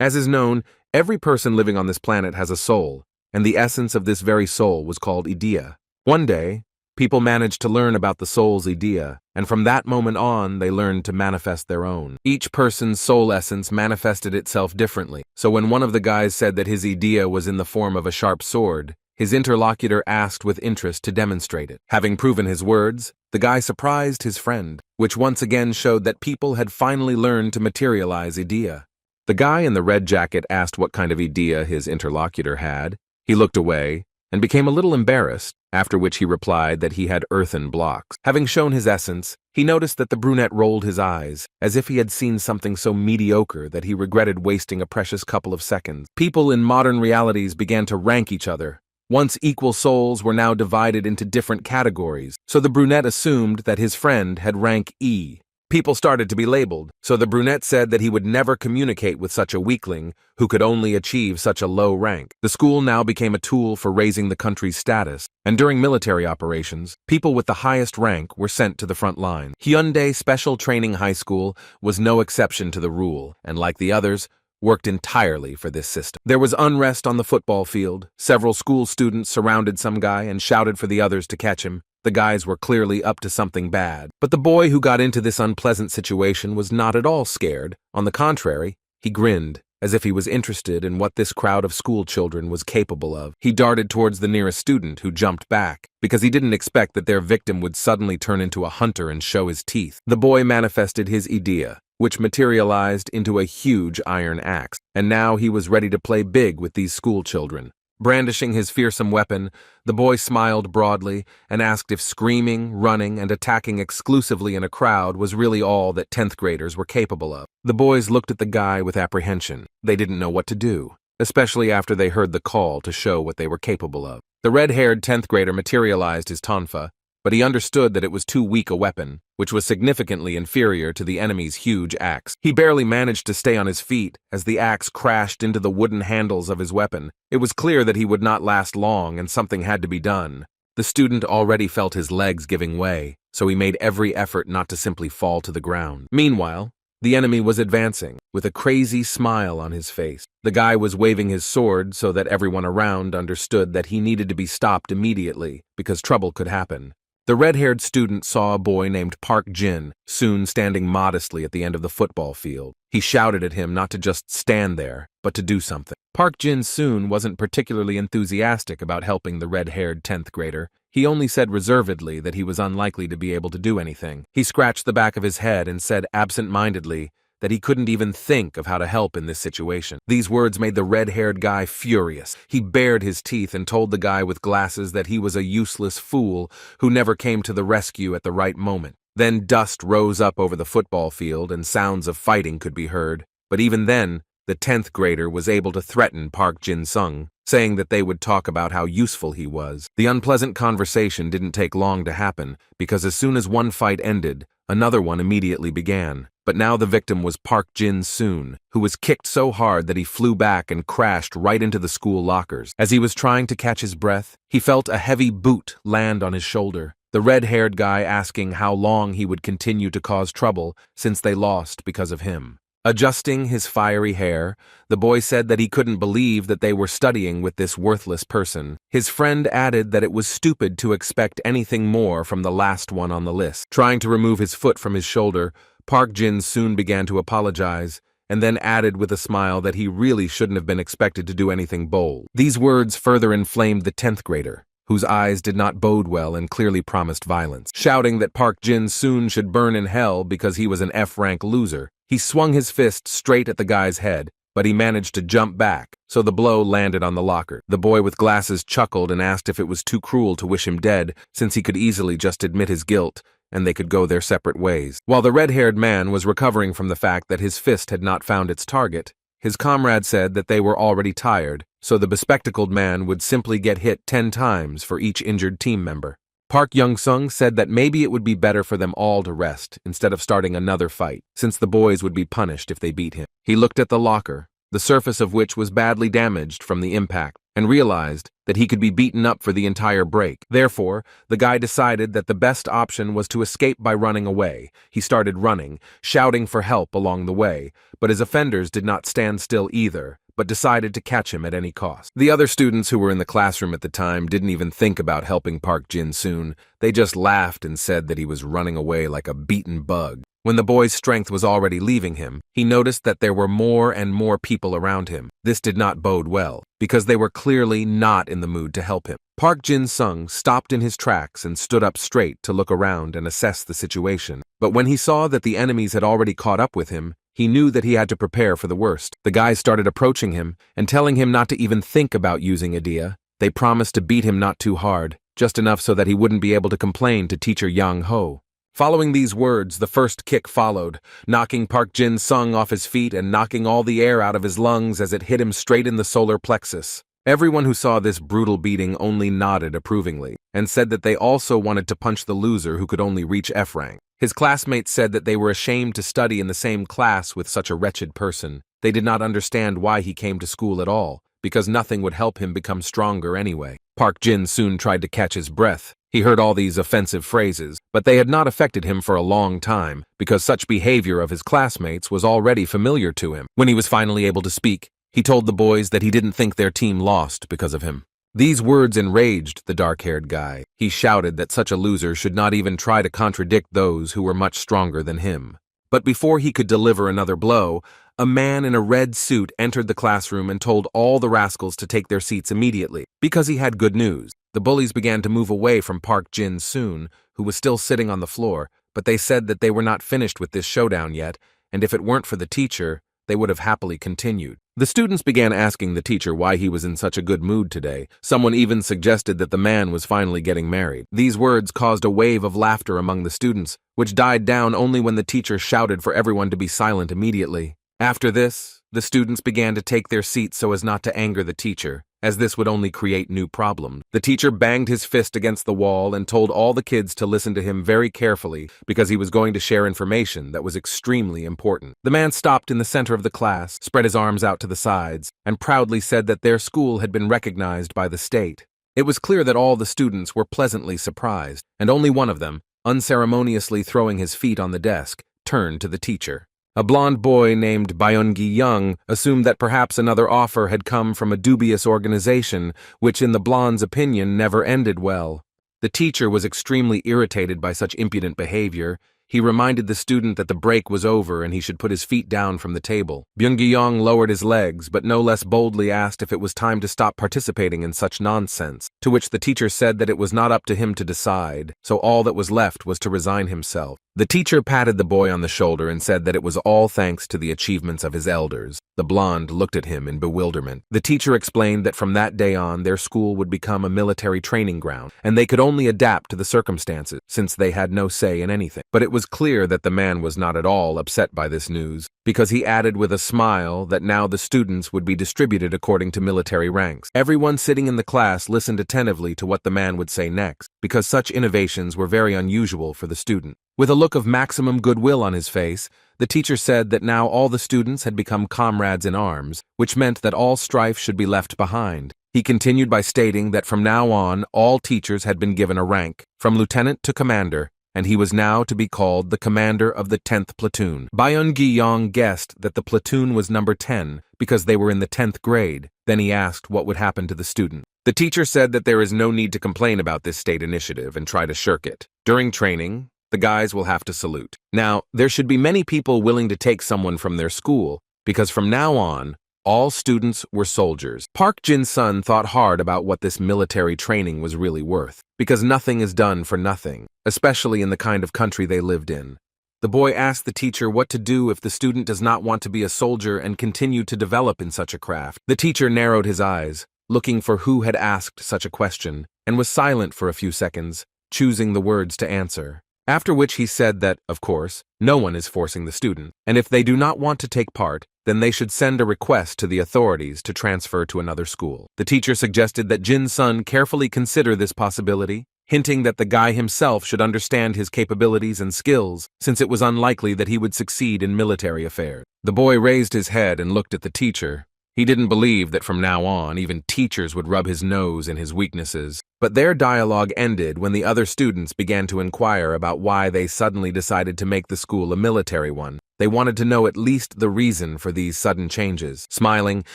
As is known, every person living on this planet has a soul, and the essence of this very soul was called idea. One day, people managed to learn about the soul's idea, and from that moment on, they learned to manifest their own. Each person's soul essence manifested itself differently, so when one of the guys said that his idea was in the form of a sharp sword, his interlocutor asked with interest to demonstrate it. Having proven his words, the guy surprised his friend, which once again showed that people had finally learned to materialize idea. The guy in the red jacket asked what kind of idea his interlocutor had. He looked away and became a little embarrassed, after which he replied that he had earthen blocks. Having shown his essence, he noticed that the brunette rolled his eyes, as if he had seen something so mediocre that he regretted wasting a precious couple of seconds. People in modern realities began to rank each other. Once equal souls were now divided into different categories, so the brunette assumed that his friend had rank E. People started to be labeled, so the brunette said that he would never communicate with such a weakling who could only achieve such a low rank. The school now became a tool for raising the country's status, and during military operations, people with the highest rank were sent to the front line. Hyundai Special Training High School was no exception to the rule, and like the others, worked entirely for this system. There was unrest on the football field. Several school students surrounded some guy and shouted for the others to catch him. The guys were clearly up to something bad. But the boy who got into this unpleasant situation was not at all scared. On the contrary, he grinned, as if he was interested in what this crowd of school children was capable of. He darted towards the nearest student, who jumped back, because he didn't expect that their victim would suddenly turn into a hunter and show his teeth. The boy manifested his idea, which materialized into a huge iron axe, and now he was ready to play big with these school children. Brandishing his fearsome weapon, the boy smiled broadly and asked if screaming, running, and attacking exclusively in a crowd was really all that 10th graders were capable of. The boys looked at the guy with apprehension. They didn't know what to do, especially after they heard the call to show what they were capable of. The red-haired 10th grader materialized his tonfa, but he understood that it was too weak a weapon, which was significantly inferior to the enemy's huge axe. He barely managed to stay on his feet as the axe crashed into the wooden handles of his weapon. It was clear that he would not last long and something had to be done. The student already felt his legs giving way, so he made every effort not to simply fall to the ground. Meanwhile, the enemy was advancing, with a crazy smile on his face. The guy was waving his sword so that everyone around understood that he needed to be stopped immediately because trouble could happen. The red-haired student saw a boy named Park Jin-soon standing modestly at the end of the football field. He shouted at him not to just stand there, but to do something. Park Jin-soon wasn't particularly enthusiastic about helping the red-haired 10th grader. He only said reservedly that he was unlikely to be able to do anything. He scratched the back of his head and said absent-mindedly that he couldn't even think of how to help in this situation. These words made the red-haired guy furious. He bared his teeth and told the guy with glasses that he was a useless fool who never came to the rescue at the right moment. Then dust rose up over the football field and sounds of fighting could be heard. But even then, the 10th grader was able to threaten Park Jin-sung, saying that they would talk about how useful he was. The unpleasant conversation didn't take long to happen, because as soon as one fight ended, another one immediately began. But now the victim was Park Jin-soon, who was kicked so hard that he flew back and crashed right into the school lockers. As he was trying to catch his breath, he felt a heavy boot land on his shoulder. The red-haired guy asking how long he would continue to cause trouble since they lost because of him. Adjusting his fiery hair, the boy said that he couldn't believe that they were studying with this worthless person. His friend added that it was stupid to expect anything more from the last one on the list. Trying to remove his foot from his shoulder, Park Jin soon began to apologize, and then added with a smile that he really shouldn't have been expected to do anything bold. These words further inflamed the 10th grader, whose eyes did not bode well and clearly promised violence. Shouting that Park Jin soon should burn in hell because he was an F-rank loser, he swung his fist straight at the guy's head, but he managed to jump back, so the blow landed on the locker. The boy with glasses chuckled and asked if it was too cruel to wish him dead, since he could easily just admit his guilt, and they could go their separate ways. While the red-haired man was recovering from the fact that his fist had not found its target, his comrade said that they were already tired, so the bespectacled man would simply get hit 10 times for each injured team member. Park Young-sung said that maybe it would be better for them all to rest instead of starting another fight, since the boys would be punished if they beat him. He looked at the locker, the surface of which was badly damaged from the impact. and realized that he could be beaten up for the entire break. Therefore, the guy decided that the best option was to escape by running away. He started running, shouting for help along the way, but his offenders did not stand still either, but decided to catch him at any cost. The other students who were in the classroom at the time didn't even think about helping Park Jin-soon. They just laughed and said that he was running away like a beaten bug. When the boy's strength was already leaving him, he noticed that there were more and more people around him. This did not bode well, because they were clearly not in the mood to help him. Park Jin-sung stopped in his tracks and stood up straight to look around and assess the situation. But when he saw that the enemies had already caught up with him, he knew that he had to prepare for the worst. The guys started approaching him and telling him not to even think about using idea. They promised to beat him not too hard, just enough so that he wouldn't be able to complain to teacher Yang Ho. Following these words, the first kick followed, knocking Park Jin-sung off his feet and knocking all the air out of his lungs as it hit him straight in the solar plexus. Everyone who saw this brutal beating only nodded approvingly, and said that they also wanted to punch the loser who could only reach F rank. His classmates said that they were ashamed to study in the same class with such a wretched person. They did not understand why he came to school at all, because nothing would help him become stronger anyway. Park Jin soon tried to catch his breath. He heard all these offensive phrases, but they had not affected him for a long time, because such behavior of his classmates was already familiar to him. When he was finally able to speak, he told the boys that he didn't think their team lost because of him. These words enraged the dark-haired guy. He shouted that such a loser should not even try to contradict those who were much stronger than him. But before he could deliver another blow, a man in a red suit entered the classroom and told all the rascals to take their seats immediately, because he had good news. The bullies began to move away from Park Jin-soon, who was still sitting on the floor, but they said that they were not finished with this showdown yet, and if it weren't for the teacher, they would have happily continued. The students began asking the teacher why he was in such a good mood today. Someone even suggested that the man was finally getting married. These words caused a wave of laughter among the students, which died down only when the teacher shouted for everyone to be silent immediately. After this, the students began to take their seats so as not to anger the teacher, as this would only create new problems. The teacher banged his fist against the wall and told all the kids to listen to him very carefully because he was going to share information that was extremely important. The man stopped in the center of the class, spread his arms out to the sides, and proudly said that their school had been recognized by the state. It was clear that all the students were pleasantly surprised, and only one of them, unceremoniously throwing his feet on the desk, turned to the teacher. A blond boy named Byung-gi-young assumed that perhaps another offer had come from a dubious organization, which in the blonde's opinion never ended well. The teacher was extremely irritated by such impudent behavior. He reminded the student that the break was over and he should put his feet down from the table. Byung-gi-young lowered his legs, but no less boldly asked if it was time to stop participating in such nonsense, to which the teacher said that it was not up to him to decide, so all that was left was to resign himself. The teacher patted the boy on the shoulder and said that it was all thanks to the achievements of his elders. The blonde looked at him in bewilderment. The teacher explained that from that day on, their school would become a military training ground, and they could only adapt to the circumstances, since they had no say in anything. But it was clear that the man was not at all upset by this news, because he added with a smile that now the students would be distributed according to military ranks. Everyone sitting in the class listened attentively to what the man would say next, because such innovations were very unusual for the student. With a look of maximum goodwill on his face, the teacher said that now all the students had become comrades in arms, which meant that all strife should be left behind. He continued by stating that from now on, all teachers had been given a rank, from lieutenant to commander, and he was now to be called the commander of the 10th platoon. Byung-gi-young guessed that the platoon was number 10 because they were in the 10th grade. Then he asked what would happen to the student. The teacher said that there is no need to complain about this state initiative and try to shirk it. During training, the guys will have to salute. Now, there should be many people willing to take someone from their school, because from now on, all students were soldiers. Park Jin-sun thought hard about what this military training was really worth, because nothing is done for nothing, especially in the kind of country they lived in. The boy asked the teacher what to do if the student does not want to be a soldier and continue to develop in such a craft. The teacher narrowed his eyes, looking for who had asked such a question, and was silent for a few seconds, choosing the words to answer. After which he said that, of course, no one is forcing the student, and if they do not want to take part, then they should send a request to the authorities to transfer to another school. The teacher suggested that Jin-sun carefully consider this possibility, hinting that the guy himself should understand his capabilities and skills, since it was unlikely that he would succeed in military affairs. The boy raised his head and looked at the teacher. He didn't believe that from now on, even teachers would rub his nose in his weaknesses. But their dialogue ended when the other students began to inquire about why they suddenly decided to make the school a military one. They wanted to know at least the reason for these sudden changes. Smiling,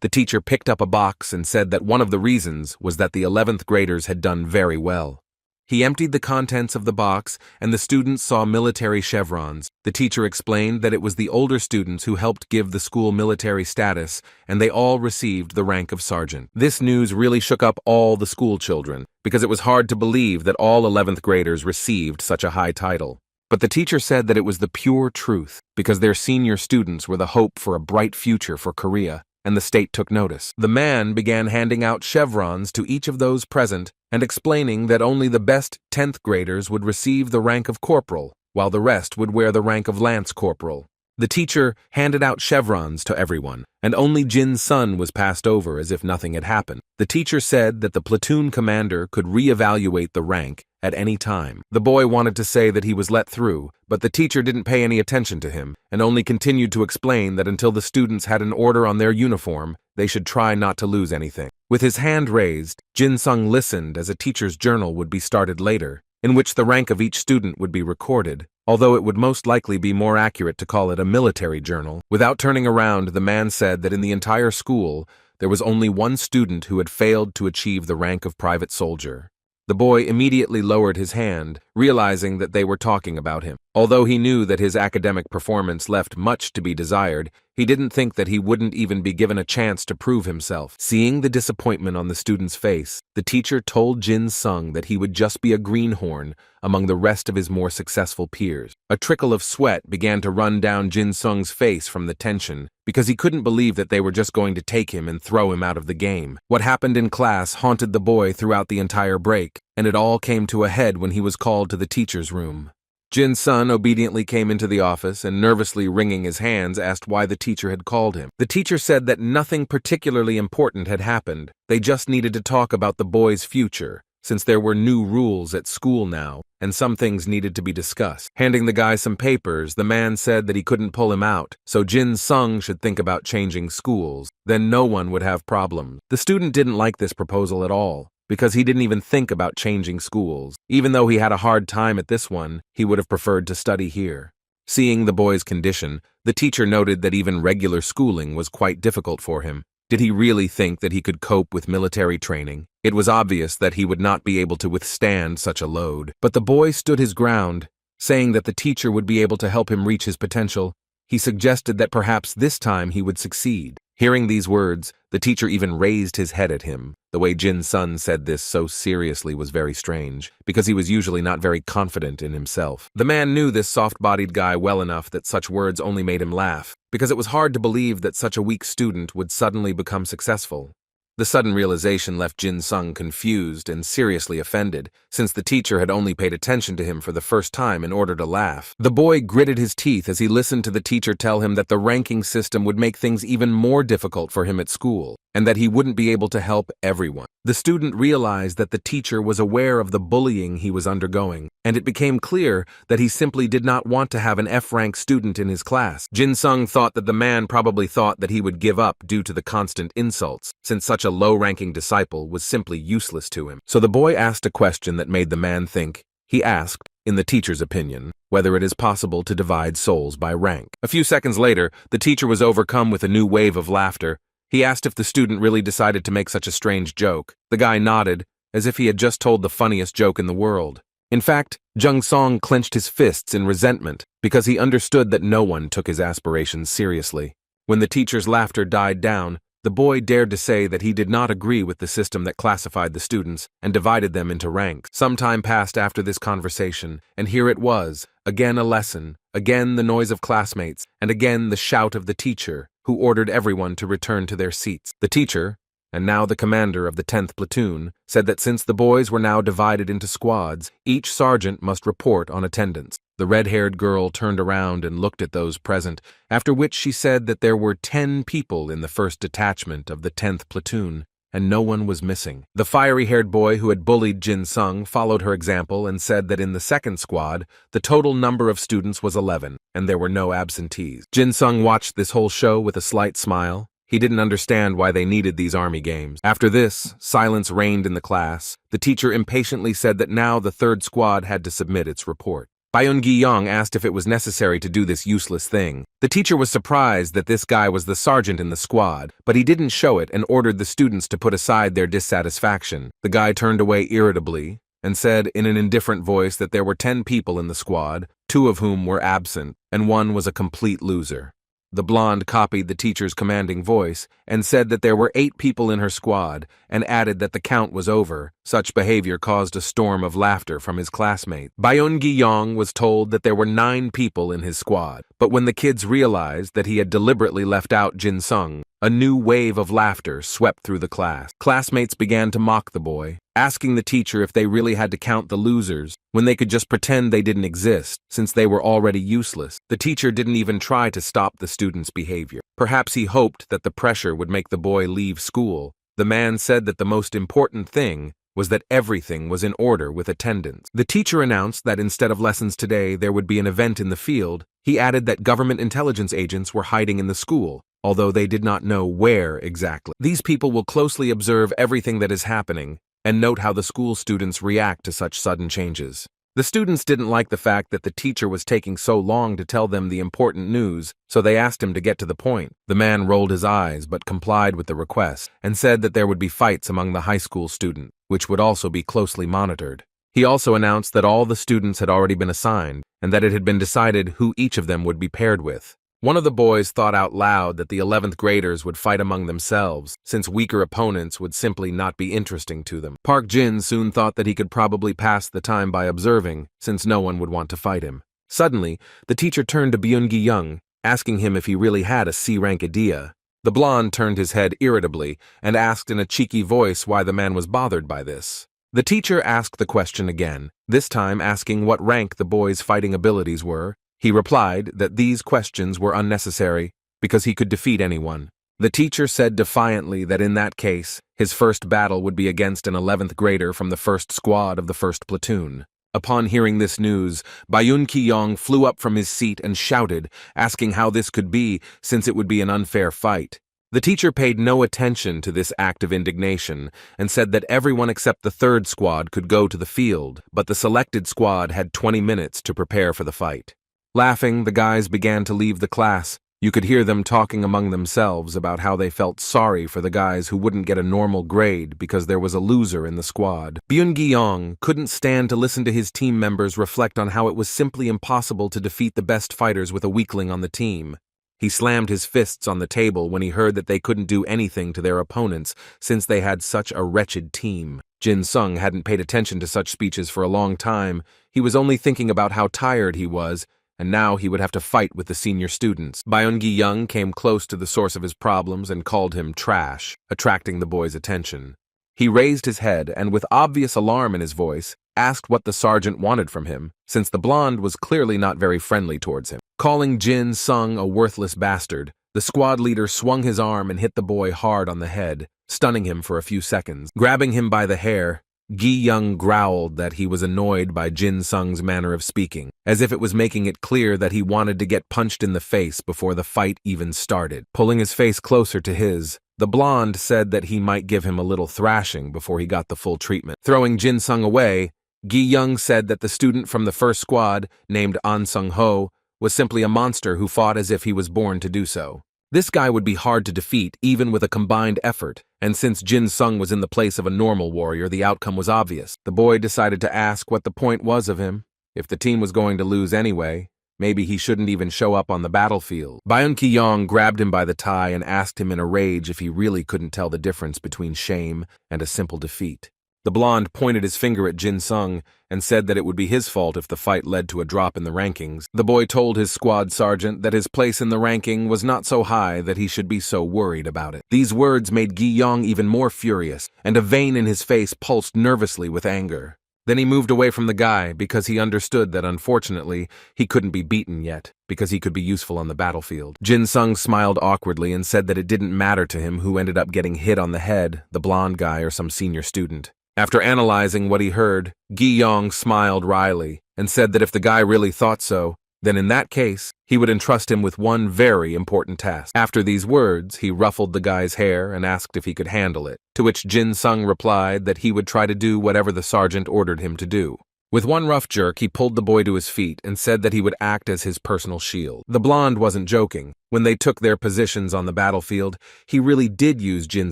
the teacher picked up a box and said that one of the reasons was that the 11th graders had done very well. He emptied the contents of the box, and the students saw military chevrons. The teacher explained that it was the older students who helped give the school military status, and they all received the rank of sergeant. This news really shook up all the school children, because it was hard to believe that all 11th graders received such a high title. But the teacher said that it was the pure truth, because their senior students were the hope for a bright future for Korea, and the state took notice. The man began handing out chevrons to each of those present and explaining that only the best 10th graders would receive the rank of corporal, while the rest would wear the rank of lance corporal. The teacher handed out chevrons to everyone, and only Jin's son was passed over as if nothing had happened. The teacher said that the platoon commander could re-evaluate the rank at any time. The boy wanted to say that he was let through, but the teacher didn't pay any attention to him, and only continued to explain that until the students had an order on their uniform, they should try not to lose anything. With his hand raised, Jin Sung listened as a teacher's journal would be started later, in which the rank of each student would be recorded, although it would most likely be more accurate to call it a military journal. Without turning around, the man said that in the entire school, there was only one student who had failed to achieve the rank of private soldier. The boy immediately lowered his hand, realizing that they were talking about him. Although he knew that his academic performance left much to be desired, he didn't think that he wouldn't even be given a chance to prove himself. Seeing the disappointment on the student's face, the teacher told Jin Sung that he would just be a greenhorn among the rest of his more successful peers. A trickle of sweat began to run down Jin Sung's face from the tension, because he couldn't believe that they were just going to take him and throw him out of the game. What happened in class haunted the boy throughout the entire break, and it all came to a head when he was called to the teacher's room. Jin's son obediently came into the office and, nervously wringing his hands, asked why the teacher had called him. The teacher said that nothing particularly important had happened. They just needed to talk about the boy's future, since there were new rules at school now, and some things needed to be discussed. Handing the guy some papers, the man said that he couldn't pull him out, so Jin Sung should think about changing schools. Then no one would have problems. The student didn't like this proposal at all, because he didn't even think about changing schools. Even though he had a hard time at this one, he would have preferred to study here. Seeing the boy's condition, the teacher noted that even regular schooling was quite difficult for him. Did he really think that he could cope with military training? It was obvious that he would not be able to withstand such a load. But the boy stood his ground, saying that the teacher would be able to help him reach his potential. He suggested that perhaps this time he would succeed. Hearing these words, the teacher even raised his head at him. The way Jin's son said this so seriously was very strange, because he was usually not very confident in himself. The man knew this soft-bodied guy well enough that such words only made him laugh, because it was hard to believe that such a weak student would suddenly become successful. The sudden realization left Jin Sung confused and seriously offended, since the teacher had only paid attention to him for the first time in order to laugh. The boy gritted his teeth as he listened to the teacher tell him that the ranking system would make things even more difficult for him at school, and that he wouldn't be able to help everyone. The student realized that the teacher was aware of the bullying he was undergoing, and it became clear that he simply did not want to have an F-rank student in his class. Jin Sung thought that the man probably thought that he would give up due to the constant insults, since such a low-ranking disciple was simply useless to him. So the boy asked a question that made the man think. He asked, in the teacher's opinion, whether it is possible to divide souls by rank. A few seconds later, the teacher was overcome with a new wave of laughter. He asked if the student really decided to make such a strange joke. The guy nodded, as if he had just told the funniest joke in the world. In fact, Jung Song clenched his fists in resentment, because he understood that no one took his aspirations seriously. When the teacher's laughter died down, the boy dared to say that he did not agree with the system that classified the students and divided them into ranks. Some time passed after this conversation, and here it was, again a lesson, again the noise of classmates, and again the shout of the teacher, who ordered everyone to return to their seats. The teacher, and now the commander of the 10th platoon, said that since the boys were now divided into squads, each sergeant must report on attendance. The red-haired girl turned around and looked at those present, after which she said that there were 10 people in the first detachment of the 10th platoon, and no one was missing. The fiery-haired boy who had bullied Jin Sung followed her example and said that in the second squad, the total number of students was 11, and there were no absentees. Jin Sung watched this whole show with a slight smile. He didn't understand why they needed these army games. After this, silence reigned in the class. The teacher impatiently said that now the third squad had to submit its report. Byun-gi asked if it was necessary to do this useless thing. The teacher was surprised that this guy was the sergeant in the squad, but he didn't show it and ordered the students to put aside their dissatisfaction. The guy turned away irritably and said in an indifferent voice that there were 10 people in the squad, 2 of whom were absent, and 1 was a complete loser. The blonde copied the teacher's commanding voice and said that there were 8 people in her squad and added that the count was over. Such behavior caused a storm of laughter from his classmates. Byun-gi was told that there were 9 people in his squad, but when the kids realized that he had deliberately left out Jin-sung, a new wave of laughter swept through the class. Classmates began to mock the boy, asking the teacher if they really had to count the losers when they could just pretend they didn't exist, since they were already useless. The teacher didn't even try to stop the student's behavior. Perhaps he hoped that the pressure would make the boy leave school. The man said that the most important thing was that everything was in order with attendance. The teacher announced that instead of lessons today, there would be an event in the field. He added that government intelligence agents were hiding in the school, although they did not know where exactly. These people will closely observe everything that is happening and note how the school students react to such sudden changes. The students didn't like the fact that the teacher was taking so long to tell them the important news, so they asked him to get to the point. The man rolled his eyes but complied with the request and said that there would be fights among the high school students, which would also be closely monitored. He also announced that all the students had already been assigned and that it had been decided who each of them would be paired with. One of the boys thought out loud that the 11th graders would fight among themselves, since weaker opponents would simply not be interesting to them. Park Jin soon thought that he could probably pass the time by observing, since no one would want to fight him. Suddenly, the teacher turned to Byun-gi, asking him if he really had a C-rank idea. The blonde turned his head irritably and asked in a cheeky voice why the man was bothered by this. The teacher asked the question again, this time asking what rank the boy's fighting abilities were. He replied that these questions were unnecessary because he could defeat anyone. The teacher said defiantly that in that case, his first battle would be against an 11th grader from the first squad of the first platoon. Upon hearing this news, Byun-gi flew up from his seat and shouted, asking how this could be since it would be an unfair fight. The teacher paid no attention to this act of indignation and said that everyone except the third squad could go to the field, but the selected squad had 20 minutes to prepare for the fight. Laughing, the guys began to leave the class. You could hear them talking among themselves about how they felt sorry for the guys who wouldn't get a normal grade because there was a loser in the squad. Byun-gi couldn't stand to listen to his team members reflect on how it was simply impossible to defeat the best fighters with a weakling on the team. He slammed his fists on the table when he heard that they couldn't do anything to their opponents since they had such a wretched team. Jin-sung hadn't paid attention to such speeches for a long time. He was only thinking about how tired he was, and now he would have to fight with the senior students. Byun-gi came close to the source of his problems and called him trash, attracting the boy's attention. He raised his head and, with obvious alarm in his voice, asked what the sergeant wanted from him, since the blonde was clearly not very friendly towards him. Calling Jin-sung a worthless bastard, the squad leader swung his arm and hit the boy hard on the head, stunning him for a few seconds. Grabbing him by the hair, Gi-young growled that he was annoyed by Jin-sung's manner of speaking, as if it was making it clear that he wanted to get punched in the face before the fight even started. Pulling his face closer to his, the blonde said that he might give him a little thrashing before he got the full treatment. Throwing Jin-sung away, Gi-young said that the student from the first squad, named An Sung-ho, was simply a monster who fought as if he was born to do so. This guy would be hard to defeat even with a combined effort, and since Jin-sung was in the place of a normal warrior, the outcome was obvious. The boy decided to ask what the point was of him. If the team was going to lose anyway, maybe he shouldn't even show up on the battlefield. Byun-gi grabbed him by the tie and asked him in a rage if he really couldn't tell the difference between shame and a simple defeat. The blonde pointed his finger at Jin-sung and said that it would be his fault if the fight led to a drop in the rankings. The boy told his squad sergeant that his place in the ranking was not so high that he should be so worried about it. These words made Gi-young even more furious, and a vein in his face pulsed nervously with anger. Then he moved away from the guy because he understood that unfortunately he couldn't be beaten yet, because he could be useful on the battlefield. Jin-sung smiled awkwardly and said that it didn't matter to him who ended up getting hit on the head, the blonde guy or some senior student. After analyzing what he heard, Gi-young smiled wryly and said that if the guy really thought so, then in that case, he would entrust him with one very important task. After these words, he ruffled the guy's hair and asked if he could handle it, to which Jin Sung replied that he would try to do whatever the sergeant ordered him to do. With one rough jerk, he pulled the boy to his feet and said that he would act as his personal shield. The blonde wasn't joking. When they took their positions on the battlefield, he really did use Jin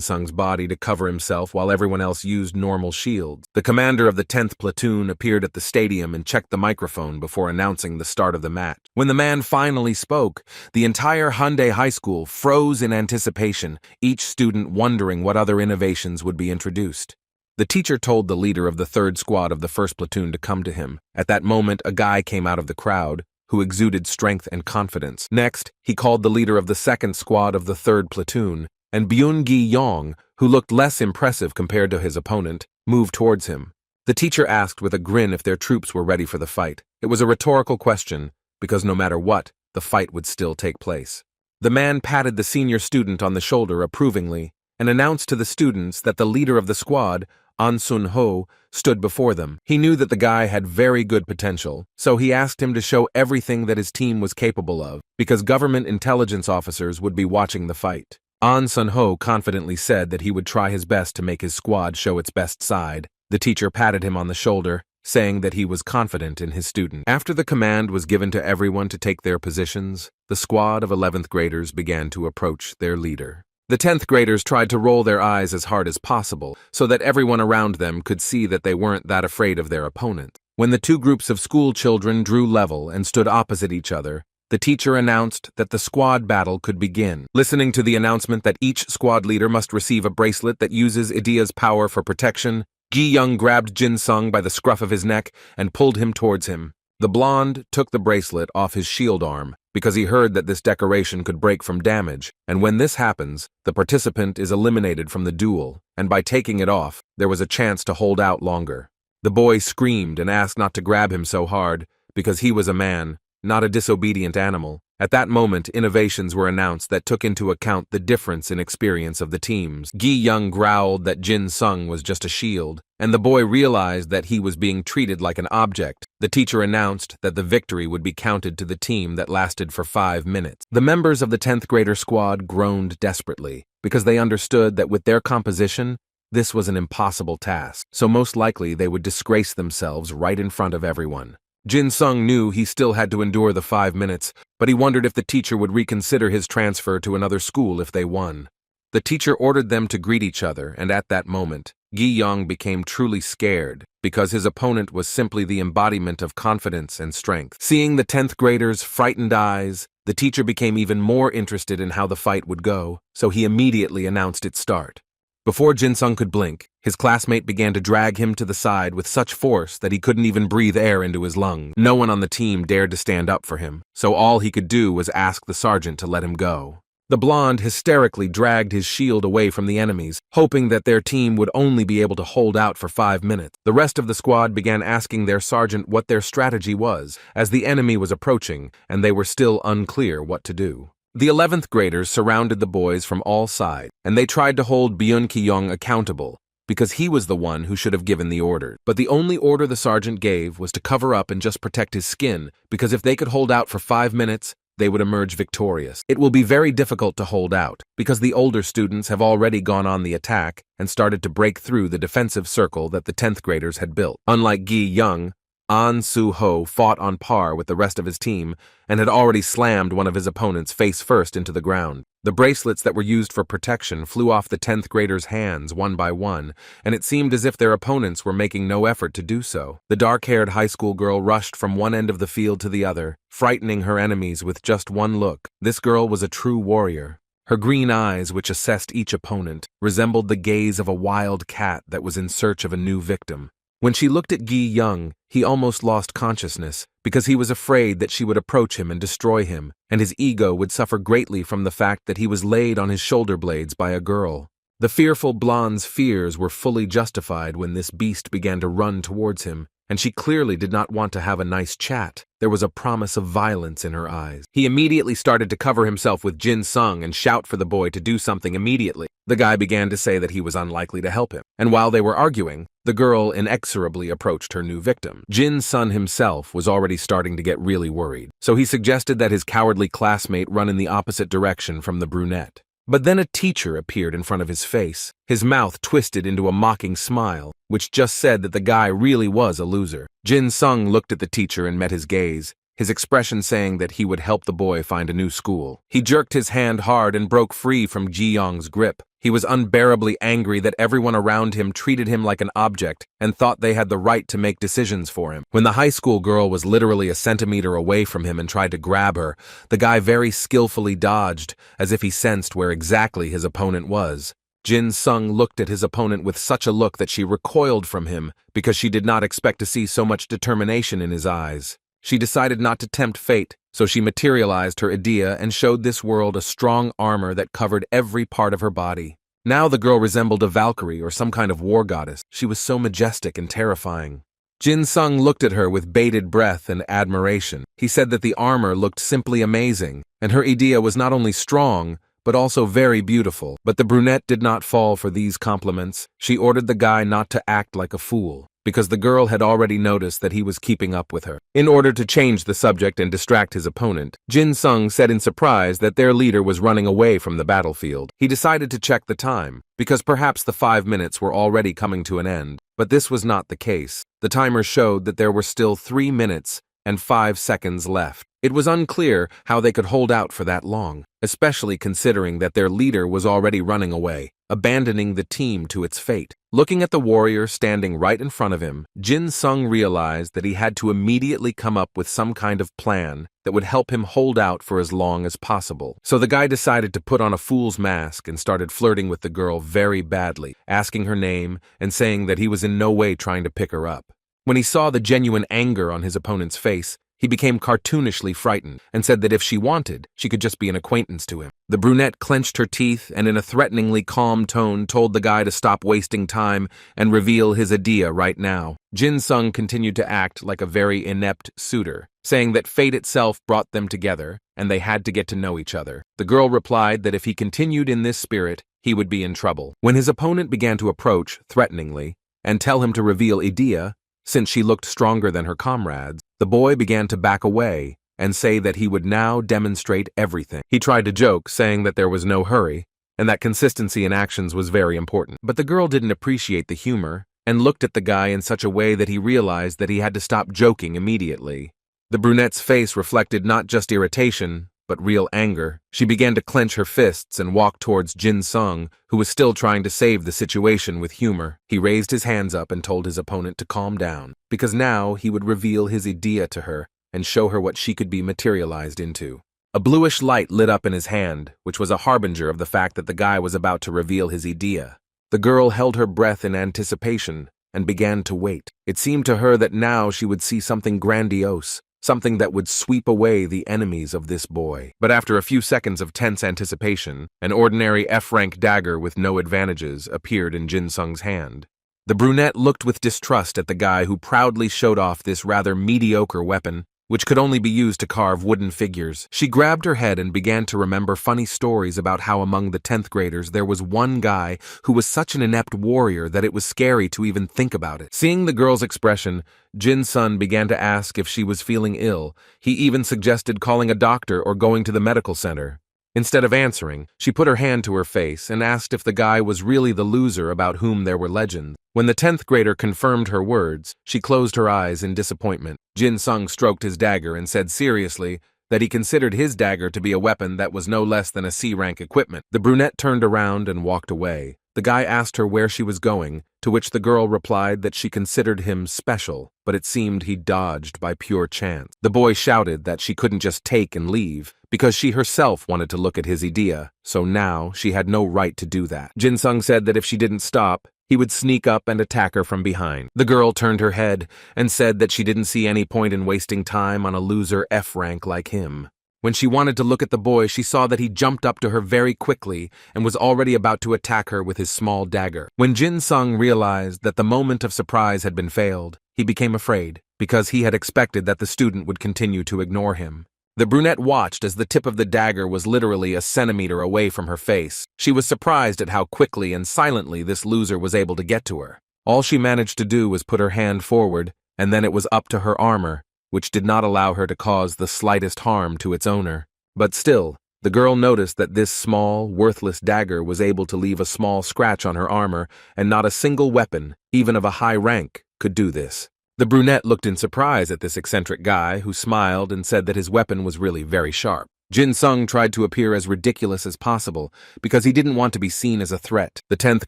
Sung's body to cover himself while everyone else used normal shields. The commander of the 10th platoon appeared at the stadium and checked the microphone before announcing the start of the match. When the man finally spoke, the entire Hyundai High School froze in anticipation, each student wondering what other innovations would be introduced. The teacher told the leader of the 3rd squad of the 1st platoon to come to him. At that moment, a guy came out of the crowd, who exuded strength and confidence. Next, he called the leader of the 2nd squad of the 3rd platoon, and Byun-gi Yong, who looked less impressive compared to his opponent, moved towards him. The teacher asked with a grin if their troops were ready for the fight. It was a rhetorical question, because no matter what, the fight would still take place. The man patted the senior student on the shoulder approvingly, and announced to the students that the leader of the squad, An Sun-ho, stood before them. He knew that the guy had very good potential, so he asked him to show everything that his team was capable of, because government intelligence officers would be watching the fight. An Sun-ho confidently said that he would try his best to make his squad show its best side. The teacher patted him on the shoulder, saying that he was confident in his student. After the command was given to everyone to take their positions, the squad of 11th graders began to approach their leader. The 10th graders tried to roll their eyes as hard as possible so that everyone around them could see that they weren't that afraid of their opponent. When the two groups of school children drew level and stood opposite each other, the teacher announced that the squad battle could begin. Listening to the announcement that each squad leader must receive a bracelet that uses Idea's power for protection, Gi Young grabbed Jin Sung by the scruff of his neck and pulled him towards him. The blonde took the bracelet off his shield arm because he heard that this decoration could break from damage, and when this happens, the participant is eliminated from the duel, and by taking it off, there was a chance to hold out longer. The boy screamed and asked not to grab him so hard because he was a man, not a disobedient animal. At that moment, innovations were announced that took into account the difference in experience of the teams. Gi Young growled that Jin Sung was just a shield, and the boy realized that he was being treated like an object. The teacher announced that the victory would be counted to the team that lasted for 5 minutes. The members of the 10th grader squad groaned desperately because they understood that with their composition, this was an impossible task, so most likely they would disgrace themselves right in front of everyone. Jin Sung knew he still had to endure the 5 minutes, but he wondered if the teacher would reconsider his transfer to another school if they won. The teacher ordered them to greet each other, and at that moment, Gi Young became truly scared because his opponent was simply the embodiment of confidence and strength. Seeing the 10th graders' frightened eyes, the teacher became even more interested in how the fight would go, so he immediately announced its start. Before Jin Sung could blink, his classmate began to drag him to the side with such force that he couldn't even breathe air into his lungs. No one on the team dared to stand up for him, so all he could do was ask the sergeant to let him go. The blonde hysterically dragged his shield away from the enemies, hoping that their team would only be able to hold out for 5 minutes. The rest of the squad began asking their sergeant what their strategy was, as the enemy was approaching, and they were still unclear what to do. The 11th graders surrounded the boys from all sides, and they tried to hold Byun-ki-young accountable, because he was the one who should have given the order. But the only order the sergeant gave was to cover up and just protect his skin, because if they could hold out for 5 minutes, they would emerge victorious. It will be very difficult to hold out, because the older students have already gone on the attack and started to break through the defensive circle that the 10th graders had built. Unlike Gi Young, An Su-ho fought on par with the rest of his team and had already slammed one of his opponents face first into the ground. The bracelets that were used for protection flew off the 10th graders' hands one by one, and it seemed as if their opponents were making no effort to do so. The dark-haired high school girl rushed from one end of the field to the other, frightening her enemies with just one look. This girl was a true warrior. Her green eyes, which assessed each opponent, resembled the gaze of a wild cat that was in search of a new victim. When she looked at Gi Young, he almost lost consciousness because he was afraid that she would approach him and destroy him, and his ego would suffer greatly from the fact that he was laid on his shoulder blades by a girl. The fearful blonde's fears were fully justified when this beast began to run towards him, and she clearly did not want to have a nice chat. There was a promise of violence in her eyes. He immediately started to cover himself with Jin Sung and shout for the boy to do something immediately. The guy began to say that he was unlikely to help him, and while they were arguing, The girl inexorably approached her new victim. Jin's son himself was already starting to get really worried, so he suggested that his cowardly classmate run in the opposite direction from the brunette. But then a teacher appeared in front of his face, his mouth twisted into a mocking smile, which just said that the guy really was a loser. Jin Sung looked at the teacher and met his gaze, his expression saying that he would help the boy find a new school. He jerked his hand hard and broke free from Ji Yong's grip. He was unbearably angry that everyone around him treated him like an object and thought they had the right to make decisions for him. When the high school girl was literally a centimeter away from him and tried to grab her, the guy very skillfully dodged, as if he sensed where exactly his opponent was. Jin Sung looked at his opponent with such a look that she recoiled from him because she did not expect to see so much determination in his eyes. She decided not to tempt fate, so she materialized her idea and showed this world a strong armor that covered every part of her body. Now the girl resembled a Valkyrie or some kind of war goddess. She was so majestic and terrifying. Jin Sung looked at her with bated breath and admiration. He said that the armor looked simply amazing, and her idea was not only strong, but also very beautiful. But the brunette did not fall for these compliments. She ordered the guy not to act like a fool, because the girl had already noticed that he was keeping up with her. In order to change the subject and distract his opponent, Jin Sung said in surprise that their leader was running away from the battlefield. He decided to check the time, because perhaps the 5 minutes were already coming to an end, but this was not the case. The timer showed that there were still 3 minutes and 5 seconds left. It was unclear how they could hold out for that long, especially considering that their leader was already running away, abandoning the team to its fate. Looking at the warrior standing right in front of him, Jin Sung realized that he had to immediately come up with some kind of plan that would help him hold out for as long as possible. So the guy decided to put on a fool's mask and started flirting with the girl very badly, asking her name and saying that he was in no way trying to pick her up. When he saw the genuine anger on his opponent's face, he became cartoonishly frightened and said that if she wanted, she could just be an acquaintance to him. The brunette clenched her teeth and in a threateningly calm tone told the guy to stop wasting time and reveal his idea right now. Jin Sung continued to act like a very inept suitor, saying that fate itself brought them together and they had to get to know each other. The girl replied that if he continued in this spirit, he would be in trouble. When his opponent began to approach threateningly and tell him to reveal idea, since she looked stronger than her comrades, the boy began to back away and say that he would now demonstrate everything. He tried to joke, saying that there was no hurry and that consistency in actions was very important. But the girl didn't appreciate the humor and looked at the guy in such a way that he realized that he had to stop joking immediately. The brunette's face reflected not just irritation, but real anger. She began to clench her fists and walk towards Jin Sung, who was still trying to save the situation with humor. He raised his hands up and told his opponent to calm down, because now he would reveal his idea to her and show her what she could be materialized into. A bluish light lit up in his hand, which was a harbinger of the fact that the guy was about to reveal his idea. The girl held her breath in anticipation and began to wait. It seemed to her that now she would see something grandiose, something that would sweep away the enemies of this boy. But after a few seconds of tense anticipation, an ordinary F-rank dagger with no advantages appeared in Jin Sung's hand. The brunette looked with distrust at the guy who proudly showed off this rather mediocre weapon, which could only be used to carve wooden figures. She grabbed her head and began to remember funny stories about how among the 10th graders there was one guy who was such an inept warrior that it was scary to even think about it. Seeing the girl's expression, Jin Sun began to ask if she was feeling ill. He even suggested calling a doctor or going to the medical center. Instead of answering, she put her hand to her face and asked if the guy was really the loser about whom there were legends. When the 10th grader confirmed her words, she closed her eyes in disappointment. Jin Sung stroked his dagger and said seriously that he considered his dagger to be a weapon that was no less than a C-rank equipment. The brunette turned around and walked away. The guy asked her where she was going, to which the girl replied that she considered him special, but it seemed he dodged by pure chance. The boy shouted that she couldn't just take and leave, because she herself wanted to look at his idea, so now she had no right to do that. Jin Sung said that if she didn't stop, he would sneak up and attack her from behind. The girl turned her head and said that she didn't see any point in wasting time on a loser F-rank like him. When she wanted to look at the boy, she saw that he jumped up to her very quickly and was already about to attack her with his small dagger. When Jin Sung realized that the moment of surprise had been failed, he became afraid, because he had expected that the student would continue to ignore him. The brunette watched as the tip of the dagger was literally a centimeter away from her face. She was surprised at how quickly and silently this loser was able to get to her. All she managed to do was put her hand forward, and then it was up to her armor, which did not allow her to cause the slightest harm to its owner. But still, the girl noticed that this small, worthless dagger was able to leave a small scratch on her armor, and not a single weapon, even of a high rank, could do this. The brunette looked in surprise at this eccentric guy, who smiled and said that his weapon was really very sharp. Jin Sung tried to appear as ridiculous as possible, because he didn't want to be seen as a threat. The 10th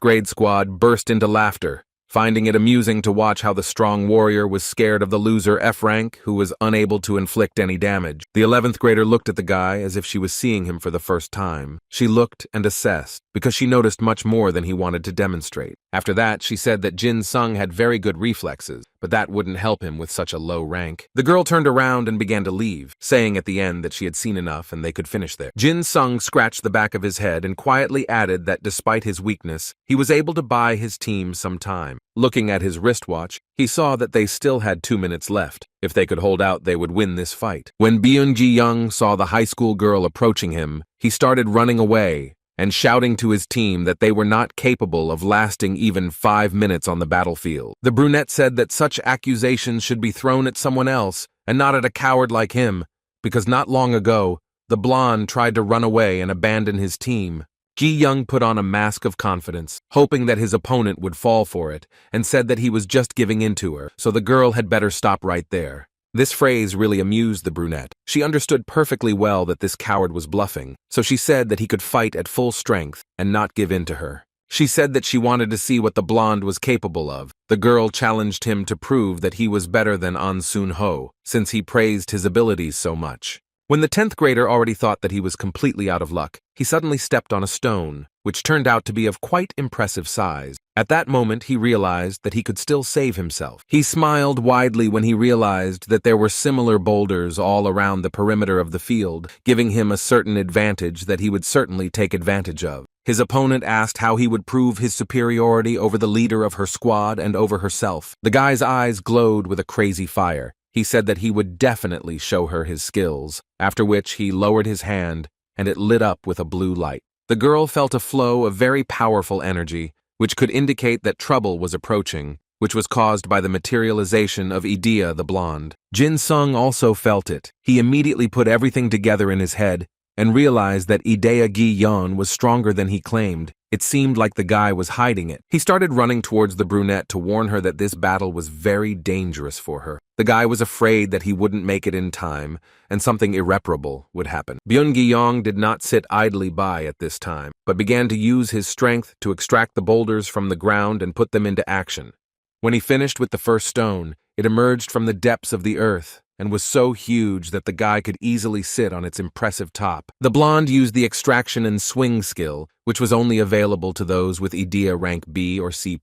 grade squad burst into laughter, finding it amusing to watch how the strong warrior was scared of the loser F-Rank, who was unable to inflict any damage. The 11th grader looked at the guy as if she was seeing him for the first time. She looked and assessed, because she noticed much more than he wanted to demonstrate. After that, she said that Jin Sung had very good reflexes, but that wouldn't help him with such a low rank. The girl turned around and began to leave, saying at the end that she had seen enough and they could finish there. Jin Sung scratched the back of his head and quietly added that despite his weakness, he was able to buy his team some time. Looking at his wristwatch, he saw that they still had 2 minutes left. If they could hold out, they would win this fight. When Byung-ji-young saw the high school girl approaching him, he started running away and shouting to his team that they were not capable of lasting even 5 minutes on the battlefield. The brunette said that such accusations should be thrown at someone else and not at a coward like him, because not long ago, the blonde tried to run away and abandon his team. Ji-young put on a mask of confidence, hoping that his opponent would fall for it, and said that he was just giving in to her, so the girl had better stop right there. This phrase really amused the brunette. She understood perfectly well that this coward was bluffing, so she said that he could fight at full strength and not give in to her. She said that she wanted to see what the blonde was capable of. The girl challenged him to prove that he was better than An Sun-ho, since he praised his abilities so much. When the 10th grader already thought that he was completely out of luck, he suddenly stepped on a stone, which turned out to be of quite impressive size. At that moment, he realized that he could still save himself. He smiled widely when he realized that there were similar boulders all around the perimeter of the field, giving him a certain advantage that he would certainly take advantage of. His opponent asked how he would prove his superiority over the leader of her squad and over herself. The guy's eyes glowed with a crazy fire. He said that he would definitely show her his skills, after which he lowered his hand, and it lit up with a blue light. The girl felt a flow of very powerful energy, which could indicate that trouble was approaching, which was caused by the materialization of Idea the blonde. Jin Sung also felt it. He immediately put everything together in his head, and realized that Idea Gi-yeon was stronger than he claimed. It seemed like the guy was hiding it. He started running towards the brunette to warn her that this battle was very dangerous for her. The guy was afraid that he wouldn't make it in time, and something irreparable would happen. Byung-gi-young did not sit idly by at this time, but began to use his strength to extract the boulders from the ground and put them into action. When he finished with the first stone, it emerged from the depths of the earth, and was so huge that the guy could easily sit on its impressive top. The blonde used the extraction and swing skill, which was only available to those with Idea rank B or C+.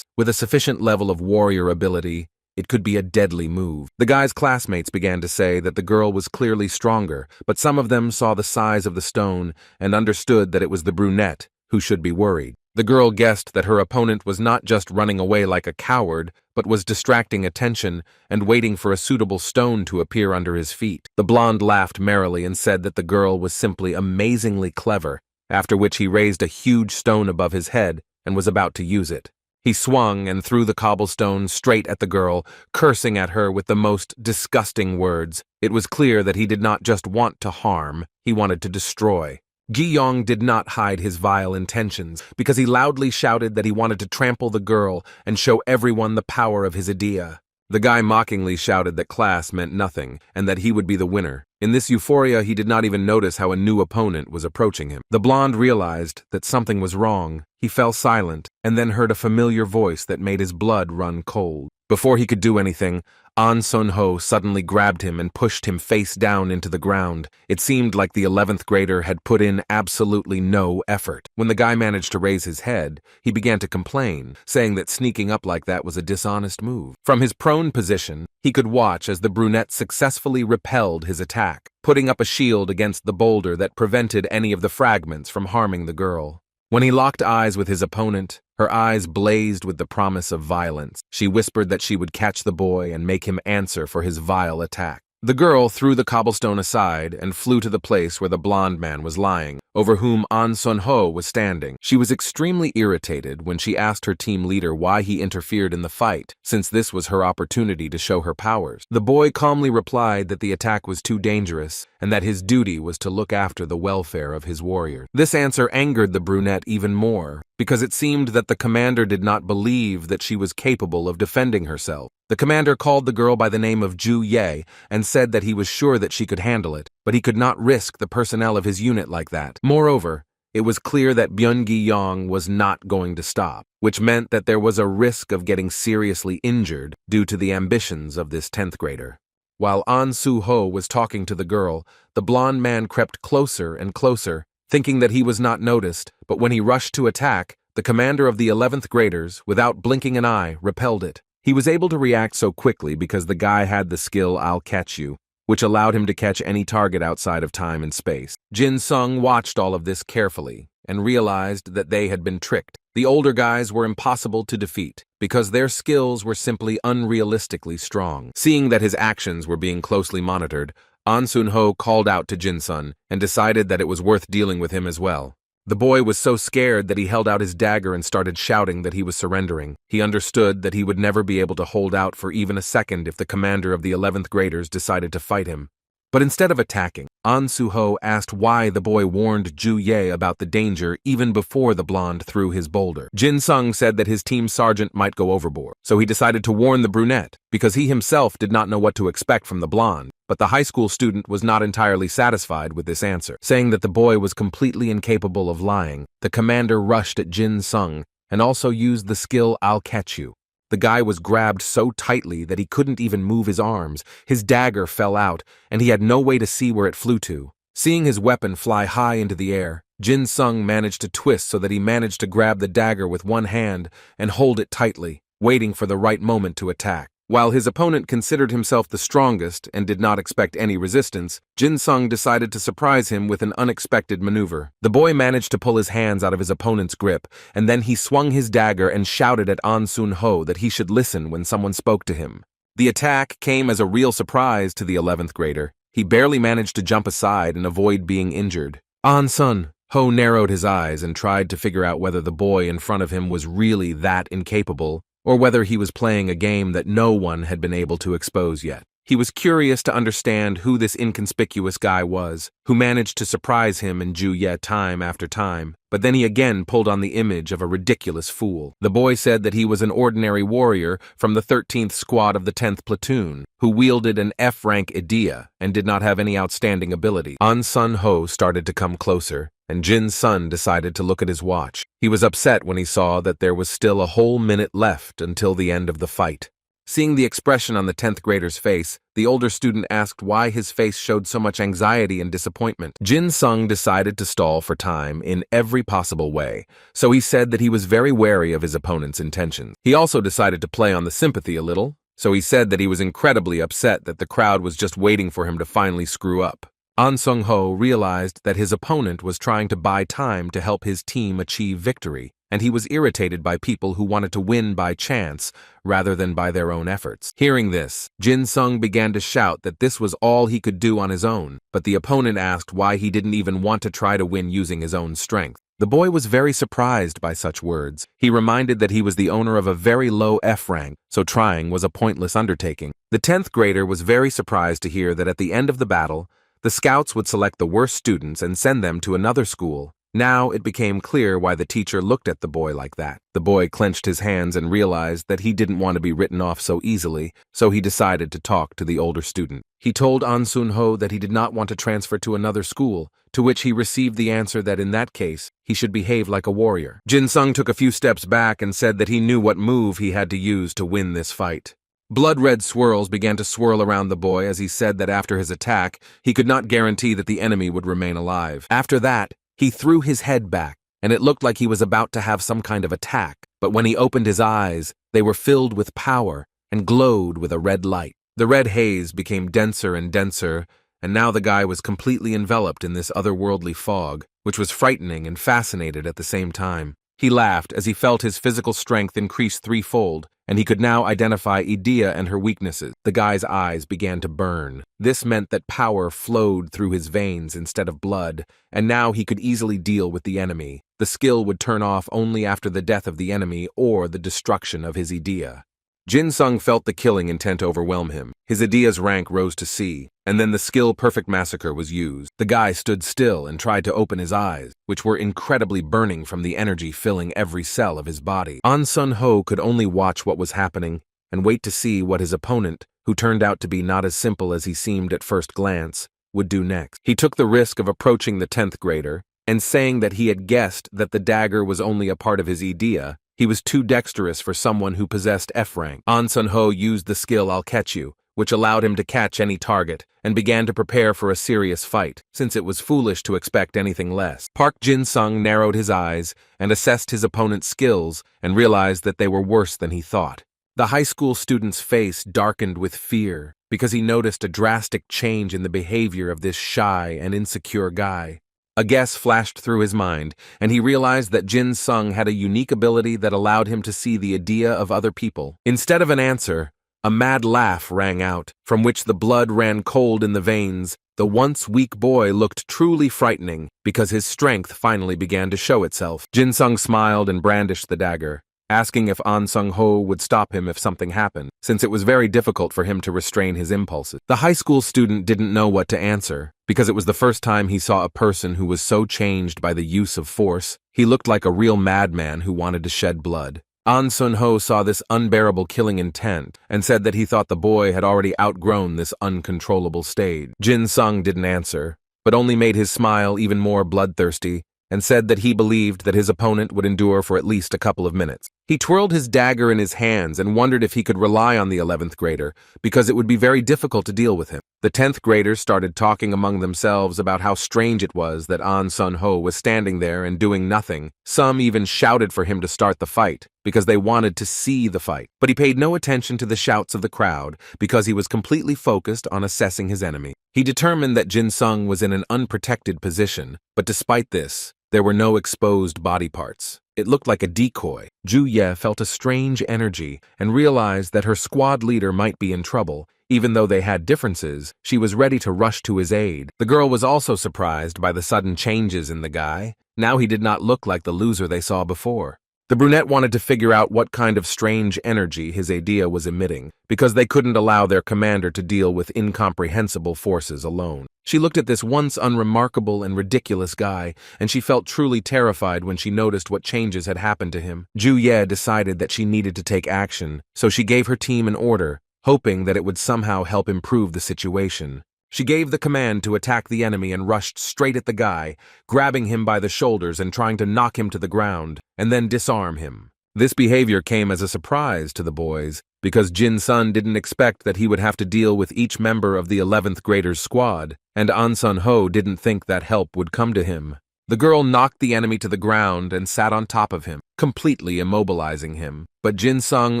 With a sufficient level of warrior ability, it could be a deadly move. The guy's classmates began to say that the girl was clearly stronger, but some of them saw the size of the stone and understood that it was the brunette who should be worried. The girl guessed that her opponent was not just running away like a coward, but was distracting attention and waiting for a suitable stone to appear under his feet. The blonde laughed merrily and said that the girl was simply amazingly clever, after which he raised a huge stone above his head and was about to use it. He swung and threw the cobblestone straight at the girl, cursing at her with the most disgusting words. It was clear that he did not just want to harm, he wanted to destroy. Gi-yeong did not hide his vile intentions, because he loudly shouted that he wanted to trample the girl and show everyone the power of his idea. The guy mockingly shouted that class meant nothing, and that he would be the winner. In this euphoria, he did not even notice how a new opponent was approaching him. The blonde realized that something was wrong. He fell silent, and then heard a familiar voice that made his blood run cold. Before he could do anything, An Sun-ho suddenly grabbed him and pushed him face down into the ground. It seemed like the 11th grader had put in absolutely no effort. When the guy managed to raise his head, he began to complain, saying that sneaking up like that was a dishonest move. From his prone position, he could watch as the brunette successfully repelled his attack, putting up a shield against the boulder that prevented any of the fragments from harming the girl. When he locked eyes with his opponent, her eyes blazed with the promise of violence. She whispered that she would catch the boy and make him answer for his vile attack. The girl threw the cobblestone aside and flew to the place where the blonde man was lying. over whom An Sun-ho was standing. She was extremely irritated when she asked her team leader why he interfered in the fight, since this was her opportunity to show her powers. The boy calmly replied that the attack was too dangerous and that his duty was to look after the welfare of his warriors. This answer angered the brunette even more, because it seemed that the commander did not believe that she was capable of defending herself. The commander called the girl by the name of Ju Ye and said that he was sure that she could handle it, but he could not risk the personnel of his unit like that. Moreover, it was clear that Byung-gi-yong was not going to stop, which meant that there was a risk of getting seriously injured due to the ambitions of this 10th grader. While An Su-ho was talking to the girl, the blonde man crept closer and closer, thinking that he was not noticed, but when he rushed to attack, the commander of the 11th graders, without blinking an eye, repelled it. He was able to react so quickly because the guy had the skill "I'll catch you," which allowed him to catch any target outside of time and space. Jin Sung watched all of this carefully and realized that they had been tricked. The older guys were impossible to defeat because their skills were simply unrealistically strong. Seeing that his actions were being closely monitored, An Sun-ho called out to Jin Sun and decided that it was worth dealing with him as well. The boy was so scared that he held out his dagger and started shouting that he was surrendering. He understood that he would never be able to hold out for even a second if the commander of the 11th graders decided to fight him. But instead of attacking, An Su-ho asked why the boy warned Ju Ye about the danger even before the blonde threw his boulder. Jin Sung said that his team sergeant might go overboard, so he decided to warn the brunette, because he himself did not know what to expect from the blonde. But the high school student was not entirely satisfied with this answer. Saying that the boy was completely incapable of lying, the commander rushed at Jin Sung and also used the skill "I'll catch you." The guy was grabbed so tightly that he couldn't even move his arms. His dagger fell out, and he had no way to see where it flew to. Seeing his weapon fly high into the air, Jin Sung managed to twist so that he managed to grab the dagger with one hand and hold it tightly, waiting for the right moment to attack. While his opponent considered himself the strongest and did not expect any resistance, Jin Sung decided to surprise him with an unexpected maneuver. The boy managed to pull his hands out of his opponent's grip, and then he swung his dagger and shouted at An Sun-ho that he should listen when someone spoke to him. The attack came as a real surprise to the 11th grader. He barely managed to jump aside and avoid being injured. An Sun-ho narrowed his eyes and tried to figure out whether the boy in front of him was really that incapable, or whether he was playing a game that no one had been able to expose yet. He was curious to understand who this inconspicuous guy was, who managed to surprise him and Ju Ye time after time, but then he again pulled on the image of a ridiculous fool. The boy said that he was an ordinary warrior from the 13th squad of the 10th platoon, who wielded an F-rank idea and did not have any outstanding ability. An Sun-ho started to come closer, and Jin Sun decided to look at his watch. He was upset when he saw that there was still a whole minute left until the end of the fight. Seeing the expression on the 10th grader's face, the older student asked why his face showed so much anxiety and disappointment. Jin Sung decided to stall for time in every possible way, so he said that he was very wary of his opponent's intentions. He also decided to play on the sympathy a little, so he said that he was incredibly upset that the crowd was just waiting for him to finally screw up. An Sun-ho realized that his opponent was trying to buy time to help his team achieve victory, and he was irritated by people who wanted to win by chance rather than by their own efforts. Hearing this, Jin Sung began to shout that this was all he could do on his own, but the opponent asked why he didn't even want to try to win using his own strength. The boy was very surprised by such words. He reminded that he was the owner of a very low F rank, so trying was a pointless undertaking. The 10th grader was very surprised to hear that at the end of the battle, the scouts would select the worst students and send them to another school. Now it became clear why the teacher looked at the boy like that. The boy clenched his hands and realized that he didn't want to be written off so easily, so he decided to talk to the older student. He told An Sun-ho that he did not want to transfer to another school, to which he received the answer that in that case, he should behave like a warrior. Jin Sung took a few steps back and said that he knew what move he had to use to win this fight. Blood-red swirls began to swirl around the boy as he said that after his attack, he could not guarantee that the enemy would remain alive. After that, he threw his head back, and it looked like he was about to have some kind of attack, but when he opened his eyes, they were filled with power and glowed with a red light. The red haze became denser and denser, and now the guy was completely enveloped in this otherworldly fog, which was frightening and fascinated at the same time. He laughed as he felt his physical strength increase threefold, and he could now identify Idea and her weaknesses. The guy's eyes began to burn. This meant that power flowed through his veins instead of blood, and now he could easily deal with the enemy. The skill would turn off only after the death of the enemy or the destruction of his Idea. Jin-sung felt the killing intent overwhelm him. His Idea's rank rose to C, and then the skill-perfect massacre was used. The guy stood still and tried to open his eyes, which were incredibly burning from the energy filling every cell of his body. An Sun-ho could only watch what was happening and wait to see what his opponent, who turned out to be not as simple as he seemed at first glance, would do next. He took the risk of approaching the 10th grader and saying that he had guessed that the dagger was only a part of his Idea. He was too dexterous for someone who possessed F rank. An Sun-ho used the skill I'll catch you, which allowed him to catch any target, and began to prepare for a serious fight, since it was foolish to expect anything less. Park Jin-sung narrowed his eyes and assessed his opponent's skills and realized that they were worse than he thought. The high school student's face darkened with fear because he noticed a drastic change in the behavior of this shy and insecure guy. A guess flashed through his mind, and he realized that Jin-sung had a unique ability that allowed him to see the idea of other people. Instead of an answer, a mad laugh rang out, from which the blood ran cold in the veins. The once weak boy looked truly frightening because his strength finally began to show itself. Jin-sung smiled and brandished the dagger, asking if An Sun-ho would stop him if something happened, since it was very difficult for him to restrain his impulses. The high school student didn't know what to answer, because it was the first time he saw a person who was so changed by the use of force. He looked like a real madman who wanted to shed blood. An Sun-ho saw this unbearable killing intent and said that he thought the boy had already outgrown this uncontrollable stage. Jin-sung didn't answer, but only made his smile even more bloodthirsty and said that he believed that his opponent would endure for at least a couple of minutes. He twirled his dagger in his hands and wondered if he could rely on the 11th grader, because it would be very difficult to deal with him. The 10th graders started talking among themselves about how strange it was that An Sun-ho was standing there and doing nothing. Some even shouted for him to start the fight, because they wanted to see the fight. But he paid no attention to the shouts of the crowd, because he was completely focused on assessing his enemy. He determined that Jin-sung was in an unprotected position, but despite this, there were no exposed body parts. It looked like a decoy. Ju-ye felt a strange energy and realized that her squad leader might be in trouble. Even though they had differences, she was ready to rush to his aid. The girl was also surprised by the sudden changes in the guy. Now he did not look like the loser they saw before. The brunette wanted to figure out what kind of strange energy his idea was emitting, because they couldn't allow their commander to deal with incomprehensible forces alone. She looked at this once unremarkable and ridiculous guy, and she felt truly terrified when she noticed what changes had happened to him. Ju-ye decided that she needed to take action, so she gave her team an order, hoping that it would somehow help improve the situation. She gave the command to attack the enemy and rushed straight at the guy, grabbing him by the shoulders and trying to knock him to the ground, and then disarm him. This behavior came as a surprise to the boys, because Jin-sun didn't expect that he would have to deal with each member of the 11th grader's squad, and An Sun-ho didn't think that help would come to him. The girl knocked the enemy to the ground and sat on top of him, completely immobilizing him. But Jin-sung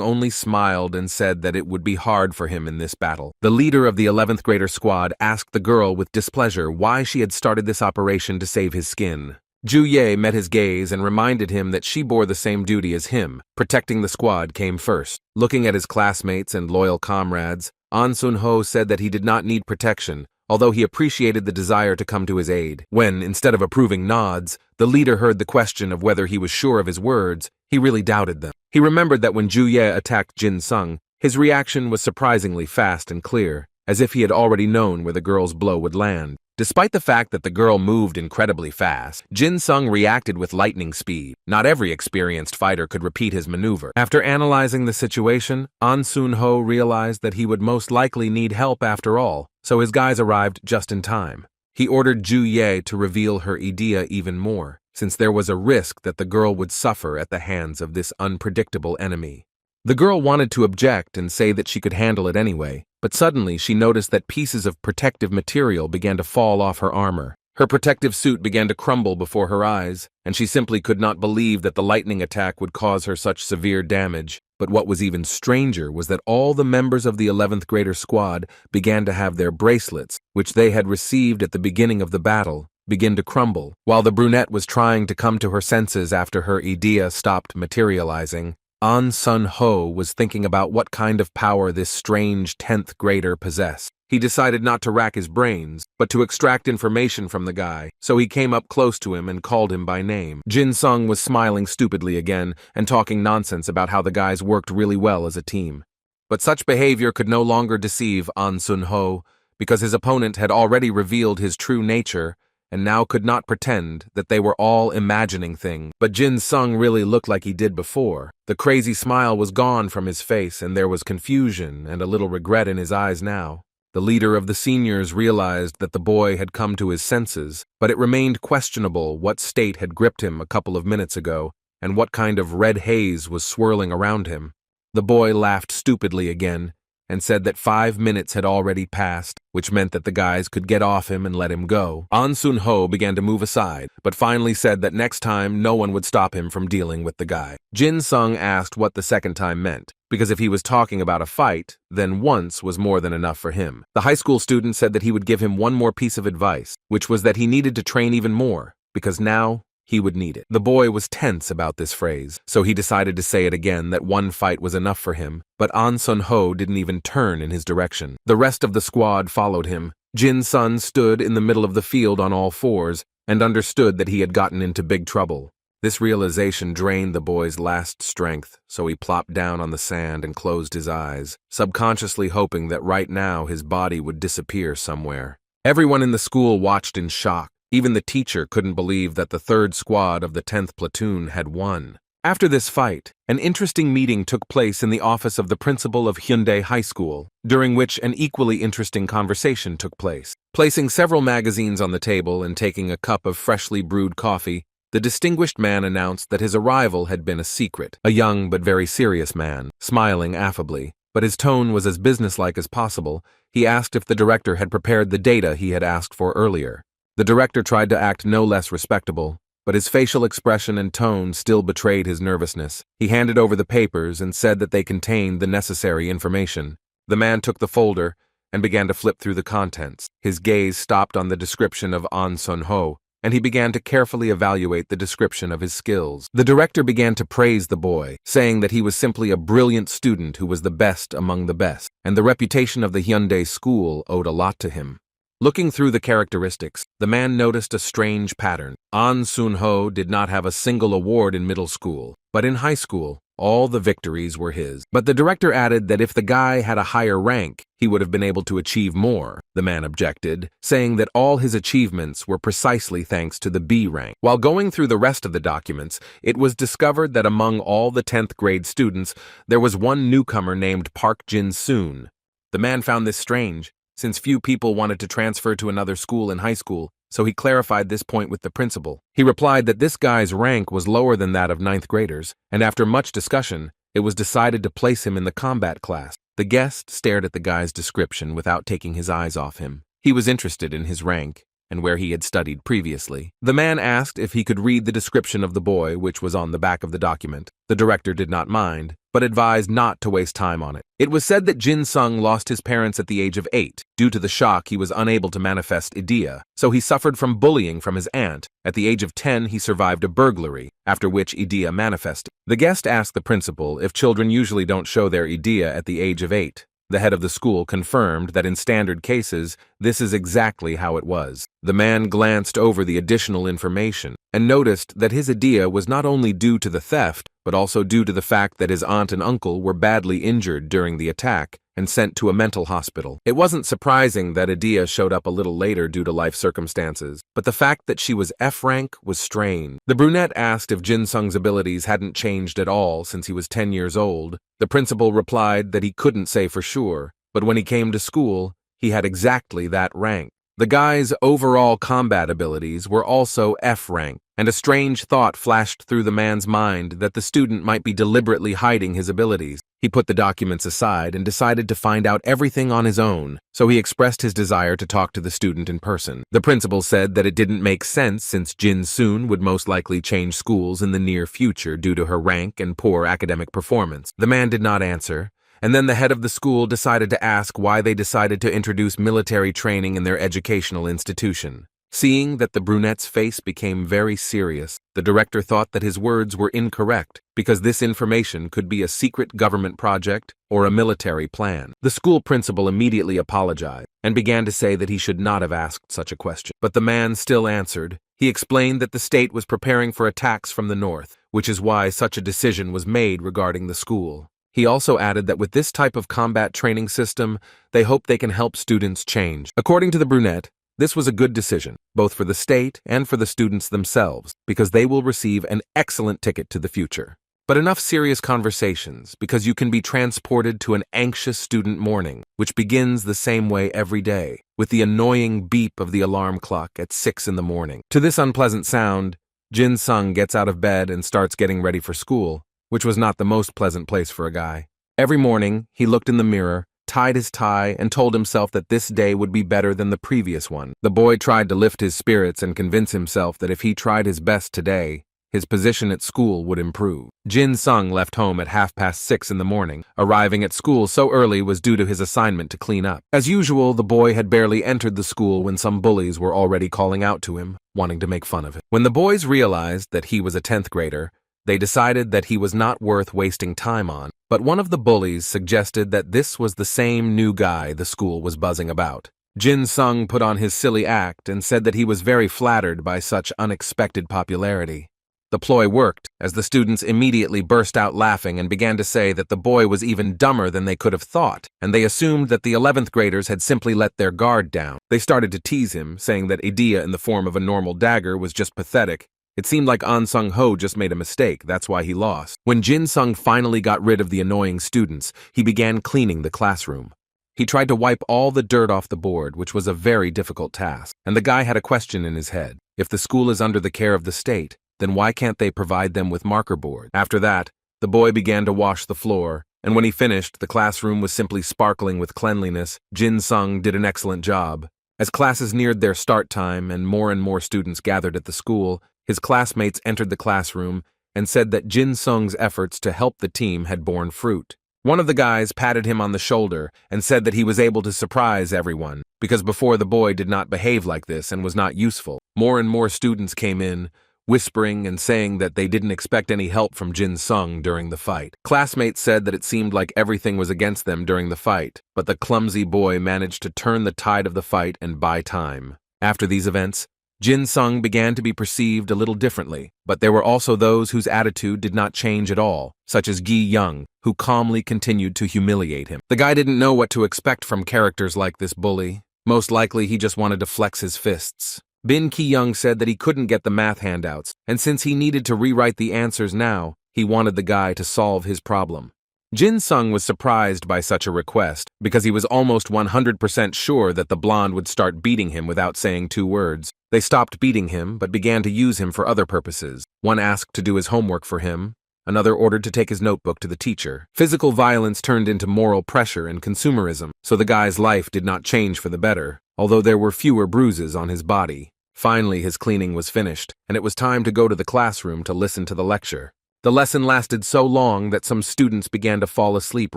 only smiled and said that it would be hard for him in this battle. The leader of the 11th grader squad asked the girl with displeasure why she had started this operation to save his skin. Ju-ye met his gaze and reminded him that she bore the same duty as him. Protecting the squad came first. Looking at his classmates and loyal comrades, An Sun-ho said that he did not need protection, although he appreciated the desire to come to his aid. When, instead of approving nods, the leader heard the question of whether he was sure of his words, he really doubted them. He remembered that when Ju-ye attacked Jin-sung, his reaction was surprisingly fast and clear, as if he had already known where the girl's blow would land. Despite the fact that the girl moved incredibly fast, Jin-sung reacted with lightning speed. Not every experienced fighter could repeat his maneuver. After analyzing the situation, An Sun-ho realized that he would most likely need help after all, so his guys arrived just in time. He ordered Ju-ye to reveal her idea even more, since there was a risk that the girl would suffer at the hands of this unpredictable enemy. The girl wanted to object and say that she could handle it anyway, but suddenly she noticed that pieces of protective material began to fall off her armor. Her protective suit began to crumble before her eyes, and she simply could not believe that the lightning attack would cause her such severe damage. But what was even stranger was that all the members of the 11th grader squad began to have their bracelets, which they had received at the beginning of the battle, begin to crumble. While the brunette was trying to come to her senses after her idea stopped materializing, An Sun-ho was thinking about what kind of power this strange 10th grader possessed. He decided not to rack his brains, but to extract information from the guy, so he came up close to him and called him by name. Jin Sung was smiling stupidly again and talking nonsense about how the guys worked really well as a team. But such behavior could no longer deceive An Sun-ho, because his opponent had already revealed his true nature and now could not pretend that they were all imagining things. But Jin Sung really looked like he did before. The crazy smile was gone from his face, and there was confusion and a little regret in his eyes now. The leader of the seniors realized that the boy had come to his senses, but it remained questionable what state had gripped him a couple of minutes ago and what kind of red haze was swirling around him. The boy laughed stupidly again and said that 5 minutes had already passed, which meant that the guys could get off him and let him go. An Sun-ho began to move aside, but finally said that next time no one would stop him from dealing with the guy. Jin Sung asked what the second time meant, because if he was talking about a fight, then once was more than enough for him. The high school student said that he would give him one more piece of advice, which was that he needed to train even more, because now he would need it. The boy was tense about this phrase, so he decided to say it again that one fight was enough for him, but An Sun-ho didn't even turn in his direction. The rest of the squad followed him. Jin Sun stood in the middle of the field on all fours and understood that he had gotten into big trouble. This realization drained the boy's last strength, so he plopped down on the sand and closed his eyes, subconsciously hoping that right now his body would disappear somewhere. Everyone in the school watched in shock. Even the teacher couldn't believe that the 3rd squad of the 10th platoon had won. After this fight, an interesting meeting took place in the office of the principal of Hyundai High School, during which an equally interesting conversation took place. Placing several magazines on the table and taking a cup of freshly brewed coffee, the distinguished man announced that his arrival had been a secret. A young but very serious man, smiling affably, but his tone was as businesslike as possible, he asked if the director had prepared the data he had asked for earlier. The director tried to act no less respectable, but his facial expression and tone still betrayed his nervousness. He handed over the papers and said that they contained the necessary information. The man took the folder and began to flip through the contents. His gaze stopped on the description of An Sun-ho, and he began to carefully evaluate the description of his skills. The director began to praise the boy, saying that he was simply a brilliant student who was the best among the best, and the reputation of the Hyundai school owed a lot to him. Looking through the characteristics, the man noticed a strange pattern. An Sun-ho did not have a single award in middle school, but in high school, all the victories were his. But the director added that if the guy had a higher rank, he would have been able to achieve more. The man objected, saying that all his achievements were precisely thanks to the B rank. While going through the rest of the documents, it was discovered that among all the 10th grade students, there was one newcomer named Park Jin-soon. The man found this strange, since few people wanted to transfer to another school in high school, so he clarified this point with the principal. He replied that this guy's rank was lower than that of 9th graders, and after much discussion, it was decided to place him in the combat class. The guest stared at the guy's description without taking his eyes off him. He was interested in his rank and where he had studied previously. The man asked if he could read the description of the boy, which was on the back of the document. The director did not mind, but advised not to waste time on it. It was said that Jin Sung lost his parents at the age of 8. Due to the shock, he was unable to manifest idea, so he suffered from bullying from his aunt. At the age of 10, he survived a burglary, after which idea manifested. The guest asked the principal if children usually don't show their idea at the age of 8. The head of the school confirmed that in standard cases, this is exactly how it was. The man glanced over the additional information and noticed that his idea was not only due to the theft, but also due to the fact that his aunt and uncle were badly injured during the attack and sent to a mental hospital. It wasn't surprising that Adia showed up a little later due to life circumstances, but the fact that she was F rank was strange. The brunette asked if Jin Sung's abilities hadn't changed at all since he was 10 years old. The principal replied that he couldn't say for sure, but when he came to school, he had exactly that rank. The guy's overall combat abilities were also F rank, and a strange thought flashed through the man's mind that the student might be deliberately hiding his abilities. He put the documents aside and decided to find out everything on his own, so he expressed his desire to talk to the student in person. The principal said that it didn't make sense since Jin Soon would most likely change schools in the near future due to her rank and poor academic performance. The man did not answer, and then the head of the school decided to ask why they decided to introduce military training in their educational institution. Seeing that the brunette's face became very serious, the director thought that his words were incorrect because this information could be a secret government project or a military plan. The school principal immediately apologized and began to say that he should not have asked such a question. But the man still answered. He explained that the state was preparing for attacks from the north, which is why such a decision was made regarding the school. He also added that with this type of combat training system, they hope they can help students change. According to the brunette, this was a good decision, both for the state and for the students themselves, because they will receive an excellent ticket to the future. But enough serious conversations, because you can be transported to an anxious student morning, which begins the same way every day, with the annoying beep of the alarm clock at 6 in the morning. To this unpleasant sound, Jin Sung gets out of bed and starts getting ready for school, which was not the most pleasant place for a guy. Every morning, he looked in the mirror, tied his tie, and told himself that this day would be better than the previous one. The boy tried to lift his spirits and convince himself that if he tried his best today, his position at school would improve. Jin Sung left home at 6:30 in the morning. Arriving at school so early was due to his assignment to clean up. As usual, the boy had barely entered the school when some bullies were already calling out to him, wanting to make fun of him. When the boys realized that he was a 10th grader, they decided that he was not worth wasting time on, but one of the bullies suggested that this was the same new guy the school was buzzing about. Jin Sung put on his silly act and said that he was very flattered by such unexpected popularity. The ploy worked, as the students immediately burst out laughing and began to say that the boy was even dumber than they could have thought, and they assumed that the 11th graders had simply let their guard down. They started to tease him, saying that idea in the form of a normal dagger was just pathetic. It seemed like An Sung-ho just made a mistake, that's why he lost. When Jin Sung finally got rid of the annoying students, he began cleaning the classroom. He tried to wipe all the dirt off the board, which was a very difficult task. And the guy had a question in his head. If the school is under the care of the state, then why can't they provide them with marker board? After that, the boy began to wash the floor, and when he finished, the classroom was simply sparkling with cleanliness. Jin Sung did an excellent job. As classes neared their start time and more students gathered at the school, his classmates entered the classroom and said that Jin Sung's efforts to help the team had borne fruit. One of the guys patted him on the shoulder and said that he was able to surprise everyone, because before the boy did not behave like this and was not useful. More and more students came in, whispering and saying that they didn't expect any help from Jin Sung during the fight. Classmates said that it seemed like everything was against them during the fight, but the clumsy boy managed to turn the tide of the fight and buy time. After these events, Jin Sung began to be perceived a little differently, but there were also those whose attitude did not change at all, such as Gi Young, who calmly continued to humiliate him. The guy didn't know what to expect from characters like this bully. Most likely he just wanted to flex his fists. Bin Ki-young said that he couldn't get the math handouts, and since he needed to rewrite the answers now, he wanted the guy to solve his problem. Jin Sung was surprised by such a request, because he was almost 100% sure that the blonde would start beating him without saying 2 words. They stopped beating him, but began to use him for other purposes. One asked to do his homework for him, another ordered to take his notebook to the teacher. Physical violence turned into moral pressure and consumerism, so the guy's life did not change for the better, although there were fewer bruises on his body. Finally, his cleaning was finished, and it was time to go to the classroom to listen to the lecture. The lesson lasted so long that some students began to fall asleep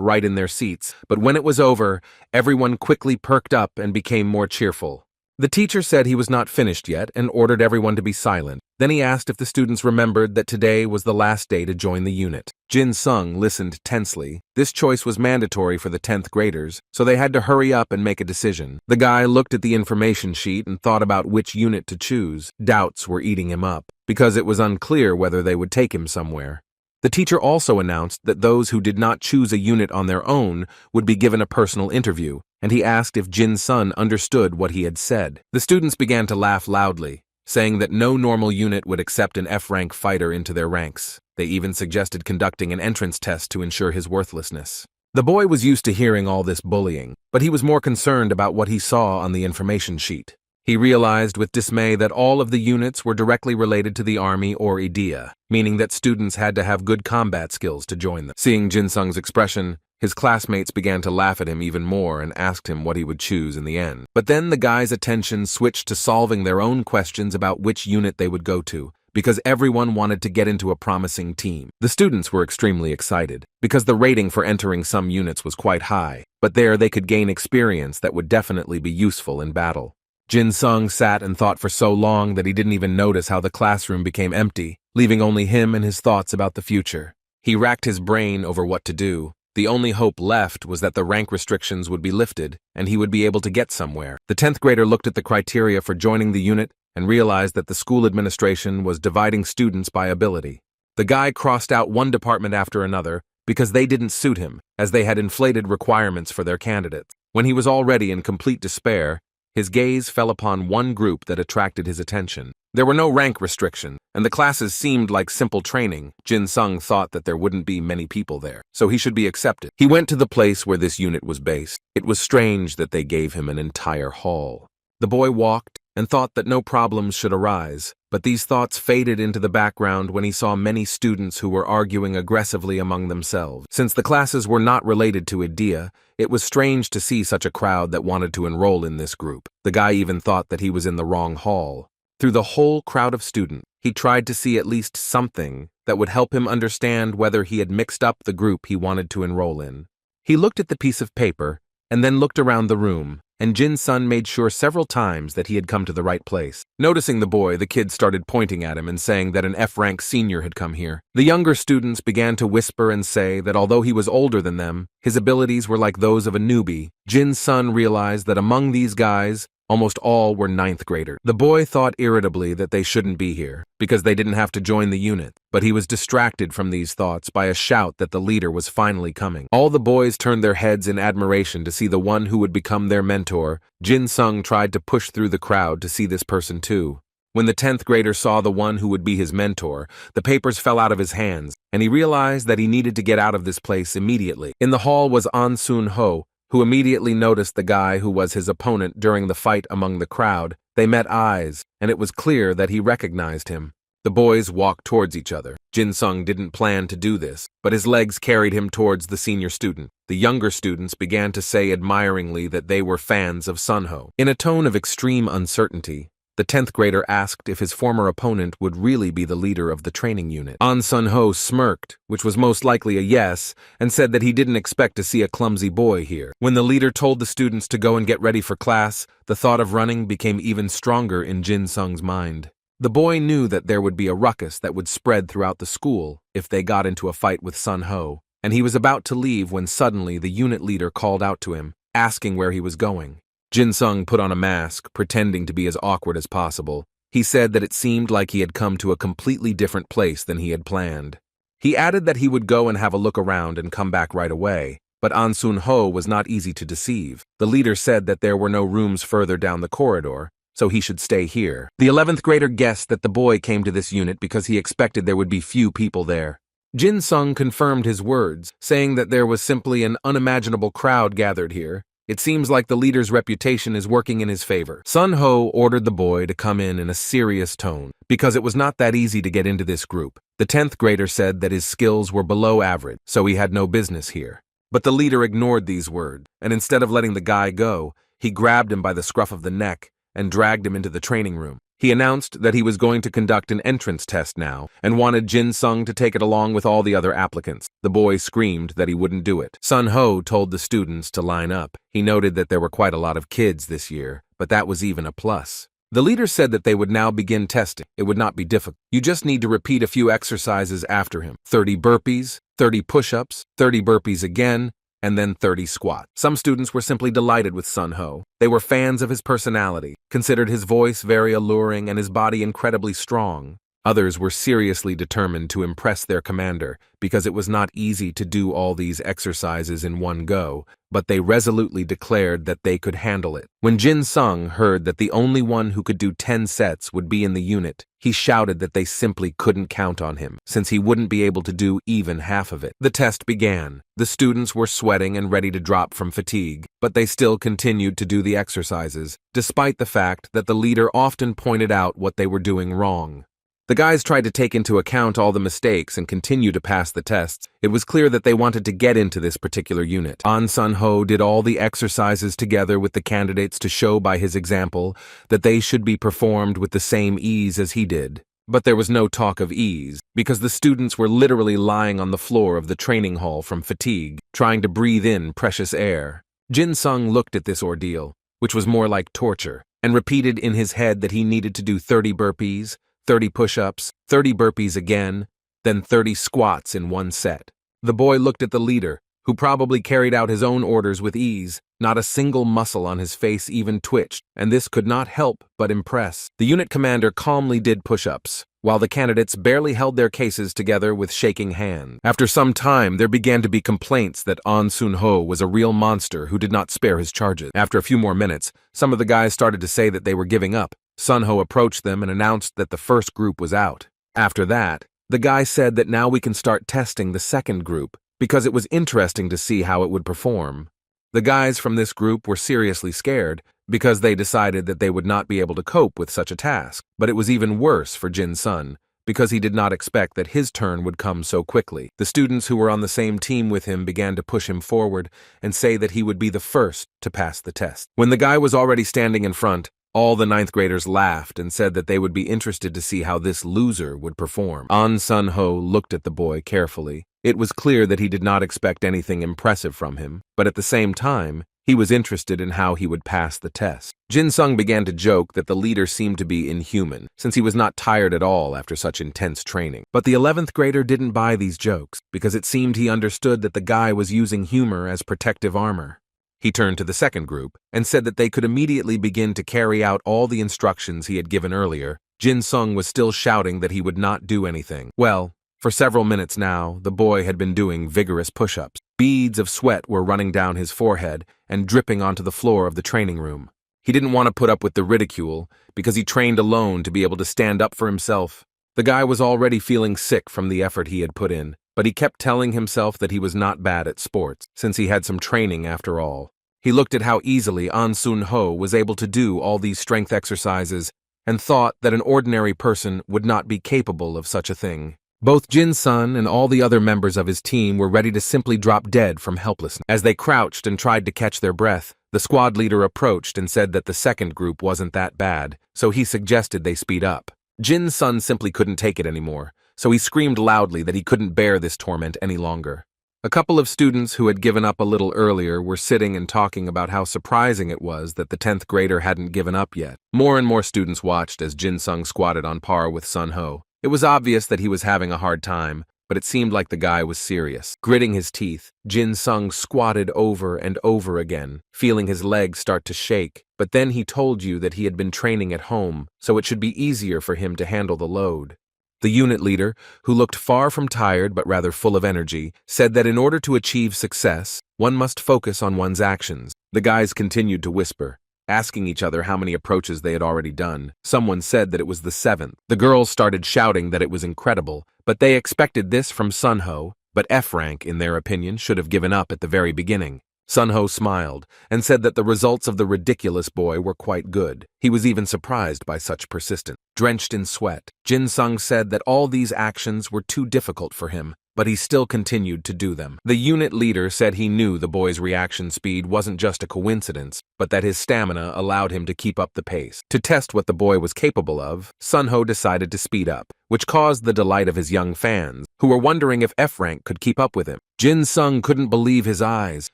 right in their seats, but when it was over, everyone quickly perked up and became more cheerful. The teacher said he was not finished yet and ordered everyone to be silent. Then he asked if the students remembered that today was the last day to join the unit. Jin Sung listened tensely. This choice was mandatory for the 10th graders, so they had to hurry up and make a decision. The guy looked at the information sheet and thought about which unit to choose. Doubts were eating him up, because it was unclear whether they would take him somewhere. The teacher also announced that those who did not choose a unit on their own would be given a personal interview, and he asked if Jin Sung understood what he had said. The students began to laugh loudly, saying that no normal unit would accept an F-rank fighter into their ranks. They even suggested conducting an entrance test to ensure his worthlessness. The boy was used to hearing all this bullying, but he was more concerned about what he saw on the information sheet. He realized with dismay that all of the units were directly related to the army or IDEA, meaning that students had to have good combat skills to join them. Seeing Jin Sung's expression, his classmates began to laugh at him even more and asked him what he would choose in the end. But then the guy's attention switched to solving their own questions about which unit they would go to, because everyone wanted to get into a promising team. The students were extremely excited, because the rating for entering some units was quite high, but there they could gain experience that would definitely be useful in battle. Jin Sung sat and thought for so long that he didn't even notice how the classroom became empty, leaving only him and his thoughts about the future. He racked his brain over what to do. The only hope left was that the rank restrictions would be lifted, and he would be able to get somewhere. The 10th grader looked at the criteria for joining the unit and realized that the school administration was dividing students by ability. The guy crossed out one department after another because they didn't suit him, as they had inflated requirements for their candidates. When he was already in complete despair, his gaze fell upon one group that attracted his attention. There were no rank restrictions, and the classes seemed like simple training. Jin Sung thought that there wouldn't be many people there, so he should be accepted. He went to the place where this unit was based. It was strange that they gave him an entire hall. The boy walked and thought that no problems should arise, but these thoughts faded into the background when he saw many students who were arguing aggressively among themselves. Since the classes were not related to Idea, it was strange to see such a crowd that wanted to enroll in this group. The guy even thought that he was in the wrong hall. Through the whole crowd of students, he tried to see at least something that would help him understand whether he had mixed up the group he wanted to enroll in. He looked at the piece of paper and then looked around the room, and Jin Sun made sure several times that he had come to the right place. Noticing the boy, the kids started pointing at him and saying that an F-rank senior had come here. The younger students began to whisper and say that although he was older than them, his abilities were like those of a newbie. Jin Sun realized that among these guys, almost all were 9th graders. The boy thought irritably that they shouldn't be here, because they didn't have to join the unit, but he was distracted from these thoughts by a shout that the leader was finally coming. All the boys turned their heads in admiration to see the one who would become their mentor. Jin Sung tried to push through the crowd to see this person too. When the 10th grader saw the one who would be his mentor, the papers fell out of his hands, and he realized that he needed to get out of this place immediately. In the hall was An Sun Ho, who immediately noticed the guy who was his opponent during the fight among the crowd. They met eyes, and it was clear that he recognized him. The boys walked towards each other. Jin Sung didn't plan to do this, but his legs carried him towards the senior student. The younger students began to say admiringly that they were fans of Sun Ho. In a tone of extreme uncertainty, the 10th grader asked if his former opponent would really be the leader of the training unit. An Sun Ho smirked, which was most likely a yes, and said that he didn't expect to see a clumsy boy here. When the leader told the students to go and get ready for class, the thought of running became even stronger in Jin Sung's mind. The boy knew that there would be a ruckus that would spread throughout the school if they got into a fight with Sun Ho, and he was about to leave when suddenly the unit leader called out to him, asking where he was going. Jin Sung put on a mask, pretending to be as awkward as possible. He said that it seemed like he had come to a completely different place than he had planned. He added that he would go and have a look around and come back right away, but An Sun Ho was not easy to deceive. The leader said that there were no rooms further down the corridor, so he should stay here. The 11th grader guessed that the boy came to this unit because he expected there would be few people there. Jin Sung confirmed his words, saying that there was simply an unimaginable crowd gathered here. It seems like the leader's reputation is working in his favor. Sun Ho ordered the boy to come in a serious tone, because it was not that easy to get into this group. The 10th grader said that his skills were below average, so he had no business here. But the leader ignored these words, and instead of letting the guy go, he grabbed him by the scruff of the neck and dragged him into the training room. He announced that he was going to conduct an entrance test now and wanted Jin Sung to take it along with all the other applicants. The boy screamed that he wouldn't do it. Sun Ho told the students to line up. He noted that there were quite a lot of kids this year, but that was even a plus. The leader said that they would now begin testing. It would not be difficult. You just need to repeat a few exercises after him. 30 burpees, 30 push-ups, 30 burpees again, and then 30 squats. Some students were simply delighted with Sun Ho. They were fans of his personality, considered his voice very alluring and his body incredibly strong. Others were seriously determined to impress their commander because it was not easy to do all these exercises in one go, but they resolutely declared that they could handle it. When Jin Sung heard that the only one who could do 10 sets would be in the unit, he shouted that they simply couldn't count on him, since he wouldn't be able to do even half of it. The test began. The students were sweating and ready to drop from fatigue, but they still continued to do the exercises, despite the fact that the leader often pointed out what they were doing wrong. The guys tried to take into account all the mistakes and continue to pass the tests. It was clear that they wanted to get into this particular unit. An Sun Ho did all the exercises together with the candidates to show by his example that they should be performed with the same ease as he did. But there was no talk of ease, because the students were literally lying on the floor of the training hall from fatigue, trying to breathe in precious air. Jin Sung looked at this ordeal, which was more like torture. and repeated in his head that he needed to do 30 burpees, 30 push-ups, 30 burpees again, then 30 squats in one set. The boy looked at the leader, who probably carried out his own orders with ease. Not a single muscle on his face even twitched, and this could not help but impress. The unit commander calmly did push-ups, while the candidates barely held their cases together with shaking hands. After some time, there began to be complaints that An Sun-ho was a real monster who did not spare his charges. After a few more minutes, some of the guys started to say that they were giving up. Sun-ho approached them and announced that the first group was out. After that, the guy said that now we can start testing the second group, because it was interesting to see how it would perform. The guys from this group were seriously scared because they decided that they would not be able to cope with such a task. But it was even worse for Jin-sun because he did not expect that his turn would come so quickly. The students who were on the same team with him began to push him forward and say that he would be the first to pass the test. When the guy was already standing in front, all the ninth graders laughed and said that they would be interested to see how this loser would perform. An Sun-ho looked at the boy carefully. It was clear that he did not expect anything impressive from him, but at the same time, he was interested in how he would pass the test. Jin-sung began to joke that the leader seemed to be inhuman, since he was not tired at all after such intense training. But the 11th grader didn't buy these jokes, because it seemed he understood that the guy was using humor as protective armor. He turned to the second group and said that they could immediately begin to carry out all the instructions he had given earlier. Jin-sung was still shouting that he would not do anything. Well, for several minutes now, the boy had been doing vigorous push-ups. Beads of sweat were running down his forehead and dripping onto the floor of the training room. He didn't want to put up with the ridicule because he trained alone to be able to stand up for himself. The guy was already feeling sick from the effort he had put in, but he kept telling himself that he was not bad at sports, since he had some training after all. He looked at how easily An Sun-ho was able to do all these strength exercises and thought that an ordinary person would not be capable of such a thing. Both Jin-sun and all the other members of his team were ready to simply drop dead from helplessness. As they crouched and tried to catch their breath, the squad leader approached and said that the second group wasn't that bad, so he suggested they speed up. Jin-sun simply couldn't take it anymore, so he screamed loudly that he couldn't bear this torment any longer. A couple of students who had given up a little earlier were sitting and talking about how surprising it was that the 10th grader hadn't given up yet. More and more students watched as Jin-sung squatted on par with Sun-ho. It was obvious that he was having a hard time, but it seemed like the guy was serious. Gritting his teeth, Jin-sung squatted over and over again, feeling his legs start to shake. But then he told you that he had been training at home, so it should be easier for him to handle the load. The unit leader, who looked far from tired but rather full of energy, said that in order to achieve success, one must focus on one's actions. The guys continued to whisper, asking each other how many approaches they had already done. Someone said that it was the 7th. The girls started shouting that it was incredible, but they expected this from Sun-ho, but F-Rank, in their opinion, should have given up at the very beginning. Sun-ho smiled and said that the results of the ridiculous boy were quite good. He was even surprised by such persistence. Drenched in sweat, Jin-sung said that all these actions were too difficult for him, but he still continued to do them. The unit leader said he knew the boy's reaction speed wasn't just a coincidence, but that his stamina allowed him to keep up the pace. To test what the boy was capable of, Sun-ho decided to speed up, which caused the delight of his young fans, who were wondering if F-Rank could keep up with him. Jin-sung couldn't believe his eyes,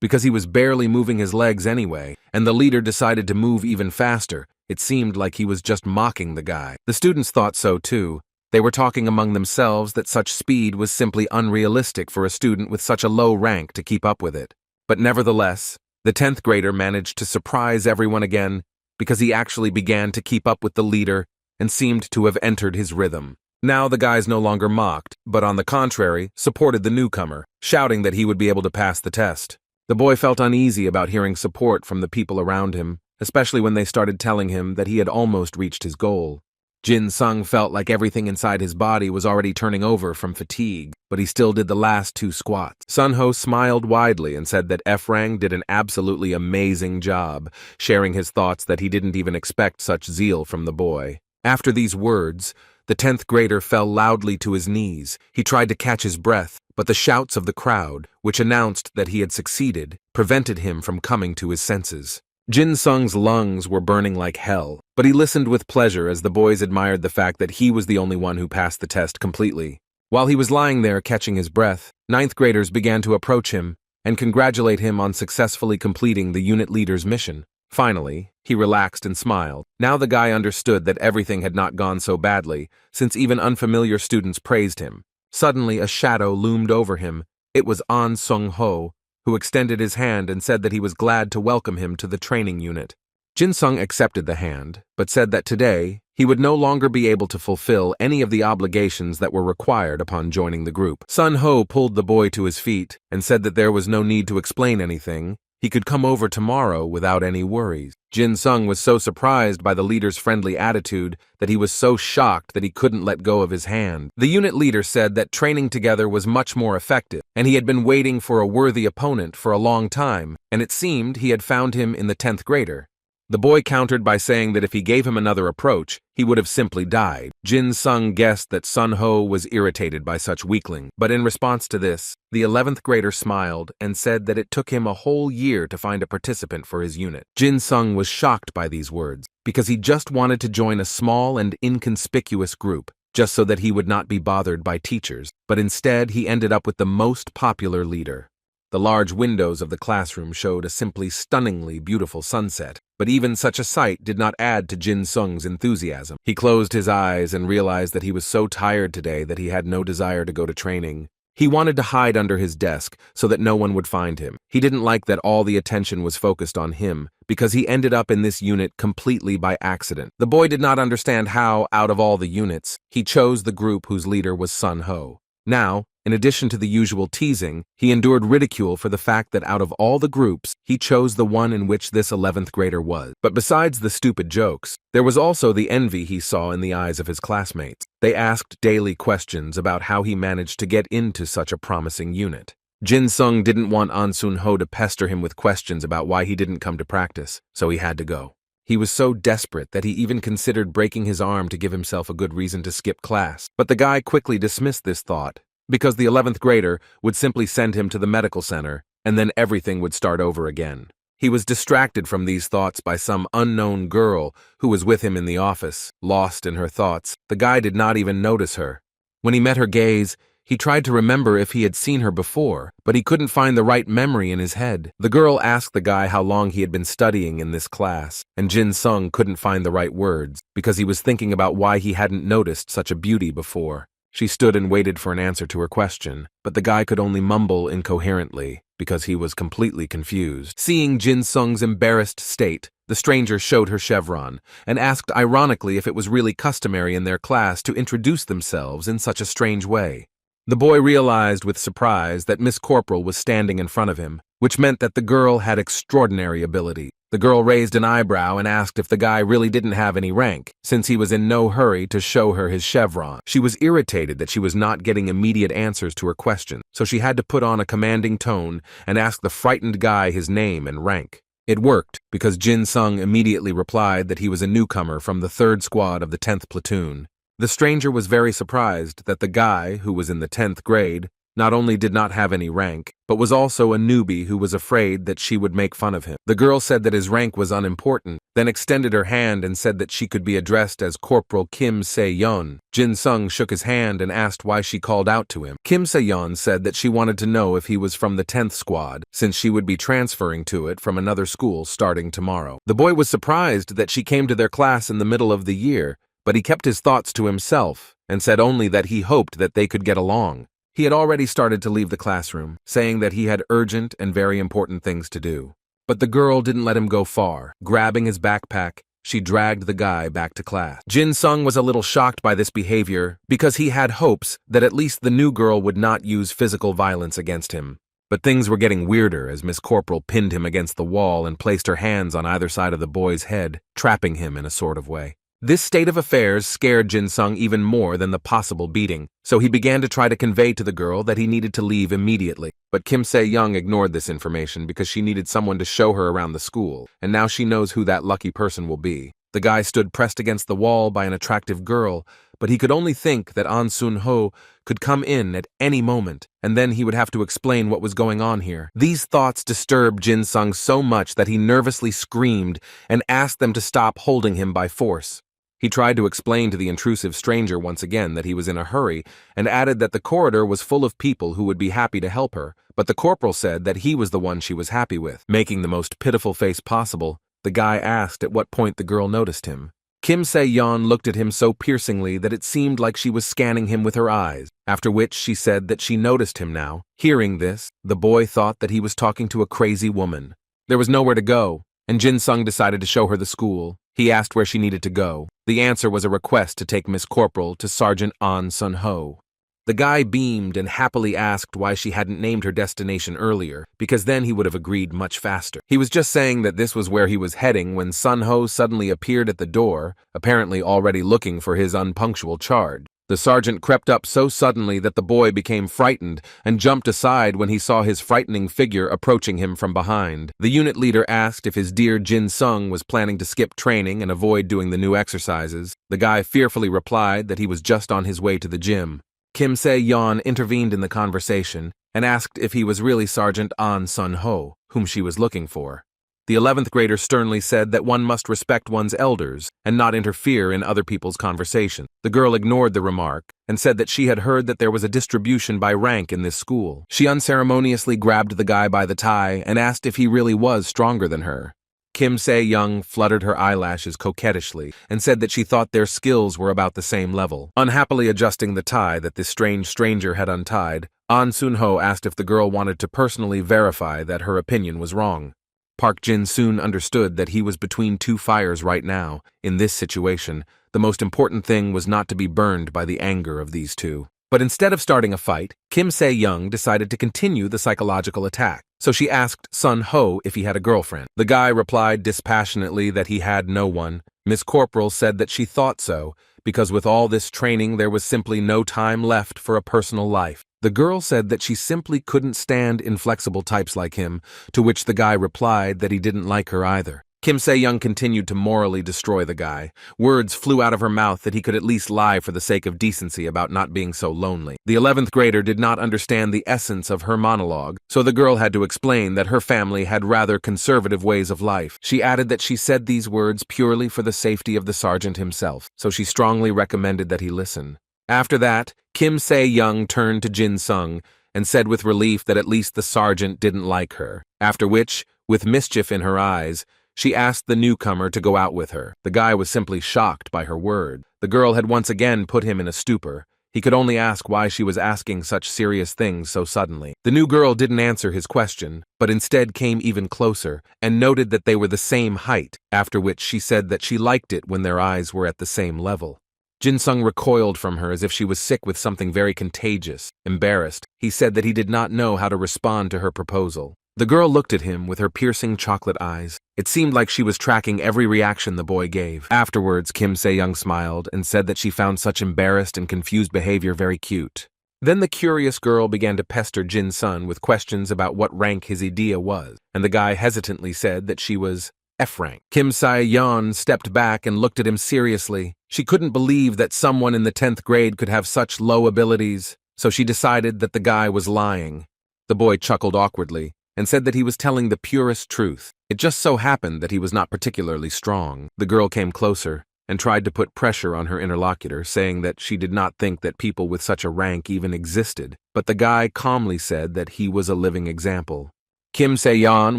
because he was barely moving his legs anyway, and the leader decided to move even faster. It seemed like he was just mocking the guy. The students thought so too. They were talking among themselves that such speed was simply unrealistic for a student with such a low rank to keep up with it. But nevertheless, the 10th grader managed to surprise everyone again because he actually began to keep up with the leader and seemed to have entered his rhythm. Now the guys no longer mocked, but on the contrary, supported the newcomer, shouting that he would be able to pass the test. The boy felt uneasy about hearing support from the people around him, especially when they started telling him that he had almost reached his goal. Jin-sung felt like everything inside his body was already turning over from fatigue, but he still did the last 2 squats. Sun-ho smiled widely and said that F-Rank did an absolutely amazing job, sharing his thoughts that he didn't even expect such zeal from the boy. After these words, the 10th grader fell loudly to his knees. He tried to catch his breath, but the shouts of the crowd, which announced that he had succeeded, prevented him from coming to his senses. Jin-sung's lungs were burning like hell, but he listened with pleasure as the boys admired the fact that he was the only one who passed the test completely. While he was lying there catching his breath, 9th graders began to approach him and congratulate him on successfully completing the unit leader's mission. Finally, he relaxed and smiled. Now the guy understood that everything had not gone so badly, since even unfamiliar students praised him. Suddenly, a shadow loomed over him. It was An Sung-ho, who extended his hand and said that he was glad to welcome him to the training unit. Jin-sung accepted the hand, but said that today, he would no longer be able to fulfill any of the obligations that were required upon joining the group. Sun-ho pulled the boy to his feet and said that there was no need to explain anything. He could come over tomorrow without any worries. Jin-sung was so surprised by the leader's friendly attitude that he was so shocked that he couldn't let go of his hand. The unit leader said that training together was much more effective, and he had been waiting for a worthy opponent for a long time, and it seemed he had found him in the 10th grader. The boy countered by saying that if he gave him another approach, he would have simply died. Jin-sung guessed that Sun-ho was irritated by such weakling, but in response to this, the 11th grader smiled and said that it took him a whole year to find a participant for his unit. Jin-sung was shocked by these words, because he just wanted to join a small and inconspicuous group, just so that he would not be bothered by teachers, but instead he ended up with the most popular leader. The large windows of the classroom showed a simply stunningly beautiful sunset, but even such a sight did not add to Jin-sung's enthusiasm. He closed his eyes and realized that he was so tired today that he had no desire to go to training. He wanted to hide under his desk so that no one would find him. He didn't like that all the attention was focused on him, because he ended up in this unit completely by accident. The boy did not understand how, out of all the units, he chose the group whose leader was Sun-ho. Now, in addition to the usual teasing, he endured ridicule for the fact that out of all the groups, he chose the one in which this 11th grader was. But besides the stupid jokes, there was also the envy he saw in the eyes of his classmates. They asked daily questions about how he managed to get into such a promising unit. Jin-sung didn't want An Sun-ho to pester him with questions about why he didn't come to practice, so he had to go. He was so desperate that he even considered breaking his arm to give himself a good reason to skip class. But the guy quickly dismissed this thought, because the 11th grader would simply send him to the medical center, and then everything would start over again. He was distracted from these thoughts by some unknown girl who was with him in the office, lost in her thoughts. The guy did not even notice her. When he met her gaze, he tried to remember if he had seen her before, but he couldn't find the right memory in his head. The girl asked the guy how long he had been studying in this class, and Jin-sung couldn't find the right words, because he was thinking about why he hadn't noticed such a beauty before. She stood and waited for an answer to her question, but the guy could only mumble incoherently, because he was completely confused. Seeing Jin-sung's embarrassed state, the stranger showed her chevron, and asked ironically if it was really customary in their class to introduce themselves in such a strange way. The boy realized with surprise that Miss Corporal was standing in front of him, which meant that the girl had extraordinary ability. The girl raised an eyebrow and asked if the guy really didn't have any rank, since he was in no hurry to show her his chevron. She was irritated that she was not getting immediate answers to her question, so she had to put on a commanding tone and ask the frightened guy his name and rank. It worked, because Jin-sung immediately replied that he was a newcomer from the 3rd squad of the 10th platoon. The stranger was very surprised that the guy, who was in the 10th grade, not only did not have any rank, but was also a newbie who was afraid that she would make fun of him. The girl said that his rank was unimportant, then extended her hand and said that she could be addressed as Corporal Kim Se-yeon. Jin-sung shook his hand and asked why she called out to him. Kim Se-yeon said that she wanted to know if he was from the 10th squad, since she would be transferring to it from another school starting tomorrow. The boy was surprised that she came to their class in the middle of the year, but he kept his thoughts to himself and said only that he hoped that they could get along. He had already started to leave the classroom, saying that he had urgent and very important things to do. But the girl didn't let him go far. Grabbing his backpack, she dragged the guy back to class. Jin-sung was a little shocked by this behavior because he had hopes that at least the new girl would not use physical violence against him. But things were getting weirder as Miss Corporal pinned him against the wall and placed her hands on either side of the boy's head, trapping him in a sort of way. This state of affairs scared Jin-sung even more than the possible beating, so he began to try to convey to the girl that he needed to leave immediately. But Kim Se-young ignored this information because she needed someone to show her around the school, and now she knows who that lucky person will be. The guy stood pressed against the wall by an attractive girl, but he could only think that An Sun-ho could come in at any moment, and then he would have to explain what was going on here. These thoughts disturbed Jin-sung so much that he nervously screamed and asked them to stop holding him by force. He tried to explain to the intrusive stranger once again that he was in a hurry and added that the corridor was full of people who would be happy to help her, but the corporal said that he was the one she was happy with. Making the most pitiful face possible, The guy asked at what point the girl noticed him. Kim Se-yeon looked at him so piercingly that it seemed like she was scanning him with her eyes, after which she said that she noticed him now. Hearing this, the boy thought that he was talking to a crazy woman. There was nowhere to go, and Jin-sung decided to show her the school. He asked where she needed to go. The answer was a request to take Miss Corporal to Sergeant An Sun-ho. The guy beamed and happily asked why she hadn't named her destination earlier, because then he would have agreed much faster. He was just saying that this was where he was heading when Sun-ho suddenly appeared at the door, apparently already looking for his unpunctual charge. The sergeant crept up so suddenly that the boy became frightened and jumped aside when he saw his frightening figure approaching him from behind. The unit leader asked if his dear Jin-sung was planning to skip training and avoid doing the new exercises. The guy fearfully replied that he was just on his way to the gym. Kim Se-yeon intervened in the conversation and asked if he was really Sergeant An Sun-ho, whom she was looking for. The 11th grader sternly said that one must respect one's elders and not interfere in other people's conversation. The girl ignored the remark and said that she had heard that there was a distribution by rank in this school. She unceremoniously grabbed the guy by the tie and asked if he really was stronger than her. Kim Se-yeon fluttered her eyelashes coquettishly and said that she thought their skills were about the same level. Unhappily adjusting the tie that this strange stranger had untied, An Sun-ho asked if the girl wanted to personally verify that her opinion was wrong. Park Jin soon understood that he was between two fires right now. In this situation, the most important thing was not to be burned by the anger of these two. But instead of starting a fight, Kim Se-yeon decided to continue the psychological attack. So she asked Sun-ho if he had a girlfriend. The guy replied dispassionately that he had no one. Miss Corporal said that she thought so, because with all this training there was simply no time left for a personal life. The girl said that she simply couldn't stand inflexible types like him, to which the guy replied that he didn't like her either. Kim Se-yeon continued to morally destroy the guy. Words flew out of her mouth that he could at least lie for the sake of decency about not being so lonely. The 11th grader did not understand the essence of her monologue, so the girl had to explain that her family had rather conservative ways of life. She added that she said these words purely for the safety of the sergeant himself, so she strongly recommended that he listen. After that, Kim Se-yeon turned to Jin-sung and said with relief that at least the sergeant didn't like her, after which, with mischief in her eyes, she asked the newcomer to go out with her. The guy was simply shocked by her word. The girl had once again put him in a stupor. He could only ask why she was asking such serious things so suddenly. The new girl didn't answer his question, but instead came even closer and noted that they were the same height, after which she said that she liked it when their eyes were at the same level. Jin-sung recoiled from her as if she was sick with something very contagious. Embarrassed, he said that he did not know how to respond to her proposal. The girl looked at him with her piercing chocolate eyes. It seemed like she was tracking every reaction the boy gave. Afterwards, Kim Se-yeon smiled and said that she found such embarrassed and confused behavior very cute. Then the curious girl began to pester Jin-sung with questions about what rank his idea was, and the guy hesitantly said that she was F-rank. Kim Se-yeon stepped back and looked at him seriously. She couldn't believe that someone in the 10th grade could have such low abilities, so she decided that the guy was lying. The boy chuckled awkwardly and said that he was telling the purest truth. It just so happened that he was not particularly strong. The girl came closer and tried to put pressure on her interlocutor, saying that she did not think that people with such a rank even existed, but the guy calmly said that he was a living example. Kim Se-yeon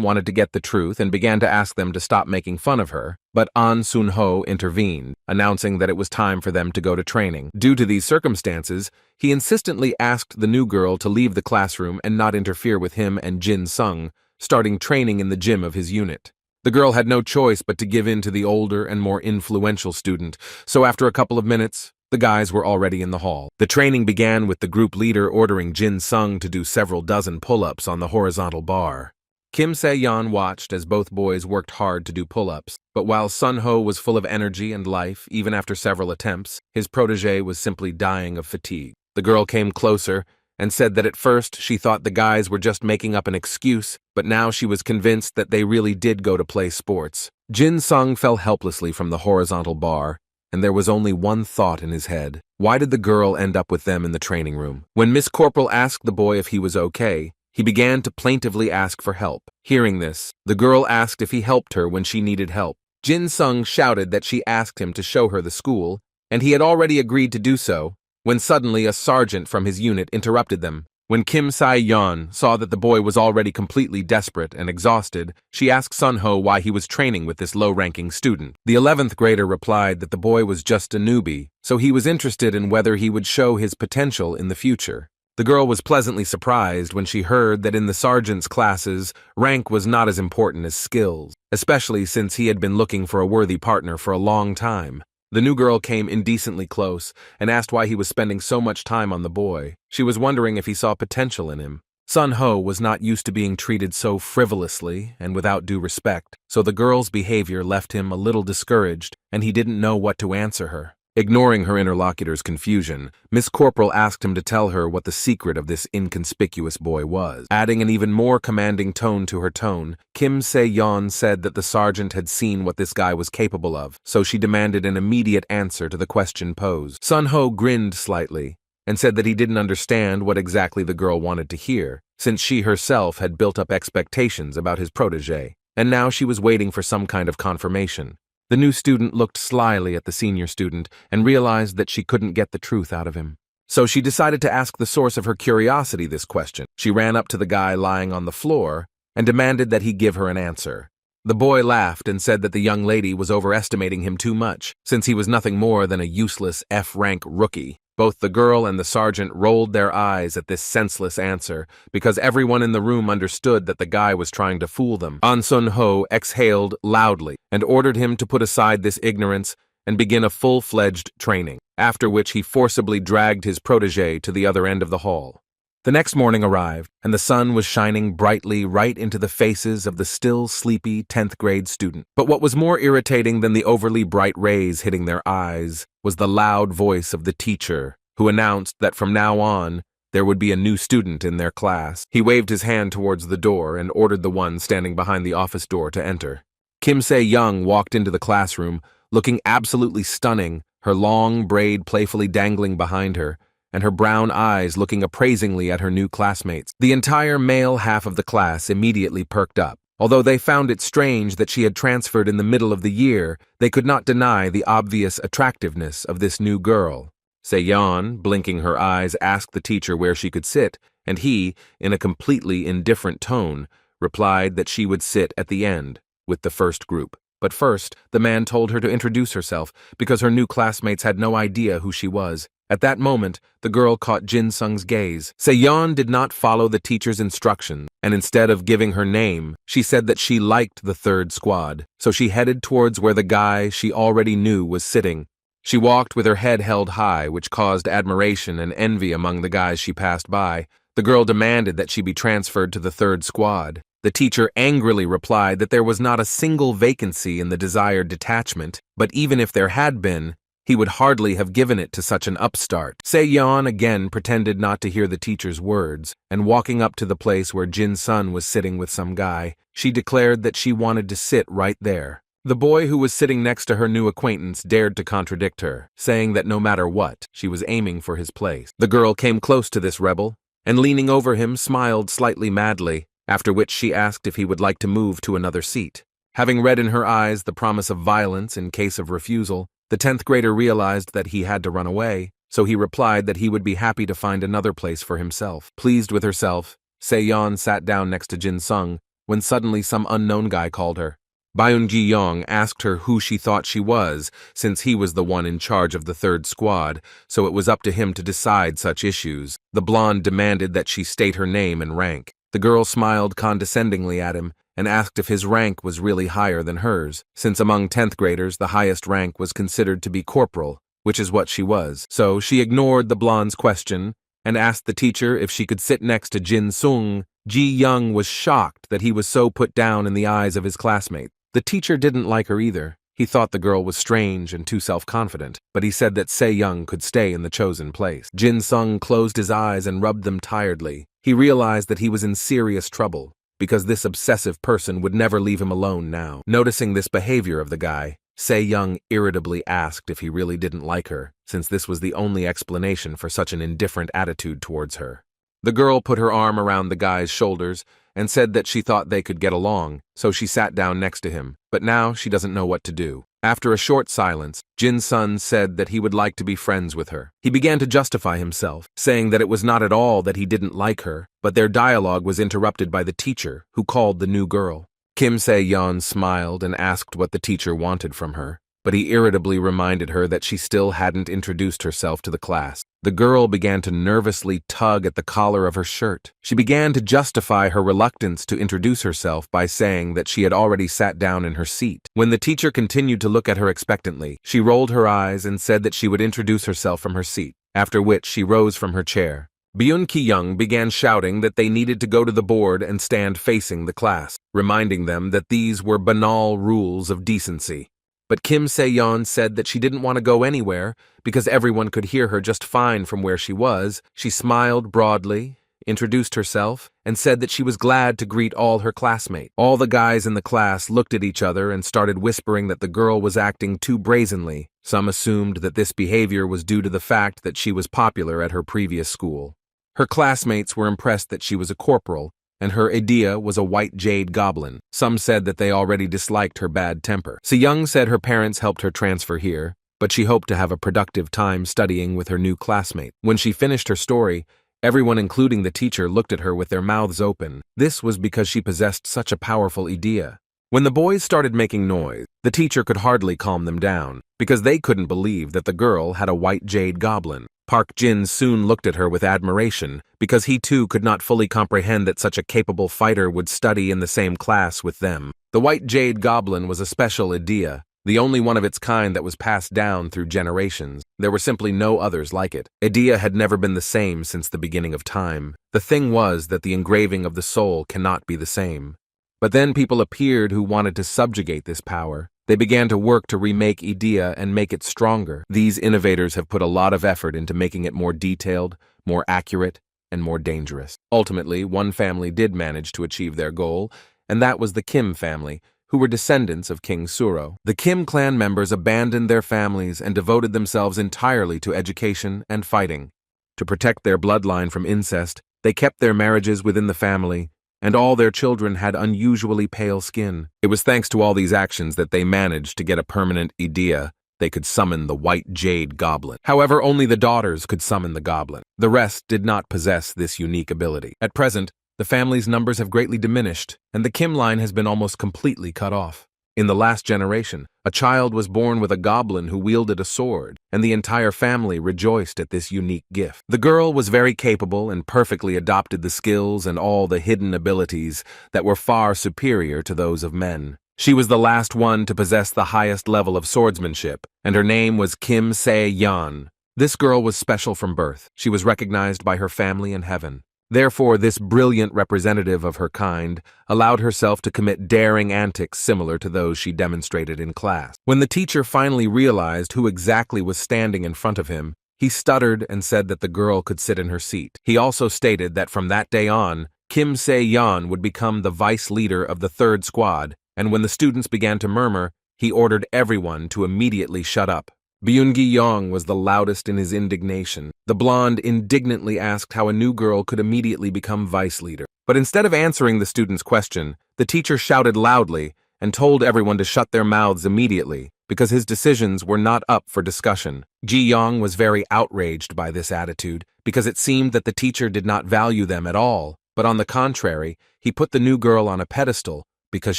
wanted to get the truth and began to ask them to stop making fun of her, but An Sun-ho intervened, announcing that it was time for them to go to training. Due to these circumstances, he insistently asked the new girl to leave the classroom and not interfere with him and Jin-sung, starting training in the gym of his unit. The girl had no choice but to give in to the older and more influential student, so after a couple of minutes, the guys were already in the hall. The training began with the group leader ordering Jin-sung to do several dozen pull-ups on the horizontal bar. Kim Se-yeon watched as both boys worked hard to do pull-ups, but while Sun-ho was full of energy and life even after several attempts, his protege was simply dying of fatigue. The girl came closer and said that at first she thought the guys were just making up an excuse, but now she was convinced that they really did go to play sports. Jin-sung fell helplessly from the horizontal bar, and there was only one thought in his head. Why did the girl end up with them in the training room? When Miss Corporal asked the boy if he was okay, he began to plaintively ask for help. Hearing this, the girl asked if he helped her when she needed help. Jin-sung shouted that she asked him to show her the school, and he had already agreed to do so, when suddenly a sergeant from his unit interrupted them. When Kim Sae-yeon saw that the boy was already completely desperate and exhausted, she asked Sun-ho why he was training with this low-ranking student. The 11th grader replied that the boy was just a newbie, so he was interested in whether he would show his potential in the future. The girl was pleasantly surprised when she heard that in the sergeant's classes, rank was not as important as skills, especially since he had been looking for a worthy partner for a long time. The new girl came indecently close and asked why he was spending so much time on the boy. She was wondering if he saw potential in him. Sun-ho was not used to being treated so frivolously and without due respect, so the girl's behavior left him a little discouraged, and he didn't know what to answer her. Ignoring her interlocutor's confusion, Miss Corporal asked him to tell her what the secret of this inconspicuous boy was. Adding an even more commanding tone to her tone, Kim Se-yeon said that the sergeant had seen what this guy was capable of, so she demanded an immediate answer to the question posed. Sun-ho grinned slightly and said that he didn't understand what exactly the girl wanted to hear, since she herself had built up expectations about his protégé, and now she was waiting for some kind of confirmation. The new student looked slyly at the senior student and realized that she couldn't get the truth out of him. So she decided to ask the source of her curiosity this question. She ran up to the guy lying on the floor and demanded that he give her an answer. The boy laughed and said that the young lady was overestimating him too much, since he was nothing more than a useless F-rank rookie. Both the girl and the sergeant rolled their eyes at this senseless answer, because everyone in the room understood that the guy was trying to fool them. An Sun-ho exhaled loudly and ordered him to put aside this ignorance and begin a full-fledged training, after which he forcibly dragged his protégé to the other end of the hall. The next morning arrived, and the sun was shining brightly right into the faces of the still sleepy 10th grade student. But what was more irritating than the overly bright rays hitting their eyes was the loud voice of the teacher, who announced that from now on, there would be a new student in their class. He waved his hand towards the door and ordered the one standing behind the office door to enter. Kim Se-yeon walked into the classroom, looking absolutely stunning, her long braid playfully dangling behind her, and her brown eyes looking appraisingly at her new classmates. The entire male half of the class immediately perked up. Although they found it strange that she had transferred in the middle of the year, they could not deny the obvious attractiveness of this new girl. Se-yeon, blinking her eyes, asked the teacher where she could sit, and he, in a completely indifferent tone, replied that she would sit at the end, with the first group. But first, the man told her to introduce herself, because her new classmates had no idea who she was. At that moment, the girl caught Jin-sung's gaze. Se-yeon did not follow the teacher's instructions, and instead of giving her name, she said that she liked the third squad, so she headed towards where the guy she already knew was sitting. She walked with her head held high, which caused admiration and envy among the guys she passed by. The girl demanded that she be transferred to the third squad. The teacher angrily replied that there was not a single vacancy in the desired detachment, but even if there had been, he would hardly have given it to such an upstart. Se-yeon again pretended not to hear the teacher's words, and walking up to the place where Jin-sun was sitting with some guy, she declared that she wanted to sit right there. The boy who was sitting next to her new acquaintance dared to contradict her, saying that no matter what, she was aiming for his place. The girl came close to this rebel, and leaning over him smiled slightly madly, after which she asked if he would like to move to another seat. Having read in her eyes the promise of violence in case of refusal, the 10th grader realized that he had to run away, so he replied that he would be happy to find another place for himself. Pleased with herself, Se-yeon sat down next to Jin-sung when suddenly some unknown guy called her. Byun-gi-yong asked her who she thought she was, since he was the one in charge of the third squad, so it was up to him to decide such issues. The blonde demanded that she state her name and rank. The girl smiled condescendingly at him and asked if his rank was really higher than hers, since among 10th graders the highest rank was considered to be corporal, which is what she was. So she ignored the blonde's question and asked the teacher if she could sit next to Jin-sung. Ji-young was shocked that he was so put down in the eyes of his classmates. The teacher didn't like her either. He thought the girl was strange and too self-confident, but he said that Se-yeon could stay in the chosen place. Jin-sung closed his eyes and rubbed them tiredly. He realized that he was in serious trouble, because this obsessive person would never leave him alone now. Noticing this behavior of the guy, Se-yeon irritably asked if he really didn't like her, since this was the only explanation for such an indifferent attitude towards her. The girl put her arm around the guy's shoulders and said that she thought they could get along, so she sat down next to him, but now she doesn't know what to do. After a short silence, Jin-sun said that he would like to be friends with her. He began to justify himself, saying that it was not at all that he didn't like her, but their dialogue was interrupted by the teacher, who called the new girl. Kim Se-yeon smiled and asked what the teacher wanted from her, but he irritably reminded her that she still hadn't introduced herself to the class. The girl began to nervously tug at the collar of her shirt. She began to justify her reluctance to introduce herself by saying that she had already sat down in her seat. When the teacher continued to look at her expectantly, she rolled her eyes and said that she would introduce herself from her seat, after which she rose from her chair. Byun Ki-young began shouting that they needed to go to the board and stand facing the class, reminding them that these were banal rules of decency. But Kim Se-yeon said that she didn't want to go anywhere because everyone could hear her just fine from where she was. She smiled broadly, introduced herself, and said that she was glad to greet all her classmates. All the guys in the class looked at each other and started whispering that the girl was acting too brazenly. Some assumed that this behavior was due to the fact that she was popular at her previous school. Her classmates were impressed that she was a corporal, and her idea was a white jade goblin. Some said that they already disliked her bad temper. Se-young said her parents helped her transfer here, but she hoped to have a productive time studying with her new classmate. When she finished her story, everyone including the teacher looked at her with their mouths open. This was because she possessed such a powerful idea. When the boys started making noise, the teacher could hardly calm them down, because they couldn't believe that the girl had a white jade goblin. Park Jin soon looked at her with admiration, because he too could not fully comprehend that such a capable fighter would study in the same class with them. The white jade goblin was a special idea, the only one of its kind that was passed down through generations. There were simply no others like it. Idea had never been the same since the beginning of time. The thing was that the engraving of the soul cannot be the same. But then people appeared who wanted to subjugate this power. They began to work to remake Idea and make it stronger. These innovators have put a lot of effort into making it more detailed, more accurate, and more dangerous. Ultimately, one family did manage to achieve their goal, and that was the Kim family, who were descendants of King Suro. The Kim clan members abandoned their families and devoted themselves entirely to education and fighting. To protect their bloodline from incest, they kept their marriages within the family, and all their children had unusually pale skin. It was thanks to all these actions that they managed to get a permanent idea. They could summon the white jade goblin. However, only the daughters could summon the goblin. The rest did not possess this unique ability. At present, the family's numbers have greatly diminished, and the Kim line has been almost completely cut off. In the last generation, a child was born with a goblin who wielded a sword, and the entire family rejoiced at this unique gift. The girl was very capable and perfectly adopted the skills and all the hidden abilities that were far superior to those of men. She was the last one to possess the highest level of swordsmanship, and her name was Kim Se-yeon. This girl was special from birth. She was recognized by her family in heaven. Therefore, this brilliant representative of her kind allowed herself to commit daring antics similar to those she demonstrated in class. When the teacher finally realized who exactly was standing in front of him, he stuttered and said that the girl could sit in her seat. He also stated that from that day on, Kim Se-yeon would become the vice leader of the third squad, and when the students began to murmur, he ordered everyone to immediately shut up. Byun Ki-young was the loudest in his indignation. The blonde indignantly asked how a new girl could immediately become vice leader. But instead of answering the student's question, the teacher shouted loudly and told everyone to shut their mouths immediately, because his decisions were not up for discussion. Ji-young was very outraged by this attitude, because it seemed that the teacher did not value them at all, but on the contrary, he put the new girl on a pedestal because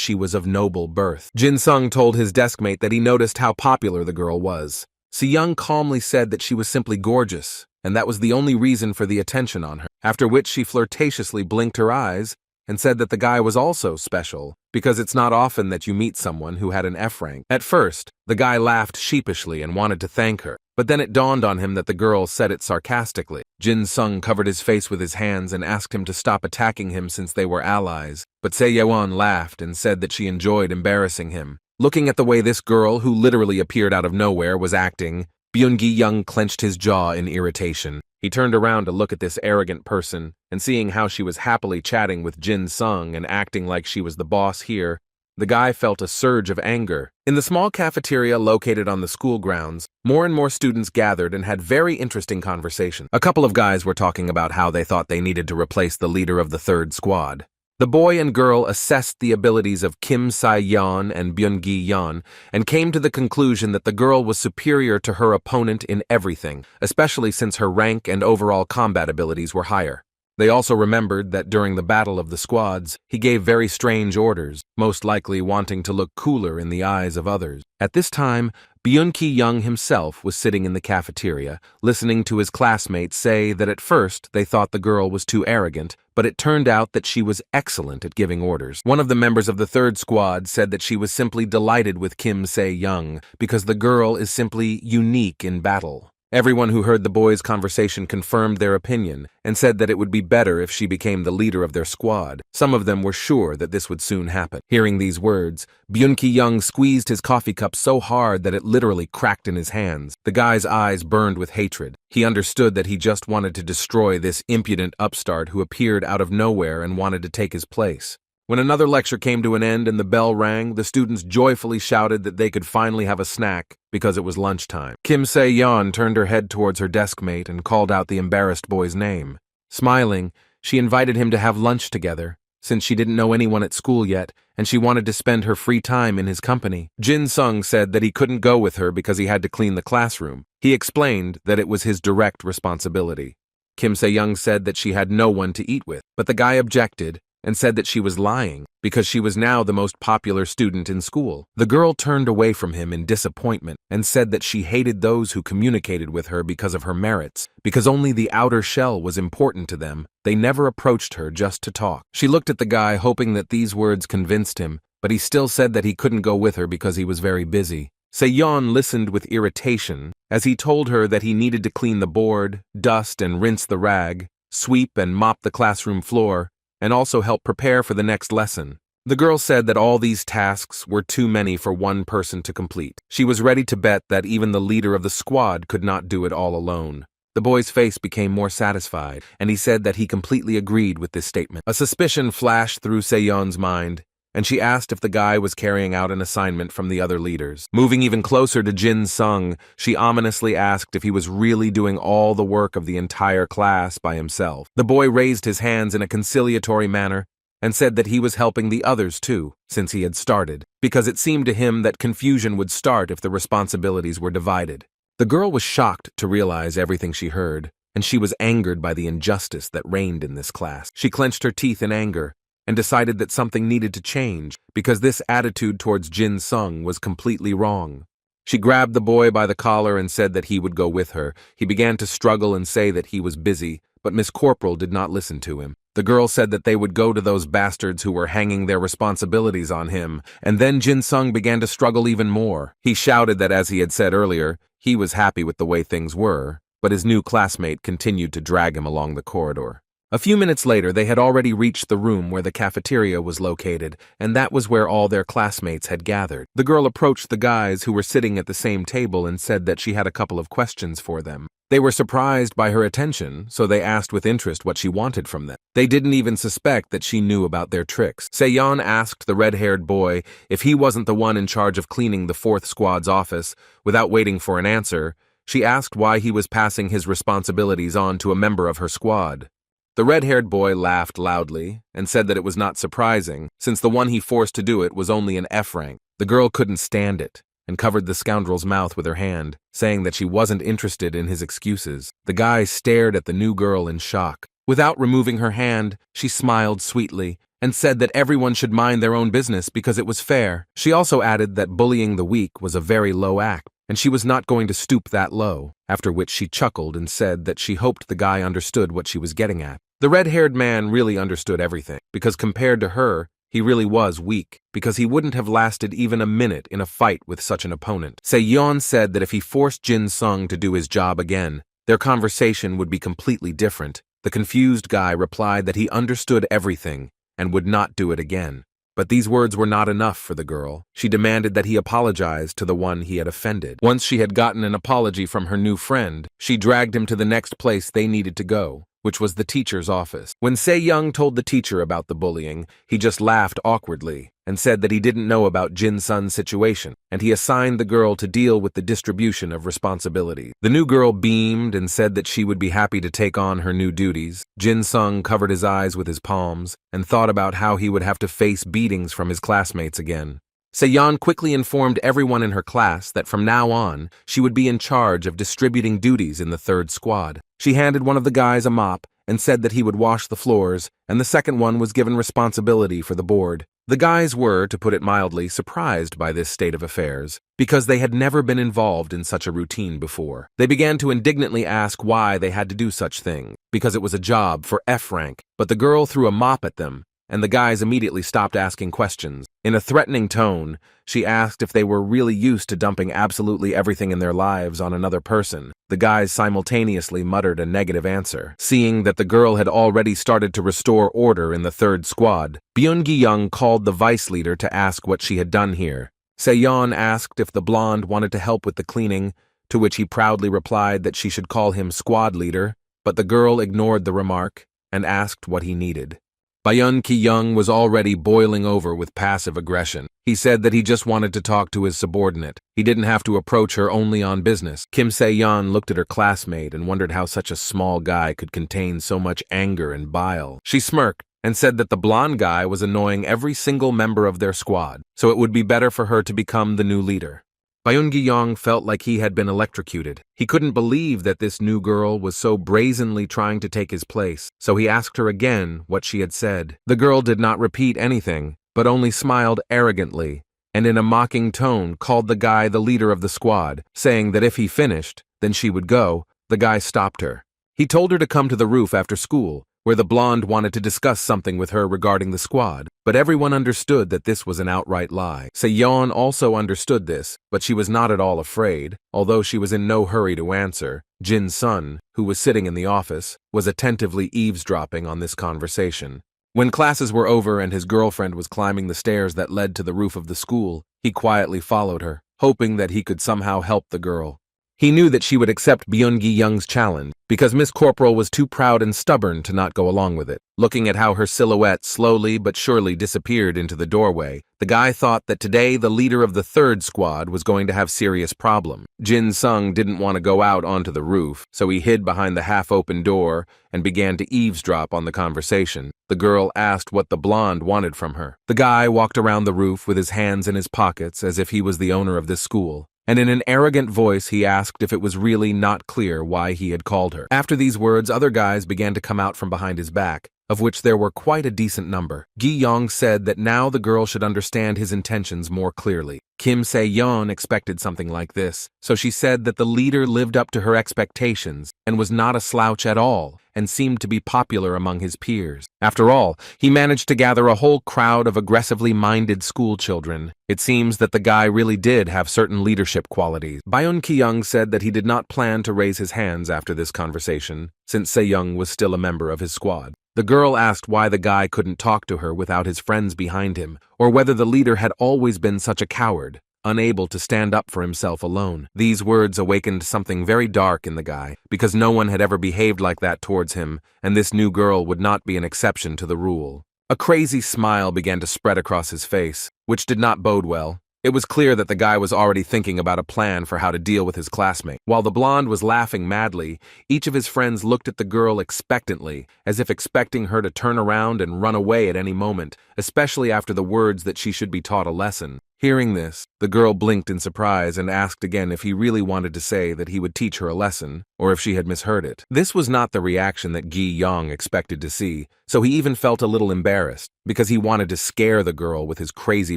she was of noble birth. Jin-sung told his deskmate that he noticed how popular the girl was. Se-young calmly said that she was simply gorgeous, and that was the only reason for the attention on her, after which she flirtatiously blinked her eyes and said that the guy was also special, because it's not often that you meet someone who had an F rank. At first, the guy laughed sheepishly and wanted to thank her, but then it dawned on him that the girl said it sarcastically. Jin-sung covered his face with his hands and asked him to stop attacking him since they were allies, but Se-yeon laughed and said that she enjoyed embarrassing him. Looking at the way this girl, who literally appeared out of nowhere, was acting, Byun Ki-young clenched his jaw in irritation. He turned around to look at this arrogant person, and seeing how she was happily chatting with Jin-sung and acting like she was the boss here, the guy felt a surge of anger. In the small cafeteria located on the school grounds, more and more students gathered and had very interesting conversations. A couple of guys were talking about how they thought they needed to replace the leader of the third squad. The boy and girl assessed the abilities of Kim Se-yeon and Byung-gi-yeon and came to the conclusion that the girl was superior to her opponent in everything, especially since her rank and overall combat abilities were higher. They also remembered that during the battle of the squads, he gave very strange orders, most likely wanting to look cooler in the eyes of others. At this time, Byung-ki-young himself was sitting in the cafeteria, listening to his classmates say that at first they thought the girl was too arrogant, but it turned out that she was excellent at giving orders. One of the members of the third squad said that she was simply delighted with Kim Se-yeon because the girl is simply unique in battle. Everyone who heard the boys' conversation confirmed their opinion and said that it would be better if she became the leader of their squad. Some of them were sure that this would soon happen. Hearing these words, Byung-ki-young squeezed his coffee cup so hard that it literally cracked in his hands. The guy's eyes burned with hatred. He understood that he just wanted to destroy this impudent upstart who appeared out of nowhere and wanted to take his place. When another lecture came to an end and the bell rang, the students joyfully shouted that they could finally have a snack because it was lunchtime. Kim Se-yeon turned her head towards her desk mate and called out the embarrassed boy's name. Smiling, she invited him to have lunch together, since she didn't know anyone at school yet and she wanted to spend her free time in his company. Jin-sung said that he couldn't go with her because he had to clean the classroom. He explained that it was his direct responsibility. Kim Se-yeon said that she had no one to eat with, but the guy objected and said that she was lying because she was now the most popular student in school. The girl turned away from him in disappointment and said that she hated those who communicated with her because of her merits, because only the outer shell was important to them. They never approached her just to talk. She looked at the guy hoping that these words convinced him, but he still said that he couldn't go with her because he was very busy. Se-yeon listened with irritation as he told her that he needed to clean the board, dust and rinse the rag, sweep and mop the classroom floor, and also help prepare for the next lesson. The girl said that all these tasks were too many for one person to complete. She was ready to bet that even the leader of the squad could not do it all alone. The boy's face became more satisfied, and he said that he completely agreed with this statement. A suspicion flashed through Se-yeon's mind, and she asked if the guy was carrying out an assignment from the other leaders. Moving even closer to Jin-sung, she ominously asked if he was really doing all the work of the entire class by himself. The boy raised his hands in a conciliatory manner and said that he was helping the others too, since he had started, because it seemed to him that confusion would start if the responsibilities were divided. The girl was shocked to realize everything she heard, and she was angered by the injustice that reigned in this class. She clenched her teeth in anger and decided that something needed to change because this attitude towards Jin-sung was completely wrong. She grabbed the boy by the collar and said that he would go with her. He began to struggle and say that he was busy, but Miss Corporal did not listen to him. The girl said that they would go to those bastards who were hanging their responsibilities on him, and then Jin-sung began to struggle even more. He shouted that, as he had said earlier, he was happy with the way things were, but his new classmate continued to drag him along the corridor. A few minutes later, they had already reached the room where the cafeteria was located, and that was where all their classmates had gathered. The girl approached the guys who were sitting at the same table and said that she had a couple of questions for them. They were surprised by her attention, so they asked with interest what she wanted from them. They didn't even suspect that she knew about their tricks. Se-yeon asked the red-haired boy if he wasn't the one in charge of cleaning the fourth squad's office. Without waiting for an answer, she asked why he was passing his responsibilities on to a member of her squad. The red-haired boy laughed loudly and said that it was not surprising, since the one he forced to do it was only an F rank. The girl couldn't stand it and covered the scoundrel's mouth with her hand, saying that she wasn't interested in his excuses. The guy stared at the new girl in shock. Without removing her hand, she smiled sweetly and said that everyone should mind their own business because it was fair. She also added that bullying the weak was a very low act, and she was not going to stoop that low, after which she chuckled and said that she hoped the guy understood what she was getting at. The red-haired man really understood everything, because compared to her, he really was weak, because he wouldn't have lasted even a minute in a fight with such an opponent. Se-yeon said that if he forced Jin-sung to do his job again, their conversation would be completely different. The confused guy replied that he understood everything and would not do it again. But these words were not enough for the girl. She demanded that he apologize to the one he had offended. Once she had gotten an apology from her new friend, she dragged him to the next place they needed to go, which was the teacher's office. When Se-young told the teacher about the bullying, he just laughed awkwardly and said that he didn't know about Jin-sun's situation, and he assigned the girl to deal with the distribution of responsibilities. The new girl beamed and said that she would be happy to take on her new duties. Jin-sung covered his eyes with his palms and thought about how he would have to face beatings from his classmates again. Se-yeon quickly informed everyone in her class that from now on, she would be in charge of distributing duties in the third squad. She handed one of the guys a mop and said that he would wash the floors, and the second one was given responsibility for the board. The guys were, to put it mildly, surprised by this state of affairs, because they had never been involved in such a routine before. They began to indignantly ask why they had to do such things, because it was a job for F rank, but the girl threw a mop at them, and the guys immediately stopped asking questions. In a threatening tone, she asked if they were really used to dumping absolutely everything in their lives on another person. The guys simultaneously muttered a negative answer. Seeing that the girl had already started to restore order in the third squad, Byun-gi-young called the vice leader to ask what she had done here. Se-yeon asked if the blonde wanted to help with the cleaning, to which he proudly replied that she should call him squad leader, but the girl ignored the remark and asked what he needed. Byun-gi-young was already boiling over with passive aggression. He said that he just wanted to talk to his subordinate. He didn't have to approach her only on business. Kim Se-yeon looked at her classmate and wondered how such a small guy could contain so much anger and bile. She smirked and said that the blonde guy was annoying every single member of their squad, so it would be better for her to become the new leader. Byun-gi-young felt like he had been electrocuted. He couldn't believe that this new girl was so brazenly trying to take his place, so he asked her again what she had said. The girl did not repeat anything, but only smiled arrogantly, and in a mocking tone called the guy the leader of the squad, saying that if he finished, then she would go. The guy stopped her. He told her to come to the roof after school, where the blonde wanted to discuss something with her regarding the squad, but everyone understood that this was an outright lie. Se-yeon also understood this, but she was not at all afraid, although she was in no hurry to answer. Jin-sun, who was sitting in the office, was attentively eavesdropping on this conversation. When classes were over and his girlfriend was climbing the stairs that led to the roof of the school, he quietly followed her, hoping that he could somehow help the girl. He knew that she would accept Byun-gi-young's challenge, because Miss Corporal was too proud and stubborn to not go along with it. Looking at how her silhouette slowly but surely disappeared into the doorway, the guy thought that today the leader of the third squad was going to have serious problems. Jin-sung didn't want to go out onto the roof, so he hid behind the half-open door and began to eavesdrop on the conversation. The girl asked what the blonde wanted from her. The guy walked around the roof with his hands in his pockets as if he was the owner of this school, and in an arrogant voice he asked if it was really not clear why he had called her. After these words, other guys began to come out from behind his back, of which there were quite a decent number. Gi-young said that now the girl should understand his intentions more clearly. Kim Se-yeon expected something like this, so she said that the leader lived up to her expectations and was not a slouch at all and seemed to be popular among his peers. After all, he managed to gather a whole crowd of aggressively minded school children. It seems that the guy really did have certain leadership qualities. Byun-gi-young said that he did not plan to raise his hands after this conversation, since Se-young was still a member of his squad. The girl asked why the guy couldn't talk to her without his friends behind him, or whether the leader had always been such a coward, unable to stand up for himself alone. These words awakened something very dark in the guy, because no one had ever behaved like that towards him, and this new girl would not be an exception to the rule. A crazy smile began to spread across his face, which did not bode well. It was clear that the guy was already thinking about a plan for how to deal with his classmate. While the blonde was laughing madly, each of his friends looked at the girl expectantly, as if expecting her to turn around and run away at any moment, especially after the words that she should be taught a lesson. Hearing this, the girl blinked in surprise and asked again if he really wanted to say that he would teach her a lesson, or if she had misheard it. This was not the reaction that Gi-young expected to see, so he even felt a little embarrassed, because he wanted to scare the girl with his crazy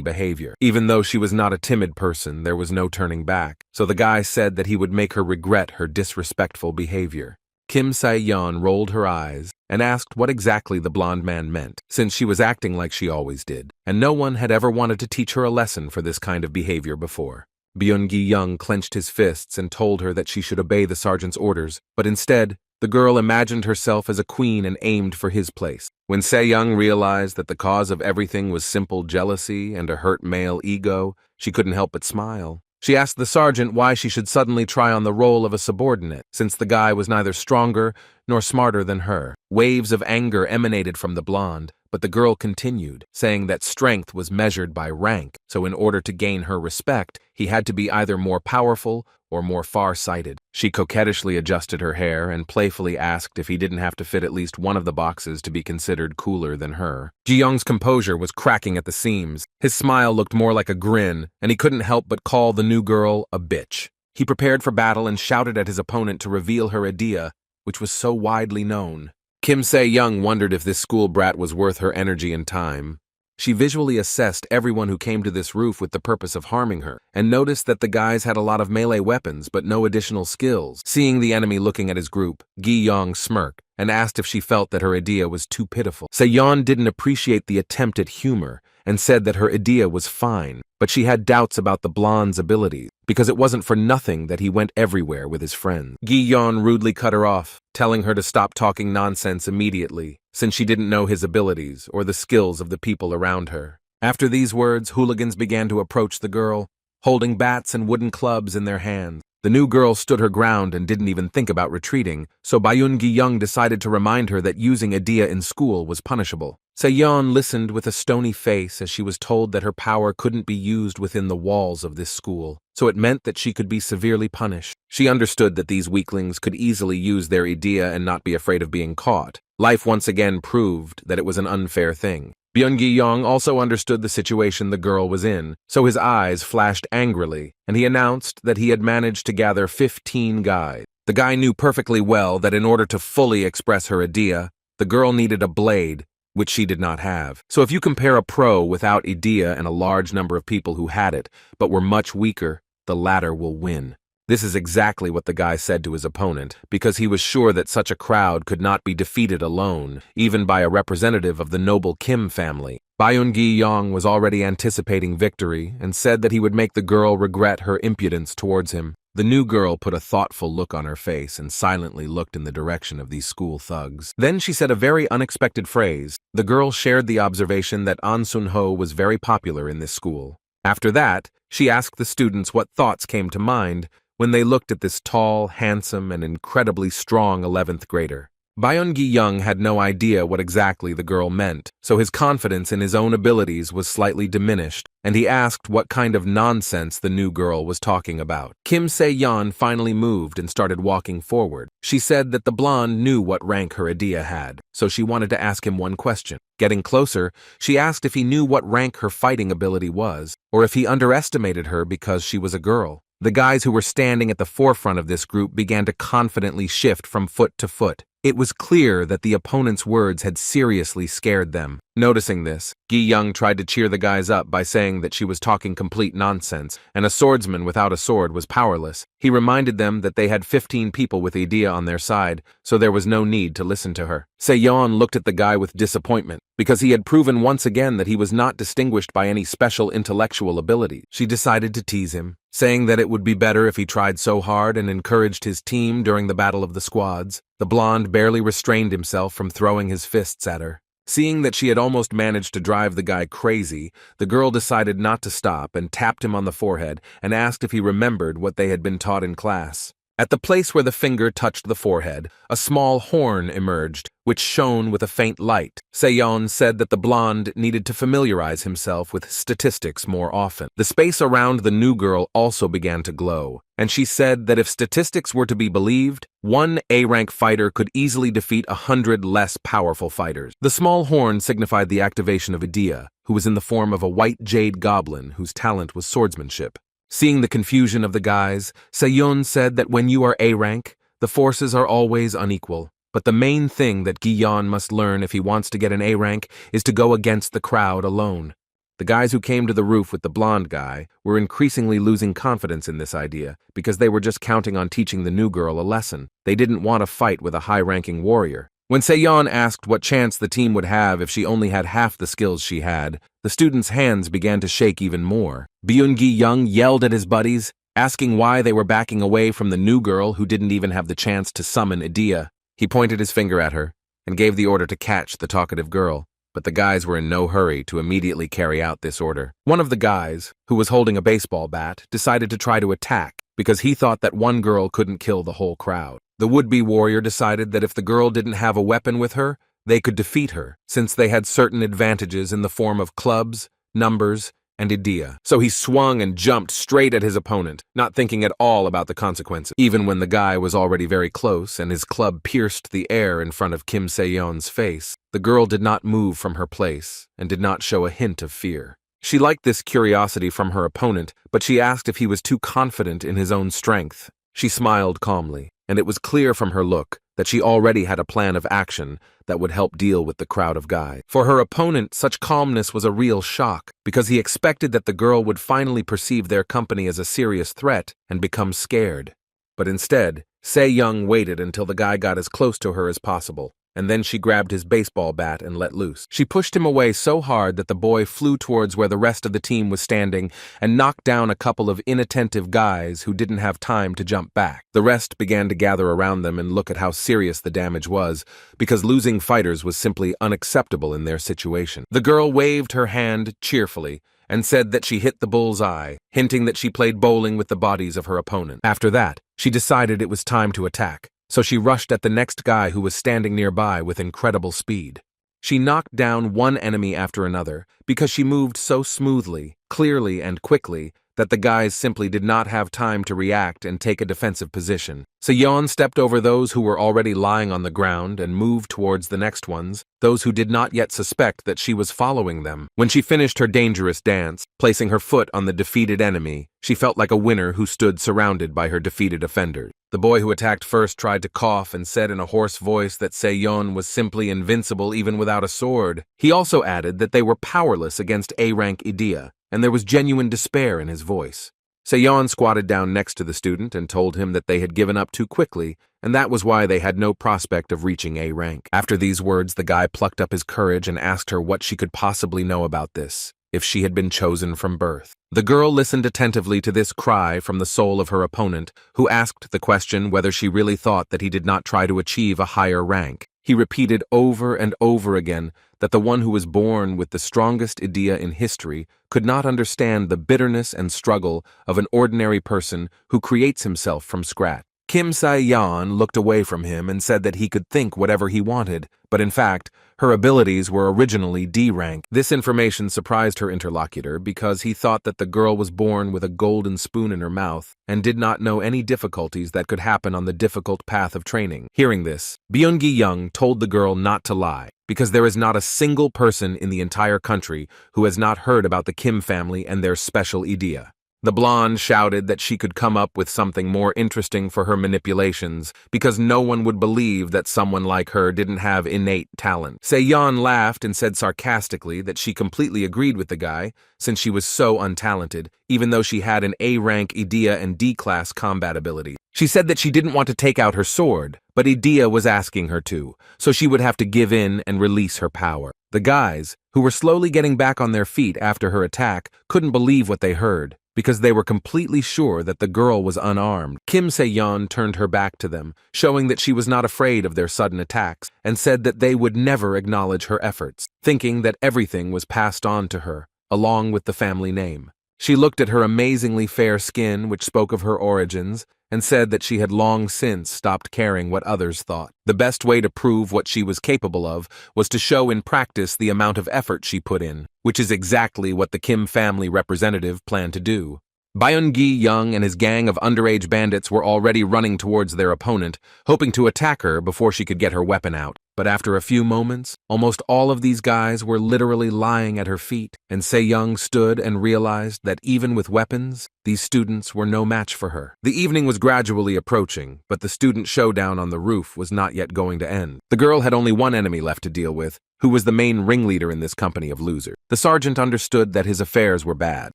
behavior. Even though she was not a timid person, there was no turning back, so the guy said that he would make her regret her disrespectful behavior. Kim Se-yeon rolled her eyes and asked what exactly the blonde man meant, since she was acting like she always did, and no one had ever wanted to teach her a lesson for this kind of behavior before. Byun-gi-young clenched his fists and told her that she should obey the sergeant's orders, but instead, the girl imagined herself as a queen and aimed for his place. When Se-young realized that the cause of everything was simple jealousy and a hurt male ego, she couldn't help but smile. She asked the sergeant why she should suddenly try on the role of a subordinate, since the guy was neither stronger nor smarter than her. Waves of anger emanated from the blonde, but the girl continued, saying that strength was measured by rank, so in order to gain her respect, he had to be either more powerful or more far-sighted. She coquettishly adjusted her hair and playfully asked if he didn't have to fit at least one of the boxes to be considered cooler than her. Ji-young's composure was cracking at the seams. His smile looked more like a grin, and he couldn't help but call the new girl a bitch. He prepared for battle and shouted at his opponent to reveal her idea, which was so widely known. Kim Se-young wondered if this school brat was worth her energy and time. She visually assessed everyone who came to this roof with the purpose of harming her, and noticed that the guys had a lot of melee weapons but no additional skills. Seeing the enemy looking at his group, Gi-young smirked and asked if she felt that her idea was too pitiful. Se-yeon didn't appreciate the attempt at humor and said that her idea was fine, but she had doubts about the blonde's abilities, because it wasn't for nothing that he went everywhere with his friends. Gi-yeon rudely cut her off, telling her to stop talking nonsense immediately, since she didn't know his abilities or the skills of the people around her. After these words, hooligans began to approach the girl, holding bats and wooden clubs in their hands. The new girl stood her ground and didn't even think about retreating, so Bayun Gi-young decided to remind her that using idea in school was punishable. Se-yeon listened with a stony face as she was told that her power couldn't be used within the walls of this school, so it meant that she could be severely punished. She understood that these weaklings could easily use their idea and not be afraid of being caught. Life once again proved that it was an unfair thing. Byun Gi-young also understood the situation the girl was in, so his eyes flashed angrily, and he announced that he had managed to gather 15 guys. The guy knew perfectly well that in order to fully express her idea, the girl needed a blade, which she did not have. So if you compare a pro without idea and a large number of people who had it, but were much weaker, the latter will win. This is exactly what the guy said to his opponent, because he was sure that such a crowd could not be defeated alone, even by a representative of the noble Kim family. Byun Gi-young was already anticipating victory and said that he would make the girl regret her impudence towards him. The new girl put a thoughtful look on her face and silently looked in the direction of these school thugs. Then she said a very unexpected phrase. The girl shared the observation that An Sun-ho was very popular in this school. After that, she asked the students what thoughts came to mind when they looked at this tall, handsome, and incredibly strong 11th grader. Byun Gi-young had no idea what exactly the girl meant, so his confidence in his own abilities was slightly diminished, and he asked what kind of nonsense the new girl was talking about. Kim Se-yeon finally moved and started walking forward. She said that the blonde knew what rank her idea had, so she wanted to ask him one question. Getting closer, she asked if he knew what rank her fighting ability was, or if he underestimated her because she was a girl. The guys who were standing at the forefront of this group began to confidently shift from foot to foot. It was clear that the opponent's words had seriously scared them. Noticing this, Gi-young tried to cheer the guys up by saying that she was talking complete nonsense, and a swordsman without a sword was powerless. He reminded them that they had 15 people with idea on their side, so there was no need to listen to her. Se-yeon looked at the guy with disappointment, because he had proven once again that he was not distinguished by any special intellectual ability. She decided to tease him, saying that it would be better if he tried so hard and encouraged his team during the battle of the squads. The blonde barely restrained himself from throwing his fists at her. Seeing that she had almost managed to drive the guy crazy, the girl decided not to stop and tapped him on the forehead and asked if he remembered what they had been taught in class. At the place where the finger touched the forehead, a small horn emerged, which shone with a faint light. Se-yeon said that the blonde needed to familiarize himself with statistics more often. The space around the new girl also began to glow, and she said that if statistics were to be believed, one A-rank fighter could easily defeat 100 less powerful fighters. The small horn signified the activation of Idea, who was in the form of a white jade goblin whose talent was swordsmanship. Seeing the confusion of the guys, Se-yeon said that when you are A-rank, the forces are always unequal. But the main thing that Gi-yeon must learn if he wants to get an A-rank is to go against the crowd alone. The guys who came to the roof with the blonde guy were increasingly losing confidence in this idea because they were just counting on teaching the new girl a lesson. They didn't want to fight with a high-ranking warrior. When Se-yeon asked what chance the team would have if she only had half the skills she had, the students' hands began to shake even more. Byun Gi-young yelled at his buddies, asking why they were backing away from the new girl who didn't even have the chance to summon Idea. He pointed his finger at her and gave the order to catch the talkative girl, but the guys were in no hurry to immediately carry out this order. One of the guys, who was holding a baseball bat, decided to try to attack because he thought that one girl couldn't kill the whole crowd. The would-be warrior decided that if the girl didn't have a weapon with her, they could defeat her, since they had certain advantages in the form of clubs, numbers, and idea. So he swung and jumped straight at his opponent, not thinking at all about the consequences. Even when the guy was already very close and his club pierced the air in front of Kim Se-yeon's face, the girl did not move from her place and did not show a hint of fear. She liked this curiosity from her opponent, but she asked if he was too confident in his own strength. She smiled calmly, and it was clear from her look that she already had a plan of action that would help deal with the crowd of guys. For her opponent, such calmness was a real shock, because he expected that the girl would finally perceive their company as a serious threat and become scared. But instead, Se-young waited until the guy got as close to her as possible, and then she grabbed his baseball bat and let loose. She pushed him away so hard that the boy flew towards where the rest of the team was standing and knocked down a couple of inattentive guys who didn't have time to jump back. The rest began to gather around them and look at how serious the damage was, because losing fighters was simply unacceptable in their situation. The girl waved her hand cheerfully and said that she hit the bull's eye, hinting that she played bowling with the bodies of her opponent. After that, she decided it was time to attack. So she rushed at the next guy who was standing nearby with incredible speed. She knocked down one enemy after another because she moved so smoothly, clearly, and quickly that the guys simply did not have time to react and take a defensive position. Se-yeon stepped over those who were already lying on the ground and moved towards the next ones, those who did not yet suspect that she was following them. When she finished her dangerous dance, placing her foot on the defeated enemy, she felt like a winner who stood surrounded by her defeated offenders. The boy who attacked first tried to cough and said in a hoarse voice that Se-yeon was simply invincible even without a sword. He also added that they were powerless against A-rank idea, and there was genuine despair in his voice. Se-yeon squatted down next to the student and told him that they had given up too quickly, and that was why they had no prospect of reaching A rank. After these words, the guy plucked up his courage and asked her what she could possibly know about this, if she had been chosen from birth. The girl listened attentively to this cry from the soul of her opponent, who asked the question whether she really thought that he did not try to achieve a higher rank. He repeated over and over again that the one who was born with the strongest idea in history could not understand the bitterness and struggle of an ordinary person who creates himself from scratch. Kim Se-yeon looked away from him and said that he could think whatever he wanted, but in fact, her abilities were originally D rank. This information surprised her interlocutor because he thought that the girl was born with a golden spoon in her mouth and did not know any difficulties that could happen on the difficult path of training. Hearing this, Byung-gi-young told the girl not to lie, because there is not a single person in the entire country who has not heard about the Kim family and their special idea. The blonde shouted that she could come up with something more interesting for her manipulations because no one would believe that someone like her didn't have innate talent. Se-yeon laughed and said sarcastically that she completely agreed with the guy since she was so untalented, even though she had an A-rank idea and D-class combat ability. She said that she didn't want to take out her sword, but Idea was asking her to, so she would have to give in and release her power. The guys, who were slowly getting back on their feet after her attack, couldn't believe what they heard, because they were completely sure that the girl was unarmed. Kim Se-yeon turned her back to them, showing that she was not afraid of their sudden attacks, and said that they would never acknowledge her efforts, thinking that everything was passed on to her, along with the family name. She looked at her amazingly fair skin, which spoke of her origins, and said that she had long since stopped caring what others thought. The best way to prove what she was capable of was to show in practice the amount of effort she put in, which is exactly what the Kim family representative planned to do. Byung-gi-young and his gang of underage bandits were already running towards their opponent, hoping to attack her before she could get her weapon out. But after a few moments, almost all of these guys were literally lying at her feet, and Se-young stood and realized that even with weapons, these students were no match for her. The evening was gradually approaching, but the student showdown on the roof was not yet going to end. The girl had only one enemy left to deal with, who was the main ringleader in this company of losers. The sergeant understood that his affairs were bad.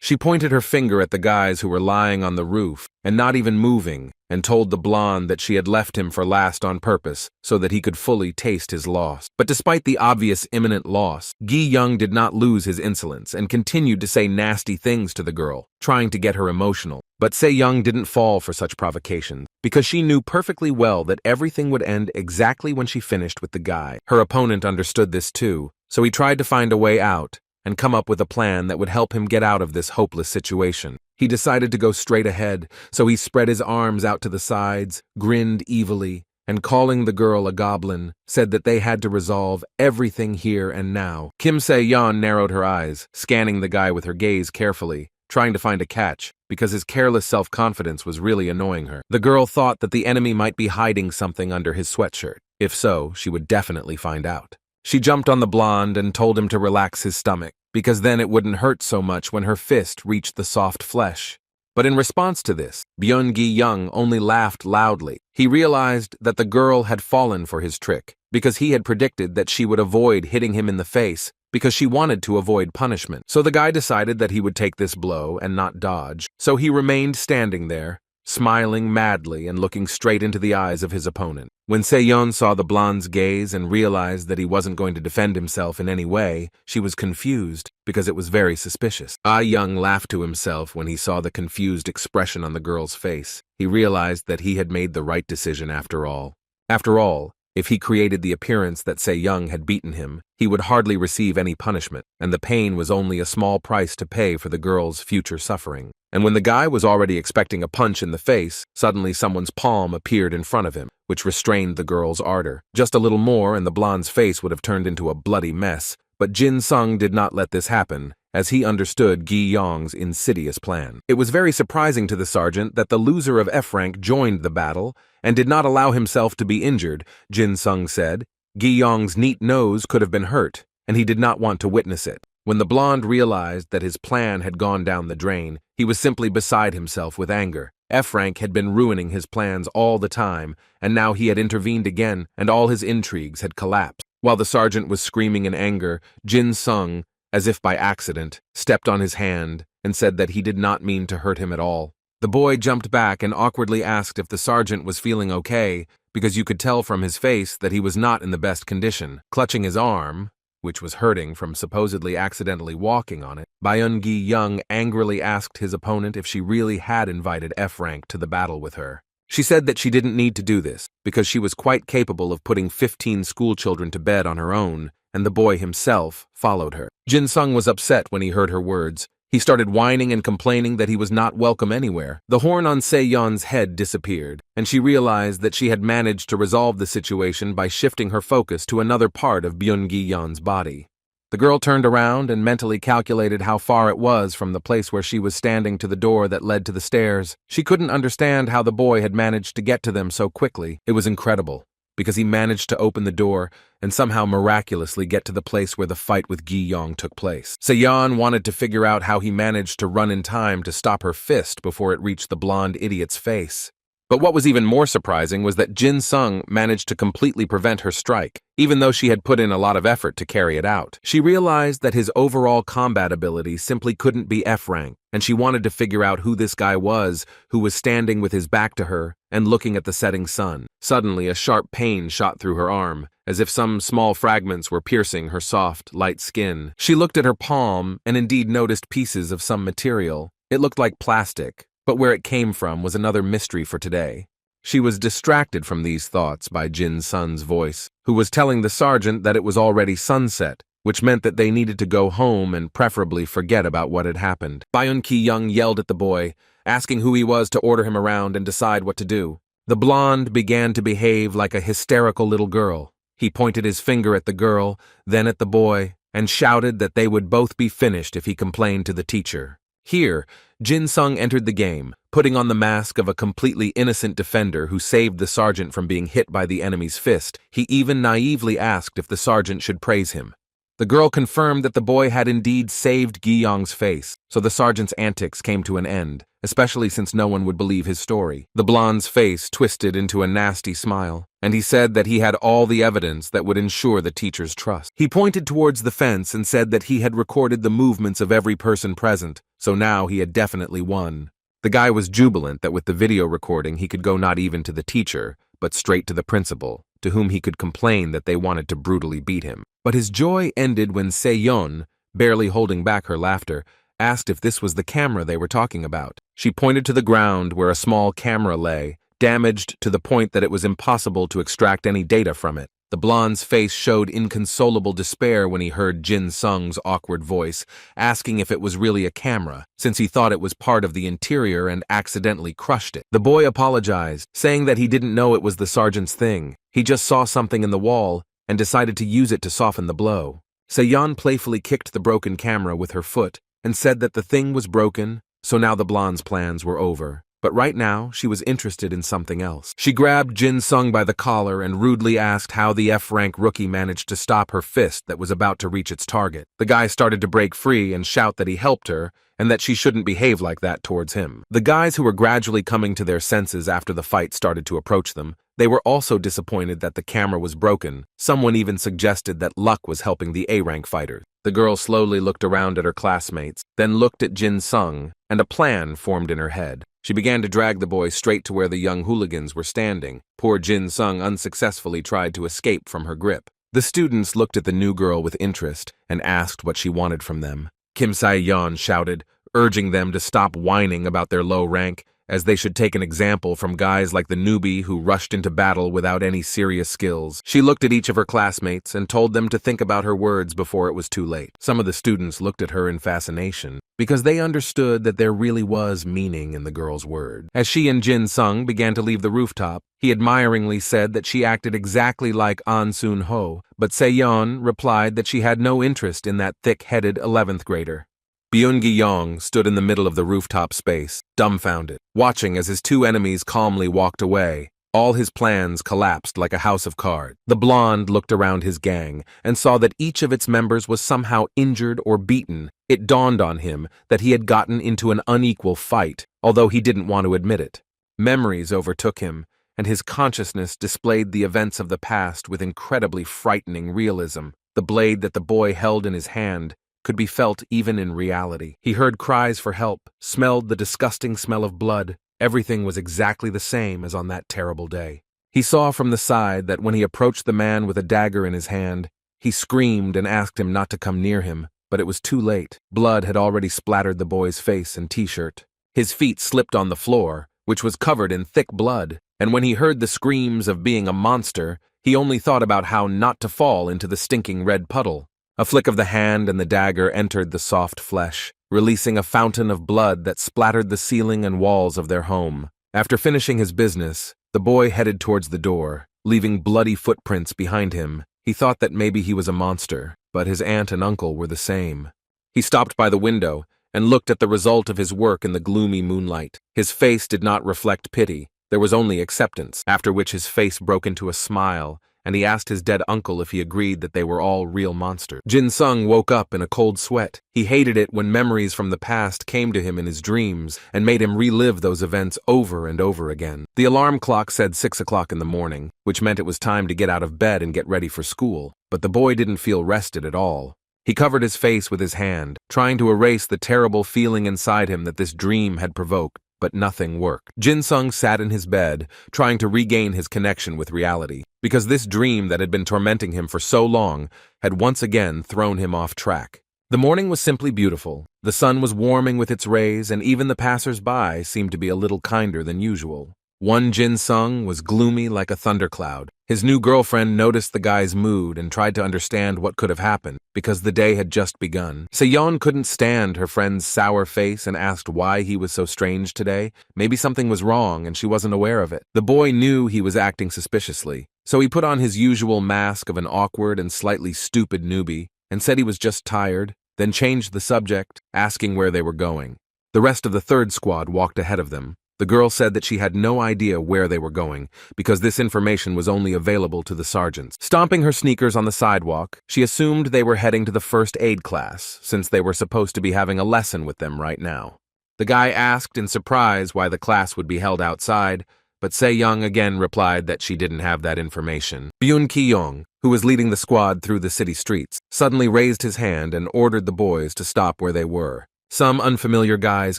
She pointed her finger at the guys who were lying on the roof and not even moving, and told the blonde that she had left him for last on purpose so that he could fully taste his loss. But despite the obvious imminent loss, Gi-young did not lose his insolence and continued to say nasty things to the girl, trying to get her emotional. But Se-young didn't fall for such provocations, because she knew perfectly well that everything would end exactly when she finished with the guy. Her opponent understood this too, so he tried to find a way out and come up with a plan that would help him get out of this hopeless situation. He decided to go straight ahead, so he spread his arms out to the sides, grinned evilly, and calling the girl a goblin, said that they had to resolve everything here and now. Kim Se-yeon narrowed her eyes, scanning the guy with her gaze carefully, trying to find a catch, because his careless self-confidence was really annoying her. The girl thought that the enemy might be hiding something under his sweatshirt. If so, she would definitely find out. She jumped on the blonde and told him to relax his stomach, because then it wouldn't hurt so much when her fist reached the soft flesh. But in response to this, Byun-gi-young only laughed loudly. He realized that the girl had fallen for his trick, because he had predicted that she would avoid hitting him in the face, because she wanted to avoid punishment. So the guy decided that he would take this blow and not dodge. So he remained standing there, smiling madly and looking straight into the eyes of his opponent. When Se-yeon saw the blonde's gaze and realized that he wasn't going to defend himself in any way, she was confused because it was very suspicious. Ah-young laughed to himself when he saw the confused expression on the girl's face. He realized that he had made the right decision after all. After all, if he created the appearance that Se-yeon had beaten him, he would hardly receive any punishment, and the pain was only a small price to pay for the girl's future suffering. And when the guy was already expecting a punch in the face, suddenly someone's palm appeared in front of him, which restrained the girl's ardor. Just a little more and the blonde's face would have turned into a bloody mess, but Jin-sung did not let this happen, as he understood Gi-yong's insidious plan. It was very surprising to the sergeant that the loser of F-rank joined the battle and did not allow himself to be injured, Jin-sung said. Gi-yong's neat nose could have been hurt, and he did not want to witness it. When the blonde realized that his plan had gone down the drain, he was simply beside himself with anger. F-rank had been ruining his plans all the time, and now he had intervened again, and all his intrigues had collapsed. While the sergeant was screaming in anger, Jin-sung, as if by accident, stepped on his hand and said that he did not mean to hurt him at all. The boy jumped back and awkwardly asked if the sergeant was feeling okay, because you could tell from his face that he was not in the best condition. Clutching his arm, which was hurting from supposedly accidentally walking on it, Byun-gi-young angrily asked his opponent if she really had invited F-rank to the battle with her. She said that she didn't need to do this, because she was quite capable of putting 15 schoolchildren to bed on her own, and the boy himself followed her. Jin-sung was upset when he heard her words. He started whining and complaining that he was not welcome anywhere. The horn on Se-yeon's head disappeared, and she realized that she had managed to resolve the situation by shifting her focus to another part of Byun-gi-yeon's body. The girl turned around and mentally calculated how far it was from the place where she was standing to the door that led to the stairs. She couldn't understand how the boy had managed to get to them so quickly. It was incredible, because he managed to open the door and somehow miraculously get to the place where the fight with Gi-yong took place. Se-yeon wanted to figure out how he managed to run in time to stop her fist before it reached the blonde idiot's face. But what was even more surprising was that Jin-sung managed to completely prevent her strike, even though she had put in a lot of effort to carry it out. She realized that his overall combat ability simply couldn't be F-rank, and she wanted to figure out who this guy was who was standing with his back to her and looking at the setting sun. Suddenly, a sharp pain shot through her arm, as if some small fragments were piercing her soft, light skin. She looked at her palm and indeed noticed pieces of some material. It looked like plastic, but where it came from was another mystery for today. She was distracted from these thoughts by Jin-sung's voice, who was telling the sergeant that it was already sunset, which meant that they needed to go home and preferably forget about what had happened. Byun-gi-young yelled at the boy, asking who he was to order him around and decide what to do. The blonde began to behave like a hysterical little girl. He pointed his finger at the girl, then at the boy, and shouted that they would both be finished if he complained to the teacher. Here, Jin-sung entered the game, putting on the mask of a completely innocent defender who saved the sergeant from being hit by the enemy's fist. He even naively asked if the sergeant should praise him. The girl confirmed that the boy had indeed saved Gi-yong's face, so the sergeant's antics came to an end, especially since no one would believe his story. The blonde's face twisted into a nasty smile, and he said that he had all the evidence that would ensure the teacher's trust. He pointed towards the fence and said that he had recorded the movements of every person present, so now he had definitely won. The guy was jubilant that with the video recording he could go not even to the teacher, but straight to the principal, to whom he could complain that they wanted to brutally beat him. But his joy ended when Se-yeon, barely holding back her laughter, asked if this was the camera they were talking about. She pointed to the ground where a small camera lay, damaged to the point that it was impossible to extract any data from it. The blonde's face showed inconsolable despair when he heard Jin Sung's awkward voice, asking if it was really a camera, since he thought it was part of the interior and accidentally crushed it. The boy apologized, saying that he didn't know it was the sergeant's thing. He just saw something in the wall and decided to use it to soften the blow. Se-yeon playfully kicked the broken camera with her foot and said that the thing was broken, so now the blonde's plans were over. But right now, she was interested in something else. She grabbed Jin Sung by the collar and rudely asked how the F-rank rookie managed to stop her fist that was about to reach its target. The guy started to break free and shout that he helped her and that she shouldn't behave like that towards him. The guys who were gradually coming to their senses after the fight started to approach them. They were also disappointed that the camera was broken. Someone even suggested that luck was helping the A-rank fighters. The girl slowly looked around at her classmates, then looked at Jin Sung, and a plan formed in her head. She began to drag the boy straight to where the young hooligans were standing. Poor Jin Sung unsuccessfully tried to escape from her grip. The students looked at the new girl with interest and asked what she wanted from them. Kim Se-yeon shouted, urging them to stop whining about their low rank, as they should take an example from guys like the newbie who rushed into battle without any serious skills. She looked at each of her classmates and told them to think about her words before it was too late. Some of the students looked at her in fascination, because they understood that there really was meaning in the girl's word. As she and Jin Sung began to leave the rooftop, he admiringly said that she acted exactly like An Sun-ho, but Se-yeon replied that she had no interest in that thick-headed 11th grader. Byun-gi-yong stood in the middle of the rooftop space, dumbfounded, watching as his two enemies calmly walked away. All his plans collapsed like a house of cards. The blonde looked around his gang and saw that each of its members was somehow injured or beaten. It dawned on him that he had gotten into an unequal fight, although he didn't want to admit it. Memories overtook him, and his consciousness displayed the events of the past with incredibly frightening realism. The blade that the boy held in his hand could be felt even in reality. He heard cries for help, smelled the disgusting smell of blood. Everything was exactly the same as on that terrible day. He saw from the side that when he approached the man with a dagger in his hand, he screamed and asked him not to come near him, but it was too late. Blood had already splattered the boy's face and t-shirt. His feet slipped on the floor, which was covered in thick blood, and when he heard the screams of being a monster, he only thought about how not to fall into the stinking red puddle. A flick of the hand and the dagger entered the soft flesh, releasing a fountain of blood that splattered the ceiling and walls of their home. After finishing his business, the boy headed towards the door, leaving bloody footprints behind him. He thought that maybe he was a monster, but his aunt and uncle were the same. He stopped by the window and looked at the result of his work in the gloomy moonlight. His face did not reflect pity. There was only acceptance, after which his face broke into a smile, and he asked his dead uncle if he agreed that they were all real monsters. Jin Sung woke up in a cold sweat. He hated it when memories from the past came to him in his dreams and made him relive those events over and over again. The alarm clock said 6 o'clock in the morning, which meant it was time to get out of bed and get ready for school, but the boy didn't feel rested at all. He covered his face with his hand, trying to erase the terrible feeling inside him that this dream had provoked. But nothing worked. Jin Sung sat in his bed, trying to regain his connection with reality, because this dream that had been tormenting him for so long had once again thrown him off track. The morning was simply beautiful. The sun was warming with its rays, and even the passers-by seemed to be a little kinder than usual. One Jin Sung was gloomy like a thundercloud. His new girlfriend noticed the guy's mood and tried to understand what could have happened, because the day had just begun. Se-yeon couldn't stand her friend's sour face and asked why he was so strange today. Maybe something was wrong and she wasn't aware of it. The boy knew he was acting suspiciously, so he put on his usual mask of an awkward and slightly stupid newbie and said he was just tired, then changed the subject, asking where they were going. The rest of the third squad walked ahead of them. The girl said that she had no idea where they were going, because this information was only available to the sergeants. Stomping her sneakers on the sidewalk, she assumed they were heading to the first aid class, since they were supposed to be having a lesson with them right now. The guy asked in surprise why the class would be held outside, but Se-yeon again replied that she didn't have that information. Byun-gi-yong, who was leading the squad through the city streets, suddenly raised his hand and ordered the boys to stop where they were. Some unfamiliar guys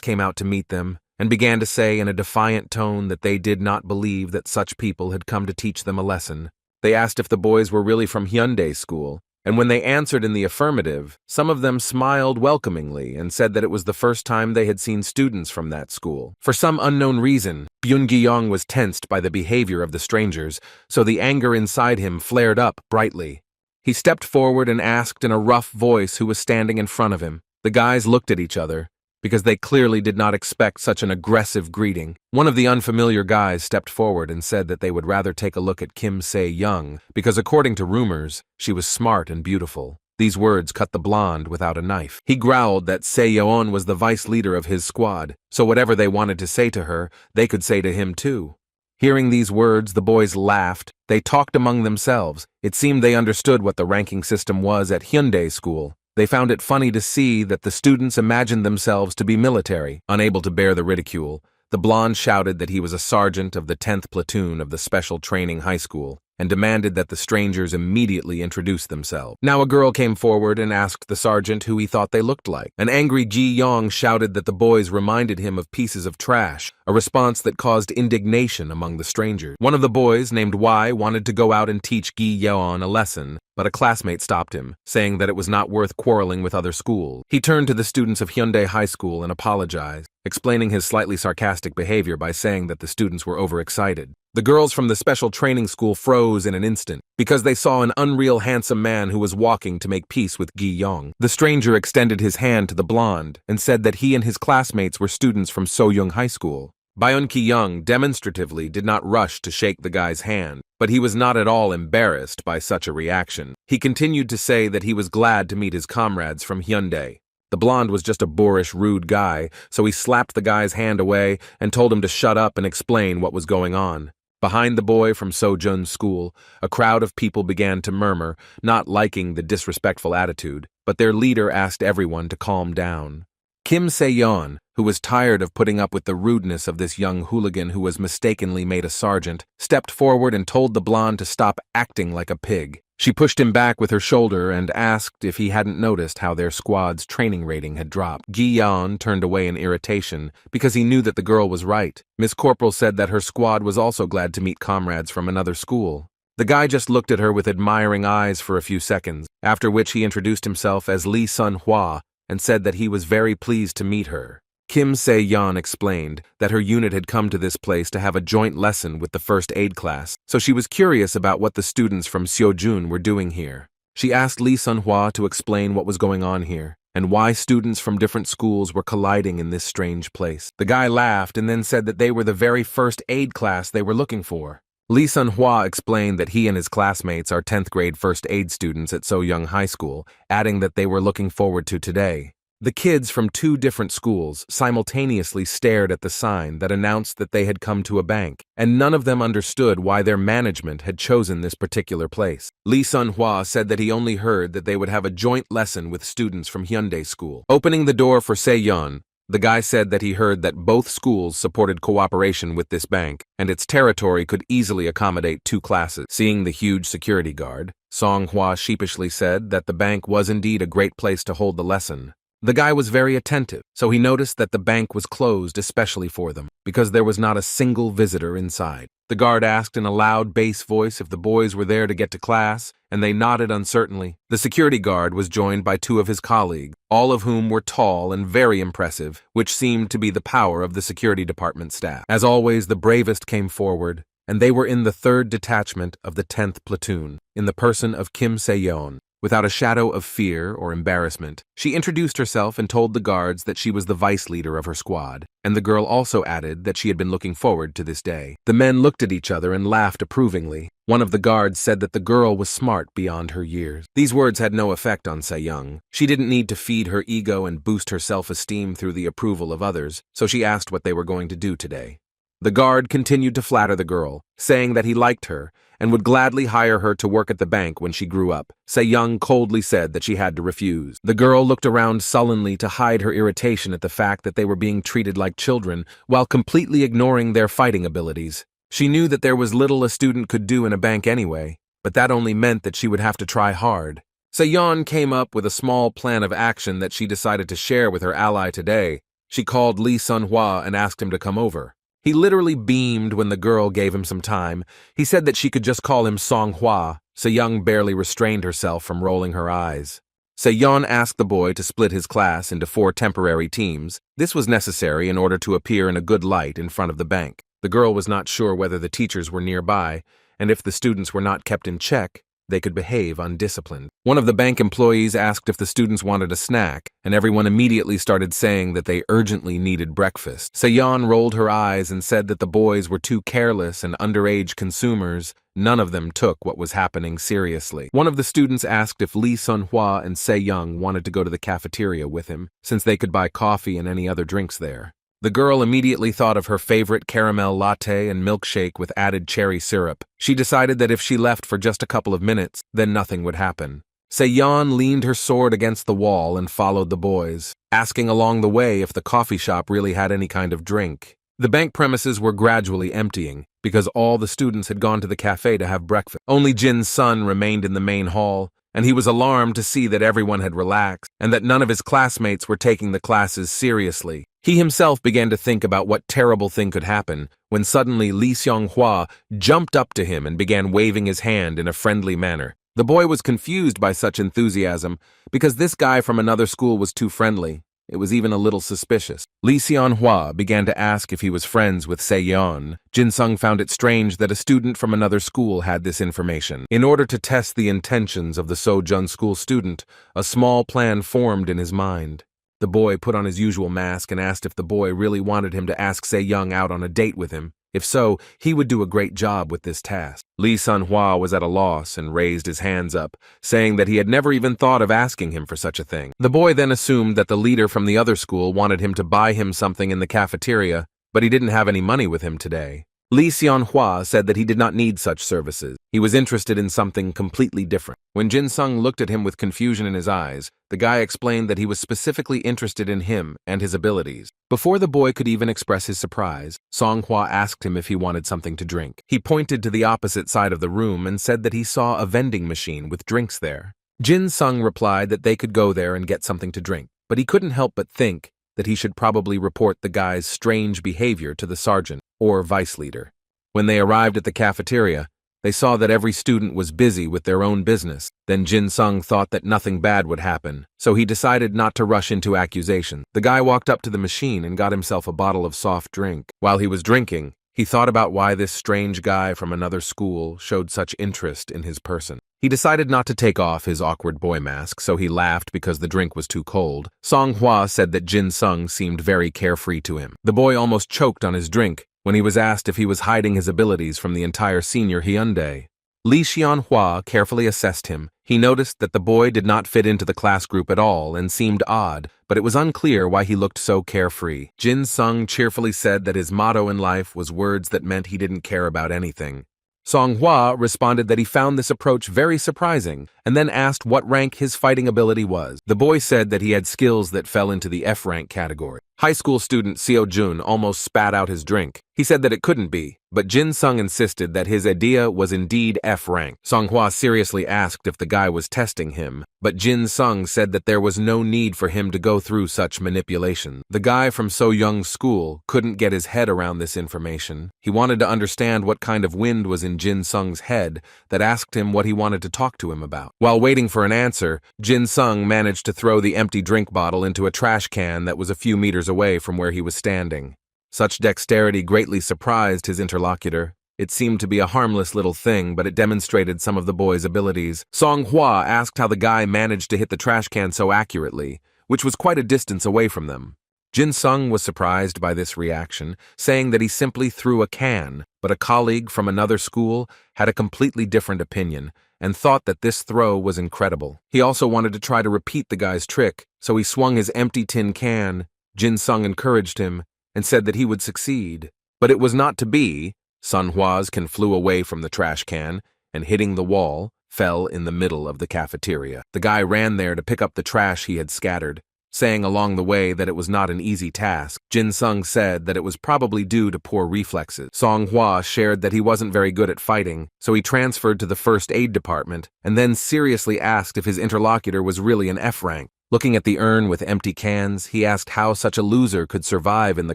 came out to meet them, and began to say in a defiant tone that they did not believe that such people had come to teach them a lesson. They asked if the boys were really from Hyundai School, And when they answered in the affirmative, some of them smiled welcomingly and said that it was the first time they had seen students from that school. For some unknown reason, Byun-gi was tensed by the behavior of the strangers, so the anger inside him flared up brightly. He stepped forward and asked in a rough voice who was standing in front of him. The guys looked at each other, because they clearly did not expect such an aggressive greeting. One of the unfamiliar guys stepped forward and said that they would rather take a look at Kim Se-young, because according to rumors, she was smart and beautiful. These words cut the blonde without a knife. He growled that Se-yeon was the vice leader of his squad, so whatever they wanted to say to her, they could say to him too. Hearing these words, the boys laughed. They talked among themselves. It seemed they understood what the ranking system was at Hyundai School. They found it funny to see that the students imagined themselves to be military. Unable to bear the ridicule, the blonde shouted that he was a sergeant of the 10th platoon of the special training high school and demanded that the strangers immediately introduce themselves. Now a girl came forward and asked the sergeant who he thought they looked like. An angry Ji-young shouted that the boys reminded him of pieces of trash, a response that caused indignation among the strangers. One of the boys, named Y, wanted to go out and teach Gi-yeon a lesson, but a classmate stopped him, saying that it was not worth quarreling with other schools. He turned to the students of Hyundai High School and apologized, explaining his slightly sarcastic behavior by saying that the students were overexcited. The girls from the special training school froze in an instant, because they saw an unreal handsome man who was walking to make peace with Gi-young. The stranger extended his hand to the blonde and said that he and his classmates were students from So-young High School. Byun-ki-young demonstratively did not rush to shake the guy's hand, but he was not at all embarrassed by such a reaction. He continued to say that he was glad to meet his comrades from Hyundai. The blonde was just a boorish, rude guy, so he slapped the guy's hand away and told him to shut up and explain what was going on. Behind the boy from So-jun's school, a crowd of people began to murmur, not liking the disrespectful attitude, but their leader asked everyone to calm down. Kim Se-yeon, who was tired of putting up with the rudeness of this young hooligan who was mistakenly made a sergeant, stepped forward and told the blonde to stop acting like a pig. She pushed him back with her shoulder and asked if he hadn't noticed how their squad's training rating had dropped. Gi-yeon turned away in irritation because he knew that the girl was right. Miss Corporal said that her squad was also glad to meet comrades from another school. The guy just looked at her with admiring eyes for a few seconds, after which he introduced himself as Lee Sun-hwa and said that he was very pleased to meet her. Kim Se-yeon explained that her unit had come to this place to have a joint lesson with the first aid class, so she was curious about what the students from Seojun were doing here. She asked Lee Sun-hwa to explain what was going on here, and why students from different schools were colliding in this strange place. The guy laughed and then said that they were the very first aid class they were looking for. Lee Sun-hwa explained that he and his classmates are 10th grade first aid students at So-young High School, adding that they were looking forward to today. The kids from two different schools simultaneously stared at the sign that announced that they had come to a bank, and none of them understood why their management had chosen this particular place. Lee Sun-hwa said that he only heard that they would have a joint lesson with students from Hyundai School. Opening the door for Se-yeon, the guy said that he heard that both schools supported cooperation with this bank, and its territory could easily accommodate two classes. Seeing the huge security guard, Song-hwa sheepishly said that the bank was indeed a great place to hold the lesson. The guy was very attentive, so he noticed that the bank was closed especially for them, because there was not a single visitor inside. The guard asked in a loud bass voice if the boys were there to get to class, and they nodded uncertainly. The security guard was joined by two of his colleagues, all of whom were tall and very impressive, which seemed to be the power of the security department staff. As always, the bravest came forward, and they were in the 3rd detachment of the 10th platoon, in the person of Kim Se-yeon. Without a shadow of fear or embarrassment, she introduced herself and told the guards that she was the vice leader of her squad, and the girl also added that she had been looking forward to this day. The men looked at each other and laughed approvingly. One of the guards said that the girl was smart beyond her years. These words had no effect on Se-young. She didn't need to feed her ego and boost her self-esteem through the approval of others, so she asked what they were going to do today. The guard continued to flatter the girl, saying that he liked her and would gladly hire her to work at the bank when she grew up. Se-young coldly said that she had to refuse. The girl looked around sullenly to hide her irritation at the fact that they were being treated like children while completely ignoring their fighting abilities. She knew that there was little a student could do in a bank anyway, but that only meant that she would have to try hard. Se-yeon came up with a small plan of action that she decided to share with her ally today. She called Lee Sun-hwa and asked him to come over. He literally beamed when the girl gave him some time. He said that she could just call him Song-hwa, Se-young barely restrained herself from rolling her eyes. Se-yeon asked the boy to split his class into 4 temporary teams. This was necessary in order to appear in a good light in front of the bank. The girl was not sure whether the teachers were nearby, and if the students were not kept in check, they could behave undisciplined. One of the bank employees asked if the students wanted a snack, and everyone immediately started saying that they urgently needed breakfast. Se-yeon rolled her eyes and said that the boys were too careless and underage consumers. None of them took what was happening seriously. One of the students asked if Lee Sun-hwa and Se-young wanted to go to the cafeteria with him, since they could buy coffee and any other drinks there. The girl immediately thought of her favorite caramel latte and milkshake with added cherry syrup. She decided that if she left for just a couple of minutes, then nothing would happen. Se-yeon leaned her sword against the wall and followed the boys, asking along the way if the coffee shop really had any kind of drink. The bank premises were gradually emptying, because all the students had gone to the cafe to have breakfast. Only Jin's son remained in the main hall, and he was alarmed to see that everyone had relaxed and that none of his classmates were taking the classes seriously. He himself began to think about what terrible thing could happen when suddenly Lee Seong-hwa jumped up to him and began waving his hand in a friendly manner. The boy was confused by such enthusiasm because this guy from another school was too friendly. It was even a little suspicious. Lee Seon-hwa began to ask if he was friends with Se-yeon. Jin-sung found it strange that a student from another school had this information. In order to test the intentions of the Sojun school student, a small plan formed in his mind. The boy put on his usual mask and asked if the boy really wanted him to ask Se-young out on a date with him. If so, he would do a great job with this task. Lee Sun-hwa was at a loss and raised his hands up, saying that he had never even thought of asking him for such a thing. The boy then assumed that the leader from the other school wanted him to buy him something in the cafeteria, but he didn't have any money with him today. Lee Seon-hwa said that he did not need such services. He was interested in something completely different. When Jin-sung looked at him with confusion in his eyes, the guy explained that he was specifically interested in him and his abilities. Before the boy could even express his surprise, Song-hwa asked him if he wanted something to drink. He pointed to the opposite side of the room and said that he saw a vending machine with drinks there. Jin-sung replied that they could go there and get something to drink, but he couldn't help but think that he should probably report the guy's strange behavior to the sergeant or vice leader. When they arrived at the cafeteria, they saw that every student was busy with their own business. Then Jin-sung thought that nothing bad would happen, so he decided not to rush into accusation. The guy walked up to the machine and got himself a bottle of soft drink. While he was drinking, he thought about why this strange guy from another school showed such interest in his person. He decided not to take off his awkward boy mask, so he laughed because the drink was too cold. Song-hwa said that Jin-sung seemed very carefree to him. The boy almost choked on his drink when he was asked if he was hiding his abilities from the entire senior Hyundai. Lee Seon-hwa carefully assessed him. He noticed that the boy did not fit into the class group at all and seemed odd, but it was unclear why he looked so carefree. Jin-sung cheerfully said that his motto in life was words that meant he didn't care about anything. Song-hwa responded that he found this approach very surprising and then asked what rank his fighting ability was. The boy said that he had skills that fell into the F-rank category. High school student Seo-jun almost spat out his drink. He said that it couldn't be, but Jin-sung insisted that his idea was indeed F-rank. Song-hwa seriously asked if the guy was testing him, but Jin-sung said that there was no need for him to go through such manipulation. The guy from So-young's school couldn't get his head around this information. He wanted to understand what kind of wind was in Jin-sung's head that asked him what he wanted to talk to him about. While waiting for an answer, Jin-sung managed to throw the empty drink bottle into a trash can that was a few meters away from where he was standing. Such dexterity greatly surprised his interlocutor. It seemed to be a harmless little thing, but it demonstrated some of the boy's abilities. Song-hwa asked how the guy managed to hit the trash can so accurately, which was quite a distance away from them. Jin-sung was surprised by this reaction, saying that he simply threw a can, but a colleague from another school had a completely different opinion and thought that this throw was incredible. He also wanted to try to repeat the guy's trick, so he swung his empty tin can. Jin-sung encouraged him and said that he would succeed. But it was not to be. Sun-hwa's can flew away from the trash can and, hitting the wall, fell in the middle of the cafeteria. The guy ran there to pick up the trash he had scattered, saying along the way that it was not an easy task. Jin-sung said that it was probably due to poor reflexes. Song-hwa shared that he wasn't very good at fighting, so he transferred to the first aid department and then seriously asked if his interlocutor was really an F rank. Looking at the urn with empty cans, he asked how such a loser could survive in the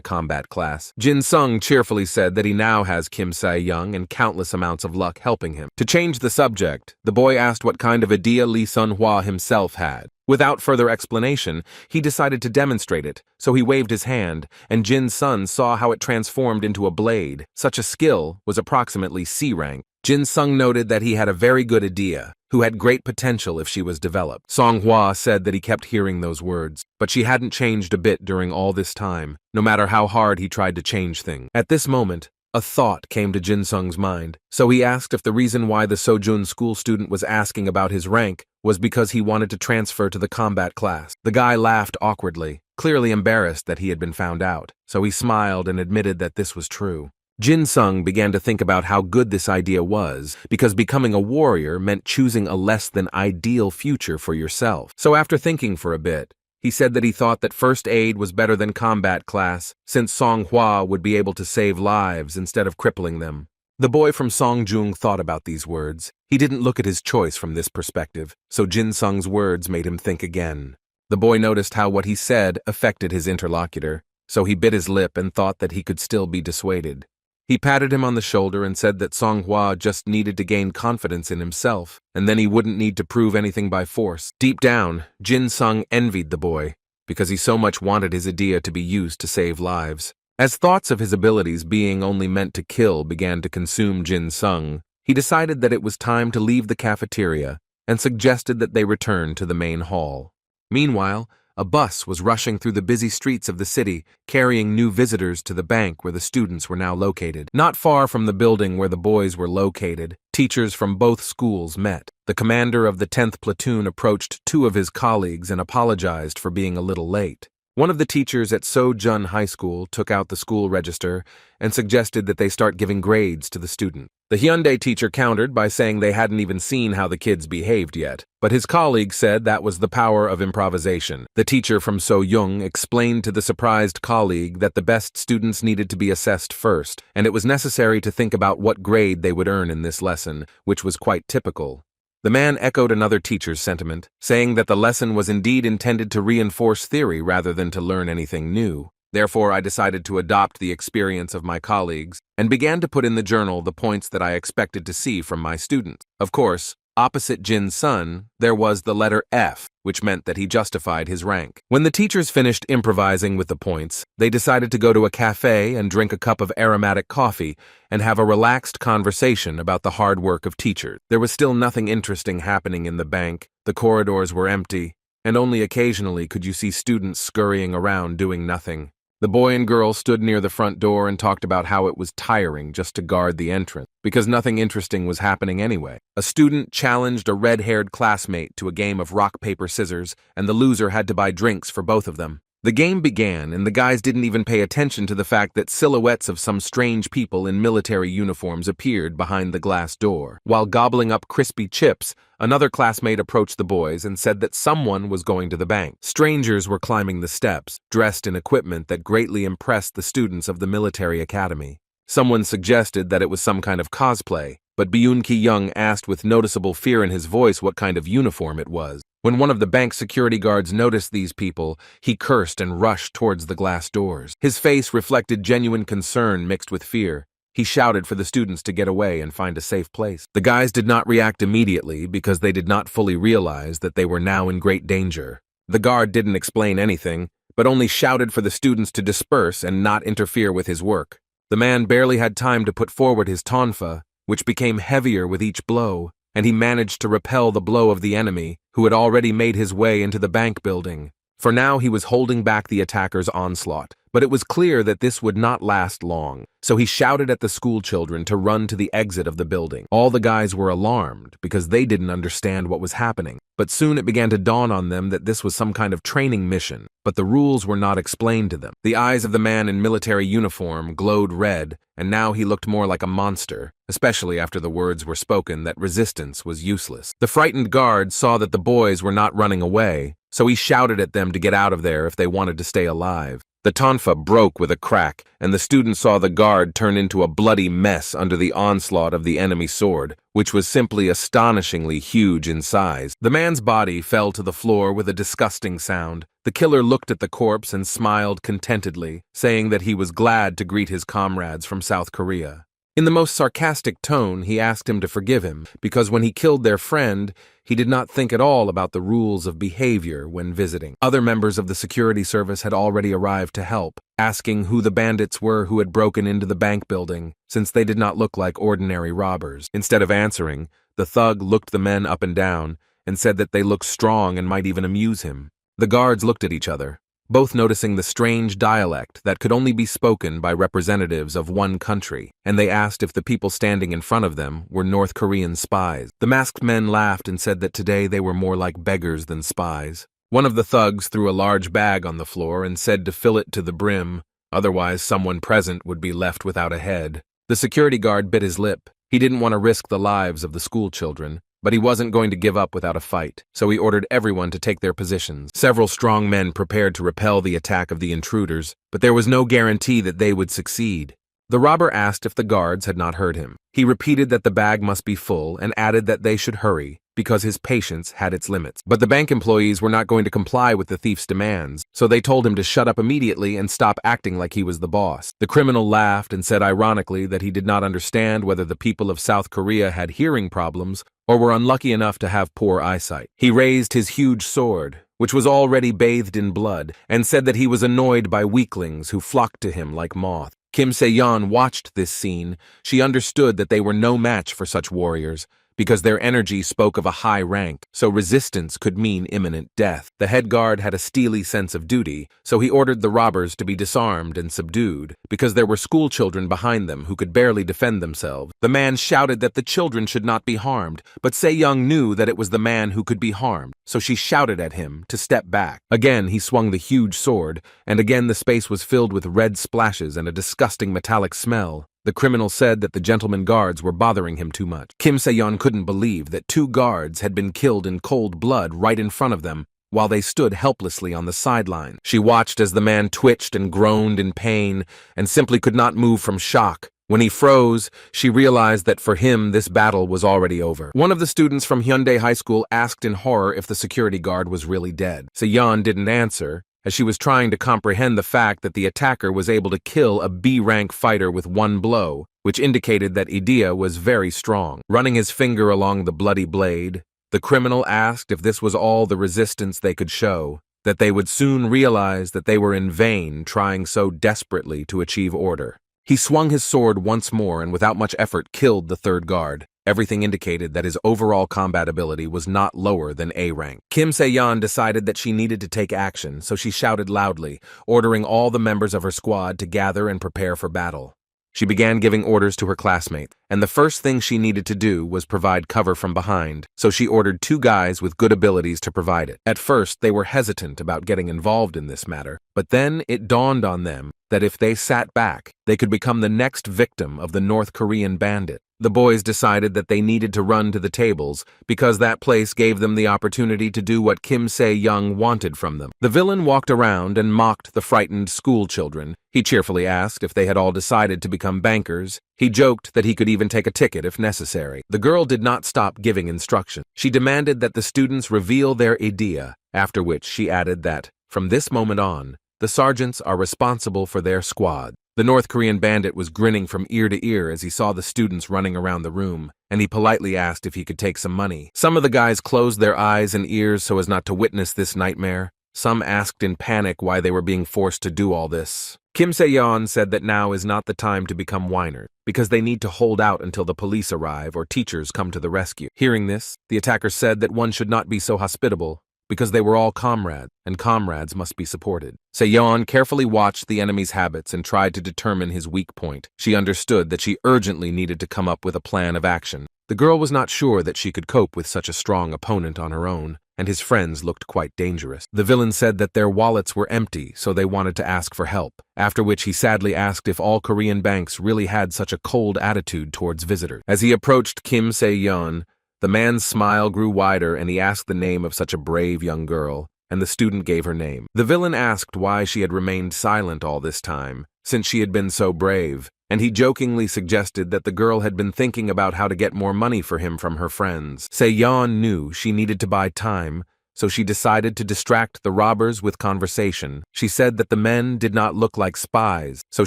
combat class. Jin Sung cheerfully said that he now has Kim Se-young and countless amounts of luck helping him. To change the subject, the boy asked what kind of idea Lee Sun-hwa himself had. Without further explanation, he decided to demonstrate it, so he waved his hand, and Jin Sun saw how it transformed into a blade. Such a skill was approximately C-rank. Jin Sung noted that he had a very good idea, who had great potential if she was developed. Song-hwa said that he kept hearing those words, but she hadn't changed a bit during all this time, no matter how hard he tried to change things. At this moment, a thought came to Jin Sung's mind, so he asked if the reason why the Sojun school student was asking about his rank was because he wanted to transfer to the combat class. The guy laughed awkwardly, clearly embarrassed that he had been found out, so he smiled and admitted that this was true. Jin Sung began to think about how good this idea was, because becoming a warrior meant choosing a less than ideal future for yourself. So after thinking for a bit, he said that he thought that first aid was better than combat class, since Song-hwa would be able to save lives instead of crippling them. The boy from Songjung thought about these words. He didn't look at his choice from this perspective, so Jin Sung's words made him think again. The boy noticed how what he said affected his interlocutor, so he bit his lip and thought that he could still be dissuaded. He patted him on the shoulder and said that Song-hwa just needed to gain confidence in himself, and then he wouldn't need to prove anything by force. Deep down, Jin Sung envied the boy, because he so much wanted his idea to be used to save lives. As thoughts of his abilities being only meant to kill began to consume Jin Sung, he decided that it was time to leave the cafeteria and suggested that they return to the main hall. Meanwhile, a bus was rushing through the busy streets of the city, carrying new visitors to the bank where the students were now located. Not far from the building where the boys were located, teachers from both schools met. The commander of the 10th platoon approached two of his colleagues and apologized for being a little late. One of the teachers at Sojun High School took out the school register and suggested that they start giving grades to the student. The Hyundai teacher countered by saying they hadn't even seen how the kids behaved yet, but his colleague said that was the power of improvisation. The teacher from So-young explained to the surprised colleague that the best students needed to be assessed first, and it was necessary to think about what grade they would earn in this lesson, which was quite typical. The man echoed another teacher's sentiment, saying that the lesson was indeed intended to reinforce theory rather than to learn anything new. Therefore, I decided to adopt the experience of my colleagues and began to put in the journal the points that I expected to see from my students. Of course, opposite Jin Sun, there was the letter F, which meant that he justified his rank. When the teachers finished improvising with the points, they decided to go to a cafe and drink a cup of aromatic coffee and have a relaxed conversation about the hard work of teachers. There was still nothing interesting happening in the bank, the corridors were empty, and only occasionally could you see students scurrying around doing nothing. The boy and girl stood near the front door and talked about how it was tiring just to guard the entrance, because nothing interesting was happening anyway. A student challenged a red-haired classmate to a game of rock, paper, scissors, and the loser had to buy drinks for both of them. The game began, and the guys didn't even pay attention to the fact that silhouettes of some strange people in military uniforms appeared behind the glass door. While gobbling up crispy chips, another classmate approached the boys and said that someone was going to the bank. Strangers were climbing the steps, dressed in equipment that greatly impressed the students of the military academy. Someone suggested that it was some kind of cosplay, but Byun Ki-young asked with noticeable fear in his voice what kind of uniform it was. When one of the bank security guards noticed these people, he cursed and rushed towards the glass doors. His face reflected genuine concern mixed with fear. He shouted for the students to get away and find a safe place. The guys did not react immediately because they did not fully realize that they were now in great danger. The guard didn't explain anything, but only shouted for the students to disperse and not interfere with his work. The man barely had time to put forward his tonfa, which became heavier with each blow, and he managed to repel the blow of the enemy, who had already made his way into the bank building. For now he was holding back the attacker's onslaught, but it was clear that this would not last long, so he shouted at the school children to run to the exit of the building. All the guys were alarmed because they didn't understand what was happening, but soon it began to dawn on them that this was some kind of training mission, but the rules were not explained to them. The eyes of the man in military uniform glowed red, and now he looked more like a monster, especially after the words were spoken that resistance was useless. The frightened guard saw that the boys were not running away, so he shouted at them to get out of there if they wanted to stay alive. The tonfa broke with a crack, and the student saw the guard turn into a bloody mess under the onslaught of the enemy sword, which was simply astonishingly huge in size. The man's body fell to the floor with a disgusting sound. The killer looked at the corpse and smiled contentedly, saying that he was glad to greet his comrades from South Korea. In the most sarcastic tone, he asked him to forgive him, because when he killed their friend, he did not think at all about the rules of behavior when visiting. Other members of the security service had already arrived to help, asking who the bandits were who had broken into the bank building, since they did not look like ordinary robbers. Instead of answering, the thug looked the men up and down and said that they looked strong and might even amuse him. The guards looked at each other, both noticing the strange dialect that could only be spoken by representatives of one country, and they asked if the people standing in front of them were North Korean spies. The masked men laughed and said that today they were more like beggars than spies. One of the thugs threw a large bag on the floor and said to fill it to the brim, otherwise someone present would be left without a head. The security guard bit his lip. He didn't want to risk the lives of the school children, but he wasn't going to give up without a fight, so he ordered everyone to take their positions. Several strong men prepared to repel the attack of the intruders, but there was no guarantee that they would succeed. The robber asked if the guards had not heard him. He repeated that the bag must be full and added that they should hurry, because his patience had its limits. But the bank employees were not going to comply with the thief's demands, so they told him to shut up immediately and stop acting like he was the boss. The criminal laughed and said ironically that he did not understand whether the people of South Korea had hearing problems or were unlucky enough to have poor eyesight. He raised his huge sword, which was already bathed in blood, and said that he was annoyed by weaklings who flocked to him like moths. Kim Se-yeon watched this scene. She understood that they were no match for such warriors, because their energy spoke of a high rank, so resistance could mean imminent death. The head guard had a steely sense of duty, so he ordered the robbers to be disarmed and subdued, because there were school children behind them who could barely defend themselves. The man shouted that the children should not be harmed, but Se-young knew that it was the man who could be harmed, so she shouted at him to step back. Again he swung the huge sword, and again the space was filled with red splashes and a disgusting metallic smell. The criminal said that the gentleman guards were bothering him too much. Kim Se-yeon couldn't believe that 2 guards had been killed in cold blood right in front of them, while they stood helplessly on the sideline. She watched as the man twitched and groaned in pain, and simply could not move from shock. When he froze, she realized that for him this battle was already over. One of the students from Hyundai High School asked in horror if the security guard was really dead. Se-yeon didn't answer, as she was trying to comprehend the fact that the attacker was able to kill a B-rank fighter with 1 blow, which indicated that Idea was very strong. Running his finger along the bloody blade, the criminal asked if this was all the resistance they could show, that they would soon realize that they were in vain trying so desperately to achieve order. He swung his sword once more and without much effort killed the 3rd guard. Everything indicated that his overall combat ability was not lower than A rank. Kim Se-yeon decided that she needed to take action, so she shouted loudly, ordering all the members of her squad to gather and prepare for battle. She began giving orders to her classmates, and the first thing she needed to do was provide cover from behind, so she ordered 2 guys with good abilities to provide it. At first, they were hesitant about getting involved in this matter, but then it dawned on them that if they sat back, they could become the next victim of the North Korean bandit. The boys decided that they needed to run to the tables because that place gave them the opportunity to do what Kim Se-young wanted from them. The villain walked around and mocked the frightened school children. He cheerfully asked if they had all decided to become bankers. He joked that he could even take a ticket if necessary. The girl did not stop giving instruction. She demanded that the students reveal their idea, after which she added that, from this moment on, the sergeants are responsible for their squad. The North Korean bandit was grinning from ear to ear as he saw the students running around the room, and he politely asked if he could take some money. Some of the guys closed their eyes and ears so as not to witness this nightmare. Some asked in panic why they were being forced to do all this. Kim Se-yeon said that now is not the time to become whiners, because they need to hold out until the police arrive or teachers come to the rescue. Hearing this, the attacker said that one should not be so hospitable, because they were all comrades, and comrades must be supported. Se-yeon carefully watched the enemy's habits and tried to determine his weak point. She understood that she urgently needed to come up with a plan of action. The girl was not sure that she could cope with such a strong opponent on her own, and his friends looked quite dangerous. The villain said that their wallets were empty, so they wanted to ask for help, after which he sadly asked if all Korean banks really had such a cold attitude towards visitors. As he approached Kim Se-yeon, the man's smile grew wider and he asked the name of such a brave young girl, and the student gave her name. The villain asked why she had remained silent all this time, since she had been so brave, and he jokingly suggested that the girl had been thinking about how to get more money for him from her friends. Se-yeon knew she needed to buy time, so she decided to distract the robbers with conversation. She said that the men did not look like spies, so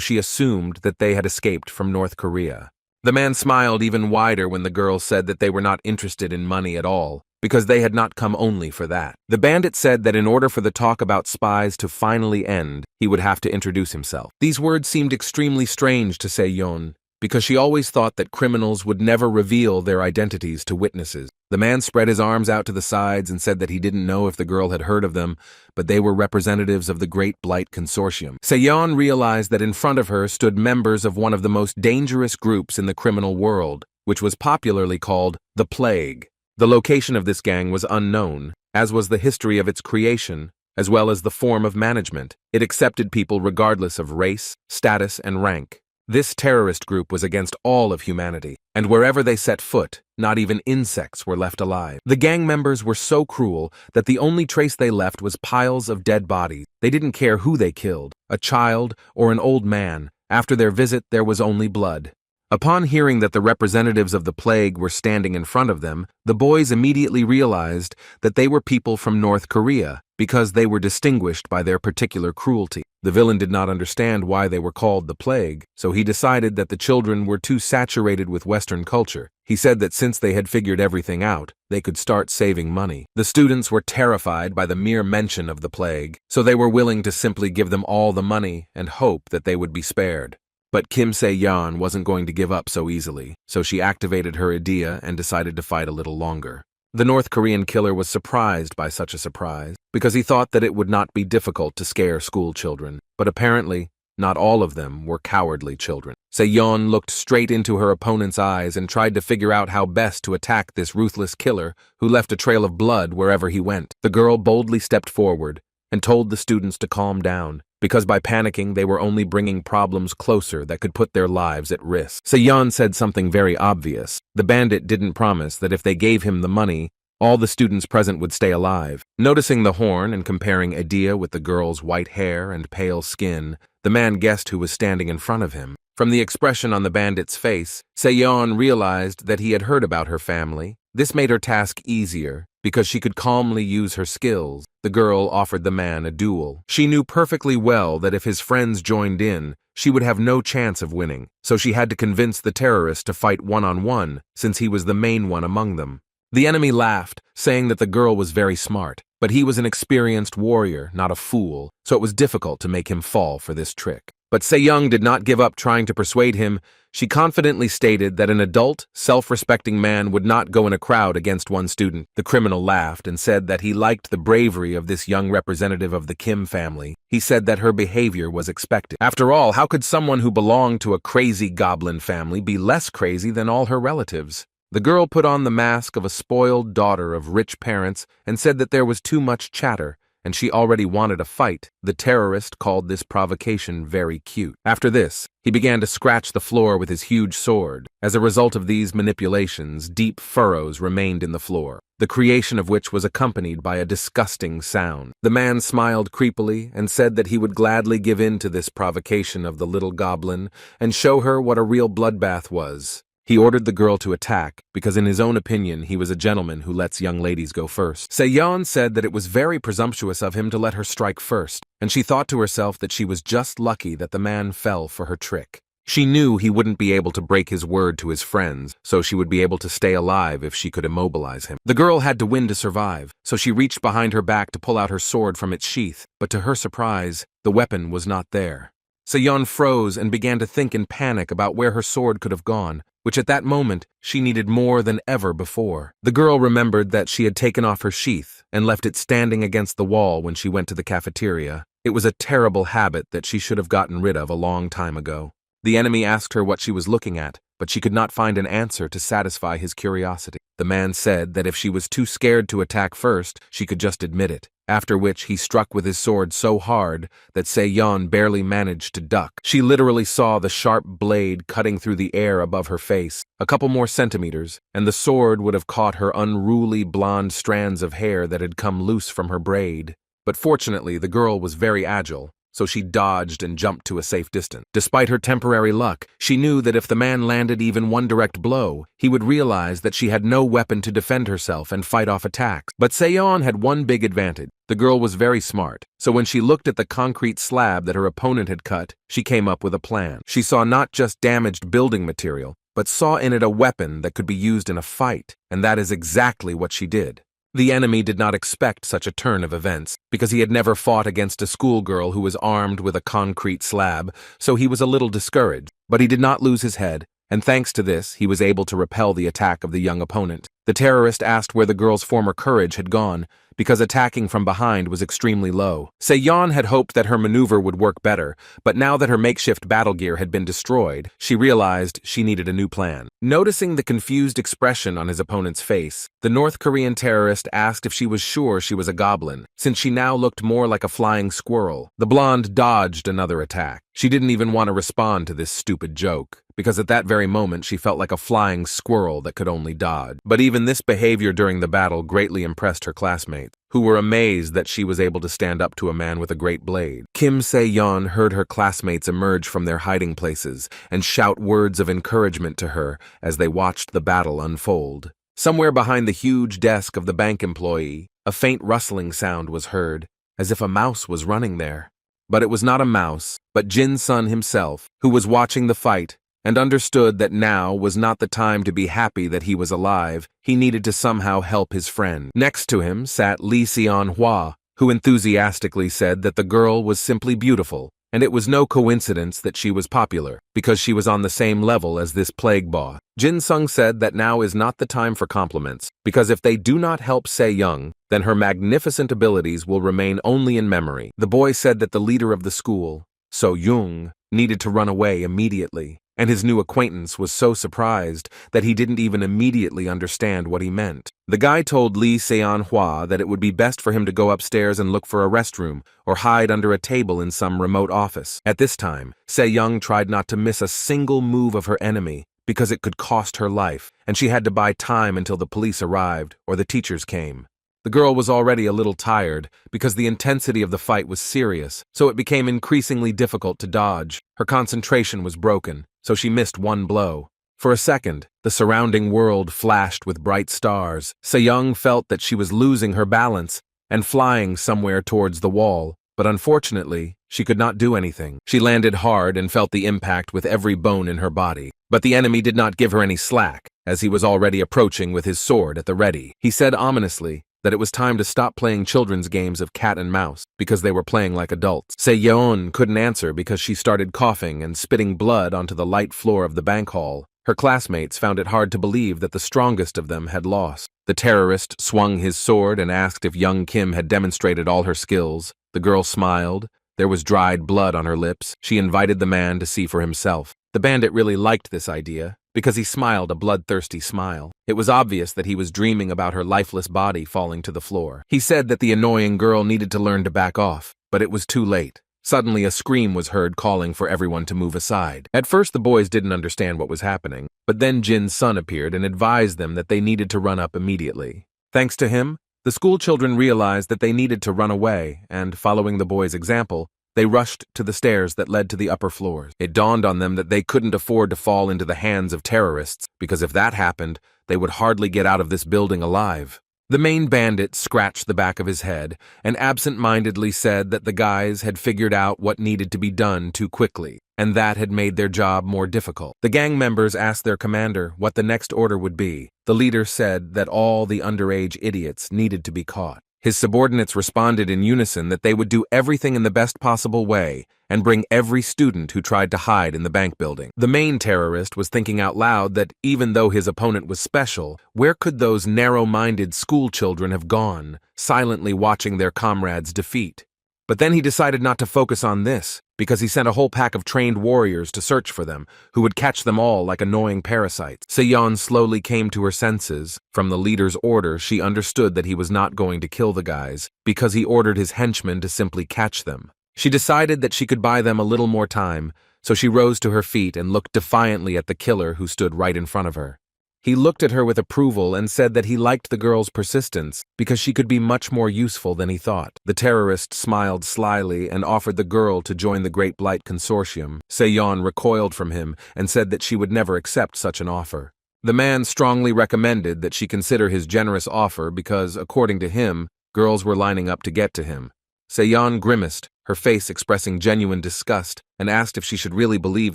she assumed that they had escaped from North Korea. The man smiled even wider when the girl said that they were not interested in money at all, because they had not come only for that. The bandit said that in order for the talk about spies to finally end, he would have to introduce himself. These words seemed extremely strange to Se-yeon, because she always thought that criminals would never reveal their identities to witnesses. The man spread his arms out to the sides and said that he didn't know if the girl had heard of them, but they were representatives of the Great Blight Consortium. Se-yeon realized that in front of her stood members of one of the most dangerous groups in the criminal world, which was popularly called the Plague. The location of this gang was unknown, as was the history of its creation, as well as the form of management. It accepted people regardless of race, status, and rank. This terrorist group was against all of humanity, and wherever they set foot, not even insects were left alive. The gang members were so cruel that the only trace they left was piles of dead bodies. They didn't care who they killed, a child or an old man. After their visit, there was only blood. Upon hearing that the representatives of the Plague were standing in front of them, the boys immediately realized that they were people from North Korea, because they were distinguished by their particular cruelty. The villain did not understand why they were called the Plague, so he decided that the children were too saturated with Western culture. He said that since they had figured everything out, they could start saving money. The students were terrified by the mere mention of the Plague, so they were willing to simply give them all the money and hope that they would be spared. But Kim Se-yeon wasn't going to give up so easily, so she activated her idea and decided to fight a little longer. The North Korean killer was surprised by such a surprise, because he thought that it would not be difficult to scare school children, but apparently, not all of them were cowardly children. Se-yeon looked straight into her opponent's eyes and tried to figure out how best to attack this ruthless killer who left a trail of blood wherever he went. The girl boldly stepped forward and told the students to calm down, because by panicking they were only bringing problems closer that could put their lives at risk. Se-yeon said something very obvious. The bandit didn't promise that if they gave him the money, all the students present would stay alive. Noticing the horn and comparing Idea with the girl's white hair and pale skin, the man guessed who was standing in front of him. From the expression on the bandit's face, Se-yeon realized that he had heard about her family. This made her task easier, because she could calmly use her skills. The girl offered the man a duel. She knew perfectly well that if his friends joined in, she would have no chance of winning, so she had to convince the terrorist to fight one-on-one, since he was the main one among them. The enemy laughed, saying that the girl was very smart, but he was an experienced warrior, not a fool, so it was difficult to make him fall for this trick. But Se-yeon did not give up trying to persuade him. She confidently stated that an adult, self-respecting man would not go in a crowd against one student. The criminal laughed and said that he liked the bravery of this young representative of the Kim family. He said that her behavior was expected. After all, how could someone who belonged to a crazy goblin family be less crazy than all her relatives? The girl put on the mask of a spoiled daughter of rich parents and said that there was too much chatter, and she already wanted a fight. The terrorist called this provocation very cute. After this, he began to scratch the floor with his huge sword. As a result of these manipulations, deep furrows remained in the floor, the creation of which was accompanied by a disgusting sound. The man smiled creepily and said that he would gladly give in to this provocation of the little goblin and show her what a real bloodbath was. He ordered the girl to attack, because in his own opinion he was a gentleman who lets young ladies go first. Se-yeon said that it was very presumptuous of him to let her strike first, and she thought to herself that she was just lucky that the man fell for her trick. She knew he wouldn't be able to break his word to his friends, so she would be able to stay alive if she could immobilize him. The girl had to win to survive, so she reached behind her back to pull out her sword from its sheath, but to her surprise, the weapon was not there. Se-yeon froze and began to think in panic about where her sword could have gone, which at that moment she needed more than ever before. The girl remembered that she had taken off her sheath and left it standing against the wall when she went to the cafeteria. It was a terrible habit that she should have gotten rid of a long time ago. The enemy asked her what she was looking at, but she could not find an answer to satisfy his curiosity. The man said that if she was too scared to attack first, she could just admit it, after which he struck with his sword so hard that Se-yeon barely managed to duck. She literally saw the sharp blade cutting through the air above her face. A couple more centimeters, and the sword would have caught her unruly blonde strands of hair that had come loose from her braid. but fortunately the girl was very agile, so she dodged and jumped to a safe distance. Despite her temporary luck, she knew that if the man landed even one direct blow, he would realize that she had no weapon to defend herself and fight off attacks. But Seon had one big advantage. The girl was very smart, so when she looked at the concrete slab that her opponent had cut, she came up with a plan. She saw not just damaged building material, but saw in it a weapon that could be used in a fight, and that is exactly what she did. The enemy did not expect such a turn of events, because he had never fought against a schoolgirl who was armed with a concrete slab, so he was a little discouraged. But he did not lose his head, and thanks to this, he was able to repel the attack of the young opponent. The terrorist asked where the girl's former courage had gone, because attacking from behind was extremely low. Seon had hoped that her maneuver would work better, but now that her makeshift battle gear had been destroyed, she realized she needed a new plan. Noticing the confused expression on his opponent's face, the North Korean terrorist asked if she was sure she was a goblin, since she now looked more like a flying squirrel. The blonde dodged another attack. She didn't even want to respond to this stupid joke, because at that very moment she felt like a flying squirrel that could only dodge. But even this behavior during the battle greatly impressed her classmates, who were amazed that she was able to stand up to a man with a great blade. Kim Se-yeon heard her classmates emerge from their hiding places and shout words of encouragement to her as they watched the battle unfold. Somewhere behind the huge desk of the bank employee, a faint rustling sound was heard, as if a mouse was running there. But it was not a mouse, but Jin-sun himself, who was watching the fight and understood that now was not the time to be happy that he was alive. He needed to somehow help his friend. Next to him sat Lee Seon-hwa, who enthusiastically said that the girl was simply beautiful, and it was no coincidence that she was popular, because she was on the same level as this plague boss. Jin-sung said that now is not the time for compliments, because if they do not help Se-young, then her magnificent abilities will remain only in memory. The boy said that the leader of the school, So-young, needed to run away immediately, and his new acquaintance was so surprised that he didn't even immediately understand what he meant. The guy told Lee Seon-hwa that it would be best for him to go upstairs and look for a restroom or hide under a table in some remote office. At this time, Se-young tried not to miss a single move of her enemy because it could cost her life, and she had to buy time until the police arrived or the teachers came. The girl was already a little tired because the intensity of the fight was serious, so it became increasingly difficult to dodge. Her concentration was broken, so she missed one blow. For a second, the surrounding world flashed with bright stars. Se-young felt that she was losing her balance and flying somewhere towards the wall, but unfortunately, she could not do anything. She landed hard and felt the impact with every bone in her body. But the enemy did not give her any slack, as he was already approaching with his sword at the ready. He said ominously that it was time to stop playing children's games of cat and mouse because they were playing like adults. Se-yeon couldn't answer because she started coughing and spitting blood onto the light floor of the bank hall. Her classmates found it hard to believe that the strongest of them had lost. The terrorist swung his sword and asked if young Kim had demonstrated all her skills. The girl smiled. There was dried blood on her lips. She invited the man to see for himself. The bandit really liked this idea, because he smiled a bloodthirsty smile. It was obvious that he was dreaming about her lifeless body falling to the floor. He said that the annoying girl needed to learn to back off, but it was too late. Suddenly a scream was heard calling for everyone to move aside. At first the boys didn't understand what was happening, but then Jin's son appeared and advised them that they needed to run up immediately. Thanks to him, the school children realized that they needed to run away, and following the boys' example, they rushed to the stairs that led to the upper floors. It dawned on them that they couldn't afford to fall into the hands of terrorists, because if that happened, they would hardly get out of this building alive. The main bandit scratched the back of his head and absent-mindedly said that the guys had figured out what needed to be done too quickly, and that had made their job more difficult. The gang members asked their commander what the next order would be. The leader said that all the underage idiots needed to be caught. His subordinates responded in unison that they would do everything in the best possible way and bring every student who tried to hide in the bank building. The main terrorist was thinking out loud that even though his opponent was special, where could those narrow-minded school children have gone, silently watching their comrades' defeat? But then he decided not to focus on this, because he sent a whole pack of trained warriors to search for them, who would catch them all like annoying parasites. Se-yeon slowly came to her senses. From the leader's order, she understood that he was not going to kill the guys, because he ordered his henchmen to simply catch them. She decided that she could buy them a little more time, so she rose to her feet and looked defiantly at the killer who stood right in front of her. He looked at her with approval and said that he liked the girl's persistence because she could be much more useful than he thought. The terrorist smiled slyly and offered the girl to join the Great Blight Consortium. Se-yeon recoiled from him and said that she would never accept such an offer. The man strongly recommended that she consider his generous offer because, according to him, girls were lining up to get to him. Se-yeon grimaced, her face expressing genuine disgust, and asked if she should really believe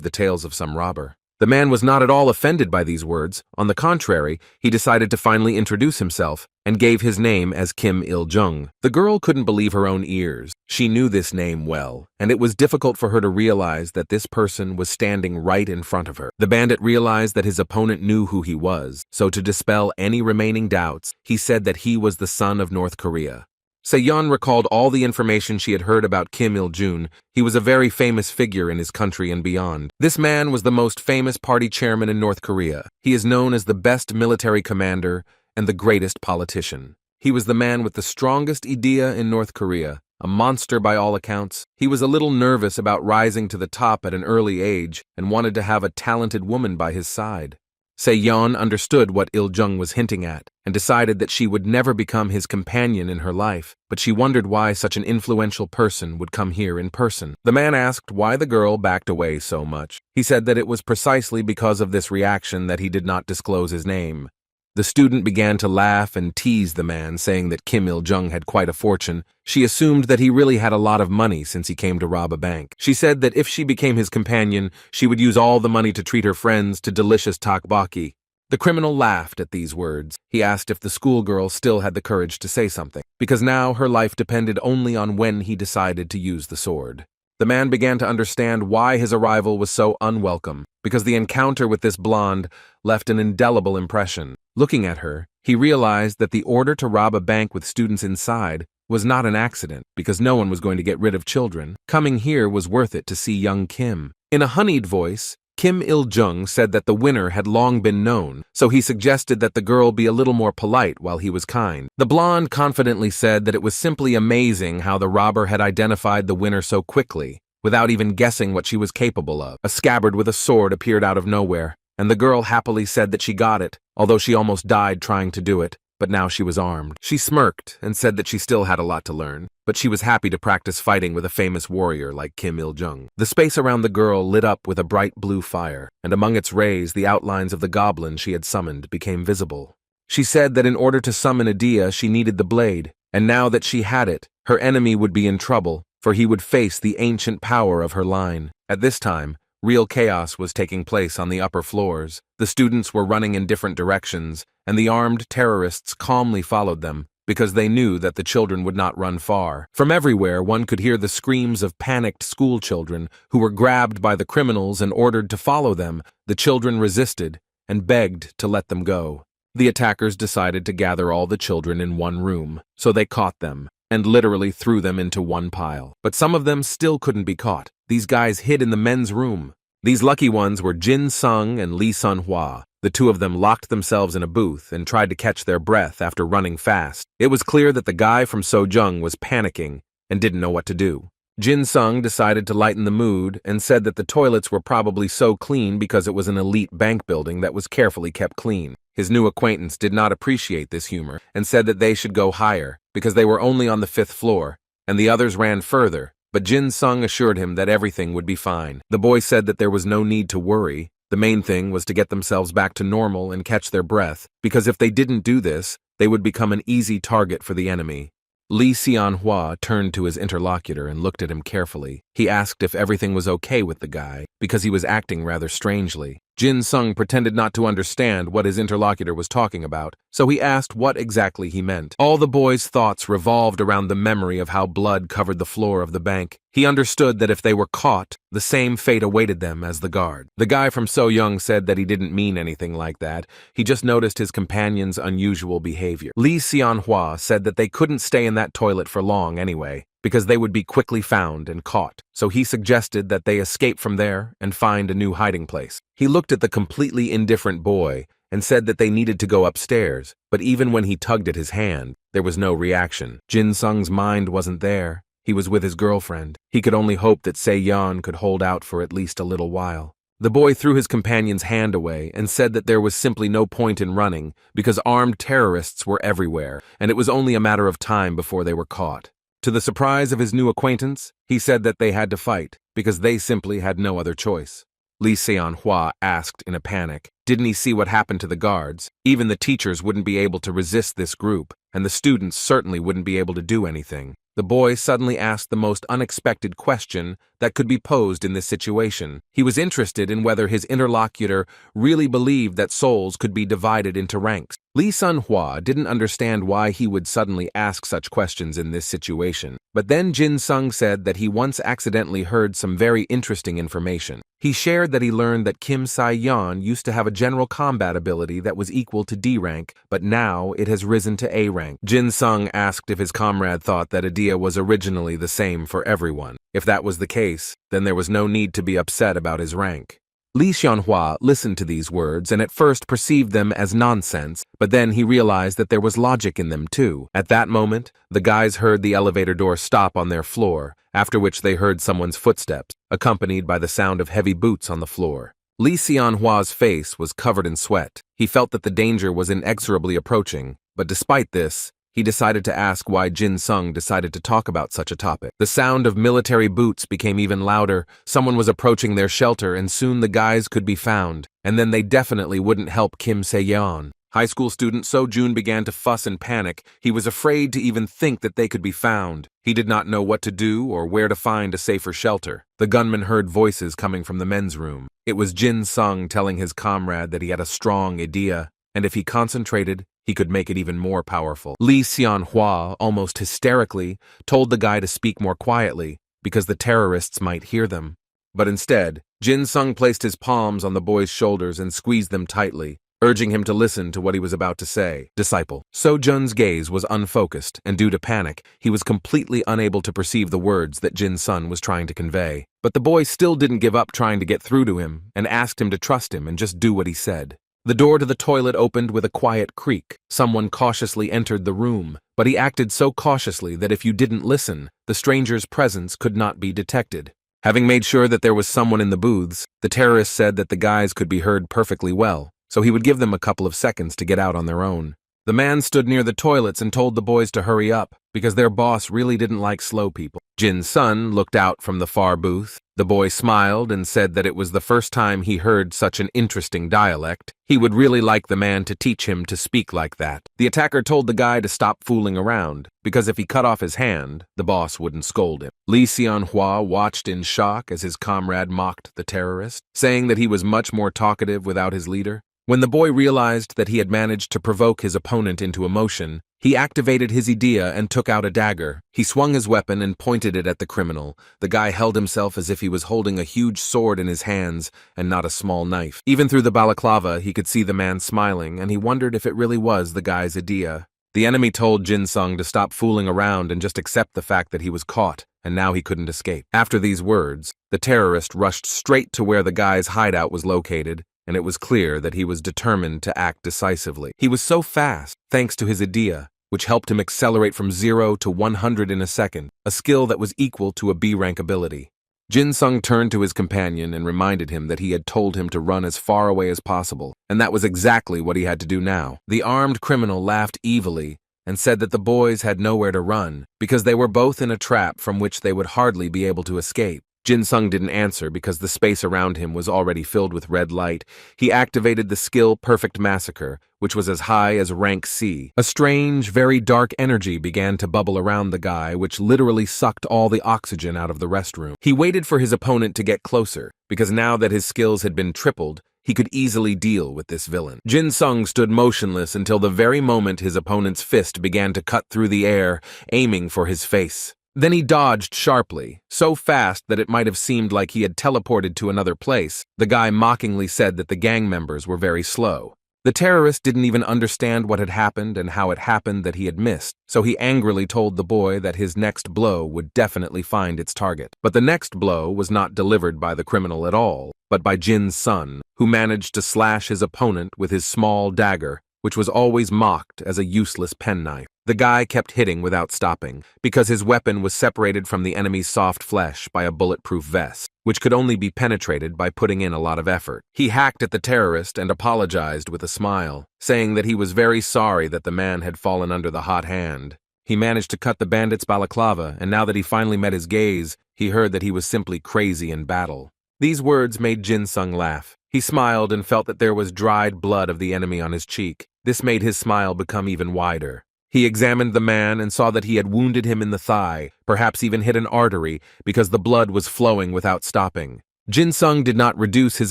the tales of some robber. The man was not at all offended by these words. On the contrary, he decided to finally introduce himself and gave his name as Kim Il-jung. The girl couldn't believe her own ears. She knew this name well, and it was difficult for her to realize that this person was standing right in front of her. The bandit realized that his opponent knew who he was, so to dispel any remaining doubts, he said that he was the son of North Korea. Se-yeon recalled all the information she had heard about Kim Il-jung. He was a very famous figure in his country and beyond. This man was the most famous party chairman in North Korea. He is known as the best military commander and the greatest politician. He was the man with the strongest idea in North Korea, a monster by all accounts. He was a little nervous about rising to the top at an early age and wanted to have a talented woman by his side. Se-yeon understood what Il-jung was hinting at and decided that she would never become his companion in her life, but she wondered why such an influential person would come here in person. The man asked why the girl backed away so much. He said that it was precisely because of this reaction that he did not disclose his name. The student began to laugh and tease the man, saying that Kim Il-jung had quite a fortune. She assumed that he really had a lot of money since he came to rob a bank. She said that if she became his companion, she would use all the money to treat her friends to delicious tteokbokki. The criminal laughed at these words. He asked if the schoolgirl still had the courage to say something, because now her life depended only on when he decided to use the sword. The man began to understand why his arrival was so unwelcome, because the encounter with this blonde left an indelible impression. Looking at her, he realized that the order to rob a bank with students inside was not an accident, because no one was going to get rid of children. Coming here was worth it to see young Kim. In a honeyed voice, Kim Il-jung said that the winner had long been known, so he suggested that the girl be a little more polite while he was kind. The blonde confidently said that it was simply amazing how the robber had identified the winner so quickly, without even guessing what she was capable of. A scabbard with a sword appeared out of nowhere, and the girl happily said that she got it, although she almost died trying to do it, but now she was armed. She smirked and said that she still had a lot to learn, but she was happy to practice fighting with a famous warrior like Kim Il-jung. The space around the girl lit up with a bright blue fire, and among its rays the outlines of the goblin she had summoned became visible. She said that in order to summon Idea she needed the blade, and now that she had it, her enemy would be in trouble, for he would face the ancient power of her line. At this time, real chaos was taking place on the upper floors. The students were running in different directions, and the armed terrorists calmly followed them, because they knew that the children would not run far. From everywhere, one could hear the screams of panicked school children who were grabbed by the criminals and ordered to follow them. The children resisted and begged to let them go. The attackers decided to gather all the children in one room, so they caught them and literally threw them into one pile. But some of them still couldn't be caught. These guys hid in the men's room. These lucky ones were Jin Sung and Lee Sun-hwa. The two of them locked themselves in a booth and tried to catch their breath after running fast. It was clear that the guy from Sojung was panicking and didn't know what to do. Jin Sung decided to lighten the mood and said that the toilets were probably so clean because it was an elite bank building that was carefully kept clean. His new acquaintance did not appreciate this humor and said that they should go higher because they were only on the 5th floor, and the others ran further, but Jin Sung assured him that everything would be fine. The boy said that there was no need to worry. The main thing was to get themselves back to normal and catch their breath, because if they didn't do this, they would become an easy target for the enemy. Lee Seon-hwa turned to his interlocutor and looked at him carefully. He asked if everything was okay with the guy, because he was acting rather strangely. Jin Sung pretended not to understand what his interlocutor was talking about, so he asked what exactly he meant. All the boy's thoughts revolved around the memory of how blood covered the floor of the bank. He understood that if they were caught, the same fate awaited them as the guard. The guy from So-young said that he didn't mean anything like that. He just noticed his companion's unusual behavior. Lee Seon-hwa said that they couldn't stay in that toilet for long anyway, because they would be quickly found and caught, so he suggested that they escape from there and find a new hiding place. He looked at the completely indifferent boy and said that they needed to go upstairs, but even when he tugged at his hand, there was no reaction. Jin Sung's mind wasn't there. He was with his girlfriend. He could only hope that Se-yeon could hold out for at least a little while. The boy threw his companion's hand away and said that there was simply no point in running because armed terrorists were everywhere, and it was only a matter of time before they were caught. To the surprise of his new acquaintance, he said that they had to fight because they simply had no other choice. Lee Seon-hwa asked in a panic, didn't he see what happened to the guards? Even the teachers wouldn't be able to resist this group, and the students certainly wouldn't be able to do anything. The boy suddenly asked the most unexpected question that could be posed in this situation. He was interested in whether his interlocutor really believed that souls could be divided into ranks. Lee Sun-hwa didn't understand why he would suddenly ask such questions in this situation. But then Jin Sung said that he once accidentally heard some very interesting information. He shared that he learned that Kim Sai-yeon used to have a general combat ability that was equal to D rank, but now it has risen to A rank. Jin Sung asked if his comrade thought that idea was originally the same for everyone. If that was the case, then there was no need to be upset about his rank. Lee Seon-hwa listened to these words and at first perceived them as nonsense, but then he realized that there was logic in them too. At that moment, the guys heard the elevator door stop on their floor, after which they heard someone's footsteps, accompanied by the sound of heavy boots on the floor. Lee Seon-hwa's face was covered in sweat. He felt that the danger was inexorably approaching, but despite this, he decided to ask why Jin Sung decided to talk about such a topic. The sound of military boots became even louder. Someone was approaching their shelter and soon the guys could be found. And then they definitely wouldn't help Kim Se-yeon. High school student So Jun began to fuss and panic. He was afraid to even think that they could be found. He did not know what to do or where to find a safer shelter. The gunman heard voices coming from the men's room. It was Jin Sung telling his comrade that he had a strong idea, and if he concentrated, he could make it even more powerful. Lee Seon-hwa, almost hysterically, told the guy to speak more quietly because the terrorists might hear them. But instead, Jin Sung placed his palms on the boy's shoulders and squeezed them tightly, urging him to listen to what he was about to say. Disciple. So Jun's gaze was unfocused, and due to panic, he was completely unable to perceive the words that Jin Sun was trying to convey. But the boy still didn't give up trying to get through to him and asked him to trust him and just do what he said. The door to the toilet opened with a quiet creak. Someone cautiously entered the room, but he acted so cautiously that if you didn't listen, the stranger's presence could not be detected. Having made sure that there was someone in the booths, the terrorist said that the guys could be heard perfectly well, so he would give them a couple of seconds to get out on their own. The man stood near the toilets and told the boys to hurry up, because their boss really didn't like slow people. Jin Sun looked out from the far booth. The boy smiled and said that it was the first time he heard such an interesting dialect. He would really like the man to teach him to speak like that. The attacker told the guy to stop fooling around, because if he cut off his hand, the boss wouldn't scold him. Lee Seon-hwa watched in shock as his comrade mocked the terrorist, saying that he was much more talkative without his leader. When the boy realized that he had managed to provoke his opponent into emotion, he activated his idea and took out a dagger. He swung his weapon and pointed it at the criminal. The guy held himself as if he was holding a huge sword in his hands and not a small knife. Even through the balaclava, he could see the man smiling, and he wondered if it really was the guy's idea. The enemy told Jin Sung to stop fooling around and just accept the fact that he was caught, and now he couldn't escape. After these words, the terrorist rushed straight to where the guy's hideout was located, and it was clear that he was determined to act decisively. He was so fast, thanks to his idea, which helped him accelerate from 0 to 100 in a second, a skill that was equal to a B-rank ability. Jin Sung turned to his companion and reminded him that he had told him to run as far away as possible, and that was exactly what he had to do now. The armed criminal laughed evilly and said that the boys had nowhere to run because they were both in a trap from which they would hardly be able to escape. Jin Sung didn't answer because the space around him was already filled with red light. He activated the skill Perfect Massacre, which was as high as rank C. A strange, very dark energy began to bubble around the guy, which literally sucked all the oxygen out of the restroom. He waited for his opponent to get closer, because now that his skills had been tripled, he could easily deal with this villain. Jin Sung stood motionless until the very moment his opponent's fist began to cut through the air, aiming for his face. Then he dodged sharply, so fast that it might have seemed like he had teleported to another place. The guy mockingly said that the gang members were very slow. The terrorist didn't even understand what had happened and how it happened that he had missed, so he angrily told the boy that his next blow would definitely find its target. But the next blow was not delivered by the criminal at all, but by Jin's son, who managed to slash his opponent with his small dagger, which was always mocked as a useless penknife. The guy kept hitting without stopping, because his weapon was separated from the enemy's soft flesh by a bulletproof vest, which could only be penetrated by putting in a lot of effort. He hacked at the terrorist and apologized with a smile, saying that he was very sorry that the man had fallen under the hot hand. He managed to cut the bandit's balaclava, and now that he finally met his gaze, he heard that he was simply crazy in battle. These words made Jin Sung laugh. He smiled and felt that there was dried blood of the enemy on his cheek. This made his smile become even wider. He examined the man and saw that he had wounded him in the thigh, perhaps even hit an artery, because the blood was flowing without stopping. Jin Sung did not reduce his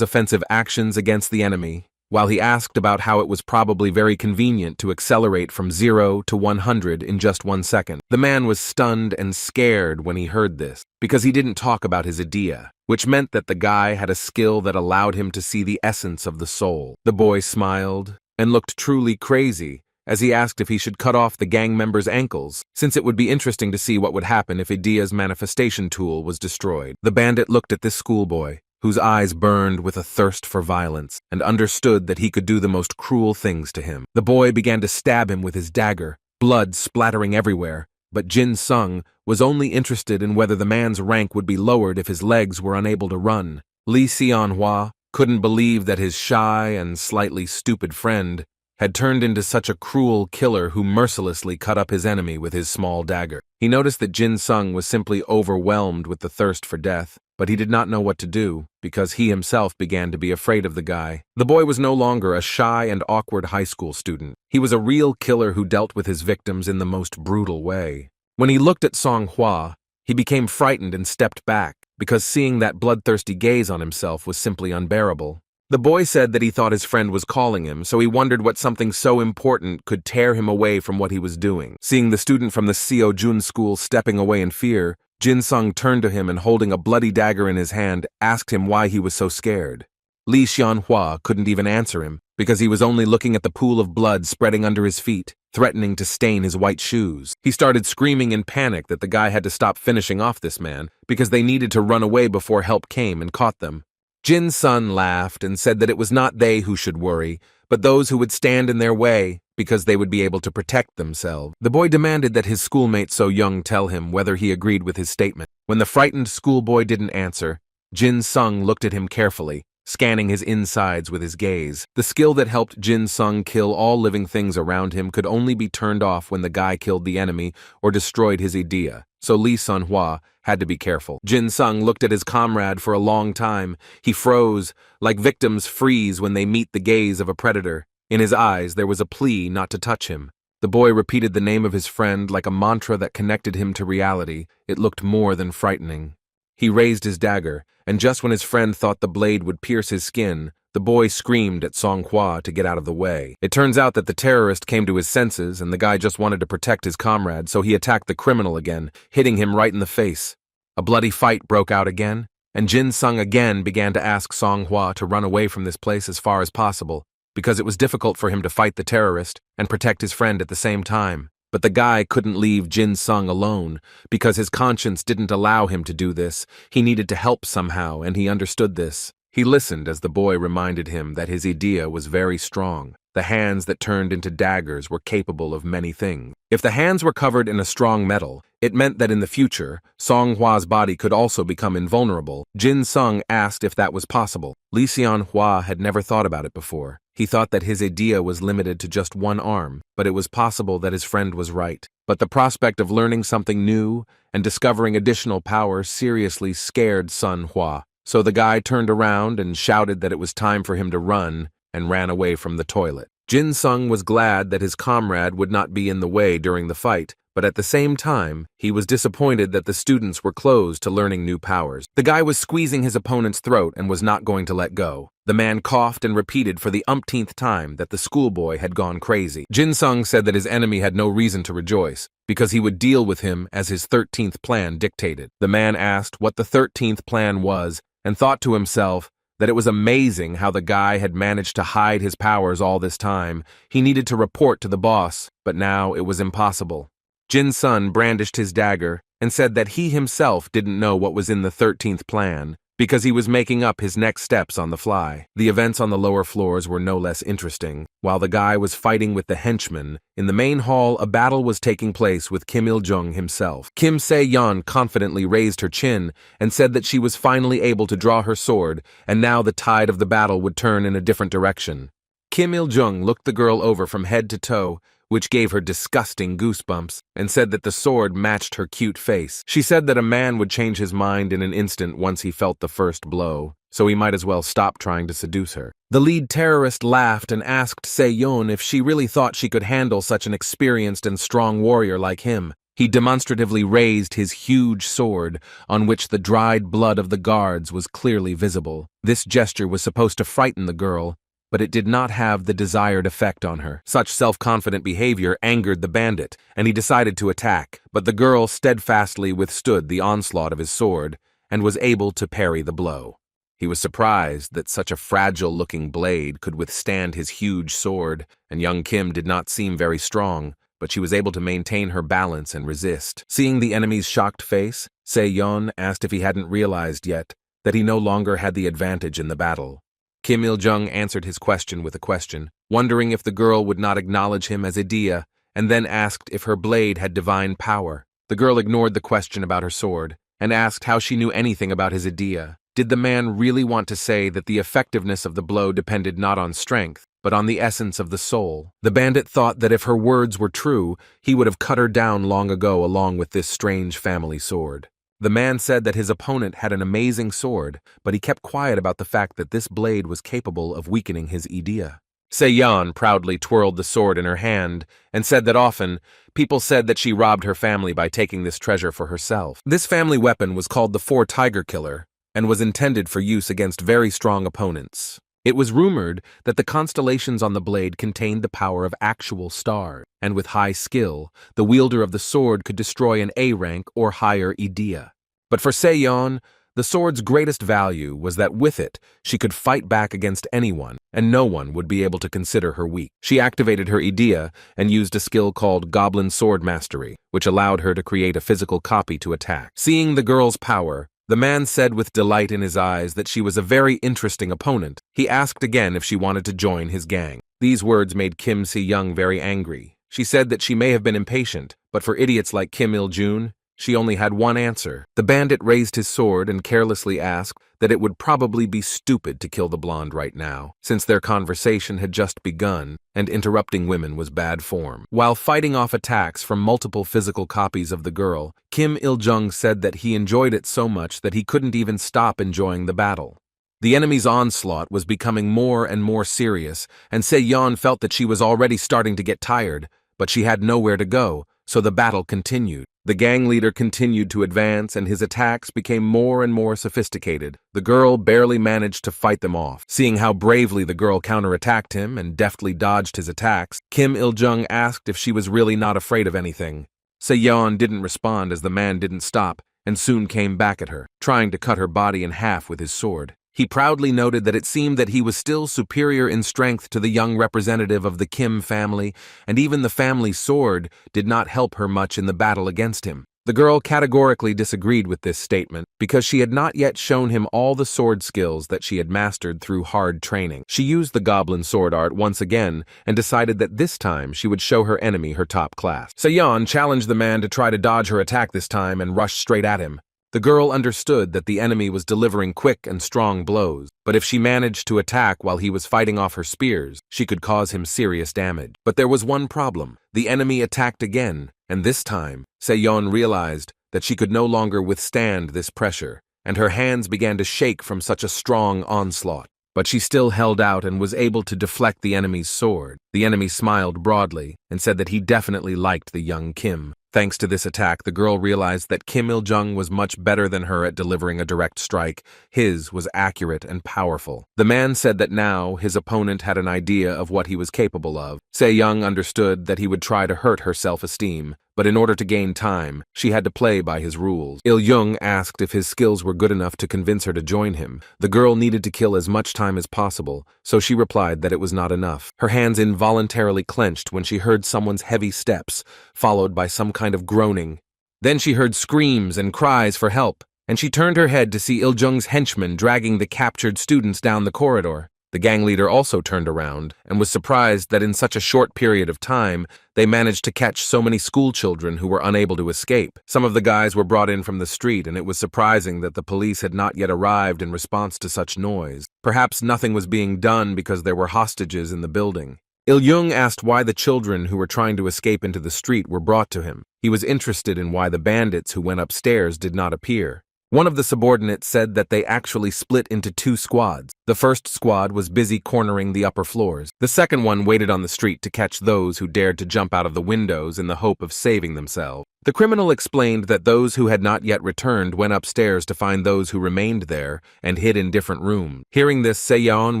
offensive actions against the enemy, while he asked about how it was probably very convenient to accelerate from 0 to 100 in just 1 second. The man was stunned and scared when he heard this, because he didn't talk about his idea, which meant that the guy had a skill that allowed him to see the essence of the soul. The boy smiled and looked truly crazy as he asked if he should cut off the gang member's ankles, since it would be interesting to see what would happen if Idea's manifestation tool was destroyed. The bandit looked at this schoolboy, whose eyes burned with a thirst for violence, and understood that he could do the most cruel things to him. The boy began to stab him with his dagger, blood splattering everywhere, but Jin Sung was only interested in whether the man's rank would be lowered if his legs were unable to run. Lee Xianhua couldn't believe that his shy and slightly stupid friend had turned into such a cruel killer who mercilessly cut up his enemy with his small dagger. He noticed that Jin Sung was simply overwhelmed with the thirst for death, but he did not know what to do, because he himself began to be afraid of the guy. The boy was no longer a shy and awkward high school student. He was a real killer who dealt with his victims in the most brutal way. When he looked at Song Hua, he became frightened and stepped back, because seeing that bloodthirsty gaze on himself was simply unbearable. The boy said that he thought his friend was calling him, so he wondered what something so important could tear him away from what he was doing. Seeing the student from the Seo Jun school stepping away in fear, Jin Sung turned to him and, holding a bloody dagger in his hand, asked him why he was so scared. Lee Xianhua couldn't even answer him, because he was only looking at the pool of blood spreading under his feet, threatening to stain his white shoes. He started screaming in panic that the guy had to stop finishing off this man, because they needed to run away before help came and caught them. Jin Sun laughed and said that it was not they who should worry, but those who would stand in their way, because they would be able to protect themselves. The boy demanded that his schoolmate So Young tell him whether he agreed with his statement. When the frightened schoolboy didn't answer, Jin Sung looked at him carefully, scanning his insides with his gaze. The skill that helped Jin Sung kill all living things around him could only be turned off when the guy killed the enemy or destroyed his idea, so Lee Sun-hwa had to be careful. Jin Sung looked at his comrade for a long time. He froze, like victims freeze when they meet the gaze of a predator. In his eyes there was a plea not to touch him. The boy repeated the name of his friend like a mantra that connected him to reality. It looked more than frightening. He raised his dagger, and just when his friend thought the blade would pierce his skin, the boy screamed at Song Hwa to get out of the way. It turns out that the terrorist came to his senses, and the guy just wanted to protect his comrade, so he attacked the criminal again, hitting him right in the face. A bloody fight broke out again, and Jin Sung again began to ask Song Hwa to run away from this place as far as possible, because it was difficult for him to fight the terrorist and protect his friend at the same time. But the guy couldn't leave Jin Sung alone, because his conscience didn't allow him to do this. He needed to help somehow, and he understood this. He listened as the boy reminded him that his idea was very strong. The hands that turned into daggers were capable of many things. If the hands were covered in a strong metal, it meant that in the future, Song Hwa's body could also become invulnerable. Jin Sung asked if that was possible. Lee Xianhua had never thought about it before. He thought that his idea was limited to just one arm, but it was possible that his friend was right. But the prospect of learning something new and discovering additional power seriously scared Sun Hwa. So the guy turned around and shouted that it was time for him to run, and ran away from the toilet. Jin Sung was glad that his comrade would not be in the way during the fight, but at the same time, he was disappointed that the students were closed to learning new powers. The guy was squeezing his opponent's throat and was not going to let go. The man coughed and repeated for the umpteenth time that the schoolboy had gone crazy. Jin Sung said that his enemy had no reason to rejoice, because he would deal with him as his 13th plan dictated. The man asked what the 13th plan was and thought to himself that it was amazing how the guy had managed to hide his powers all this time. He needed to report to the boss, but now it was impossible. Jin Sun brandished his dagger and said that he himself didn't know what was in the 13th plan, because he was making up his next steps on the fly. The events on the lower floors were no less interesting. While the guy was fighting with the henchmen, in the main hall a battle was taking place with Kim Il-jung himself. Kim Se-yeon confidently raised her chin and said that she was finally able to draw her sword, and now the tide of the battle would turn in a different direction. Kim Il-jung looked the girl over from head to toe, which gave her disgusting goosebumps, and said that the sword matched her cute face. She said that a man would change his mind in an instant once he felt the first blow, so he might as well stop trying to seduce her. The lead terrorist laughed and asked Se-yeon if she really thought she could handle such an experienced and strong warrior like him. He demonstratively raised his huge sword, on which the dried blood of the guards was clearly visible. This gesture was supposed to frighten the girl, but it did not have the desired effect on her. Such self-confident behavior angered the bandit, and he decided to attack, but the girl steadfastly withstood the onslaught of his sword and was able to parry the blow. He was surprised that such a fragile-looking blade could withstand his huge sword, and young Kim did not seem very strong, but she was able to maintain her balance and resist. Seeing the enemy's shocked face, Se-yeon asked if he hadn't realized yet that he no longer had the advantage in the battle. Kim Il-jung answered his question with a question, wondering if the girl would not acknowledge him as Idea, and then asked if her blade had divine power. The girl ignored the question about her sword, and asked how she knew anything about his Idea. Did the man really want to say that the effectiveness of the blow depended not on strength, but on the essence of the soul? The bandit thought that if her words were true, he would have cut her down long ago along with this strange family sword. The man said that his opponent had an amazing sword, but he kept quiet about the fact that this blade was capable of weakening his idea. Se-yeon proudly twirled the sword in her hand and said that often, people said that she robbed her family by taking this treasure for herself. This family weapon was called the Four Tiger Killer and was intended for use against very strong opponents. It was rumored that the constellations on the blade contained the power of actual stars, and with high skill, the wielder of the sword could destroy an A-rank or higher idea. But for Se-yeon, the sword's greatest value was that with it, she could fight back against anyone, and no one would be able to consider her weak. She activated her idea and used a skill called Goblin Sword Mastery, which allowed her to create a physical copy to attack. Seeing the girl's power, the man said with delight in his eyes that she was a very interesting opponent. He asked again if she wanted to join his gang. These words made Kim Se-yeon very angry. She said that she may have been impatient, but for idiots like Kim Il-jung, she only had one answer. The bandit raised his sword and carelessly asked that it would probably be stupid to kill the blonde right now, since their conversation had just begun, and interrupting women was bad form. While fighting off attacks from multiple physical copies of the girl, Kim Il-jung said that he enjoyed it so much that he couldn't even stop enjoying the battle. The enemy's onslaught was becoming more and more serious, and Se-yeon felt that she was already starting to get tired, but she had nowhere to go, so the battle continued. The gang leader continued to advance, and his attacks became more and more sophisticated. The girl barely managed to fight them off. Seeing how bravely the girl counterattacked him and deftly dodged his attacks, Kim Il-jung asked if she was really not afraid of anything. Se-yeon didn't respond as the man didn't stop, and soon came back at her, trying to cut her body in half with his sword. He proudly noted that it seemed that he was still superior in strength to the young representative of the Kim family, and even the family sword did not help her much in the battle against him. The girl categorically disagreed with this statement because she had not yet shown him all the sword skills that she had mastered through hard training. She used the goblin sword art once again and decided that this time she would show her enemy her top class. Se-yeon challenged the man to try to dodge her attack this time and rushed straight at him. The girl understood that the enemy was delivering quick and strong blows, but if she managed to attack while he was fighting off her spears, she could cause him serious damage. But there was one problem. The enemy attacked again, and this time, Se-yeon realized that she could no longer withstand this pressure, and her hands began to shake from such a strong onslaught. But she still held out and was able to deflect the enemy's sword. The enemy smiled broadly and said that he definitely liked the young Kim. Thanks to this attack, the girl realized that Kim Il-jung was much better than her at delivering a direct strike. His was accurate and powerful. The man said that now his opponent had an idea of what he was capable of. Se-yeon understood that he would try to hurt her self-esteem, but in order to gain time, she had to play by his rules. Il-jung asked if his skills were good enough to convince her to join him. The girl needed to kill as much time as possible, so she replied that it was not enough. Her hands involuntarily clenched when she heard someone's heavy steps, followed by some kind of groaning. Then she heard screams and cries for help. and she turned her head to see Il-jung's henchmen dragging the captured students down the corridor. The gang leader also turned around and was surprised that in such a short period of time, they managed to catch so many school children who were unable to escape. Some of the guys were brought in from the street, and it was surprising that the police had not yet arrived in response to such noise. Perhaps nothing was being done because there were hostages in the building. Il-jung asked why the children who were trying to escape into the street were brought to him. He was interested in why the bandits who went upstairs did not appear. One of the subordinates said that they actually split into two squads. The first squad was busy cornering the upper floors. The second one waited on the street to catch those who dared to jump out of the windows in the hope of saving themselves. The criminal explained that those who had not yet returned went upstairs to find those who remained there and hid in different rooms. Hearing this, Se-yeon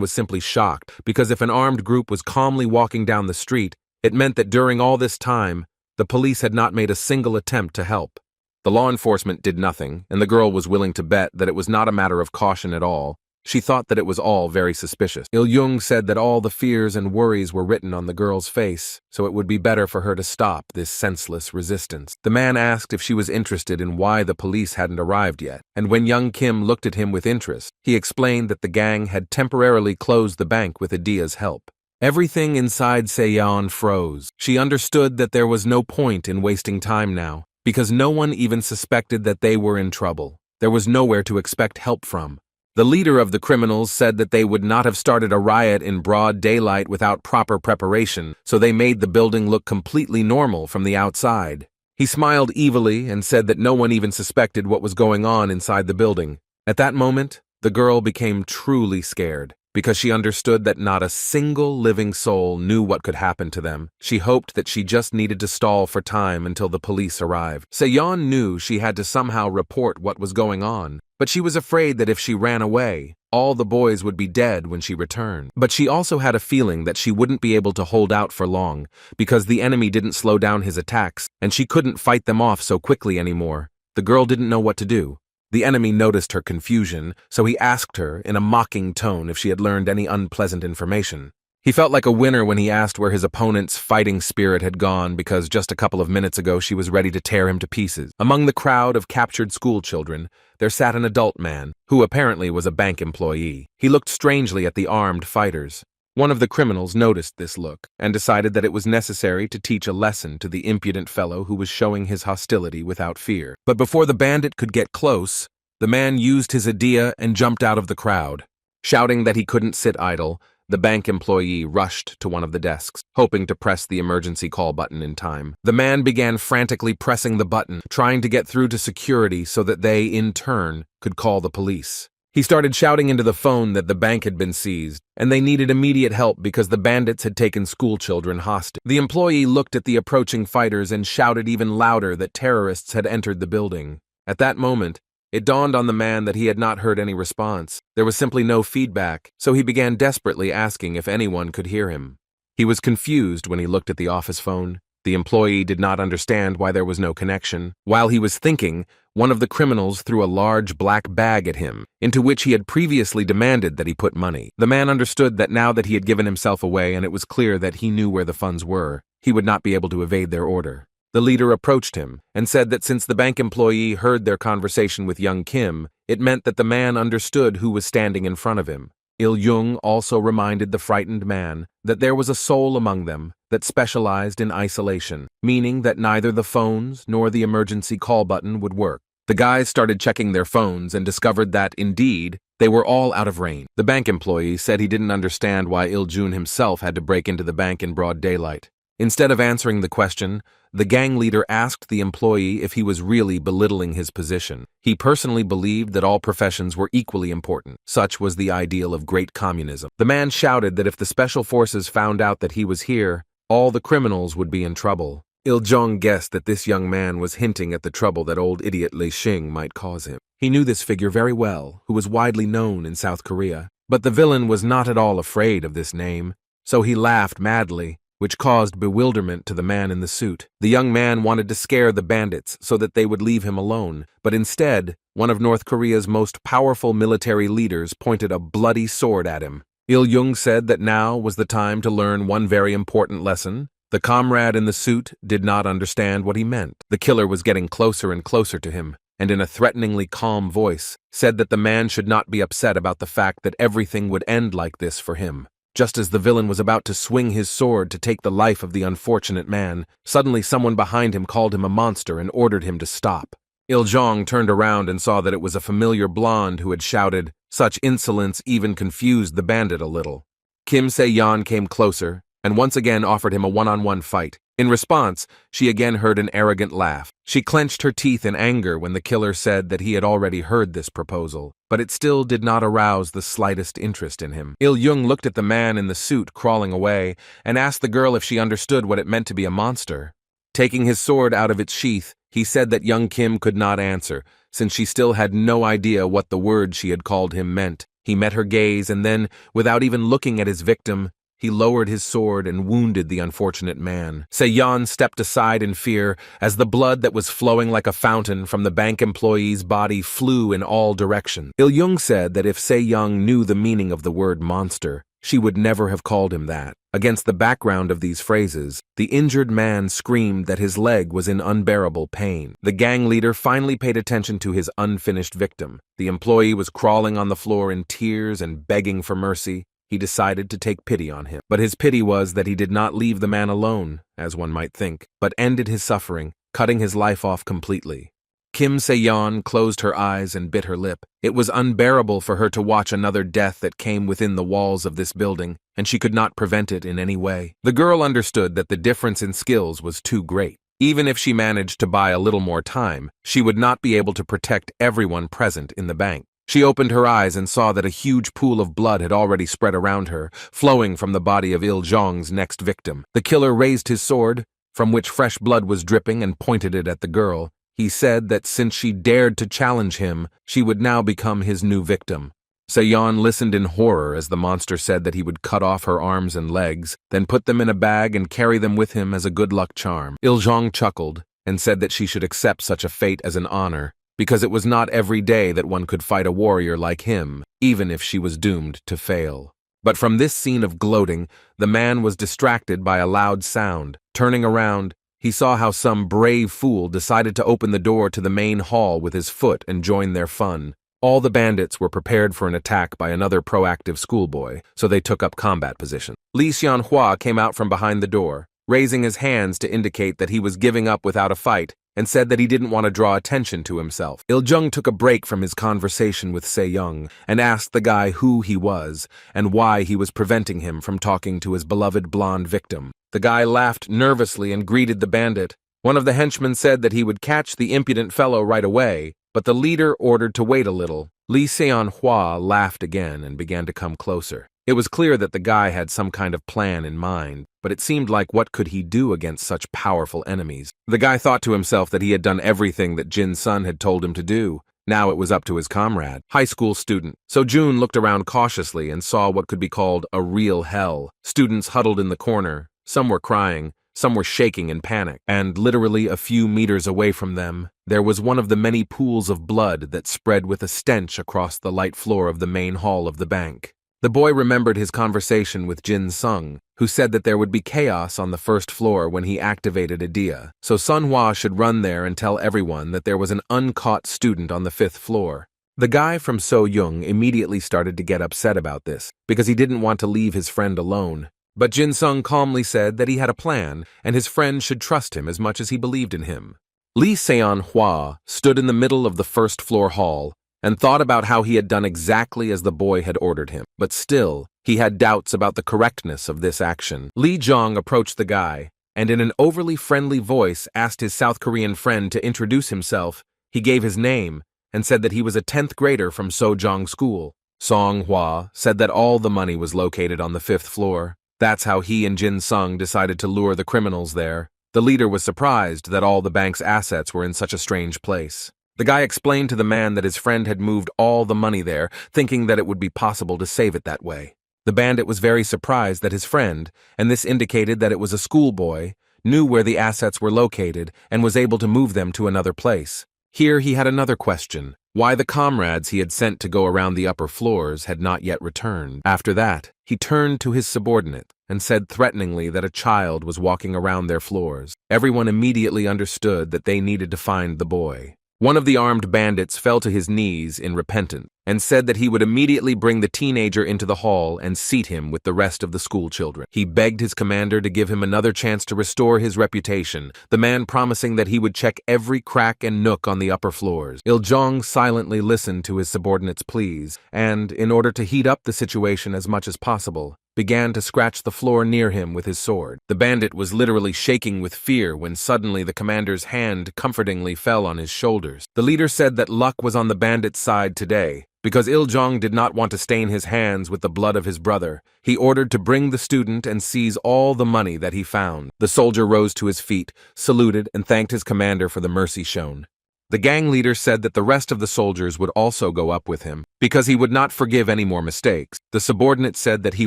was simply shocked, because if an armed group was calmly walking down the street, it meant that during all this time, the police had not made a single attempt to help. The law enforcement did nothing, and the girl was willing to bet that it was not a matter of caution at all. She thought that it was all very suspicious. Il-jung said that all the fears and worries were written on the girl's face, so it would be better for her to stop this senseless resistance. The man asked if she was interested in why the police hadn't arrived yet, and when young Kim looked at him with interest, he explained that the gang had temporarily closed the bank with Idea's help. Everything inside Se-yeon froze. She understood that there was no point in wasting time now, because no one even suspected that they were in trouble. There was nowhere to expect help from. The leader of the criminals said that they would not have started a riot in broad daylight without proper preparation, so they made the building look completely normal from the outside. He smiled evilly and said that no one even suspected what was going on inside the building. At that moment, the girl became truly scared, because she understood that not a single living soul knew what could happen to them. She hoped that she just needed to stall for time until the police arrived. Se-yeon knew she had to somehow report what was going on, but she was afraid that if she ran away, all the boys would be dead when she returned. But she also had a feeling that she wouldn't be able to hold out for long, because the enemy didn't slow down his attacks, and she couldn't fight them off so quickly anymore. The girl didn't know what to do. The enemy noticed her confusion, so he asked her in a mocking tone if she had learned any unpleasant information. He felt like a winner when he asked where his opponent's fighting spirit had gone, because just a couple of minutes ago she was ready to tear him to pieces. Among the crowd of captured schoolchildren, there sat an adult man, who apparently was a bank employee. He looked strangely at the armed fighters. One of the criminals noticed this look and decided that it was necessary to teach a lesson to the impudent fellow who was showing his hostility without fear. But before the bandit could get close, the man used his idea and jumped out of the crowd. Shouting that he couldn't sit idle, the bank employee rushed to one of the desks, hoping to press the emergency call button in time. The man began frantically pressing the button, trying to get through to security so that they, in turn, could call the police. He started shouting into the phone that the bank had been seized, and they needed immediate help because the bandits had taken schoolchildren hostage. The employee looked at the approaching fighters and shouted even louder that terrorists had entered the building. At that moment, it dawned on the man that he had not heard any response. There was simply no feedback, so he began desperately asking if anyone could hear him. He was confused when he looked at the office phone. The employee did not understand why there was no connection. While he was thinking, one of the criminals threw a large black bag at him, into which he had previously demanded that he put money. The man understood that now that he had given himself away and it was clear that he knew where the funds were, he would not be able to evade their order. The leader approached him and said that since the bank employee heard their conversation with young Kim, it meant that the man understood who was standing in front of him. Il-jung also reminded the frightened man that there was a soul among them that specialized in isolation, meaning that neither the phones nor the emergency call button would work. The guys started checking their phones and discovered that, indeed, they were all out of range. The bank employee said he didn't understand why Il-jun himself had to break into the bank in broad daylight. Instead of answering the question, the gang leader asked the employee if he was really belittling his position. He personally believed that all professions were equally important. Such was the ideal of great communism. The man shouted that if the special forces found out that he was here, all the criminals would be in trouble. Il-jung guessed that this young man was hinting at the trouble that old idiot Lei Xing might cause him. He knew this figure very well, who was widely known in South Korea. But the villain was not at all afraid of this name, so he laughed madly, which caused bewilderment to the man in the suit. The young man wanted to scare the bandits so that they would leave him alone, but instead, one of North Korea's most powerful military leaders pointed a bloody sword at him. Il-jung said that now was the time to learn one very important lesson. The comrade in the suit did not understand what he meant. The killer was getting closer and closer to him, and in a threateningly calm voice, said that the man should not be upset about the fact that everything would end like this for him. Just as the villain was about to swing his sword to take the life of the unfortunate man, suddenly someone behind him called him a monster and ordered him to stop. Il-jong turned around and saw that it was a familiar blonde who had shouted. Such insolence even confused the bandit a little. Kim Se-yeon came closer and once again offered him a one-on-one fight. In response, she again heard an arrogant laugh. She clenched her teeth in anger when the killer said that he had already heard this proposal, but it still did not arouse the slightest interest in him. Il-jung looked at the man in the suit crawling away and asked the girl if she understood what it meant to be a monster. Taking his sword out of its sheath, he said that young Kim could not answer, since she still had no idea what the word she had called him meant. He met her gaze and then, without even looking at his victim, he lowered his sword and wounded the unfortunate man. Se-yeon stepped aside in fear as the blood that was flowing like a fountain from the bank employee's body flew in all directions. Il-jung said that if Se-yeon knew the meaning of the word monster, she would never have called him that. Against the background of these phrases, the injured man screamed that his leg was in unbearable pain. The gang leader finally paid attention to his unfinished victim. The employee was crawling on the floor in tears and begging for mercy. He decided to take pity on him. But his pity was that he did not leave the man alone, as one might think, but ended his suffering, cutting his life off completely. Kim Se-yeon closed her eyes and bit her lip. It was unbearable for her to watch another death that came within the walls of this building, and she could not prevent it in any way. The girl understood that the difference in skills was too great. Even if she managed to buy a little more time, she would not be able to protect everyone present in the bank. She opened her eyes and saw that a huge pool of blood had already spread around her, flowing from the body of Il-jong's next victim. The killer raised his sword, from which fresh blood was dripping, and pointed it at the girl. He said that since she dared to challenge him, she would now become his new victim. Se-yeon listened in horror as the monster said that he would cut off her arms and legs, then put them in a bag and carry them with him as a good luck charm. Il-jong chuckled and said that she should accept such a fate as an honor, because it was not every day that one could fight a warrior like him, even if she was doomed to fail. But from this scene of gloating, the man was distracted by a loud sound. Turning around, he saw how some brave fool decided to open the door to the main hall with his foot and join their fun. All the bandits were prepared for an attack by another proactive schoolboy, so they took up combat position. Lee Xianhua came out from behind the door, raising his hands to indicate that he was giving up without a fight, and said that he didn't want to draw attention to himself. Il-jung took a break from his conversation with Se-yeon and asked the guy who he was and why he was preventing him from talking to his beloved blonde victim. The guy laughed nervously and greeted the bandit. One of the henchmen said that he would catch the impudent fellow right away, but the leader ordered to wait a little. Lee Xianhua laughed again and began to come closer. It was clear that the guy had some kind of plan in mind, but it seemed like what could he do against such powerful enemies? The guy thought to himself that he had done everything that Jin Sun had told him to do. Now it was up to his comrade, high school student. So June looked around cautiously and saw what could be called a real hell. Students huddled in the corner. Some were crying, some were shaking in panic, and literally a few meters away from them, there was one of the many pools of blood that spread with a stench across the light floor of the main hall of the bank. The boy remembered his conversation with Jin Sung, who said that there would be chaos on the first floor when he activated Idea, so Sunhwa should run there and tell everyone that there was an uncaught student on the 5th floor. The guy from So-young immediately started to get upset about this, because he didn't want to leave his friend alone. But Jin Sung calmly said that he had a plan, and his friend should trust him as much as he believed in him. Lee Seon-hwa stood in the middle of the first-floor hall, and thought about how he had done exactly as the boy had ordered him. But still, he had doubts about the correctness of this action. Lee Jong approached the guy, and in an overly friendly voice asked his South Korean friend to introduce himself. He gave his name, and said that he was a 10th grader from Sojong School. Song Hwa said that all the money was located on the 5th floor. That's how he and Jin Sung decided to lure the criminals there. The leader was surprised that all the bank's assets were in such a strange place. The guy explained to the man that his friend had moved all the money there, thinking that it would be possible to save it that way. The bandit was very surprised that his friend, and this indicated that it was a schoolboy, knew where the assets were located and was able to move them to another place. Here he had another question: why the comrades he had sent to go around the upper floors had not yet returned. After that, he turned to his subordinate and said threateningly that a child was walking around their floors. Everyone immediately understood that they needed to find the boy. One of the armed bandits fell to hhis knees in repentance and said that he would immediately bring the teenager into the hall and seat him with the rest of the school children. He begged his commander to give him another chance to restore his reputation, the man promising that he would check every crack and nook on the upper floors. Il-jong silently listened to his subordinate's pleas and, in order to heat up the situation as much as possible, began to scratch the floor near him with his sword. The bandit was literally shaking with fear when suddenly the commander's hand comfortingly fell on his shoulders. The leader said that luck was on the bandit's side today. Because Il-jong did not want to stain his hands with the blood of his brother, he ordered to bring the student and seize all the money that he found. The soldier rose to his feet, saluted, and thanked his commander for the mercy shown. The gang leader said that the rest of the soldiers would also go up with him, because he would not forgive any more mistakes. The subordinate said that he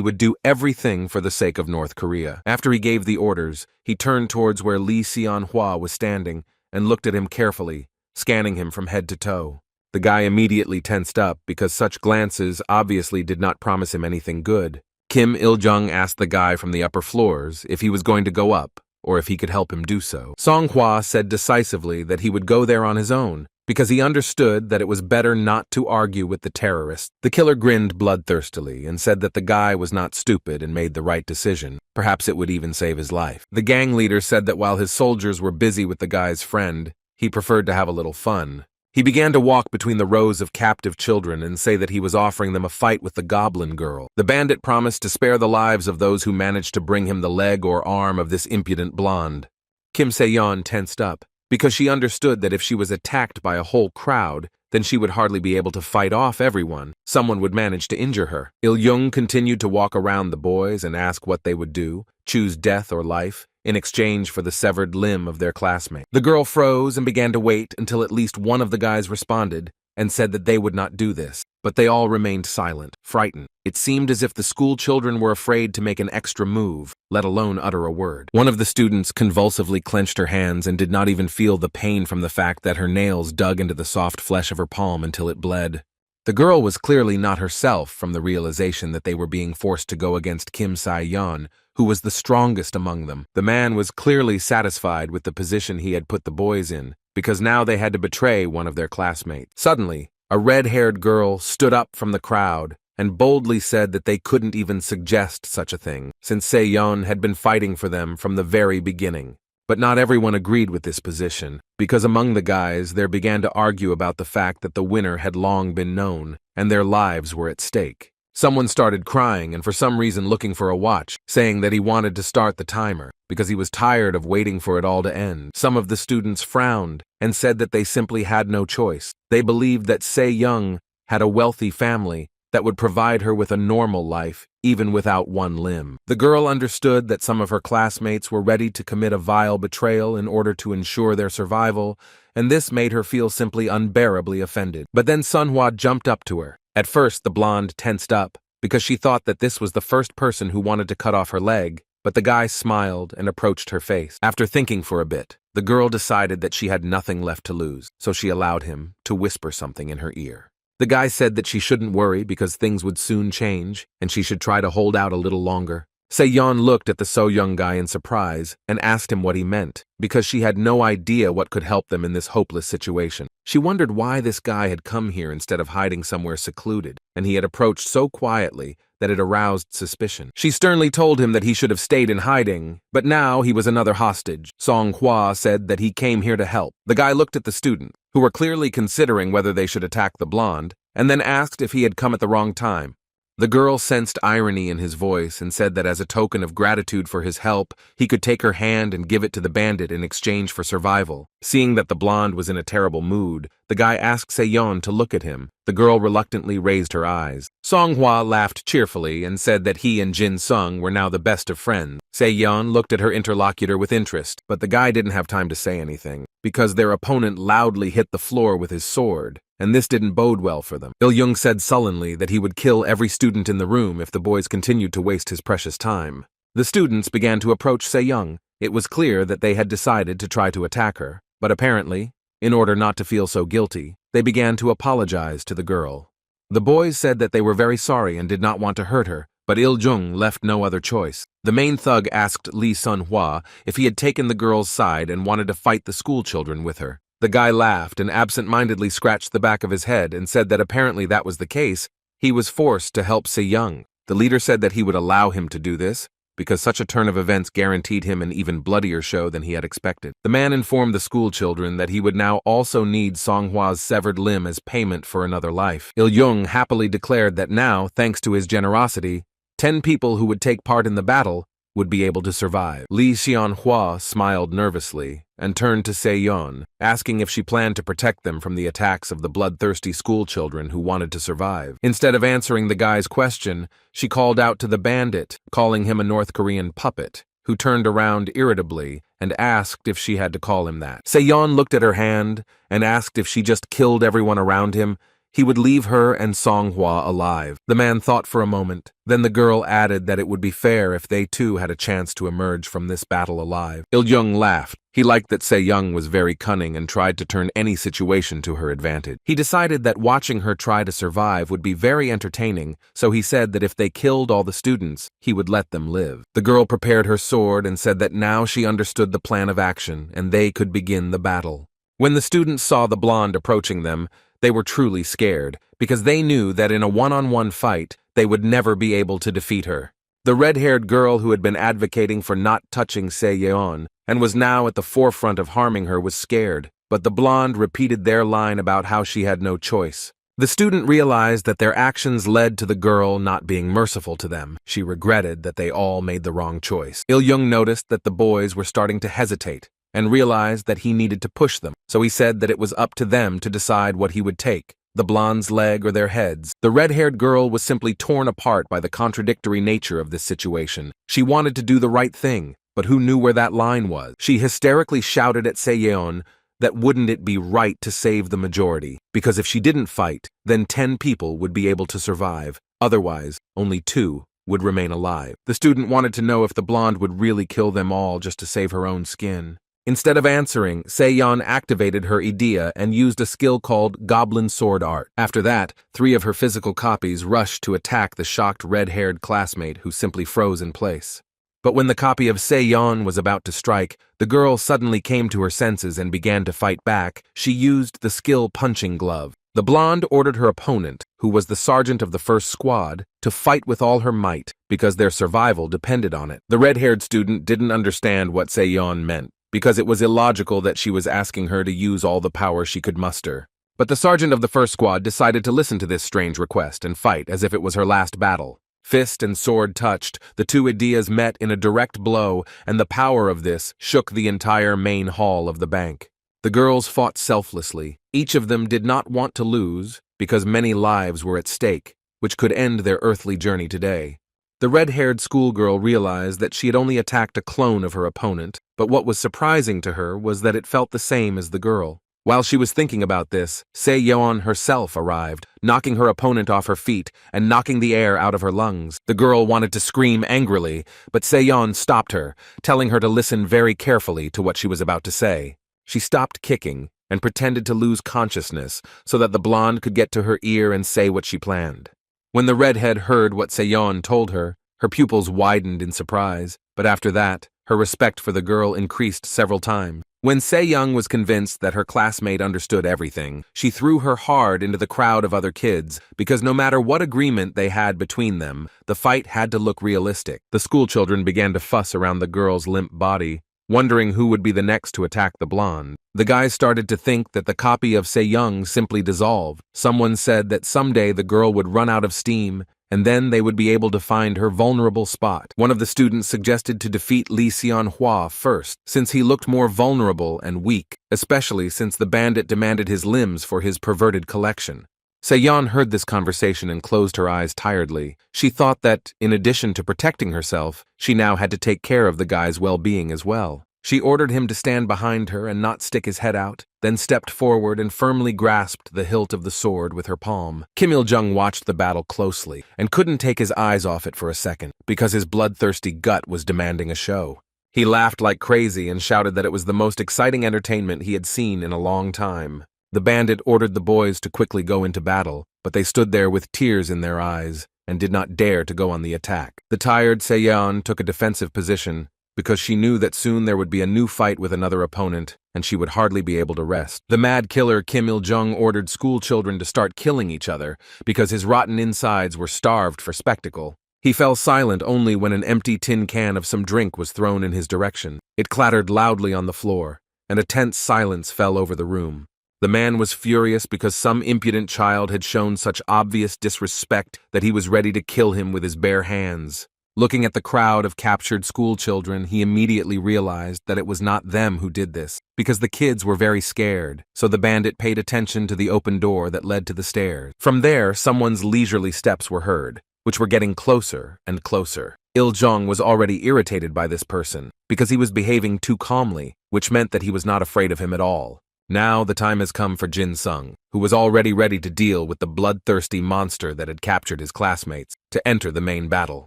would do everything for the sake of North Korea. After he gave the orders, he turned towards where Lee Seon-hwa was standing and looked at him carefully, scanning him from head to toe. The guy immediately tensed up because such glances obviously did not promise him anything good. Kim Il-jung asked the guy from the upper floors if he was going to go up or if he could help him do so. Song-hwa said decisively that he would go there on his own because he understood that it was better not to argue with the terrorists. The killer grinned bloodthirstily and said that the guy was not stupid and made the right decision. Perhaps it would even save his life. The gang leader said that while his soldiers were busy with the guy's friend, he preferred to have a little fun. He began to walk between the rows of captive children and say that he was offering them a fight with the goblin girl. The bandit promised to spare the lives of those who managed to bring him the leg or arm of this impudent blonde. Kim Se-yeon tensed up, because she understood that if she was attacked by a whole crowd, then she would hardly be able to fight off everyone. Someone would manage to injure her. Il-jung continued to walk around the boys and ask what they would do, choose death or life, in exchange for the severed limb of their classmate. The girl froze and began to wait until at least one of the guys responded and said that they would not do this, but they all remained silent, frightened. It seemed as if the school children were afraid to make an extra move, let alone utter a word. One of the students convulsively clenched her hands and did not even feel the pain from the fact that her nails dug into the soft flesh of her palm until it bled. The girl was clearly not herself from the realization that they were being forced to go against Kim Se-yeon, who was the strongest among them. The man was clearly satisfied with the position he had put the boys in, because now they had to betray one of their classmates. Suddenly, a red-haired girl stood up from the crowd and boldly said that they couldn't even suggest such a thing, since Se-yeon had been fighting for them from the very beginning. But not everyone agreed with this position, because among the guys there began to argue about the fact that the winner had long been known, and their lives were at stake. Someone started crying and for some reason looking for a watch, saying that he wanted to start the timer, because he was tired of waiting for it all to end. Some of the students frowned and said that they simply had no choice. They believed that Se-yeon had a wealthy family that would provide her with a normal life, even without one limb. The girl understood that some of her classmates were ready to commit a vile betrayal in order to ensure their survival, and this made her feel simply unbearably offended. But then Sunhwa jumped up to her. At first, the blonde tensed up, because she thought that this was the first person who wanted to cut off her leg, but the guy smiled and approached her face. After thinking for a bit, the girl decided that she had nothing left to lose, so she allowed him to whisper something in her ear. The guy said that she shouldn't worry because things would soon change, and she should try to hold out a little longer. Se-yeon looked at the so-young guy in surprise and asked him what he meant, because she had no idea what could help them in this hopeless situation. She wondered why this guy had come here instead of hiding somewhere secluded, and he had approached so quietly that it aroused suspicion. She sternly told him that he should have stayed in hiding, but now he was another hostage. Song-hwa said that he came here to help. The guy looked at the students, who were clearly considering whether they should attack the blonde, and then asked if he had come at the wrong time. The girl sensed irony in his voice and said that as a token of gratitude for his help, he could take her hand and give it to the bandit in exchange for survival. Seeing that the blonde was in a terrible mood, the guy asked Se-yeon to look at him. The girl reluctantly raised her eyes. Song-hwa laughed cheerfully and said that he and Jin-sung were now the best of friends. Se-yeon looked at her interlocutor with interest, but the guy didn't have time to say anything, because their opponent loudly hit the floor with his sword, and this didn't bode well for them. Il-jung said sullenly that he would kill every student in the room if the boys continued to waste his precious time. The students began to approach Se-yeon. It was clear that they had decided to try to attack her, but apparently, in order not to feel so guilty, they began to apologize to the girl. The boys said that they were very sorry and did not want to hurt her, but Il-jung left no other choice. The main thug asked Lee Sun-hwa if he had taken the girl's side and wanted to fight the school children with her. The guy laughed and absent-mindedly scratched the back of his head and said that apparently that was the case. He was forced to help Se-young. The leader said that he would allow him to do this, because such a turn of events guaranteed him an even bloodier show than he had expected. The man informed the school children that he would now also need Songhwa's severed limb as payment for another life. Il-young happily declared that now, thanks to his generosity, 10 people who would take part in the battle would be able to survive. Li Xianhua smiled nervously and turned to Se-yeon, asking if she planned to protect them from the attacks of the bloodthirsty school children who wanted to survive. Instead of answering the guy's question, she called out to the bandit, calling him a North Korean puppet, who turned around irritably and asked if she had to call him that. Se-yeon looked at her hand and asked if she just killed everyone around him, he would leave her and Songhwa alive. The man thought for a moment. Then the girl added that it would be fair if they too had a chance to emerge from this battle alive. Il-young laughed. He liked that Se-young was very cunning and tried to turn any situation to her advantage. He decided that watching her try to survive would be very entertaining, so he said that if they killed all the students, he would let them live. The girl prepared her sword and said that now she understood the plan of action and they could begin the battle. When the students saw the blonde approaching them, they were truly scared, because they knew that in a one-on-one fight, they would never be able to defeat her. The red-haired girl who had been advocating for not touching Se-yeon and was now at the forefront of harming her was scared, but the blonde repeated their line about how she had no choice. The student realized that their actions led to the girl not being merciful to them. She regretted that they all made the wrong choice. Il-young noticed that the boys were starting to hesitate, and realized that he needed to push them, so he said that it was up to them to decide what he would take, the blonde's leg or their heads. The red-haired girl was simply torn apart by the contradictory nature of this situation. She wanted to do the right thing, but who knew where that line was? She hysterically shouted at Se-yeon that wouldn't it be right to save the majority, because if she didn't fight, then 10 people would be able to survive, otherwise only 2 would remain alive. The student wanted to know if the blonde would really kill them all just to save her own skin. Instead of answering, Se-yeon activated her idea and used a skill called Goblin Sword Art. After that, 3 of her physical copies rushed to attack the shocked red-haired classmate who simply froze in place. But when the copy of Se-yeon was about to strike, the girl suddenly came to her senses and began to fight back. She used the skill Punching Glove. The blonde ordered her opponent, who was the sergeant of the first squad, to fight with all her might, because their survival depended on it. The red-haired student didn't understand what Se-yeon meant, because it was illogical that she was asking her to use all the power she could muster. But the sergeant of the first squad decided to listen to this strange request and fight as if it was her last battle. Fist and sword touched, the 2 ideas met in a direct blow, and the power of this shook the entire main hall of the bank. The girls fought selflessly. Each of them did not want to lose, because many lives were at stake, which could end their earthly journey today. The red-haired schoolgirl realized that she had only attacked a clone of her opponent, but what was surprising to her was that it felt the same as the girl. While she was thinking about this, Se-yeon herself arrived, knocking her opponent off her feet and knocking the air out of her lungs. The girl wanted to scream angrily, but Se-yeon stopped her, telling her to listen very carefully to what she was about to say. She stopped kicking and pretended to lose consciousness so that the blonde could get to her ear and say what she planned. When the redhead heard what Se-yeon told her, her pupils widened in surprise, but after that, her respect for the girl increased several times. When Se-young was convinced that her classmate understood everything, she threw her hard into the crowd of other kids, because no matter what agreement they had between them, the fight had to look realistic. The schoolchildren began to fuss around the girl's limp body, wondering who would be the next to attack the blonde. The guys started to think that the copy of Se-young simply dissolved. Someone said that someday the girl would run out of steam, and then they would be able to find her vulnerable spot. One of the students suggested to defeat Li Xianhua first, since he looked more vulnerable and weak, especially since the bandit demanded his limbs for his perverted collection. Se-yeon heard this conversation and closed her eyes tiredly. She thought that, in addition to protecting herself, she now had to take care of the guy's well-being as well. She ordered him to stand behind her and not stick his head out, then stepped forward and firmly grasped the hilt of the sword with her palm. Kim Il-jung watched the battle closely and couldn't take his eyes off it for a second, because his bloodthirsty gut was demanding a show. He laughed like crazy and shouted that it was the most exciting entertainment he had seen in a long time. The bandit ordered the boys to quickly go into battle, but they stood there with tears in their eyes and did not dare to go on the attack. The tired Se-yeon took a defensive position, because she knew that soon there would be a new fight with another opponent, and she would hardly be able to rest. The mad killer Kim Il-jung ordered school children to start killing each other because his rotten insides were starved for spectacle. He fell silent only when an empty tin can of some drink was thrown in his direction. It clattered loudly on the floor, and a tense silence fell over the room. The man was furious because some impudent child had shown such obvious disrespect that he was ready to kill him with his bare hands. Looking at the crowd of captured school children, he immediately realized that it was not them who did this, because the kids were very scared, so the bandit paid attention to the open door that led to the stairs. From there, someone's leisurely steps were heard, which were getting closer and closer. Il-jung was already irritated by this person, because he was behaving too calmly, which meant that he was not afraid of him at all. Now the time has come for Jin Sung, who was already ready to deal with the bloodthirsty monster that had captured his classmates, to enter the main battle.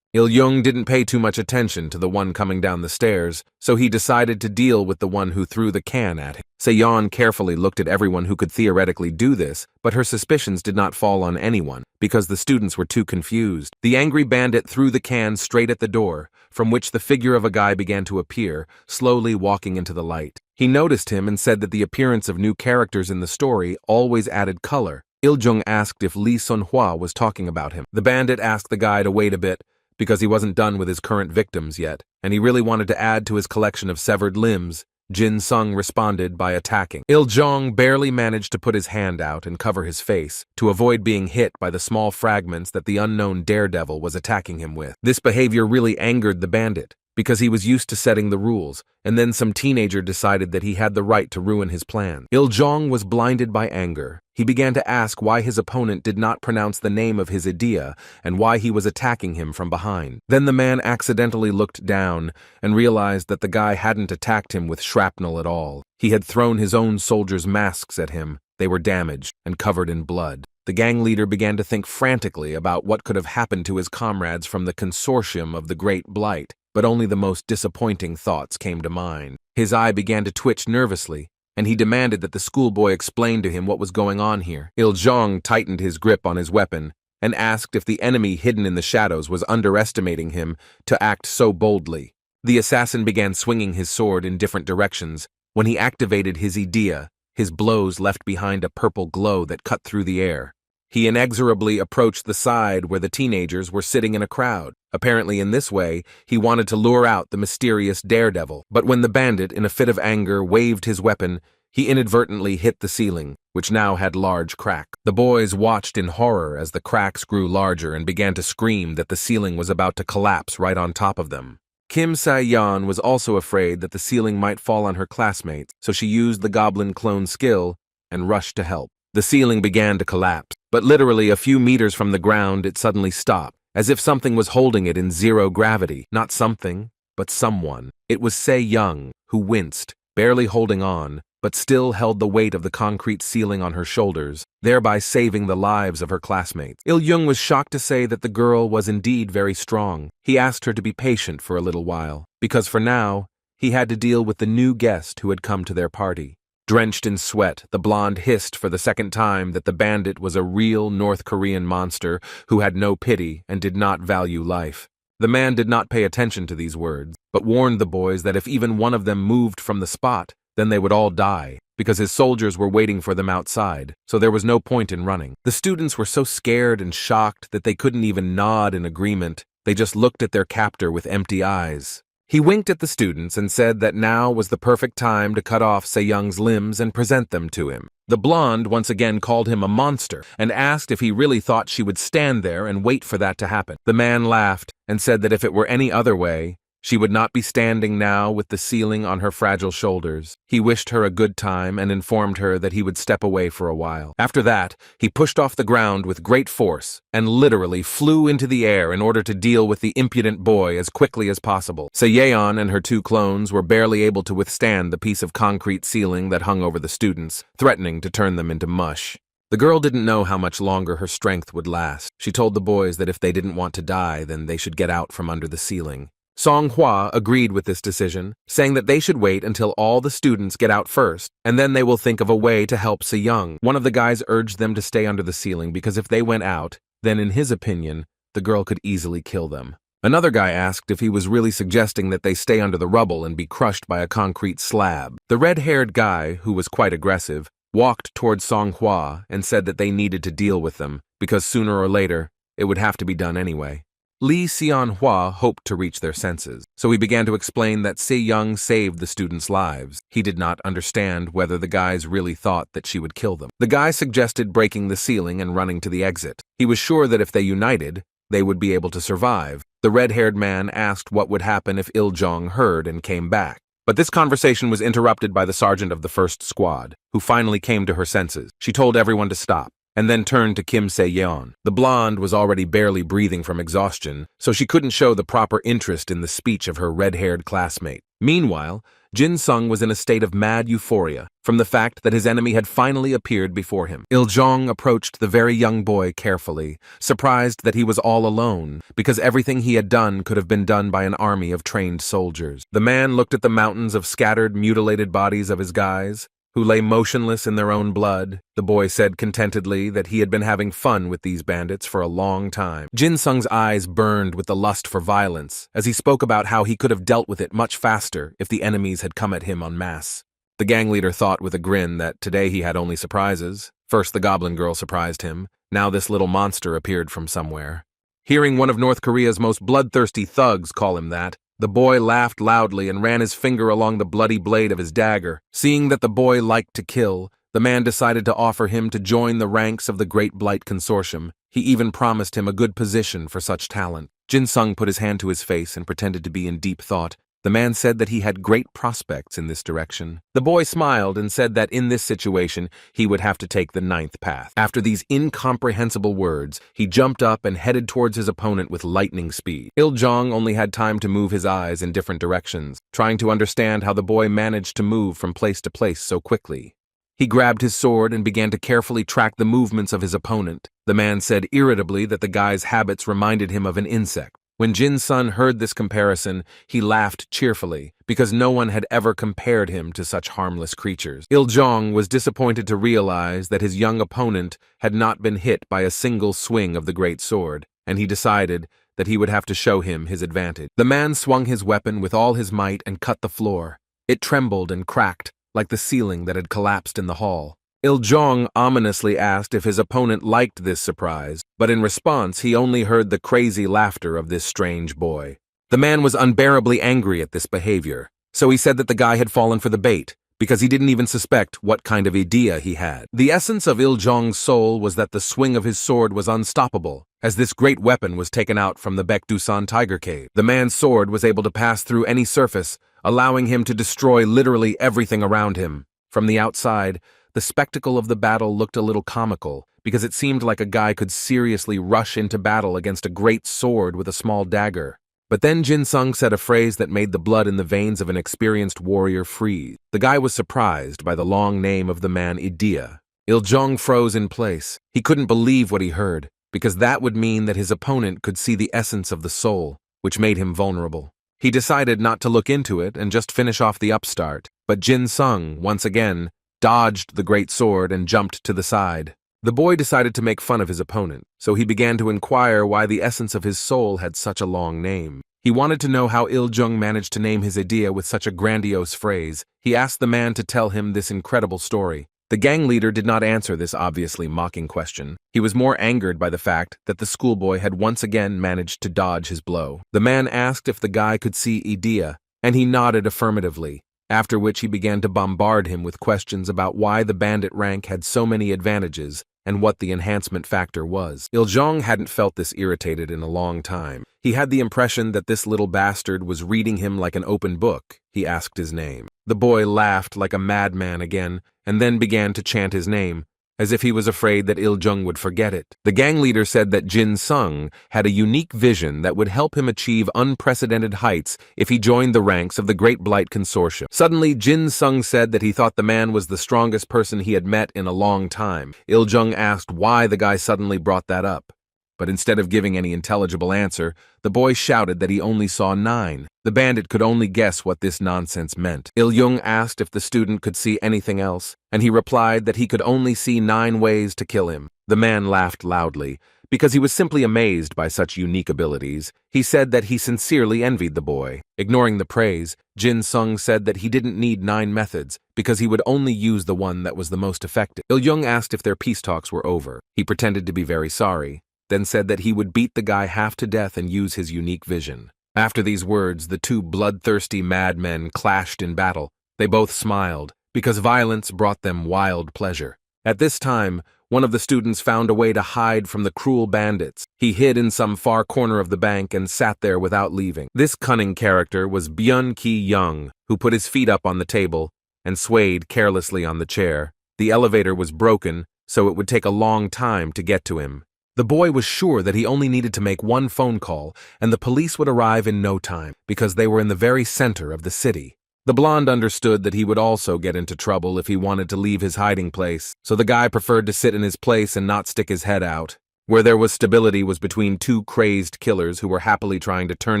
Il-jung didn't pay too much attention to the one coming down the stairs, so he decided to deal with the one who threw the can at him. Se-yeon carefully looked at everyone who could theoretically do this, but her suspicions did not fall on anyone, because the students were too confused. The angry bandit threw the can straight at the door, from which the figure of a guy began to appear, slowly walking into the light. He noticed him and said that the appearance of new characters in the story always added color. Il-jung asked if Lee Sun-hwa was talking about him. The bandit asked the guy to wait a bit, because he wasn't done with his current victims yet, and he really wanted to add to his collection of severed limbs. Jin Sung responded by attacking. Il-jung barely managed to put his hand out and cover his face to avoid being hit by the small fragments that the unknown daredevil was attacking him with. This behavior really angered the bandit, because he was used to setting the rules, and then some teenager decided that he had the right to ruin his plan. Il-jung was blinded by anger. He began to ask why his opponent did not pronounce the name of his idea and why he was attacking him from behind. Then the man accidentally looked down and realized that the guy hadn't attacked him with shrapnel at all. He had thrown his own soldiers' masks at him. They were damaged and covered in blood. The gang leader began to think frantically about what could have happened to his comrades from the consortium of the Great Blight, but only the most disappointing thoughts came to mind. His eye began to twitch nervously, and he demanded that the schoolboy explain to him what was going on here. Il-jung tightened his grip on his weapon and asked if the enemy hidden in the shadows was underestimating him to act so boldly. The assassin began swinging his sword in different directions. When he activated his idea, his blows left behind a purple glow that cut through the air. He inexorably approached the side where the teenagers were sitting in a crowd. Apparently in this way, he wanted to lure out the mysterious daredevil. But when the bandit, in a fit of anger, waved his weapon, he inadvertently hit the ceiling, which now had large cracks. The boys watched in horror as the cracks grew larger and began to scream that the ceiling was about to collapse right on top of them. Kim Se-yeon was also afraid that the ceiling might fall on her classmates, so she used the goblin clone skill and rushed to help. The ceiling began to collapse, but literally a few meters from the ground it suddenly stopped, as if something was holding it in zero gravity. Not something, but someone. It was Se-young, who winced, barely holding on, but still held the weight of the concrete ceiling on her shoulders, thereby saving the lives of her classmates. Il-jung was shocked to say that the girl was indeed very strong. He asked her to be patient for a little while, because for now, he had to deal with the new guest who had come to their party. Drenched in sweat, the blonde hissed for the second time that the bandit was a real North Korean monster who had no pity and did not value life. The man did not pay attention to these words, but warned the boys that if even one of them moved from the spot, then they would all die, because his soldiers were waiting for them outside, so there was no point in running. The students were so scared and shocked that they couldn't even nod in agreement. They just looked at their captor with empty eyes. He winked at the students and said that now was the perfect time to cut off Se-young's limbs and present them to him. The blonde once again called him a monster and asked if he really thought she would stand there and wait for that to happen. The man laughed and said that if it were any other way, she would not be standing now with the ceiling on her fragile shoulders. He wished her a good time and informed her that he would step away for a while. After that, he pushed off the ground with great force and literally flew into the air in order to deal with the impudent boy as quickly as possible. Se-yeon and her two clones were barely able to withstand the piece of concrete ceiling that hung over the students, threatening to turn them into mush. The girl didn't know how much longer her strength would last. She told the boys that if they didn't want to die, then they should get out from under the ceiling. Song-hwa agreed with this decision, saying that they should wait until all the students get out first, and then they will think of a way to help Se-young. One of the guys urged them to stay under the ceiling because if they went out, then in his opinion, the girl could easily kill them. Another guy asked if he was really suggesting that they stay under the rubble and be crushed by a concrete slab. The red-haired guy, who was quite aggressive, walked toward Song Hua and said that they needed to deal with them, because sooner or later, it would have to be done anyway. Lee Seon-hwa hoped to reach their senses, so he began to explain that Se-young saved the students' lives. He did not understand whether the guys really thought that she would kill them. The guy suggested breaking the ceiling and running to the exit. He was sure that if they united, they would be able to survive. The red-haired man asked what would happen if Il-jong heard and came back. But this conversation was interrupted by the sergeant of the first squad, who finally came to her senses. She told everyone to stop, and then turned to Kim Se-yeon. The blonde was already barely breathing from exhaustion, so she couldn't show the proper interest in the speech of her red-haired classmate. Meanwhile, Jin-sung was in a state of mad euphoria from the fact that his enemy had finally appeared before him. Il-jong approached the very young boy carefully, surprised that he was all alone, because everything he had done could have been done by an army of trained soldiers. The man looked at the mountains of scattered, mutilated bodies of his guys, who lay motionless in their own blood. The boy said contentedly that he had been having fun with these bandits for a long time. Jin-sung's eyes burned with the lust for violence, as he spoke about how he could have dealt with it much faster if the enemies had come at him en masse. The gang leader thought with a grin that today he had only surprises. First the goblin girl surprised him, now this little monster appeared from somewhere. Hearing one of North Korea's most bloodthirsty thugs call him that, the boy laughed loudly and ran his finger along the bloody blade of his dagger. Seeing that the boy liked to kill, the man decided to offer him to join the ranks of the Great Blight Consortium. He even promised him a good position for such talent. Jin-sung put his hand to his face and pretended to be in deep thought. The man said that he had great prospects in this direction. The boy smiled and said that in this situation, he would have to take the ninth path. After these incomprehensible words, he jumped up and headed towards his opponent with lightning speed. Il-jong only had time to move his eyes in different directions, trying to understand how the boy managed to move from place to place so quickly. He grabbed his sword and began to carefully track the movements of his opponent. The man said irritably that the guy's habits reminded him of an insect. When Jin-sun heard this comparison, he laughed cheerfully, because no one had ever compared him to such harmless creatures. Il-jong was disappointed to realize that his young opponent had not been hit by a single swing of the great sword, and he decided that he would have to show him his advantage. The man swung his weapon with all his might and cut the floor. It trembled and cracked, like the ceiling that had collapsed in the hall. Il-jong ominously asked if his opponent liked this surprise, but in response he only heard the crazy laughter of this strange boy. The man was unbearably angry at this behavior, so he said that the guy had fallen for the bait, because he didn't even suspect what kind of idea he had. The essence of Il-jong's soul was that the swing of his sword was unstoppable, as this great weapon was taken out from the Baekdusan tiger cave. The man's sword was able to pass through any surface, allowing him to destroy literally everything around him. From the outside, the spectacle of the battle looked a little comical, because it seemed like a guy could seriously rush into battle against a great sword with a small dagger. But then Jin-sung said a phrase that made the blood in the veins of an experienced warrior freeze. The guy was surprised by the long name of the man Idea. Il-jong froze in place. He couldn't believe what he heard, because that would mean that his opponent could see the essence of the soul, which made him vulnerable. He decided not to look into it and just finish off the upstart, but Jin-sung, once again, dodged the great sword and jumped to the side. The boy decided to make fun of his opponent, so he began to inquire why the essence of his soul had such a long name. He wanted to know how Il-jong managed to name his idea with such a grandiose phrase. He asked the man to tell him this incredible story. The gang leader did not answer this obviously mocking question. He was more angered by the fact that the schoolboy had once again managed to dodge his blow. The man asked if the guy could see idea, and he nodded affirmatively, after which he began to bombard him with questions about why the bandit rank had so many advantages and what the enhancement factor was. Il-jong hadn't felt this irritated in a long time. He had the impression that this little bastard was reading him like an open book. He asked his name. The boy laughed like a madman again, and then began to chant his name, as if he was afraid that Il-jong would forget it. The gang leader said that Jin-sung had a unique vision that would help him achieve unprecedented heights if he joined the ranks of the Great Blight Consortium. Suddenly, Jin-sung said that he thought the man was the strongest person he had met in a long time. Il-jong asked why the guy suddenly brought that up. But instead of giving any intelligible answer, the boy shouted that he only saw 9. The bandit could only guess what this nonsense meant. Il-jong asked if the student could see anything else, and he replied that he could only see 9 ways to kill him. The man laughed loudly, because he was simply amazed by such unique abilities. He said that he sincerely envied the boy. Ignoring the praise, Jin Sung said that he didn't need 9 methods because he would only use the one that was the most effective. Il-jung asked if their peace talks were over. He pretended to be very sorry, then said that he would beat the guy half to death and use his unique vision. After these words, the 2 bloodthirsty madmen clashed in battle. They both smiled, because violence brought them wild pleasure. At this time, one of the students found a way to hide from the cruel bandits. He hid in some far corner of the bank and sat there without leaving. This cunning character was Byun Ki-young, who put his feet up on the table and swayed carelessly on the chair. The elevator was broken, so it would take a long time to get to him. The boy was sure that he only needed to make 1 phone call and the police would arrive in no time, because they were in the very center of the city. The blonde understood that he would also get into trouble if he wanted to leave his hiding place, so the guy preferred to sit in his place and not stick his head out. Where there was stability was between 2 crazed killers who were happily trying to turn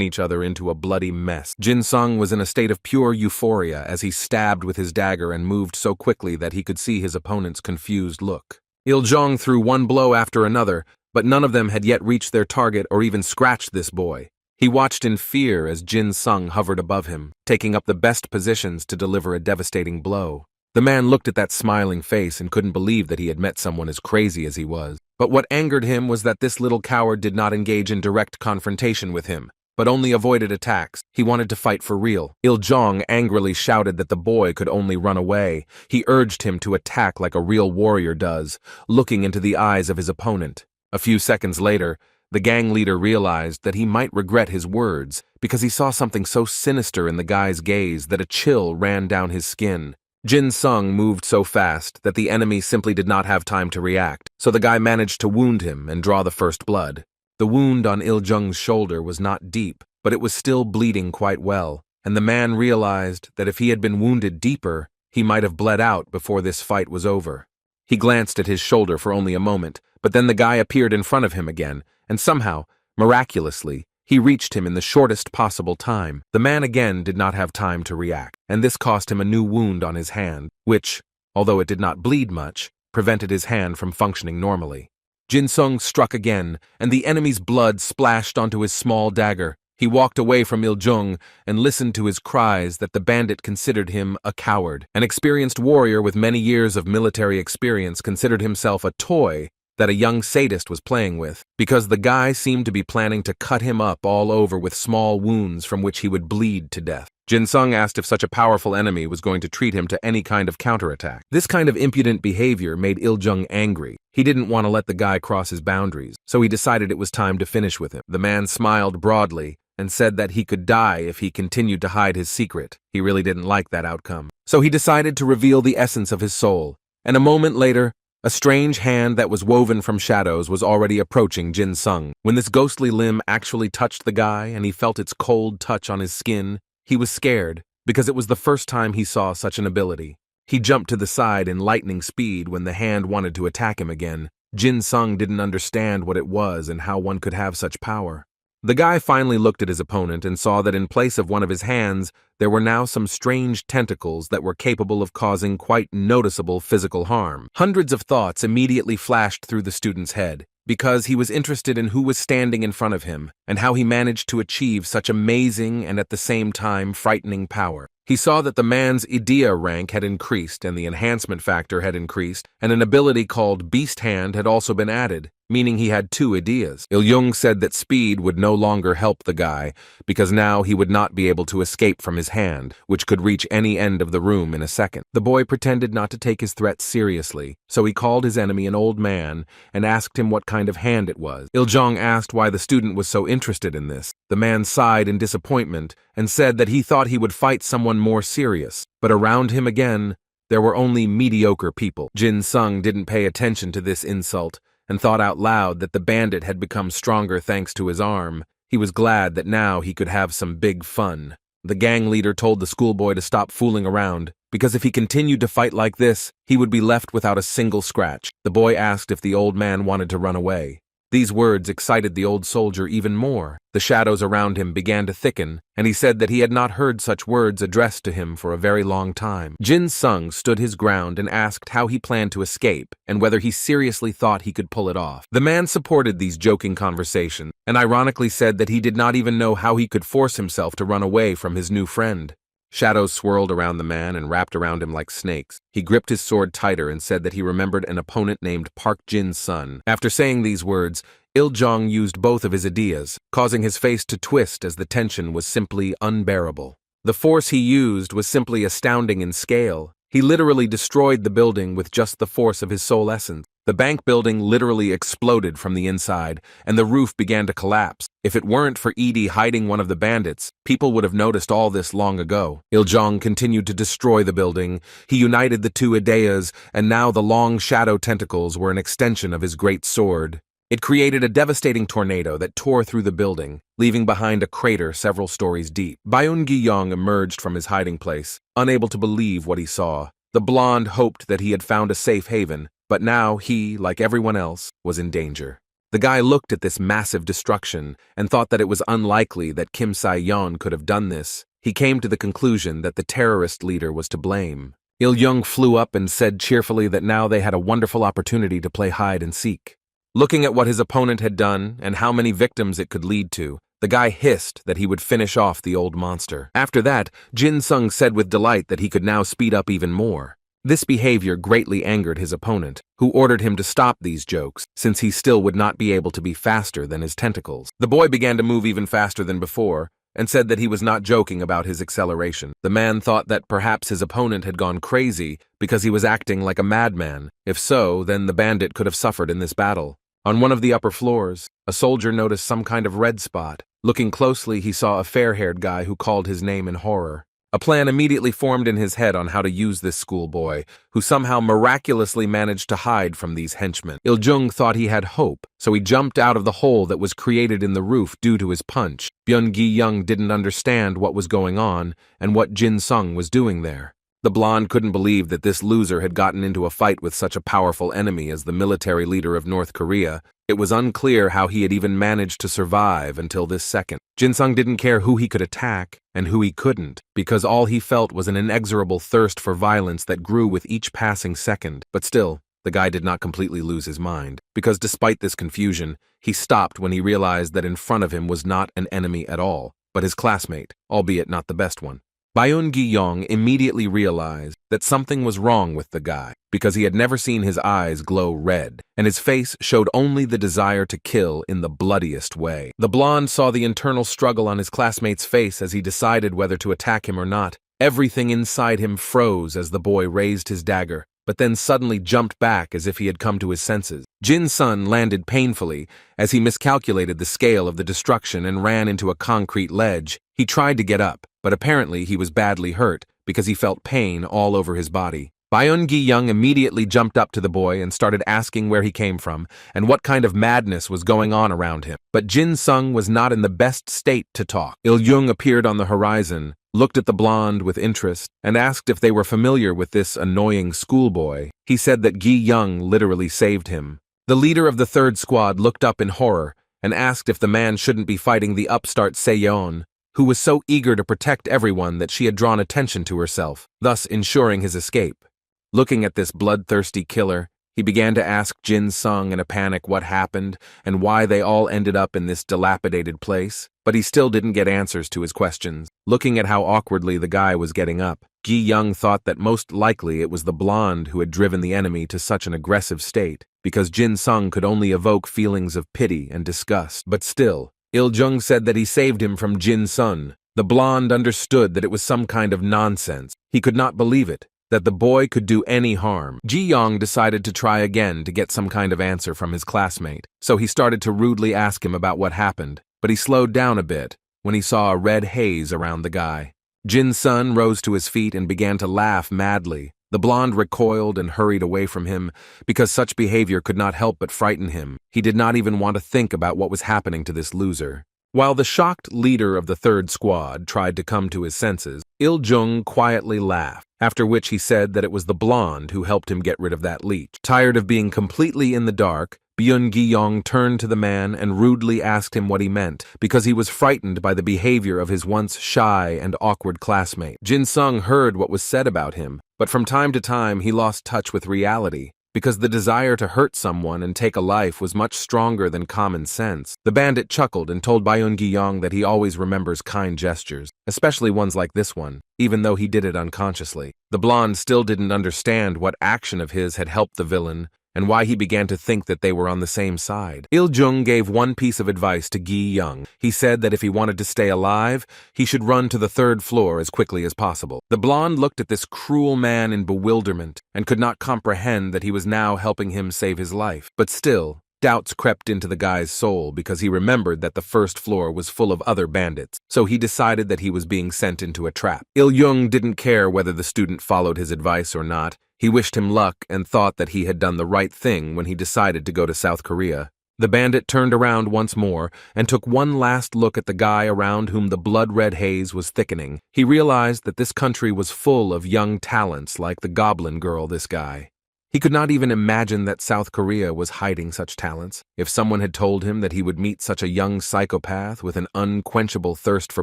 each other into a bloody mess. Jin Sung was in a state of pure euphoria as he stabbed with his dagger and moved so quickly that he could see his opponent's confused look. Il-jung threw 1 blow after another, but none of them had yet reached their target or even scratched this boy. He watched in fear as Jin Sung hovered above him, taking up the best positions to deliver a devastating blow. The man looked at that smiling face and couldn't believe that he had met someone as crazy as he was. But what angered him was that this little coward did not engage in direct confrontation with him, but only avoided attacks. He wanted to fight for real. Il-jung angrily shouted that the boy could only run away. He urged him to attack like a real warrior does, looking into the eyes of his opponent. A few seconds later, the gang leader realized that he might regret his words because he saw something so sinister in the guy's gaze that a chill ran down his skin. Jin Sung moved so fast that the enemy simply did not have time to react, so the guy managed to wound him and draw the first blood. The wound on Il-jung's shoulder was not deep, but it was still bleeding quite well, and the man realized that if he had been wounded deeper, he might have bled out before this fight was over. He glanced at his shoulder for only a moment, but then the guy appeared in front of him again, and somehow, miraculously, he reached him in the shortest possible time. The man again did not have time to react, and this cost him a new wound on his hand, which, although it did not bleed much, prevented his hand from functioning normally. Jin Sung struck again, and the enemy's blood splashed onto his small dagger. He walked away from Il-jung and listened to his cries that the bandit considered him a coward. An experienced warrior with many years of military experience considered himself a toy that a young sadist was playing with, because the guy seemed to be planning to cut him up all over with small wounds from which he would bleed to death. Jin Sung asked if such a powerful enemy was going to treat him to any kind of counterattack. This kind of impudent behavior made Il-jung angry. He didn't want to let the guy cross his boundaries, so he decided it was time to finish with him. The man smiled broadly and said that he could die if he continued to hide his secret. He really didn't like that outcome. So he decided to reveal the essence of his soul, and a moment later, a strange hand that was woven from shadows was already approaching Jin Sung. When this ghostly limb actually touched the guy and he felt its cold touch on his skin, he was scared because it was the first time he saw such an ability. He jumped to the side in lightning speed when the hand wanted to attack him again. Jin Sung didn't understand what it was and how one could have such power. The guy finally looked at his opponent and saw that in place of one of his hands, there were now some strange tentacles that were capable of causing quite noticeable physical harm. Hundreds of thoughts immediately flashed through the student's head, because he was interested in who was standing in front of him and how he managed to achieve such amazing and at the same time frightening power. He saw that the man's idea rank had increased and the enhancement factor had increased, and an ability called Beast Hand had also been added, meaning he had 2 ideas. Il-jung said that speed would no longer help the guy, because now he would not be able to escape from his hand, which could reach any end of the room in a second. The boy pretended not to take his threats seriously, so he called his enemy an old man and asked him what kind of hand it was. Il-jung asked why the student was so interested in this. The man sighed in disappointment and said that he thought he would fight someone more serious, but around him again, there were only mediocre people. Jin Sung didn't pay attention to this insult and thought out loud that the bandit had become stronger thanks to his arm. He was glad that now he could have some big fun. The gang leader told the schoolboy to stop fooling around, because if he continued to fight like this, he would be left without a single scratch. The boy asked if the old man wanted to run away. These words excited the old soldier even more. The shadows around him began to thicken, and he said that he had not heard such words addressed to him for a very long time. Jin Sung stood his ground and asked how he planned to escape and whether he seriously thought he could pull it off. The man supported these joking conversations and ironically said that he did not even know how he could force himself to run away from his new friend. Shadows swirled around the man and wrapped around him like snakes. He gripped his sword tighter and said that he remembered an opponent named Park Jin-sun. After saying these words, Il-jong used both of his ideas, causing his face to twist as the tension was simply unbearable. The force he used was simply astounding in scale. He literally destroyed the building with just the force of his soul essence. The bank building literally exploded from the inside, and the roof began to collapse. If it weren't for Edie hiding one of the bandits, people would have noticed all this long ago. Il-jong continued to destroy the building. He united the two ideas, and now the long shadow tentacles were an extension of his great sword. It created a devastating tornado that tore through the building, leaving behind a crater several stories deep. Byun-gi-young emerged from his hiding place, unable to believe what he saw. The blonde hoped that he had found a safe haven, but now he, like everyone else, was in danger. The guy looked at this massive destruction and thought that it was unlikely that Kim Sai-yeon could have done this. He came to the conclusion that the terrorist leader was to blame. Il-jung flew up and said cheerfully that now they had a wonderful opportunity to play hide and seek. Looking at what his opponent had done and how many victims it could lead to, the guy hissed that he would finish off the old monster. After that, Jin Sung said with delight that he could now speed up even more. This behavior greatly angered his opponent, who ordered him to stop these jokes, since he still would not be able to be faster than his tentacles. The boy began to move even faster than before, and said that he was not joking about his acceleration. The man thought that perhaps his opponent had gone crazy because he was acting like a madman. If so, then the bandit could have suffered in this battle. On one of the upper floors, a soldier noticed some kind of red spot. Looking closely, he saw a fair-haired guy who called his name in horror. A plan immediately formed in his head on how to use this schoolboy, who somehow miraculously managed to hide from these henchmen. Il-jung thought he had hope, so he jumped out of the hole that was created in the roof due to his punch. Byun-gi-young didn't understand what was going on and what Jin Sung was doing there. The blonde couldn't believe that this loser had gotten into a fight with such a powerful enemy as the military leader of North Korea. It was unclear how he had even managed to survive until this second. Jin Sung didn't care who he could attack and who he couldn't, because all he felt was an inexorable thirst for violence that grew with each passing second. But still, the guy did not completely lose his mind, because despite this confusion, he stopped when he realized that in front of him was not an enemy at all, but his classmate, albeit not the best one. Byun-gi-young immediately realized that something was wrong with the guy, because he had never seen his eyes glow red, and his face showed only the desire to kill in the bloodiest way. The blonde saw the internal struggle on his classmate's face as he decided whether to attack him or not. Everything inside him froze as the boy raised his dagger, but then suddenly jumped back as if he had come to his senses. Jin Sun landed painfully as he miscalculated the scale of the destruction and ran into a concrete ledge. He tried to get up, but apparently he was badly hurt because he felt pain all over his body. Byun-gi-young immediately jumped up to the boy and started asking where he came from and what kind of madness was going on around him. But Jin Sung was not in the best state to talk. Il-jung appeared on the horizon, looked at the blonde with interest, and asked if they were familiar with this annoying schoolboy. He said that Gi-young literally saved him. The leader of the third squad looked up in horror and asked if the man shouldn't be fighting the upstart Se-yeon, who was so eager to protect everyone that she had drawn attention to herself, thus ensuring his escape. Looking at this bloodthirsty killer, he began to ask Jin Sung in a panic what happened and why they all ended up in this dilapidated place, but he still didn't get answers to his questions. Looking at how awkwardly the guy was getting up, Gi-young thought that most likely it was the blonde who had driven the enemy to such an aggressive state, because Jin Sung could only evoke feelings of pity and disgust. But still, Il-jung said that he saved him from Jin Sun. The blonde understood that it was some kind of nonsense. He could not believe it, that the boy could do any harm. Ji-young decided to try again to get some kind of answer from his classmate, so he started to rudely ask him about what happened, but he slowed down a bit when he saw a red haze around the guy. Jin Sun rose to his feet and began to laugh madly. The blonde recoiled and hurried away from him because such behavior could not help but frighten him. He did not even want to think about what was happening to this loser. While the shocked leader of the third squad tried to come to his senses, Il-jung quietly laughed, after which he said that it was the blonde who helped him get rid of that leech. Tired of being completely in the dark, Byung-gi turned to the man and rudely asked him what he meant, because he was frightened by the behavior of his once shy and awkward classmate. Jin-sung heard what was said about him, but from time to time he lost touch with reality, because the desire to hurt someone and take a life was much stronger than common sense. The bandit chuckled and told Byung-gi that he always remembers kind gestures, especially ones like this one, even though he did it unconsciously. The blonde still didn't understand what action of his had helped the villain, and why he began to think that they were on the same side. Il-jung gave one piece of advice to Gi-young. He said that if he wanted to stay alive, he should run to the 3rd floor as quickly as possible. The blonde looked at this cruel man in bewilderment and could not comprehend that he was now helping him save his life. But still, doubts crept into the guy's soul because he remembered that the 1st floor was full of other bandits, so he decided that he was being sent into a trap. Il-jung didn't care whether the student followed his advice or not. He wished him luck and thought that he had done the right thing when he decided to go to South Korea. The bandit turned around once more and took one last look at the guy around whom the blood-red haze was thickening. He realized that this country was full of young talents like the goblin girl, this guy. He could not even imagine that South Korea was hiding such talents. If someone had told him that he would meet such a young psychopath with an unquenchable thirst for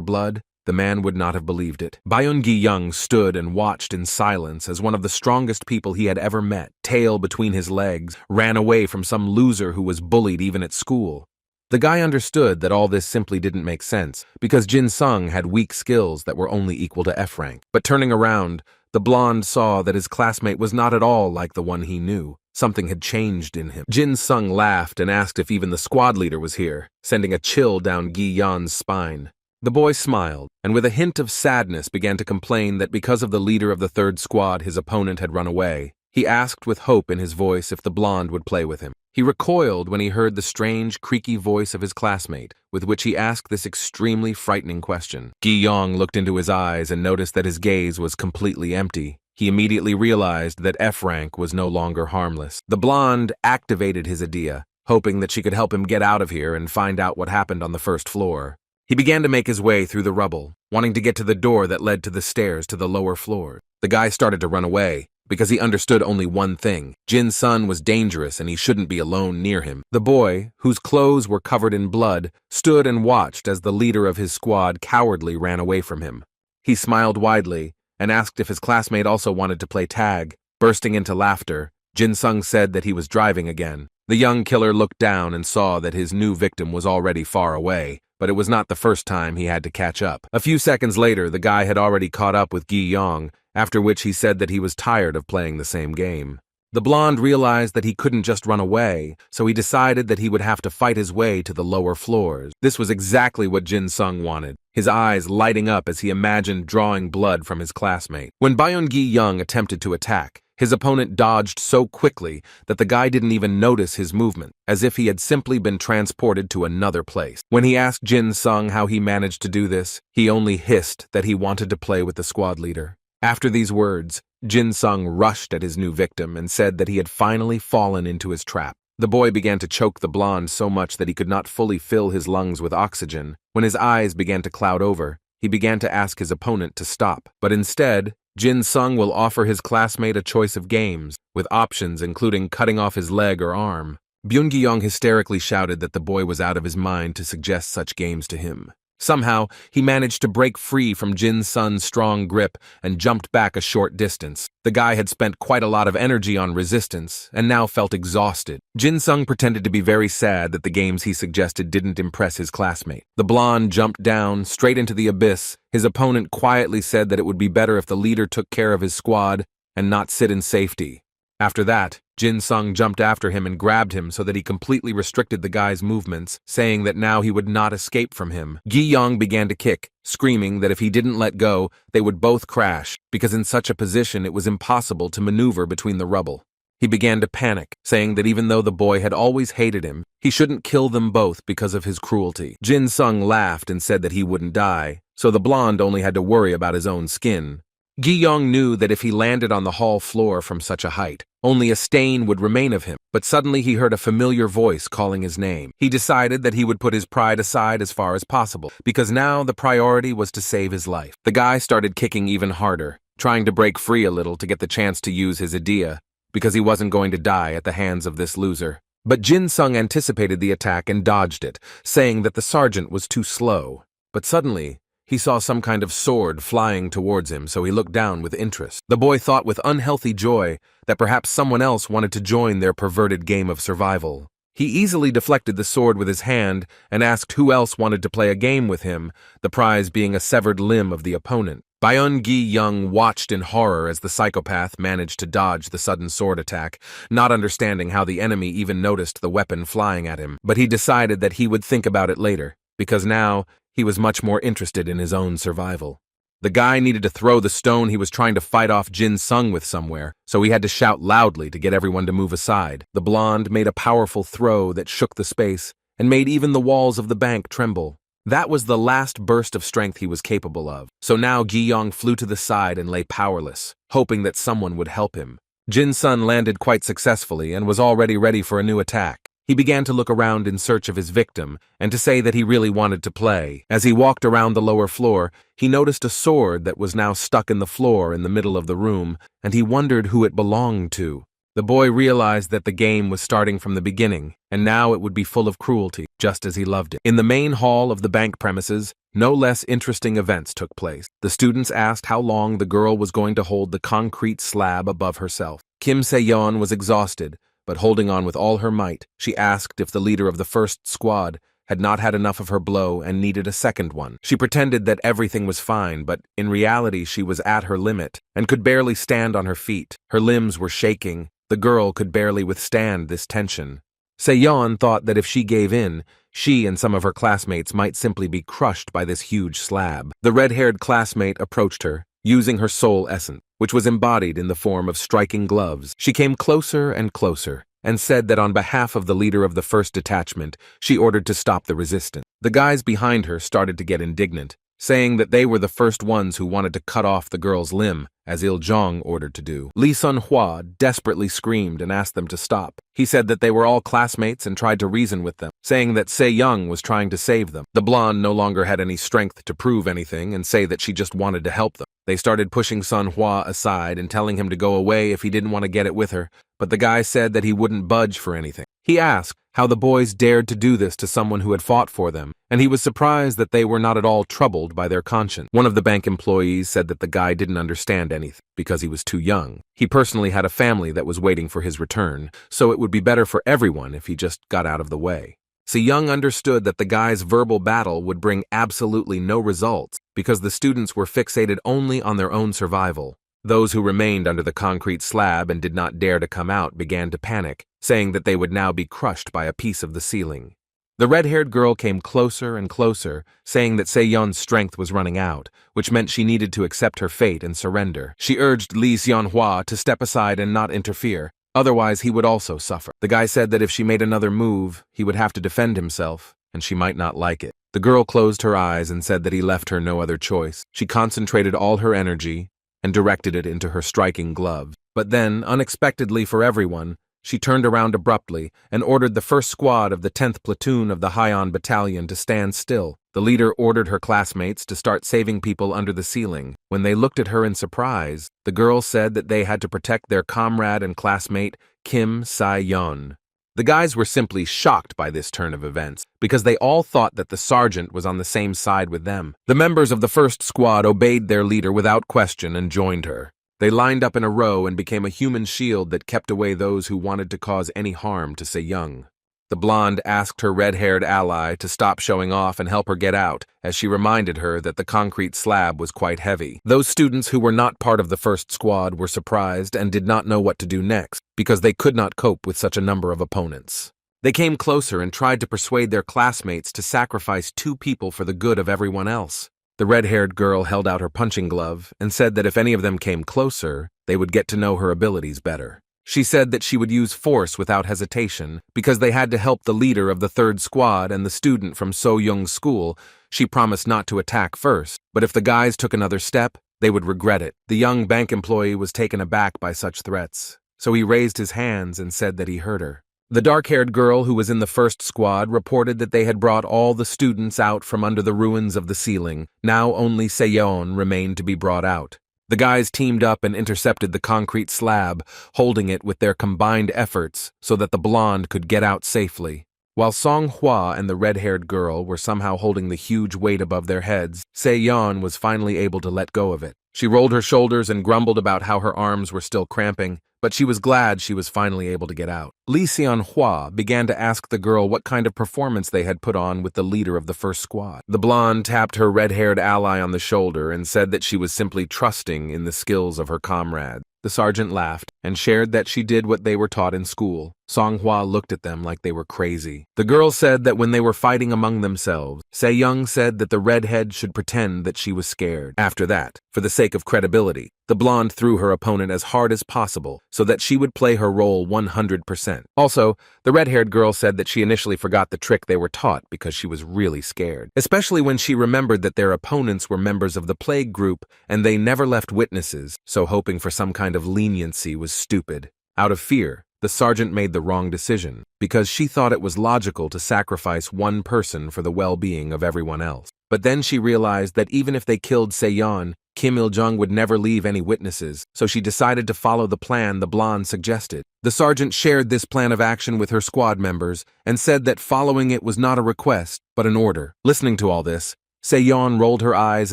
blood, the man would not have believed it. Byung-gi stood and watched in silence as one of the strongest people he had ever met, tail between his legs, ran away from some loser who was bullied even at school. The guy understood that all this simply didn't make sense, because Jin-sung had weak skills that were only equal to F-rank. But turning around, the blonde saw that his classmate was not at all like the one he knew. Something had changed in him. Jin-sung laughed and asked if even the squad leader was here, sending a chill down Gi-yeon's spine. The boy smiled, and with a hint of sadness began to complain that because of the leader of the 3rd squad his opponent had run away. He asked with hope in his voice if the blonde would play with him. He recoiled when he heard the strange, creaky voice of his classmate, with which he asked this extremely frightening question. Gi-yeong looked into his eyes and noticed that his gaze was completely empty. He immediately realized that F-rank was no longer harmless. The blonde activated his idea, hoping that she could help him get out of here and find out what happened on the 1st floor. He began to make his way through the rubble, wanting to get to the door that led to the stairs to the lower floor. The guy started to run away, because he understood only one thing. Jin-sun was dangerous and he shouldn't be alone near him. The boy, whose clothes were covered in blood, stood and watched as the leader of his squad cowardly ran away from him. He smiled widely and asked if his classmate also wanted to play tag. Bursting into laughter, Jin-sung said that he was driving again. The young killer looked down and saw that his new victim was already far away, but it was not the first time he had to catch up. A few seconds later, the guy had already caught up with Gi-yeong, after which he said that he was tired of playing the same game. The blonde realized that he couldn't just run away, so he decided that he would have to fight his way to the lower floors. This was exactly what Jin-sung wanted, his eyes lighting up as he imagined drawing blood from his classmate. When Byung-gi attempted to attack, his opponent dodged so quickly that the guy didn't even notice his movement, as if he had simply been transported to another place. When he asked Jin-sung how he managed to do this, he only hissed that he wanted to play with the squad leader. After these words, Jin-sung rushed at his new victim and said that he had finally fallen into his trap. The boy began to choke the blonde so much that he could not fully fill his lungs with oxygen. When his eyes began to cloud over, he began to ask his opponent to stop. But instead, Jin-sung will offer his classmate a choice of games, with options including cutting off his leg or arm. Byung-gi hysterically shouted that the boy was out of his mind to suggest such games to him. Somehow, he managed to break free from Jin-sun's strong grip and jumped back a short distance. The guy had spent quite a lot of energy on resistance and now felt exhausted. Jin-sung pretended to be very sad that the games he suggested didn't impress his classmate. The blonde jumped down, straight into the abyss. His opponent quietly said that it would be better if the leader took care of his squad and not sit in safety. After that, Jin-sung jumped after him and grabbed him so that he completely restricted the guy's movements, saying that now he would not escape from him. Gi-yeong began to kick, screaming that if he didn't let go, they would both crash, because in such a position it was impossible to maneuver between the rubble. He began to panic, saying that even though the boy had always hated him, he shouldn't kill them both because of his cruelty. Jin-sung laughed and said that he wouldn't die, so the blonde only had to worry about his own skin. Gi-yeong knew that if he landed on the hall floor from such a height, only a stain would remain of him, but suddenly he heard a familiar voice calling his name. He decided that he would put his pride aside as far as possible, because now the priority was to save his life. The guy started kicking even harder, trying to break free a little to get the chance to use his idea, because he wasn't going to die at the hands of this loser. But Jin Sung anticipated the attack and dodged it, saying that the sergeant was too slow. But suddenly, he saw some kind of sword flying towards him, so he looked down with interest. The boy thought with unhealthy joy that perhaps someone else wanted to join their perverted game of survival. He easily deflected the sword with his hand and asked who else wanted to play a game with him, the prize being a severed limb of the opponent. Byun Gi Young watched in horror as the psychopath managed to dodge the sudden sword attack, not understanding how the enemy even noticed the weapon flying at him. But he decided that he would think about it later, because now he was much more interested in his own survival. The guy needed to throw the stone he was trying to fight off Jin Sung with somewhere, so he had to shout loudly to get everyone to move aside. The blonde made a powerful throw that shook the space and made even the walls of the bank tremble. That was the last burst of strength he was capable of. So now Gi-yong flew to the side and lay powerless, hoping that someone would help him. Jin Sun landed quite successfully and was already ready for a new attack. He began to look around in search of his victim and to say that he really wanted to play. As he walked around the lower floor, he noticed a sword that was now stuck in the floor in the middle of the room, and he wondered who it belonged to. The boy realized that the game was starting from the beginning, and now it would be full of cruelty, just as he loved it. In the main hall of the bank premises, no less interesting events took place. The students asked how long the girl was going to hold the concrete slab above herself. Kim Se-yeon was exhausted, but holding on with all her might. She asked if the leader of the first squad had not had enough of her blow and needed a second one. She pretended that everything was fine, but in reality she was at her limit and could barely stand on her feet. Her limbs were shaking. The girl could barely withstand this tension. Se-yeon thought that if she gave in, she and some of her classmates might simply be crushed by this huge slab. The red-haired classmate approached her, using her soul essence, which was embodied in the form of striking gloves. She came closer and closer, and said that on behalf of the leader of the first detachment, she ordered to stop the resistance. The guys behind her started to get indignant, saying that they were the first ones who wanted to cut off the girl's limb, as Il-jong ordered to do. Lee Sun-hwa desperately screamed and asked them to stop. He said that they were all classmates and tried to reason with them, saying that Se-young was trying to save them. The blonde no longer had any strength to prove anything and say that she just wanted to help them. They started pushing Sun-hwa aside and telling him to go away if he didn't want to get it with her, but the guy said that he wouldn't budge for anything. He asked how the boys dared to do this to someone who had fought for them, and he was surprised that they were not at all troubled by their conscience. One of the bank employees said that the guy didn't understand anything because he was too young. He personally had a family that was waiting for his return, so it would be better for everyone if he just got out of the way. Se-young understood that the guy's verbal battle would bring absolutely no results because the students were fixated only on their own survival. Those who remained under the concrete slab and did not dare to come out began to panic, saying that they would now be crushed by a piece of the ceiling. The red-haired girl came closer and closer, saying that Se-yeon's strength was running out, which meant she needed to accept her fate and surrender. She urged Lee Sun-hwa to step aside and not interfere, otherwise he would also suffer. The guy said that if she made another move, he would have to defend himself, and she might not like it. The girl closed her eyes and said that he left her no other choice. She concentrated all her energy and directed it into her striking glove. But then, unexpectedly for everyone, she turned around abruptly and ordered the first squad of the 10th platoon of the Hyeon Battalion to stand still. The leader ordered her classmates to start saving people under the ceiling. When they looked at her in surprise, the girl said that they had to protect their comrade and classmate, Kim Se-yeon. The guys were simply shocked by this turn of events, because they all thought that the sergeant was on the same side with them. The members of the first squad obeyed their leader without question and joined her. They lined up in a row and became a human shield that kept away those who wanted to cause any harm to Se-young. The blonde asked her red-haired ally to stop showing off and help her get out, as she reminded her that the concrete slab was quite heavy. Those students who were not part of the first squad were surprised and did not know what to do next, because they could not cope with such a number of opponents. They came closer and tried to persuade their classmates to sacrifice 2 people for the good of everyone else. The red-haired girl held out her punching glove and said that if any of them came closer, they would get to know her abilities better. She said that she would use force without hesitation because they had to help the leader of the 3rd squad and the student from So-young's school. She promised not to attack first, but if the guys took another step, they would regret it. The young bank employee was taken aback by such threats, so he raised his hands and said that he heard her. The dark-haired girl who was in the 1st squad reported that they had brought all the students out from under the ruins of the ceiling. Now only Se-yeon remained to be brought out. The guys teamed up and intercepted the concrete slab, holding it with their combined efforts so that the blonde could get out safely. While Song Hwa and the red-haired girl were somehow holding the huge weight above their heads, Se-yeon was finally able to let go of it. She rolled her shoulders and grumbled about how her arms were still cramping, but she was glad she was finally able to get out. Lee Seon-hwa began to ask the girl what kind of performance they had put on with the leader of the first squad. The blonde tapped her red-haired ally on the shoulder and said that she was simply trusting in the skills of her comrades. The sergeant laughed and shared that she did what they were taught in school. Song-hwa looked at them like they were crazy. The girl said that when they were fighting among themselves, Se-young said that the redhead should pretend that she was scared. After that, for the sake of credibility, the blonde threw her opponent as hard as possible so that she would play her role 100%. Also, the red-haired girl said that she initially forgot the trick they were taught because she was really scared, especially when she remembered that their opponents were members of the plague group and they never left witnesses, so hoping for some kind of leniency was stupid. Out of fear, the sergeant made the wrong decision because she thought it was logical to sacrifice one person for the well-being of everyone else. But then she realized that even if they killed Se-yeon, Kim Il-jung would never leave any witnesses, so she decided to follow the plan the blonde suggested. The sergeant shared this plan of action with her squad members and said that following it was not a request, but an order. Listening to all this, Se-yeon rolled her eyes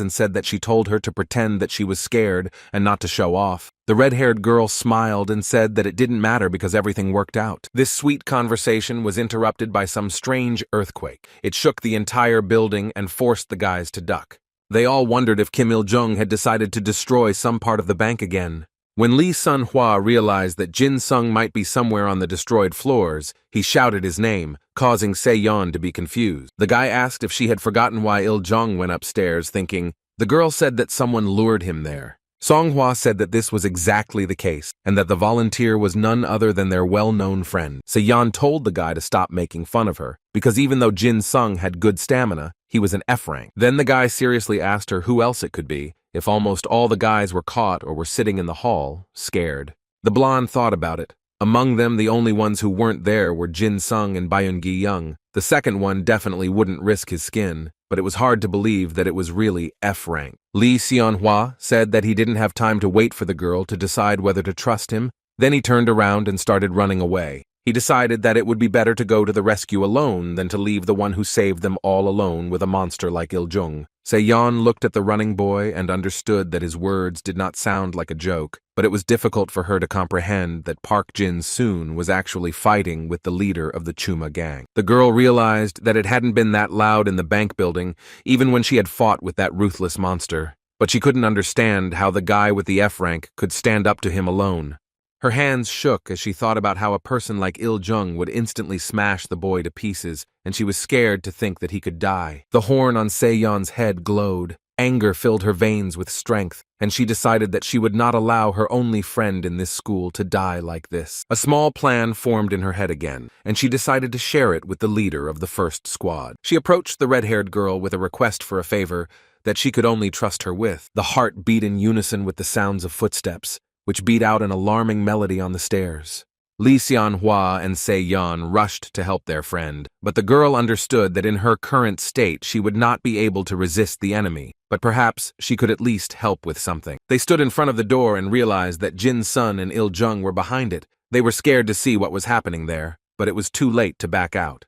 and said that she told her to pretend that she was scared and not to show off. The red-haired girl smiled and said that it didn't matter because everything worked out. This sweet conversation was interrupted by some strange earthquake. It shook the entire building and forced the guys to duck. They all wondered if Kim Il-jung had decided to destroy some part of the bank again. When Lee Sun-hwa realized that Jin Sung might be somewhere on the destroyed floors, he shouted his name, causing Se-yeon to be confused. The guy asked if she had forgotten why Il-jung went upstairs, thinking, the girl said that someone lured him there. Song-hwa said that this was exactly the case, and that the volunteer was none other than their well-known friend. Se-yeon told the guy to stop making fun of her, because even though Jin Sung had good stamina, he was an F-rank. Then the guy seriously asked her who else it could be, if almost all the guys were caught or were sitting in the hall, scared. The blonde thought about it. Among them, the only ones who weren't there were Jin Sung and Byun-gi-young. The second one definitely wouldn't risk his skin, but it was hard to believe that it was really F-rank. Lee Seon-hwa said that he didn't have time to wait for the girl to decide whether to trust him. Then he turned around and started running away. He decided that it would be better to go to the rescue alone than to leave the one who saved them all alone with a monster like Il-jung. Se-yeon looked at the running boy and understood that his words did not sound like a joke, but it was difficult for her to comprehend that Park Jin-soon was actually fighting with the leader of the Chuma gang. The girl realized that it hadn't been that loud in the bank building, even when she had fought with that ruthless monster, but she couldn't understand how the guy with the F-rank could stand up to him alone. Her hands shook as she thought about how a person like Il-jung would instantly smash the boy to pieces, and she was scared to think that he could die. The horn on Se-yeon's head glowed. Anger filled her veins with strength, and she decided that she would not allow her only friend in this school to die like this. A small plan formed in her head again, and she decided to share it with the leader of the first squad. She approached the red-haired girl with a request for a favor that she could only trust her with. The heart beat in unison with the sounds of footsteps, which beat out an alarming melody on the stairs. Lee Seon-hwa and Se-yeon rushed to help their friend, but the girl understood that in her current state she would not be able to resist the enemy, but perhaps she could at least help with something. They stood in front of the door and realized that Jin Sun and Il-jung were behind it. They were scared to see what was happening there, but it was too late to back out.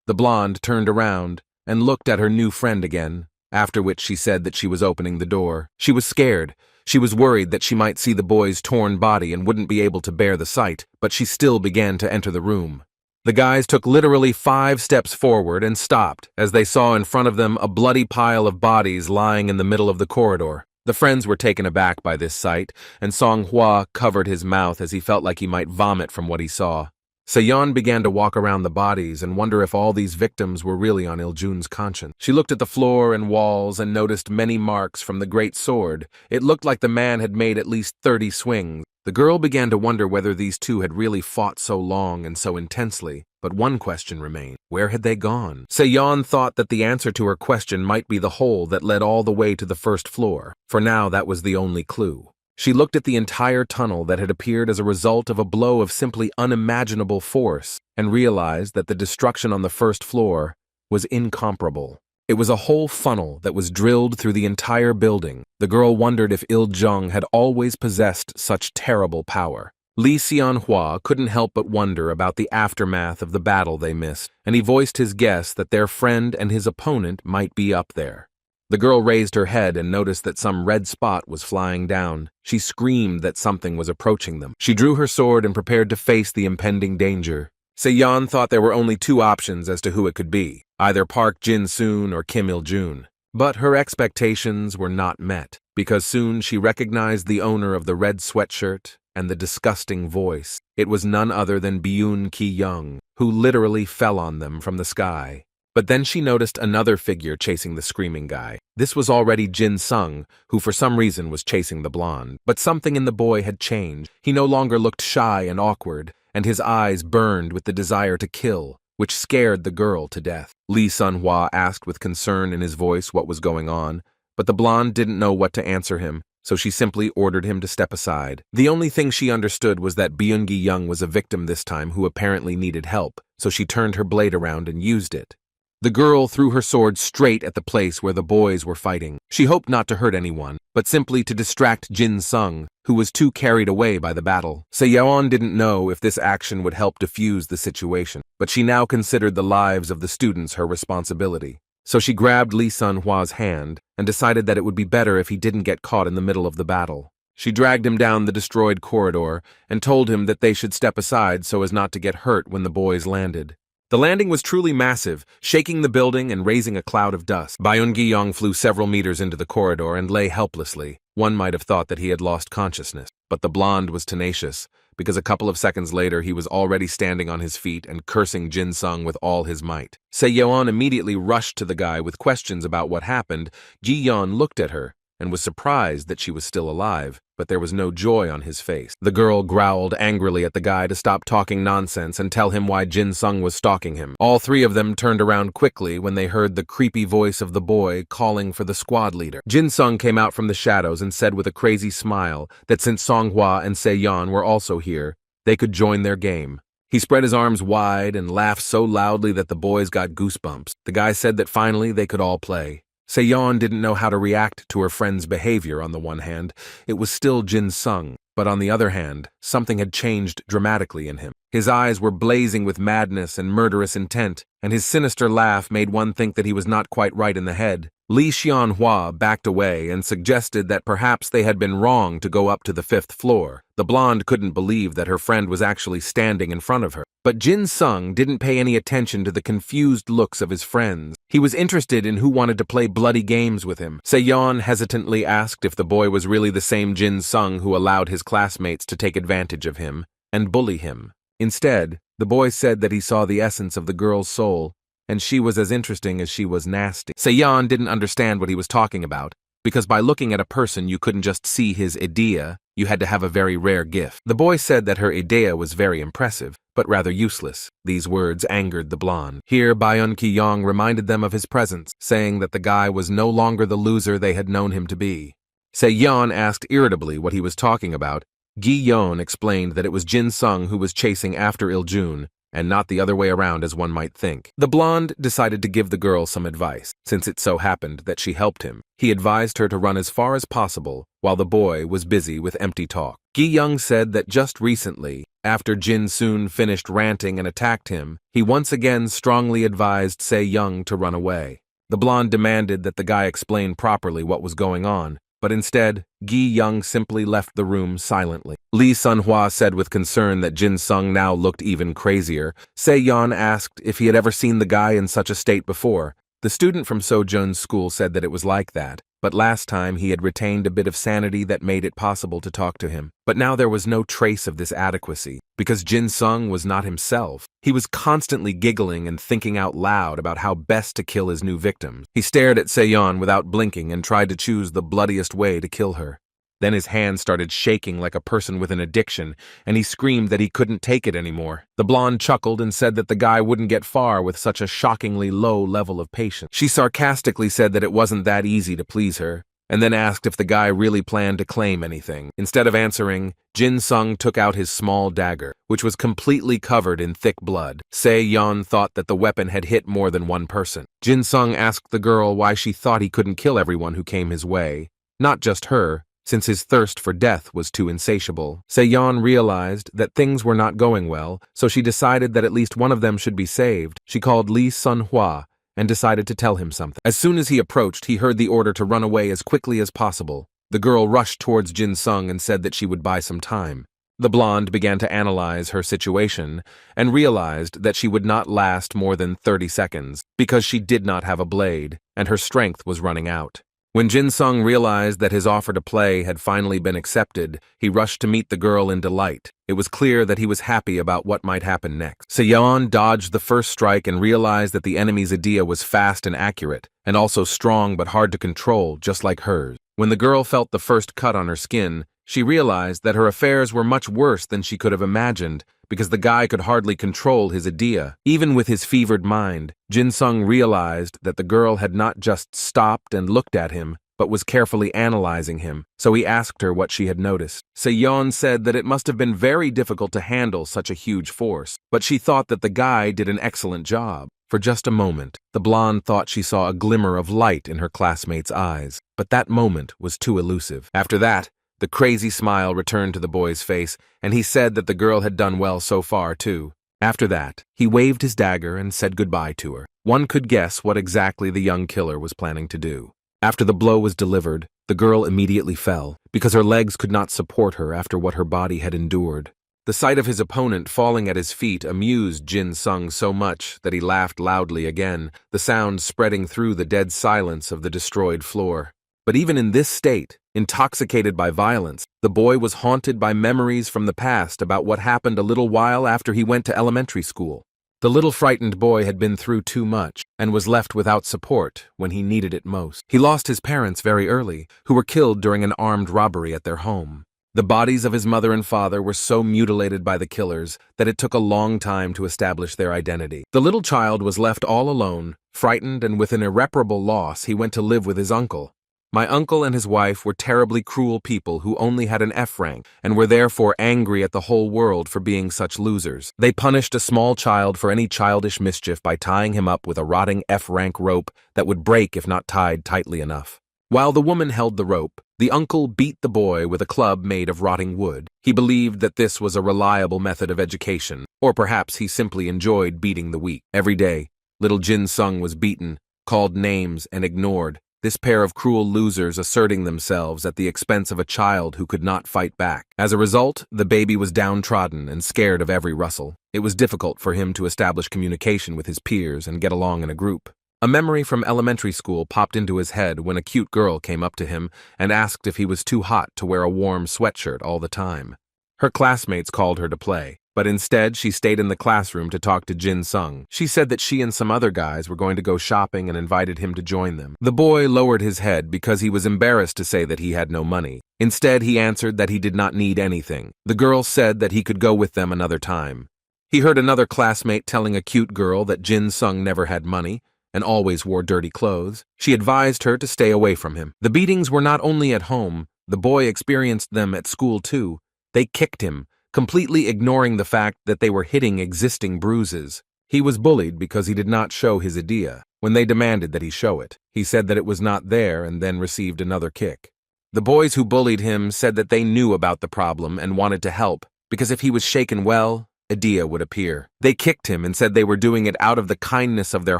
The blonde turned around and looked at her new friend again, after which she said that she was opening the door. She was scared. She was worried that she might see the boy's torn body and wouldn't be able to bear the sight, but she still began to enter the room. The guys took literally 5 steps forward and stopped as they saw in front of them a bloody pile of bodies lying in the middle of the corridor. The friends were taken aback by this sight, and Song-hwa covered his mouth as he felt like he might vomit from what he saw. Se-yeon began to walk around the bodies and wonder if all these victims were really on Il-jun's conscience. She looked at the floor and walls and noticed many marks from the great sword. It looked like the man had made at least 30 swings. The girl began to wonder whether these two had really fought so long and so intensely, but one question remained. Where had they gone? Se-yeon thought that the answer to her question might be the hole that led all the way to the first floor. For now, that was the only clue. She looked at the entire tunnel that had appeared as a result of a blow of simply unimaginable force and realized that the destruction on the first floor was incomparable. It was a whole funnel that was drilled through the entire building. The girl wondered if Il-jung had always possessed such terrible power. Lee Xianhua couldn't help but wonder about the aftermath of the battle they missed, and he voiced his guess that their friend and his opponent might be up there. The girl raised her head and noticed that some red spot was flying down. She screamed that something was approaching them. She drew her sword and prepared to face the impending danger. Se-yeon thought there were only two options as to who it could be, either Park Jin-soon or Kim Il-jun. But her expectations were not met, because soon she recognized the owner of the red sweatshirt and the disgusting voice. It was none other than Byun Ki-young, who literally fell on them from the sky. But then she noticed another figure chasing the screaming guy. This was already Jin-sung, who for some reason was chasing the blonde. But something in the boy had changed. He no longer looked shy and awkward, and his eyes burned with the desire to kill, which scared the girl to death. Lee Sun-hwa asked with concern in his voice what was going on, but the blonde didn't know what to answer him, so she simply ordered him to step aside. The only thing she understood was that Byun Ki-young was a victim this time who apparently needed help, so she turned her blade around and used it. The girl threw her sword straight at the place where the boys were fighting. She hoped not to hurt anyone, but simply to distract Jin-sung, who was too carried away by the battle. Se-yeon didn't know if this action would help defuse the situation, but she now considered the lives of the students her responsibility. So she grabbed Lee Sun-hwa's hand and decided that it would be better if he didn't get caught in the middle of the battle. She dragged him down the destroyed corridor and told him that they should step aside so as not to get hurt when the boys landed. The landing was truly massive, shaking the building and raising a cloud of dust. Byun Ki-young flew several meters into the corridor and lay helplessly. One might have thought that he had lost consciousness, but the blonde was tenacious, because a couple of seconds later he was already standing on his feet and cursing Jin-sung with all his might. Se-yeon immediately rushed to the guy with questions about what happened. Gi-yeon looked at her and was surprised that she was still alive, but there was no joy on his face. The girl growled angrily at the guy to stop talking nonsense and tell him why Jin-sung was stalking him. All three of them turned around quickly when they heard the creepy voice of the boy calling for the squad leader. Jin-sung came out from the shadows and said with a crazy smile that since Songhwa and Se-yeon were also here, they could join their game. He spread his arms wide and laughed so loudly that the boys got goosebumps. The guy said that finally they could all play. Se-yeon didn't know how to react to her friend's behavior. On the one hand, it was still Jin-sung, but on the other hand, something had changed dramatically in him. His eyes were blazing with madness and murderous intent, and his sinister laugh made one think that he was not quite right in the head. Lee Xianhua backed away and suggested that perhaps they had been wrong to go up to the 5th floor. The blonde couldn't believe that her friend was actually standing in front of her. But Jin-sung didn't pay any attention to the confused looks of his friends. He was interested in who wanted to play bloody games with him. Se-yeon hesitantly asked if the boy was really the same Jin-sung who allowed his classmates to take advantage of him and bully him. Instead, the boy said that he saw the essence of the girl's soul, and she was as interesting as she was nasty. Se-yeon didn't understand what he was talking about, because by looking at a person you couldn't just see his idea, you had to have a very rare gift. The boy said that her idea was very impressive, but rather useless. These words angered the blonde. Here, Byun Ki-young reminded them of his presence, saying that the guy was no longer the loser they had known him to be. Se-yeon asked irritably what he was talking about. Gi-yeon explained that it was Jin-sung who was chasing after Il-jun, and not the other way around as one might think. The blonde decided to give the girl some advice, since it so happened that she helped him. He advised her to run as far as possible, while the boy was busy with empty talk. Gi-young said that just recently, after Jin-soon finished ranting and attacked him, he once again strongly advised Se-yeon to run away. The blonde demanded that the guy explain properly what was going on, but instead, Gi-yeong simply left the room silently. Lee Sun-hwa said with concern that Jin-sung now looked even crazier. Se-yeon asked if he had ever seen the guy in such a state before. The student from So-jun's school said that it was like that, but last time he had retained a bit of sanity that made it possible to talk to him. But now there was no trace of this adequacy, because Jin-sung was not himself. He was constantly giggling and thinking out loud about how best to kill his new victims. He stared at Se-yeon without blinking and tried to choose the bloodiest way to kill her. Then his hand started shaking like a person with an addiction, and he screamed that he couldn't take it anymore. The blonde chuckled and said that the guy wouldn't get far with such a shockingly low level of patience. She sarcastically said that it wasn't that easy to please her, and then asked if the guy really planned to claim anything. Instead of answering, Jin Sung took out his small dagger, which was completely covered in thick blood. Se-yeon thought that the weapon had hit more than one person. Jin Sung asked the girl why she thought he couldn't kill everyone who came his way, not just her, since his thirst for death was too insatiable. Se-yeon realized that things were not going well, so she decided that at least one of them should be saved. She called Lee Sun-hwa and decided to tell him something. As soon as he approached, he heard the order to run away as quickly as possible. The girl rushed towards Jin Sung and said that she would buy some time. The blonde began to analyze her situation and realized that she would not last more than 30 seconds because she did not have a blade and her strength was running out. When Jin Sung realized that his offer to play had finally been accepted, he rushed to meet the girl in delight. It was clear that he was happy about what might happen next. Se-yeon dodged the first strike and realized that the enemy's idea was fast and accurate, and also strong but hard to control, just like hers. When the girl felt the first cut on her skin, she realized that her affairs were much worse than she could have imagined, because the guy could hardly control his idea. Even with his fevered mind, Jin Sung realized that the girl had not just stopped and looked at him, but was carefully analyzing him, so he asked her what she had noticed. Se-yeon said that it must have been very difficult to handle such a huge force, but she thought that the guy did an excellent job. For just a moment, the blonde thought she saw a glimmer of light in her classmate's eyes, but that moment was too elusive. After that, the crazy smile returned to the boy's face, and he said that the girl had done well so far, too. After that, he waved his dagger and said goodbye to her. One could guess what exactly the young killer was planning to do. After the blow was delivered, the girl immediately fell, because her legs could not support her after what her body had endured. The sight of his opponent falling at his feet amused Jin Sung so much that he laughed loudly again, the sound spreading through the dead silence of the destroyed floor. But even in this state, intoxicated by violence, the boy was haunted by memories from the past about what happened a little while after he went to elementary school. The little frightened boy had been through too much and was left without support when he needed it most. He lost his parents very early, who were killed during an armed robbery at their home. The bodies of his mother and father were so mutilated by the killers that it took a long time to establish their identity. The little child was left all alone, frightened, and with an irreparable loss, he went to live with his uncle. My uncle and his wife were terribly cruel people who only had an F rank and were therefore angry at the whole world for being such losers. They punished a small child for any childish mischief by tying him up with a rotting F rank rope that would break if not tied tightly enough. While the woman held the rope, the uncle beat the boy with a club made of rotting wood. He believed that this was a reliable method of education, or perhaps he simply enjoyed beating the weak. Every day, little Jin Sung was beaten, called names, and ignored. This pair of cruel losers asserting themselves at the expense of a child who could not fight back. As a result, the baby was downtrodden and scared of every rustle. It was difficult for him to establish communication with his peers and get along in a group. A memory from elementary school popped into his head when a cute girl came up to him and asked if he was too hot to wear a warm sweatshirt all the time. Her classmates called her to play, but instead she stayed in the classroom to talk to Jin Sung. She said that she and some other guys were going to go shopping and invited him to join them. The boy lowered his head because he was embarrassed to say that he had no money. Instead, he answered that he did not need anything. The girl said that he could go with them another time. He heard another classmate telling a cute girl that Jin Sung never had money and always wore dirty clothes. She advised her to stay away from him. The beatings were not only at home, the boy experienced them at school too. They kicked him, completely ignoring the fact that they were hitting existing bruises. He was bullied because he did not show his idea. When they demanded that he show it, he said that it was not there and then received another kick. The boys who bullied him said that they knew about the problem and wanted to help, because if he was shaken well, idea would appear. They kicked him and said they were doing it out of the kindness of their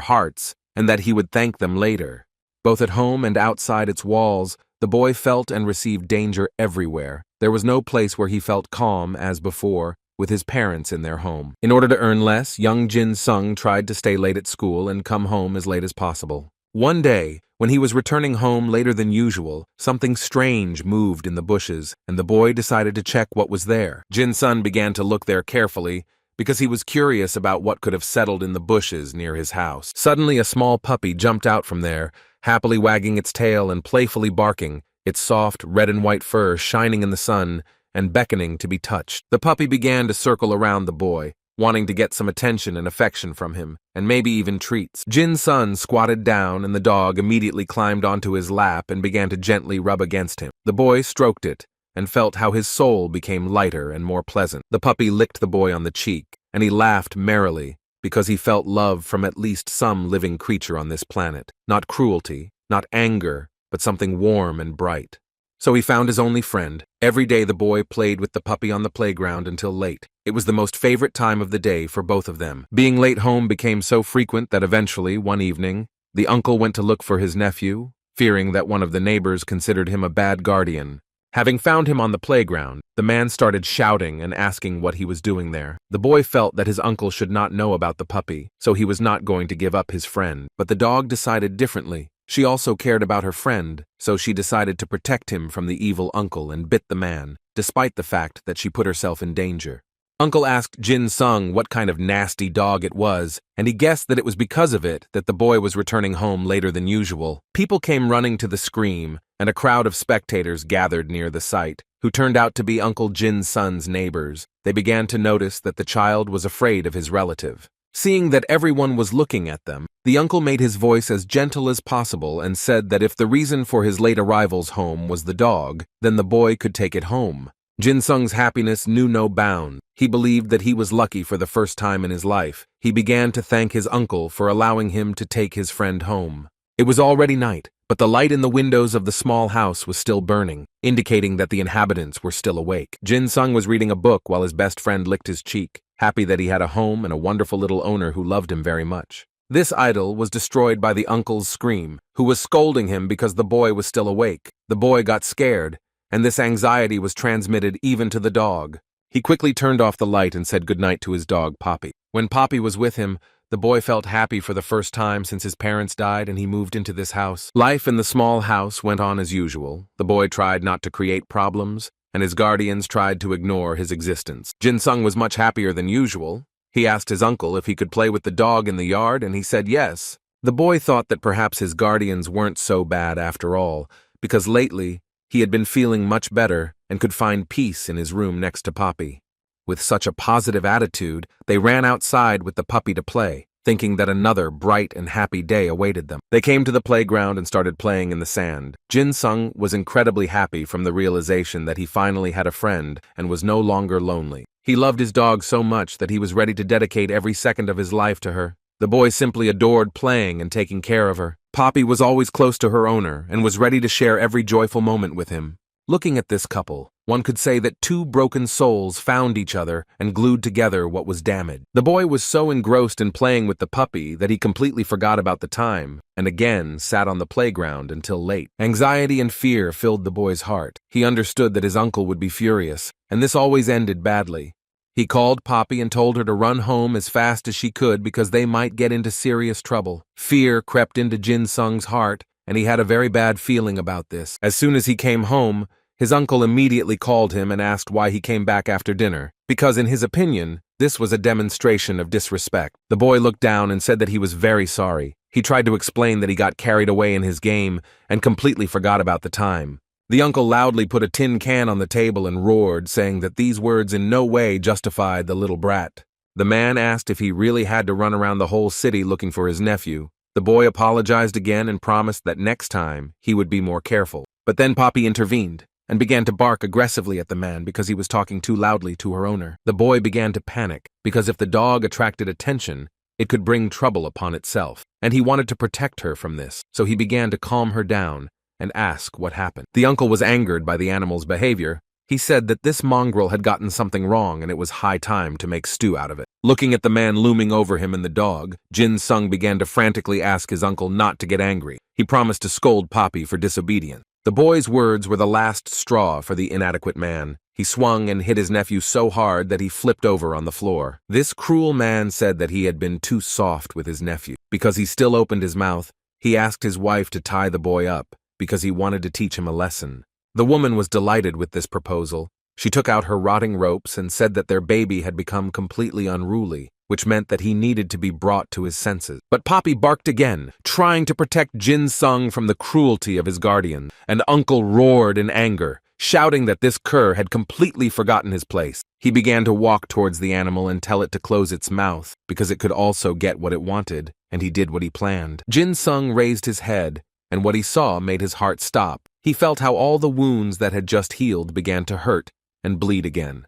hearts and that he would thank them later. Both at home and outside its walls, the boy felt and received danger everywhere. There was no place where he felt calm as before, with his parents in their home. In order to earn less, young Jin Sung tried to stay late at school and come home as late as possible. One day, when he was returning home later than usual, something strange moved in the bushes, and the boy decided to check what was there. Jin Sung began to look there carefully, because he was curious about what could have settled in the bushes near his house. Suddenly, a small puppy jumped out from there, happily wagging its tail and playfully barking, its soft red and white fur shining in the sun and beckoning to be touched. The puppy began to circle around the boy, wanting to get some attention and affection from him, and maybe even treats. Jin-sung squatted down, and the dog immediately climbed onto his lap and began to gently rub against him. The boy stroked it, and felt how his soul became lighter and more pleasant. The puppy licked the boy on the cheek, and he laughed merrily, because he felt love from at least some living creature on this planet. Not cruelty, not anger, but something warm and bright. So he found his only friend. Every day the boy played with the puppy on the playground until late. It was the most favorite time of the day for both of them. Being late home became so frequent that eventually, one evening, the uncle went to look for his nephew, fearing that one of the neighbors considered him a bad guardian. Having found him on the playground, the man started shouting and asking what he was doing there. The boy felt that his uncle should not know about the puppy, so he was not going to give up his friend. But the dog decided differently. She also cared about her friend, so she decided to protect him from the evil uncle and bit the man, despite the fact that she put herself in danger. Uncle asked Jin-sung what kind of nasty dog it was, and he guessed that it was because of it that the boy was returning home later than usual. People came running to the scream, and a crowd of spectators gathered near the site, who turned out to be Uncle Jin-sung's neighbors. They began to notice that the child was afraid of his relative. Seeing that everyone was looking at them, the uncle made his voice as gentle as possible and said that if the reason for his late arrival's home was the dog, then the boy could take it home. Jin-sung's happiness knew no bounds. He believed that he was lucky for the first time in his life. He began to thank his uncle for allowing him to take his friend home. It was already night, but the light in the windows of the small house was still burning, indicating that the inhabitants were still awake. Jin-sung was reading a book while his best friend licked his cheek, happy that he had a home and a wonderful little owner who loved him very much. This idyll was destroyed by the uncle's scream, who was scolding him because the boy was still awake. The boy got scared, and this anxiety was transmitted even to the dog. He quickly turned off the light and said goodnight to his dog, Poppy. When Poppy was with him, the boy felt happy for the first time since his parents died and he moved into this house. Life in the small house went on as usual. The boy tried not to create problems, and his guardians tried to ignore his existence. Jin-sung was much happier than usual. He asked his uncle if he could play with the dog in the yard, and he said yes. The boy thought that perhaps his guardians weren't so bad after all, because lately he had been feeling much better and could find peace in his room next to Poppy. With such a positive attitude, they ran outside with the puppy to play, thinking that another bright and happy day awaited them. They came to the playground and started playing in the sand. Jin-sung was incredibly happy from the realization that he finally had a friend and was no longer lonely. He loved his dog so much that he was ready to dedicate every second of his life to her. The boy simply adored playing and taking care of her. Poppy was always close to her owner and was ready to share every joyful moment with him. Looking at this couple, one could say that two broken souls found each other and glued together what was damaged. The boy was so engrossed in playing with the puppy that he completely forgot about the time, and again sat on the playground until late. Anxiety and fear filled the boy's heart. He understood that his uncle would be furious, and this always ended badly. He called Poppy and told her to run home as fast as she could because they might get into serious trouble. Fear crept into Jin-sung's heart, and he had a very bad feeling about this. As soon as he came home, his uncle immediately called him and asked why he came back after dinner, because in his opinion, this was a demonstration of disrespect. The boy looked down and said that he was very sorry. He tried to explain that he got carried away in his game and completely forgot about the time. The uncle loudly put a tin can on the table and roared, saying that these words in no way justified the little brat. The man asked if he really had to run around the whole city looking for his nephew. The boy apologized again and promised that next time he would be more careful. But then Poppy intervened and began to bark aggressively at the man because he was talking too loudly to her owner. The boy began to panic because if the dog attracted attention, it could bring trouble upon itself, and he wanted to protect her from this, so he began to calm her down and ask what happened. The uncle was angered by the animal's behavior. He said that this mongrel had gotten something wrong and it was high time to make stew out of it. Looking at the man looming over him and the dog, Jin-sung began to frantically ask his uncle not to get angry. He promised to scold Poppy for disobedience. The boy's words were the last straw for the inadequate man. He swung and hit his nephew so hard that he flipped over on the floor. This cruel man said that he had been too soft with his nephew. Because he still opened his mouth, he asked his wife to tie the boy up because he wanted to teach him a lesson. The woman was delighted with this proposal. She took out her rotting ropes and said that their baby had become completely unruly, which meant that he needed to be brought to his senses. But Poppy barked again, trying to protect Jin-sung from the cruelty of his guardian, and Uncle roared in anger. shouting that this cur had completely forgotten his place. He began to walk towards the animal and tell it to close its mouth, because it could also get what it wanted, and he did what he planned. Jin Sung raised his head, and what he saw made his heart stop. He felt how all the wounds that had just healed began to hurt and bleed again.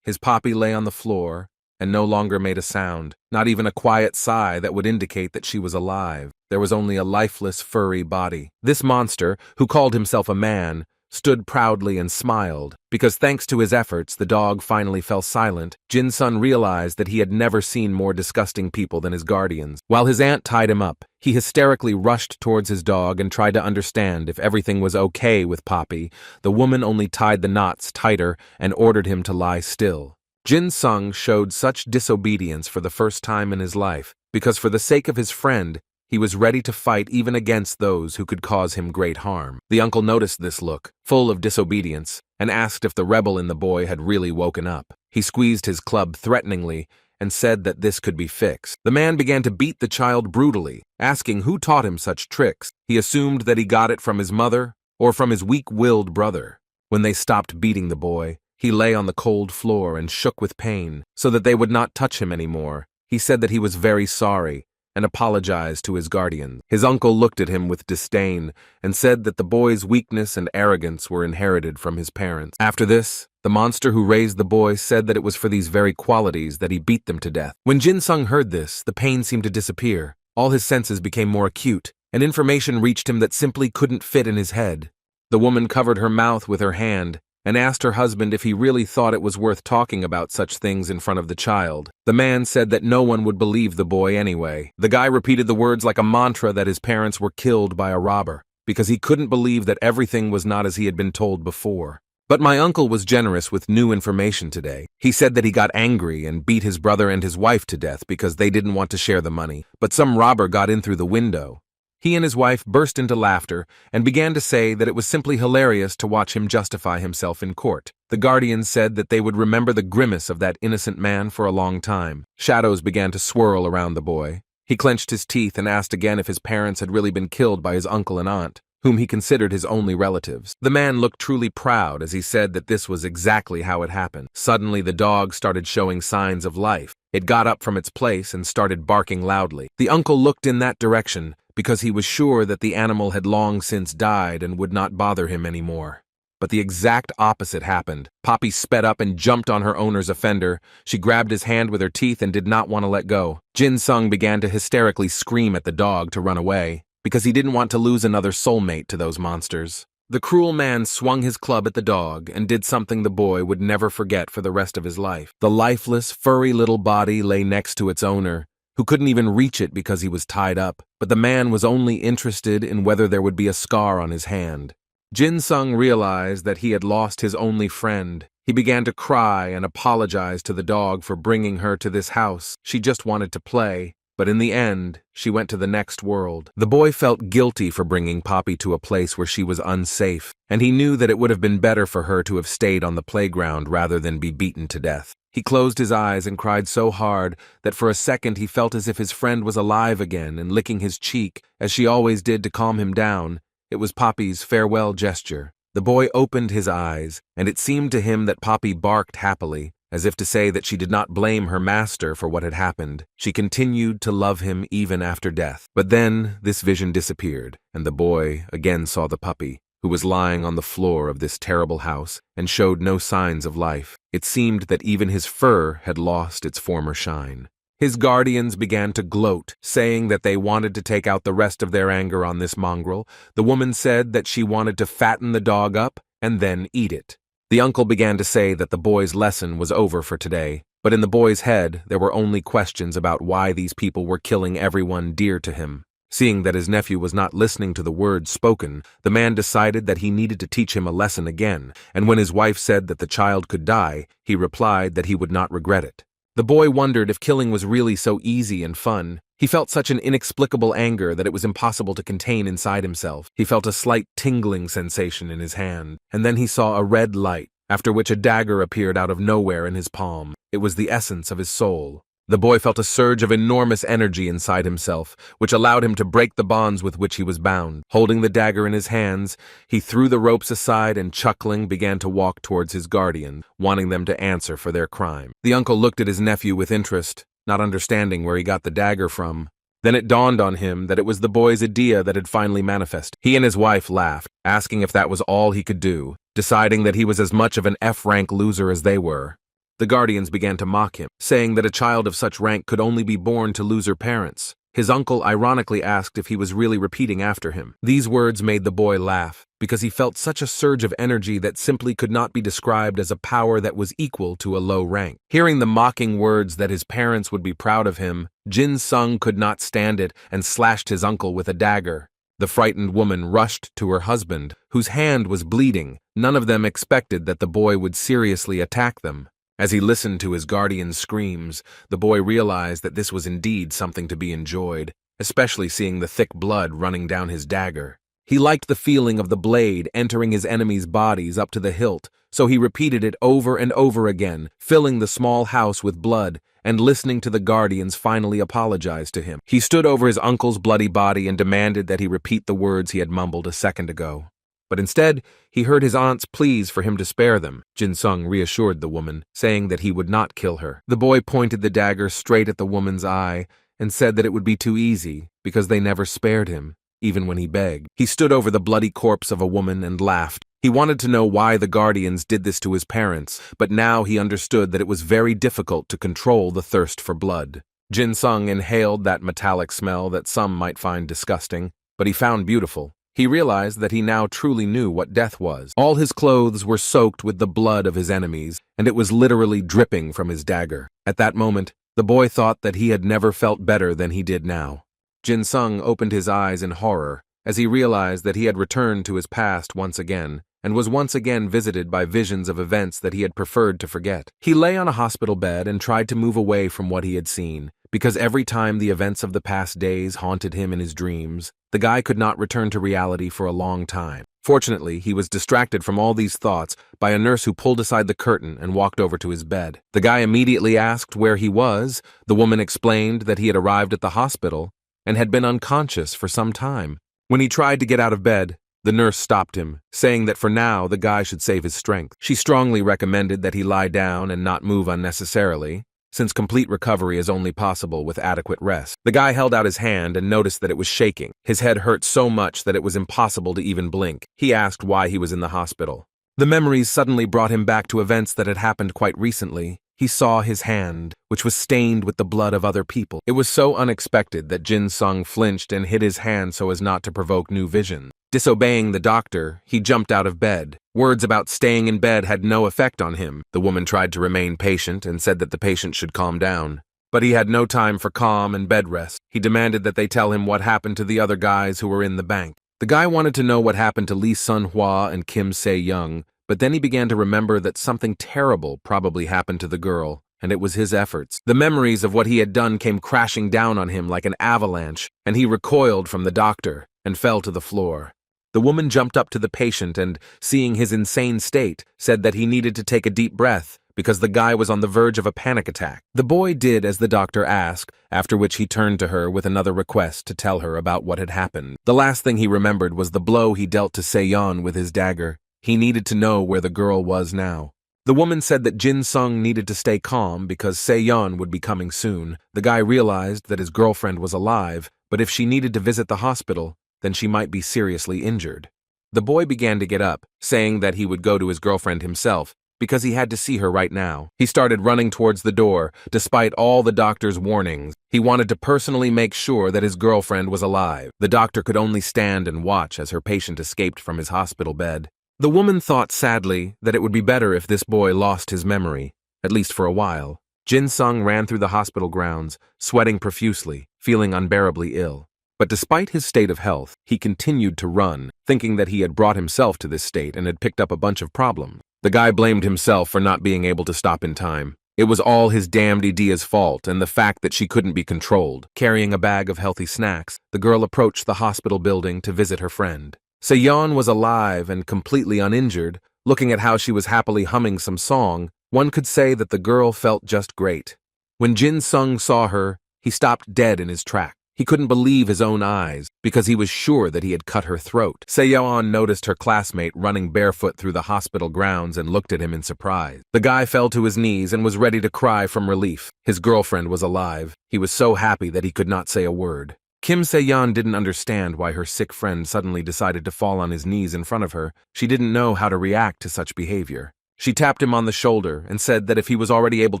His Poppy lay on the floor and no longer made a sound, not even a quiet sigh that would indicate that she was alive. There was only a lifeless, furry body. This monster, who called himself a man, stood proudly and smiled, because thanks to his efforts, the dog finally fell silent. Jin Sun realized that he had never seen more disgusting people than his guardians. While his aunt tied him up, he hysterically rushed towards his dog and tried to understand if everything was okay with Poppy. The woman only tied the knots tighter and ordered him to lie still. Jin Sung showed such disobedience for the first time in his life, because for the sake of his friend, he was ready to fight even against those who could cause him great harm. The uncle noticed this look, full of disobedience, and asked if the rebel in the boy had really woken up. He squeezed his club threateningly and said that this could be fixed. The man began to beat the child brutally, asking who taught him such tricks. He assumed that he got it from his mother or from his weak-willed brother. When they stopped beating the boy, he lay on the cold floor and shook with pain so that they would not touch him anymore. He said that he was very sorry and apologized to his guardian. His uncle looked at him with disdain and said that the boy's weakness and arrogance were inherited from his parents. After this, the monster who raised the boy said that it was for these very qualities that he beat them to death. When Jin Sung heard this, the pain seemed to disappear. All his senses became more acute, and information reached him that simply couldn't fit in his head. The woman covered her mouth with her hand and asked her husband if he really thought it was worth talking about such things in front of the child. The man said that no one would believe the boy anyway. The guy repeated the words like a mantra that his parents were killed by a robber, because he couldn't believe that everything was not as he had been told before. But my uncle was generous with new information today. He said that he got angry and beat his brother and his wife to death because they didn't want to share the money, but some robber got in through the window. He and his wife burst into laughter and began to say that it was simply hilarious to watch him justify himself in court. The guardians said that they would remember the grimace of that innocent man for a long time. Shadows began to swirl around the boy. He clenched his teeth and asked again if his parents had really been killed by his uncle and aunt, whom he considered his only relatives. The man looked truly proud as he said that this was exactly how it happened. Suddenly, the dog started showing signs of life. It got up from its place and started barking loudly. The uncle looked in that direction, because he was sure that the animal had long since died and would not bother him anymore. But the exact opposite happened. Poppy sped up and jumped on her owner's offender. She grabbed his hand with her teeth and did not want to let go. Jin Sung began to hysterically scream at the dog to run away, because he didn't want to lose another soulmate to those monsters. The cruel man swung his club at the dog and did something the boy would never forget for the rest of his life. The lifeless, furry little body lay next to its owner, who couldn't even reach it because he was tied up, but the man was only interested in whether there would be a scar on his hand. Jin Sung realized that he had lost his only friend. He began to cry and apologize to the dog for bringing her to this house. She just wanted to play, but in the end, she went to the next world. The boy felt guilty for bringing Poppy to a place where she was unsafe, and he knew that it would have been better for her to have stayed on the playground rather than be beaten to death. He closed his eyes and cried so hard that for a second he felt as if his friend was alive again and licking his cheek, as she always did to calm him down. It was Poppy's farewell gesture. The boy opened his eyes, and it seemed to him that Poppy barked happily, as if to say that she did not blame her master for what had happened. She continued to love him even after death. But then this vision disappeared, and the boy again saw the puppy, who was lying on the floor of this terrible house and showed no signs of life. It seemed that even his fur had lost its former shine. His guardians began to gloat, saying that they wanted to take out the rest of their anger on this mongrel. The woman said that she wanted to fatten the dog up and then eat it. The uncle began to say that the boy's lesson was over for today, but in the boy's head there were only questions about why these people were killing everyone dear to him. Seeing that his nephew was not listening to the words spoken, the man decided that he needed to teach him a lesson again, and when his wife said that the child could die, he replied that he would not regret it. The boy wondered if killing was really so easy and fun. He felt such an inexplicable anger that it was impossible to contain inside himself. He felt a slight tingling sensation in his hand, and then he saw a red light, after which a dagger appeared out of nowhere in his palm. It was the essence of his soul. The boy felt a surge of enormous energy inside himself, which allowed him to break the bonds with which he was bound. Holding the dagger in his hands, he threw the ropes aside and, chuckling, began to walk towards his guardian, wanting them to answer for their crime. The uncle looked at his nephew with interest, not understanding where he got the dagger from. Then it dawned on him that it was the boy's idea that had finally manifested. He and his wife laughed, asking if that was all he could do, deciding that he was as much of an F-rank loser as they were. The guardians began to mock him, saying that a child of such rank could only be born to loser parents. His uncle ironically asked if he was really repeating after him. These words made the boy laugh, because he felt such a surge of energy that simply could not be described as a power that was equal to a low rank. Hearing the mocking words that his parents would be proud of him, Jin Sung could not stand it and slashed his uncle with a dagger. The frightened woman rushed to her husband, whose hand was bleeding. None of them expected that the boy would seriously attack them. As he listened to his guardian's screams, the boy realized that this was indeed something to be enjoyed, especially seeing the thick blood running down his dagger. He liked the feeling of the blade entering his enemies' bodies up to the hilt, so he repeated it over and over again, filling the small house with blood, and listening to the guardians finally apologize to him. He stood over his uncle's bloody body and demanded that he repeat the words he had mumbled a second ago. But instead, he heard his aunts' pleas for him to spare them. Jin Sung reassured the woman, saying that he would not kill her. The boy pointed the dagger straight at the woman's eye and said that it would be too easy because they never spared him, even when he begged. He stood over the bloody corpse of a woman and laughed. He wanted to know why the guardians did this to his parents, but now he understood that it was very difficult to control the thirst for blood. Jin Sung inhaled that metallic smell that some might find disgusting, but he found beautiful. He realized that he now truly knew what death was. All his clothes were soaked with the blood of his enemies, and it was literally dripping from his dagger. At that moment, the boy thought that he had never felt better than he did now. Jin Sung opened his eyes in horror as he realized that he had returned to his past once again, and was once again visited by visions of events that he had preferred to forget. He lay on a hospital bed and tried to move away from what he had seen, because every time the events of the past days haunted him in his dreams, the guy could not return to reality for a long time. Fortunately, he was distracted from all these thoughts by a nurse who pulled aside the curtain and walked over to his bed. The guy immediately asked where he was. The woman explained that he had arrived at the hospital and had been unconscious for some time. When he tried to get out of bed, the nurse stopped him, saying that for now the guy should save his strength. She strongly recommended that he lie down and not move unnecessarily, since complete recovery is only possible with adequate rest. The guy held out his hand and noticed that it was shaking. His head hurt so much that it was impossible to even blink. He asked why he was in the hospital. The memories suddenly brought him back to events that had happened quite recently. He saw his hand, which was stained with the blood of other people. It was so unexpected that Jin Sung flinched and hid his hand so as not to provoke new visions. Disobeying the doctor, he jumped out of bed. Words about staying in bed had no effect on him. The woman tried to remain patient and said that the patient should calm down. But he had no time for calm and bed rest. He demanded that they tell him what happened to the other guys who were in the bank. The guy wanted to know what happened to Lee Sun-hwa and Kim Se-young, but then he began to remember that something terrible probably happened to the girl, and it was his efforts. The memories of what he had done came crashing down on him like an avalanche, and he recoiled from the doctor and fell to the floor. The woman jumped up to the patient and, seeing his insane state, said that he needed to take a deep breath because the guy was on the verge of a panic attack. The boy did as the doctor asked, after which he turned to her with another request to tell her about what had happened. The last thing he remembered was the blow he dealt to Se-yeon with his dagger. He needed to know where the girl was now. The woman said that Jin Sung needed to stay calm because Se-yeon would be coming soon. The guy realized that his girlfriend was alive, but if she needed to visit the hospital, then she might be seriously injured. The boy began to get up, saying that he would go to his girlfriend himself, because he had to see her right now. He started running towards the door, despite all the doctor's warnings. He wanted to personally make sure that his girlfriend was alive. The doctor could only stand and watch as her patient escaped from his hospital bed. The woman thought sadly that it would be better if this boy lost his memory, at least for a while. Jin Sung ran through the hospital grounds, sweating profusely, feeling unbearably ill. But despite his state of health, he continued to run, thinking that he had brought himself to this state and had picked up a bunch of problems. The guy blamed himself for not being able to stop in time. It was all his damned Idia's fault and the fact that she couldn't be controlled. Carrying a bag of healthy snacks, the girl approached the hospital building to visit her friend. Se-yeon was alive and completely uninjured. Looking at how she was happily humming some song, one could say that the girl felt just great. When Jin Sung saw her, he stopped dead in his tracks. He couldn't believe his own eyes, because he was sure that he had cut her throat. Se-yeon noticed her classmate running barefoot through the hospital grounds and looked at him in surprise. The guy fell to his knees and was ready to cry from relief. His girlfriend was alive. He was so happy that he could not say a word. Kim Se-yeon didn't understand why her sick friend suddenly decided to fall on his knees in front of her. She didn't know how to react to such behavior. She tapped him on the shoulder and said that if he was already able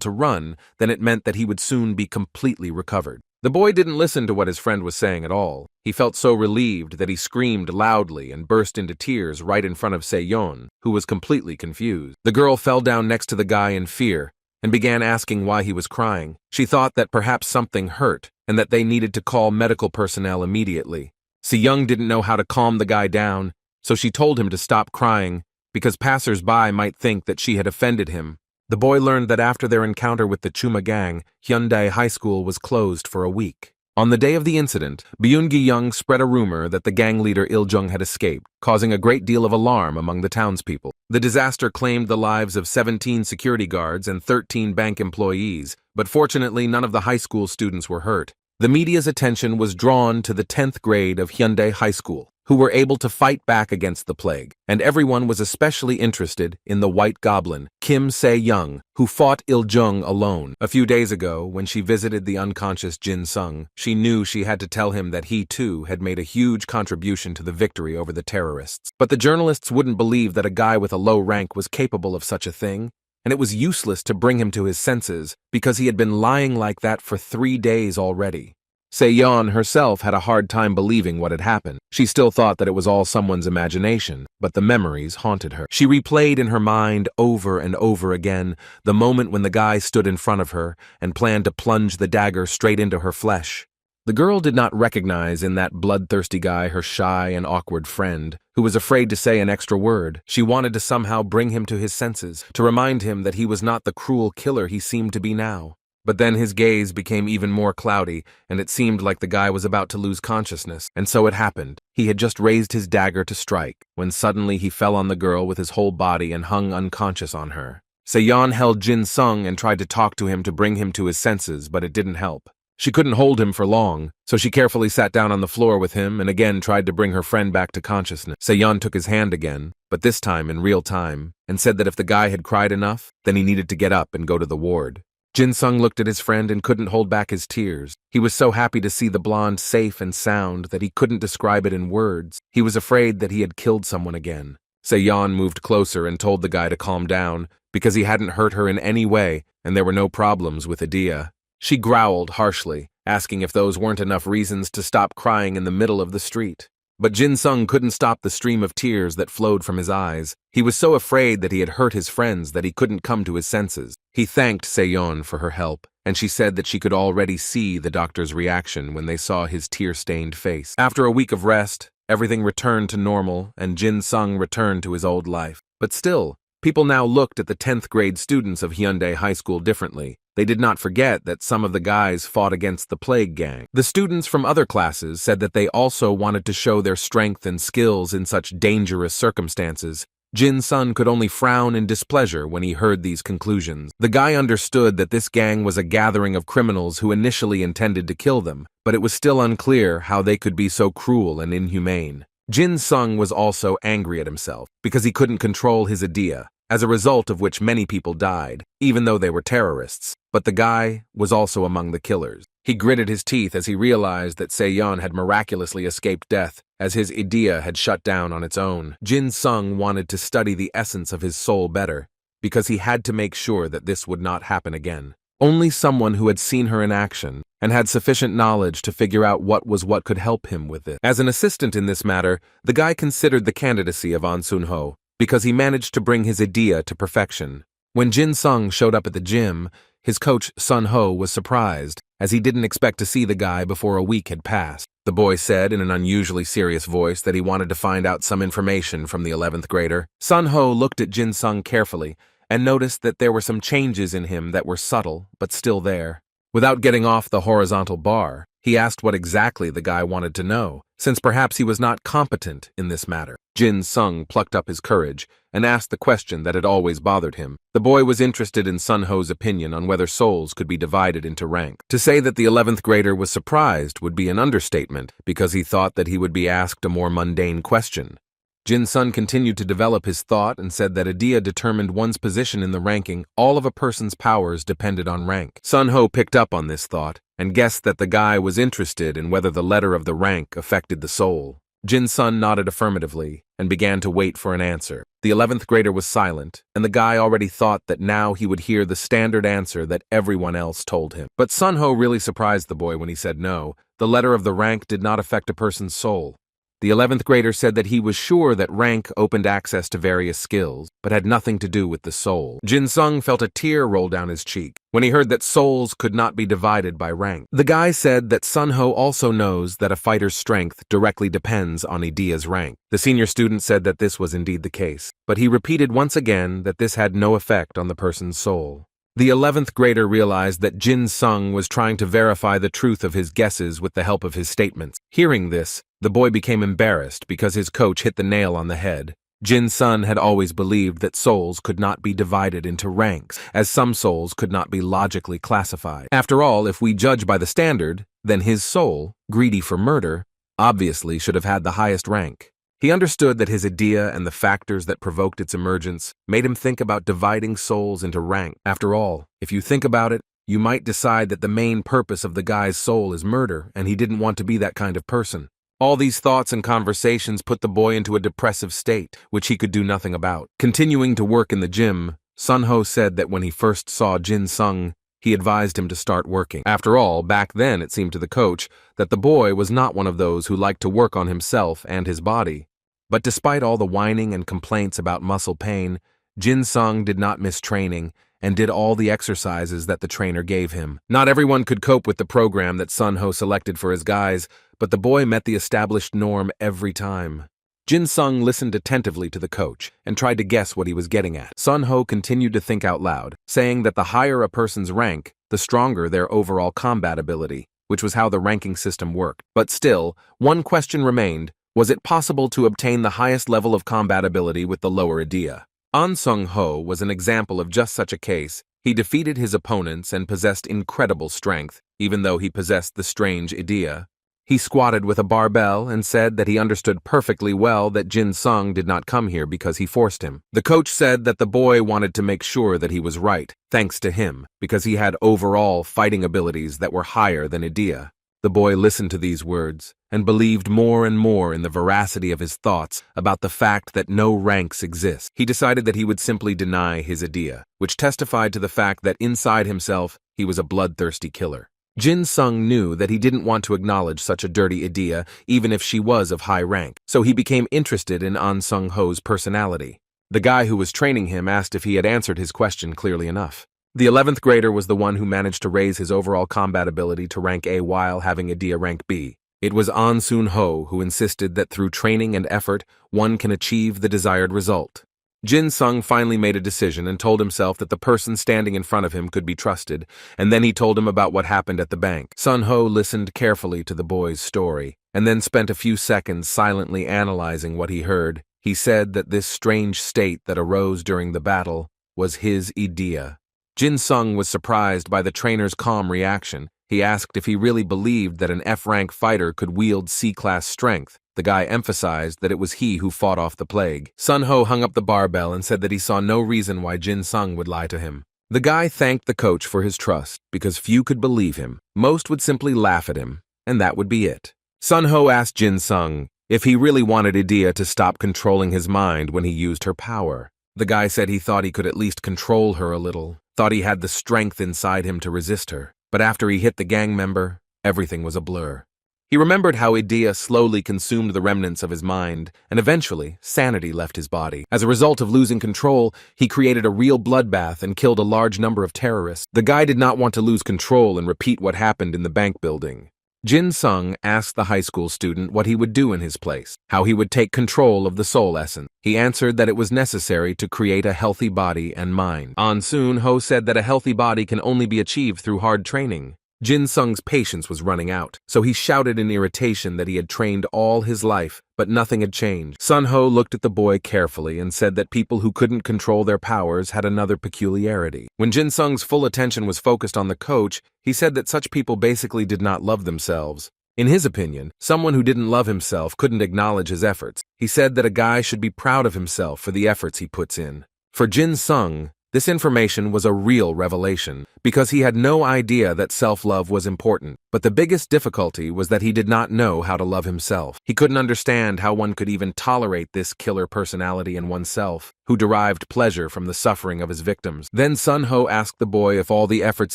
to run, then it meant that he would soon be completely recovered. The boy didn't listen to what his friend was saying at all. He felt so relieved that he screamed loudly and burst into tears right in front of Se-yeon, who was completely confused. The girl fell down next to the guy in fear and began asking why he was crying. She thought that perhaps something hurt and that they needed to call medical personnel immediately. Se-yeon didn't know how to calm the guy down, so she told him to stop crying because passers-by might think that she had offended him. The boy learned that after their encounter with the Chuma gang, Hyundai High School was closed for a week. On the day of the incident, Byun-gi-young spread a rumor that the gang leader Il-jung had escaped, causing a great deal of alarm among the townspeople. The disaster claimed the lives of 17 security guards and 13 bank employees, but fortunately none of the high school students were hurt. The media's attention was drawn to the 10th grade of Hyundai High School, who were able to fight back against the plague, and everyone was especially interested in the White Goblin, Kim Se-yeon, who fought Il-jung alone. A few days ago, when she visited the unconscious Jin Sung, she knew she had to tell him that he too had made a huge contribution to the victory over the terrorists. But the journalists wouldn't believe that a guy with a low rank was capable of such a thing, and it was useless to bring him to his senses because he had been lying like that for 3 days already. Se-yeon herself had a hard time believing what had happened. She still thought that it was all someone's imagination, but the memories haunted her. She replayed in her mind over and over again the moment when the guy stood in front of her and planned to plunge the dagger straight into her flesh. The girl did not recognize in that bloodthirsty guy her shy and awkward friend, who was afraid to say an extra word. She wanted to somehow bring him to his senses, to remind him that he was not the cruel killer he seemed to be now. But then his gaze became even more cloudy, and it seemed like the guy was about to lose consciousness. And so it happened. He had just raised his dagger to strike, when suddenly he fell on the girl with his whole body and hung unconscious on her. Se-yeon held Jin Sung and tried to talk to him to bring him to his senses, but it didn't help. She couldn't hold him for long, so she carefully sat down on the floor with him and again tried to bring her friend back to consciousness. Se-yeon took his hand again, but this time in real time, and said that if the guy had cried enough, then he needed to get up and go to the ward. Jin Sung looked at his friend and couldn't hold back his tears. He was so happy to see the blonde safe and sound that he couldn't describe it in words. He was afraid that he had killed someone again. Se-yeon moved closer and told the guy to calm down, because he hadn't hurt her in any way, and there were no problems with Idea. She growled harshly, asking if those weren't enough reasons to stop crying in the middle of the street. But Jin Sung couldn't stop the stream of tears that flowed from his eyes. He was so afraid that he had hurt his friends that he couldn't come to his senses. He thanked Se-yeon for her help, and she said that she could already see the doctor's reaction when they saw his tear-stained face. After a week of rest, everything returned to normal, and Jin Sung returned to his old life. But still, people now looked at the 10th grade students of Hyundai High School differently. They did not forget that some of the guys fought against the plague gang. The students from other classes said that they also wanted to show their strength and skills in such dangerous circumstances. Jin Sung could only frown in displeasure when he heard these conclusions. The guy understood that this gang was a gathering of criminals who initially intended to kill them, but it was still unclear how they could be so cruel and inhumane. Jin Sung was also angry at himself because he couldn't control his idea, as a result of which many people died, even though they were terrorists. But the guy was also among the killers. He gritted his teeth as he realized that Se-yeon had miraculously escaped death, as his idea had shut down on its own. Jin Sung wanted to study the essence of his soul better, because he had to make sure that this would not happen again. Only someone who had seen her in action and had sufficient knowledge to figure out what could help him with it. As an assistant in this matter, the guy considered the candidacy of An Sun-ho, because he managed to bring his idea to perfection. When Jin Sung showed up at the gym, his coach Sun-ho was surprised, as he didn't expect to see the guy before a week had passed. The boy said in an unusually serious voice that he wanted to find out some information from the 11th grader. Sun-ho looked at Jin Sung carefully and noticed that there were some changes in him that were subtle but still there. Without getting off the horizontal bar, he asked what exactly the guy wanted to know, since perhaps he was not competent in this matter. Jin Sung plucked up his courage and asked the question that had always bothered him. The boy was interested in Sun Ho's opinion on whether souls could be divided into rank. To say that the 11th grader was surprised would be an understatement, because he thought that he would be asked a more mundane question. Jin Sun continued to develop his thought and said that idea determined one's position in the ranking. All of a person's powers depended on rank. Sun Ho picked up on this thought and guessed that the guy was interested in whether the letter of the rank affected the soul. Jin Sun nodded affirmatively and began to wait for an answer. The 11th grader was silent, and the guy already thought that now he would hear the standard answer that everyone else told him. But Sun Ho really surprised the boy when he said no. The letter of the rank did not affect a person's soul. The 11th grader said that he was sure that rank opened access to various skills, but had nothing to do with the soul. Jin Sung felt a tear roll down his cheek when he heard that souls could not be divided by rank. The guy said that Sun Ho also knows that a fighter's strength directly depends on Idea's rank. The senior student said that this was indeed the case, but he repeated once again that this had no effect on the person's soul. The 11th grader realized that Jin Sung was trying to verify the truth of his guesses with the help of his statements. Hearing this, the boy became embarrassed because his coach hit the nail on the head. Jin Sun had always believed that souls could not be divided into ranks, as some souls could not be logically classified. After all, if we judge by the standard, then his soul, greedy for murder, obviously should have had the highest rank. He understood that his idea and the factors that provoked its emergence made him think about dividing souls into rank. After all, if you think about it, you might decide that the main purpose of the guy's soul is murder, and he didn't want to be that kind of person. All these thoughts and conversations put the boy into a depressive state, which he could do nothing about. Continuing to work in the gym, Sun Ho said that when he first saw Jin Sung, he advised him to start working. After all, back then it seemed to the coach that the boy was not one of those who liked to work on himself and his body. But despite all the whining and complaints about muscle pain, Jin Sung did not miss training and did all the exercises that the trainer gave him. Not everyone could cope with the program that Sun Ho selected for his guys, but the boy met the established norm every time. Jin Sung listened attentively to the coach and tried to guess what he was getting at. Sun Ho continued to think out loud, saying that the higher a person's rank, the stronger their overall combat ability, which was how the ranking system worked. But still, one question remained: was it possible to obtain the highest level of combat ability with the lower idea? An Sung Ho was an example of just such a case. He defeated his opponents and possessed incredible strength, even though he possessed the strange idea. He squatted with a barbell and said that he understood perfectly well that Jin Sung did not come here because he forced him. The coach said that the boy wanted to make sure that he was right, thanks to him, because he had overall fighting abilities that were higher than idea. The boy listened to these words and believed more and more in the veracity of his thoughts about the fact that no ranks exist. He decided that he would simply deny his idea, which testified to the fact that inside himself he was a bloodthirsty killer. Jin Sung knew that he didn't want to acknowledge such a dirty idea, even if she was of high rank, so he became interested in An Sung Ho's personality. The guy who was training him asked if he had answered his question clearly enough. The 11th grader was the one who managed to raise his overall combat ability to rank A while having idea rank B. It was An Sung Ho who insisted that through training and effort, one can achieve the desired result. Jin Sung finally made a decision and told himself that the person standing in front of him could be trusted, and then he told him about what happened at the bank. Sun Ho listened carefully to the boy's story, and then spent a few seconds silently analyzing what he heard. He said that this strange state that arose during the battle was his idea. Jin Sung was surprised by the trainer's calm reaction. He asked if he really believed that an F-rank fighter could wield C-class strength. The guy emphasized that it was he who fought off the plague. Sun Ho hung up the barbell and said that he saw no reason why Jin Sung would lie to him. The guy thanked the coach for his trust, because few could believe him. Most would simply laugh at him, and that would be it. Sun Ho asked Jin Sung if he really wanted Idea to stop controlling his mind when he used her power. The guy said he thought he could at least control her a little, thought he had the strength inside him to resist her. But after he hit the gang member, everything was a blur. He remembered how Idea slowly consumed the remnants of his mind, and eventually, sanity left his body. As a result of losing control, he created a real bloodbath and killed a large number of terrorists. The guy did not want to lose control and repeat what happened in the bank building. Jin Sung asked the high school student what he would do in his place, how he would take control of the soul essence. He answered that it was necessary to create a healthy body and mind. An Sung Ho said that a healthy body can only be achieved through hard training. Jin Sung's patience was running out, so he shouted in irritation that he had trained all his life, but nothing had changed. Sun Ho looked at the boy carefully and said that people who couldn't control their powers had another peculiarity. When Jin Sung's full attention was focused on the coach, he said that such people basically did not love themselves. In his opinion, someone who didn't love himself couldn't acknowledge his efforts. He said that a guy should be proud of himself for the efforts he puts in. For Jin Sung, this information was a real revelation, because he had no idea that self-love was important. But the biggest difficulty was that he did not know how to love himself. He couldn't understand how one could even tolerate this killer personality in oneself, who derived pleasure from the suffering of his victims. Then Sun Ho asked the boy if all the efforts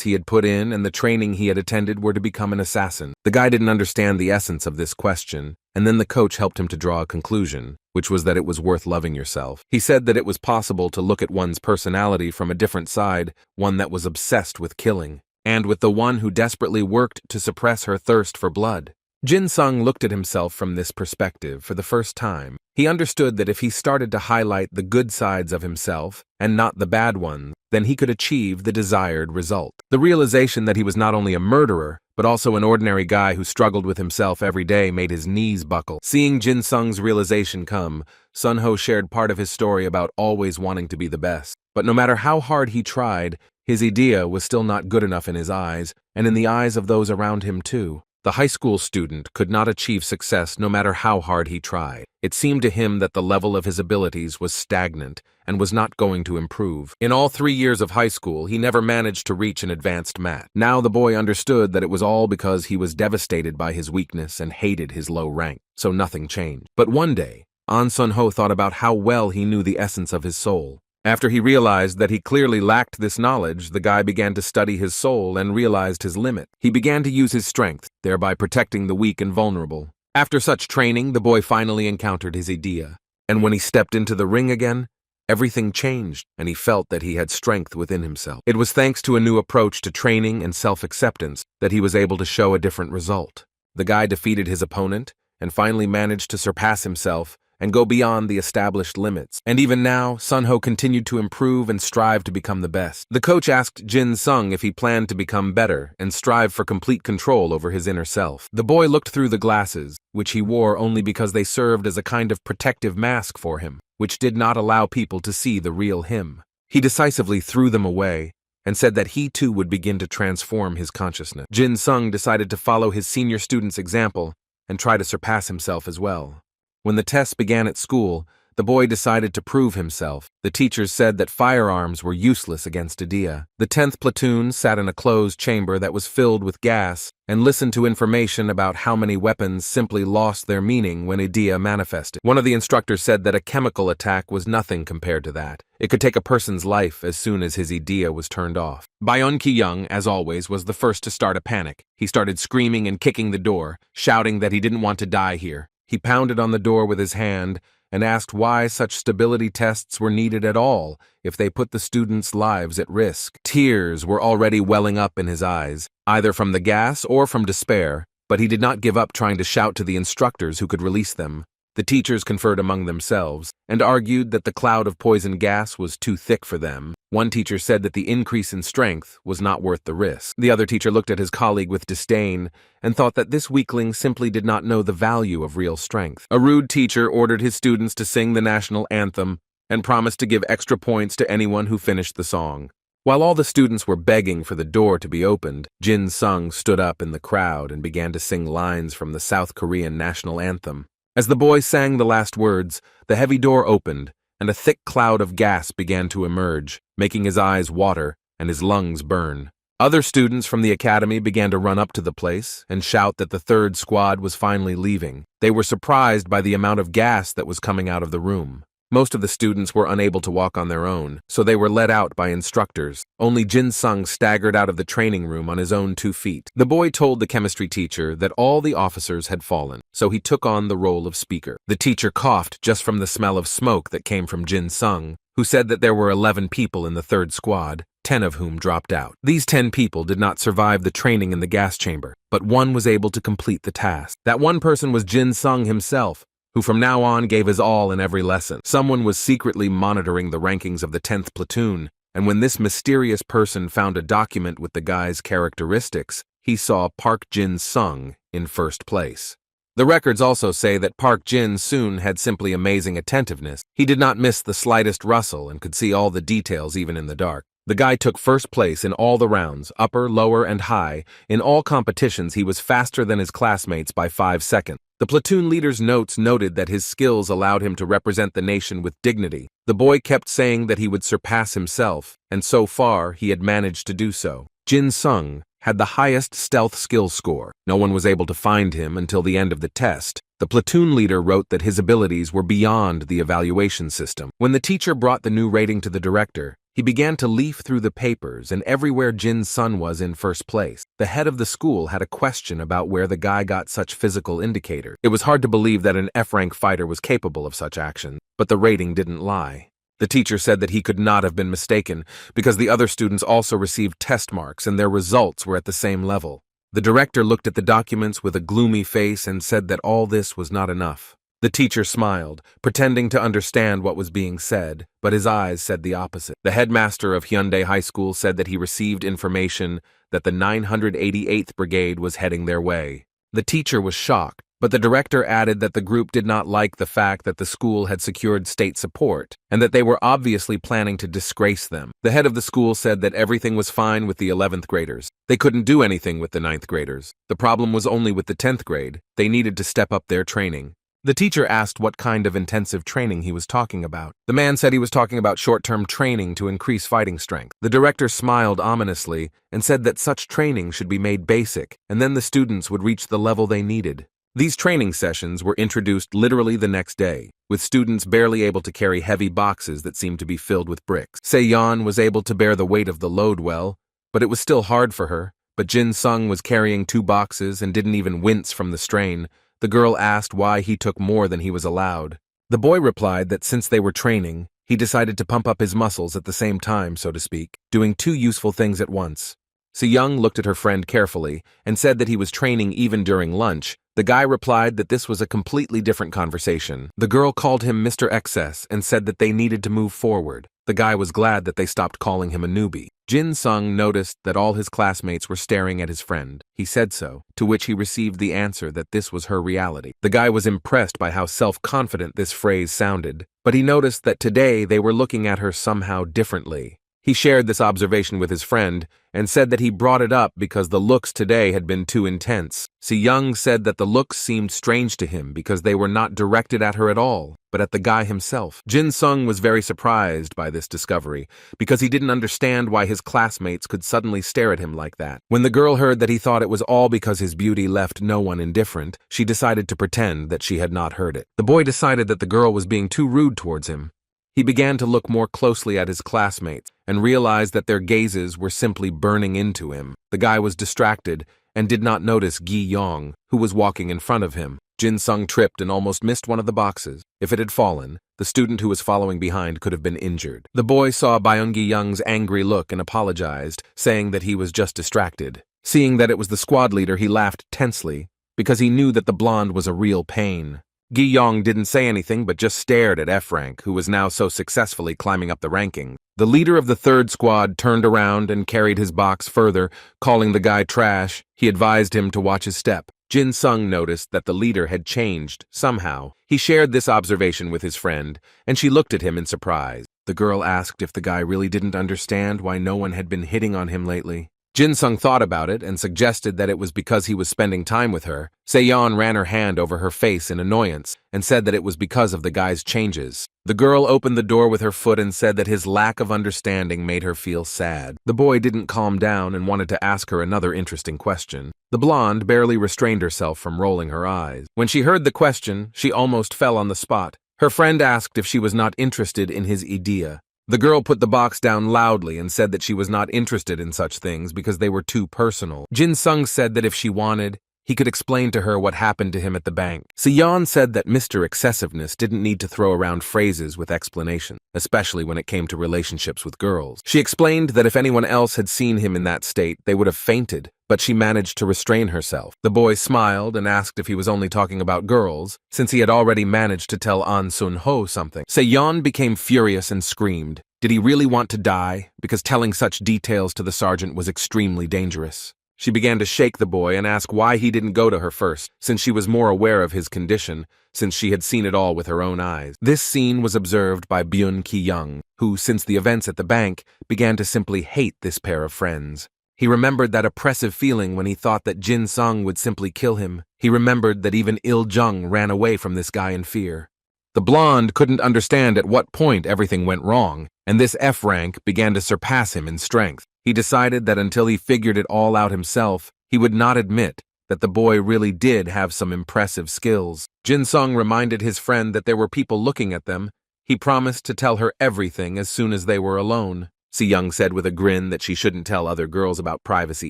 he had put in and the training he had attended were to become an assassin. The guy didn't understand the essence of this question, and then the coach helped him to draw a conclusion, which was that it was worth loving yourself. He said that it was possible to look at one's personality from a different side, one that was obsessed with killing, and with the one who desperately worked to suppress her thirst for blood. Jin Sung looked at himself from this perspective for the first time. He understood that if he started to highlight the good sides of himself, and not the bad ones, then he could achieve the desired result. The realization that he was not only a murderer, but also an ordinary guy who struggled with himself every day made his knees buckle. Seeing Jin Sung's realization come, Sun Ho shared part of his story about always wanting to be the best. But no matter how hard he tried, his idea was still not good enough in his eyes, and in the eyes of those around him too. The high school student could not achieve success no matter how hard he tried. It seemed to him that the level of his abilities was stagnant and was not going to improve. In all 3 years of high school, he never managed to reach an advanced mat. Now the boy understood that it was all because he was devastated by his weakness and hated his low rank, so nothing changed. But one day, An Sun Ho thought about how well he knew the essence of his soul. After he realized that he clearly lacked this knowledge, the guy began to study his soul and realized his limit. He began to use his strength, thereby protecting the weak and vulnerable. After such training, the boy finally encountered his idea. And when he stepped into the ring again, everything changed, and he felt that he had strength within himself. It was thanks to a new approach to training and self-acceptance that he was able to show a different result. The guy defeated his opponent and finally managed to surpass himself and go beyond the established limits. And even now, Sun Ho continued to improve and strive to become the best. The coach asked Jin Sung if he planned to become better and strive for complete control over his inner self. The boy looked through the glasses, which he wore only because they served as a kind of protective mask for him, which did not allow people to see the real him. He decisively threw them away and said that he too would begin to transform his consciousness. Jin Sung decided to follow his senior student's example and try to surpass himself as well. When the tests began at school, the boy decided to prove himself. The teachers said that firearms were useless against Idea. The 10th platoon sat in a closed chamber that was filled with gas and listened to information about how many weapons simply lost their meaning when Idea manifested. One of the instructors said that a chemical attack was nothing compared to that. It could take a person's life as soon as his Idea was turned off. Bayon Ki-young, as always, was the first to start a panic. He started screaming and kicking the door, shouting that he didn't want to die here. He pounded on the door with his hand and asked why such stability tests were needed at all if they put the students' lives at risk. Tears were already welling up in his eyes, either from the gas or from despair, but he did not give up trying to shout to the instructors who could release them. The teachers conferred among themselves and argued that the cloud of poison gas was too thick for them. One teacher said that the increase in strength was not worth the risk. The other teacher looked at his colleague with disdain and thought that this weakling simply did not know the value of real strength. A rude teacher ordered his students to sing the national anthem and promised to give extra points to anyone who finished the song. While all the students were begging for the door to be opened, Jin Sung stood up in the crowd and began to sing lines from the South Korean national anthem. As the boy sang the last words, the heavy door opened, and a thick cloud of gas began to emerge, making his eyes water and his lungs burn. Other students from the academy began to run up to the place and shout that the third squad was finally leaving. They were surprised by the amount of gas that was coming out of the room. Most of the students were unable to walk on their own, so they were led out by instructors. Only Jin Sung staggered out of the training room on his own 2 feet. The boy told the chemistry teacher that all the officers had fallen, so he took on the role of speaker. The teacher coughed just from the smell of smoke that came from Jin Sung, who said that there were 11 people in the third squad, 10 of whom dropped out. These 10 people did not survive the training in the gas chamber, but one was able to complete the task. That one person was Jin Sung himself, who from now on gave his all in every lesson. Someone was secretly monitoring the rankings of the 10th platoon, and when this mysterious person found a document with the guy's characteristics, he saw Park Jin-sung in first place. The records also say that Park Jin-soon had simply amazing attentiveness. He did not miss the slightest rustle and could see all the details even in the dark. The guy took first place in all the rounds, upper, lower, and high. In all competitions, he was faster than his classmates by 5 seconds. The platoon leader's notes noted that his skills allowed him to represent the nation with dignity. The boy kept saying that he would surpass himself, and so far, he had managed to do so. Jin-sung had the highest stealth skill score. No one was able to find him until the end of the test. The platoon leader wrote that his abilities were beyond the evaluation system. When the teacher brought the new rating to the director, he began to leaf through the papers, and everywhere Jin-sun was in first place. The head of the school had a question about where the guy got such physical indicators. It was hard to believe that an F-rank fighter was capable of such action, but the rating didn't lie. The teacher said that he could not have been mistaken because the other students also received test marks and their results were at the same level. The director looked at the documents with a gloomy face and said that all this was not enough. The teacher smiled, pretending to understand what was being said, but his eyes said the opposite. The headmaster of Hyundai High School said that he received information that the 988th Brigade was heading their way. The teacher was shocked, but the director added that the group did not like the fact that the school had secured state support, and that they were obviously planning to disgrace them. The head of the school said that everything was fine with the 11th graders. They couldn't do anything with the 9th graders. The problem was only with the 10th grade. They needed to step up their training. The teacher asked what kind of intensive training he was talking about. The man said he was talking about short-term training to increase fighting strength. The director smiled ominously and said that such training should be made basic, and then the students would reach the level they needed. These training sessions were introduced literally the next day, with students barely able to carry heavy boxes that seemed to be filled with bricks. Se-yeon was able to bear the weight of the load well, but it was still hard for her. But Jin-sung was carrying 2 boxes and didn't even wince from the strain. The girl asked why he took more than he was allowed. The boy replied that since they were training, he decided to pump up his muscles at the same time, so to speak, doing 2 useful things at once. Se-young looked at her friend carefully and said that he was training even during lunch. The guy replied that this was a completely different conversation. The girl called him Mr. XS and said that they needed to move forward. The guy was glad that they stopped calling him a newbie. Jin-sung noticed that all his classmates were staring at his friend. He said so, to which he received the answer that this was her reality. The guy was impressed by how self-confident this phrase sounded, but he noticed that today they were looking at her somehow differently. He shared this observation with his friend and said that he brought it up because the looks today had been too intense. Se-young said that the looks seemed strange to him because they were not directed at her at all, but at the guy himself. Jin-sung was very surprised by this discovery because he didn't understand why his classmates could suddenly stare at him like that. When the girl heard that he thought it was all because his beauty left no one indifferent, she decided to pretend that she had not heard it. The boy decided that the girl was being too rude towards him. He began to look more closely at his classmates and realized that their gazes were simply burning into him. The guy was distracted and did not notice Gi-yong, who was walking in front of him. Jin-sung tripped and almost missed one of the boxes. If it had fallen, the student who was following behind could have been injured. The boy saw Byung-gi-young's angry look and apologized, saying that he was just distracted. Seeing that it was the squad leader, he laughed tensely because he knew that the blonde was a real pain. Gi-yong didn't say anything but just stared at F-rank, who was now so successfully climbing up the ranking. The leader of the 3rd squad turned around and carried his box further, calling the guy trash. He advised him to watch his step. Jin-sung noticed that the leader had changed, somehow. He shared this observation with his friend, and she looked at him in surprise. The girl asked if the guy really didn't understand why no one had been hitting on him lately. Jin-sung thought about it and suggested that it was because he was spending time with her. Se-yeon ran her hand over her face in annoyance and said that it was because of the guy's changes. The girl opened the door with her foot and said that his lack of understanding made her feel sad. The boy didn't calm down and wanted to ask her another interesting question. The blonde barely restrained herself from rolling her eyes. When she heard the question, she almost fell on the spot. Her friend asked if she was not interested in his idea. The girl put the box down loudly and said that she was not interested in such things because they were too personal. Jin-sung said that if she wanted, he could explain to her what happened to him at the bank. Se-yeon said that Mr. Excessiveness didn't need to throw around phrases with explanation, especially when it came to relationships with girls. She explained that if anyone else had seen him in that state, they would have fainted, but she managed to restrain herself. The boy smiled and asked if he was only talking about girls, since he had already managed to tell An Sun-ho something. Se-yeon became furious and screamed. Did he really want to die? Because telling such details to the sergeant was extremely dangerous. She began to shake the boy and ask why he didn't go to her first, since she was more aware of his condition, since she had seen it all with her own eyes. This scene was observed by Byun Ki-young, who, since the events at the bank, began to simply hate this pair of friends. He remembered that oppressive feeling when he thought that Jin Sung would simply kill him. He remembered that even Il Jung ran away from this guy in fear. The blonde couldn't understand at what point everything went wrong, and this F-rank began to surpass him in strength. He decided that until he figured it all out himself, he would not admit that the boy really did have some impressive skills. Jin Sung reminded his friend that there were people looking at them. He promised to tell her everything as soon as they were alone. Si-young said with a grin that she shouldn't tell other girls about privacy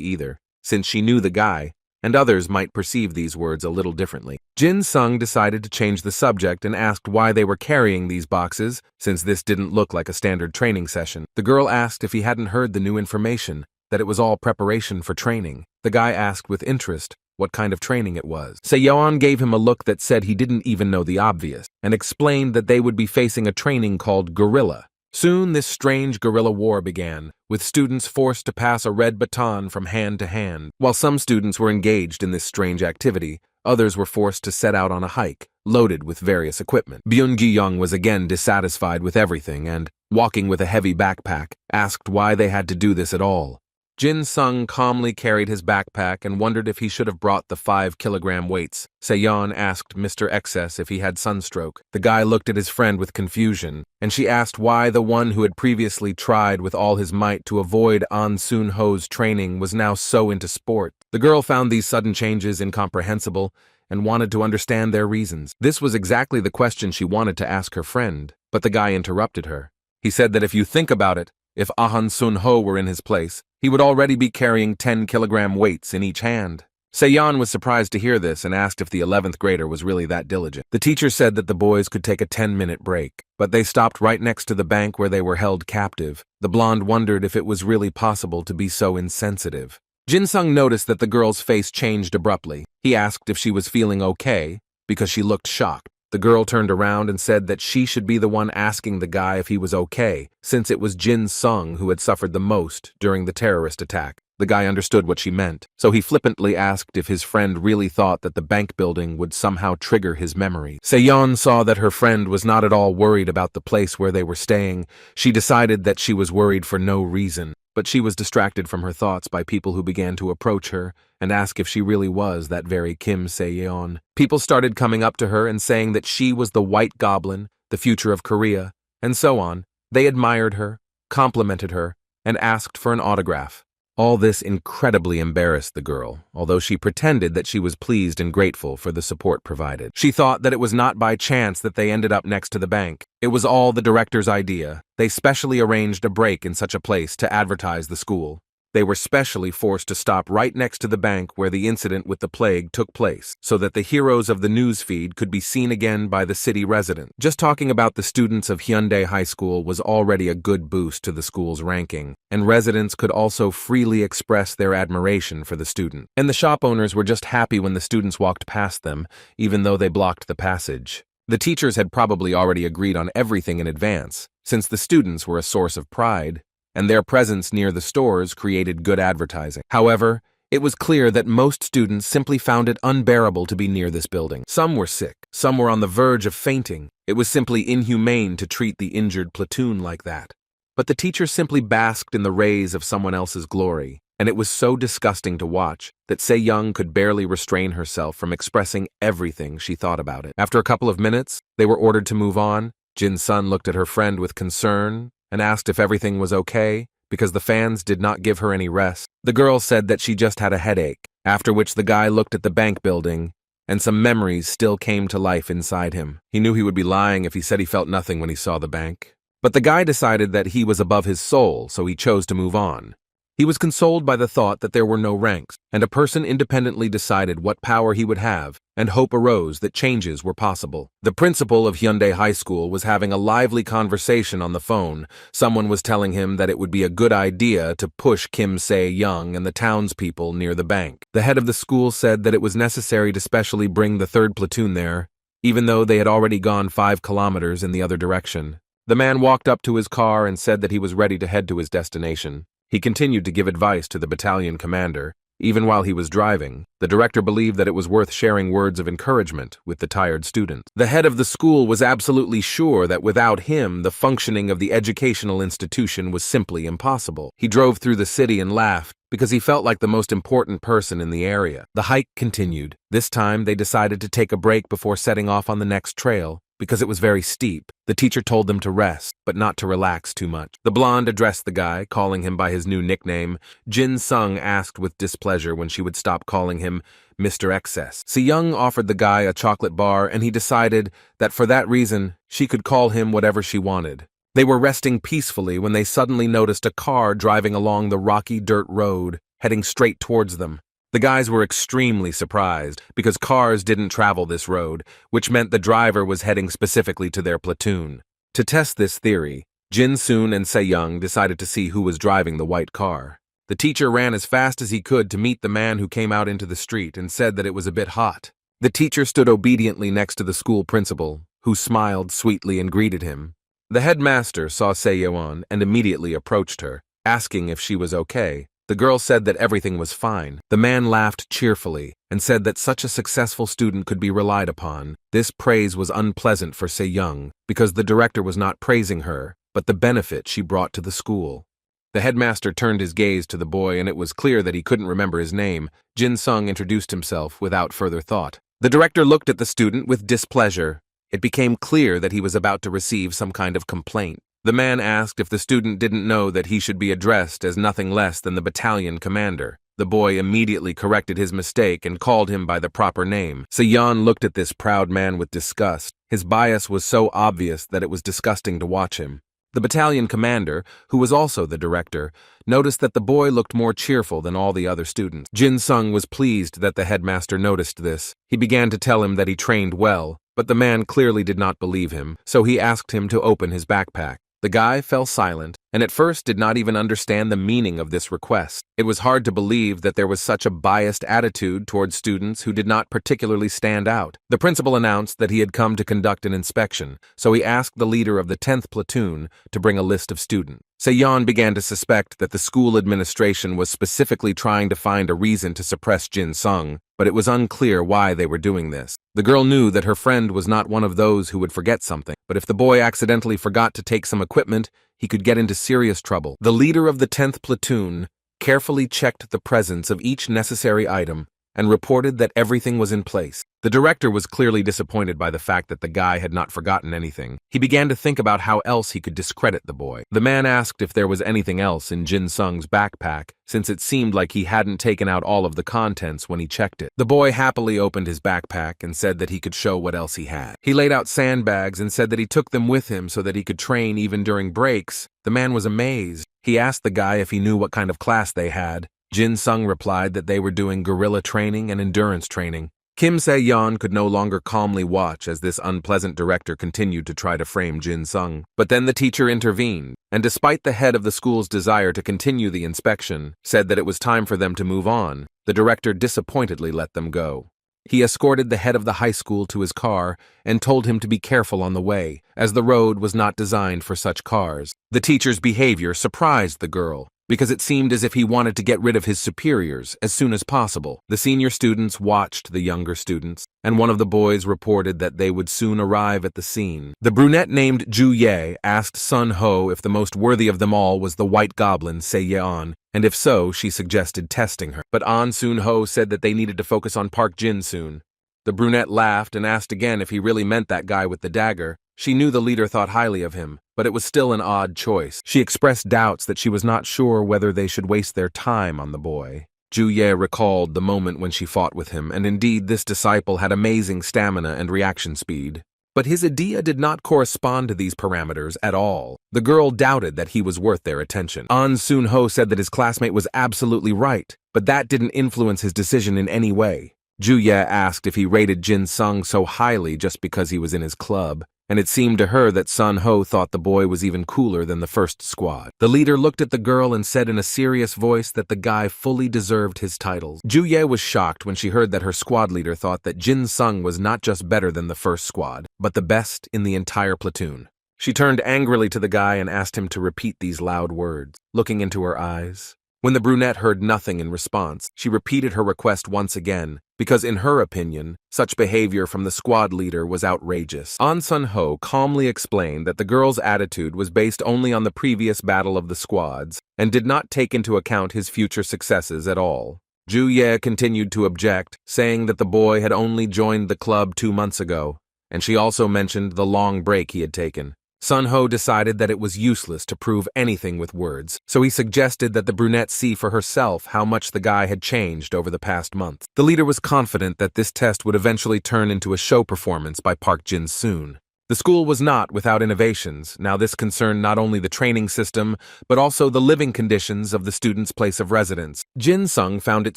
either, since she knew the guy, and others might perceive these words a little differently. Jin Sung decided to change the subject and asked why they were carrying these boxes, since this didn't look like a standard training session. The girl asked if he hadn't heard the new information, that it was all preparation for training. The guy asked with interest what kind of training it was. Se-yeon gave him a look that said he didn't even know the obvious, and explained that they would be facing a training called guerrilla. Soon this strange guerrilla war began, with students forced to pass a red baton from hand to hand. While some students were engaged in this strange activity, others were forced to set out on a hike, loaded with various equipment. Byun Gi-young was again dissatisfied with everything and, walking with a heavy backpack, asked why they had to do this at all. Jin Sung calmly carried his backpack and wondered if he should have brought the 5-kilogram weights. Se-yeon asked Mr. Excess if he had sunstroke. The guy looked at his friend with confusion, and she asked why the one who had previously tried with all his might to avoid An Sun-ho's training was now so into sport. The girl found these sudden changes incomprehensible and wanted to understand their reasons. This was exactly the question she wanted to ask her friend, but the guy interrupted her. He said that if you think about it, if An Sun-ho were in his place, he would already be carrying 10-kilogram weights in each hand. Se-yeon was surprised to hear this and asked if the 11th grader was really that diligent. The teacher said that the boys could take a 10-minute break, but they stopped right next to the bank where they were held captive. The blonde wondered if it was really possible to be so insensitive. Jin Sung noticed that the girl's face changed abruptly. He asked if she was feeling okay, because she looked shocked. The girl turned around and said that she should be the one asking the guy if he was okay, since it was Jin Sung who had suffered the most during the terrorist attack. The guy understood what she meant, so he flippantly asked if his friend really thought that the bank building would somehow trigger his memory. Se-yeon saw that her friend was not at all worried about the place where they were staying. She decided that she was worried for no reason, but she was distracted from her thoughts by people who began to approach her and ask if she really was that very Kim Se-yeon. People started coming up to her and saying that she was the White Goblin, the future of Korea, and so on. They admired her, complimented her, and asked for an autograph. All this incredibly embarrassed the girl, although she pretended that she was pleased and grateful for the support provided. She thought that it was not by chance that they ended up next to the bank. It was all the director's idea. They specially arranged a break in such a place to advertise the school. They were specially forced to stop right next to the bank where the incident with the plague took place, so that the heroes of the news feed could be seen again by the city residents. Just talking about the students of Hyundai High School was already a good boost to the school's ranking, and residents could also freely express their admiration for the student. And the shop owners were just happy when the students walked past them, even though they blocked the passage. The teachers had probably already agreed on everything in advance, since the students were a source of pride, and their presence near the stores created good advertising. However, it was clear that most students simply found it unbearable to be near this building. Some were sick, some were on the verge of fainting. It was simply inhumane to treat the injured platoon like that. But the teacher simply basked in the rays of someone else's glory, and it was so disgusting to watch that Se-young could barely restrain herself from expressing everything she thought about it. After a couple of minutes, they were ordered to move on. Jin Sun looked at her friend with concern and asked if everything was okay, because the fans did not give her any rest. The girl said that she just had a headache, after which the guy looked at the bank building, and some memories still came to life inside him. He knew he would be lying if he said he felt nothing when he saw the bank. But the guy decided that he was above his soul, so he chose to move on. He was consoled by the thought that there were no ranks, and a person independently decided what power he would have, and hope arose that changes were possible. The principal of Hyundai High School was having a lively conversation on the phone. Someone was telling him that it would be a good idea to push Kim Se-young and the townspeople near the bank. The head of the school said that it was necessary to specially bring the 3rd platoon there, even though they had already gone 5 kilometers in the other direction. The man walked up to his car and said that he was ready to head to his destination. He continued to give advice to the battalion commander, Even while he was driving, the director believed that it was worth sharing words of encouragement with the tired students. The head of the school was absolutely sure that without him, the functioning of the educational institution was simply impossible. He drove through the city and laughed because he felt like the most important person in the area. The hike continued. This time, they decided to take a break before setting off on the next trail. Because it was very steep, the teacher told them to rest, but not to relax too much. The blonde addressed the guy, calling him by his new nickname. Jin Sung asked with displeasure when she would stop calling him Mr. Excess. Se-young offered the guy a chocolate bar, and he decided that for that reason, she could call him whatever she wanted. They were resting peacefully when they suddenly noticed a car driving along the rocky dirt road, heading straight towards them. The guys were extremely surprised because cars didn't travel this road, which meant the driver was heading specifically to their platoon. To test this theory, Jin Soon and Se-young decided to see who was driving the white car. The teacher ran as fast as he could to meet the man who came out into the street and said that it was a bit hot. The teacher stood obediently next to the school principal, who smiled sweetly and greeted him. The headmaster saw Se-yeon and immediately approached her, asking if she was okay. The girl said that everything was fine. The man laughed cheerfully and said that such a successful student could be relied upon. This praise was unpleasant for Se-young because the director was not praising her, but the benefit she brought to the school. The headmaster turned his gaze to the boy, and it was clear that he couldn't remember his name. Jin Sung introduced himself without further thought. The director looked at the student with displeasure. It became clear that he was about to receive some kind of complaint. The man asked if the student didn't know that he should be addressed as nothing less than the battalion commander. The boy immediately corrected his mistake and called him by the proper name. Se-yeon looked at this proud man with disgust. His bias was so obvious that it was disgusting to watch him. The battalion commander, who was also the director, noticed that the boy looked more cheerful than all the other students. Jin Sung was pleased that the headmaster noticed this. He began to tell him that he trained well, but the man clearly did not believe him, so he asked him to open his backpack. The guy fell silent, and at first did not even understand the meaning of this request. It was hard to believe that there was such a biased attitude towards students who did not particularly stand out. The principal announced that he had come to conduct an inspection, so he asked the leader of the 10th platoon to bring a list of students. Se-yeon began to suspect that the school administration was specifically trying to find a reason to suppress Jin Sung, but it was unclear why they were doing this. The girl knew that her friend was not one of those who would forget something, but if the boy accidentally forgot to take some equipment, he could get into serious trouble. The leader of the 10th platoon carefully checked the presence of each necessary item and reported that everything was in place. The director was clearly disappointed by the fact that the guy had not forgotten anything. He began to think about how else he could discredit the boy. The man asked if there was anything else in Jin Sung's backpack, since it seemed like he hadn't taken out all of the contents when he checked it. The boy happily opened his backpack and said that he could show what else he had. He laid out sandbags and said that he took them with him so that he could train even during breaks. The man was amazed. He asked the guy if he knew what kind of class they had. Jin Sung replied that they were doing guerrilla training and endurance training. Kim Se-yeon could no longer calmly watch as this unpleasant director continued to try to frame Jin Sung. But then the teacher intervened, and despite the head of the school's desire to continue the inspection, said that it was time for them to move on. The director disappointedly let them go. He escorted the head of the high school to his car and told him to be careful on the way, as the road was not designed for such cars. The teacher's behavior surprised the girl, because it seemed as if he wanted to get rid of his superiors as soon as possible. The senior students watched the younger students, and one of the boys reported that they would soon arrive at the scene. The brunette named Ju Ye asked Sun Ho if the most worthy of them all was the white goblin Se-yeon, and if so, she suggested testing her. But An Sun Ho said that they needed to focus on Park Jin Soon. The brunette laughed and asked again if he really meant that guy with the dagger. She knew the leader thought highly of him, but it was still an odd choice. She expressed doubts that she was not sure whether they should waste their time on the boy. Ju Ye recalled the moment when she fought with him, and indeed this disciple had amazing stamina and reaction speed. But his idea did not correspond to these parameters at all. The girl doubted that he was worth their attention. An Sun Ho said that his classmate was absolutely right, but that didn't influence his decision in any way. Ju Ye asked if he rated Jin Sung so highly just because he was in his club, and it seemed to her that Sun Ho thought the boy was even cooler than the first squad. The leader looked at the girl and said in a serious voice that the guy fully deserved his titles. Ju Ye was shocked when she heard that her squad leader thought that Jin Sung was not just better than the first squad, but the best in the entire platoon. She turned angrily to the guy and asked him to repeat these loud words. Looking into her eyes, When the brunette heard nothing in response, she repeated her request once again, because in her opinion, such behavior from the squad leader was outrageous. An Sun-ho calmly explained that the girl's attitude was based only on the previous battle of the squads and did not take into account his future successes at all. Ju Ye continued to object, saying that the boy had only joined the club 2 months ago, and she also mentioned the long break he had taken. Sun-ho decided that it was useless to prove anything with words, so he suggested that the brunette see for herself how much the guy had changed over the past month. The leader was confident that this test would eventually turn into a show performance by Park Jin-soon. The school was not without innovations. Now this concerned not only the training system, but also the living conditions of the student's place of residence. Jin-sung found it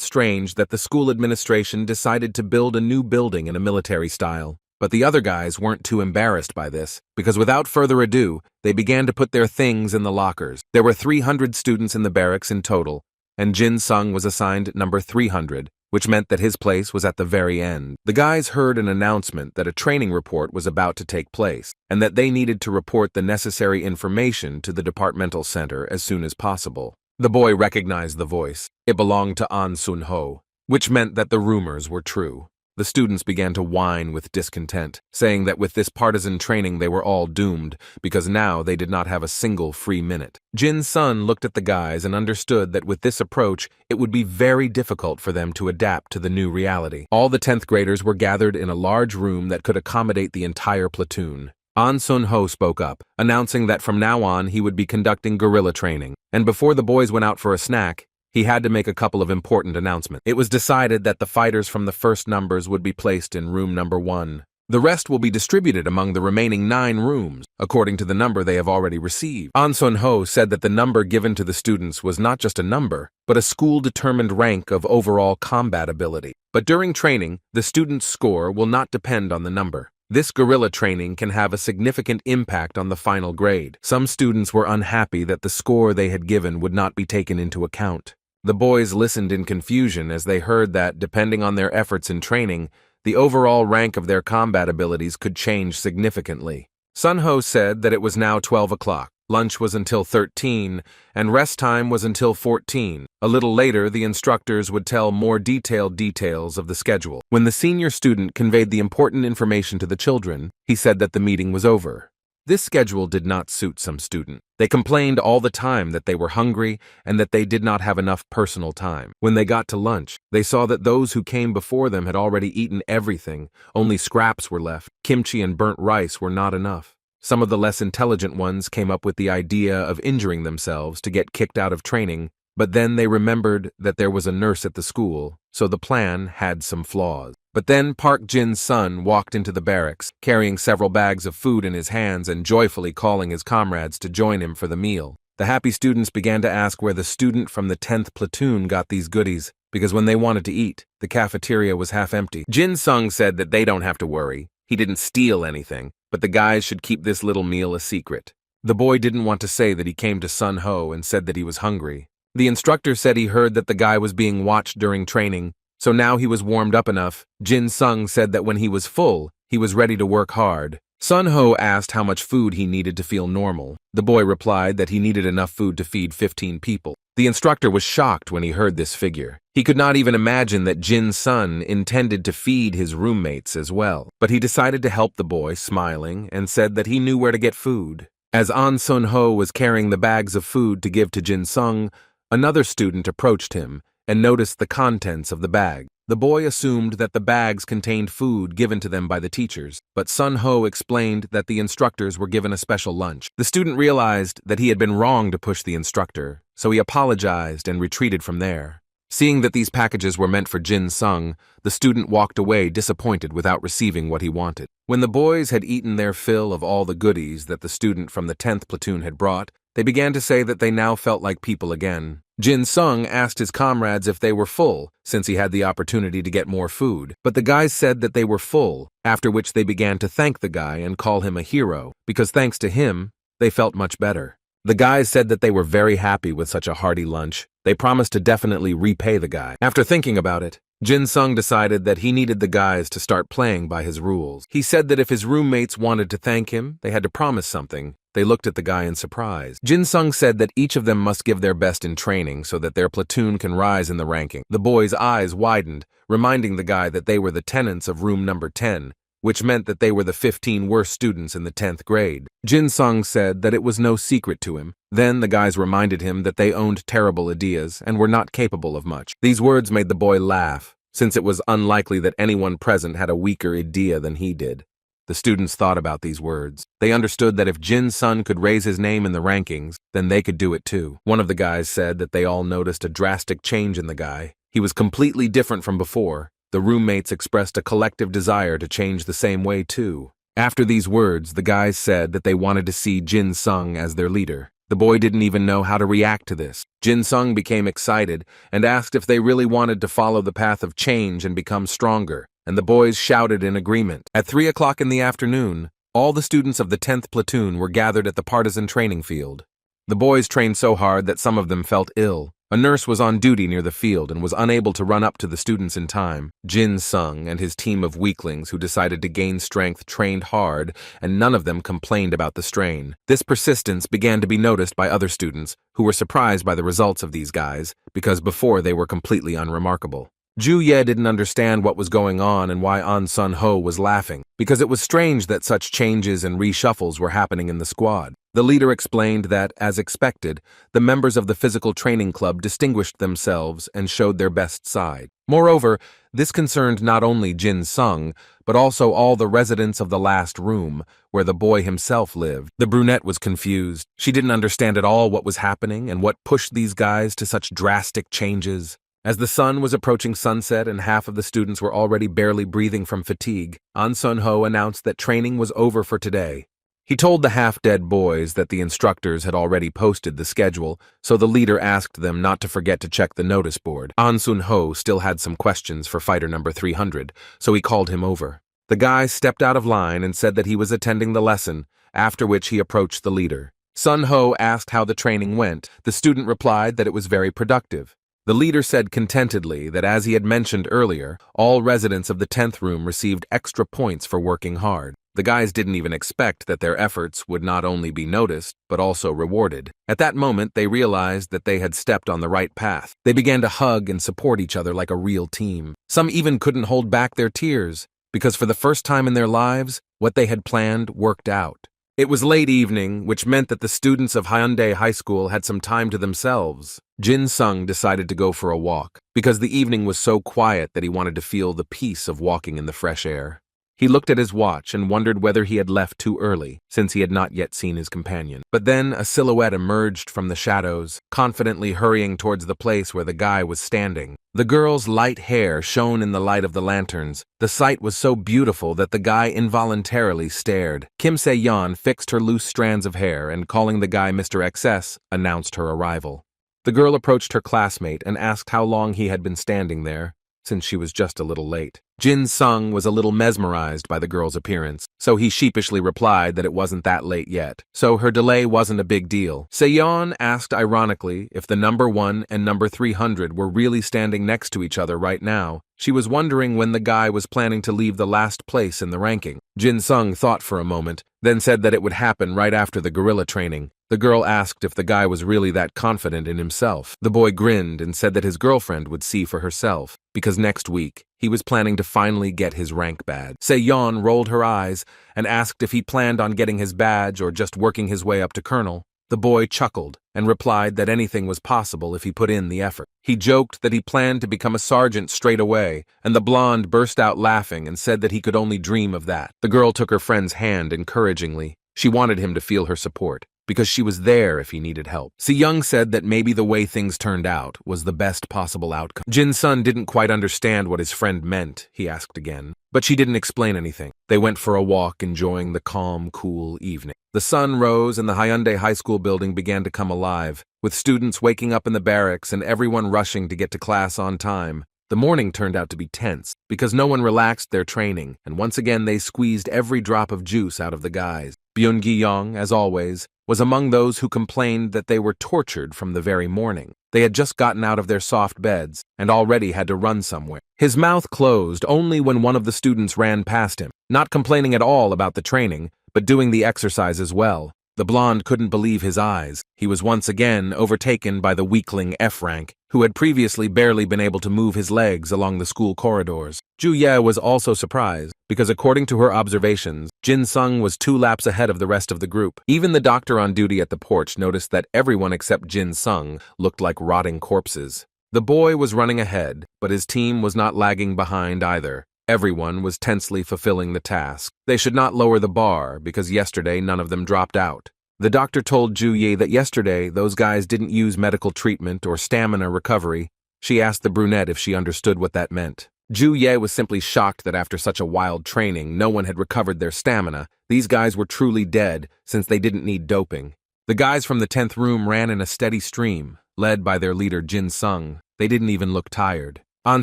strange that the school administration decided to build a new building in a military style. But the other guys weren't too embarrassed by this, because without further ado, they began to put their things in the lockers. There were 300 students in the barracks in total, and Jin-sung was assigned number 300, which meant that his place was at the very end. The guys heard an announcement that a training report was about to take place, and that they needed to report the necessary information to the departmental center as soon as possible. The boy recognized the voice. It belonged to An Sun-ho, which meant that the rumors were true. The students began to whine with discontent, saying that with this partisan training they were all doomed, because now they did not have a single free minute. Jin-sun looked at the guys and understood that with this approach, it would be very difficult for them to adapt to the new reality. All the 10th graders were gathered in a large room that could accommodate the entire platoon. An Sun-ho spoke up, announcing that from now on he would be conducting guerrilla training, and before the boys went out for a snack, he had to make a couple of important announcements. It was decided that the fighters from the first numbers would be placed in room number 1. The rest will be distributed among the remaining 9 rooms, according to the number they have already received. An Sun-ho said that the number given to the students was not just a number, but a school-determined rank of overall combat ability. But during training, the student's score will not depend on the number. This guerrilla training can have a significant impact on the final grade. Some students were unhappy that the score they had given would not be taken into account. The boys listened in confusion as they heard that, depending on their efforts in training, the overall rank of their combat abilities could change significantly. Sun-ho said that it was now 12 o'clock, lunch was until 13, and rest time was until 14. A little later, the instructors would tell more detailed details of the schedule. When the senior student conveyed the important information to the children, he said that the meeting was over. This schedule did not suit some students. They complained all the time that they were hungry and that they did not have enough personal time. When they got to lunch, they saw that those who came before them had already eaten everything. Only scraps were left. Kimchi and burnt rice were not enough. Some of the less intelligent ones came up with the idea of injuring themselves to get kicked out of training, but then they remembered that there was a nurse at the school, so the plan had some flaws. But then Park Jin-sun walked into the barracks, carrying several bags of food in his hands and joyfully calling his comrades to join him for the meal. The happy students began to ask where the student from the 10th platoon got these goodies, because when they wanted to eat, the cafeteria was half empty. Jin-sung said that they don't have to worry. He didn't steal anything, but the guys should keep this little meal a secret. The boy didn't want to say that he came to Sun-ho and said that he was hungry. The instructor said he heard that the guy was being watched during training, so now he was warmed up enough. Jin-sung said that when he was full, he was ready to work hard. Sun-ho asked how much food he needed to feel normal. The boy replied that he needed enough food to feed 15 people. The instructor was shocked when he heard this figure. He could not even imagine that Jin-sun intended to feed his roommates as well. But he decided to help the boy, smiling, and said that he knew where to get food. As An Sun-ho was carrying the bags of food to give to Jin-sung, another student approached him and noticed the contents of the bag. The boy assumed that the bags contained food given to them by the teachers, but Sun-ho explained that the instructors were given a special lunch. The student realized that he had been wrong to push the instructor, so he apologized and retreated from there. Seeing that these packages were meant for Jin-sung, the student walked away disappointed without receiving what he wanted. When the boys had eaten their fill of all the goodies that the student from the 10th platoon had brought, they began to say that they now felt like people again. Jin-sung asked his comrades if they were full, since he had the opportunity to get more food, but the guys said that they were full, after which they began to thank the guy and call him a hero, because thanks to him, they felt much better. The guys said that they were very happy with such a hearty lunch. They promised to definitely repay the guy. After thinking about it, Jin-sung decided that he needed the guys to start playing by his rules. He said that if his roommates wanted to thank him, they had to promise something. They looked at the guy in surprise. Jin Sung said that each of them must give their best in training so that their platoon can rise in the ranking. The boy's eyes widened, reminding the guy that they were the tenants of room number 10, which meant that they were the 15 worst students in the 10th grade. Jin Sung said that it was no secret to him. Then the guys reminded him that they owned terrible ideas and were not capable of much. These words made the boy laugh, since it was unlikely that anyone present had a weaker idea than he did. The students thought about these words. They understood that if Jin Sun could raise his name in the rankings, then they could do it too. One of the guys said that they all noticed a drastic change in the guy. He was completely different from before. The roommates expressed a collective desire to change the same way too. After these words, the guys said that they wanted to see Jin Sung as their leader. The boy didn't even know how to react to this. Jin Sung became excited and asked if they really wanted to follow the path of change and become stronger, and the boys shouted in agreement. At 3 o'clock in the afternoon, all the students of the 10th platoon were gathered at the partisan training field. The boys trained so hard that some of them felt ill. A nurse was on duty near the field and was unable to run up to the students in time. Jin Sung and his team of weaklings who decided to gain strength trained hard, and none of them complained about the strain. This persistence began to be noticed by other students, who were surprised by the results of these guys, because before they were completely unremarkable. Ju Ye didn't understand what was going on and why An Sun Ho was laughing, because it was strange that such changes and reshuffles were happening in the squad. The leader explained that, as expected, the members of the physical training club distinguished themselves and showed their best side. Moreover, this concerned not only Jin Sung, but also all the residents of the last room, where the boy himself lived. The brunette was confused. She didn't understand at all what was happening and what pushed these guys to such drastic changes. As the sun was approaching sunset and half of the students were already barely breathing from fatigue, An Sun Ho announced that training was over for today. He told the half-dead boys that the instructors had already posted the schedule, so the leader asked them not to forget to check the notice board. An Sun Ho still had some questions for fighter number 300, so he called him over. The guy stepped out of line and said that he was attending the lesson, after which he approached the leader. Sun Ho asked how the training went. The student replied that it was very productive. The leader said contentedly that, as he had mentioned earlier, all residents of the 10th room received extra points for working hard. The guys didn't even expect that their efforts would not only be noticed, but also rewarded. At that moment, they realized that they had stepped on the right path. They began to hug and support each other like a real team. Some even couldn't hold back their tears, because for the first time in their lives, what they had planned worked out. It was late evening, which meant that the students of Hyundai High School had some time to themselves. Jin Sung decided to go for a walk, because the evening was so quiet that he wanted to feel the peace of walking in the fresh air. He looked at his watch and wondered whether he had left too early, since he had not yet seen his companion. But then a silhouette emerged from the shadows, confidently hurrying towards the place where the guy was standing. The girl's light hair shone in the light of the lanterns. The sight was so beautiful that the guy involuntarily stared. Kim Se-yeon fixed her loose strands of hair and, calling the guy Mr. XS, announced her arrival. The girl approached her classmate and asked how long he had been standing there, since she was just a little late. Jin Sung was a little mesmerized by the girl's appearance, so he sheepishly replied that it wasn't that late yet, so her delay wasn't a big deal. Se-yeon asked ironically if the number 1 and number 300 were really standing next to each other right now. She was wondering when the guy was planning to leave the last place in the ranking. Jin Sung thought for a moment, then said that it would happen right after the guerrilla training. The girl asked if the guy was really that confident in himself. The boy grinned and said that his girlfriend would see for herself, because next week, he was planning to finally get his rank badge. Se-yeon rolled her eyes and asked if he planned on getting his badge or just working his way up to colonel. The boy chuckled and replied that anything was possible if he put in the effort. He joked that he planned to become a sergeant straight away, and the blonde burst out laughing and said that he could only dream of that. The girl took her friend's hand encouragingly. She wanted him to feel her support, because she was there if he needed help. Se-young said that maybe the way things turned out was the best possible outcome. Jin Sun didn't quite understand what his friend meant, he asked again, but she didn't explain anything. They went for a walk, enjoying the calm, cool evening. The sun rose and the Hyundai High School building began to come alive, with students waking up in the barracks and everyone rushing to get to class on time. The morning turned out to be tense, because no one relaxed their training, and once again they squeezed every drop of juice out of the guys. Byung-gi-young, as always, was among those who complained that they were tortured from the very morning. They had just gotten out of their soft beds and already had to run somewhere. His mouth closed only when one of the students ran past him, not complaining at all about the training, but doing the exercise as well. The blonde couldn't believe his eyes. He was once again overtaken by the weakling F-Rank, who had previously barely been able to move his legs along the school corridors. Ju Ye was also surprised, because according to her observations, Jin Sung was 2 laps ahead of the rest of the group. Even the doctor on duty at the porch noticed that everyone except Jin Sung looked like rotting corpses. The boy was running ahead, but his team was not lagging behind either. Everyone was tensely fulfilling the task. They should not lower the bar, because yesterday none of them dropped out. The doctor told Ju Ye that yesterday those guys didn't use medical treatment or stamina recovery. She asked the brunette if she understood what that meant. Ju Ye was simply shocked that after such a wild training, no one had recovered their stamina. These guys were truly dead, since they didn't need doping. The guys from the 10th room ran in a steady stream, led by their leader Jin Sung. They didn't even look tired. An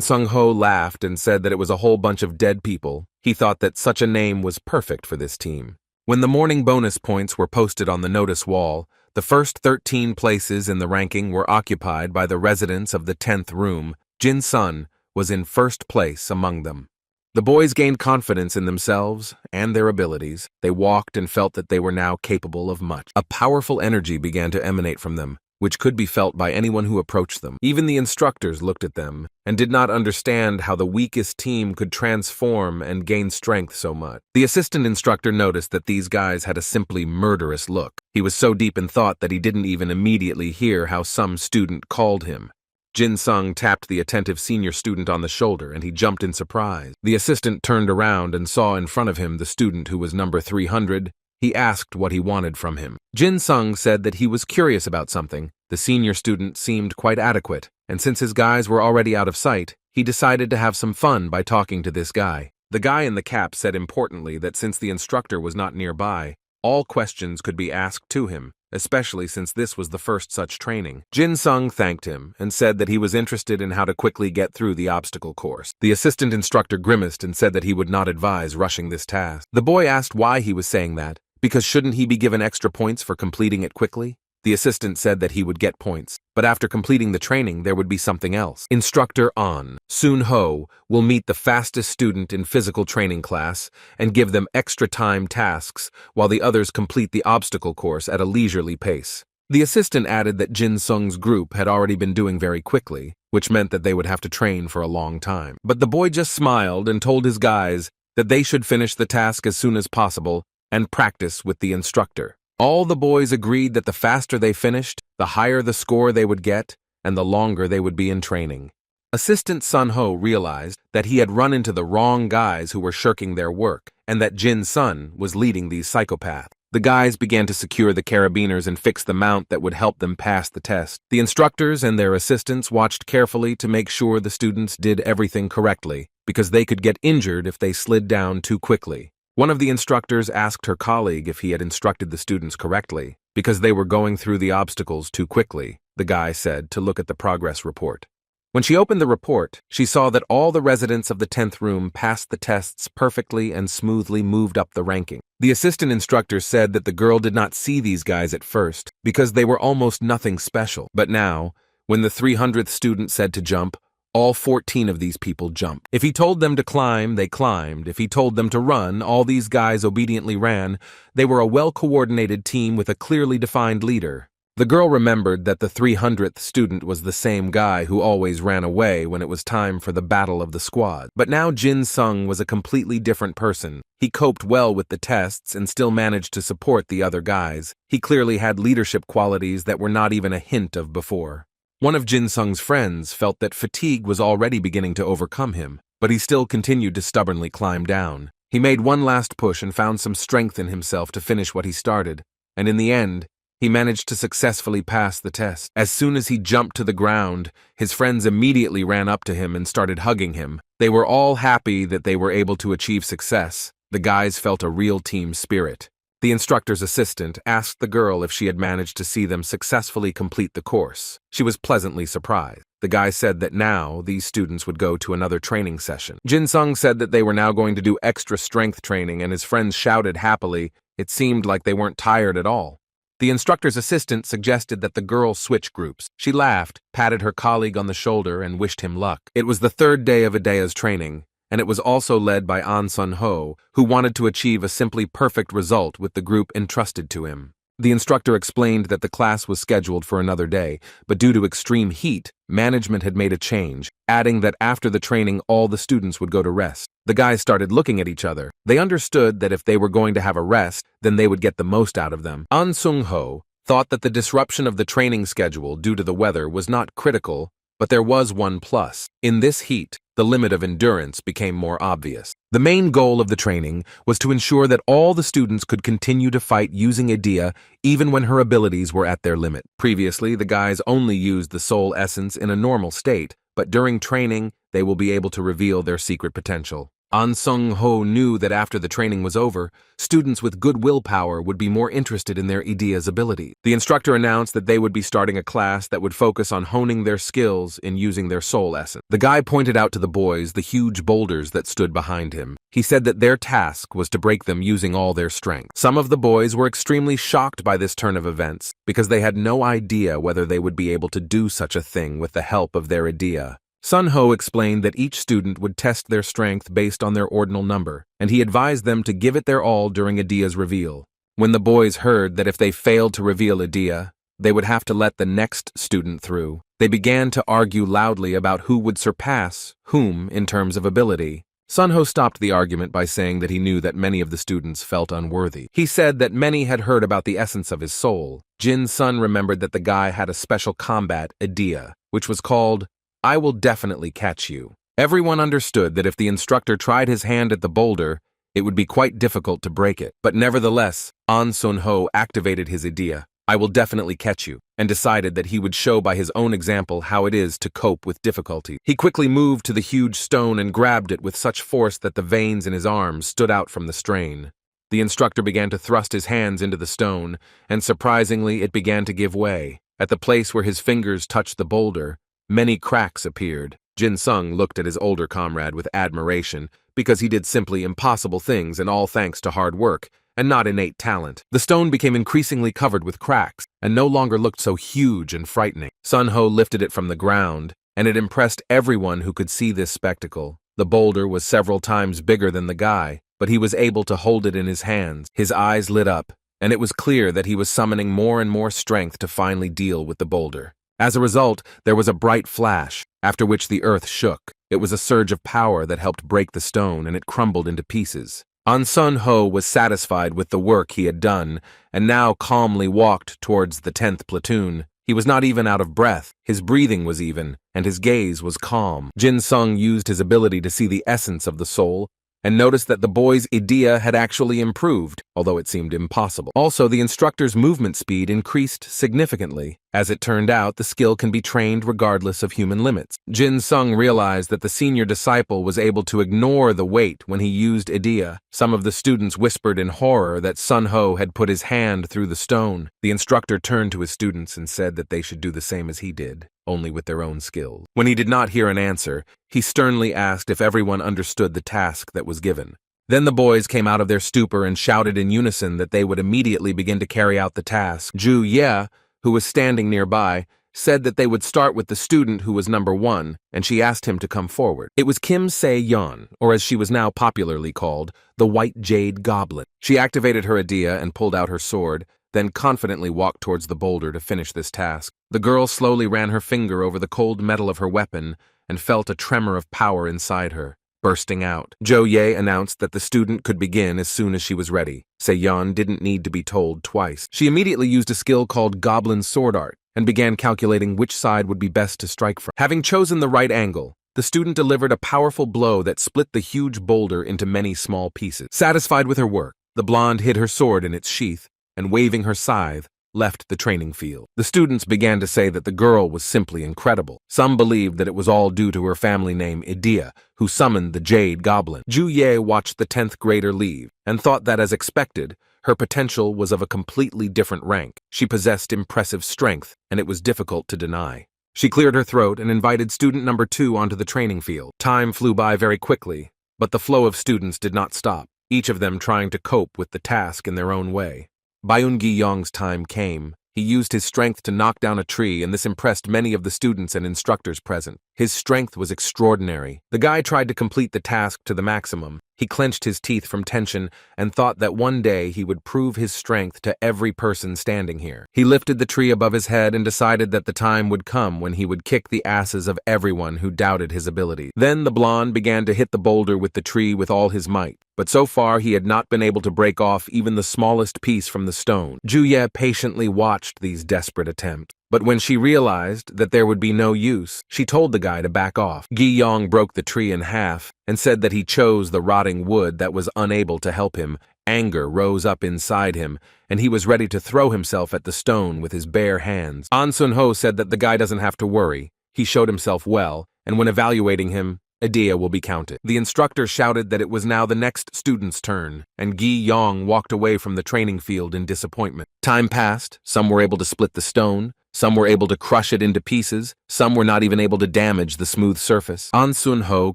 Sung-ho laughed and said that it was a whole bunch of dead people. He thought that such a name was perfect for this team. When the morning bonus points were posted on the notice wall, the first 13 places in the ranking were occupied by the residents of the 10th room. Jin Sun was in first place among them. The boys gained confidence in themselves and their abilities. They walked and felt that they were now capable of much. A powerful energy began to emanate from them, which could be felt by anyone who approached them. Even the instructors looked at them and did not understand how the weakest team could transform and gain strength so much. The assistant instructor noticed that these guys had a simply murderous look. He was so deep in thought that he didn't even immediately hear how some student called him. Jin Sung tapped the attentive senior student on the shoulder and he jumped in surprise. The assistant turned around and saw in front of him the student who was number 300. He asked what he wanted from him. Jin Sung said that he was curious about something. The senior student seemed quite adequate, and since his guys were already out of sight, he decided to have some fun by talking to this guy. The guy in the cap said importantly that since the instructor was not nearby, all questions could be asked to him, especially since this was the first such training. Jin Sung thanked him and said that he was interested in how to quickly get through the obstacle course. The assistant instructor grimaced and said that he would not advise rushing this task. The boy asked why he was saying that, because shouldn't he be given extra points for completing it quickly? The assistant said that he would get points, but after completing the training there would be something else. Instructor An Soon-ho will meet the fastest student in physical training class and give them extra time tasks while the others complete the obstacle course at a leisurely pace. The assistant added that Jin Sung's group had already been doing very quickly, which meant that they would have to train for a long time. But the boy just smiled and told his guys that they should finish the task as soon as possible and practice with the instructor. All the boys agreed that the faster they finished, the higher the score they would get, and the longer they would be in training. Assistant Sun Ho realized that he had run into the wrong guys who were shirking their work, and that Jin Sun was leading these psychopaths. The guys began to secure the carabiners and fix the mount that would help them pass the test. The instructors and their assistants watched carefully to make sure the students did everything correctly, because they could get injured if they slid down too quickly. One of the instructors asked her colleague if he had instructed the students correctly, because they were going through the obstacles too quickly, the guy said, to look at the progress report. When she opened the report, she saw that all the residents of the 10th room passed the tests perfectly and smoothly moved up the ranking. The assistant instructor said that the girl did not see these guys at first, because they were almost nothing special. But now, when the 300th student said to jump, all 14 of these people jumped. If he told them to climb, they climbed. If he told them to run, all these guys obediently ran. They were a well-coordinated team with a clearly defined leader. The girl remembered that the 300th student was the same guy who always ran away when it was time for the battle of the squad. But now Jin Sung was a completely different person. He coped well with the tests and still managed to support the other guys. He clearly had leadership qualities that were not even a hint of before. One of Jin Sung's friends felt that fatigue was already beginning to overcome him, but he still continued to stubbornly climb down. He made one last push and found some strength in himself to finish what he started, and in the end, he managed to successfully pass the test. As soon as he jumped to the ground, his friends immediately ran up to him and started hugging him. They were all happy that they were able to achieve success. The guys felt a real team spirit. The instructor's assistant asked the girl if she had managed to see them successfully complete the course. She was pleasantly surprised. The guy said that now these students would go to another training session. Jin Sung said that they were now going to do extra strength training, and his friends shouted happily. It seemed like they weren't tired at all. The instructor's assistant suggested that the girl switch groups. She laughed, patted her colleague on the shoulder, and wished him luck. It was the third day of Adea's training, and it was also led by An Sun-ho, who wanted to achieve a simply perfect result with the group entrusted to him. The instructor explained that the class was scheduled for another day, but due to extreme heat, management had made a change, adding that after the training all the students would go to rest. The guys started looking at each other. They understood that if they were going to have a rest, then they would get the most out of them. An Sung-ho thought that the disruption of the training schedule due to the weather was not critical, but there was one plus. In this heat, the limit of endurance became more obvious. The main goal of the training was to ensure that all the students could continue to fight using Idea even when her abilities were at their limit. Previously, the guys only used the soul essence in a normal state, but during training, they will be able to reveal their secret potential. An Sung-ho knew that after the training was over, students with good willpower would be more interested in their Idea's ability. The instructor announced that they would be starting a class that would focus on honing their skills in using their soul essence. The guy pointed out to the boys the huge boulders that stood behind him. He said that their task was to break them using all their strength. Some of the boys were extremely shocked by this turn of events because they had no idea whether they would be able to do such a thing with the help of their Idea. Sun-ho explained that each student would test their strength based on their ordinal number, and he advised them to give it their all during Idea's reveal. When the boys heard that if they failed to reveal Idea, they would have to let the next student through, they began to argue loudly about who would surpass whom in terms of ability. Sun-ho stopped the argument by saying that he knew that many of the students felt unworthy. He said that many had heard about the essence of his soul. Jin-sun remembered that the guy had a special combat, Idea, which was called I will definitely catch you. Everyone understood that if the instructor tried his hand at the boulder, it would be quite difficult to break it. But nevertheless, An Sun-ho activated his Idea, I will definitely catch you, and decided that he would show by his own example how it is to cope with difficulty. He quickly moved to the huge stone and grabbed it with such force that the veins in his arms stood out from the strain. The instructor began to thrust his hands into the stone, and surprisingly it began to give way. At the place where his fingers touched the boulder, many cracks appeared. Jin-sung looked at his older comrade with admiration because he did simply impossible things and all thanks to hard work and not innate talent. The stone became increasingly covered with cracks and no longer looked so huge and frightening. Sun-ho lifted it from the ground, and it impressed everyone who could see this spectacle. The boulder was several times bigger than the guy, but he was able to hold it in his hands. His eyes lit up, and it was clear that he was summoning more and more strength to finally deal with the boulder. As a result, there was a bright flash, after which the earth shook. It was a surge of power that helped break the stone, and it crumbled into pieces. An Sun-ho was satisfied with the work he had done, and now calmly walked towards the 10th platoon. He was not even out of breath, his breathing was even, and his gaze was calm. Jin-sung used his ability to see the essence of the soul, and noticed that the boy's Idea had actually improved, although it seemed impossible. Also, the instructor's movement speed increased significantly. As it turned out, the skill can be trained regardless of human limits. Jin-sung realized that the senior disciple was able to ignore the weight when he used Idea. Some of the students whispered in horror that Sun-ho had put his hand through the stone. The instructor turned to his students and said that they should do the same as he did, only with their own skills. When he did not hear an answer, he sternly asked if everyone understood the task that was given. Then the boys came out of their stupor and shouted in unison that they would immediately begin to carry out the task. Ju Ye, who was standing nearby, said that they would start with the student who was number 1, and she asked him to come forward. It was Kim Se-yeon, or as she was now popularly called, the White Jade Goblin. She activated her Idea and pulled out her sword, then confidently walked towards the boulder to finish this task. The girl slowly ran her finger over the cold metal of her weapon and felt a tremor of power inside her, bursting out. Jo Ye announced that the student could begin as soon as she was ready. Se-yeon didn't need to be told twice. She immediately used a skill called Goblin Sword Art and began calculating which side would be best to strike from. Having chosen the right angle, the student delivered a powerful blow that split the huge boulder into many small pieces. Satisfied with her work, the blonde hid her sword in its sheath and, waving her scythe, left the training field. The students began to say that the girl was simply incredible. Some believed that it was all due to her family name Idea, who summoned the Jade Goblin. Ju Ye watched the 10th grader leave and thought that, as expected, her potential was of a completely different rank. She possessed impressive strength, and it was difficult to deny. She cleared her throat and invited student number 2 onto the training field. Time flew by very quickly, but the flow of students did not stop, each of them trying to cope with the task in their own way. Byun-gi-young's time came. He used his strength to knock down a tree, and this impressed many of the students and instructors present. His strength was extraordinary. The guy tried to complete the task to the maximum. He clenched his teeth from tension and thought that one day he would prove his strength to every person standing here. He lifted the tree above his head and decided that the time would come when he would kick the asses of everyone who doubted his ability. Then the blonde began to hit the boulder with the tree with all his might, but so far he had not been able to break off even the smallest piece from the stone. Juye patiently watched these desperate attempts. But when she realized that there would be no use, she told the guy to back off. Gi-yong broke the tree in half and said that he chose the rotting wood that was unable to help him. Anger rose up inside him, and he was ready to throw himself at the stone with his bare hands. An Sun-ho said that the guy doesn't have to worry. He showed himself well, and when evaluating him, idea will be counted. The instructor shouted that it was now the next student's turn, and Gi-yong walked away from the training field in disappointment. Time passed. Some were able to split the stone. Some were able to crush it into pieces. Some were not even able to damage the smooth surface. An Sun-ho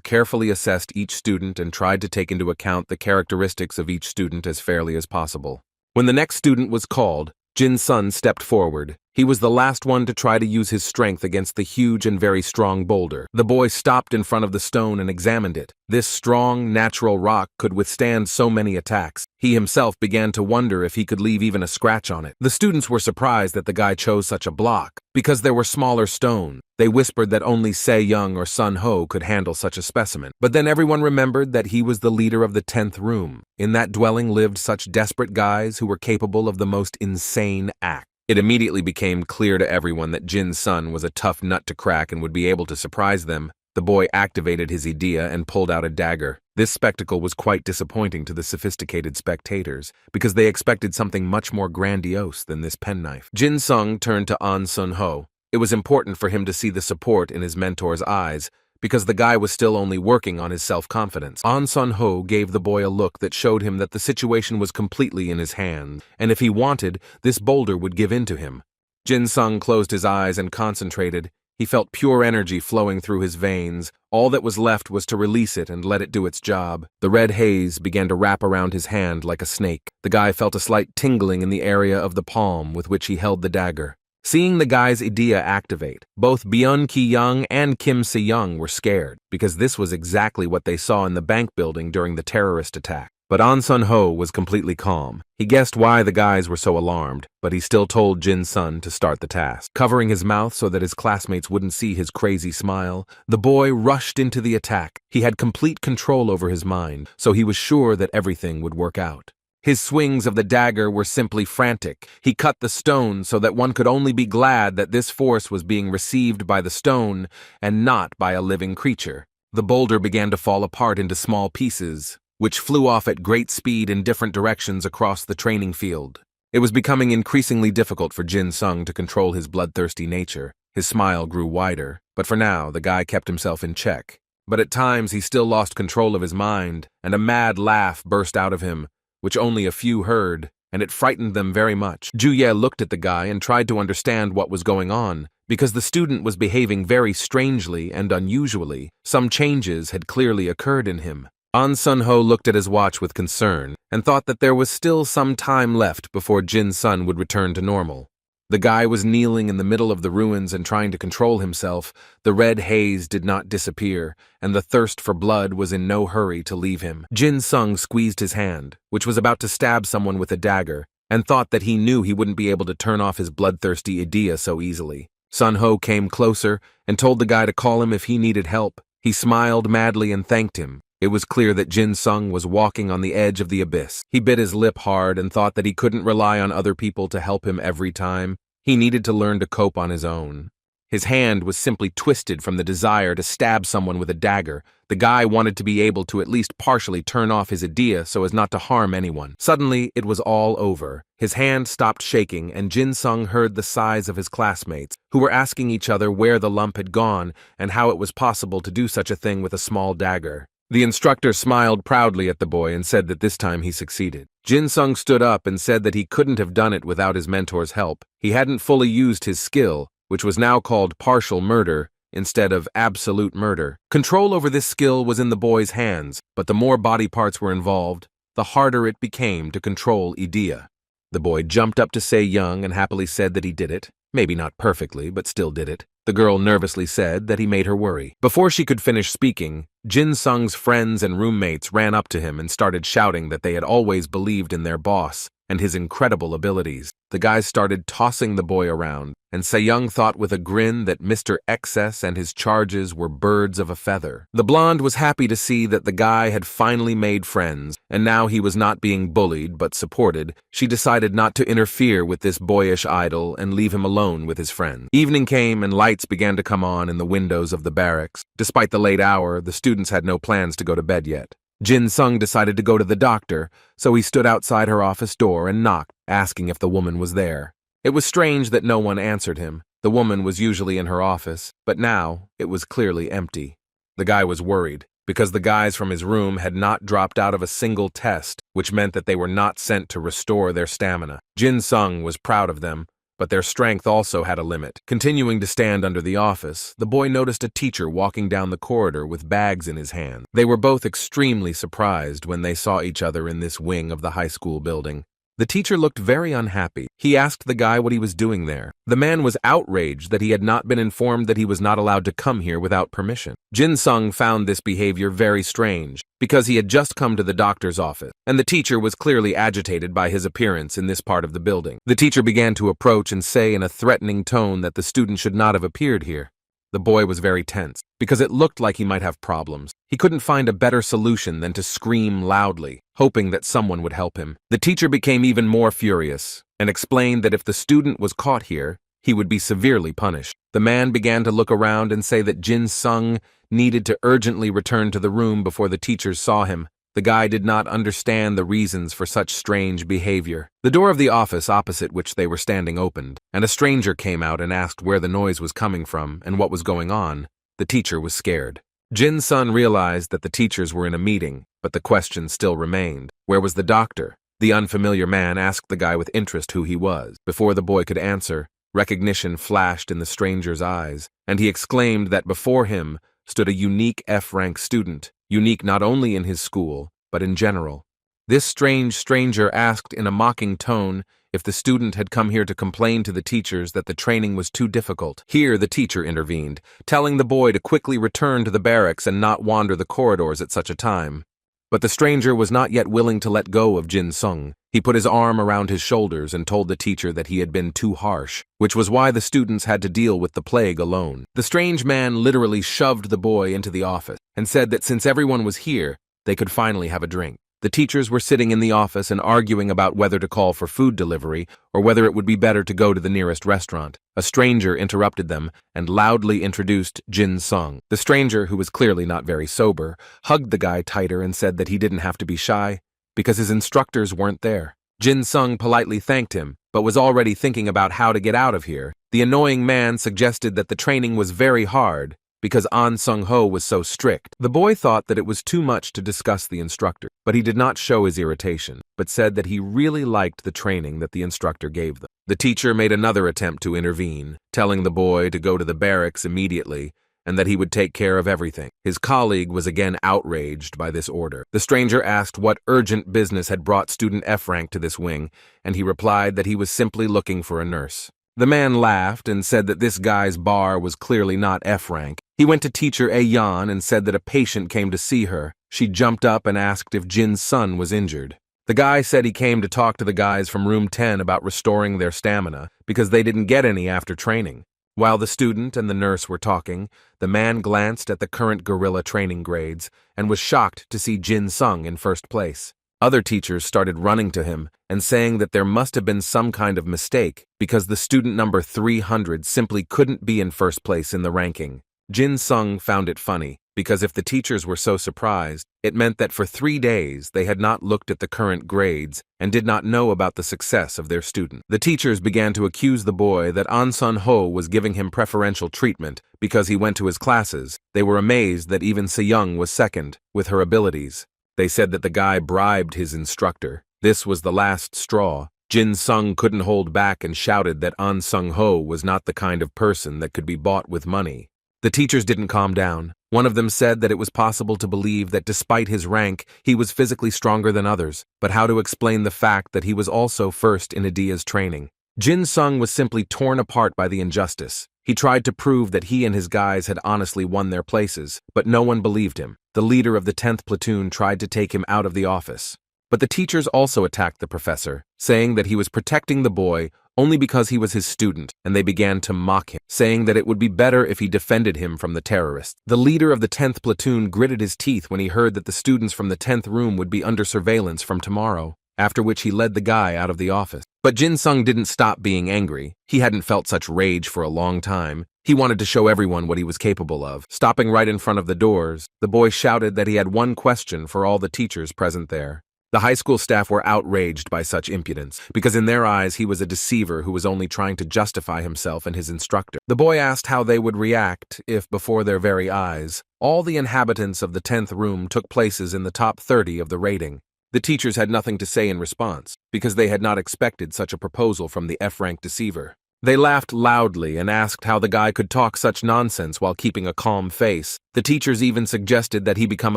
carefully assessed each student and tried to take into account the characteristics of each student as fairly as possible. When the next student was called, Jin-sun stepped forward. He was the last one to try to use his strength against the huge and very strong boulder. The boy stopped in front of the stone and examined it. This strong, natural rock could withstand so many attacks. He himself began to wonder if he could leave even a scratch on it. The students were surprised that the guy chose such a block, because there were smaller stones. They whispered that only Se-young or Sun-ho could handle such a specimen. But then everyone remembered that he was the leader of the 10th room. In that dwelling lived such desperate guys who were capable of the most insane acts. It immediately became clear to everyone that Jin-sun was a tough nut to crack and would be able to surprise them. The boy activated his idea and pulled out a dagger. This spectacle was quite disappointing to the sophisticated spectators, because they expected something much more grandiose than this penknife. Jin-sung turned to An Sun-ho. It was important for him to see the support in his mentor's eyes, because the guy was still only working on his self-confidence. An Sun-ho gave the boy a look that showed him that the situation was completely in his hands, and if he wanted, this boulder would give in to him. Jin-sung closed his eyes and concentrated. He felt pure energy flowing through his veins. All that was left was to release it and let it do its job. The red haze began to wrap around his hand like a snake. The guy felt a slight tingling in the area of the palm with which he held the dagger. Seeing the guy's idea activate, both Byun Ki-young and Kim Se-young were scared, because this was exactly what they saw in the bank building during the terrorist attack. But An Sun-ho was completely calm. He guessed why the guys were so alarmed, but he still told Jin-sun to start the task. Covering his mouth so that his classmates wouldn't see his crazy smile, the boy rushed into the attack. He had complete control over his mind, so he was sure that everything would work out. His swings of the dagger were simply frantic. He cut the stone so that one could only be glad that this force was being received by the stone and not by a living creature. The boulder began to fall apart into small pieces, which flew off at great speed in different directions across the training field. It was becoming increasingly difficult for Jin-sung to control his bloodthirsty nature. His smile grew wider, but for now the guy kept himself in check. But at times he still lost control of his mind, and a mad laugh burst out of him, which only a few heard, and it frightened them very much. Juye looked at the guy and tried to understand what was going on, because the student was behaving very strangely and unusually. Some changes had clearly occurred in him. An Sun-ho looked at his watch with concern and thought that there was still some time left before Jin-sun would return to normal. The guy was kneeling in the middle of the ruins and trying to control himself. The red haze did not disappear, and the thirst for blood was in no hurry to leave him. Jin-sung squeezed his hand, which was about to stab someone with a dagger, and thought that he knew he wouldn't be able to turn off his bloodthirsty idea so easily. Sun-ho came closer and told the guy to call him if he needed help. He smiled madly and thanked him. It was clear that Jin-sung was walking on the edge of the abyss. He bit his lip hard and thought that he couldn't rely on other people to help him every time. He needed to learn to cope on his own. His hand was simply twisted from the desire to stab someone with a dagger. The guy wanted to be able to at least partially turn off his idea so as not to harm anyone. Suddenly, it was all over. His hand stopped shaking, and Jin-sung heard the sighs of his classmates, who were asking each other where the lump had gone and how it was possible to do such a thing with a small dagger. The instructor smiled proudly at the boy and said that this time he succeeded. Jin-sung stood up and said that he couldn't have done it without his mentor's help. He hadn't fully used his skill, which was now called partial murder instead of absolute murder. Control over this skill was in the boy's hands, but the more body parts were involved, the harder it became to control idea. The boy jumped up to Se-young and happily said that he did it. Maybe not perfectly, but still did it. The girl nervously said that he made her worry. Before she could finish speaking, Jin Sung's friends and roommates ran up to him and started shouting that they had always believed in their boss and his incredible abilities. The guys started tossing the boy around, and Se-young thought with a grin that Mr. Excess and his charges were birds of a feather. The blonde was happy to see that the guy had finally made friends, and now he was not being bullied but supported. She decided not to interfere with this boyish idol and leave him alone with his friends. Evening came and lights began to come on in the windows of the barracks. Despite the late hour, the students had no plans to go to bed yet. Jin Sung decided to go to the doctor, so he stood outside her office door and knocked, asking if the woman was there. It was strange that no one answered him. The woman was usually in her office, but now it was clearly empty. The guy was worried, because the guys from his room had not dropped out of a single test, which meant that they were not sent to restore their stamina. Jin Sung was proud of them, but their strength also had a limit. Continuing to stand under the office, the boy noticed a teacher walking down the corridor with bags in his hand. They were both extremely surprised when they saw each other in this wing of the high school building. The teacher looked very unhappy. He asked the guy what he was doing there. The man was outraged that he had not been informed that he was not allowed to come here without permission. Jin Sung found this behavior very strange, because he had just come to the doctor's office, and the teacher was clearly agitated by his appearance in this part of the building. The teacher began to approach and say in a threatening tone that the student should not have appeared here. The boy was very tense, because it looked like he might have problems. He couldn't find a better solution than to scream loudly, hoping that someone would help him. The teacher became even more furious, and explained that if the student was caught here, he would be severely punished. The man began to look around and say that Jin Sung needed to urgently return to the room before the teachers saw him. The guy did not understand the reasons for such strange behavior. The door of the office opposite which they were standing opened, and a stranger came out and asked where the noise was coming from and what was going on. The teacher was scared. Jin Sun realized that the teachers were in a meeting, but the question still remained. Where was the doctor? The unfamiliar man asked the guy with interest who he was. Before the boy could answer, recognition flashed in the stranger's eyes, and he exclaimed that before him stood a unique F-rank student, unique not only in his school, but in general. This strange stranger asked in a mocking tone if the student had come here to complain to the teachers that the training was too difficult. Here the teacher intervened, telling the boy to quickly return to the barracks and not wander the corridors at such a time. But the stranger was not yet willing to let go of Jin Sung. He put his arm around his shoulders and told the teacher that he had been too harsh, which was why the students had to deal with the plague alone. The strange man literally shoved the boy into the office and said that since everyone was here, they could finally have a drink. The teachers were sitting in the office and arguing about whether to call for food delivery or whether it would be better to go to the nearest restaurant. A stranger interrupted them and loudly introduced Jin Sung. The stranger, who was clearly not very sober, hugged the guy tighter and said that he didn't have to be shy because his instructors weren't there. Jin Sung politely thanked him, but was already thinking about how to get out of here. The annoying man suggested that the training was very hard because An Sung-ho was so strict. The boy thought that it was too much to discuss the instructor, but he did not show his irritation, but said that he really liked the training that the instructor gave them. The teacher made another attempt to intervene, telling the boy to go to the barracks immediately and that he would take care of everything. His colleague was again outraged by this order. The stranger asked what urgent business had brought student F-rank to this wing, and he replied that he was simply looking for a nurse. The man laughed and said that this guy's bar was clearly not F-rank. He went to teacher A-Yan and said that a patient came to see her. She jumped up and asked if Jin's son was injured. The guy said he came to talk to the guys from room 10 about restoring their stamina because they didn't get any after training. While the student and the nurse were talking, the man glanced at the current guerrilla training grades and was shocked to see Jin Sung in first place. Other teachers started running to him and saying that there must have been some kind of mistake because the student number 300 simply couldn't be in first place in the ranking. Jin Sung found it funny because if the teachers were so surprised, it meant that for 3 days they had not looked at the current grades and did not know about the success of their student. The teachers began to accuse the boy that An Sun-ho was giving him preferential treatment because he went to his classes. They were amazed that even Se-young was second with her abilities. They said that the guy bribed his instructor. This was the last straw. Jin Sung couldn't hold back and shouted that An Sung-ho was not the kind of person that could be bought with money. The teachers didn't calm down. One of them said that it was possible to believe that despite his rank, he was physically stronger than others, but how to explain the fact that he was also first in Adia's training. Jin Sung was simply torn apart by the injustice. He tried to prove that he and his guys had honestly won their places, but no one believed him. The leader of the 10th platoon tried to take him out of the office. But the teachers also attacked the professor, saying that he was protecting the boy only because he was his student, and they began to mock him, saying that it would be better if he defended him from the terrorists. The leader of the 10th platoon gritted his teeth when he heard that the students from the 10th room would be under surveillance from tomorrow, after which he led the guy out of the office. But Jin-sung didn't stop being angry. He hadn't felt such rage for a long time. He wanted to show everyone what he was capable of. Stopping right in front of the doors, the boy shouted that he had one question for all the teachers present there. The high school staff were outraged by such impudence, because in their eyes he was a deceiver who was only trying to justify himself and his instructor. The boy asked how they would react if, before their very eyes, all the inhabitants of the 10th room took places in the top 30 of the rating. The teachers had nothing to say in response, because they had not expected such a proposal from the F-rank deceiver. They laughed loudly and asked how the guy could talk such nonsense while keeping a calm face. The teachers even suggested that he become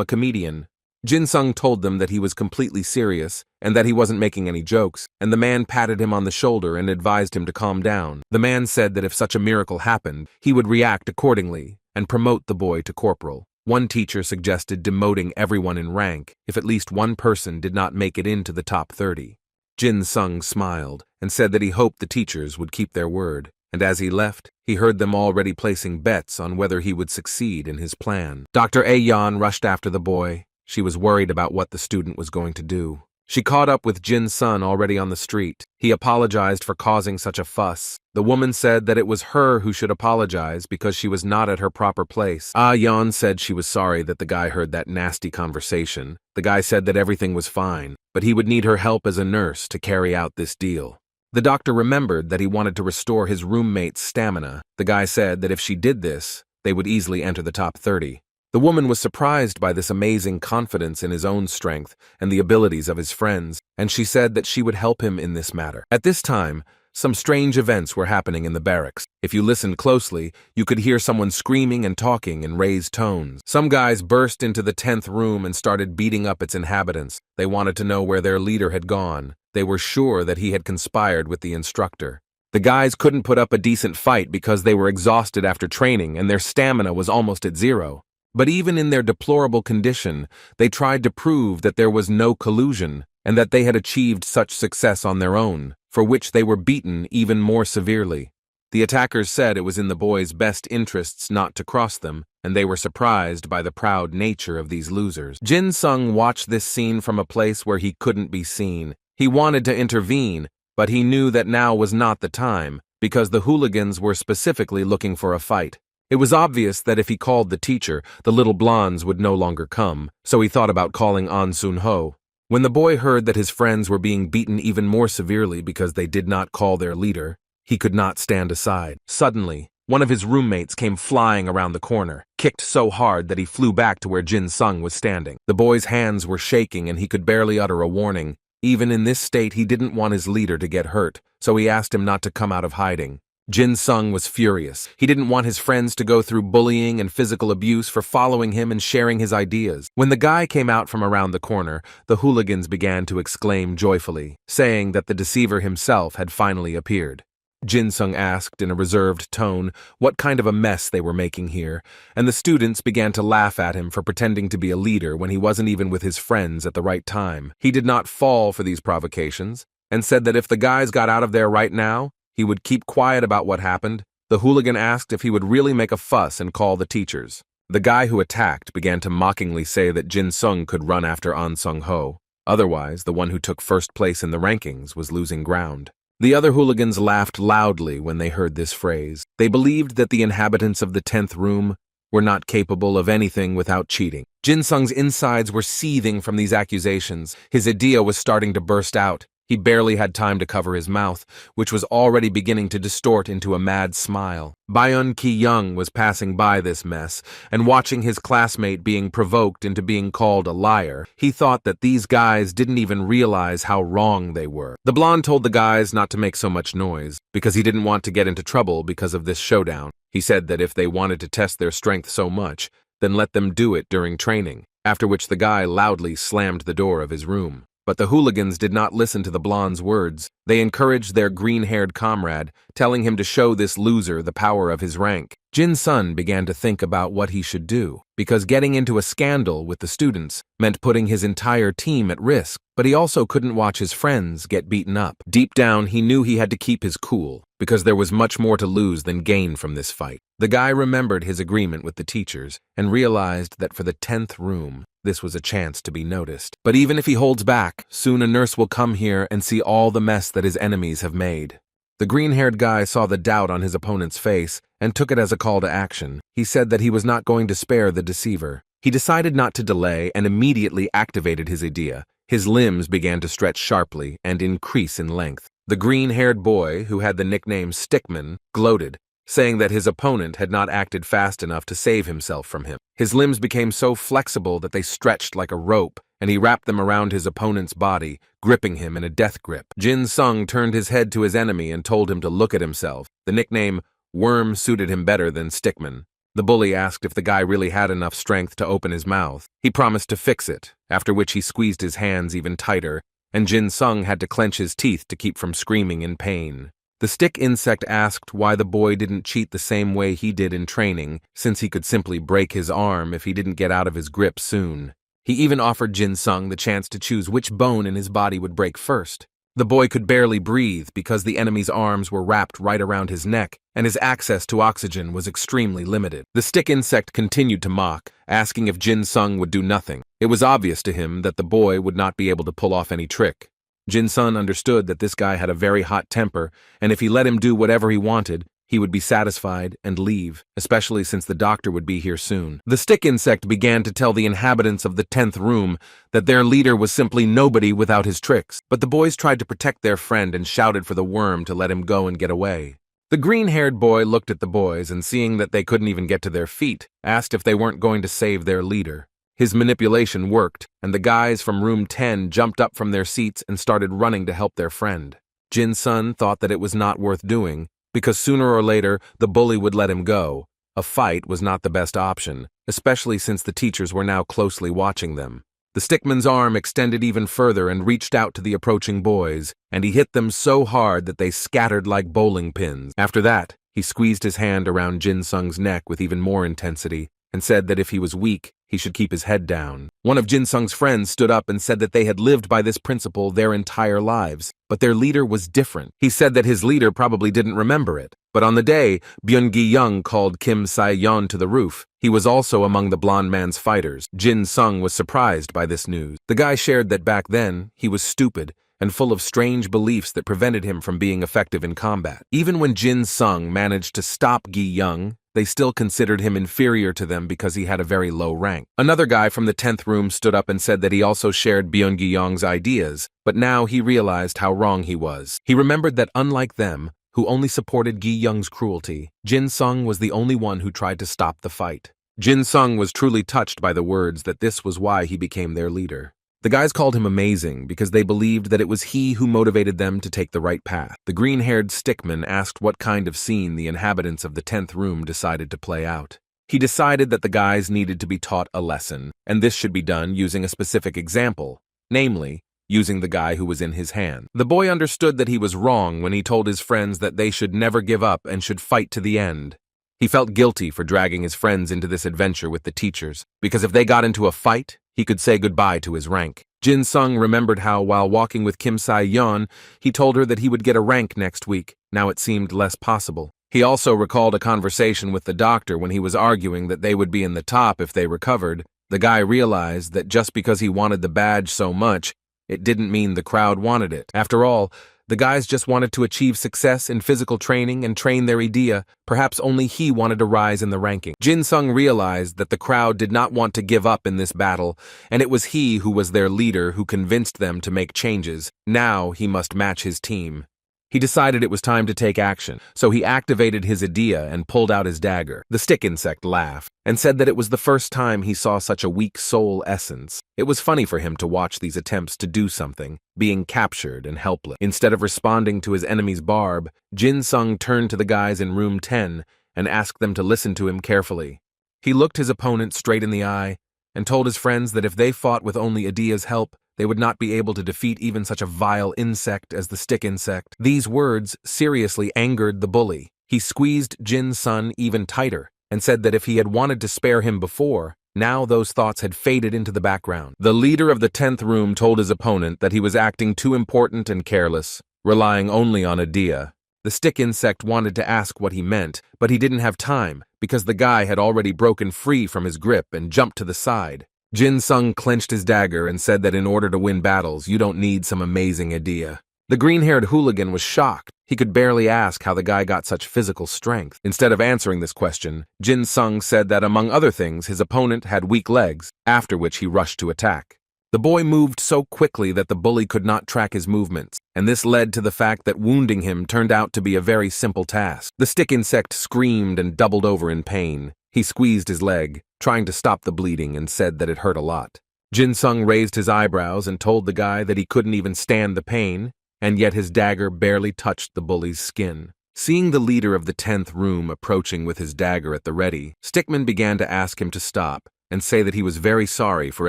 a comedian. Jin-sung told them that he was completely serious and that he wasn't making any jokes, and the man patted him on the shoulder and advised him to calm down. The man said that if such a miracle happened, he would react accordingly and promote the boy to corporal. One teacher suggested demoting everyone in rank if at least one person did not make it into the top 30. Jin-sung smiled and said that he hoped the teachers would keep their word, and as he left, he heard them already placing bets on whether he would succeed in his plan. Dr. Ayeon rushed after the boy. She was worried about what the student was going to do. She caught up with Jin-sun already on the street. He apologized for causing such a fuss. The woman said that it was her who should apologize because she was not at her proper place. Ah-yeon said she was sorry that the guy heard that nasty conversation. The guy said that everything was fine, but he would need her help as a nurse to carry out this deal. The doctor remembered that he wanted to restore his roommate's stamina. The guy said that if she did this, they would easily enter the top 30. The woman was surprised by this amazing confidence in his own strength and the abilities of his friends, and she said that she would help him in this matter. At this time, some strange events were happening in the barracks. If you listened closely, you could hear someone screaming and talking in raised tones. Some guys burst into the 10th room and started beating up its inhabitants. They wanted to know where their leader had gone. They were sure that he had conspired with the instructor. The guys couldn't put up a decent fight because they were exhausted after training and their stamina was almost at zero. But even in their deplorable condition, they tried to prove that there was no collusion and that they had achieved such success on their own, for which they were beaten even more severely. The attackers said it was in the boys' best interests not to cross them, and they were surprised by the proud nature of these losers. Jin-sung watched this scene from a place where he couldn't be seen. He wanted to intervene, but he knew that now was not the time, because the hooligans were specifically looking for a fight. It was obvious that if he called the teacher, the little blondes would no longer come, so he thought about calling An Sun-ho. When the boy heard that his friends were being beaten even more severely because they did not call their leader, he could not stand aside. Suddenly, one of his roommates came flying around the corner, kicked so hard that he flew back to where Jin-sung was standing. The boy's hands were shaking and he could barely utter a warning. Even in this state, he didn't want his leader to get hurt, so he asked him not to come out of hiding. Jin-sung was furious. He didn't want his friends to go through bullying and physical abuse for following him and sharing his ideas. When the guy came out from around the corner, the hooligans began to exclaim joyfully, saying that the deceiver himself had finally appeared. Jin-sung asked in a reserved tone what kind of a mess they were making here, and the students began to laugh at him for pretending to be a leader when he wasn't even with his friends at the right time. He did not fall for these provocations, and said that if the guys got out of there right now, he would keep quiet about what happened. The hooligan asked if he would really make a fuss and call the teachers. The guy who attacked began to mockingly say that Jin-sung could run after An Sun-ho. Otherwise, the one who took first place in the rankings was losing ground. The other hooligans laughed loudly when they heard this phrase. They believed that the inhabitants of the 10th room were not capable of anything without cheating. Jin-sung's insides were seething from these accusations. His idea was starting to burst out. He barely had time to cover his mouth, which was already beginning to distort into a mad smile. Byun Ki-young was passing by this mess, and watching his classmate being provoked into being called a liar, he thought that these guys didn't even realize how wrong they were. The blonde told the guys not to make so much noise, because he didn't want to get into trouble because of this showdown. He said that if they wanted to test their strength so much, then let them do it during training, after which the guy loudly slammed the door of his room. But the hooligans did not listen to the blonde's words. They encouraged their green-haired comrade, telling him to show this loser the power of his rank. Jin-sun began to think about what he should do, because getting into a scandal with the students meant putting his entire team at risk, but he also couldn't watch his friends get beaten up. Deep down, he knew he had to keep his cool, because there was much more to lose than gain from this fight. The guy remembered his agreement with the teachers and realized that for the 10th room, this was a chance to be noticed. But even if he holds back, soon a nurse will come here and see all the mess that his enemies have made. The green-haired guy saw the doubt on his opponent's face and took it as a call to action. He said that he was not going to spare the deceiver. He decided not to delay and immediately activated his idea. His limbs began to stretch sharply and increase in length. The green-haired boy, who had the nickname Stickman, gloated, saying that his opponent had not acted fast enough to save himself from him. His limbs became so flexible that they stretched like a rope, and he wrapped them around his opponent's body, gripping him in a death grip. Jin-sung turned his head to his enemy and told him to look at himself. The nickname Worm suited him better than Stickman. The bully asked if the guy really had enough strength to open his mouth. He promised to fix it, after which he squeezed his hands even tighter, and Jin-sung had to clench his teeth to keep from screaming in pain. The stick insect asked why the boy didn't cheat the same way he did in training, since he could simply break his arm if he didn't get out of his grip soon. He even offered Jin-sung the chance to choose which bone in his body would break first. The boy could barely breathe because the enemy's arms were wrapped right around his neck, and his access to oxygen was extremely limited. The stick insect continued to mock, asking if Jin-sung would do nothing. It was obvious to him that the boy would not be able to pull off any trick. Jin-sun understood that this guy had a very hot temper, and if he let him do whatever he wanted, he would be satisfied and leave, especially since the doctor would be here soon. The stick insect began to tell the inhabitants of the 10th room that their leader was simply nobody without his tricks, but the boys tried to protect their friend and shouted for the worm to let him go and get away. The green-haired boy looked at the boys and, seeing that they couldn't even get to their feet, asked if they weren't going to save their leader. His manipulation worked, and the guys from room 10 jumped up from their seats and started running to help their friend. Jin-sun thought that it was not worth doing, because sooner or later the bully would let him go. A fight was not the best option, especially since the teachers were now closely watching them. The stickman's arm extended even further and reached out to the approaching boys, and he hit them so hard that they scattered like bowling pins. After that, he squeezed his hand around Jin-sung's neck with even more intensity, and said that if he was weak, he should keep his head down. One of Jin-sung's friends stood up and said that they had lived by this principle their entire lives, but their leader was different. He said that his leader probably didn't remember it, but on the day Byung-gi-young called Kim Sae-yeon to the roof, he was also among the blonde man's fighters. Jin-sung was surprised by this news. The guy shared that back then, he was stupid and full of strange beliefs that prevented him from being effective in combat. Even when Jin-sung managed to stop Gi-young, they still considered him inferior to them because he had a very low rank. Another guy from the 10th room stood up and said that he also shared Byung-gi-young's ideas, but now he realized how wrong he was. He remembered that unlike them, who only supported Gi-young's cruelty, Jin-sung was the only one who tried to stop the fight. Jin-sung was truly touched by the words that this was why he became their leader. The guys called him amazing because they believed that it was he who motivated them to take the right path. The green-haired stickman asked what kind of scene the inhabitants of the 10th room decided to play out. He decided that the guys needed to be taught a lesson, and this should be done using a specific example, namely, using the guy who was in his hand. The boy understood that he was wrong when he told his friends that they should never give up and should fight to the end. He felt guilty for dragging his friends into this adventure with the teachers, because if they got into a fight, he could say goodbye to his rank. Jin-sung remembered how, while walking with Kim Sae-yeon, he told her that he would get a rank next week. Now it seemed less possible. He also recalled a conversation with the doctor when he was arguing that they would be in the top if they recovered. The guy realized that just because he wanted the badge so much, it didn't mean the crowd wanted it. After all, the guys just wanted to achieve success in physical training and train their idea. Perhaps only he wanted to rise in the ranking. Jin-sung realized that the crowd did not want to give up in this battle, and it was he who was their leader who convinced them to make changes. Now he must match his team. He decided it was time to take action, so he activated his idea and pulled out his dagger. The stick insect laughed and said that it was the first time he saw such a weak soul essence. It was funny for him to watch these attempts to do something, being captured and helpless. Instead of responding to his enemy's barb, Jin-sung turned to the guys in room 10 and asked them to listen to him carefully. He looked his opponent straight in the eye and told his friends that if they fought with only Adia's help, they would not be able to defeat even such a vile insect as the stick insect. These words seriously angered the bully. He squeezed Jin-sun even tighter and said that if he had wanted to spare him before, now those thoughts had faded into the background. The leader of the 10th room told his opponent that he was acting too important and careless, relying only on idea. The stick insect wanted to ask what he meant, but he didn't have time because the guy had already broken free from his grip and jumped to the side. Jin-sung clenched his dagger and said that in order to win battles, you don't need some amazing idea. The green-haired hooligan was shocked. He could barely ask how the guy got such physical strength. Instead of answering this question, Jin-sung said that among other things, his opponent had weak legs, after which he rushed to attack. The boy moved so quickly that the bully could not track his movements, and this led to the fact that wounding him turned out to be a very simple task. The stick insect screamed and doubled over in pain. He squeezed his leg, trying to stop the bleeding, and said that it hurt a lot. Jin-sung raised his eyebrows and told the guy that he couldn't even stand the pain, and yet his dagger barely touched the bully's skin. Seeing the leader of the 10th room approaching with his dagger at the ready, Stickman began to ask him to stop and say that he was very sorry for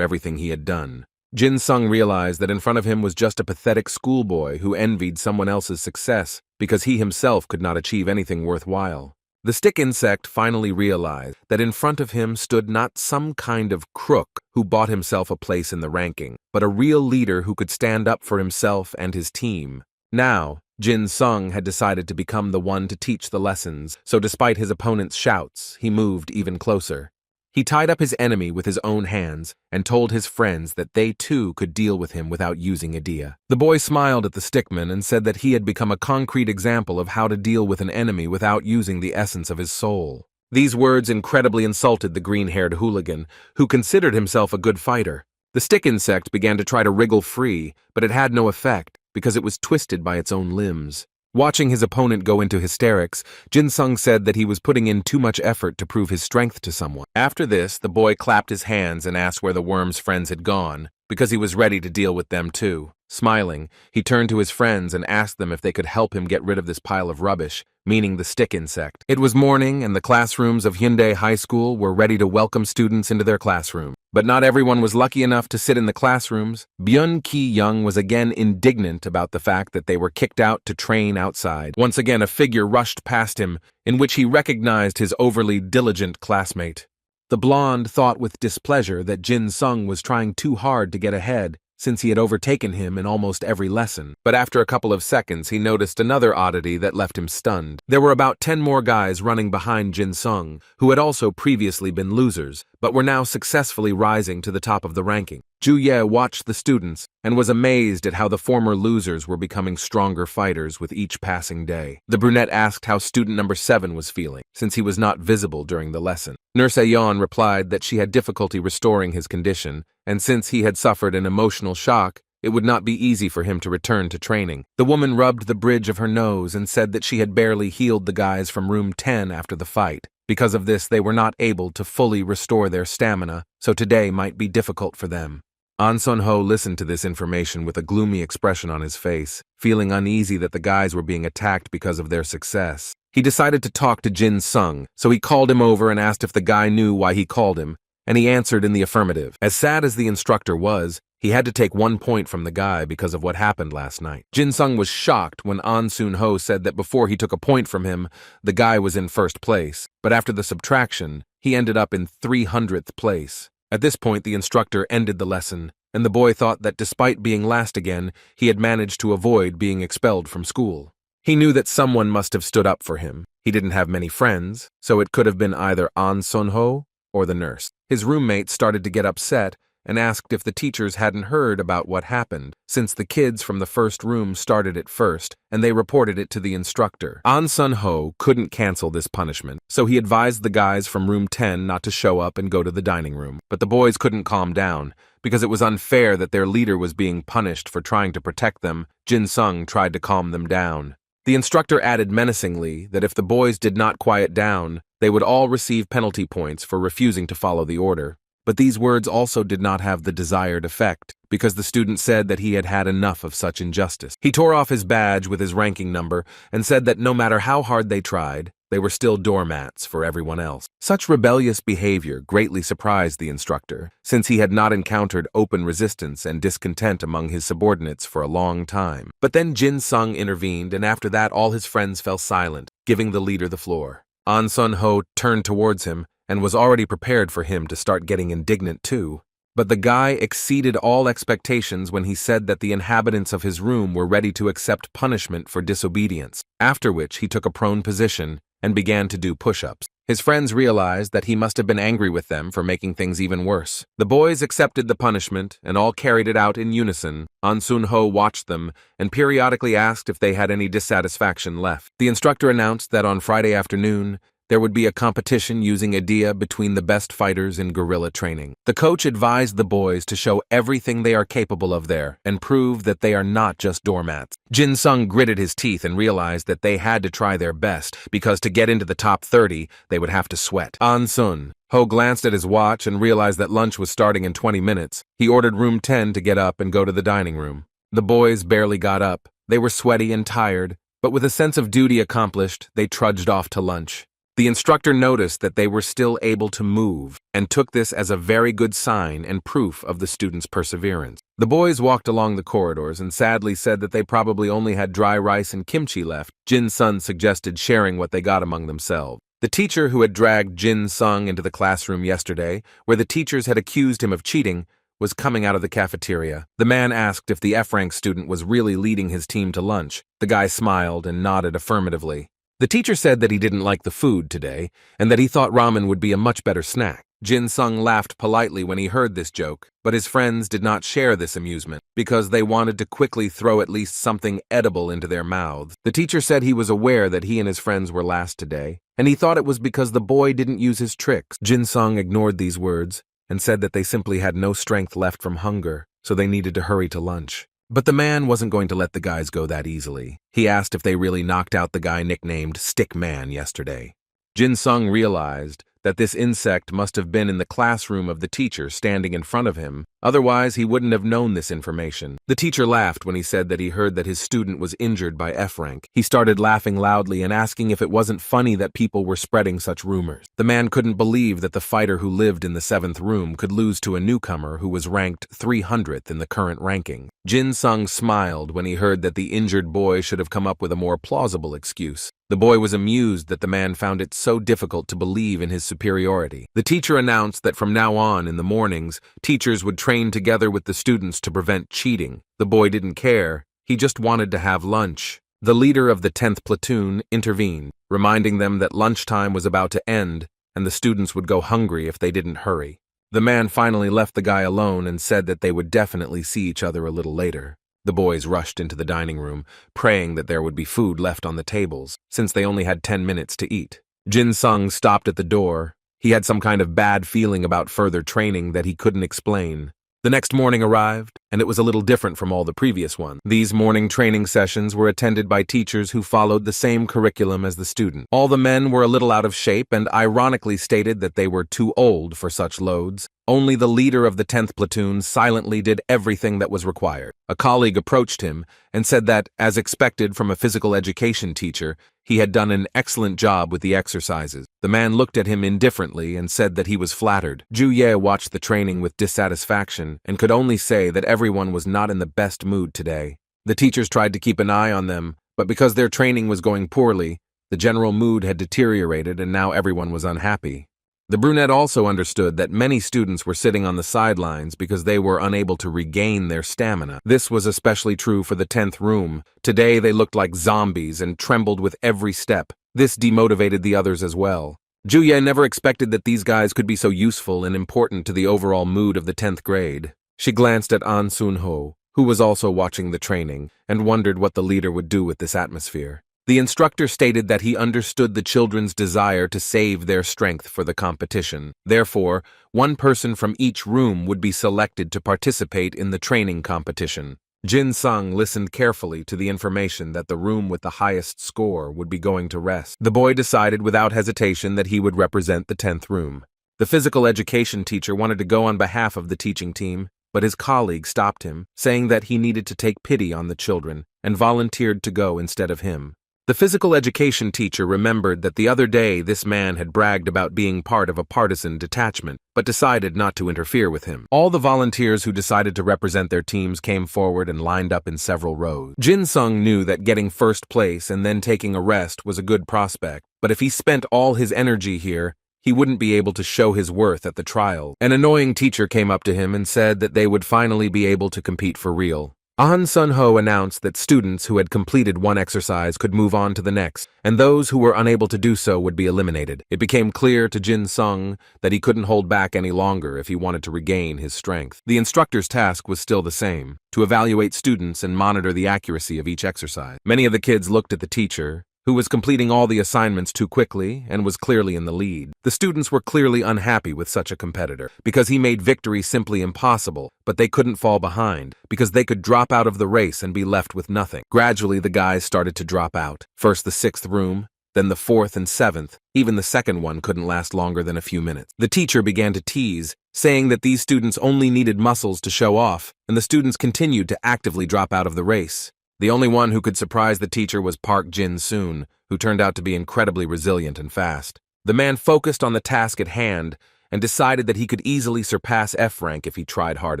everything he had done. Jin-sung realized that in front of him was just a pathetic schoolboy who envied someone else's success because he himself could not achieve anything worthwhile. The stick insect finally realized that in front of him stood not some kind of crook who bought himself a place in the ranking, but a real leader who could stand up for himself and his team. Now, Jin-sung had decided to become the one to teach the lessons, so despite his opponent's shouts, he moved even closer. He tied up his enemy with his own hands and told his friends that they too could deal with him without using idea. The boy smiled at the stickman and said that he had become a concrete example of how to deal with an enemy without using the essence of his soul. These words incredibly insulted the green-haired hooligan, who considered himself a good fighter. The stick insect began to try to wriggle free, but it had no effect because it was twisted by its own limbs. Watching his opponent go into hysterics, Jin-sung said that he was putting in too much effort to prove his strength to someone. After this, the boy clapped his hands and asked where the worm's friends had gone, because he was ready to deal with them too. Smiling, he turned to his friends and asked them if they could help him get rid of this pile of rubbish, meaning the stick insect. It was morning, and the classrooms of Hyundai High School were ready to welcome students into their classroom. But not everyone was lucky enough to sit in the classrooms. Byun Ki-young was again indignant about the fact that they were kicked out to train outside. Once again, a figure rushed past him, in which he recognized his overly diligent classmate. The blonde thought with displeasure that Jin-sung was trying too hard to get ahead, since he had overtaken him in almost every lesson. But after a couple of seconds, he noticed another oddity that left him stunned. There were about 10 more guys running behind Jin-sung, who had also previously been losers, but were now successfully rising to the top of the ranking. Ju-ye watched the students and was amazed at how the former losers were becoming stronger fighters with each passing day. The brunette asked how student number 7 was feeling, since he was not visible during the lesson. Nurse Ayeon replied that she had difficulty restoring his condition, and since he had suffered an emotional shock, it would not be easy for him to return to training. The woman rubbed the bridge of her nose and said that she had barely healed the guys from room 10 after the fight. Because of this, they were not able to fully restore their stamina, so today might be difficult for them. An Sun-ho listened to this information with a gloomy expression on his face, feeling uneasy that the guys were being attacked because of their success. He decided to talk to Jin-sung, so he called him over and asked if the guy knew why he called him, and he answered in the affirmative. As sad as the instructor was, he had to take 1 point from the guy because of what happened last night. Jin-sung was shocked when An Sun-ho said that before he took a point from him, the guy was in first place, but after the subtraction, he ended up in 300th place. At this point, the instructor ended the lesson, and the boy thought that despite being last again, he had managed to avoid being expelled from school. He knew that someone must have stood up for him. He didn't have many friends, so it could have been either An Sun-ho or the nurse. His roommate started to get upset and asked if the teachers hadn't heard about what happened, since the kids from the first room started it first, and they reported it to the instructor. An Sun-ho couldn't cancel this punishment, so he advised the guys from room 10 not to show up and go to the dining room. But the boys couldn't calm down, because it was unfair that their leader was being punished for trying to protect them. Jin-sung tried to calm them down. The instructor added menacingly that if the boys did not quiet down, they would all receive penalty points for refusing to follow the order. But these words also did not have the desired effect, because the student said that he had had enough of such injustice. He tore off his badge with his ranking number and said that no matter how hard they tried, they were still doormats for everyone else. Such rebellious behavior greatly surprised the instructor, since he had not encountered open resistance and discontent among his subordinates for a long time. But then Jin Sung intervened, and after that all his friends fell silent, giving the leader the floor. An Sun Ho turned towards him and was already prepared for him to start getting indignant too. But the guy exceeded all expectations when he said that the inhabitants of his room were ready to accept punishment for disobedience, after which he took a prone position and began to do push-ups. His friends realized that he must have been angry with them for making things even worse. The boys accepted the punishment and all carried it out in unison. An Sun Ho watched them and periodically asked if they had any dissatisfaction left. The instructor announced that on Friday afternoon, there would be a competition using idea between the best fighters in guerrilla training. The coach advised the boys to show everything they are capable of there and prove that they are not just doormats. Jin Sung gritted his teeth and realized that they had to try their best because to get into the top 30, they would have to sweat. An Sun Ho glanced at his watch and realized that lunch was starting in 20 minutes. He ordered room 10 to get up and go to the dining room. The boys barely got up. They were sweaty and tired, but with a sense of duty accomplished, they trudged off to lunch. The instructor noticed that they were still able to move and took this as a very good sign and proof of the students' perseverance. The boys walked along the corridors and sadly said that they probably only had dry rice and kimchi left. Jin Sun suggested sharing what they got among themselves. The teacher who had dragged Jin Sung into the classroom yesterday, where the teachers had accused him of cheating, was coming out of the cafeteria. The man asked if the F-rank student was really leading his team to lunch. The guy smiled and nodded affirmatively. The teacher said that he didn't like the food today, and that he thought ramen would be a much better snack. Jin Sung laughed politely when he heard this joke, but his friends did not share this amusement, because they wanted to quickly throw at least something edible into their mouths. The teacher said he was aware that he and his friends were last today, and he thought it was because the boy didn't use his tricks. Jin Sung ignored these words, and said that they simply had no strength left from hunger, so they needed to hurry to lunch. But the man wasn't going to let the guys go that easily. He asked if they really knocked out the guy nicknamed Stick Man yesterday. Jin Sung realized that this insect must have been in the classroom of the teacher standing in front of him, otherwise he wouldn't have known this information. The teacher laughed when he said that he heard that his student was injured by F-rank. He started laughing loudly and asking if it wasn't funny that people were spreading such rumors. The man couldn't believe that the fighter who lived in the 7th room could lose to a newcomer who was ranked 300th in the current ranking. Jin Sung smiled when he heard that the injured boy should have come up with a more plausible excuse. The boy was amused that the man found it so difficult to believe in his superiority. The teacher announced that from now on in the mornings, teachers would train together with the students to prevent cheating. The boy didn't care. He just wanted to have lunch. The leader of the 10th platoon intervened, reminding them that lunchtime was about to end and the students would go hungry if they didn't hurry. The man finally left the guy alone and said that they would definitely see each other a little later. The boys rushed into the dining room, praying that there would be food left on the tables, since they only had 10 minutes to eat. Jin Sung stopped at the door. He had some kind of bad feeling about further training that he couldn't explain. The next morning arrived, and it was a little different from all the previous ones. These morning training sessions were attended by teachers who followed the same curriculum as the student. All the men were a little out of shape and ironically stated that they were too old for such loads. Only the leader of the 10th platoon silently did everything that was required. A colleague approached him and said that, as expected from a physical education teacher, he had done an excellent job with the exercises. The man looked at him indifferently and said that he was flattered. Ju Ye watched the training with dissatisfaction and could only say that everyone was not in the best mood today. The teachers tried to keep an eye on them, but because their training was going poorly, the general mood had deteriorated and now everyone was unhappy. The brunette also understood that many students were sitting on the sidelines because they were unable to regain their stamina. This was especially true for the 10th room. Today they looked like zombies and trembled with every step. This demotivated the others as well. Ju Ye never expected that these guys could be so useful and important to the overall mood of the 10th grade. She glanced at An Sun Ho, who was also watching the training, and wondered what the leader would do with this atmosphere. The instructor stated that he understood the children's desire to save their strength for the competition. Therefore, one person from each room would be selected to participate in the training competition. Jin Sung listened carefully to the information that the room with the highest score would be going to rest. The boy decided without hesitation that he would represent the 10th room. The physical education teacher wanted to go on behalf of the teaching team, but his colleague stopped him, saying that he needed to take pity on the children and volunteered to go instead of him. The physical education teacher remembered that the other day this man had bragged about being part of a partisan detachment, but decided not to interfere with him. All the volunteers who decided to represent their teams came forward and lined up in several rows. Jin Sung knew that getting first place and then taking a rest was a good prospect, but if he spent all his energy here, he wouldn't be able to show his worth at the trial. An annoying teacher came up to him and said that they would finally be able to compete for real. Ahn Sun-ho announced that students who had completed one exercise could move on to the next, and those who were unable to do so would be eliminated. It became clear to Jin Sung that he couldn't hold back any longer if he wanted to regain his strength. The instructor's task was still the same, to evaluate students and monitor the accuracy of each exercise. Many of the kids looked at the teacher, who was completing all the assignments too quickly and was clearly in the lead. The students were clearly unhappy with such a competitor, because he made victory simply impossible, but they couldn't fall behind, because they could drop out of the race and be left with nothing. Gradually, the guys started to drop out. First the 6th room, then the 4th and 7th. Even the second one couldn't last longer than a few minutes. The teacher began to tease, saying that these students only needed muscles to show off, and the students continued to actively drop out of the race. The only one who could surprise the teacher was Park Jin-soon, who turned out to be incredibly resilient and fast. The man focused on the task at hand and decided that he could easily surpass F-rank if he tried hard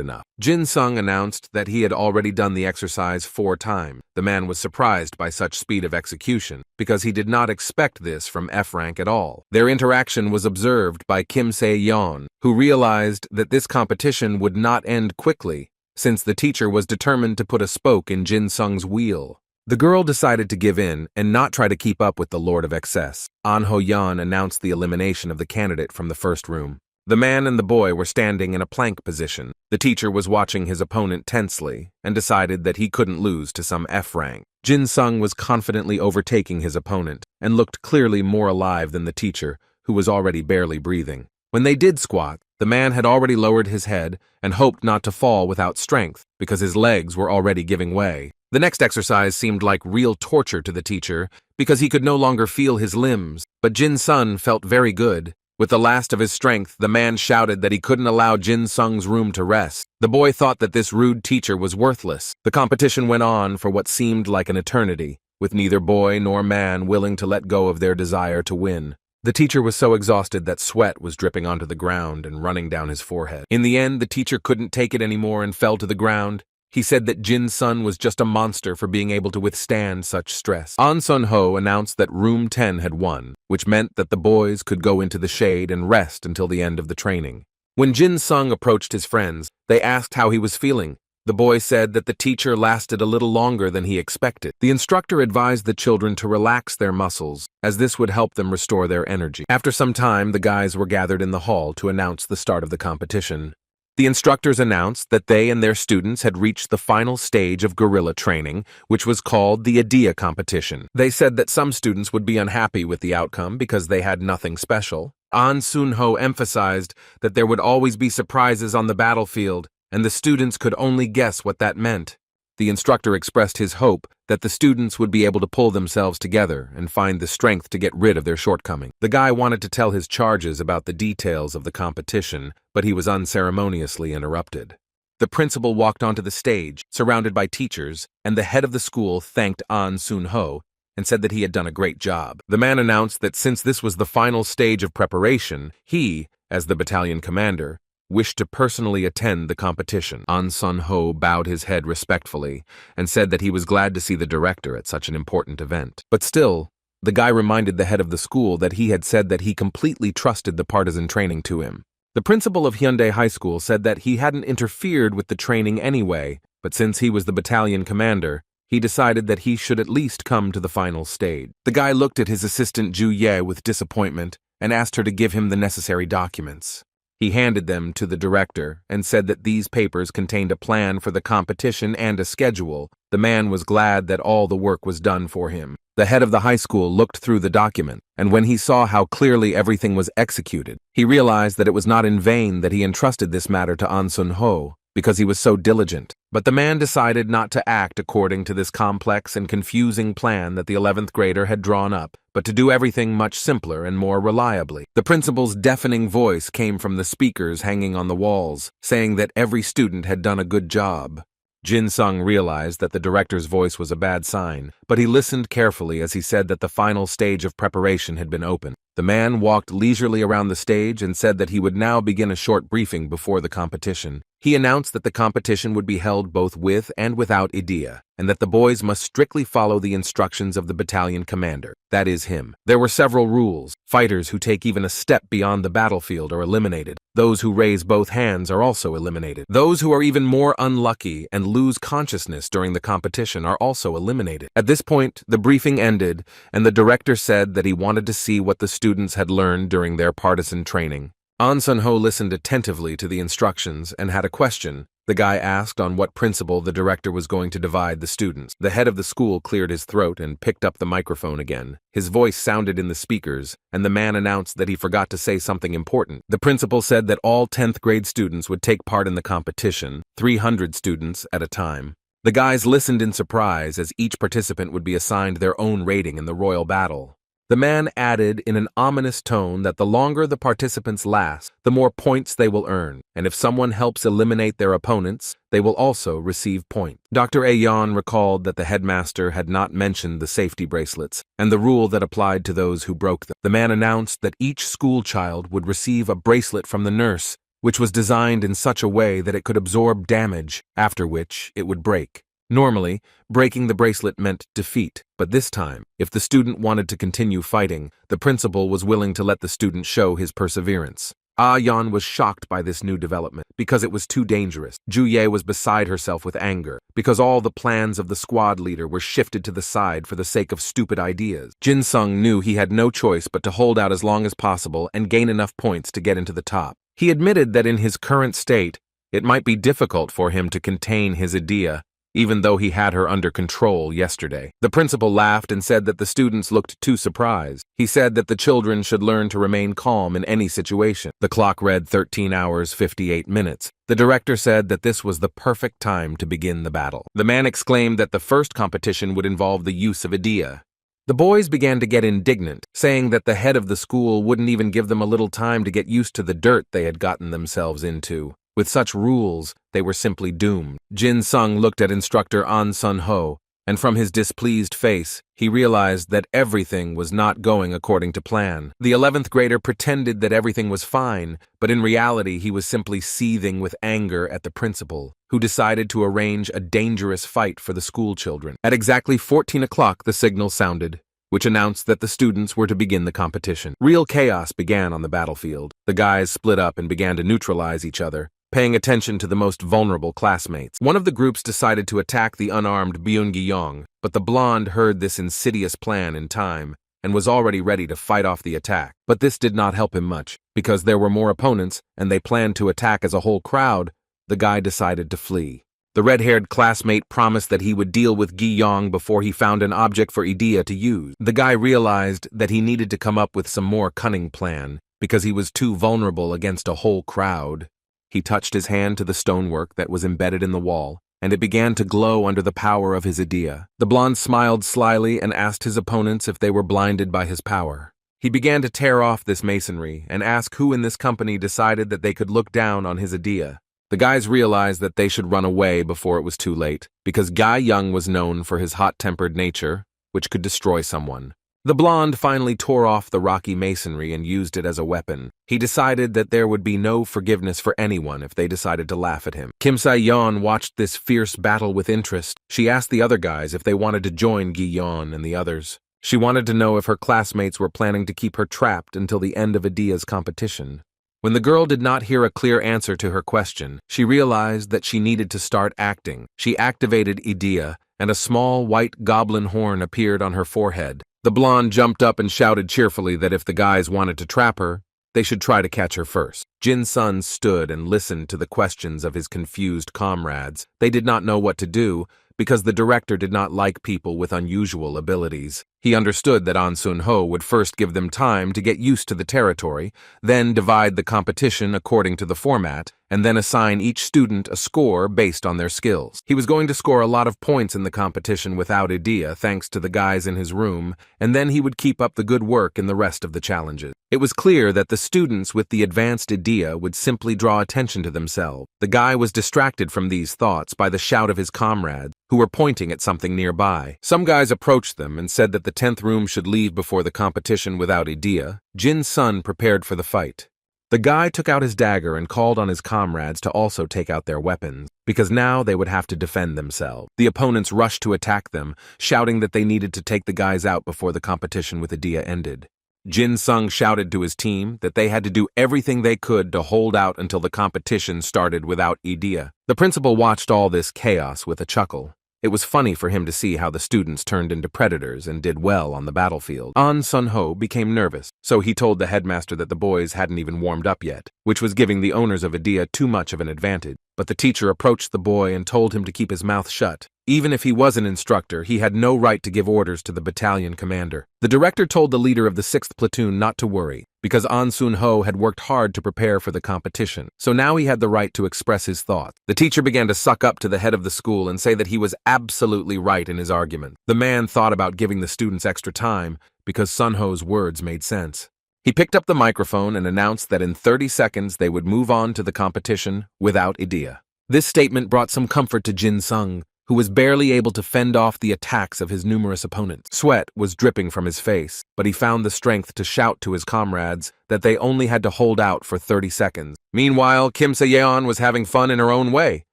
enough. Jin Sung announced that he had already done the exercise 4 times. The man was surprised by such speed of execution, because he did not expect this from F-rank at all. Their interaction was observed by Kim Se-yeon, who realized that this competition would not end quickly, since the teacher was determined to put a spoke in Jin Sung's wheel. The girl decided to give in and not try to keep up with the Lord of Excess. An Ho-yeon announced the elimination of the candidate from the first room. The man and the boy were standing in a plank position. The teacher was watching his opponent tensely and decided that he couldn't lose to some F-rank. Jin Sung was confidently overtaking his opponent and looked clearly more alive than the teacher, who was already barely breathing. When they did squat, the man had already lowered his head and hoped not to fall without strength, because his legs were already giving way. The next exercise seemed like real torture to the teacher, because he could no longer feel his limbs, but Jin Sun felt very good. With the last of his strength, the man shouted that he couldn't allow Jin Sung's room to rest. The boy thought that this rude teacher was worthless. The competition went on for what seemed like an eternity, with neither boy nor man willing to let go of their desire to win. The teacher was so exhausted that sweat was dripping onto the ground and running down his forehead. In the end, the teacher couldn't take it anymore and fell to the ground. He said that Jin Sun was just a monster for being able to withstand such stress. An Sun-ho announced that Room 10 had won, which meant that the boys could go into the shade and rest until the end of the training. When Jin Sung approached his friends, they asked how he was feeling. The boy said that the teacher lasted a little longer than he expected. The instructor advised the children to relax their muscles, as this would help them restore their energy. After some time, the guys were gathered in the hall to announce the start of the competition. The instructors announced that they and their students had reached the final stage of guerrilla training, which was called the idea competition. They said that some students would be unhappy with the outcome because they had nothing special. An Sun-ho emphasized that there would always be surprises on the battlefield, and the students could only guess what that meant. The instructor expressed his hope that the students would be able to pull themselves together and find the strength to get rid of their shortcomings. The guy wanted to tell his charges about the details of the competition, but he was unceremoniously interrupted. The principal walked onto the stage, surrounded by teachers, and the head of the school thanked An Sun-ho and said that he had done a great job. The man announced that since this was the final stage of preparation, he, as the battalion commander, wished to personally attend the competition. An Sun-ho bowed his head respectfully and said that he was glad to see the director at such an important event. But still, the guy reminded the head of the school that he had said that he completely trusted the partisan training to him. The principal of Hyundai High School said that he hadn't interfered with the training anyway, but since he was the battalion commander, he decided that he should at least come to the final stage. The guy looked at his assistant Ju Ye with disappointment and asked her to give him the necessary documents. He handed them to the director and said that these papers contained a plan for the competition and a schedule. The man was glad that all the work was done for him. The head of the high school looked through the document, and when he saw how clearly everything was executed, he realized that it was not in vain that he entrusted this matter to An Sun-ho, because he was so diligent. But the man decided not to act according to this complex and confusing plan that the 11th grader had drawn up, but to do everything much simpler and more reliably. The principal's deafening voice came from the speakers hanging on the walls, saying that every student had done a good job. Jin-sung realized that the director's voice was a bad sign, but he listened carefully as he said that the final stage of preparation had been opened. The man walked leisurely around the stage and said that he would now begin a short briefing before the competition. He announced that the competition would be held both with and without idea, and that the boys must strictly follow the instructions of the battalion commander, that is him. There were several rules. Fighters who take even a step beyond the battlefield are eliminated. Those who raise both hands are also eliminated. Those who are even more unlucky and lose consciousness during the competition are also eliminated. At this point, the briefing ended, and the director said that he wanted to see what the students had learned during their partisan training. An Sun-ho listened attentively to the instructions and had a question. The guy asked on what principle the director was going to divide the students. The head of the school cleared his throat and picked up the microphone again. His voice sounded in the speakers, and the man announced that he forgot to say something important. The principal said that all 10th grade students would take part in the competition, 300 students at a time. The guys listened in surprise as each participant would be assigned their own rating in the royal battle. The man added in an ominous tone that the longer the participants last, the more points they will earn, and if someone helps eliminate their opponents, they will also receive points. Dr. Ayon recalled that the headmaster had not mentioned the safety bracelets, and the rule that applied to those who broke them. The man announced that each school child would receive a bracelet from the nurse, which was designed in such a way that it could absorb damage, after which it would break. Normally, breaking the bracelet meant defeat, but this time, if the student wanted to continue fighting, the principal was willing to let the student show his perseverance. Ah-yeon was shocked by this new development, because it was too dangerous. Ju-ye was beside herself with anger, because all the plans of the squad leader were shifted to the side for the sake of stupid ideas. Jin-sung knew he had no choice but to hold out as long as possible and gain enough points to get into the top. He admitted that in his current state, it might be difficult for him to contain his idea, even though he had her under control yesterday. The principal laughed and said that the students looked too surprised. He said that the children should learn to remain calm in any situation. The clock read 13 hours 58 minutes. The director said that this was the perfect time to begin the battle. The man exclaimed that the first competition would involve the use of idea. The boys began to get indignant, saying that the head of the school wouldn't even give them a little time to get used to the dirt they had gotten themselves into. With such rules, they were simply doomed. Jin-sung looked at instructor An Sun-ho, and from his displeased face, he realized that everything was not going according to plan. The 11th grader pretended that everything was fine, but in reality he was simply seething with anger at the principal, who decided to arrange a dangerous fight for the school children. At exactly 14 o'clock, the signal sounded, which announced that the students were to begin the competition. Real chaos began on the battlefield. The guys split up and began to neutralize each other, paying attention to the most vulnerable classmates. One of the groups decided to attack the unarmed Byung-gi-yong, but the blonde heard this insidious plan in time and was already ready to fight off the attack. But this did not help him much, because there were more opponents and they planned to attack as a whole crowd. The guy decided to flee. The red-haired classmate promised that he would deal with Gi-yong before he found an object for Idea to use. The guy realized that he needed to come up with some more cunning plan, because he was too vulnerable against a whole crowd. He touched his hand to the stonework that was embedded in the wall, and it began to glow under the power of his idea. The blonde smiled slyly and asked his opponents if they were blinded by his power. He began to tear off this masonry and ask who in this company decided that they could look down on his idea. The guys realized that they should run away before it was too late, because Guy Young was known for his hot-tempered nature, which could destroy someone. The blonde finally tore off the rocky masonry and used it as a weapon. He decided that there would be no forgiveness for anyone if they decided to laugh at him. Kim Sa-yeon watched this fierce battle with interest. She asked the other guys if they wanted to join Gi-yeon and the others. She wanted to know if her classmates were planning to keep her trapped until the end of Idea's competition. When the girl did not hear a clear answer to her question, she realized that she needed to start acting. She activated Idea, and a small white goblin horn appeared on her forehead. The blonde jumped up and shouted cheerfully that if the guys wanted to trap her, they should try to catch her first. Jin-sun stood and listened to the questions of his confused comrades. They did not know what to do, because the director did not like people with unusual abilities. He understood that An Sun-ho would first give them time to get used to the territory, then divide the competition according to the format, and then assign each student a score based on their skills. He was going to score a lot of points in the competition without idea thanks to the guys in his room, and then he would keep up the good work in the rest of the challenges. It was clear that the students with the advanced idea would simply draw attention to themselves. The guy was distracted from these thoughts by the shout of his comrades, who were pointing at something nearby. Some guys approached them and said that the 10th room should leave before the competition without idea. Jin's son prepared for the fight. The guy took out his dagger and called on his comrades to also take out their weapons, because now they would have to defend themselves. The opponents rushed to attack them, shouting that they needed to take the guys out before the competition with idea ended. Jin Sung shouted to his team that they had to do everything they could to hold out until the competition started without idea. The principal watched all this chaos with a chuckle. It was funny for him to see how the students turned into predators and did well on the battlefield. An Sun-ho became nervous, so he told the headmaster that the boys hadn't even warmed up yet, which was giving the owners of idea too much of an advantage. But the teacher approached the boy and told him to keep his mouth shut. Even if he was an instructor, he had no right to give orders to the battalion commander. The director told the leader of the 6th platoon not to worry, because An Sun-ho had worked hard to prepare for the competition, so now he had the right to express his thoughts. The teacher began to suck up to the head of the school and say that he was absolutely right in his argument. The man thought about giving the students extra time because Sun-ho's words made sense. He picked up the microphone and announced that in 30 seconds they would move on to the competition without idea. This statement brought some comfort to Jin Sung, who was barely able to fend off the attacks of his numerous opponents. Sweat was dripping from his face, but he found the strength to shout to his comrades that they only had to hold out for 30 seconds. Meanwhile, Kim Se-yeon was having fun in her own way,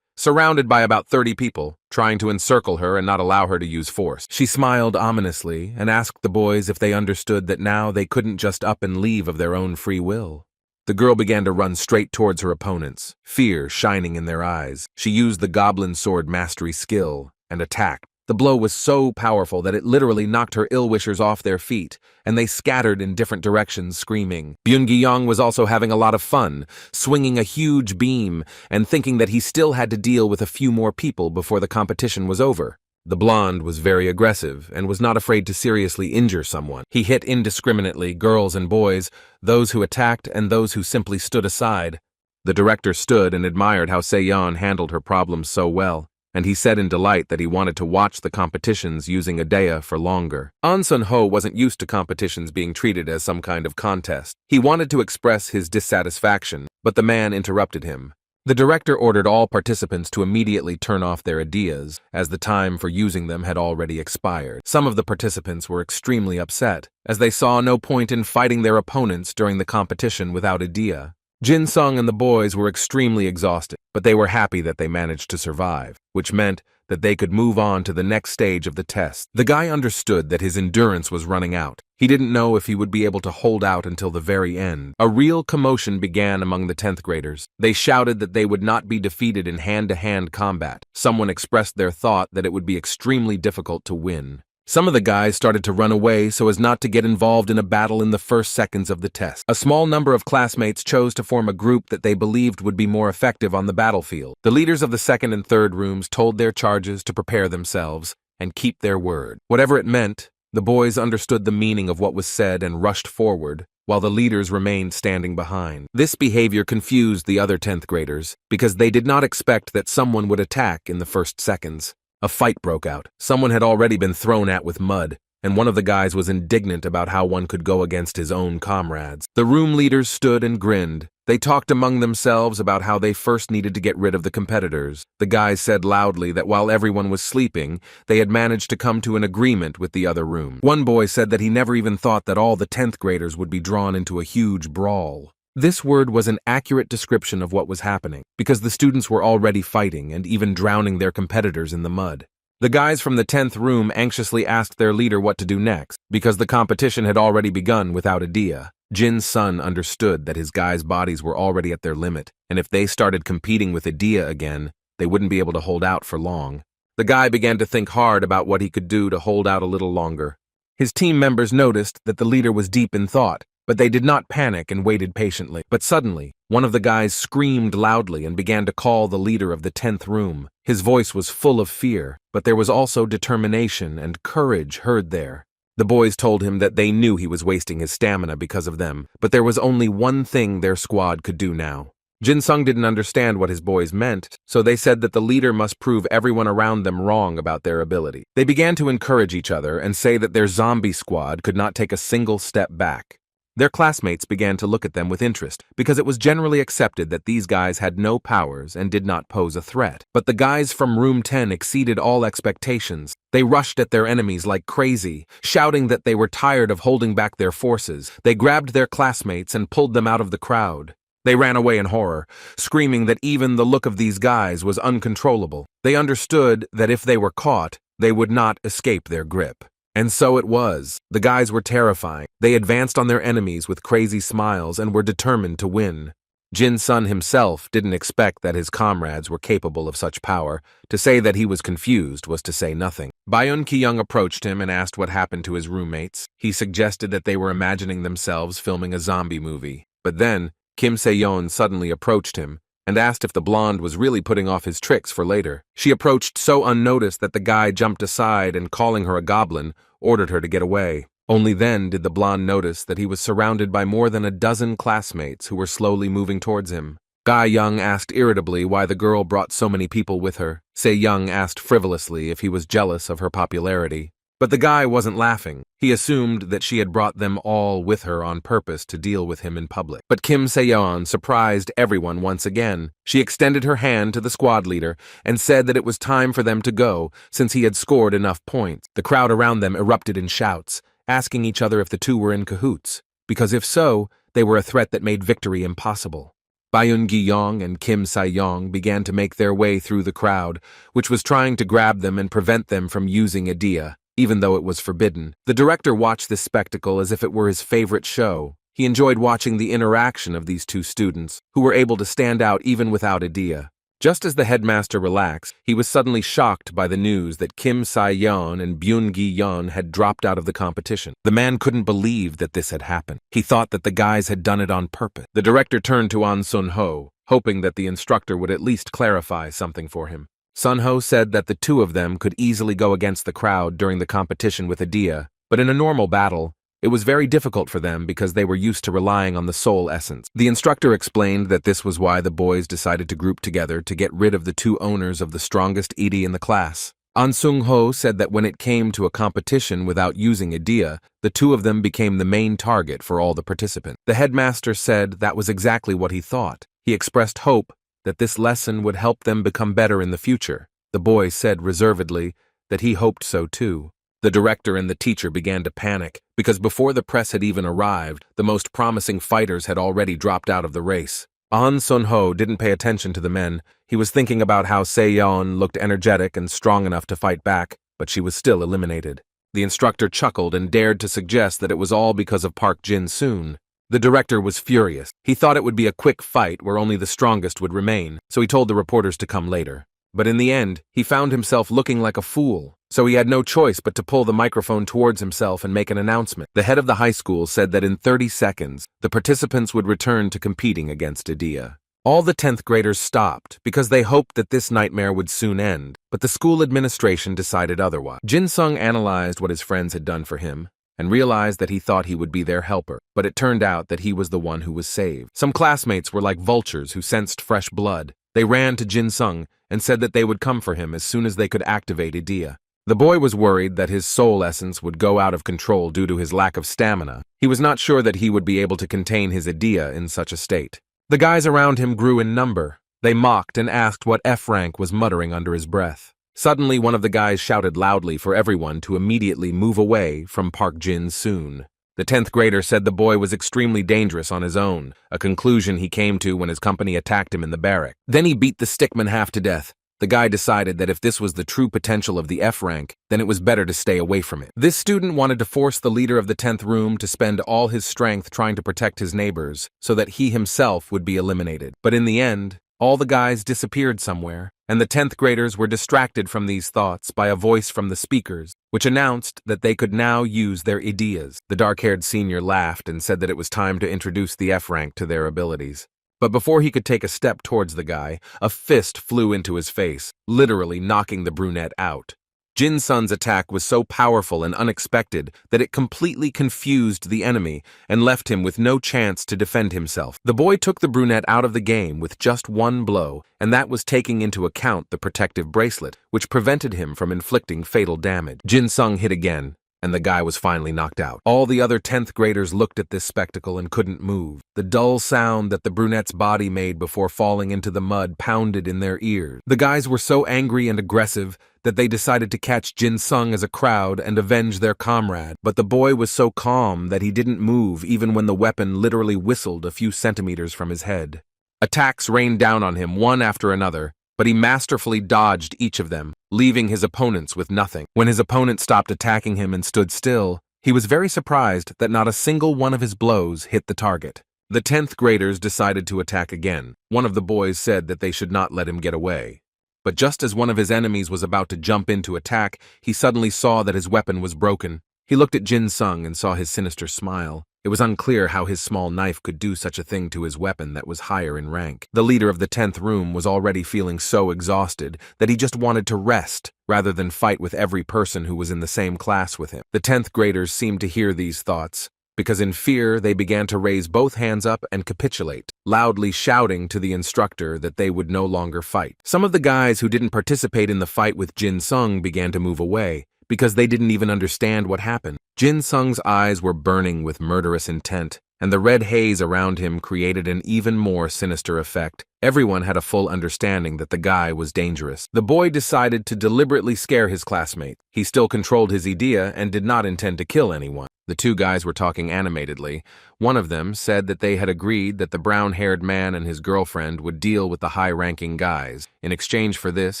surrounded by about 30 people, trying to encircle her and not allow her to use force. She smiled ominously and asked the boys if they understood that now they couldn't just up and leave of their own free will. The girl began to run straight towards her opponents, fear shining in their eyes. She used the goblin sword mastery skill and attacked. The blow was so powerful that it literally knocked her ill-wishers off their feet, and they scattered in different directions, screaming. Byung-gi-young was also having a lot of fun, swinging a huge beam and thinking that he still had to deal with a few more people before the competition was over. The blonde was very aggressive and was not afraid to seriously injure someone. He hit indiscriminately girls and boys, those who attacked and those who simply stood aside. The director stood and admired how Se-yeon handled her problems so well, and he said in delight that he wanted to watch the competitions using Idea for longer. An Sun-ho wasn't used to competitions being treated as some kind of contest. He wanted to express his dissatisfaction, but the man interrupted him. The director ordered all participants to immediately turn off their ideas, as the time for using them had already expired. Some of the participants were extremely upset, as they saw no point in fighting their opponents during the competition without idea. Jin Sung and the boys were extremely exhausted, but they were happy that they managed to survive, which meant that they could move on to the next stage of the test. The guy understood that his endurance was running out. He didn't know if he would be able to hold out until the very end. A real commotion began among the 10th graders. They shouted that they would not be defeated in hand-to-hand combat. Someone expressed their thought that it would be extremely difficult to win. Some of the guys started to run away so as not to get involved in a battle in the first seconds of the test. A small number of classmates chose to form a group that they believed would be more effective on the battlefield. The leaders of the 2nd and 3rd rooms told their charges to prepare themselves and keep their word. Whatever it meant, the boys understood the meaning of what was said and rushed forward, while the leaders remained standing behind. This behavior confused the other 10th graders because they did not expect that someone would attack in the first seconds. A fight broke out. Someone had already been thrown at with mud, and one of the guys was indignant about how one could go against his own comrades. The room leaders stood and grinned. They talked among themselves about how they first needed to get rid of the competitors. The guys said loudly that while everyone was sleeping, they had managed to come to an agreement with the other room. One boy said that he never even thought that all the 10th graders would be drawn into a huge brawl. This word was an accurate description of what was happening, because the students were already fighting and even drowning their competitors in the mud. The guys from the 10th room anxiously asked their leader what to do next, because the competition had already begun without idea. Jin's son understood that his guys' bodies were already at their limit, and if they started competing with idea again, they wouldn't be able to hold out for long. The guy began to think hard about what he could do to hold out a little longer. His team members noticed that the leader was deep in thought, but they did not panic and waited patiently. But suddenly, one of the guys screamed loudly and began to call the leader of the 10th room. His voice was full of fear, but there was also determination and courage heard there. The boys told him that they knew he was wasting his stamina because of them, but there was only one thing their squad could do now. Jin-sung didn't understand what his boys meant, so they said that the leader must prove everyone around them wrong about their ability. They began to encourage each other and say that their zombie squad could not take a single step back. Their classmates began to look at them with interest, because it was generally accepted that these guys had no powers and did not pose a threat. But the guys from Room 10 exceeded all expectations. They rushed at their enemies like crazy, shouting that they were tired of holding back their forces. They grabbed their classmates and pulled them out of the crowd. They ran away in horror, screaming that even the look of these guys was uncontrollable. They understood that if they were caught, they would not escape their grip. And so it was. The guys were terrifying. They advanced on their enemies with crazy smiles and were determined to win. Jin-sun himself didn't expect that his comrades were capable of such power. To say that he was confused was to say nothing. Baeun Ki-young approached him and asked what happened to his roommates. He suggested that they were imagining themselves filming a zombie movie. But then, Kim Se-yeon suddenly approached him and asked if the blonde was really putting off his tricks for later. She approached so unnoticed that the guy jumped aside and, calling her a goblin, ordered her to get away. Only then did the blonde notice that he was surrounded by more than a dozen classmates who were slowly moving towards him. Ga-young asked irritably why the girl brought so many people with her. Se-young asked frivolously if he was jealous of her popularity. But the guy wasn't laughing. He assumed that she had brought them all with her on purpose to deal with him in public. But Kim Se-yeon surprised everyone once again. She extended her hand to the squad leader and said that it was time for them to go since he had scored enough points. The crowd around them erupted in shouts, asking each other if the two were in cahoots, because if so, they were a threat that made victory impossible. Baeun Ki-young and Kim Se-yeon began to make their way through the crowd, which was trying to grab them and prevent them from using idea, even though it was forbidden. The director watched this spectacle as if it were his favorite show. He enjoyed watching the interaction of these two students, who were able to stand out even without idea. Just as the headmaster relaxed, he was suddenly shocked by the news that Kim Se-yeon and Baeun Ki-young had dropped out of the competition. The man couldn't believe that this had happened. He thought that the guys had done it on purpose. The director turned to An Sun-ho, hoping that the instructor would at least clarify something for him. Sun-ho said that the two of them could easily go against the crowd during the competition with idea, but in a normal battle, it was very difficult for them because they were used to relying on the soul essence. The instructor explained that this was why the boys decided to group together to get rid of the two owners of the strongest Edi in the class. An Sun-ho said that when it came to a competition without using idea, the two of them became the main target for all the participants. The headmaster said that was exactly what he thought. He expressed hope that this lesson would help them become better in the future. The boy said reservedly that he hoped so too. The director and the teacher began to panic, because before the press had even arrived, the most promising fighters had already dropped out of the race. An Sun-ho didn't pay attention to the men. He was thinking about how Se-yeon looked energetic and strong enough to fight back, but she was still eliminated. The instructor chuckled and dared to suggest that it was all because of Park Jin-soon. The director was furious. He thought it would be a quick fight where only the strongest would remain, so he told the reporters to come later. But in the end, he found himself looking like a fool, so he had no choice but to pull the microphone towards himself and make an announcement. The head of the high school said that in 30 seconds, the participants would return to competing against Idea. All the 10th graders stopped because they hoped that this nightmare would soon end, but the school administration decided otherwise. Jin-sung analyzed what his friends had done for him and realized that he thought he would be their helper, but it turned out that he was the one who was saved. Some classmates were like vultures who sensed fresh blood. They ran to Jin-sung and said that they would come for him as soon as they could activate Idea. The boy was worried that his soul essence would go out of control due to his lack of stamina. He was not sure that he would be able to contain his Idea in such a state. The guys around him grew in number. They mocked and asked what F-Rank was muttering under his breath. Suddenly, one of the guys shouted loudly for everyone to immediately move away from Park Jin-soon. The 10th grader said the boy was extremely dangerous on his own, a conclusion he came to when his company attacked him in the barrack. Then he beat the stickman half to death. The guy decided that if this was the true potential of the F-Rank, then it was better to stay away from it. This student wanted to force the leader of the 10th room to spend all his strength trying to protect his neighbors, so that he himself would be eliminated. But in the end, all the guys disappeared somewhere, and the 10th graders were distracted from these thoughts by a voice from the speakers, which announced that they could now use their ideas. The dark-haired senior laughed and said that it was time to introduce the F-Rank to their abilities. But before he could take a step towards the guy, a fist flew into his face, literally knocking the brunette out. Jin Sun's attack was so powerful and unexpected that it completely confused the enemy and left him with no chance to defend himself. The boy took the brunette out of the game with just one blow, and that was taking into account the protective bracelet, which prevented him from inflicting fatal damage. Jin Sung hit again, and the guy was finally knocked out. All the other 10th graders looked at this spectacle and couldn't move. The dull sound that the brunette's body made before falling into the mud pounded in their ears. The guys were so angry and aggressive that they decided to catch Jin Sung as a crowd and avenge their comrade. But the boy was so calm that he didn't move even when the weapon literally whistled a few centimeters from his head. Attacks rained down on him one after another, but he masterfully dodged each of them, leaving his opponents with nothing. When his opponent stopped attacking him and stood still, he was very surprised that not a single one of his blows hit the target. The 10th graders decided to attack again. One of the boys said that they should not let him get away. But just as one of his enemies was about to jump in to attack, he suddenly saw that his weapon was broken. He looked at Jin Sung and saw his sinister smile. It was unclear how his small knife could do such a thing to his weapon that was higher in rank. The leader of the 10th room was already feeling so exhausted that he just wanted to rest rather than fight with every person who was in the same class with him. The 10th graders seemed to hear these thoughts, because in fear they began to raise both hands up and capitulate, loudly shouting to the instructor that they would no longer fight. Some of the guys who didn't participate in the fight with Jin Sung began to move away, because they didn't even understand what happened. Jin Sung's eyes were burning with murderous intent, and the red haze around him created an even more sinister effect. Everyone had a full understanding that the guy was dangerous. The boy decided to deliberately scare his classmate. He still controlled his idea and did not intend to kill anyone. The two guys were talking animatedly. One of them said that they had agreed that the brown-haired man and his girlfriend would deal with the high-ranking guys. In exchange for this,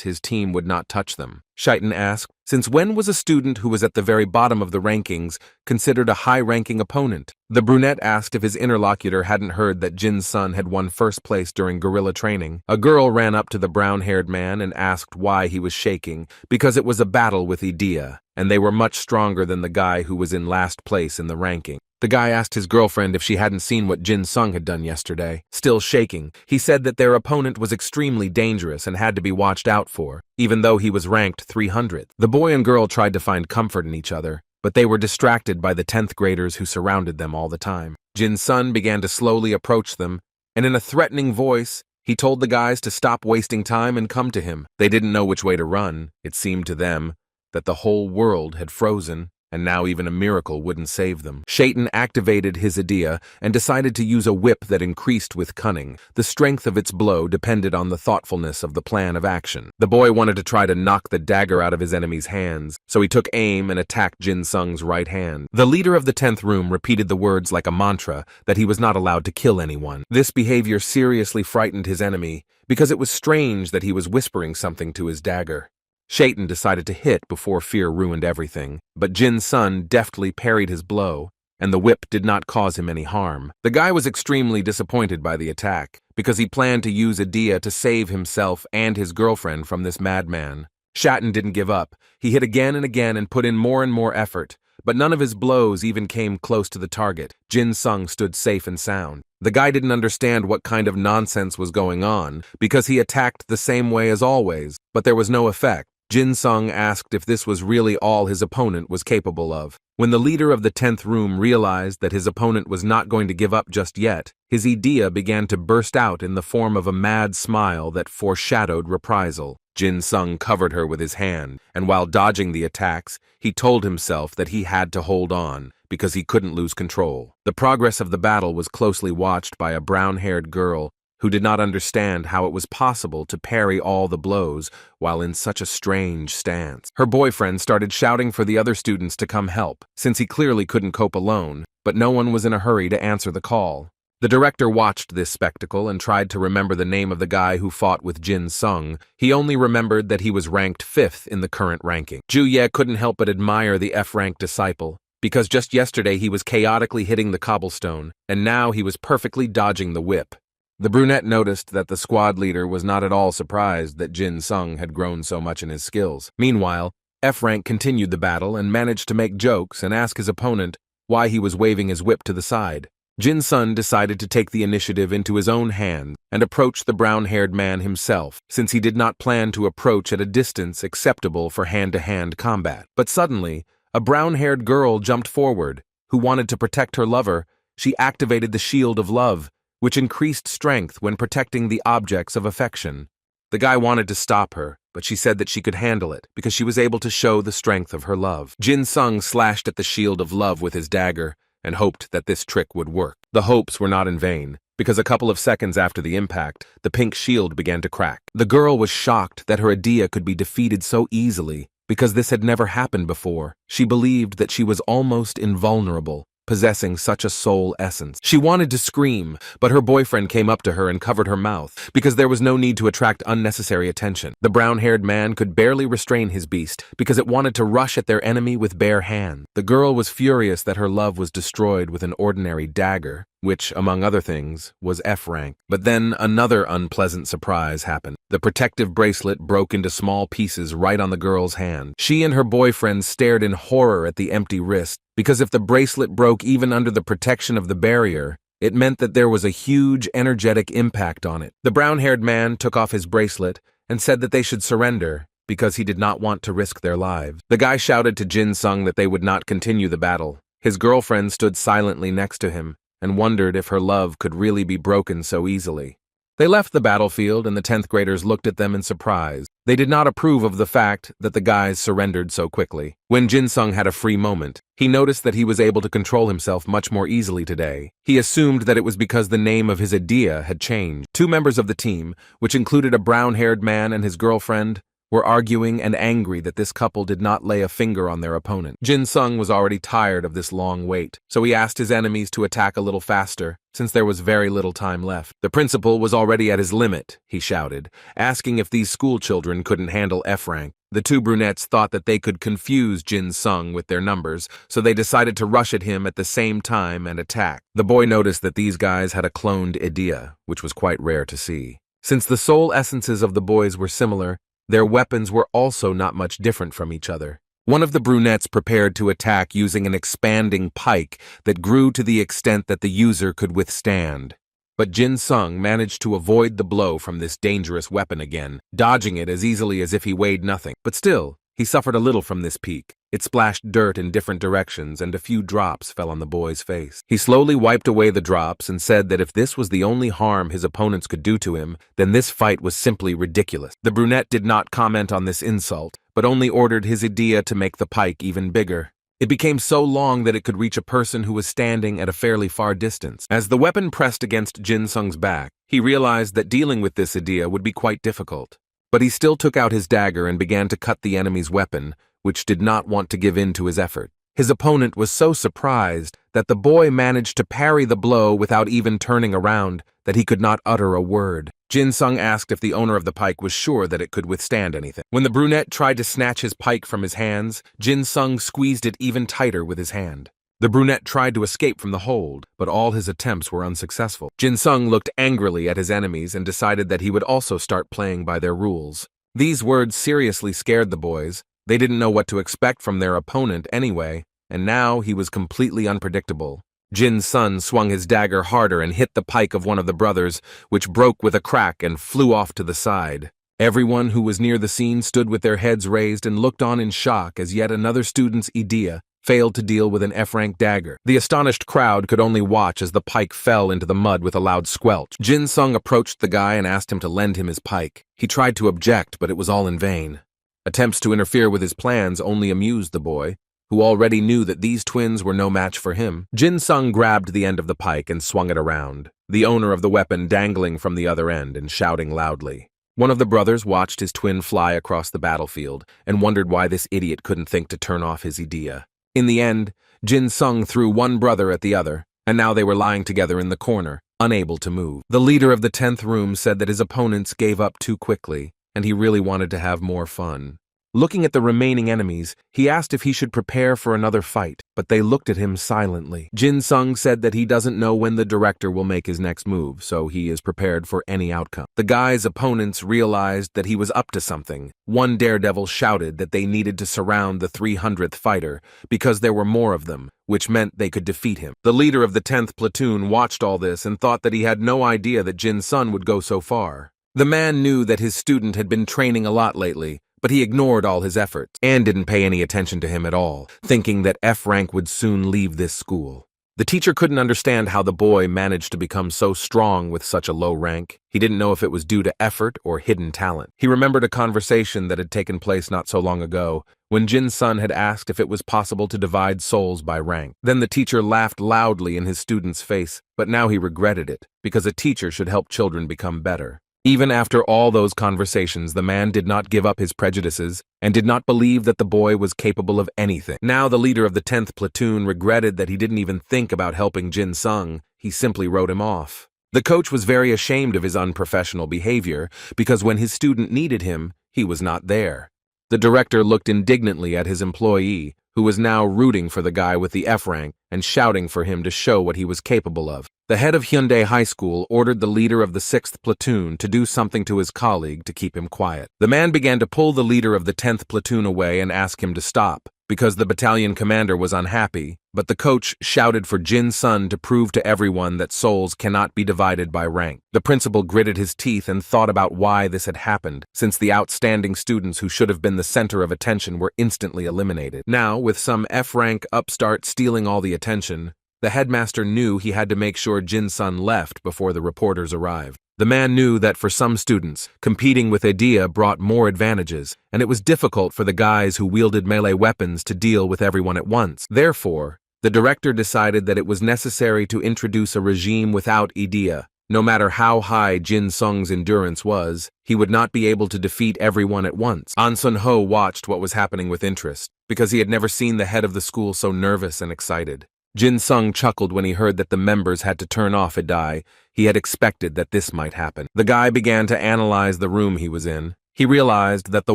his team would not touch them. Shaitan asked, "Since when was a student who was at the very bottom of the rankings considered a high-ranking opponent?" The brunette asked if his interlocutor hadn't heard that Jin Sun had won first place during guerrilla training. A girl ran up to the brown-haired man and asked why he was shaking, because it was a battle with Idea, and they were much stronger than the guy who was in last place in the ranking. The guy asked his girlfriend if she hadn't seen what Jin Sung had done yesterday. Still shaking, he said that their opponent was extremely dangerous and had to be watched out for, even though he was ranked 300th. The boy and girl tried to find comfort in each other, but they were distracted by the 10th graders who surrounded them all the time. Jin Sun began to slowly approach them, and in a threatening voice, he told the guys to stop wasting time and come to him. They didn't know which way to run. It seemed to them that the whole world had frozen, and now even a miracle wouldn't save them. Shaitan activated his idea and decided to use a whip that increased with cunning. The strength of its blow depended on the thoughtfulness of the plan of action. The boy wanted to try to knock the dagger out of his enemy's hands, so he took aim and attacked Jin Sung's right hand. The leader of the 10th room repeated the words like a mantra that he was not allowed to kill anyone. This behavior seriously frightened his enemy, because it was strange that he was whispering something to his dagger. Shaitan decided to hit before fear ruined everything, but Jin Sun deftly parried his blow, and the whip did not cause him any harm. The guy was extremely disappointed by the attack, because he planned to use Idea to save himself and his girlfriend from this madman. Shaitan didn't give up. He hit again and put in more and more effort, but none of his blows even came close to the target. Jin Sung stood safe and sound. The guy didn't understand what kind of nonsense was going on, because he attacked the same way as always, but there was no effect. Jin Sung asked if this was really all his opponent was capable of. When the leader of the 10th room realized that his opponent was not going to give up just yet, his idea began to burst out in the form of a mad smile that foreshadowed reprisal. Jin Sung covered her with his hand, and while dodging the attacks, he told himself that he had to hold on, because he couldn't lose control. The progress of the battle was closely watched by a brown-haired girl who did not understand how it was possible to parry all the blows while in such a strange stance. Her boyfriend started shouting for the other students to come help, since he clearly couldn't cope alone, but no one was in a hurry to answer the call. The director watched this spectacle and tried to remember the name of the guy who fought with Jin Sung. He only remembered that he was ranked 5th in the current ranking. Ju Ye couldn't help but admire the F-rank disciple, because just yesterday he was chaotically hitting the cobblestone, and now he was perfectly dodging the whip. The brunette noticed that the squad leader was not at all surprised that Jin Sung had grown so much in his skills. Meanwhile, F-rank continued the battle and managed to make jokes and ask his opponent why he was waving his whip to the side. Jin Sun decided to take the initiative into his own hands and approach the brown-haired man himself, since he did not plan to approach at a distance acceptable for hand-to-hand combat. But suddenly, a brown-haired girl jumped forward, who wanted to protect her lover. She activated the Shield of Love, which increased strength when protecting the objects of affection. The guy wanted to stop her, but she said that she could handle it because she was able to show the strength of her love. Jin Sung slashed at the Shield of Love with his dagger and hoped that this trick would work. The hopes were not in vain, because a couple of seconds after the impact, the pink shield began to crack. The girl was shocked that her idea could be defeated so easily, because this had never happened before. She believed that she was almost invulnerable, possessing such a soul essence. She wanted to scream, but her boyfriend came up to her and covered her mouth, because there was no need to attract unnecessary attention. The brown-haired man could barely restrain his beast, because it wanted to rush at their enemy with bare hands. The girl was furious that her love was destroyed with an ordinary dagger, which, among other things, was F-Rank. But then another unpleasant surprise happened. The protective bracelet broke into small pieces right on the girl's hand. She and her boyfriend stared in horror at the empty wrist, because if the bracelet broke even under the protection of the barrier, it meant that there was a huge energetic impact on it. The brown-haired man took off his bracelet and said that they should surrender, because he did not want to risk their lives. The guy shouted to Jin Sung that they would not continue the battle. His girlfriend stood silently next to him and wondered if her love could really be broken so easily. They left the battlefield, and the 10th graders looked at them in surprise. They did not approve of the fact that the guys surrendered so quickly. When Jin Sung had a free moment, he noticed that he was able to control himself much more easily today. He assumed that it was because the name of his idea had changed. Two members of the team, which included a brown-haired man and his girlfriend, were arguing and angry that this couple did not lay a finger on their opponent. Jin Sung was already tired of this long wait, so he asked his enemies to attack a little faster, since there was very little time left. The principal was already at his limit, he shouted, asking if these school children couldn't handle F-Rank. The two brunettes thought that they could confuse Jin Sung with their numbers, so they decided to rush at him at the same time and attack. The boy noticed that these guys had a cloned idea, which was quite rare to see. Since the soul essences of the boys were similar, their weapons were also not much different from each other. One of the brunettes prepared to attack using an expanding pike that grew to the extent that the user could withstand. But Jin Sung managed to avoid the blow from this dangerous weapon again, dodging it as easily as if he weighed nothing. But still, he suffered a little from this peak. It splashed dirt in different directions, and a few drops fell on the boy's face. He slowly wiped away the drops and said that if this was the only harm his opponents could do to him, then this fight was simply ridiculous. The brunette did not comment on this insult, but only ordered his idea to make the pike even bigger. It became so long that it could reach a person who was standing at a fairly far distance. As the weapon pressed against Jin Sung's back, he realized that dealing with this idea would be quite difficult. But he still took out his dagger and began to cut the enemy's weapon, which did not want to give in to his effort. His opponent was so surprised that the boy managed to parry the blow without even turning around, that he could not utter a word. Jin Sung asked if the owner of the pike was sure that it could withstand anything. When the brunette tried to snatch his pike from his hands, Jin Sung squeezed it even tighter with his hand. The brunette tried to escape from the hold, but all his attempts were unsuccessful. Jin Sung looked angrily at his enemies and decided that he would also start playing by their rules. These words seriously scared the boys. They didn't know what to expect from their opponent anyway, and now he was completely unpredictable. Jin Sun swung his dagger harder and hit the pike of one of the brothers, which broke with a crack and flew off to the side. Everyone who was near the scene stood with their heads raised and looked on in shock as yet another student's idea failed to deal with an F-rank dagger. The astonished crowd could only watch as the pike fell into the mud with a loud squelch. Jin Sung approached the guy and asked him to lend him his pike. He tried to object, but it was all in vain. Attempts to interfere with his plans only amused the boy, who already knew that these twins were no match for him. Jin Sung grabbed the end of the pike and swung it around, the owner of the weapon dangling from the other end and shouting loudly. One of the brothers watched his twin fly across the battlefield and wondered why this idiot couldn't think to turn off his idea. In the end, Jin Sung threw one brother at the other, and now they were lying together in the corner, unable to move. The leader of the 10th room said that his opponents gave up too quickly, and he really wanted to have more fun. Looking at the remaining enemies, he asked if he should prepare for another fight, but they looked at him silently. Jin Sung said that he doesn't know when the director will make his next move, so he is prepared for any outcome. The guy's opponents realized that he was up to something. One daredevil shouted that they needed to surround the 300th fighter because there were more of them, which meant they could defeat him. The leader of the 10th platoon watched all this and thought that he had no idea that Jin Sung would go so far. The man knew that his student had been training a lot lately, but he ignored all his efforts and didn't pay any attention to him at all, thinking that F-Rank would soon leave this school. The teacher couldn't understand how the boy managed to become so strong with such a low rank. He didn't know if it was due to effort or hidden talent. He remembered a conversation that had taken place not so long ago, when Jin Sun had asked if it was possible to divide souls by rank. Then the teacher laughed loudly in his student's face, but now he regretted it, because a teacher should help children become better. Even after all those conversations, the man did not give up his prejudices and did not believe that the boy was capable of anything. Now the leader of the 10th platoon regretted that he didn't even think about helping Jin Sung. He simply wrote him off. The coach was very ashamed of his unprofessional behavior because when his student needed him, he was not there. The director looked indignantly at his employee, who was now rooting for the guy with the F rank and shouting for him to show what he was capable of. The head of Hyundai High School ordered the leader of the 6th platoon to do something to his colleague to keep him quiet. The man began to pull the leader of the 10th platoon away and ask him to stop, because the battalion commander was unhappy, but the coach shouted for Jin Sun to prove to everyone that souls cannot be divided by rank. The principal gritted his teeth and thought about why this had happened, since the outstanding students who should have been the center of attention were instantly eliminated. Now, with some F-rank upstart stealing all the attention, the headmaster knew he had to make sure Jin Sun left before the reporters arrived. The man knew that for some students, competing with idea brought more advantages, and it was difficult for the guys who wielded melee weapons to deal with everyone at once. Therefore, the director decided that it was necessary to introduce a regime without idea. No matter how high Jin Sung's endurance was, he would not be able to defeat everyone at once. An Sun-ho watched what was happening with interest, because he had never seen the head of the school so nervous and excited. Jin Sung chuckled when he heard that the members had to turn off idai. He had expected that this might happen. The guy began to analyze the room he was in. He realized that the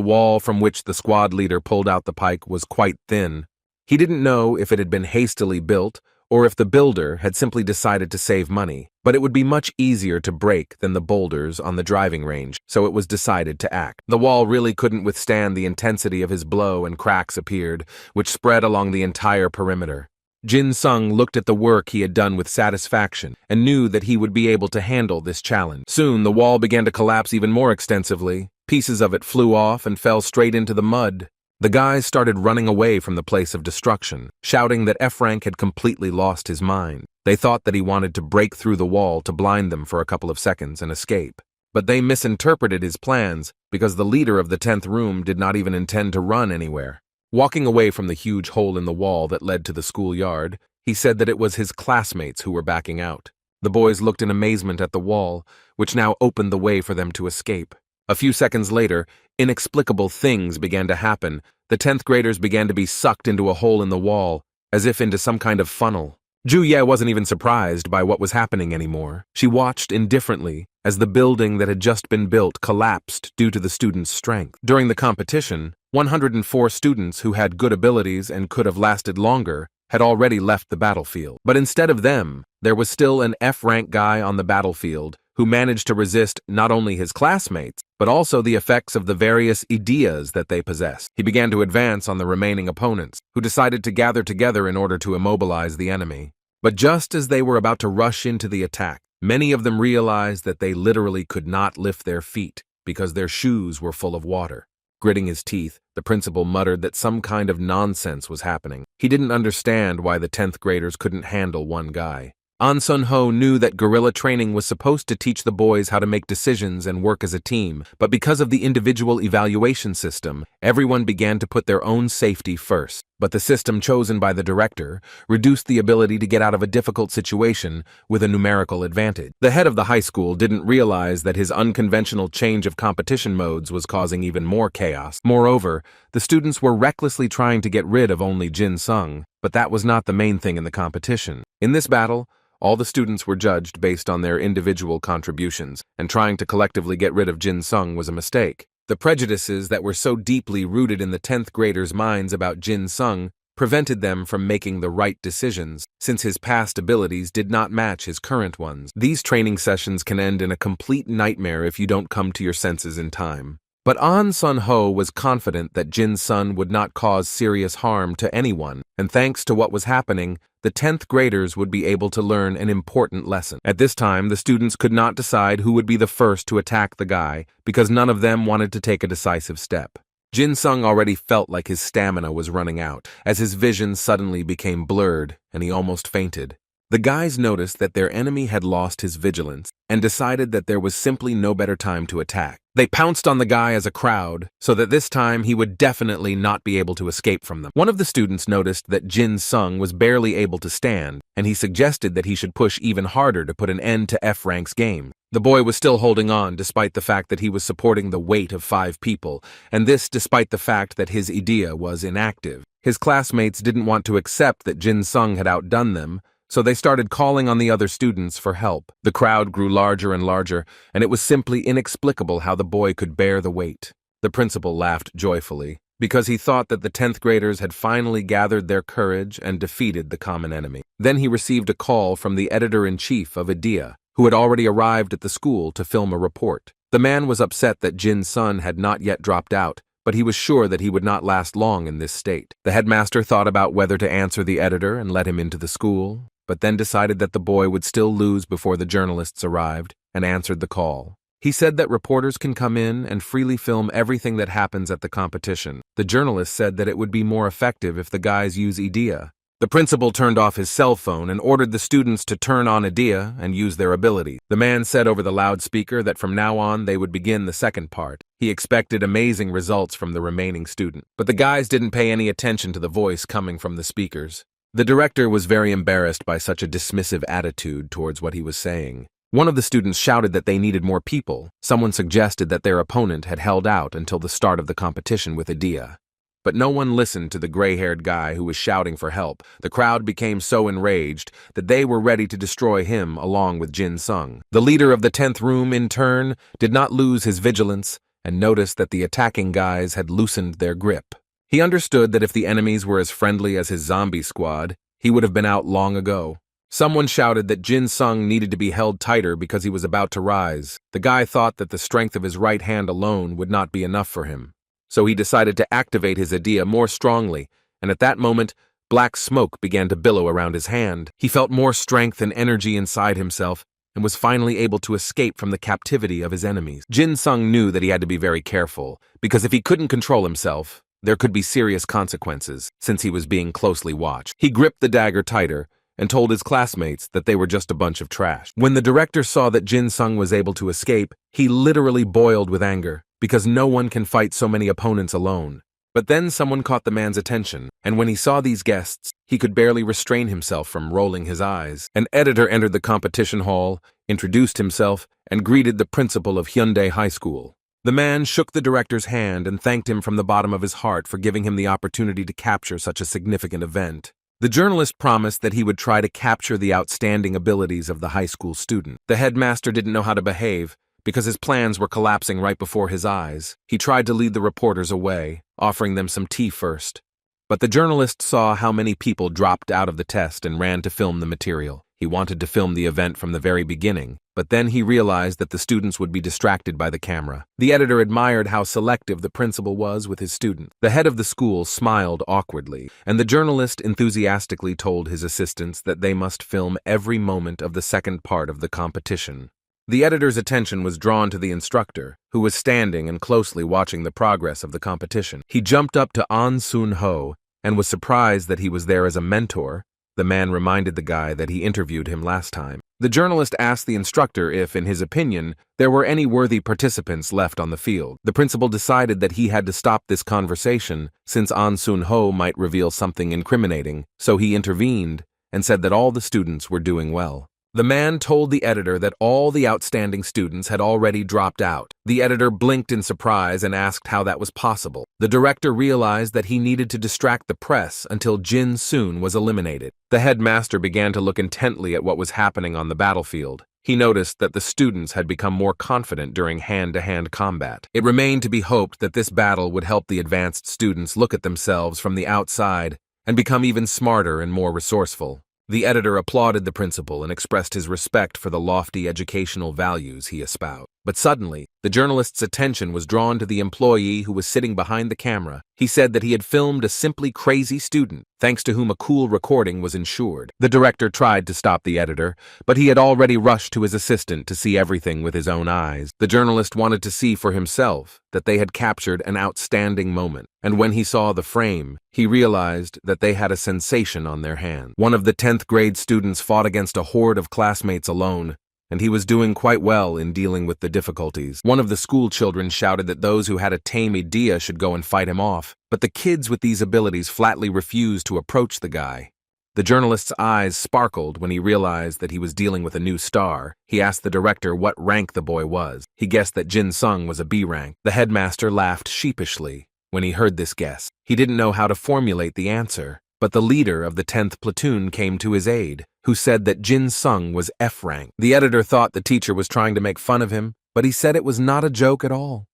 wall from which the squad leader pulled out the pike was quite thin. He didn't know if it had been hastily built or if the builder had simply decided to save money, but it would be much easier to break than the boulders on the driving range, so it was decided to act. The wall really couldn't withstand the intensity of his blow and cracks appeared, which spread along the entire perimeter. Jin Sung looked at the work he had done with satisfaction and knew that he would be able to handle this challenge. Soon, the wall began to collapse even more extensively. Pieces of it flew off and fell straight into the mud. The guys started running away from the place of destruction, shouting that F-Rank had completely lost his mind. They thought that he wanted to break through the wall to blind them for a couple of seconds and escape. But they misinterpreted his plans because the leader of the 10th room did not even intend to run anywhere. Walking away from the huge hole in the wall that led to the schoolyard, he said that it was his classmates who were backing out. The boys looked in amazement at the wall, which now opened the way for them to escape. A few seconds later, inexplicable things began to happen. The 10th graders began to be sucked into a hole in the wall, as if into some kind of funnel. Ju Ye wasn't even surprised by what was happening anymore. She watched indifferently as the building that had just been built collapsed due to the students' strength. During the competition, 104 students who had good abilities and could have lasted longer had already left the battlefield. But instead of them, there was still an F-rank guy on the battlefield who managed to resist not only his classmates, but also the effects of the various ideas that they possessed. He began to advance on the remaining opponents, who decided to gather together in order to immobilize the enemy. But just as they were about to rush into the attack, many of them realized that they literally could not lift their feet because their shoes were full of water. Gritting his teeth, the principal muttered that some kind of nonsense was happening. He didn't understand why the 10th graders couldn't handle one guy. An Sun-ho knew that guerrilla training was supposed to teach the boys how to make decisions and work as a team, but because of the individual evaluation system, everyone began to put their own safety first. But the system chosen by the director reduced the ability to get out of a difficult situation with a numerical advantage. The head of the high school didn't realize that his unconventional change of competition modes was causing even more chaos. Moreover, the students were recklessly trying to get rid of only Jin Sung, but that was not the main thing in the competition. In this battle, all the students were judged based on their individual contributions, and trying to collectively get rid of Jin Sung was a mistake. The prejudices that were so deeply rooted in the 10th graders' minds about Jin Sung prevented them from making the right decisions, since his past abilities did not match his current ones. These training sessions can end in a complete nightmare if you don't come to your senses in time. But An Sun-ho was confident that Jin Sun would not cause serious harm to anyone, and thanks to what was happening, the 10th graders would be able to learn an important lesson. At this time, the students could not decide who would be the first to attack the guy, because none of them wanted to take a decisive step. Jin Sung already felt like his stamina was running out, as his vision suddenly became blurred, and he almost fainted. The guys noticed that their enemy had lost his vigilance, and decided that there was simply no better time to attack. They pounced on the guy as a crowd, so that this time he would definitely not be able to escape from them. One of the students noticed that Jin Sung was barely able to stand, and he suggested that he should push even harder to put an end to F-Rank's game. The boy was still holding on despite the fact that he was supporting the weight of 5 people, and this despite the fact that his idea was inactive. His classmates didn't want to accept that Jin Sung had outdone them, so they started calling on the other students for help. The crowd grew larger and larger, and it was simply inexplicable how the boy could bear the weight. The principal laughed joyfully, because he thought that the 10th graders had finally gathered their courage and defeated the common enemy. Then he received a call from the editor-in-chief of IDEA, who had already arrived at the school to film a report. The man was upset that Jin Sun had not yet dropped out, but he was sure that he would not last long in this state. The headmaster thought about whether to answer the editor and let him into the school, but then decided that the boy would still lose before the journalists arrived, and answered the call. He said that reporters can come in and freely film everything that happens at the competition. The journalist said that it would be more effective if the guys use IDEA. The principal turned off his cell phone and ordered the students to turn on IDEA and use their ability. The man said over the loudspeaker that from now on they would begin the second part. He expected amazing results from the remaining student, but the guys didn't pay any attention to the voice coming from the speakers. The director was very embarrassed by such a dismissive attitude towards what he was saying. One of the students shouted that they needed more people. Someone suggested that their opponent had held out until the start of the competition with IDEA. But no one listened to the gray-haired guy who was shouting for help. The crowd became so enraged that they were ready to destroy him along with Jin Sung. The leader of the 10th room, in turn, did not lose his vigilance and noticed that the attacking guys had loosened their grip. He understood that if the enemies were as friendly as his zombie squad, he would have been out long ago. Someone shouted that Jin Sung needed to be held tighter because he was about to rise. The guy thought that the strength of his right hand alone would not be enough for him. So he decided to activate his idea more strongly, and at that moment, black smoke began to billow around his hand. He felt more strength and energy inside himself, and was finally able to escape from the captivity of his enemies. Jin Sung knew that he had to be very careful, because if he couldn't control himself, there could be serious consequences, since he was being closely watched. He gripped the dagger tighter, and told his classmates that they were just a bunch of trash. When the director saw that Jin Sung was able to escape, he literally boiled with anger, because no one can fight so many opponents alone. But then someone caught the man's attention, and when he saw these guests, he could barely restrain himself from rolling his eyes. An editor entered the competition hall, introduced himself, and greeted the principal of Hyundai High School. The man shook the director's hand and thanked him from the bottom of his heart for giving him the opportunity to capture such a significant event. The journalist promised that he would try to capture the outstanding abilities of the high school student. The headmaster didn't know how to behave, because his plans were collapsing right before his eyes. He tried to lead the reporters away, offering them some tea first. But the journalist saw how many people dropped out of the test and ran to film the material. He wanted to film the event from the very beginning, but then he realized that the students would be distracted by the camera. The editor admired how selective the principal was with his students. The head of the school smiled awkwardly, and the journalist enthusiastically told his assistants that they must film every moment of the second part of the competition. The editor's attention was drawn to the instructor, who was standing and closely watching the progress of the competition. He jumped up to An Sun-ho and was surprised that he was there as a mentor. The man reminded the guy that he interviewed him last time. The journalist asked the instructor if, in his opinion, there were any worthy participants left on the field. The principal decided that he had to stop this conversation since An Sun-ho might reveal something incriminating, so he intervened and said that all the students were doing well. The man told the editor that all the outstanding students had already dropped out. The editor blinked in surprise and asked how that was possible. The director realized that he needed to distract the press until Jin Soon was eliminated. The headmaster began to look intently at what was happening on the battlefield. he noticed that the students had become more confident during hand-to-hand combat. It remained to be hoped that this battle would help the advanced students look at themselves from the outside and become even smarter and more resourceful. The editor applauded the principal and expressed his respect for the lofty educational values he espoused. But suddenly, the journalist's attention was drawn to the employee who was sitting behind the camera. He said that he had filmed a simply crazy student, thanks to whom a cool recording was ensured. The director tried to stop the editor, but he had already rushed to his assistant to see everything with his own eyes. The journalist wanted to see for himself that they had captured an outstanding moment, and when he saw the frame, he realized that they had a sensation on their hands. One of the 10th grade students fought against a horde of classmates alone, and he was doing quite well in dealing with the difficulties. One of the school children shouted that those who had a tame idea should go and fight him off, but the kids with these abilities flatly refused to approach the guy. The journalist's eyes sparkled when he realized that he was dealing with a new star. He asked the director what rank the boy was. He guessed that Jin Sung was a B rank. The headmaster laughed sheepishly when he heard this guess. He didn't know how to formulate the answer, but the leader of the 10th platoon came to his aid, who said that Jin Sung was F rank. The editor thought the teacher was trying to make fun of him, but he said it was not a joke at all.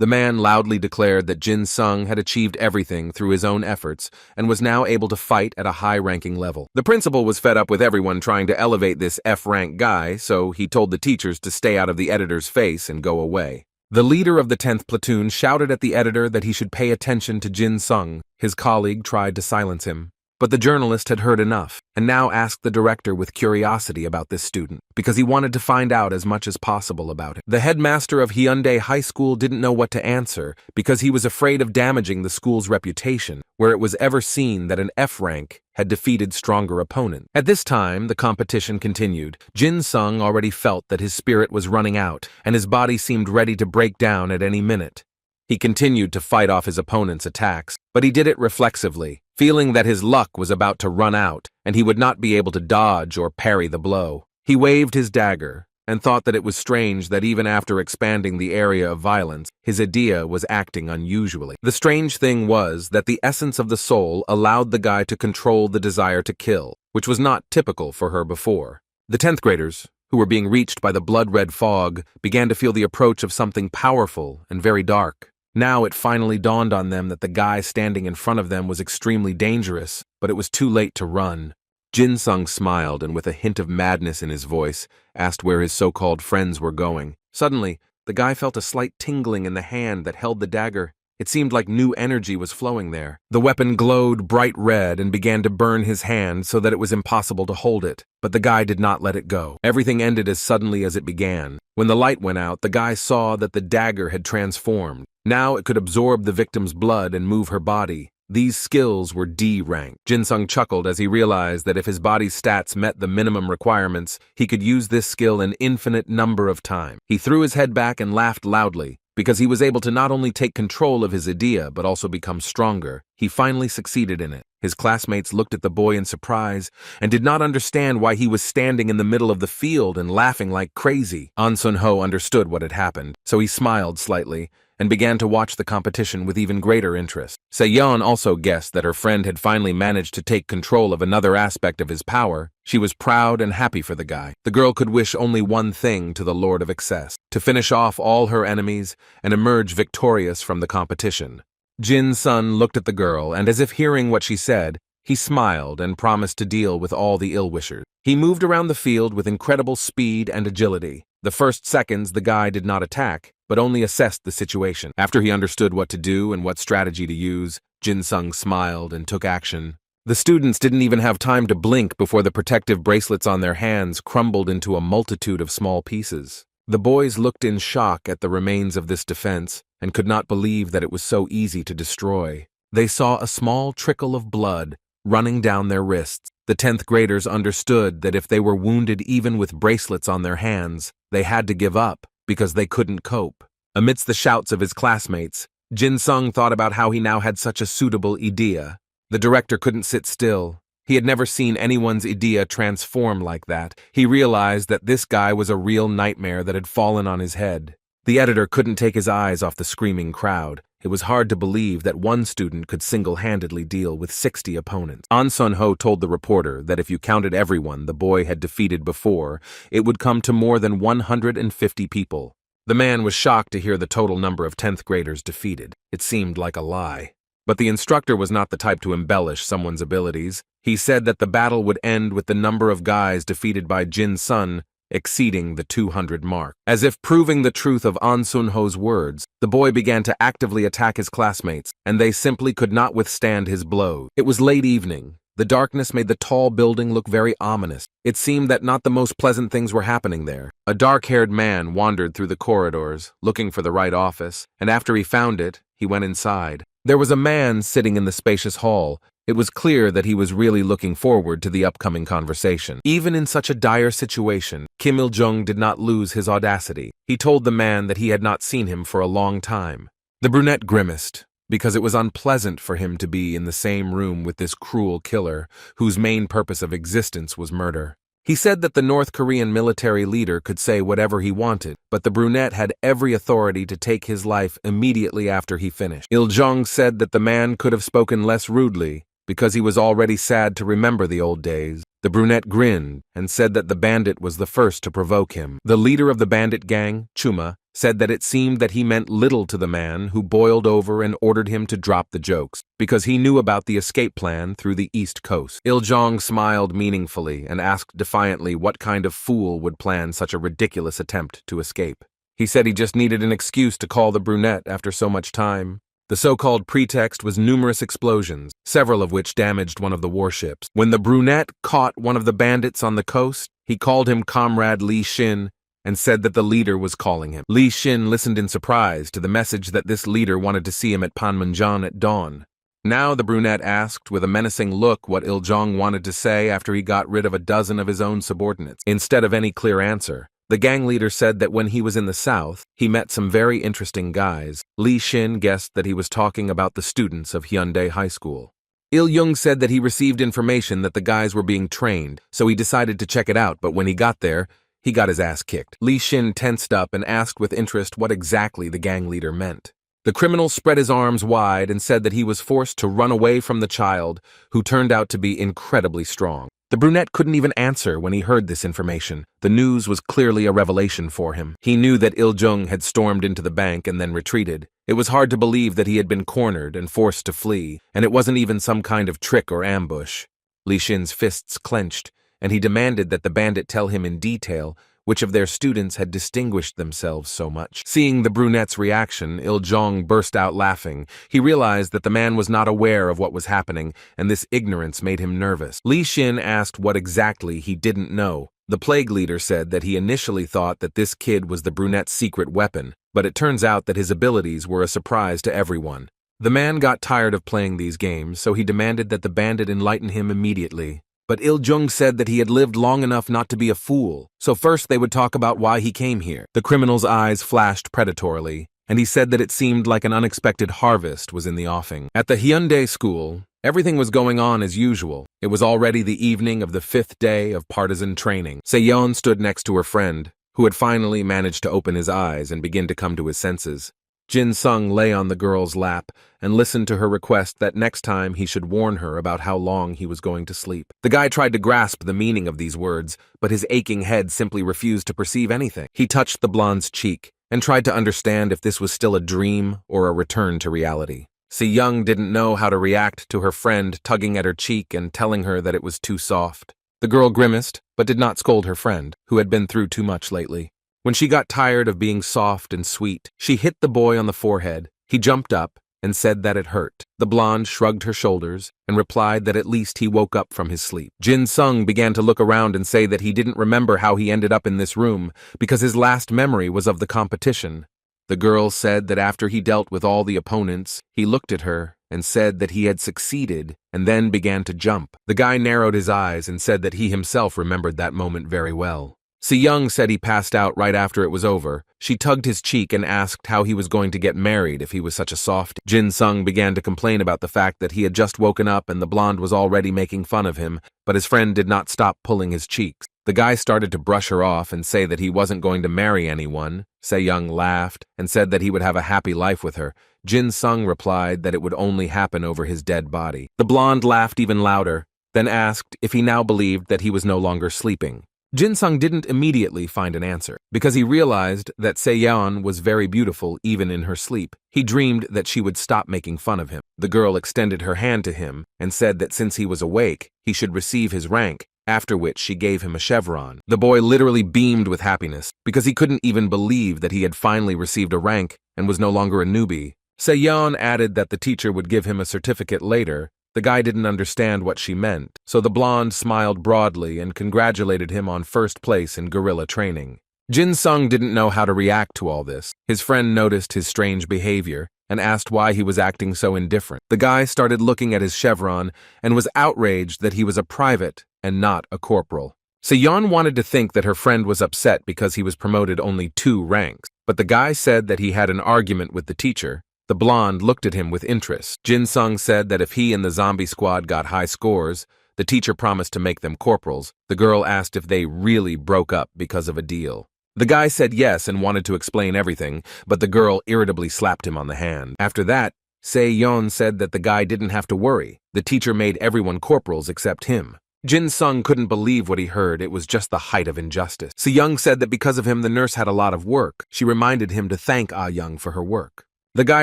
The man loudly declared that Jin Sung had achieved everything through his own efforts and was now able to fight at a high-ranking level. The principal was fed up with everyone trying to elevate this F-rank guy, so he told the teachers to stay out of the editor's face and go away. The leader of the 10th platoon shouted at the editor that he should pay attention to Jin Sung. His colleague tried to silence him, but the journalist had heard enough and now asked the director with curiosity about this student because he wanted to find out as much as possible about him. The headmaster of Hyundai High School didn't know what to answer because he was afraid of damaging the school's reputation, where it was ever seen that an F rank had defeated stronger opponents. At this time, the competition continued. Jin Sung already felt that his spirit was running out and his body seemed ready to break down at any minute. He continued to fight off his opponent's attacks, but he did it reflexively, feeling that his luck was about to run out and he would not be able to dodge or parry the blow. He waved his dagger and thought that it was strange that even after expanding the area of violence, his idea was acting unusually. The strange thing was that the essence of the soul allowed the guy to control the desire to kill, which was not typical for her before. The 10th graders, who were being reached by the blood-red fog, began to feel the approach of something powerful and very dark. Now it finally dawned on them that the guy standing in front of them was extremely dangerous, but it was too late to run. Jin Sung smiled and with a hint of madness in his voice, asked where his so-called friends were going. Suddenly, the guy felt a slight tingling in the hand that held the dagger. It seemed like new energy was flowing there. The weapon glowed bright red and began to burn his hand so that it was impossible to hold it, but the guy did not let it go. Everything ended as suddenly as it began. When the light went out, the guy saw that the dagger had transformed. Now it could absorb the victim's blood and move her body. These skills were D rank. Jin Sung chuckled as he realized that if his body's stats met the minimum requirements, he could use this skill an infinite number of times. He threw his head back and laughed loudly, because he was able to not only take control of his idea but also become stronger. He finally succeeded in it. His classmates looked at the boy in surprise and did not understand why he was standing in the middle of the field and laughing like crazy. An Sun-ho understood what had happened, so he smiled slightly and began to watch the competition with even greater interest. Se-yeon also guessed that her friend had finally managed to take control of another aspect of his power. She was proud and happy for the guy. The girl could wish only one thing to the Lord of Excess: to finish off all her enemies and emerge victorious from the competition. Jin Sun looked at the girl, and as if hearing what she said, he smiled and promised to deal with all the ill-wishers. He moved around the field with incredible speed and agility. The first seconds, the guy did not attack, but only assessed the situation. After he understood what to do and what strategy to use, Jin Sung smiled and took action. The students didn't even have time to blink before the protective bracelets on their hands crumbled into a multitude of small pieces. The boys looked in shock at the remains of this defense and could not believe that it was so easy to destroy. They saw a small trickle of blood running down their wrists. The 10th graders understood that if they were wounded even with bracelets on their hands, they had to give up because they couldn't cope. Amidst the shouts of his classmates, Jin Sung thought about how he now had such a suitable idea. The director couldn't sit still. He had never seen anyone's idea transform like that. He realized that this guy was a real nightmare that had fallen on his head. The editor couldn't take his eyes off the screaming crowd. It was hard to believe that one student could single-handedly deal with 60 opponents. An Sun-ho told the reporter that if you counted everyone the boy had defeated before, it would come to more than 150 people. The man was shocked to hear the total number of 10th graders defeated. It seemed like a lie. But the instructor was not the type to embellish someone's abilities. He said that the battle would end with the number of guys defeated by Jin Sun exceeding the 200 mark. As if proving the truth of An Sun-ho's words, the boy began to actively attack his classmates, and they simply could not withstand his blows. It was late evening. The darkness made the tall building look very ominous. It seemed that not the most pleasant things were happening there. A dark-haired man wandered through the corridors, looking for the right office, and after he found it, he went inside. There was a man sitting in the spacious hall. It was clear that he was really looking forward to the upcoming conversation. Even in such a dire situation, Kim Il-jung did not lose his audacity. He told the man that he had not seen him for a long time. The brunette grimaced, because it was unpleasant for him to be in the same room with this cruel killer, whose main purpose of existence was murder. He said that the North Korean military leader could say whatever he wanted, but the brunette had every authority to take his life immediately after he finished. Il-jung said that the man could have spoken less rudely, because he was already sad to remember the old days. The brunette grinned and said that the bandit was the first to provoke him. The leader of the bandit gang, Chuma, said that it seemed that he meant little to the man who boiled over and ordered him to drop the jokes, because he knew about the escape plan through the East Coast. Il-jung smiled meaningfully and asked defiantly what kind of fool would plan such a ridiculous attempt to escape. He said he just needed an excuse to call the brunette after so much time. The so-called pretext was numerous explosions, several of which damaged one of the warships. When the brunette caught one of the bandits on the coast, he called him Comrade Li Shin and said that the leader was calling him. Li Shin listened in surprise to the message that this leader wanted to see him at Panmunjom at dawn. Now the brunette asked with a menacing look what Il-jung wanted to say after he got rid of a dozen of his own subordinates. Instead of any clear answer, the gang leader said that when he was in the south, he met some very interesting guys. Li Shin guessed that he was talking about the students of Hyundai High School. Il-jung said that he received information that the guys were being trained, so he decided to check it out, but when he got there, he got his ass kicked. Li Shin tensed up and asked with interest what exactly the gang leader meant. The criminal spread his arms wide and said that he was forced to run away from the child, who turned out to be incredibly strong. The brunette couldn't even answer when he heard this information. The news was clearly a revelation for him. He knew that Il-jung had stormed into the bank and then retreated. It was hard to believe that he had been cornered and forced to flee, and it wasn't even some kind of trick or ambush. Li Shin's fists clenched, and he demanded that the bandit tell him in detail which of their students had distinguished themselves so much. Seeing the brunette's reaction, Il-jung burst out laughing. He realized that the man was not aware of what was happening, and this ignorance made him nervous. Li Shin asked what exactly he didn't know. The plague leader said that he initially thought that this kid was the brunette's secret weapon, but it turns out that his abilities were a surprise to everyone. The man got tired of playing these games, so he demanded that the bandit enlighten him immediately. But Il-jung said that he had lived long enough not to be a fool, so first they would talk about why he came here. The criminal's eyes flashed predatorily, and he said that it seemed like an unexpected harvest was in the offing. At the Hyundai school, everything was going on as usual. It was already the evening of the 5th day of partisan training. Se-yeon stood next to her friend, who had finally managed to open his eyes and begin to come to his senses. Jin-sung lay on the girl's lap and listened to her request that next time he should warn her about how long he was going to sleep. The guy tried to grasp the meaning of these words, but his aching head simply refused to perceive anything. He touched the blonde's cheek and tried to understand if this was still a dream or a return to reality. Se-young didn't know how to react to her friend tugging at her cheek and telling her that it was too soft. The girl grimaced, but did not scold her friend, who had been through too much lately. When she got tired of being soft and sweet, she hit the boy on the forehead. He jumped up and said that it hurt. The blonde shrugged her shoulders and replied that at least he woke up from his sleep. Jin-sung began to look around and say that he didn't remember how he ended up in this room because his last memory was of the competition. The girl said that after he dealt with all the opponents, he looked at her and said that he had succeeded and then began to jump. The guy narrowed his eyes and said that he himself remembered that moment very well. Se-young said he passed out right after it was over. She tugged his cheek and asked how he was going to get married if he was such a softie. Jin-sung began to complain about the fact that he had just woken up and the blonde was already making fun of him, but his friend did not stop pulling his cheeks. The guy started to brush her off and say that he wasn't going to marry anyone, Se-young laughed and said that he would have a happy life with her. Jin-sung replied that it would only happen over his dead body. The blonde laughed even louder, then asked if he now believed that he was no longer sleeping. Jin-sung didn't immediately find an answer, because he realized that Se-yeon was very beautiful even in her sleep. He dreamed that she would stop making fun of him. The girl extended her hand to him and said that since he was awake, he should receive his rank, after which she gave him a chevron. The boy literally beamed with happiness, because he couldn't even believe that he had finally received a rank and was no longer a newbie. Se-yeon added that the teacher would give him a certificate later. The guy didn't understand what she meant, so the blonde smiled broadly and congratulated him on first place in guerrilla training. Jin-sung didn't know how to react to all this. His friend noticed his strange behavior and asked why he was acting so indifferent. The guy started looking at his chevron and was outraged that he was a private and not a corporal. Se-yeon wanted to think that her friend was upset because he was promoted only 2 ranks, but the guy said that he had an argument with the teacher. The blonde looked at him with interest. Jin-sung said that if he and the zombie squad got high scores, the teacher promised to make them corporals. The girl asked if they really broke up because of a deal. The guy said yes and wanted to explain everything, but the girl irritably slapped him on the hand. After that, Se-yeon said that the guy didn't have to worry. The teacher made everyone corporals except him. Jin-sung couldn't believe what he heard. It was just the height of injustice. Se-young said that because of him, the nurse had a lot of work. She reminded him to thank Ah-young for her work. The guy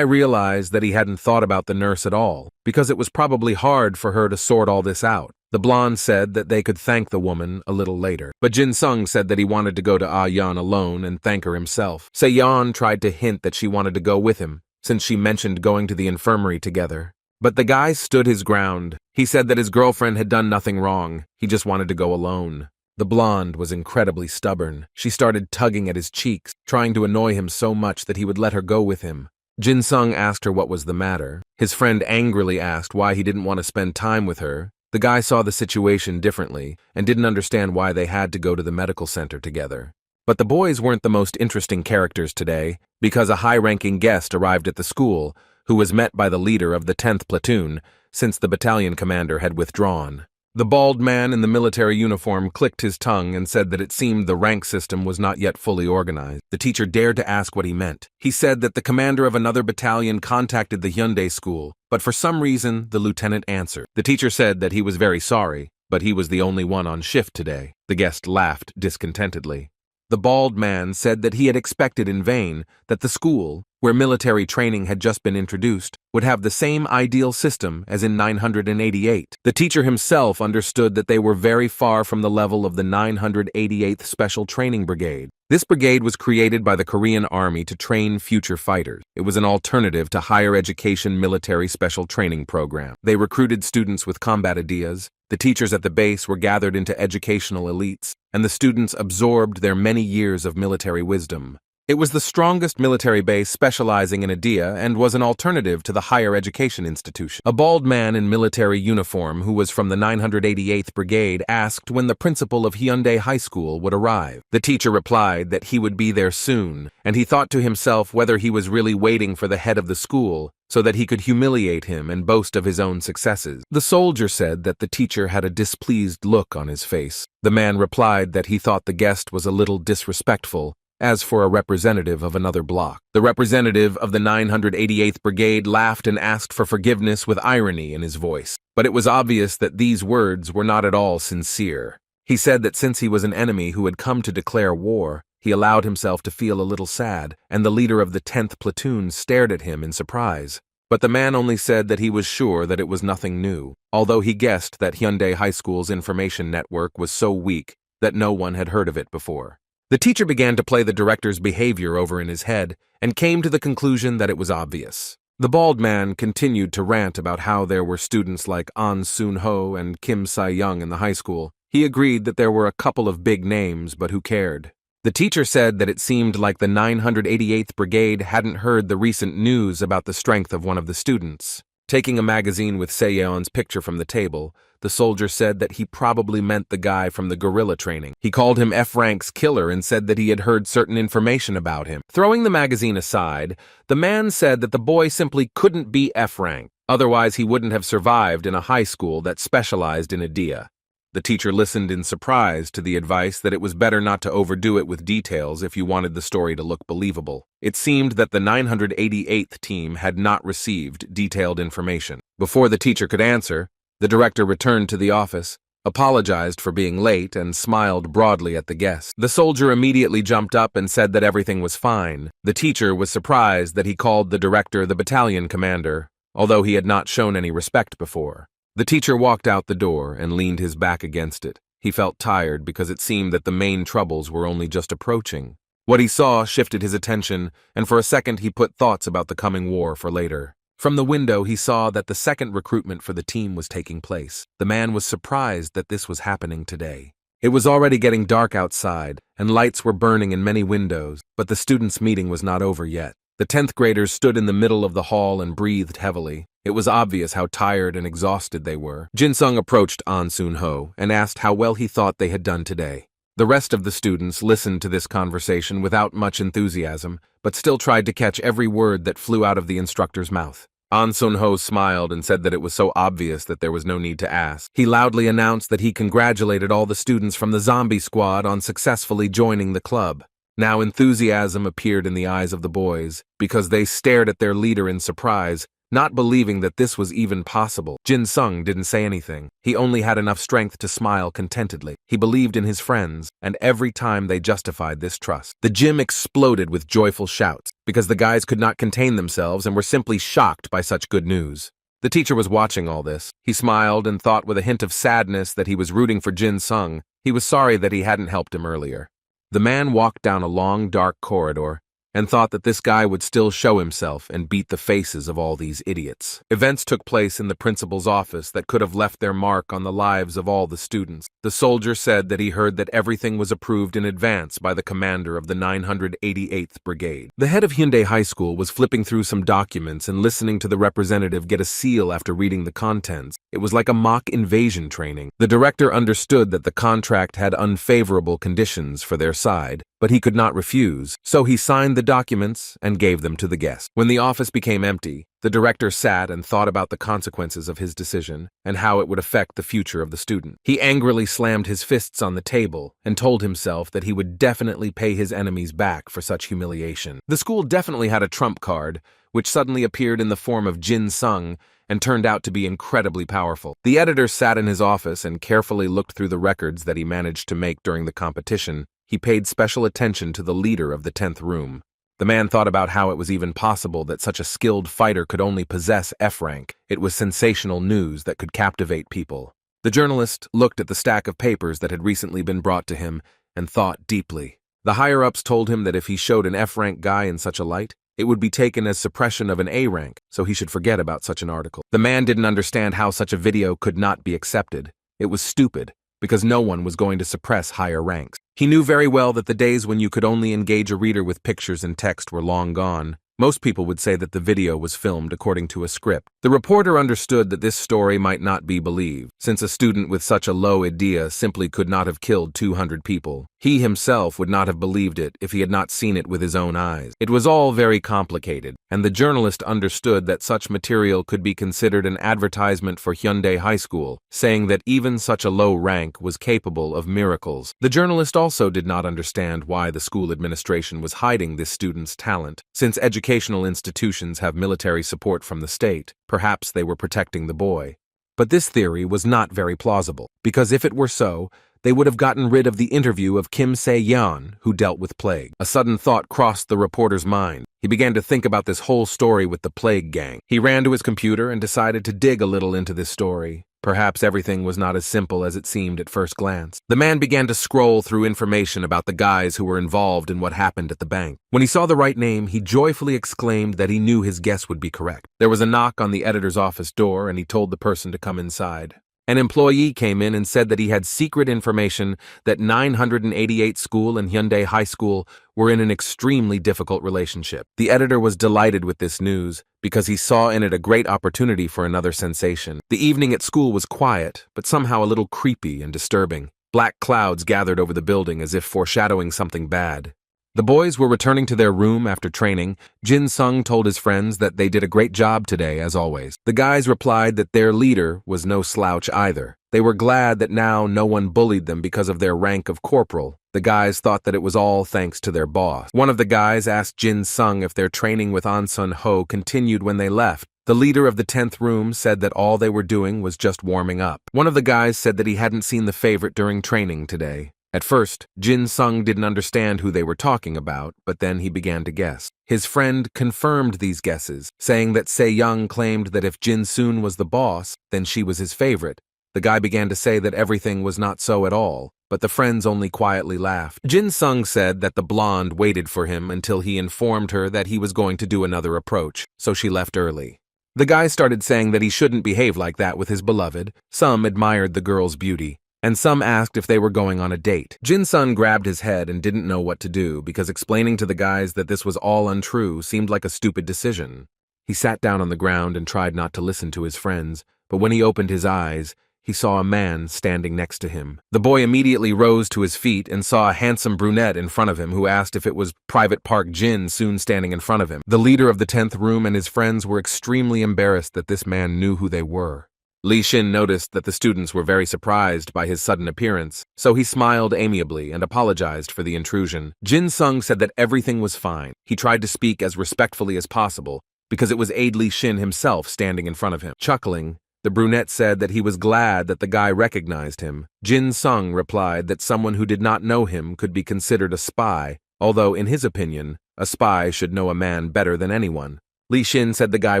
realized that he hadn't thought about the nurse at all, because it was probably hard for her to sort all this out. The blonde said that they could thank the woman a little later, but Jin-sung said that he wanted to go to Ah-yeon alone and thank her himself. Se-yeon tried to hint that she wanted to go with him, since she mentioned going to the infirmary together. But the guy stood his ground. He said that his girlfriend had done nothing wrong. He just wanted to go alone. The blonde was incredibly stubborn. She started tugging at his cheeks, trying to annoy him so much that he would let her go with him. Jin-sung asked her what was the matter. His friend angrily asked why he didn't want to spend time with her. The guy saw the situation differently and didn't understand why they had to go to the medical center together. But the boys weren't the most interesting characters today, because a high-ranking guest arrived at the school, who was met by the leader of the 10th platoon, since the battalion commander had withdrawn. The bald man in the military uniform clicked his tongue and said that it seemed the rank system was not yet fully organized. The teacher dared to ask what he meant. He said that the commander of another battalion contacted the Hyundai school, but for some reason the lieutenant answered. The teacher said that he was very sorry, but he was the only one on shift today. The guest laughed discontentedly. The bald man said that he had expected in vain that the school, where military training had just been introduced, would have the same ideal system as in 988. The teacher himself understood that they were very far from the level of the 988th Special Training Brigade. This brigade was created by the Korean Army to train future fighters. It was an alternative to higher education military special training program. They recruited students with combat ideas. The teachers at the base were gathered into educational elites, and the students absorbed their many years of military wisdom. It was the strongest military base specializing in idea and was an alternative to the higher education institution. A bald man in military uniform who was from the 988th Brigade asked when the principal of Hyundai High School would arrive. The teacher replied that he would be there soon, and he thought to himself whether he was really waiting for the head of the school so that he could humiliate him and boast of his own successes. The soldier said that the teacher had a displeased look on his face. The man replied that he thought the guest was a little disrespectful, as for a representative of another block. The representative of the 988th Brigade laughed and asked for forgiveness with irony in his voice, but it was obvious that these words were not at all sincere. He said that since he was an enemy who had come to declare war, he allowed himself to feel a little sad, and the leader of the 10th platoon stared at him in surprise. But the man only said that he was sure that it was nothing new, although he guessed that Hyundai High School's information network was so weak that no one had heard of it before. The teacher began to play the director's behavior over in his head and came to the conclusion that it was obvious. The bald man continued to rant about how there were students like An Soon-ho and Kim Si-young in the high school. He agreed that there were a couple of big names, but who cared? The teacher said that it seemed like the 988th Brigade hadn't heard the recent news about the strength of one of the students. Taking a magazine with Se-yeon's picture from the table, the soldier said that he probably meant the guy from the guerrilla training. He called him F-Rank's killer and said that he had heard certain information about him. Throwing the magazine aside, the man said that the boy simply couldn't be F-Rank, otherwise he wouldn't have survived in a high school that specialized in idea. The teacher listened in surprise to the advice that it was better not to overdo it with details if you wanted the story to look believable. It seemed that the 988th team had not received detailed information. Before the teacher could answer, the director returned to the office, apologized for being late, and smiled broadly at the guest. The soldier immediately jumped up and said that everything was fine. The teacher was surprised that he called the director the battalion commander, although he had not shown any respect before. The teacher walked out the door and leaned his back against it. He felt tired because it seemed that the main troubles were only just approaching. What he saw shifted his attention, and for a second he put thoughts about the coming war for later. From the window, he saw that the second recruitment for the team was taking place. The man was surprised that this was happening today. It was already getting dark outside, and lights were burning in many windows, but the students' meeting was not over yet. The 10th graders stood in the middle of the hall and breathed heavily. It was obvious how tired and exhausted they were. Jin-sung approached An Soon-ho and asked how well he thought they had done today. The rest of the students listened to this conversation without much enthusiasm, but still tried to catch every word that flew out of the instructor's mouth. An Soon-ho smiled and said that it was so obvious that there was no need to ask. He loudly announced that he congratulated all the students from the zombie squad on successfully joining the club. Now enthusiasm appeared in the eyes of the boys, because they stared at their leader in surprise, not believing that this was even possible. Jin-sung didn't say anything. He only had enough strength to smile contentedly. He believed in his friends, and every time they justified this trust. The gym exploded with joyful shouts, because the guys could not contain themselves and were simply shocked by such good news. The teacher was watching all this. He smiled and thought with a hint of sadness that he was rooting for Jin-sung. He was sorry that he hadn't helped him earlier. The man walked down a long, dark corridor and thought that this guy would still show himself and beat the faces of all these idiots. Events took place in the principal's office that could have left their mark on the lives of all the students. The soldier said that he heard that everything was approved in advance by the commander of the 988th Brigade. The head of Hyundai High School was flipping through some documents and listening to the representative get a seal after reading the contents. It was like a mock invasion training. The director understood that the contract had unfavorable conditions for their side, but he could not refuse, so he signed the documents and gave them to the guest. When the office became empty, the director sat and thought about the consequences of his decision and how it would affect the future of the student. He angrily slammed his fists on the table and told himself that he would definitely pay his enemies back for such humiliation. The school definitely had a trump card, which suddenly appeared in the form of Jin-sung and turned out to be incredibly powerful. The editor sat in his office and carefully looked through the records that he managed to make during the competition. He paid special attention to the leader of the 10th room. The man thought about how it was even possible that such a skilled fighter could only possess F-rank. It was sensational news that could captivate people. The journalist looked at the stack of papers that had recently been brought to him and thought deeply. The higher-ups told him that if he showed an F-rank guy in such a light, it would be taken as suppression of an A-rank, so he should forget about such an article. The man didn't understand how such a video could not be accepted. It was stupid, because no one was going to suppress higher ranks. He knew very well that the days when you could only engage a reader with pictures and text were long gone. Most people would say that the video was filmed according to a script. The reporter understood that this story might not be believed, since a student with such a low idea simply could not have killed 200 people. He himself would not have believed it if he had not seen it with his own eyes. It was all very complicated, and the journalist understood that such material could be considered an advertisement for Hyundai High School, saying that even such a low rank was capable of miracles. The journalist also did not understand why the school administration was hiding this student's talent. Since educational institutions have military support from the state, perhaps they were protecting the boy. But this theory was not very plausible, because if it were so, they would have gotten rid of the interview of Kim Se-yeon, who dealt with plague. A sudden thought crossed the reporter's mind. He began to think about this whole story with the plague gang. He ran to his computer and decided to dig a little into this story. Perhaps everything was not as simple as it seemed at first glance. The man began to scroll through information about the guys who were involved in what happened at the bank. When he saw the right name, he joyfully exclaimed that he knew his guess would be correct. There was a knock on the editor's office door, and he told the person to come inside. An employee came in and said that he had secret information that 988 School and Hyundai High School were in an extremely difficult relationship. The editor was delighted with this news because he saw in it a great opportunity for another sensation. The evening at school was quiet, but somehow a little creepy and disturbing. Black clouds gathered over the building as if foreshadowing something bad. The boys were returning to their room after training. Jin-sung told his friends that they did a great job today, as always. The guys replied that their leader was no slouch either. They were glad that now no one bullied them because of their rank of corporal. The guys thought that it was all thanks to their boss. One of the guys asked Jin Sung if their training with An Sun Ho continued when they left. The leader of the 10th room said that all they were doing was just warming up. One of the guys said that he hadn't seen the favorite during training today. At first, Jin Sung didn't understand who they were talking about, but then he began to guess. His friend confirmed these guesses, saying that Se Young claimed that if Jin Soon was the boss, then she was his favorite. The guy began to say that everything was not so at all, but the friends only quietly laughed. Jin Sung said that the blonde waited for him until he informed her that he was going to do another approach, so she left early. The guy started saying that he shouldn't behave like that with his beloved. Some admired the girl's beauty, and some asked if they were going on a date. Jin Sung grabbed his head and didn't know what to do because explaining to the guys that this was all untrue seemed like a stupid decision. He sat down on the ground and tried not to listen to his friends, but when he opened his eyes, he saw a man standing next to him. The boy immediately rose to his feet and saw a handsome brunette in front of him who asked if it was Private Park Jin Soon standing in front of him. The leader of the 10th room and his friends were extremely embarrassed that this man knew who they were. Li Xin noticed that the students were very surprised by his sudden appearance, so he smiled amiably and apologized for the intrusion. Jin Sung said that everything was fine. He tried to speak as respectfully as possible, because it was Aide Li Xin himself standing in front of him. Chuckling, the brunette said that he was glad that the guy recognized him. Jin Sung replied that someone who did not know him could be considered a spy, although in his opinion, a spy should know a man better than anyone. Li Xin said the guy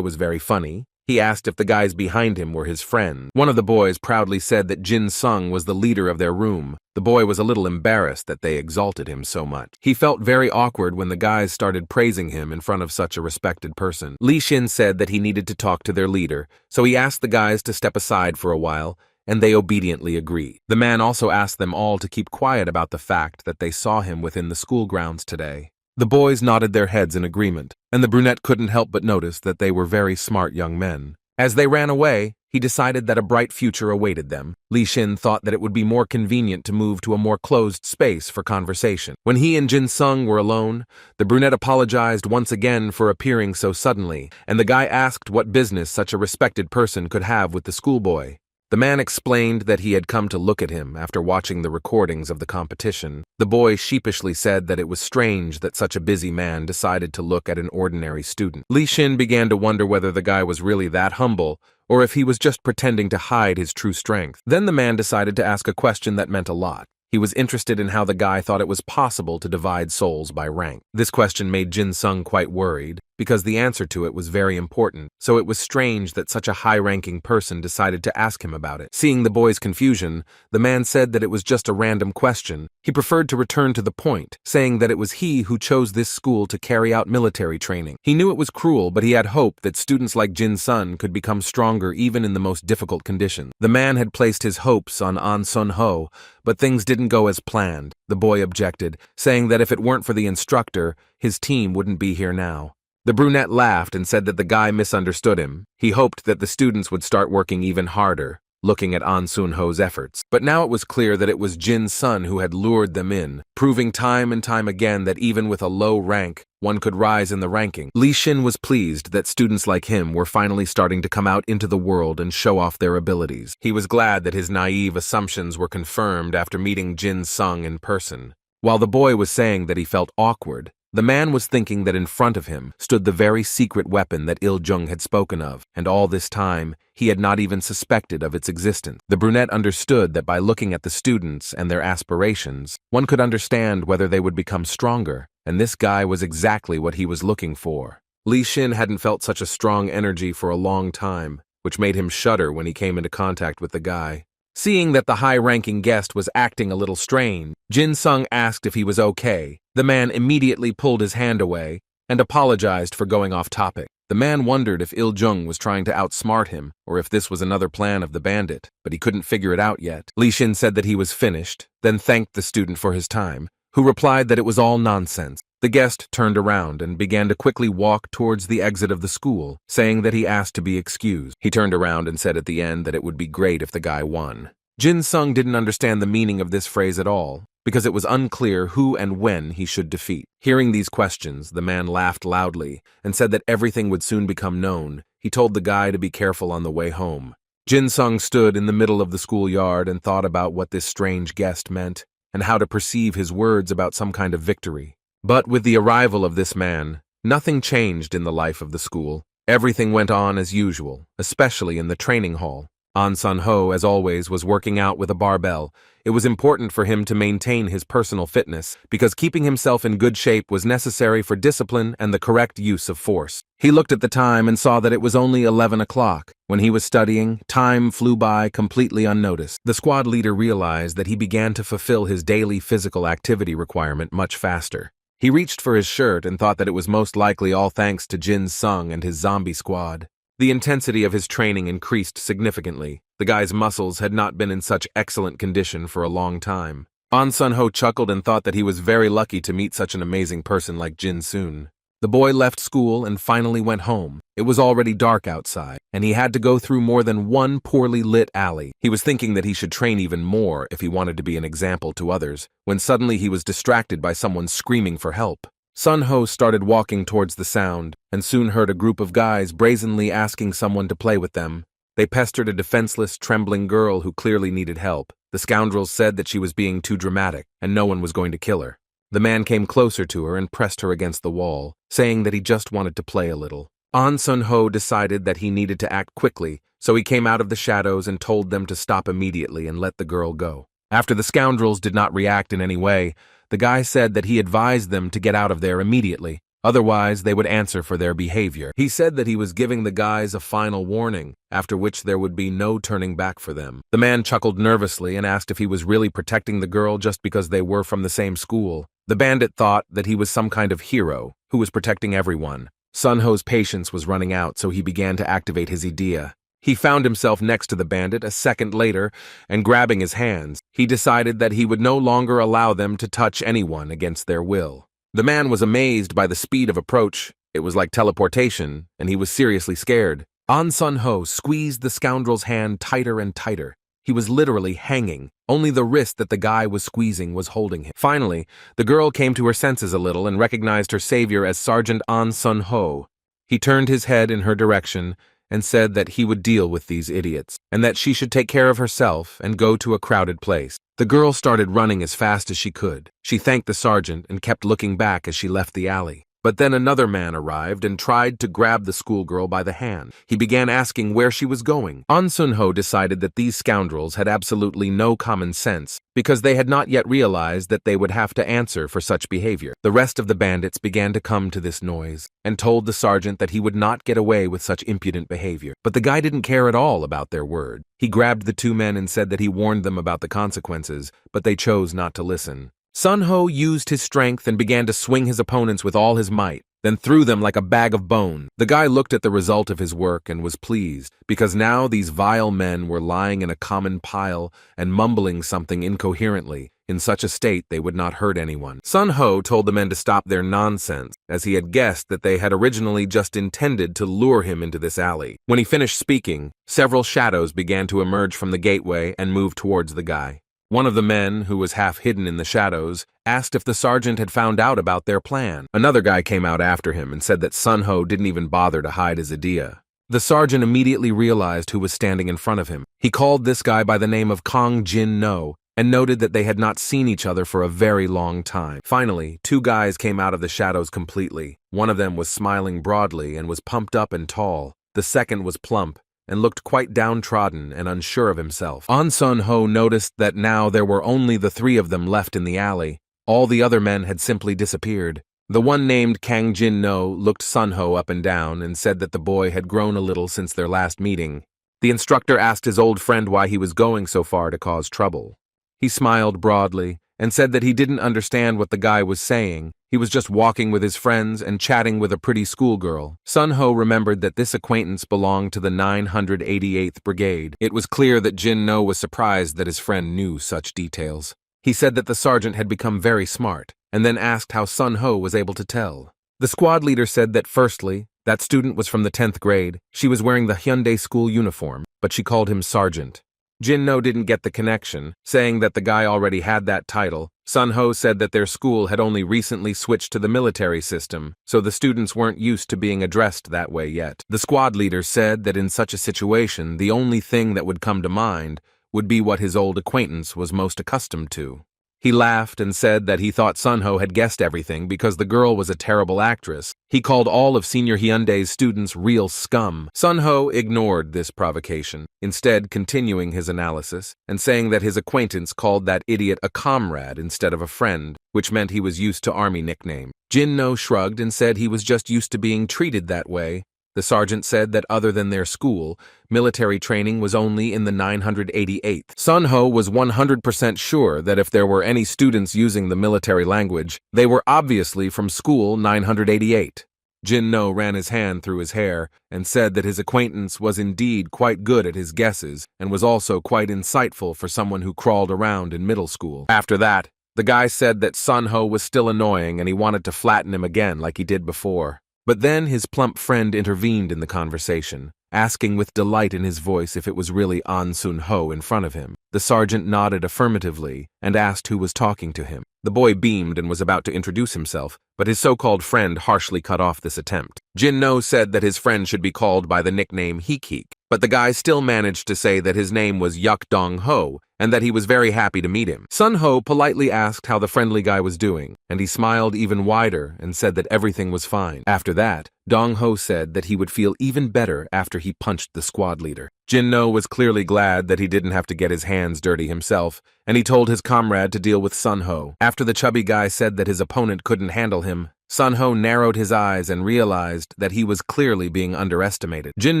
was very funny. He asked if the guys behind him were his friends. One of the boys proudly said that Jin Sung was the leader of their room. The boy was a little embarrassed that they exalted him so much. He felt very awkward when the guys started praising him in front of such a respected person. Li Xin said that he needed to talk to their leader, so he asked the guys to step aside for a while, and they obediently agreed. The man also asked them all to keep quiet about the fact that they saw him within the school grounds today. The boys nodded their heads in agreement, and the brunette couldn't help but notice that they were very smart young men. As they ran away, he decided that a bright future awaited them. Li Xin thought that it would be more convenient to move to a more closed space for conversation. When he and Jin Sung were alone, the brunette apologized once again for appearing so suddenly, and the guy asked what business such a respected person could have with the schoolboy. The man explained that he had come to look at him after watching the recordings of the competition. The boy sheepishly said that it was strange that such a busy man decided to look at an ordinary student. Li Xin began to wonder whether the guy was really that humble, or if he was just pretending to hide his true strength. Then the man decided to ask a question that meant a lot. He was interested in how the guy thought it was possible to divide souls by rank. This question made Jin Sung quite worried, because the answer to it was very important, so it was strange that such a high-ranking person decided to ask him about it. Seeing the boy's confusion, the man said that it was just a random question. He preferred to return to the point, saying that it was he who chose this school to carry out military training. He knew it was cruel, but he had hope that students like Jin Sun could become stronger even in the most difficult conditions. The man had placed his hopes on An Sun Ho, but things didn't go as planned. The boy objected, saying that if it weren't for the instructor, his team wouldn't be here now. The brunette laughed and said that the guy misunderstood him. He hoped that the students would start working even harder, looking at An Sun Ho's efforts. But now it was clear that it was Jin Sun who had lured them in, proving time and time again that even with a low rank, one could rise in the ranking. Li Xin was pleased that students like him were finally starting to come out into the world and show off their abilities. He was glad that his naive assumptions were confirmed after meeting Jin Sung in person. While the boy was saying that he felt awkward, the man was thinking that in front of him stood the very secret weapon that Il Jung had spoken of, and all this time, he had not even suspected of its existence. The brunette understood that by looking at the students and their aspirations, one could understand whether they would become stronger, and this guy was exactly what he was looking for. Li Xin hadn't felt such a strong energy for a long time, which made him shudder when he came into contact with the guy. Seeing that the high-ranking guest was acting a little strained, Jin Sung asked if he was okay. The man immediately pulled his hand away and apologized for going off topic. The man wondered if Il Jung was trying to outsmart him or if this was another plan of the bandit, but he couldn't figure it out yet. Li Xin said that he was finished, then thanked the student for his time, who replied that it was all nonsense. The guest turned around and began to quickly walk towards the exit of the school, saying that he asked to be excused. He turned around and said at the end that it would be great if the guy won. Jin Sung didn't understand the meaning of this phrase at all, because it was unclear who and when he should defeat. Hearing these questions, the man laughed loudly and said that everything would soon become known. He told the guy to be careful on the way home. Jin Sung stood in the middle of the schoolyard and thought about what this strange guest meant, and how to perceive his words about some kind of victory. But with the arrival of this man, nothing changed in the life of the school. Everything went on as usual, especially in the training hall. An Sun-ho, as always, was working out with a barbell. It was important for him to maintain his personal fitness, because keeping himself in good shape was necessary for discipline and the correct use of force. He looked at the time and saw that it was only 11 o'clock. When he was studying, time flew by completely unnoticed. The squad leader realized that he began to fulfill his daily physical activity requirement much faster. He reached for his shirt and thought that it was most likely all thanks to Jin Sung and his zombie squad. The intensity of his training increased significantly. The guy's muscles had not been in such excellent condition for a long time. An Sun-ho chuckled and thought that he was very lucky to meet such an amazing person like Jin Soon. The boy left school and finally went home. It was already dark outside, and he had to go through more than one poorly lit alley. He was thinking that he should train even more if he wanted to be an example to others, when suddenly he was distracted by someone screaming for help. Sun-ho started walking towards the sound, and soon heard a group of guys brazenly asking someone to play with them. They pestered a defenseless, trembling girl who clearly needed help. The scoundrels said that she was being too dramatic, and no one was going to kill her. The man came closer to her and pressed her against the wall, saying that he just wanted to play a little. An Sun-ho decided that he needed to act quickly, so he came out of the shadows and told them to stop immediately and let the girl go. After the scoundrels did not react in any way, the guy said that he advised them to get out of there immediately, otherwise they would answer for their behavior. He said that he was giving the guys a final warning, after which there would be no turning back for them. The man chuckled nervously and asked if he was really protecting the girl just because they were from the same school. The bandit thought that he was some kind of hero who was protecting everyone. Sun-ho's patience was running out, so he began to activate his idea. He found himself next to the bandit a second later, and grabbing his hands, he decided that he would no longer allow them to touch anyone against their will. The man was amazed by the speed of approach. It was like teleportation, and he was seriously scared. An Sun-ho squeezed the scoundrel's hand tighter and tighter. He was literally hanging. Only the wrist that the guy was squeezing was holding him. Finally, the girl came to her senses a little and recognized her savior as Sergeant An Sun-ho. He turned his head in her direction and said that he would deal with these idiots, and that she should take care of herself and go to a crowded place. The girl started running as fast as she could. She thanked the sergeant and kept looking back as she left the alley. But then another man arrived and tried to grab the schoolgirl by the hand. He began asking where she was going. An Sun-ho decided that these scoundrels had absolutely no common sense, because they had not yet realized that they would have to answer for such behavior. The rest of the bandits began to come to this noise, and told the sergeant that he would not get away with such impudent behavior. But the guy didn't care at all about their word. He grabbed the two men and said that he warned them about the consequences, but they chose not to listen. Sun-ho used his strength and began to swing his opponents with all his might, then threw them like a bag of bone. The guy looked at the result of his work and was pleased, because now these vile men were lying in a common pile and mumbling something incoherently. In such a state, they would not hurt anyone. Sun-ho told the men to stop their nonsense, as he had guessed that they had originally just intended to lure him into this alley. When he finished speaking, several shadows began to emerge from the gateway and move towards the guy. One of the men, who was half hidden in the shadows, asked if the sergeant had found out about their plan. Another guy came out after him and said that Sun-ho didn't even bother to hide his idea. The sergeant immediately realized who was standing in front of him. He called this guy by the name of Kang Jin-no and noted that they had not seen each other for a very long time. Finally, two guys came out of the shadows completely. One of them was smiling broadly and was pumped up and tall. The second was plump and looked quite downtrodden and unsure of himself. An Sun-ho noticed that now there were only the three of them left in the alley. All the other men had simply disappeared. The one named Kang Jin-no looked Sun-ho up and down and said that the boy had grown a little since their last meeting. The instructor asked his old friend why he was going so far to cause trouble. He smiled broadly and said that he didn't understand what the guy was saying. He was just walking with his friends and chatting with a pretty schoolgirl. Sun-ho remembered that this acquaintance belonged to the 988th Brigade. It was clear that Jin-no was surprised that his friend knew such details. He said that the sergeant had become very smart, and then asked how Sun-ho was able to tell. The squad leader said that firstly, that student was from the 10th grade. She was wearing the Hyundai school uniform, but she called him sergeant. Jin-no didn't get the connection, saying that the guy already had that title, Sun Ho said that their school had only recently switched to the military system, so the students weren't used to being addressed that way yet. The squad leader said that in such a situation, the only thing that would come to mind would be what his old acquaintance was most accustomed to. He laughed and said that he thought Sun Ho had guessed everything because the girl was a terrible actress. He called all of Senior Hyundai's students real scum. Sun Ho ignored this provocation, instead continuing his analysis and saying that his acquaintance called that idiot a comrade instead of a friend, which meant he was used to army nickname. Jin No shrugged and said he was just used to being treated that way. The sergeant said that other than their school, military training was only in the 988th. Sun Ho was 100% sure that if there were any students using the military language, they were obviously from school 988. Jin No ran his hand through his hair and said that his acquaintance was indeed quite good at his guesses and was also quite insightful for someone who crawled around in middle school. After that, the guy said that Sun Ho was still annoying and he wanted to flatten him again like he did before. But then his plump friend intervened in the conversation, asking with delight in his voice if it was really An Sun Ho in front of him. The sergeant nodded affirmatively and asked who was talking to him. The boy beamed and was about to introduce himself, but his so-called friend harshly cut off this attempt. Jin No said that his friend should be called by the nickname Heek Heek, but the guy still managed to say that his name was Yuk Dong Ho and that he was very happy to meet him. Sun Ho politely asked how the friendly guy was doing, and he smiled even wider and said that everything was fine. After that, Dong Ho said that he would feel even better after he punched the squad leader. Jin No was clearly glad that he didn't have to get his hands dirty himself, and he told his comrade to deal with Sun Ho. After the chubby guy said that his opponent couldn't handle him, Sun Ho narrowed his eyes and realized that he was clearly being underestimated. Jin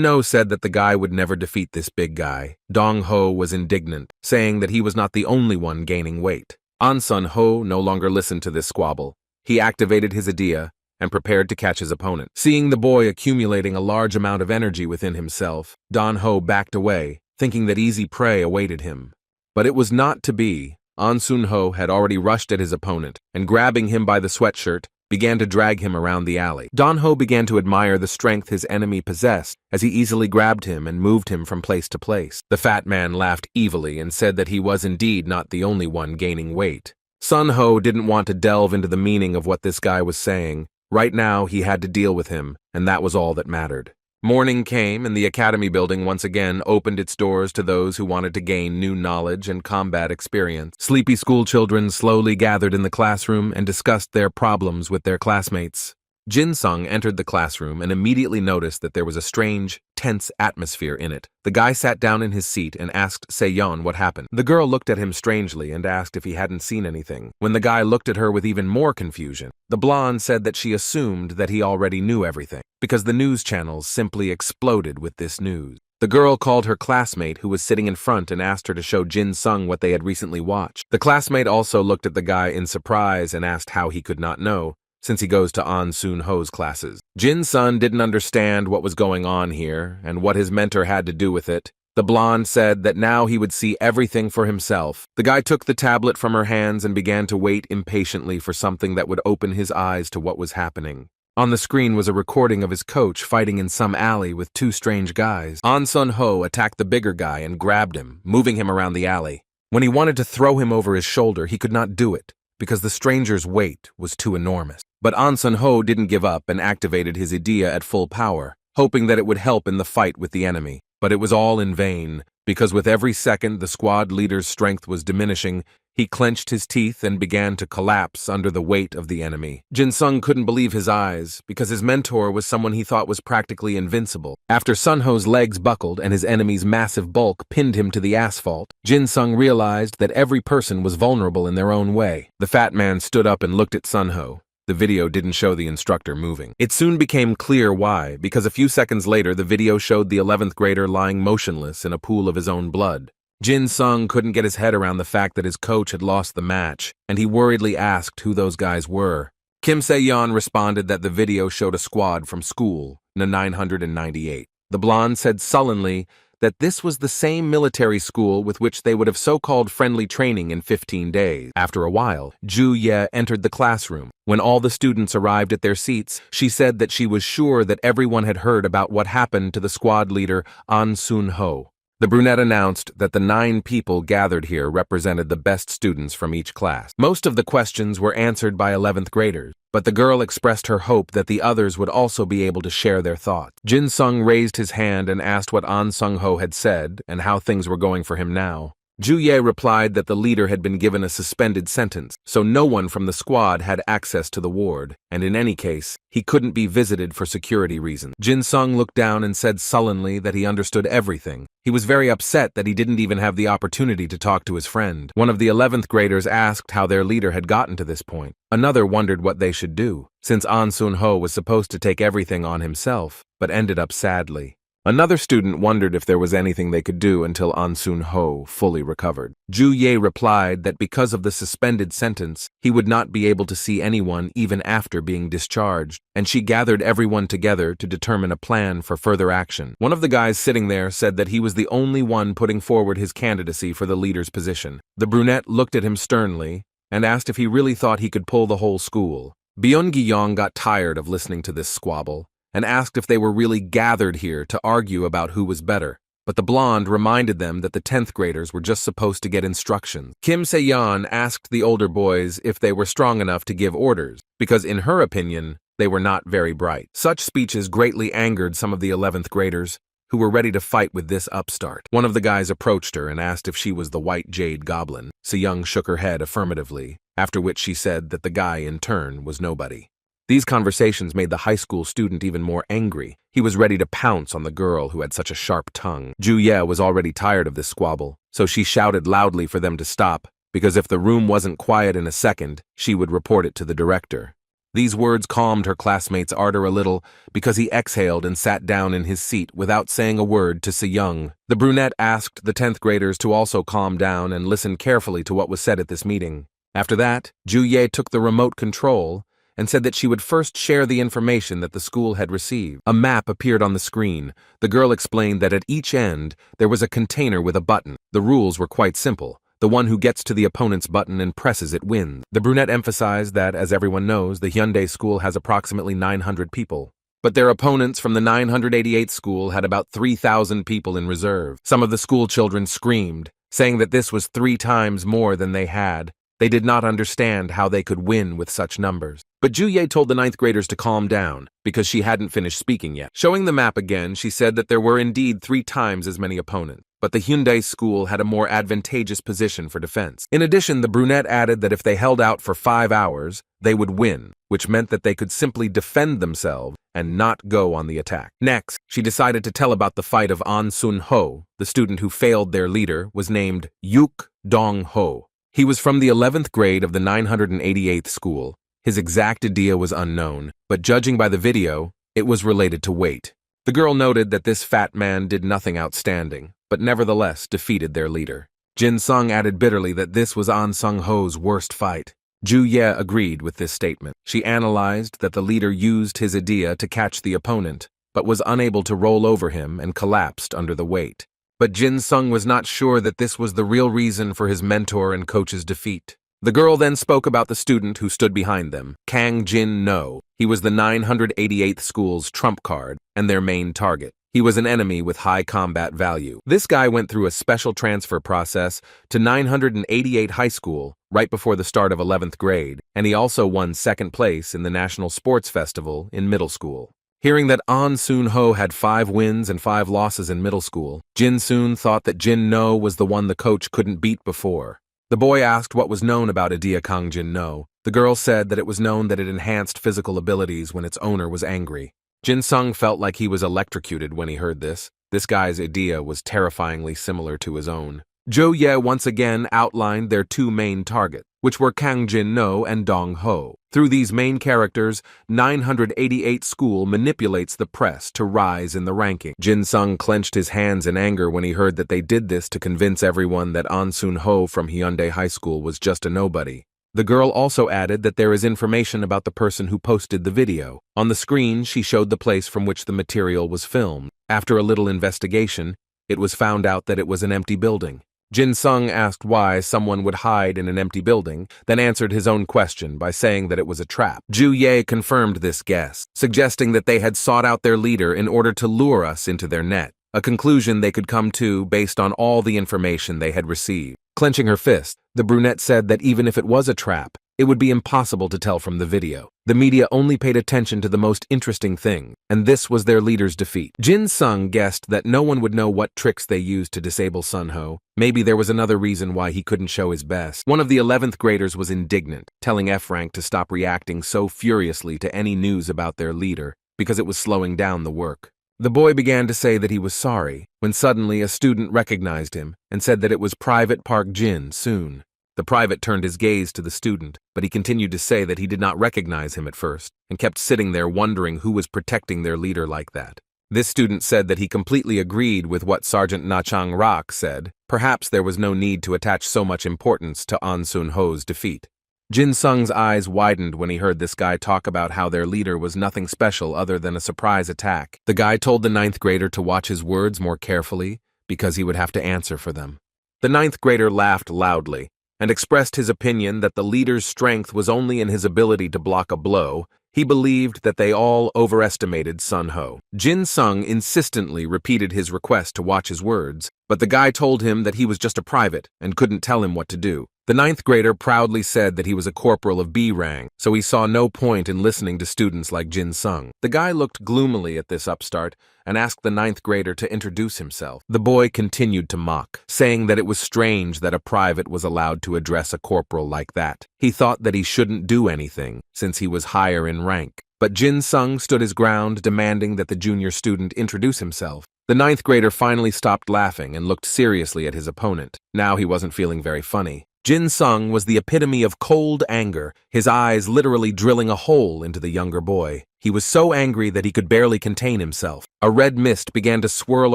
No said that the guy would never defeat this big guy. Dong Ho was indignant, saying that he was not the only one gaining weight. An Sun Ho no longer listened to this squabble. He activated his idea and prepared to catch his opponent. Seeing the boy accumulating a large amount of energy within himself, Dong Ho backed away, thinking that easy prey awaited him. But it was not to be. An Sun Ho had already rushed at his opponent and, grabbing him by the sweatshirt, began to drag him around the alley. Dong Ho began to admire the strength his enemy possessed as he easily grabbed him and moved him from place to place. The fat man laughed evilly and said that he was indeed not the only one gaining weight. Sun Ho didn't want to delve into the meaning of what this guy was saying. Right now, he had to deal with him, and that was all that mattered. Morning came, and the academy building once again opened its doors to those who wanted to gain new knowledge and combat experience. Sleepy school children slowly gathered in the classroom and discussed their problems with their classmates. Jin Sung entered the classroom and immediately noticed that there was a strange, tense atmosphere in it. The guy sat down in his seat and asked Se-yeon what happened. The girl looked at him strangely and asked if he hadn't seen anything. When the guy looked at her with even more confusion, the blonde said that she assumed that he already knew everything, because the news channels simply exploded with this news. The girl called her classmate who was sitting in front and asked her to show Jin Sung what they had recently watched. The classmate also looked at the guy in surprise and asked how he could not know, since he goes to An Sun Ho's classes. Jin Sun didn't understand what was going on here and what his mentor had to do with it. The blonde said that now he would see everything for himself. The guy took the tablet from her hands and began to wait impatiently for something that would open his eyes to what was happening. On the screen was a recording of his coach fighting in some alley with two strange guys. An Sun Ho attacked the bigger guy and grabbed him, moving him around the alley. When he wanted to throw him over his shoulder, he could not do it, because the stranger's weight was too enormous. But An Sun Ho didn't give up and activated his idea at full power, hoping that it would help in the fight with the enemy. But it was all in vain, because with every second the squad leader's strength was diminishing. He clenched his teeth and began to collapse under the weight of the enemy. Jin Sung couldn't believe his eyes, because his mentor was someone he thought was practically invincible. After Sun Ho's legs buckled and his enemy's massive bulk pinned him to the asphalt, Jin Sung realized that every person was vulnerable in their own way. The fat man stood up and looked at Sun Ho. The video didn't show the instructor moving. It soon became clear why, because a few seconds later the video showed the 11th grader lying motionless in a pool of his own blood. Jin Sung couldn't get his head around the fact that his coach had lost the match, and he worriedly asked who those guys were. Kim Se-yeon responded that the video showed a squad from school, the 998. The blonde said sullenly that this was the same military school with which they would have so-called friendly training in 15 days. After a while, Ju Ye entered the classroom. When all the students arrived at their seats, she said that she was sure that everyone had heard about what happened to the squad leader An Sun Ho. The brunette announced that the 9 people gathered here represented the best students from each class. Most of the questions were answered by 11th graders, but the girl expressed her hope that the others would also be able to share their thoughts. Jin Sung raised his hand and asked what An Sung Ho had said and how things were going for him now. Ju Ye replied that the leader had been given a suspended sentence, so no one from the squad had access to the ward, and in any case, he couldn't be visited for security reasons. Jin Sung looked down and said sullenly that he understood everything. He was very upset that he didn't even have the opportunity to talk to his friend. One of the 11th graders asked how their leader had gotten to this point. Another wondered what they should do, since An Sun Ho was supposed to take everything on himself, but ended up sadly. Another student wondered if there was anything they could do until An Sun Ho fully recovered. Ju Ye replied that because of the suspended sentence, he would not be able to see anyone even after being discharged, and she gathered everyone together to determine a plan for further action. One of the guys sitting there said that he was the only one putting forward his candidacy for the leader's position. The brunette looked at him sternly and asked if he really thought he could pull the whole school. Byung-gi-yong got tired of listening to this squabble and asked if they were really gathered here to argue about who was better. But the blonde reminded them that the 10th graders were just supposed to get instructions. Kim Se-yeon asked the older boys if they were strong enough to give orders, because in her opinion, they were not very bright. Such speeches greatly angered some of the 11th graders, who were ready to fight with this upstart. One of the guys approached her and asked if she was the White Jade Goblin. Se-young shook her head affirmatively, after which she said that the guy in turn was nobody. These conversations made the high school student even more angry. He was ready to pounce on the girl who had such a sharp tongue. Ju Ye was already tired of this squabble, so she shouted loudly for them to stop, because if the room wasn't quiet in a second, she would report it to the director. These words calmed her classmate's ardor a little, because he exhaled and sat down in his seat without saying a word to Se-young. The brunette asked the 10th graders to also calm down and listen carefully to what was said at this meeting. After that, Ju Ye took the remote control and said that she would first share the information that the school had received. A map appeared on the screen. The girl explained that at each end, there was a container with a button. The rules were quite simple. The one who gets to the opponent's button and presses it wins. The brunette emphasized that, as everyone knows, the Hyundai school has approximately 900 people. But their opponents from the 988th school had about 3,000 people in reserve. Some of the school children screamed, saying that this was 3 times more than they had. They did not understand how they could win with such numbers. But Ju Ye told the 9th graders to calm down, because she hadn't finished speaking yet. Showing the map again, she said that there were indeed 3 times as many opponents, but the Hyundai school had a more advantageous position for defense. In addition, the brunette added that if they held out for 5 hours, they would win, which meant that they could simply defend themselves and not go on the attack. Next, she decided to tell about the fight of An Sun Ho. The student who failed their leader was named Yuk Dong Ho. He was from the 11th grade of the 988th school. His exact idea was unknown, but judging by the video, it was related to weight. The girl noted that this fat man did nothing outstanding, but nevertheless defeated their leader. Jin Sung added bitterly that this was An Sung Ho's worst fight. Ju Ye agreed with this statement. She analyzed that the leader used his idea to catch the opponent, but was unable to roll over him and collapsed under the weight. But Jin Sung was not sure that this was the real reason for his mentor and coach's defeat. The girl then spoke about the student who stood behind them, Kang Jin No. He was the 988th school's trump card and their main target. He was an enemy with high combat value. This guy went through a special transfer process to 988 High School right before the start of 11th grade, and he also won 2nd place in the National Sports Festival in middle school. Hearing that An Sun Ho had 5 wins and 5 losses in middle school, Jin Soon thought that Jin No was the one the coach couldn't beat before. The boy asked what was known about idea Kang Jin No. The girl said that it was known that it enhanced physical abilities when its owner was angry. Jin Sung felt like he was electrocuted when he heard this. This guy's idea was terrifyingly similar to his own. Jo Ye once again outlined their 2 main targets, which were Kang Jin No and Dong Ho. Through these main characters, 988 school manipulates the press to rise in the ranking. Jin Sung clenched his hands in anger when he heard that they did this to convince everyone that An Sun Ho from Hyundai High School was just a nobody. The girl also added that there is information about the person who posted the video. On the screen, she showed the place from which the material was filmed. After a little investigation, it was found out that it was an empty building. Jin Sung asked why someone would hide in an empty building, then answered his own question by saying that it was a trap. Ju Ye confirmed this guess, suggesting that they had sought out their leader in order to lure us into their net. a conclusion they could come to based on all the information they had received. Clenching her fist, the brunette said that even if it was a trap, it would be impossible to tell from the video. The media only paid attention to the most interesting thing, and this was their leader's defeat. Jin Sung guessed that no one would know what tricks they used to disable Sun Ho. Maybe there was another reason why he couldn't show his best. One of the 11th graders was indignant, telling F-Rank to stop reacting so furiously to any news about their leader, because it was slowing down the work. The boy began to say that he was sorry, when suddenly a student recognized him and said that it was Private Park Jin Soon. The private turned his gaze to the student, but he continued to say that he did not recognize him at first, and kept sitting there wondering who was protecting their leader like that. This student said that he completely agreed with what Sergeant Na Chang Rak said. Perhaps there was no need to attach so much importance to An Sun Ho's defeat. Jin Sung's eyes widened when he heard this guy talk about how their leader was nothing special other than a surprise attack. The guy told the 9th grader to watch his words more carefully, because he would have to answer for them. The 9th grader laughed loudly, and expressed his opinion that the leader's strength was only in his ability to block a blow. He believed that they all overestimated Sun Ho. Jin Sung insistently repeated his request to watch his words, but the guy told him that he was just a private and couldn't tell him what to do. The 9th grader proudly said that he was a corporal of B rank, so he saw no point in listening to students like Jin Sung. The guy looked gloomily at this upstart and asked the 9th grader to introduce himself. The boy continued to mock, saying that it was strange that a private was allowed to address a corporal like that. He thought that he shouldn't do anything, since he was higher in rank. But Jin Sung stood his ground, demanding that the junior student introduce himself. The 9th grader finally stopped laughing and looked seriously at his opponent. Now he wasn't feeling very funny. Jin Sung was the epitome of cold anger, his eyes literally drilling a hole into the younger boy. He was so angry that he could barely contain himself. A red mist began to swirl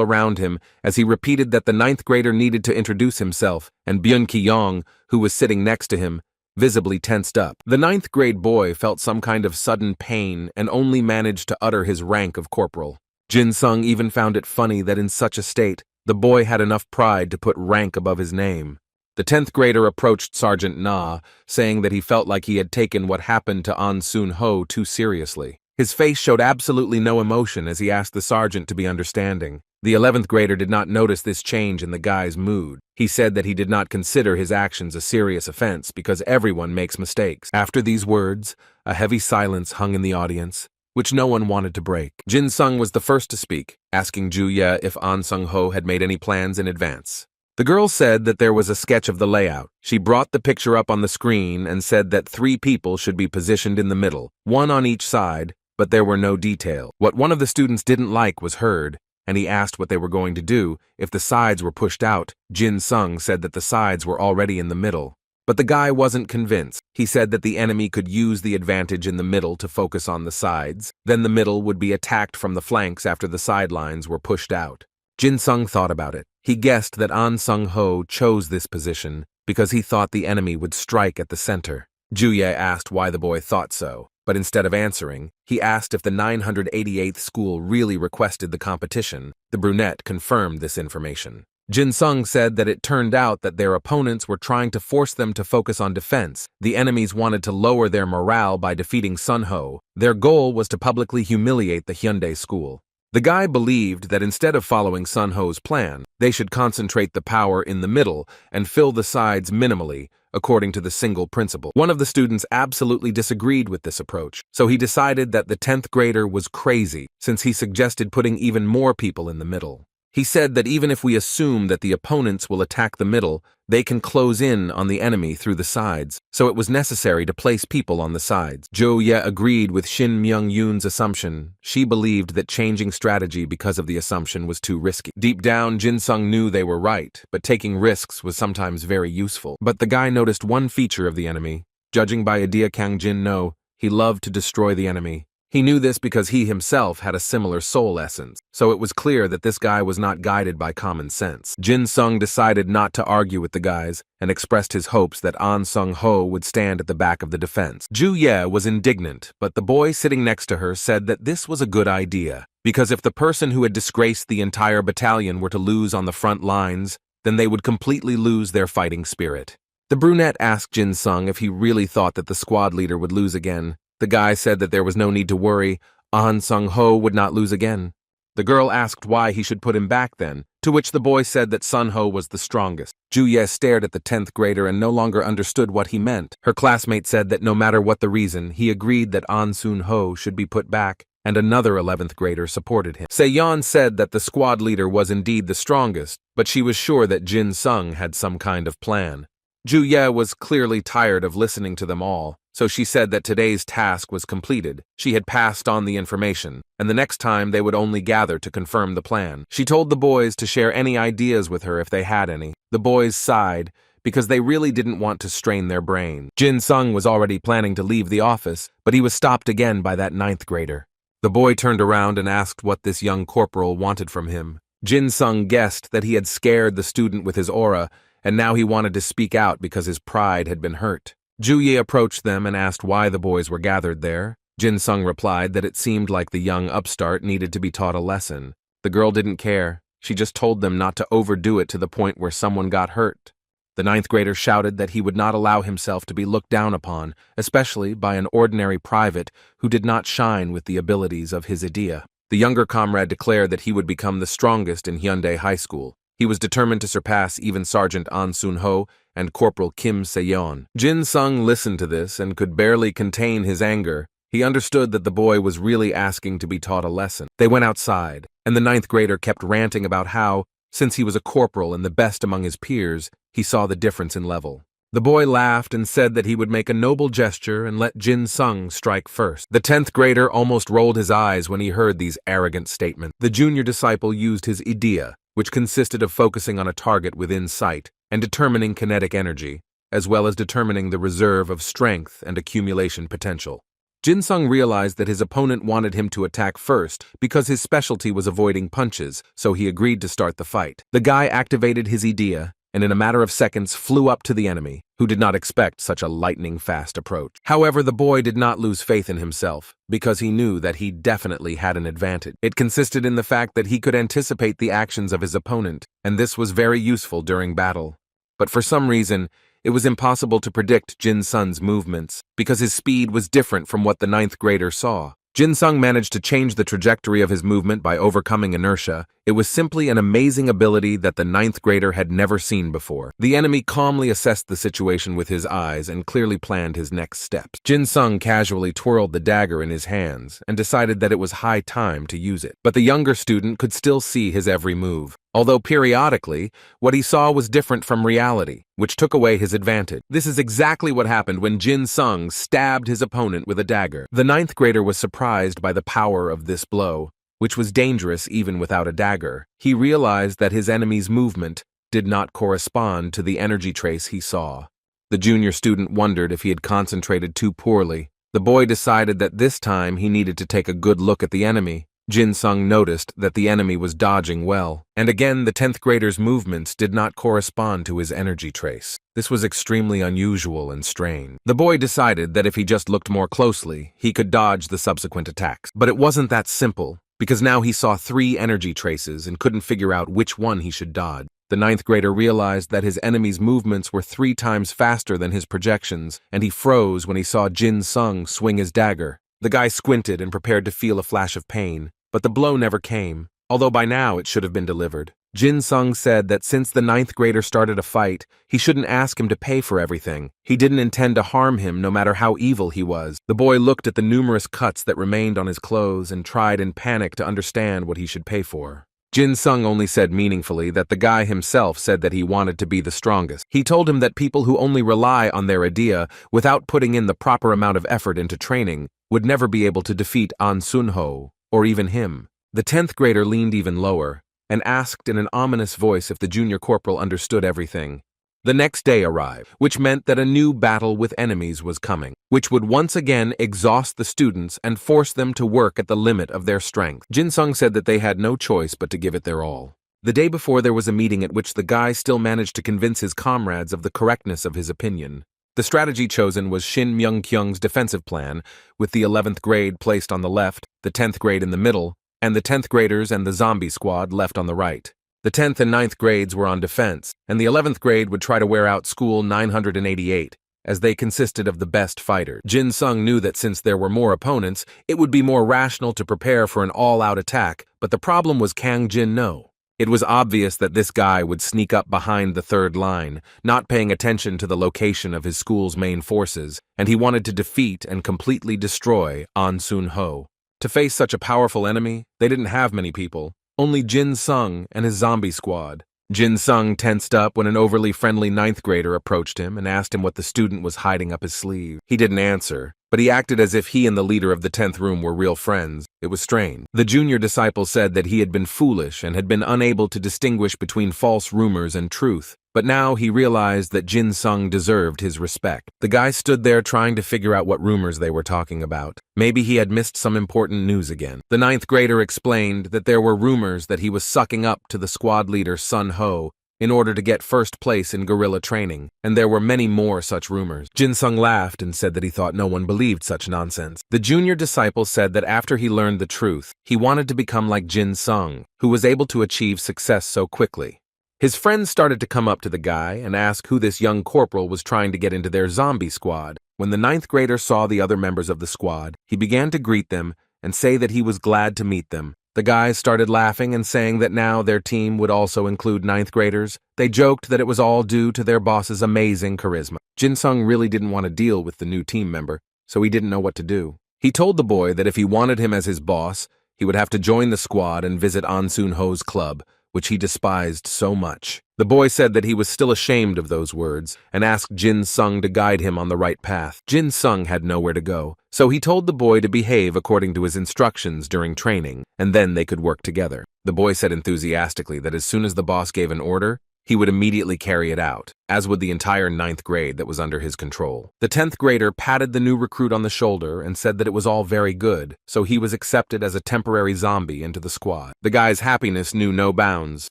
around him as he repeated that the 9th grader needed to introduce himself, and Byun Ki-yong, who was sitting next to him, visibly tensed up. The 9th grade boy felt some kind of sudden pain and only managed to utter his rank of corporal. Jin Sung even found it funny that in such a state, the boy had enough pride to put rank above his name. The 10th grader approached Sergeant Na, saying that he felt like he had taken what happened to An Sun Ho too seriously. His face showed absolutely no emotion as he asked the sergeant to be understanding. The 11th grader did not notice this change in the guy's mood. He said that he did not consider his actions a serious offense because everyone makes mistakes. After these words, a heavy silence hung in the audience, which no one wanted to break. Jin Sung was the first to speak, asking Ju Ye if An Sun Ho had made any plans in advance. The girl said that there was a sketch of the layout. She brought the picture up on the screen and said that 3 people should be positioned in the middle, 1 on each side, but there were no details. What one of the students didn't like was heard, and he asked what they were going to do if the sides were pushed out. Jin Sung said that the sides were already in the middle. But the guy wasn't convinced. He said that the enemy could use the advantage in the middle to focus on the sides. Then the middle would be attacked from the flanks after the sidelines were pushed out. Jin Sung thought about it. He guessed that An Sun Ho chose this position because he thought the enemy would strike at the center. Ju Ye asked why the boy thought so, but instead of answering, he asked if the 988th school really requested the competition. The brunette confirmed this information. Jin Sung said that it turned out that their opponents were trying to force them to focus on defense. The enemies wanted to lower their morale by defeating Sun Ho. Their goal was to publicly humiliate the Hyundai school. The guy believed that instead of following Sun Ho's plan, they should concentrate the power in the middle and fill the sides minimally, according to the single principle. One of the students absolutely disagreed with this approach, so he decided that the 10th grader was crazy since he suggested putting even more people in the middle. He said that even if we assume that the opponents will attack the middle, they can close in on the enemy through the sides, so it was necessary to place people on the sides. Jo Ye agreed with Shin Myung-yoon's assumption. She believed that changing strategy because of the assumption was too risky. Deep down, Jin Sung knew they were right, but taking risks was sometimes very useful. But the guy noticed one feature of the enemy. Judging by Idea Kang Jin No, he loved to destroy the enemy. He knew this because he himself had a similar soul essence, so it was clear that this guy was not guided by common sense. Jin Sung decided not to argue with the guys and expressed his hopes that An Sun Ho would stand at the back of the defense. Ju Ye was indignant, but the boy sitting next to her said that this was a good idea, because if the person who had disgraced the entire battalion were to lose on the front lines, then they would completely lose their fighting spirit. The brunette asked Jin Sung if he really thought that the squad leader would lose again. The guy said that there was no need to worry, An Sun Ho would not lose again. The girl asked why he should put him back then, to which the boy said that Sun-ho was the strongest. Ju-ye stared at the 10th grader and no longer understood what he meant. Her classmate said that no matter what the reason, he agreed that An Sun-ho should be put back, and another 11th grader supported him. Se-yeon said that the squad leader was indeed the strongest, but she was sure that Jin-sung had some kind of plan. Ju-ye was clearly tired of listening to them all, so she said that today's task was completed. She had passed on the information, and the next time they would only gather to confirm the plan. She told the boys to share any ideas with her if they had any. The boys sighed, because they really didn't want to strain their brain. Jin-sung was already planning to leave the office, but he was stopped again by that 9th grader. The boy turned around and asked what this young corporal wanted from him. Jin-sung guessed that he had scared the student with his aura, and now he wanted to speak out because his pride had been hurt. Ju-ye approached them and asked why the boys were gathered there. Jin-sung replied that it seemed like the young upstart needed to be taught a lesson. The girl didn't care. She just told them not to overdo it to the point where someone got hurt. The 9th grader shouted that he would not allow himself to be looked down upon, especially by an ordinary private who did not shine with the abilities of his idea. The younger comrade declared that he would become the strongest in Hyundai High School. He was determined to surpass even Sergeant An Sun-ho and Corporal Kim Se-yeon. Jin-sung listened to this and could barely contain his anger. He understood that the boy was really asking to be taught a lesson. They went outside, and the 9th grader kept ranting about how, since he was a corporal and the best among his peers, he saw the difference in level. The boy laughed and said that he would make a noble gesture and let Jin-sung strike first. The 10th grader almost rolled his eyes when he heard these arrogant statements. The junior disciple used his idea, which consisted of focusing on a target within sight and determining kinetic energy, as well as determining the reserve of strength and accumulation potential. Jin-sung realized that his opponent wanted him to attack first because his specialty was avoiding punches, so he agreed to start the fight. The guy activated his idea and in a matter of seconds flew up to the enemy, who did not expect such a lightning-fast approach. However, the boy did not lose faith in himself, because he knew that he definitely had an advantage. It consisted in the fact that he could anticipate the actions of his opponent, and this was very useful during battle. But for some reason, it was impossible to predict Jin-sung's movements, because his speed was different from what the 9th grader saw. Jin-sung managed to change the trajectory of his movement by overcoming inertia. It was simply an amazing ability that the 9th grader had never seen before. The enemy calmly assessed the situation with his eyes and clearly planned his next steps. Jin-sung casually twirled the dagger in his hands and decided that it was high time to use it. But the younger student could still see his every move, although periodically, what he saw was different from reality, which took away his advantage. This is exactly what happened when Jin-sung stabbed his opponent with a dagger. The 9th grader was surprised by the power of this blow, which was dangerous even without a dagger. He realized that his enemy's movement did not correspond to the energy trace he saw. The junior student wondered if he had concentrated too poorly. The boy decided that this time he needed to take a good look at the enemy. Jin-sung noticed that the enemy was dodging well, and again the 10th grader's movements did not correspond to his energy trace. This was extremely unusual and strange. The boy decided that if he just looked more closely, he could dodge the subsequent attacks. But it wasn't that simple, because now he saw 3 energy traces and couldn't figure out which one he should dodge. The 9th grader realized that his enemy's movements were 3 times faster than his projections, and he froze when he saw Jin-sung swing his dagger. The guy squinted and prepared to feel a flash of pain, but the blow never came, although by now it should have been delivered. Jin-sung said that since the 9th grader started a fight, he shouldn't ask him to pay for everything. He didn't intend to harm him no matter how evil he was. The boy looked at the numerous cuts that remained on his clothes and tried in panic to understand what he should pay for. Jin-sung only said meaningfully that the guy himself said that he wanted to be the strongest. He told him that people who only rely on their idea without putting in the proper amount of effort into training would never be able to defeat An Sun-ho, or even him. The 10th grader leaned even lower and asked in an ominous voice if the junior corporal understood everything. The next day arrived, which meant that a new battle with enemies was coming, which would once again exhaust the students and force them to work at the limit of their strength. Jin-sung said that they had no choice but to give it their all. The day before, there was a meeting at which the guy still managed to convince his comrades of the correctness of his opinion. The strategy chosen was Shin Myung-kyung's defensive plan, with the 11th grade placed on the left, the 10th grade in the middle, and the 10th graders and the zombie squad left on the right. The 10th and 9th grades were on defense, and the 11th grade would try to wear out School 988, as they consisted of the best fighters. Jin Sung knew that since there were more opponents, it would be more rational to prepare for an all-out attack, but the problem was Kang Jin-no. It was obvious that this guy would sneak up behind the third line, not paying attention to the location of his school's main forces, and he wanted to defeat and completely destroy An Sun-ho. To face such a powerful enemy, they didn't have many people, only Jin Sung and his zombie squad. Jin Sung tensed up when an overly friendly ninth grader approached him and asked him what the student was hiding up his sleeve. He didn't answer, but he acted as if he and the leader of the 10th room were real friends. It was strange. The junior disciple said that he had been foolish and had been unable to distinguish between false rumors and truth, but now he realized that Jin Sung deserved his respect. The guy stood there trying to figure out what rumors they were talking about. Maybe he had missed some important news again. The ninth grader explained that there were rumors that he was sucking up to the squad leader Sun Ho in order to get first place in guerrilla training, and there were many more such rumors. Jin Sung laughed and said that he thought no one believed such nonsense. The junior disciple said that after he learned the truth, he wanted to become like Jin Sung, who was able to achieve success so quickly. His friends started to come up to the guy and ask who this young corporal was trying to get into their zombie squad. When the ninth grader saw the other members of the squad, he began to greet them and say that he was glad to meet them. The guys started laughing and saying that now their team would also include ninth graders. They joked that it was all due to their boss's amazing charisma. Jin Sung really didn't want to deal with the new team member, so he didn't know what to do. He told the boy that if he wanted him as his boss, he would have to join the squad and visit An Sun-ho's club, which he despised so much. The boy said that he was still ashamed of those words and asked Jin Sung to guide him on the right path. Jin Sung had nowhere to go, so he told the boy to behave according to his instructions during training, and then they could work together. The boy said enthusiastically that as soon as the boss gave an order, he would immediately carry it out, as would the entire 9th grade that was under his control. The 10th grader patted the new recruit on the shoulder and said that it was all very good, so he was accepted as a temporary zombie into the squad. The guy's happiness knew no bounds.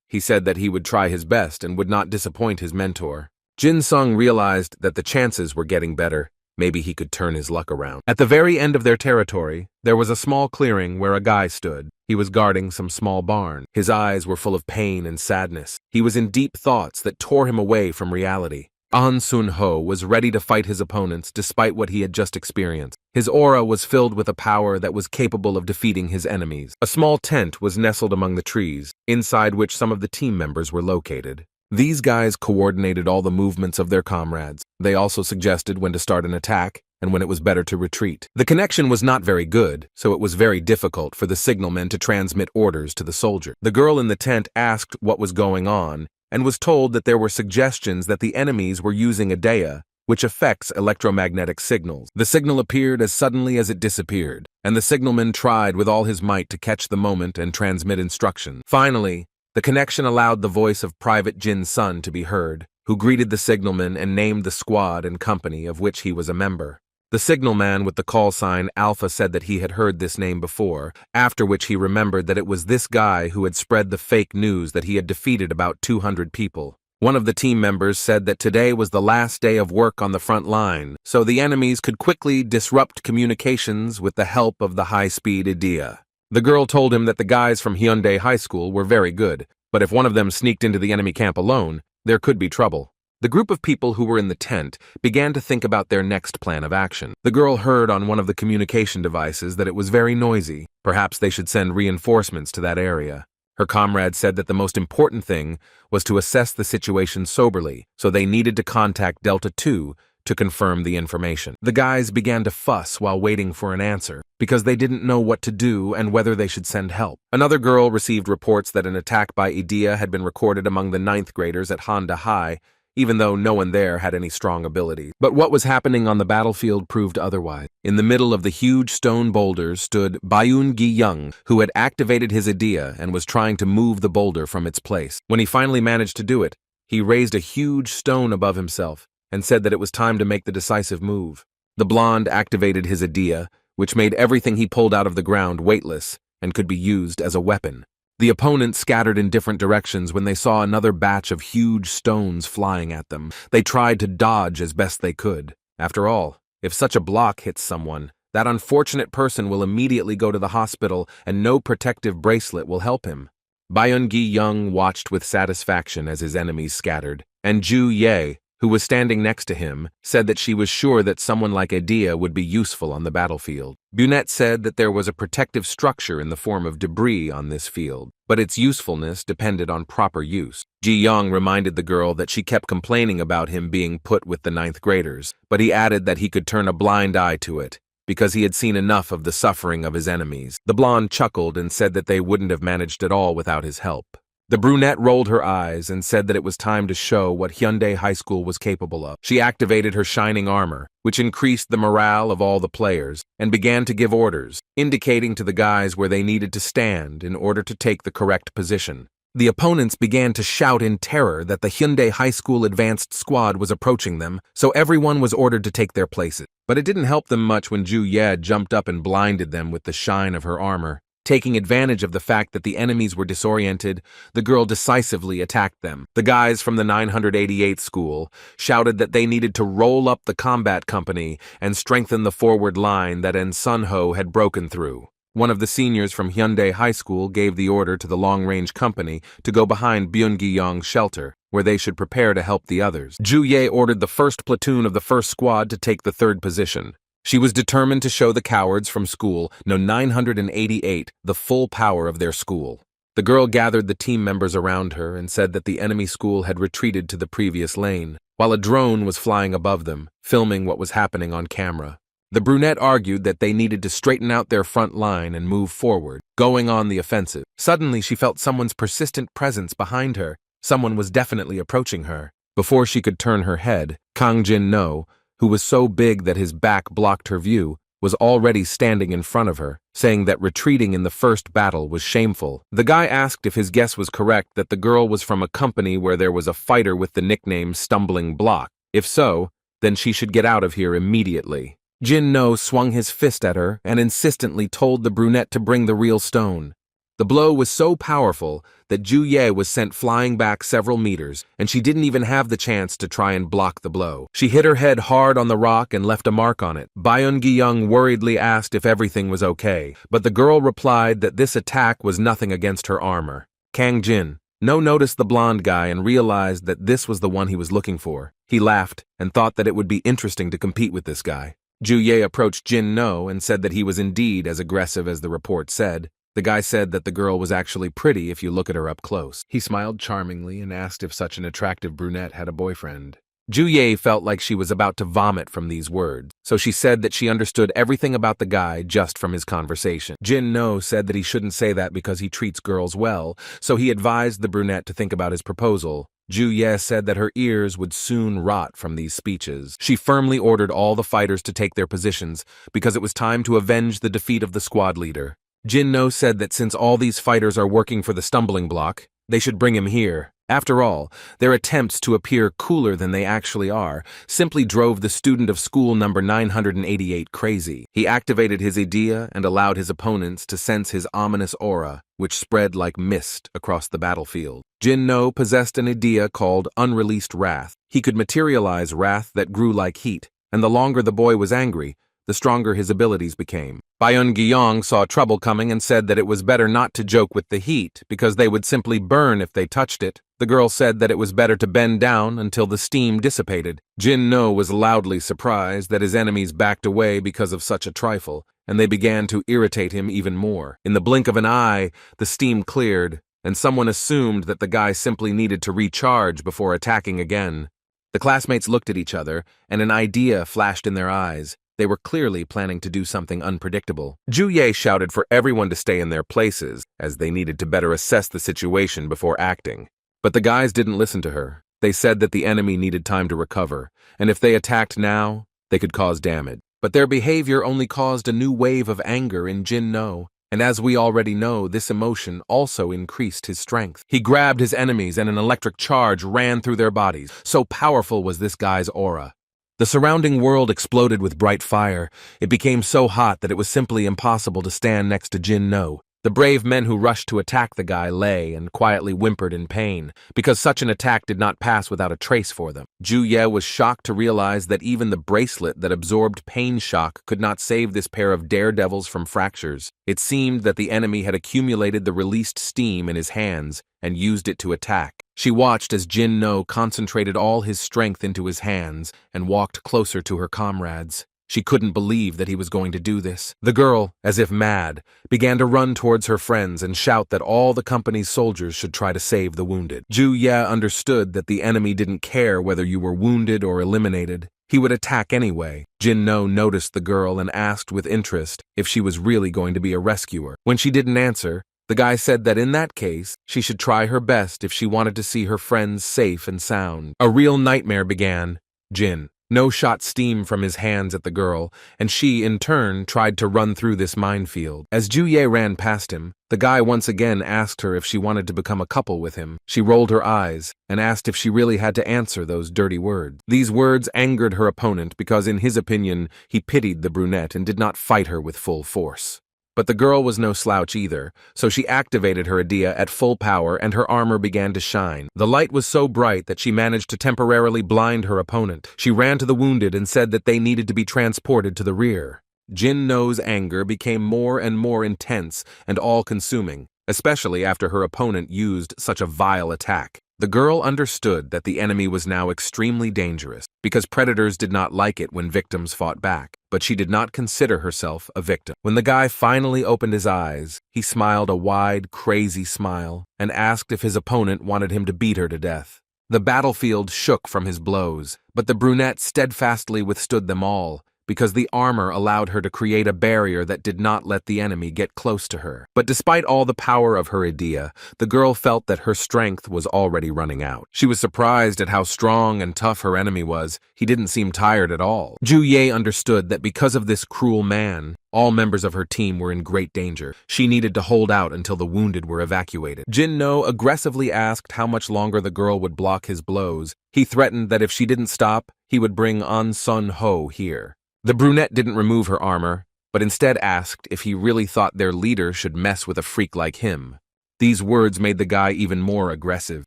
He said that he would try his best and would not disappoint his mentor. Jin Sung realized that the chances were getting better. Maybe he could turn his luck around. At the very end of their territory, there was a small clearing where a guy stood. He was guarding some small barn. His eyes were full of pain and sadness. He was in deep thoughts that tore him away from reality. An Sun-ho was ready to fight his opponents despite what he had just experienced. His aura was filled with a power that was capable of defeating his enemies. A small tent was nestled among the trees, inside which some of the team members were located. These guys coordinated all the movements of their comrades. They also suggested when to start an attack and when it was better to retreat. The connection was not very good, so it was very difficult for the signalmen to transmit orders to the soldier. The girl in the tent asked what was going on and was told that there were suggestions that the enemies were using a dea, which affects electromagnetic signals. The signal appeared as suddenly as it disappeared, and the signalman tried with all his might to catch the moment and transmit instructions. Finally, the connection allowed the voice of Private Jin Sun to be heard, who greeted the signalman and named the squad and company of which he was a member. The signalman with the call sign Alpha said that he had heard this name before, after which he remembered that it was this guy who had spread the fake news that he had defeated about 200 people. One of the team members said that today was the last day of work on the front line, so the enemies could quickly disrupt communications with the help of the high-speed idea. The girl told him that the guys from Hyundai High School were very good, but if one of them sneaked into the enemy camp alone, there could be trouble. The group of people who were in the tent began to think about their next plan of action. The girl heard on one of the communication devices that it was very noisy. Perhaps they should send reinforcements to that area. Her comrade said that the most important thing was to assess the situation soberly, so they needed to contact Delta 2 to confirm the information. The guys began to fuss while waiting for an answer, because they didn't know what to do and whether they should send help. Another girl received reports that an attack by Idea had been recorded among the 9th graders at Honda High, even though no one there had any strong ability. But what was happening on the battlefield proved otherwise. In the middle of the huge stone boulders stood Byun-gi Young, who had activated his idea and was trying to move the boulder from its place. When he finally managed to do it, he raised a huge stone above himself and said that it was time to make the decisive move. The blonde activated his idea, which made everything he pulled out of the ground weightless and could be used as a weapon. The opponents scattered in different directions when they saw another batch of huge stones flying at them. They tried to dodge as best they could. After all, if such a block hits someone, that unfortunate person will immediately go to the hospital and no protective bracelet will help him. Byun-gi Young watched with satisfaction as his enemies scattered, and Ju Ye, who was standing next to him, said that she was sure that someone like Idea would be useful on the battlefield. Brunette said that there was a protective structure in the form of debris on this field, but its usefulness depended on proper use. Ji-young reminded the girl that she kept complaining about him being put with the 9th graders, but he added that he could turn a blind eye to it, because he had seen enough of the suffering of his enemies. The blonde chuckled and said that they wouldn't have managed at all without his help. The brunette rolled her eyes and said that it was time to show what Hyundai High School was capable of. She activated her shining armor, which increased the morale of all the players, and began to give orders, indicating to the guys where they needed to stand in order to take the correct position. The opponents began to shout in terror that the Hyundai High School advanced squad was approaching them, so everyone was ordered to take their places. But it didn't help them much when Ju Ye jumped up and blinded them with the shine of her armor. Taking advantage of the fact that the enemies were disoriented, the girl decisively attacked them. The guys from the 988th school shouted that they needed to roll up the combat company and strengthen the forward line that En Sun-ho had broken through. One of the seniors from Hyundai High School gave the order to the long-range company to go behind Byung-gi-young's shelter, where they should prepare to help the others. Ju Ye ordered the first platoon of the first squad to take the 3rd position. She was determined to show the cowards from school No. 988 the full power of their school. The girl gathered the team members around her and said that the enemy school had retreated to the previous lane, while a drone was flying above them, filming what was happening on camera. The brunette argued that they needed to straighten out their front line and move forward, going on the offensive. Suddenly, she felt someone's persistent presence behind her. Someone was definitely approaching her. Before she could turn her head, Kang Jin-no, who was so big that his back blocked her view, was already standing in front of her, saying that retreating in the first battle was shameful. The guy asked if his guess was correct that the girl was from a company where there was a fighter with the nickname Stumbling Block. If so, then she should get out of here immediately. Jin-no swung his fist at her and insistently told the brunette to bring the real stone. The blow was so powerful that Ju Ye was sent flying back several meters, and she didn't even have the chance to try and block the blow. She hit her head hard on the rock and left a mark on it. Byung-gi-young worriedly asked if everything was okay, but the girl replied that this attack was nothing against her armor. Kang Jin-no noticed the blonde guy and realized that this was the one he was looking for. He laughed and thought that it would be interesting to compete with this guy. Ju Ye approached Jin-no and said that he was indeed as aggressive as the report said. The guy said that the girl was actually pretty if you look at her up close. He smiled charmingly and asked if such an attractive brunette had a boyfriend. Ju Ye felt like she was about to vomit from these words, so she said that she understood everything about the guy just from his conversation. Jin-no said that he shouldn't say that because he treats girls well, so he advised the brunette to think about his proposal. Ju Ye said that her ears would soon rot from these speeches. She firmly ordered all the fighters to take their positions because it was time to avenge the defeat of the squad leader. Jin-no said that since all these fighters are working for the Stumbling Block, they should bring him here. After all, their attempts to appear cooler than they actually are simply drove the student of school number 988 crazy. He activated his idea and allowed his opponents to sense his ominous aura, which spread like mist across the battlefield. Jin-no possessed an idea called Unreleased Wrath. He could materialize wrath that grew like heat, and the longer the boy was angry, the stronger his abilities became. Byung-gi-young saw trouble coming and said that it was better not to joke with the heat because they would simply burn if they touched it. The girl said that it was better to bend down until the steam dissipated. Jin-no was loudly surprised that his enemies backed away because of such a trifle, and they began to irritate him even more. In the blink of an eye, the steam cleared, and someone assumed that the guy simply needed to recharge before attacking again. The classmates looked at each other, and an idea flashed in their eyes. They were clearly planning to do something unpredictable. Ju Ye shouted for everyone to stay in their places, as they needed to better assess the situation before acting. But the guys didn't listen to her. They said that the enemy needed time to recover, and if they attacked now, they could cause damage. But their behavior only caused a new wave of anger in Jin-no, and as we already know, this emotion also increased his strength. He grabbed his enemies and an electric charge ran through their bodies. So powerful was this guy's aura. The surrounding world exploded with bright fire. It became so hot that it was simply impossible to stand next to Jin-no. The brave men who rushed to attack the guy lay and quietly whimpered in pain, because such an attack did not pass without a trace for them. Ju Ye was shocked to realize that even the bracelet that absorbed pain shock could not save this pair of daredevils from fractures. It seemed that the enemy had accumulated the released steam in his hands and used it to attack. She watched as Jin No concentrated all his strength into his hands and walked closer to her comrades. She couldn't believe that he was going to do this. The girl, as if mad, began to run towards her friends and shout that all the company's soldiers should try to save the wounded. Ju Ye understood that the enemy didn't care whether you were wounded or eliminated. He would attack anyway. Jin No noticed the girl and asked with interest if she was really going to be a rescuer. When she didn't answer, the guy said that in that case, she should try her best if she wanted to see her friends safe and sound. A real nightmare began. Jin No shot steam from his hands at the girl, and she, in turn, tried to run through this minefield. As Ju Ye ran past him, the guy once again asked her if she wanted to become a couple with him. She rolled her eyes and asked if she really had to answer those dirty words. These words angered her opponent because, in his opinion, he pitied the brunette and did not fight her with full force. But the girl was no slouch either, so she activated her idea at full power and her armor began to shine. The light was so bright that she managed to temporarily blind her opponent. She ran to the wounded and said that they needed to be transported to the rear. Jin No's anger became more and more intense and all-consuming, especially after her opponent used such a vile attack. The girl understood that the enemy was now extremely dangerous because predators did not like it when victims fought back, but she did not consider herself a victim. When the guy finally opened his eyes, he smiled a wide, crazy smile and asked if his opponent wanted him to beat her to death. The battlefield shook from his blows, but the brunette steadfastly withstood them all, because the armor allowed her to create a barrier that did not let the enemy get close to her. But despite all the power of her idea, the girl felt that her strength was already running out. She was surprised at how strong and tough her enemy was. He didn't seem tired at all. Ju Ye understood that because of this cruel man, all members of her team were in great danger. She needed to hold out until the wounded were evacuated. Jin No aggressively asked how much longer the girl would block his blows. He threatened that if she didn't stop, he would bring An Sun Ho here. The brunette didn't remove her armor, but instead asked if he really thought their leader should mess with a freak like him. These words made the guy even more aggressive.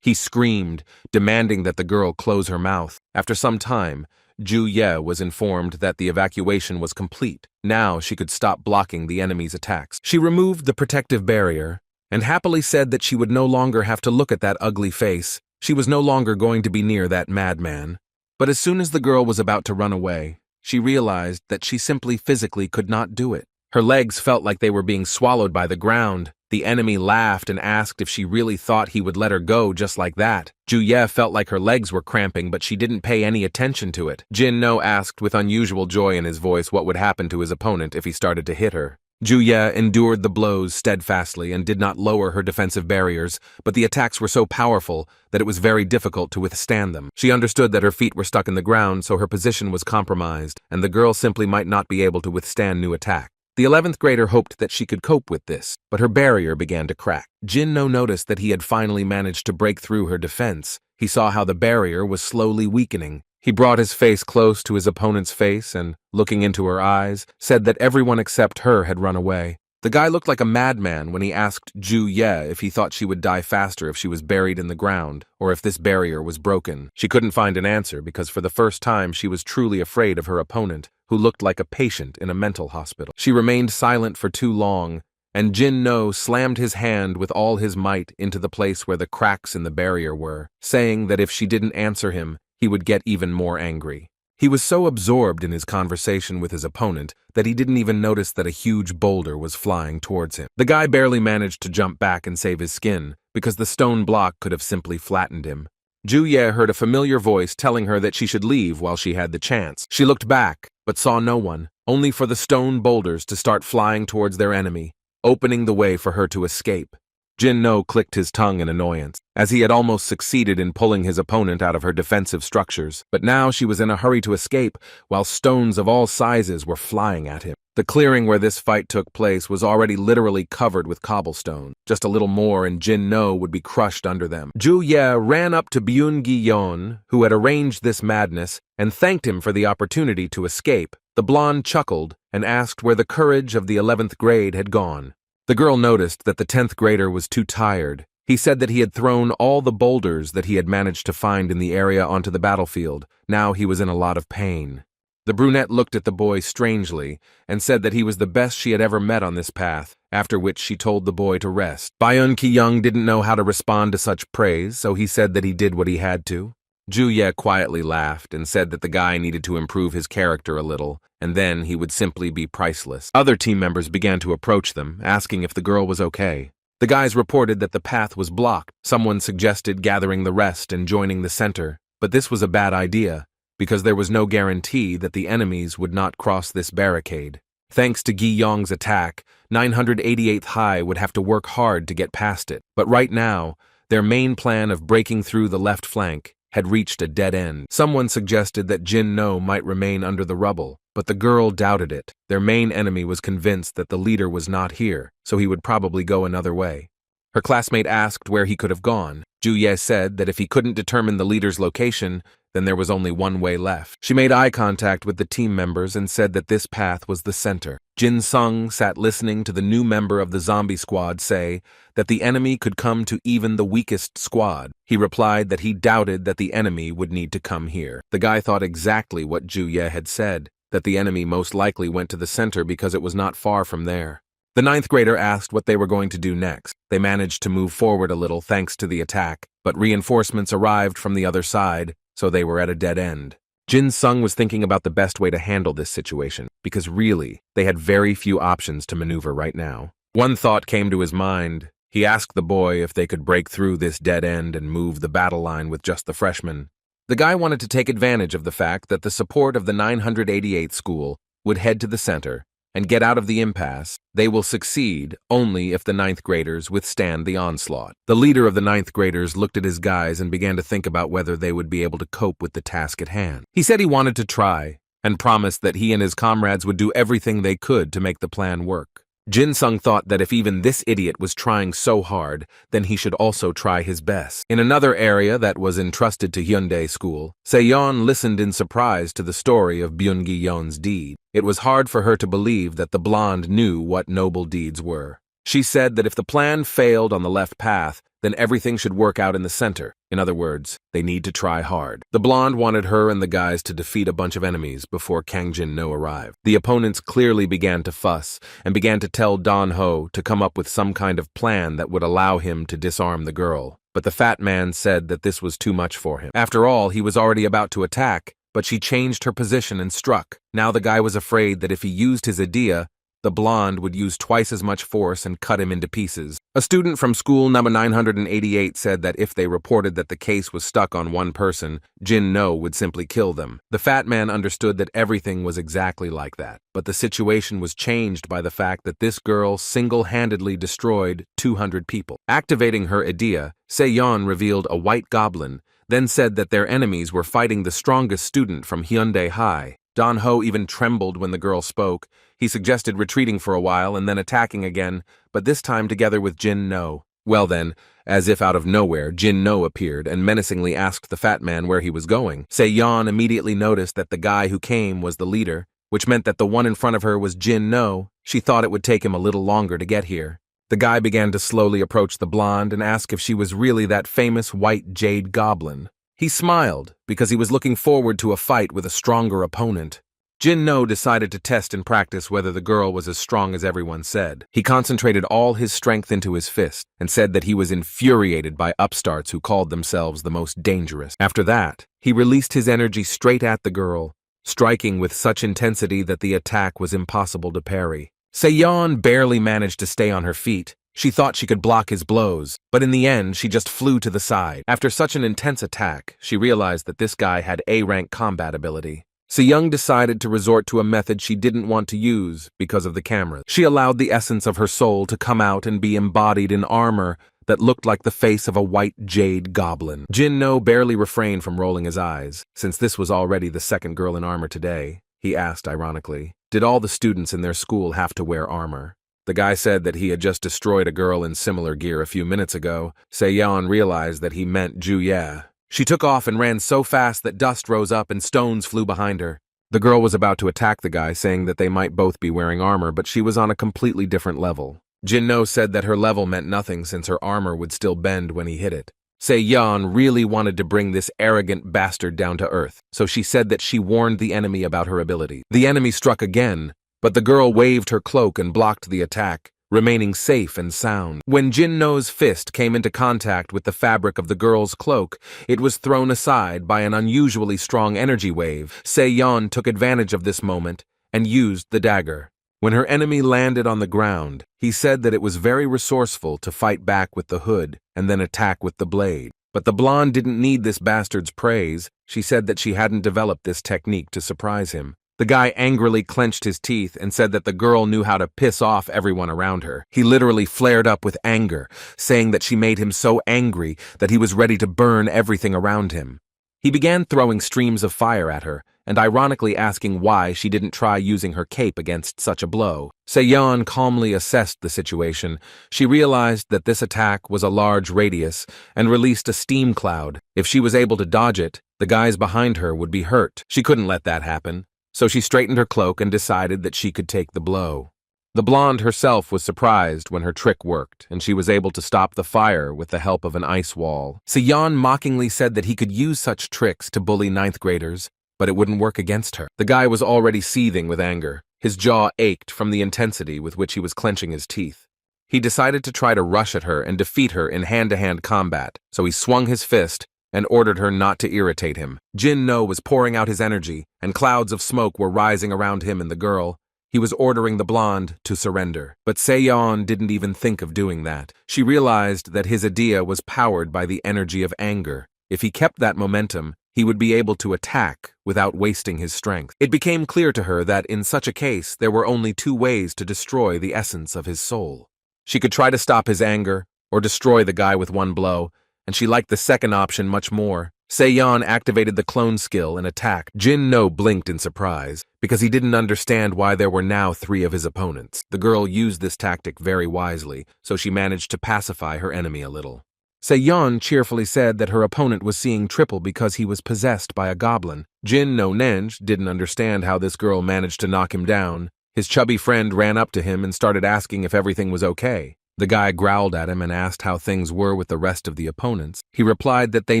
He screamed, demanding that the girl close her mouth. After some time, Ju Ye was informed that the evacuation was complete. Now she could stop blocking the enemy's attacks. She removed the protective barrier and happily said that she would no longer have to look at that ugly face. She was no longer going to be near that madman. But as soon as the girl was about to run away, she realized that she simply physically could not do it. Her legs felt like they were being swallowed by the ground. The enemy laughed and asked if she really thought he would let her go just like that. Ju Ye felt like her legs were cramping, but she didn't pay any attention to it. Jin No asked with unusual joy in his voice what would happen to his opponent if he started to hit her. Ju Ye endured the blows steadfastly and did not lower her defensive barriers, but the attacks were so powerful that it was very difficult to withstand them. She understood that her feet were stuck in the ground, so her position was compromised, and the girl simply might not be able to withstand new attack. The 11th grader hoped that she could cope with this, but her barrier began to crack. Jin No noticed that he had finally managed to break through her defense. He saw how the barrier was slowly weakening. He brought his face close to his opponent's face and, looking into her eyes, said that everyone except her had run away. The guy looked like a madman when he asked Ju Ye if he thought she would die faster if she was buried in the ground, or if this barrier was broken. She couldn't find an answer because for the first time she was truly afraid of her opponent, who looked like a patient in a mental hospital. She remained silent for too long, and Jin No slammed his hand with all his might into the place where the cracks in the barrier were, saying that if she didn't answer him, he would get even more angry. He was so absorbed in his conversation with his opponent that he didn't even notice that a huge boulder was flying towards him. The guy barely managed to jump back and save his skin, because the stone block could have simply flattened him. Ju Ye heard a familiar voice telling her that she should leave while she had the chance. She looked back, but saw no one, only for the stone boulders to start flying towards their enemy, opening the way for her to escape. Jin No clicked his tongue in annoyance, as he had almost succeeded in pulling his opponent out of her defensive structures. But now she was in a hurry to escape, while stones of all sizes were flying at him. The clearing where this fight took place was already literally covered with cobblestone. Just a little more and Jin No would be crushed under them. Ju Ye ran up to Byun Gi-yeon, who had arranged this madness, and thanked him for the opportunity to escape. The blonde chuckled and asked where the courage of the 11th grade had gone. The girl noticed that the 10th grader was too tired. He said that he had thrown all the boulders that he had managed to find in the area onto the battlefield. Now he was in a lot of pain. The brunette looked at the boy strangely and said that he was the best she had ever met on this path, after which she told the boy to rest. Byun Ki-young didn't know how to respond to such praise, so he said that he did what he had to. Ju-ye quietly laughed and said that the guy needed to improve his character a little, and then he would simply be priceless. Other team members began to approach them, asking if the girl was okay. The guys reported that the path was blocked. Someone suggested gathering the rest and joining the center, but this was a bad idea, because there was no guarantee that the enemies would not cross this barricade. Thanks to Gi-yong's attack, 988th High would have to work hard to get past it, but right now, their main plan of breaking through the left flank had reached a dead end. Someone suggested that Jin-no might remain under the rubble, but the girl doubted it. Their main enemy was convinced that the leader was not here, so he would probably go another way. Her classmate asked where he could have gone. Ju-ye said that if he couldn't determine the leader's location, then there was only one way left. She made eye contact with the team members and said that this path was the center. Jin-sung sat listening to the new member of the zombie squad say that the enemy could come to even the weakest squad. He replied that he doubted that the enemy would need to come here. The guy thought exactly what Ju-ye had said, that the enemy most likely went to the center because it was not far from there. The 9th grader asked what they were going to do next. They managed to move forward a little thanks to the attack, but reinforcements arrived from the other side, so they were at a dead end. Jin-sung was thinking about the best way to handle this situation, because really, they had very few options to maneuver right now. One thought came to his mind. He asked the boy if they could break through this dead end and move the battle line with just the freshmen. The guy wanted to take advantage of the fact that the support of the 988th school would head to the center and get out of the impasse. They will succeed only if the 9th graders withstand the onslaught. The leader of the 9th graders looked at his guys and began to think about whether they would be able to cope with the task at hand. He said he wanted to try and promised that he and his comrades would do everything they could to make the plan work. Jin-sung thought that if even this idiot was trying so hard, then he should also try his best. In another area that was entrusted to Hyundai School, Se-yeon listened in surprise to the story of Byun Gi-yeon's deed. It was hard for her to believe that the blonde knew what noble deeds were. She said that if the plan failed on the left path, then everything should work out in the center. In other words, they need to try hard. The blonde wanted her and the guys to defeat a bunch of enemies before Kang Jin-no arrived. The opponents clearly began to fuss and began to tell Don Ho to come up with some kind of plan that would allow him to disarm the girl. But the fat man said that this was too much for him. After all, he was already about to attack, but she changed her position and struck. Now the guy was afraid that if he used his idea, the blonde would use twice as much force and cut him into pieces. A student from school number 988 said that if they reported that the case was stuck on one person, Jin-no would simply kill them. The fat man understood that everything was exactly like that, but the situation was changed by the fact that this girl single-handedly destroyed 200 people. Activating her idea, Se-yeon revealed a white goblin, then said that their enemies were fighting the strongest student from Hyundai High. Don Ho even trembled when the girl spoke. He suggested retreating for a while and then attacking again, but this time together with Jin-no. Well then, as if out of nowhere, Jin-no appeared and menacingly asked the fat man where he was going. Se-yeon immediately noticed that the guy who came was the leader, which meant that the one in front of her was Jin-no. She thought it would take him a little longer to get here. The guy began to slowly approach the blonde and ask if she was really that famous white jade goblin. He smiled because he was looking forward to a fight with a stronger opponent. Jin-no decided to test and practice whether the girl was as strong as everyone said. He concentrated all his strength into his fist and said that he was infuriated by upstarts who called themselves the most dangerous. After that, he released his energy straight at the girl, striking with such intensity that the attack was impossible to parry. Se-yeon barely managed to stay on her feet. She thought she could block his blows, but in the end, she just flew to the side. After such an intense attack, she realized that this guy had A-rank combat ability. Se-yeon decided to resort to a method she didn't want to use because of the camera. She allowed the essence of her soul to come out and be embodied in armor that looked like the face of a white jade goblin. Jin-no barely refrained from rolling his eyes. Since this was already the second girl in armor today, he asked ironically, did all the students in their school have to wear armor? The guy said that he had just destroyed a girl in similar gear a few minutes ago. Se-yeon realized that he meant Ju-ye. She took off and ran so fast that dust rose up and stones flew behind her. The girl was about to attack the guy, saying that they might both be wearing armor, but she was on a completely different level. Jin-no said that her level meant nothing since her armor would still bend when he hit it. Se-yeon really wanted to bring this arrogant bastard down to earth, so she said that she warned the enemy about her ability. The enemy struck again, but the girl waved her cloak and blocked the attack, remaining safe and sound. When Jin-no's fist came into contact with the fabric of the girl's cloak, it was thrown aside by an unusually strong energy wave. Se-yeon took advantage of this moment and used the dagger. When her enemy landed on the ground, he said that it was very resourceful to fight back with the hood and then attack with the blade. But the blonde didn't need this bastard's praise. She said that she hadn't developed this technique to surprise him. The guy angrily clenched his teeth and said that the girl knew how to piss off everyone around her. He literally flared up with anger, saying that she made him so angry that he was ready to burn everything around him. He began throwing streams of fire at her, and ironically asking why she didn't try using her cape against such a blow. Se-yeon calmly assessed the situation. She realized that this attack was a large radius and released a steam cloud. If she was able to dodge it, the guys behind her would be hurt. She couldn't let that happen. So she straightened her cloak and decided that she could take the blow. The blonde herself was surprised when her trick worked, and she was able to stop the fire with the help of an ice wall. Se-yeon mockingly said that he could use such tricks to bully ninth graders, but it wouldn't work against her. The guy was already seething with anger. His jaw ached from the intensity with which he was clenching his teeth. He decided to try to rush at her and defeat her in hand-to-hand combat, so he swung his fist and ordered her not to irritate him. Jin-no was pouring out his energy, and clouds of smoke were rising around him and the girl. He was ordering the blonde to surrender. But Se-yeon didn't even think of doing that. She realized that his idea was powered by the energy of anger. If he kept that momentum, he would be able to attack without wasting his strength. It became clear to her that in such a case, there were only two ways to destroy the essence of his soul. She could try to stop his anger, or destroy the guy with one blow, and she liked the second option much more. Se-yeon activated the clone skill and attacked. Jin-no blinked in surprise, because he didn't understand why there were now three of his opponents. The girl used this tactic very wisely, so she managed to pacify her enemy a little. Se-yeon cheerfully said that her opponent was seeing triple because he was possessed by a goblin. Jin-no didn't understand how this girl managed to knock him down. His chubby friend ran up to him and started asking if everything was okay. The guy growled at him and asked how things were with the rest of the opponents. He replied that they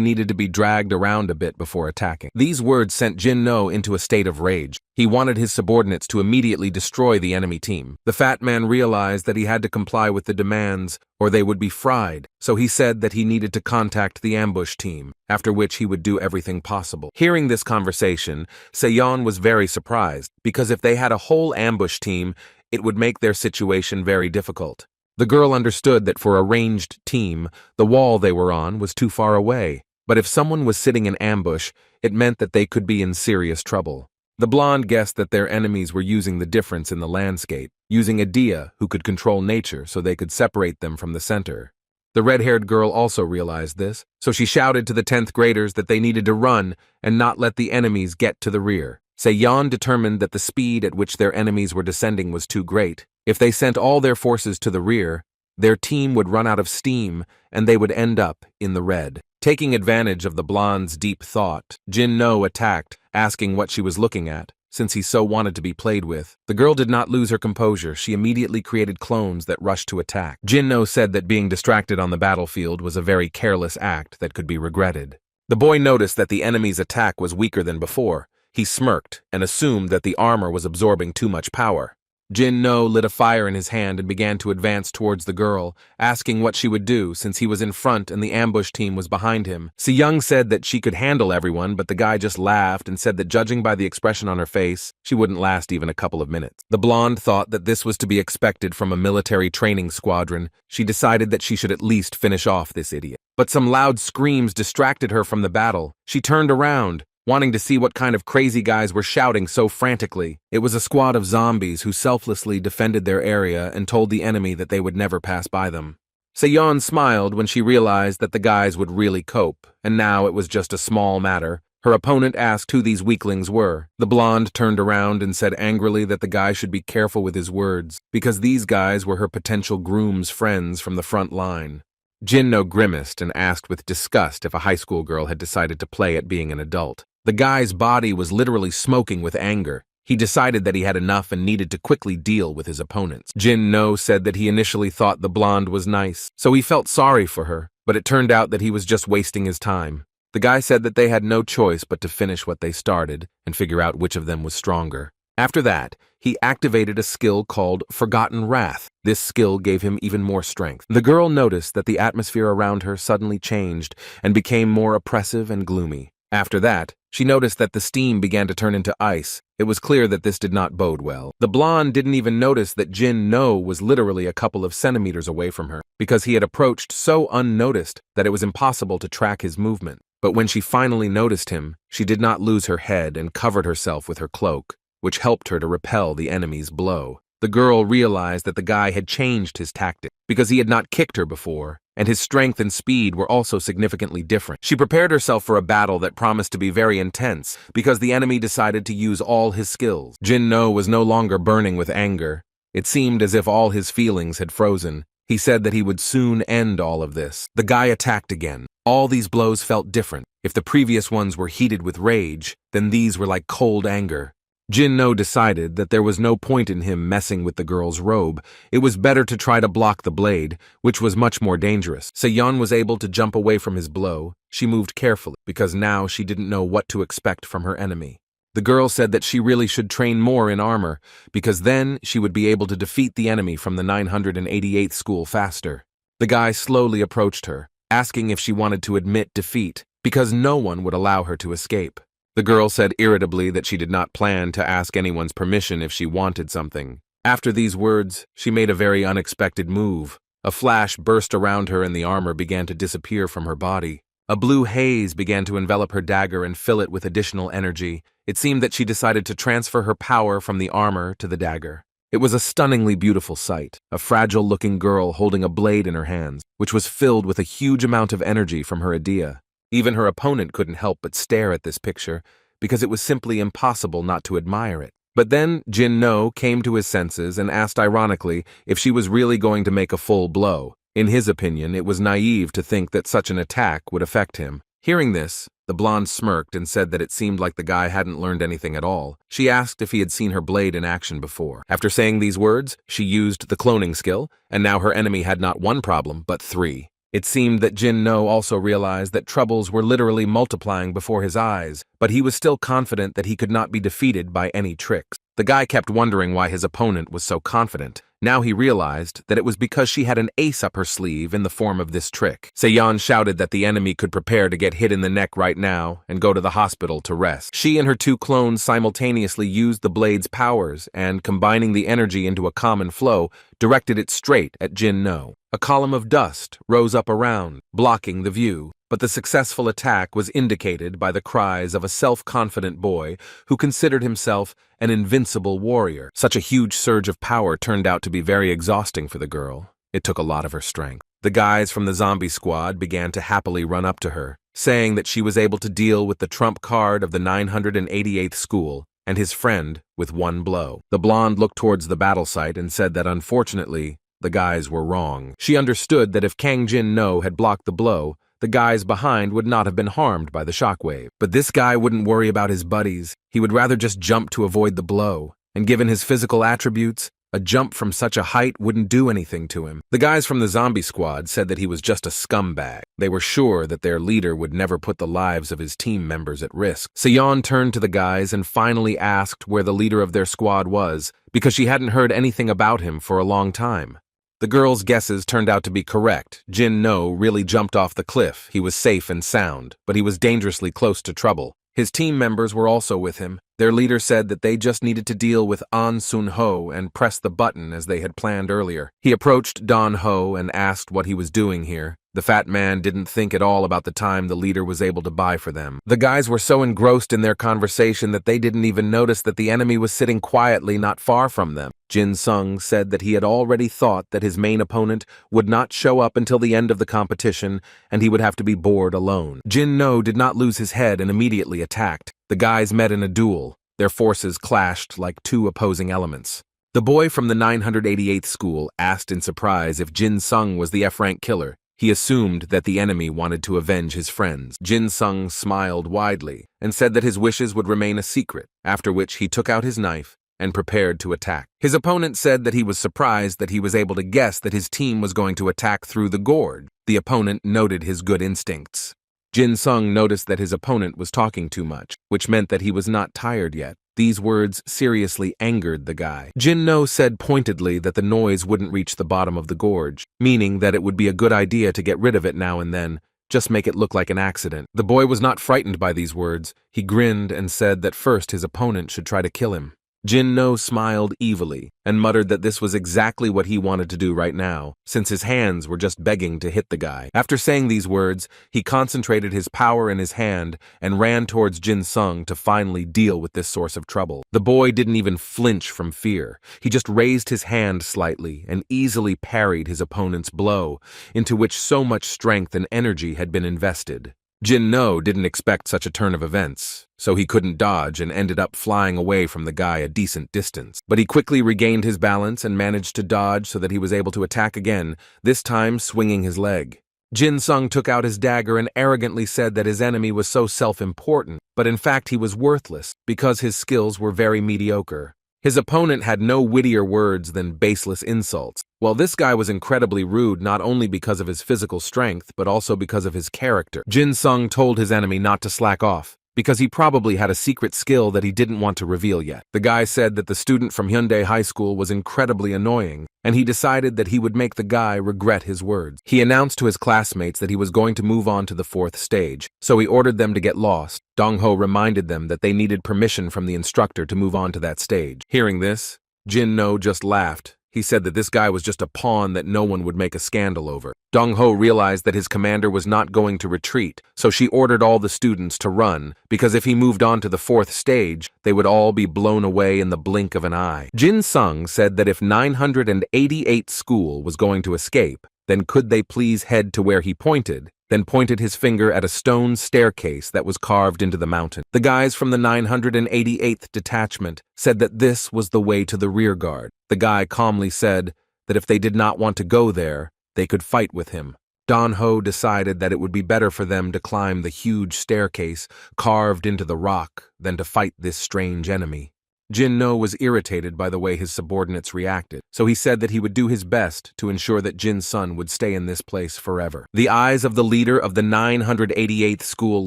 needed to be dragged around a bit before attacking. These words sent Jin-no into a state of rage. He wanted his subordinates to immediately destroy the enemy team. The fat man realized that he had to comply with the demands or they would be fried, so he said that he needed to contact the ambush team, after which he would do everything possible. Hearing this conversation, Se-yeon was very surprised, because if they had a whole ambush team, it would make their situation very difficult. The girl understood that for a ranged team, the wall they were on was too far away, but if someone was sitting in ambush, it meant that they could be in serious trouble. The blonde guessed that their enemies were using the difference in the landscape, using a dia who could control nature so they could separate them from the center. The red-haired girl also realized this, so she shouted to the 10th graders that they needed to run and not let the enemies get to the rear. Se-yeon determined that the speed at which their enemies were descending was too great. If they sent all their forces to the rear, their team would run out of steam and they would end up in the red. Taking advantage of the blonde's deep thought, Jin-no attacked, asking what she was looking at, since he so wanted to be played with. The girl did not lose her composure. She immediately created clones that rushed to attack. Jin-no said that being distracted on the battlefield was a very careless act that could be regretted. The boy noticed that the enemy's attack was weaker than before. He smirked and assumed that the armor was absorbing too much power. Jin-no lit a fire in his hand and began to advance towards the girl, asking what she would do since he was in front and the ambush team was behind him. Se-young said that she could handle everyone, but the guy just laughed and said that judging by the expression on her face, she wouldn't last even a couple of minutes. The blonde thought that this was to be expected from a military training squadron. She decided that she should at least finish off this idiot. But some loud screams distracted her from the battle. She turned around, wanting to see what kind of crazy guys were shouting so frantically. It was a squad of zombies who selflessly defended their area and told the enemy that they would never pass by them. Se-yeon smiled when she realized that the guys would really cope, and now it was just a small matter. Her opponent asked who these weaklings were. The blonde turned around and said angrily that the guy should be careful with his words, because these guys were her potential groom's friends from the front line. Jin-no grimaced and asked with disgust if a high school girl had decided to play at being an adult. The guy's body was literally smoking with anger. He decided that he had enough and needed to quickly deal with his opponents. Jin-no said that he initially thought the blonde was nice, so he felt sorry for her, but it turned out that he was just wasting his time. The guy said that they had no choice but to finish what they started and figure out which of them was stronger. After that, he activated a skill called Forgotten Wrath. This skill gave him even more strength. The girl noticed that the atmosphere around her suddenly changed and became more oppressive and gloomy. After that, she noticed that the steam began to turn into ice. It was clear that this did not bode well. The blonde didn't even notice that Jin No was literally a couple of centimeters away from her, because he had approached so unnoticed that it was impossible to track his movement. But when she finally noticed him, she did not lose her head and covered herself with her cloak, which helped her to repel the enemy's blow. The girl realized that the guy had changed his tactic, because he had not kicked her before, and his strength and speed were also significantly different. She prepared herself for a battle that promised to be very intense, because the enemy decided to use all his skills. Jin No was no longer burning with anger. It seemed as if all his feelings had frozen. He said that he would soon end all of this. The guy attacked again. All these blows felt different. If the previous ones were heated with rage, then these were like cold anger. Jin No decided that there was no point in him messing with the girl's robe. It was better to try to block the blade, which was much more dangerous. Se-yeon was able to jump away from his blow. She moved carefully, because now she didn't know what to expect from her enemy. The girl said that she really should train more in armor, because then she would be able to defeat the enemy from the 988th school faster. The guy slowly approached her, asking if she wanted to admit defeat, because no one would allow her to escape. The girl said irritably that she did not plan to ask anyone's permission if she wanted something. After these words, she made a very unexpected move. A flash burst around her and the armor began to disappear from her body. A blue haze began to envelop her dagger and fill it with additional energy. It seemed that she decided to transfer her power from the armor to the dagger. It was a stunningly beautiful sight, a fragile-looking girl holding a blade in her hands, which was filled with a huge amount of energy from her idea. Even her opponent couldn't help but stare at this picture, because it was simply impossible not to admire it. But then Jin No came to his senses and asked ironically if she was really going to make a full blow. In his opinion, it was naive to think that such an attack would affect him. Hearing this, the blonde smirked and said that it seemed like the guy hadn't learned anything at all. She asked if he had seen her blade in action before. After saying these words, she used the cloning skill, and now her enemy had not one problem, but three. It seemed that Jin No also realized that troubles were literally multiplying before his eyes, but he was still confident that he could not be defeated by any tricks. The guy kept wondering why his opponent was so confident. Now he realized that it was because she had an ace up her sleeve in the form of this trick. Se-yeon shouted that the enemy could prepare to get hit in the neck right now and go to the hospital to rest. She and her two clones simultaneously used the blade's powers and, combining the energy into a common flow, directed it straight at Jin No. A column of dust rose up around, blocking the view, but the successful attack was indicated by the cries of a self-confident boy who considered himself an invincible warrior. Such a huge surge of power turned out to be very exhausting for the girl. It took a lot of her strength. The guys from the zombie squad began to happily run up to her, saying that she was able to deal with the trump card of the 988th school and his friend with one blow. The blonde looked towards the battle site and said that unfortunately, the guys were wrong. She understood that if Kang Jin No had blocked the blow, the guys behind would not have been harmed by the shockwave. But this guy wouldn't worry about his buddies. He would rather just jump to avoid the blow. And given his physical attributes, a jump from such a height wouldn't do anything to him. The guys from the zombie squad said that he was just a scumbag. They were sure that their leader would never put the lives of his team members at risk. Se-yeon turned to the guys and finally asked where the leader of their squad was, because she hadn't heard anything about him for a long time. The girl's guesses turned out to be correct. Jin No really jumped off the cliff. He was safe and sound, but he was dangerously close to trouble. His team members were also with him. Their leader said that they just needed to deal with An Sun-ho and press the button as they had planned earlier. He approached Don Ho and asked what he was doing here. The fat man didn't think at all about the time the leader was able to buy for them. The guys were so engrossed in their conversation that they didn't even notice that the enemy was sitting quietly not far from them. Jin Sung said that he had already thought that his main opponent would not show up until the end of the competition and he would have to be bored alone. Jin No did not lose his head and immediately attacked. The guys met in a duel. Their forces clashed like two opposing elements. The boy from the 988th school asked in surprise if Jin Sung was the F-rank killer. He assumed that the enemy wanted to avenge his friends. Jin Sung smiled widely and said that his wishes would remain a secret, after which he took out his knife and prepared to attack. His opponent said that he was surprised that he was able to guess that his team was going to attack through the gourd. The opponent noted his good instincts. Jin Sung noticed that his opponent was talking too much, which meant that he was not tired yet. These words seriously angered the guy. Jin-no said pointedly that the noise wouldn't reach the bottom of the gorge, meaning that it would be a good idea to get rid of it now and then, just make it look like an accident. The boy was not frightened by these words. He grinned and said that first his opponent should try to kill him. Jin-no smiled evilly and muttered that this was exactly what he wanted to do right now, since his hands were just begging to hit the guy. After saying these words, he concentrated his power in his hand and ran towards Jin-sung to finally deal with this source of trouble. The boy didn't even flinch from fear. He just raised his hand slightly and easily parried his opponent's blow, into which so much strength and energy had been invested. Jin-no didn't expect such a turn of events, so he couldn't dodge and ended up flying away from the guy a decent distance. But he quickly regained his balance and managed to dodge so that he was able to attack again, this time swinging his leg. Jin-sung took out his dagger and arrogantly said that his enemy was so self-important, but in fact he was worthless because his skills were very mediocre. His opponent had no wittier words than baseless insults. While this guy was incredibly rude not only because of his physical strength, but also because of his character. Jin-sung told his enemy not to slack off, because he probably had a secret skill that he didn't want to reveal yet. The guy said that the student from Hyundai High School was incredibly annoying, and he decided that he would make the guy regret his words. He announced to his classmates that he was going to move on to the 4th stage, so he ordered them to get lost. Dong-ho reminded them that they needed permission from the instructor to move on to that stage. Hearing this, Jin-no just laughed. He said that this guy was just a pawn that no one would make a scandal over. Dong-ho realized that his commander was not going to retreat, so she ordered all the students to run, because if he moved on to the 4th stage, they would all be blown away in the blink of an eye. Jin-sung said that if 988 school was going to escape, then could they please head to where he pointed, then pointed his finger at a stone staircase that was carved into the mountain. The guys from the 988th detachment said that this was the way to the rear guard. The guy calmly said that if they did not want to go there, they could fight with him. Dong-ho decided that it would be better for them to climb the huge staircase carved into the rock than to fight this strange enemy. Jin-no was irritated by the way his subordinates reacted, so he said that he would do his best to ensure that Jin-sun would stay in this place forever. The eyes of the leader of the 988th school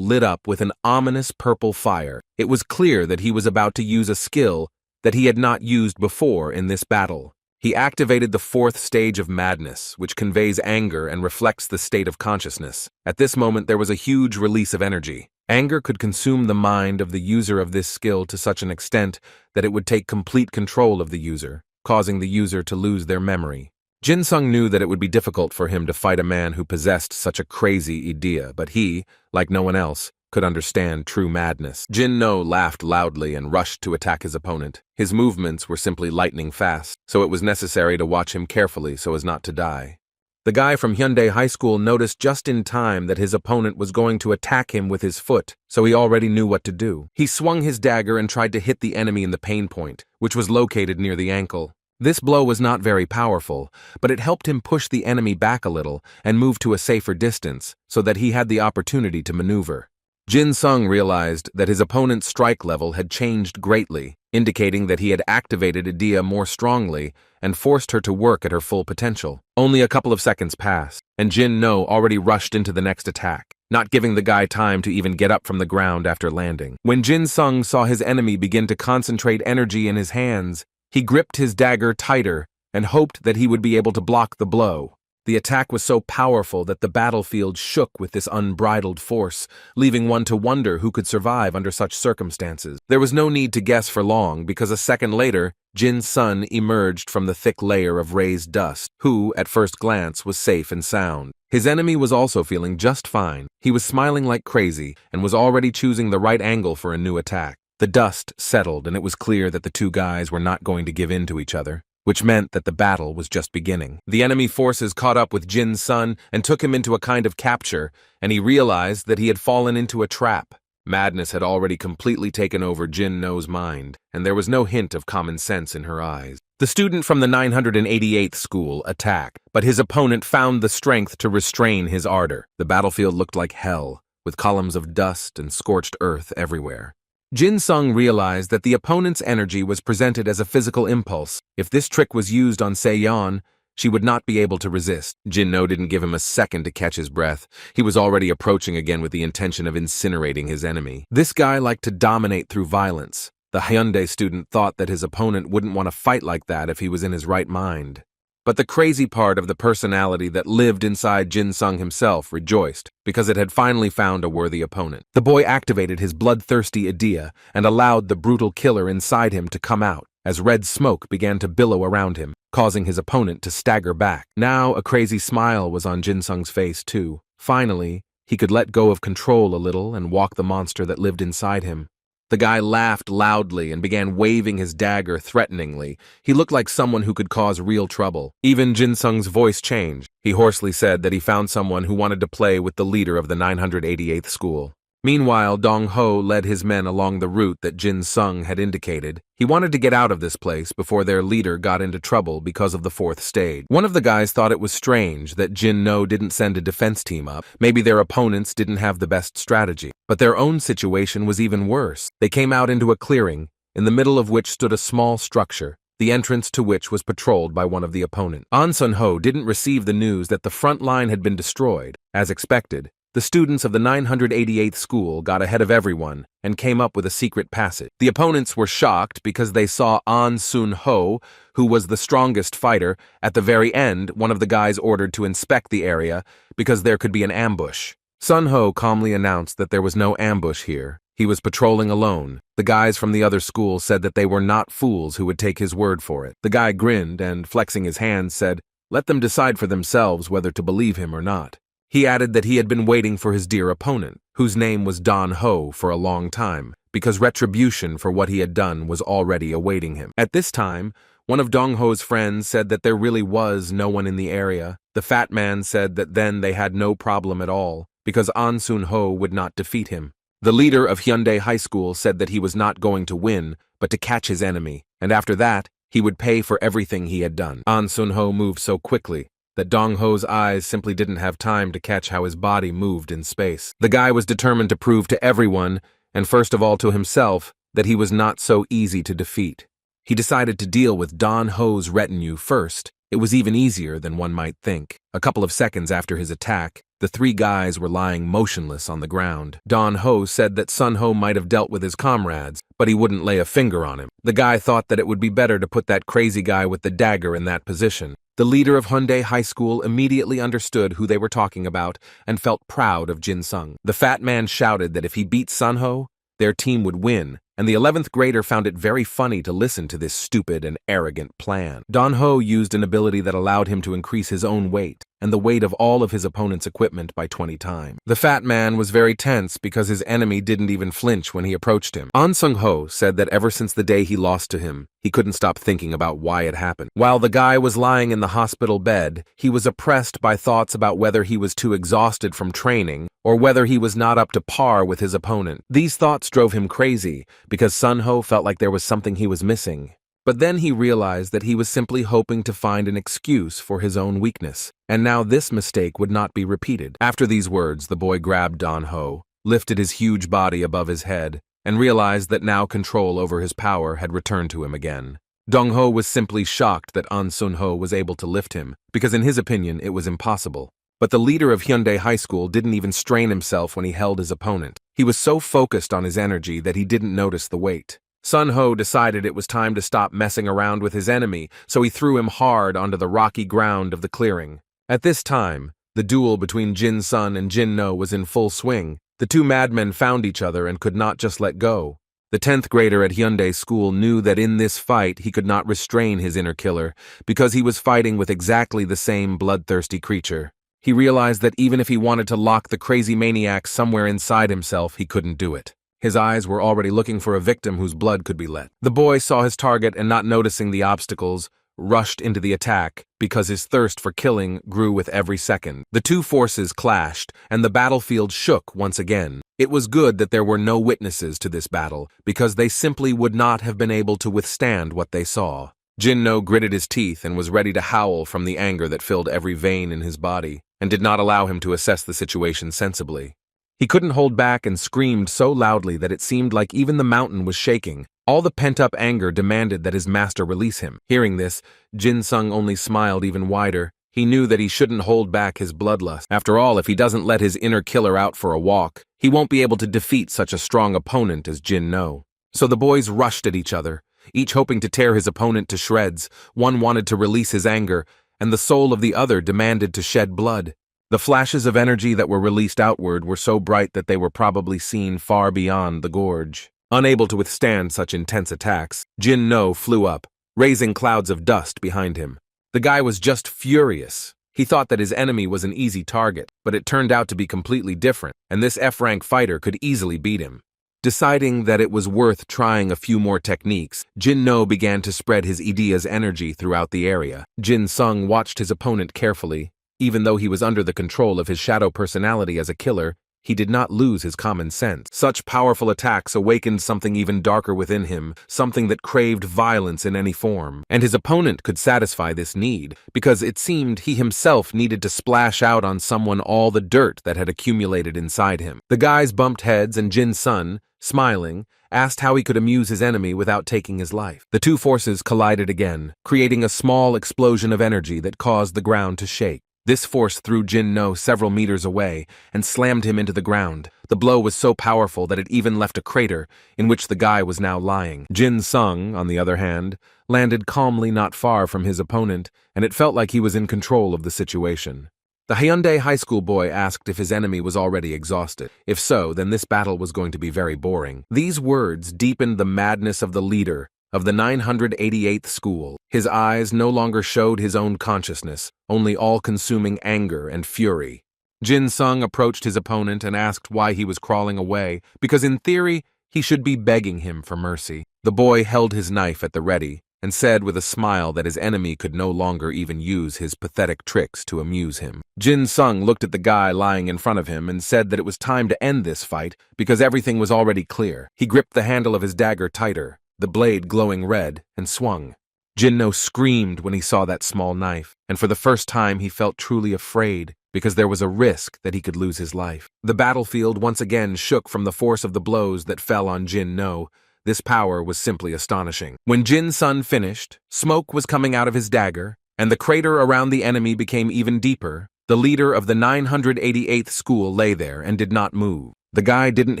lit up with an ominous purple fire. It was clear that he was about to use a skill that he had not used before in this battle. He activated the 4th stage of madness, which conveys anger and reflects the state of consciousness. At this moment, there was a huge release of energy. Anger could consume the mind of the user of this skill to such an extent that it would take complete control of the user, causing the user to lose their memory. Jin-sung knew that it would be difficult for him to fight a man who possessed such a crazy idea, but he, like no one else, could understand true madness. Jin-no laughed loudly and rushed to attack his opponent. His movements were simply lightning fast, so it was necessary to watch him carefully so as not to die. The guy from Hyundai High School noticed just in time that his opponent was going to attack him with his foot, so he already knew what to do. He swung his dagger and tried to hit the enemy in the pain point, which was located near the ankle. This blow was not very powerful, but it helped him push the enemy back a little and move to a safer distance so that he had the opportunity to maneuver. Jin-sung realized that his opponent's strike level had changed greatly, indicating that he had activated Idea more strongly and forced her to work at her full potential. Only a couple of seconds passed, and Jin-no already rushed into the next attack, not giving the guy time to even get up from the ground after landing. When Jin-sung saw his enemy begin to concentrate energy in his hands, he gripped his dagger tighter and hoped that he would be able to block the blow. The attack was so powerful that the battlefield shook with this unbridled force, leaving one to wonder who could survive under such circumstances. There was no need to guess for long, because a second later, Jin-sun emerged from the thick layer of raised dust, who, at first glance, was safe and sound. His enemy was also feeling just fine. He was smiling like crazy and was already choosing the right angle for a new attack. The dust settled, and it was clear that the two guys were not going to give in to each other, which meant that the battle was just beginning. The enemy forces caught up with Jin-sun and took him into a kind of capture, and he realized that he had fallen into a trap. Madness had already completely taken over Jin-no's mind, and there was no hint of common sense in her eyes. The student from the 988th school attacked, but his opponent found the strength to restrain his ardor. The battlefield looked like hell, with columns of dust and scorched earth everywhere. Jin-sung realized that the opponent's energy was presented as a physical impulse. If this trick was used on Se-yeon, she would not be able to resist. Jin-no didn't give him a second to catch his breath. He was already approaching again with the intention of incinerating his enemy. This guy liked to dominate through violence, The Hyundai student thought that his opponent wouldn't want to fight like that if he was in his right mind. But the crazy part of the personality that lived inside Jin Sung himself rejoiced because it had finally found a worthy opponent. The boy activated his bloodthirsty idea and allowed the brutal killer inside him to come out as red smoke began to billow around him, causing his opponent to stagger back. Now a crazy smile was on Jin Sung's face too. Finally, he could let go of control a little and walk the monster that lived inside him. The guy laughed loudly and began waving his dagger threateningly. He looked like someone who could cause real trouble. Even Jin Sung's voice changed. He hoarsely said that he found someone who wanted to play with the leader of the 988th school. Meanwhile, Dong Ho led his men along the route that Jin Sung had indicated. He wanted to get out of this place before their leader got into trouble because of the fourth stage. One of the guys thought it was strange that Jin No didn't send a defense team up. Maybe their opponents didn't have the best strategy. But their own situation was even worse. They came out into a clearing, in the middle of which stood a small structure, the entrance to which was patrolled by one of the opponents. An Sun Ho didn't receive the news that the front line had been destroyed. As expected, the students of the 988th school got ahead of everyone and came up with a secret passage. The opponents were shocked because they saw An Sun Ho, who was the strongest fighter. At the very end, one of the guys ordered to inspect the area because there could be an ambush. Sun Ho calmly announced that there was no ambush here. He was patrolling alone. The guys from the other school said that they were not fools who would take his word for it. The guy grinned and, flexing his hands, said, "Let them decide for themselves whether to believe him or not." He added that he had been waiting for his dear opponent, whose name was Don Ho, for a long time, because retribution for what he had done was already awaiting him. At this time, one of Dong Ho's friends said that there really was no one in the area. The fat man said that then they had no problem at all, because An Sun Ho would not defeat him. The leader of Hyundai High School said that he was not going to win, but to catch his enemy, and after that, he would pay for everything he had done. An Sun Ho moved so quickly that Dong Ho's eyes simply didn't have time to catch how his body moved in space. The guy was determined to prove to everyone, and first of all to himself, that he was not so easy to defeat. He decided to deal with Don Ho's retinue first. It was even easier than one might think. A couple of seconds after his attack, the three guys were lying motionless on the ground. Don Ho said that Sun Ho might have dealt with his comrades, but he wouldn't lay a finger on him. The guy thought that it would be better to put that crazy guy with the dagger in that position. The leader of Hyundai High School immediately understood who they were talking about and felt proud of Jin Sung. The fat man shouted that if he beat Sun Ho, their team would win, and the 11th grader found it very funny to listen to this stupid and arrogant plan. Don Ho used an ability that allowed him to increase his own weight and the weight of all of his opponent's equipment by 20 times. The fat man was very tense because his enemy didn't even flinch when he approached him. An Sung Ho said that ever since the day he lost to him, he couldn't stop thinking about why it happened. While the guy was lying in the hospital bed, he was oppressed by thoughts about whether he was too exhausted from training or whether he was not up to par with his opponent. These thoughts drove him crazy because Sun Ho felt like there was something he was missing. But then he realized that he was simply hoping to find an excuse for his own weakness, and now this mistake would not be repeated. After these words, the boy grabbed Don Ho, lifted his huge body above his head, and realized that now control over his power had returned to him again. Dong Ho was simply shocked that An Sun Ho was able to lift him, because in his opinion it was impossible. But the leader of Hyundai High School didn't even strain himself when he held his opponent. He was so focused on his energy that he didn't notice the weight. Sun Ho decided it was time to stop messing around with his enemy, so he threw him hard onto the rocky ground of the clearing. At this time, the duel between Jin Sun and Jin No was in full swing. The two madmen found each other and could not just let go. The 10th grader at Hyundai School knew that in this fight he could not restrain his inner killer because he was fighting with exactly the same bloodthirsty creature. He realized that even if he wanted to lock the crazy maniac somewhere inside himself, he couldn't do it. His eyes were already looking for a victim whose blood could be let. The boy saw his target and, not noticing the obstacles, rushed into the attack because his thirst for killing grew with every second. The two forces clashed, and the battlefield shook once again. It was good that there were no witnesses to this battle, because they simply would not have been able to withstand what they saw. Jin No gritted his teeth and was ready to howl from the anger that filled every vein in his body, and did not allow him to assess the situation sensibly. He couldn't hold back and screamed so loudly that it seemed like even the mountain was shaking. All the pent-up anger demanded that his master release him. Hearing this, Jin Sung only smiled even wider. He knew that he shouldn't hold back his bloodlust. After all, if he doesn't let his inner killer out for a walk, he won't be able to defeat such a strong opponent as Jin No. So the boys rushed at each other, each hoping to tear his opponent to shreds. One wanted to release his anger, and the soul of the other demanded to shed blood. The flashes of energy that were released outward were so bright that they were probably seen far beyond the gorge. Unable to withstand such intense attacks, Jin-No flew up, raising clouds of dust behind him. The guy was just furious. He thought that his enemy was an easy target, but it turned out to be completely different, and this F-rank fighter could easily beat him. Deciding that it was worth trying a few more techniques, Jin-No began to spread his idea's energy throughout the area. Jin-Sung watched his opponent carefully. Even though he was under the control of his shadow personality as a killer, he did not lose his common sense. Such powerful attacks awakened something even darker within him, something that craved violence in any form. And his opponent could satisfy this need, because it seemed he himself needed to splash out on someone all the dirt that had accumulated inside him. The guys bumped heads, and Jin-Sun, smiling, asked how he could amuse his enemy without taking his life. The two forces collided again, creating a small explosion of energy that caused the ground to shake. This force threw Jin-No several meters away and slammed him into the ground. The blow was so powerful that it even left a crater in which the guy was now lying. Jin-Sung, on the other hand, landed calmly not far from his opponent, and it felt like he was in control of the situation. The Hyundai high school boy asked if his enemy was already exhausted. If so, then this battle was going to be very boring. These words deepened the madness of the leader of the 988th school. His eyes no longer showed his own consciousness, only all-consuming anger and fury. Jin-Sung approached his opponent and asked why he was crawling away, because in theory, he should be begging him for mercy. The boy held his knife at the ready and said with a smile that his enemy could no longer even use his pathetic tricks to amuse him. Jin-Sung looked at the guy lying in front of him and said that it was time to end this fight because everything was already clear. He gripped the handle of his dagger tighter, the blade glowing red, and swung. Jin-No screamed when he saw that small knife, and for the first time he felt truly afraid because there was a risk that he could lose his life. The battlefield once again shook from the force of the blows that fell on Jin-No. This power was simply astonishing. When Jin-Sun finished, smoke was coming out of his dagger, and the crater around the enemy became even deeper. The leader of the 988th school lay there and did not move. The guy didn't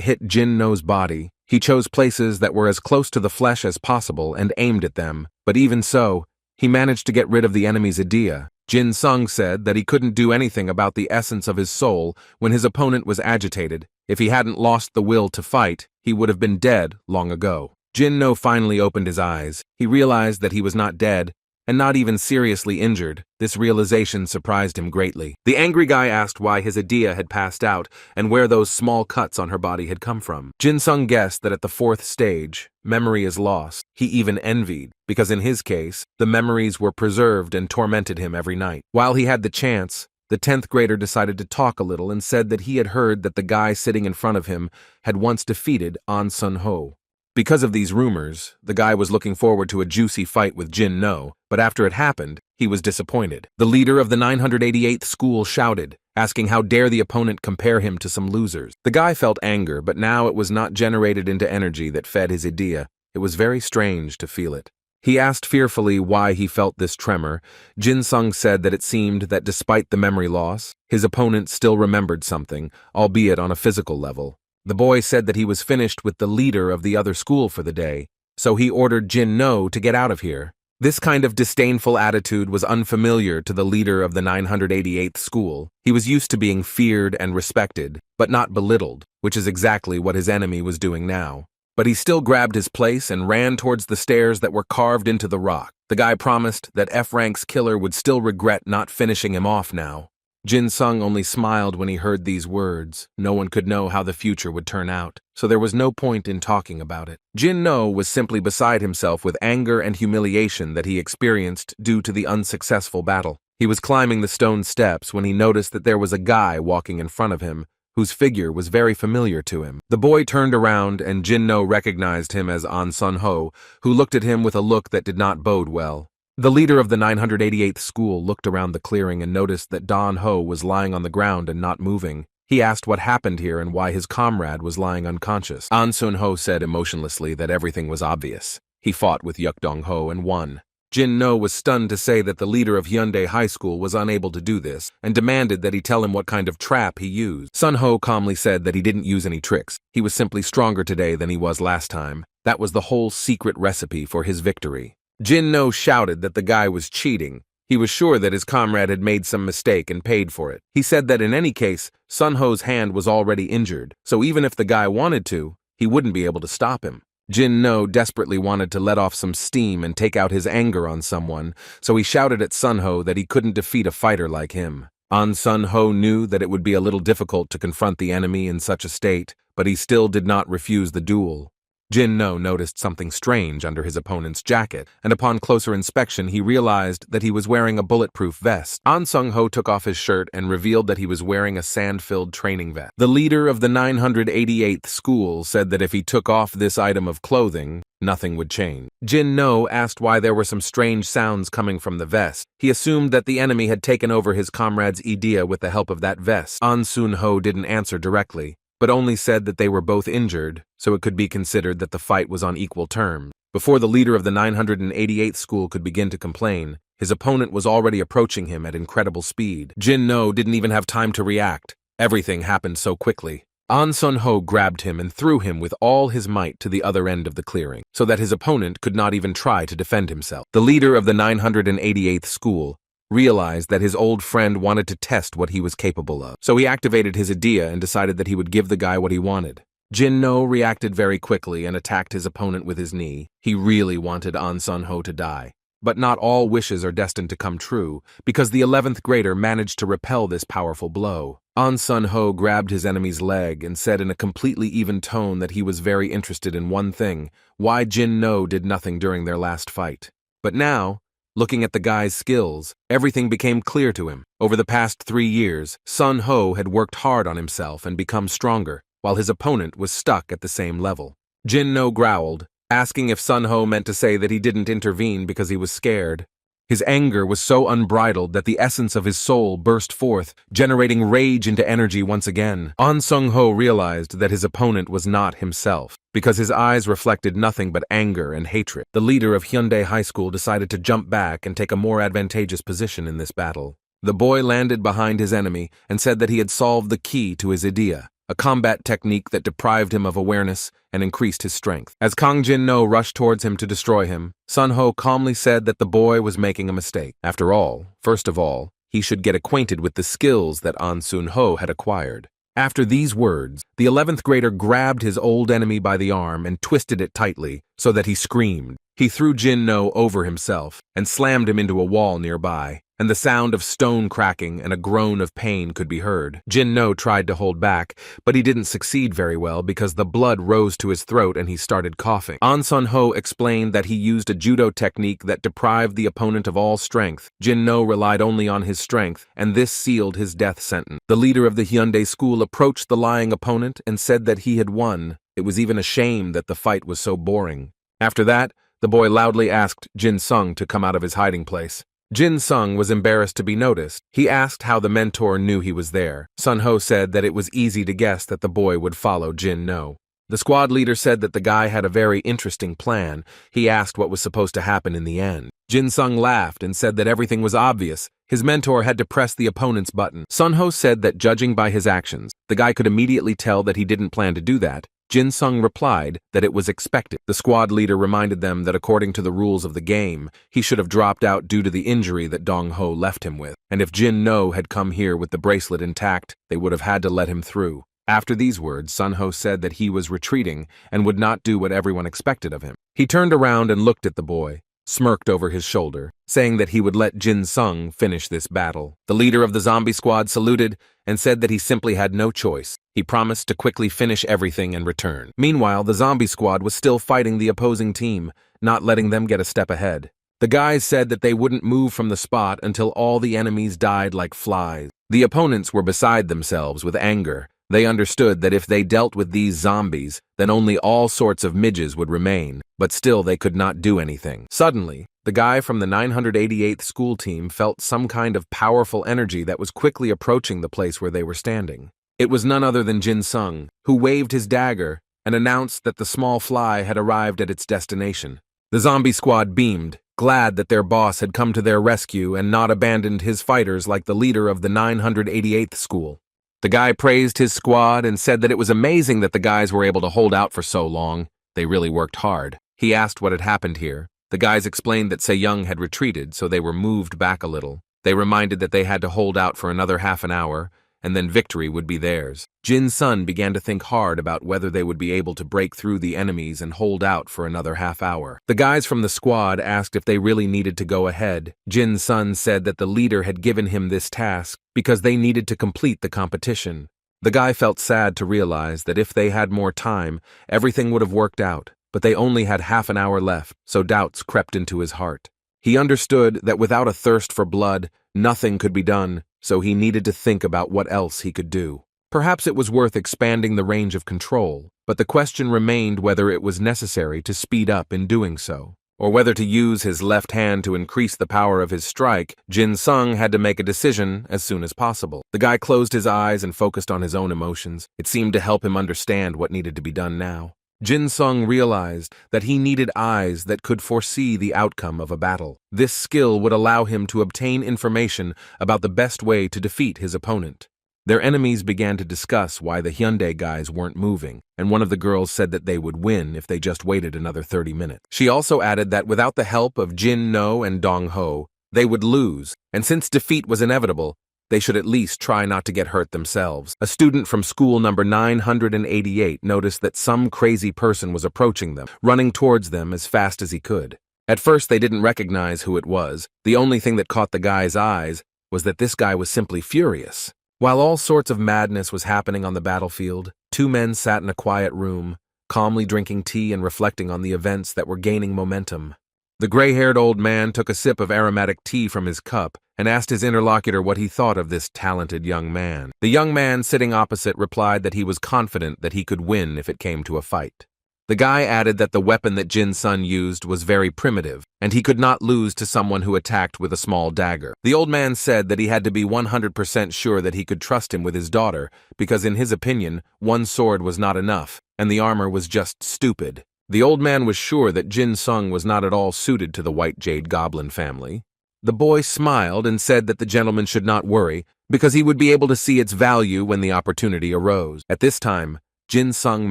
hit Jin-No's body. He chose places that were as close to the flesh as possible and aimed at them, but even so, he managed to get rid of the enemy's idea. Jin-Sung said that he couldn't do anything about the essence of his soul when his opponent was agitated. If he hadn't lost the will to fight, he would have been dead long ago. Jin-No finally opened his eyes. He realized that he was not dead, and not even seriously injured. This realization surprised him greatly. The angry guy asked why his idea had passed out and where those small cuts on her body had come from. Jin-Sung guessed that at the 4th stage, memory is lost. He even envied, because in his case, the memories were preserved and tormented him every night. While he had the chance, the 10th grader decided to talk a little and said that he had heard that the guy sitting in front of him had once defeated An Sun-ho. Because of these rumors, the guy was looking forward to a juicy fight with Jin-No, but after it happened, he was disappointed. The leader of the 988th school shouted, asking how dare the opponent compare him to some losers. The guy felt anger, but now it was not generated into energy that fed his idea. It was very strange to feel it. He asked fearfully why he felt this tremor. Jin-Sung said that it seemed that despite the memory loss, his opponent still remembered something, albeit on a physical level. The boy said that he was finished with the leader of the other school for the day, so he ordered Jin-No to get out of here. This kind of disdainful attitude was unfamiliar to the leader of the 988th school. He was used to being feared and respected, but not belittled, which is exactly what his enemy was doing now. But he still grabbed his place and ran towards the stairs that were carved into the rock. The guy promised that F-Rank's killer would still regret not finishing him off now. Jin-Sung only smiled when he heard these words. No one could know how the future would turn out, so there was no point in talking about it. Jin-No was simply beside himself with anger and humiliation that he experienced due to the unsuccessful battle. He was climbing the stone steps when he noticed that there was a guy walking in front of him, whose figure was very familiar to him. The boy turned around and Jin-No recognized him as An Sun-ho, who looked at him with a look that did not bode well. The leader of the 988th school looked around the clearing and noticed that Don Ho was lying on the ground and not moving. He asked what happened here and why his comrade was lying unconscious. An Sun-ho said emotionlessly that everything was obvious. He fought with Yuk-dong Ho and won. Jin-No was stunned to say that the leader of Hyundai High School was unable to do this and demanded that he tell him what kind of trap he used. Sun-ho calmly said that he didn't use any tricks. He was simply stronger today than he was last time. That was the whole secret recipe for his victory. Jin-no shouted that the guy was cheating. He was sure that his comrade had made some mistake and paid for it. He said that in any case, Sun-ho's hand was already injured, so even if the guy wanted to, he wouldn't be able to stop him. Jin-no desperately wanted to let off some steam and take out his anger on someone, so he shouted at Sun-ho that he couldn't defeat a fighter like him. Sun-ho knew that it would be a little difficult to confront the enemy in such a state, but he still did not refuse the duel. Jin-no noticed something strange under his opponent's jacket, and upon closer inspection he realized that he was wearing a bulletproof vest. Sun-ho took off his shirt and revealed that he was wearing a sand-filled training vest. The leader of the 988th school said that if he took off this item of clothing, nothing would change. Jin-no asked why there were some strange sounds coming from the vest. He assumed that the enemy had taken over his comrade's idea with the help of that vest. Sun-ho didn't answer directly, but only said that they were both injured, so it could be considered that the fight was on equal terms. Before the leader of the 988th school could begin to complain, his opponent was already approaching him at incredible speed. Jin-no didn't even have time to react. Everything happened so quickly. Sun-ho grabbed him and threw him with all his might to the other end of the clearing, so that his opponent could not even try to defend himself. The leader of the 988th school realized that his old friend wanted to test what he was capable of, so he activated his idea and decided that he would give the guy what he wanted. Jin-no reacted very quickly and attacked his opponent with his knee. He really wanted Sun-ho to die. But not all wishes are destined to come true, because the 11th grader managed to repel this powerful blow. Sun-ho grabbed his enemy's leg and said in a completely even tone that he was very interested in one thing: why Jin-no did nothing during their last fight. But now, looking at the guy's skills, everything became clear to him. Over the past 3 years, Sun-ho had worked hard on himself and become stronger, while his opponent was stuck at the same level. Jin-no growled, asking if Sun-ho meant to say that he didn't intervene because he was scared. His anger was so unbridled that the essence of his soul burst forth, generating rage into energy once again. Sun-ho realized that his opponent was not himself, because his eyes reflected nothing but anger and hatred. The leader of Hyundai High School decided to jump back and take a more advantageous position in this battle. The boy landed behind his enemy and said that he had solved the key to his idea, a combat technique that deprived him of awareness and increased his strength. As Kang Jin-no rushed towards him to destroy him, Sun-ho calmly said that the boy was making a mistake. After all, first of all, he should get acquainted with the skills that Sun-ho had acquired. After these words, the 11th grader grabbed his old enemy by the arm and twisted it tightly so that he screamed. He threw Jin-no over himself and slammed him into a wall nearby, and the sound of stone cracking and a groan of pain could be heard. Jin-no tried to hold back, but he didn't succeed very well because the blood rose to his throat and he started coughing. Sun-ho explained that he used a judo technique that deprived the opponent of all strength. Jin-no relied only on his strength, and this sealed his death sentence. The leader of the Hyundai school approached the lying opponent and said that he had won. It was even a shame that the fight was so boring. After that, the boy loudly asked Jin-sung to come out of his hiding place. Jin-sung was embarrassed to be noticed. He asked how the mentor knew he was there. Sun-ho said that it was easy to guess that the boy would follow Jin-no. The squad leader said that the guy had a very interesting plan. He asked what was supposed to happen in the end. Jin-sung laughed and said that everything was obvious. His mentor had to press the opponent's button. Sun-ho said that judging by his actions, the guy could immediately tell that he didn't plan to do that. Jin-sung replied that it was expected. The squad leader reminded them that according to the rules of the game, he should have dropped out due to the injury that Dong-ho left him with, and if Jin-no had come here with the bracelet intact, they would have had to let him through. After these words, Sun-ho said that he was retreating and would not do what everyone expected of him. He turned around and looked at the boy, smirked over his shoulder, saying that he would let Jin-sung finish this battle. The leader of the zombie squad saluted and said that he simply had no choice. He promised to quickly finish everything and return. Meanwhile, the zombie squad was still fighting the opposing team, not letting them get a step ahead. The guys said that they wouldn't move from the spot until all the enemies died like flies. The opponents were beside themselves with anger. They understood that if they dealt with these zombies, then only all sorts of midges would remain, but still they could not do anything. Suddenly, the guy from the 988th school team felt some kind of powerful energy that was quickly approaching the place where they were standing. It was none other than Jin-sung, who waved his dagger and announced that the small fly had arrived at its destination. The zombie squad beamed, glad that their boss had come to their rescue and not abandoned his fighters like the leader of the 988th school. The guy praised his squad and said that it was amazing that the guys were able to hold out for so long. They really worked hard. He asked what had happened here. The guys explained that Se-young had retreated, so they were moved back a little. They reminded that they had to hold out for another half an hour, and then victory would be theirs. Jin-sun began to think hard about whether they would be able to break through the enemies and hold out for another half hour. The guys from the squad asked if they really needed to go ahead. Jin-sun said that the leader had given him this task because they needed to complete the competition. The guy felt sad to realize that if they had more time, everything would have worked out, but they only had half an hour left, so doubts crept into his heart. He understood that without a thirst for blood, nothing could be done, so he needed to think about what else he could do. Perhaps it was worth expanding the range of control, but the question remained whether it was necessary to speed up in doing so, or whether to use his left hand to increase the power of his strike. Jin-sung had to make a decision as soon as possible. The guy closed his eyes and focused on his own emotions. It seemed to help him understand what needed to be done now. Jin-sung realized that he needed eyes that could foresee the outcome of a battle. This skill would allow him to obtain information about the best way to defeat his opponent. Their enemies began to discuss why the Hyundai guys weren't moving, and one of the girls said that they would win if they just waited another 30 minutes. She also added that without the help of Jin-no and Dong-ho, they would lose, and since defeat was inevitable, they should at least try not to get hurt themselves. A student from school number 988 noticed that some crazy person was approaching them, running towards them as fast as he could. At first, they didn't recognize who it was. The only thing that caught the guy's eyes was that this guy was simply furious. While all sorts of madness was happening on the battlefield, two men sat in a quiet room, calmly drinking tea and reflecting on the events that were gaining momentum. The gray-haired old man took a sip of aromatic tea from his cup and asked his interlocutor what he thought of this talented young man. The young man sitting opposite replied that he was confident that he could win if it came to a fight. The guy added that the weapon that Jin-sun used was very primitive, and he could not lose to someone who attacked with a small dagger. The old man said that he had to be 100% sure that he could trust him with his daughter, because in his opinion, one sword was not enough, and the armor was just stupid. The old man was sure that Jin-sung was not at all suited to the White Jade Goblin family. The boy smiled and said that the gentleman should not worry, because he would be able to see its value when the opportunity arose. At this time, Jin-sung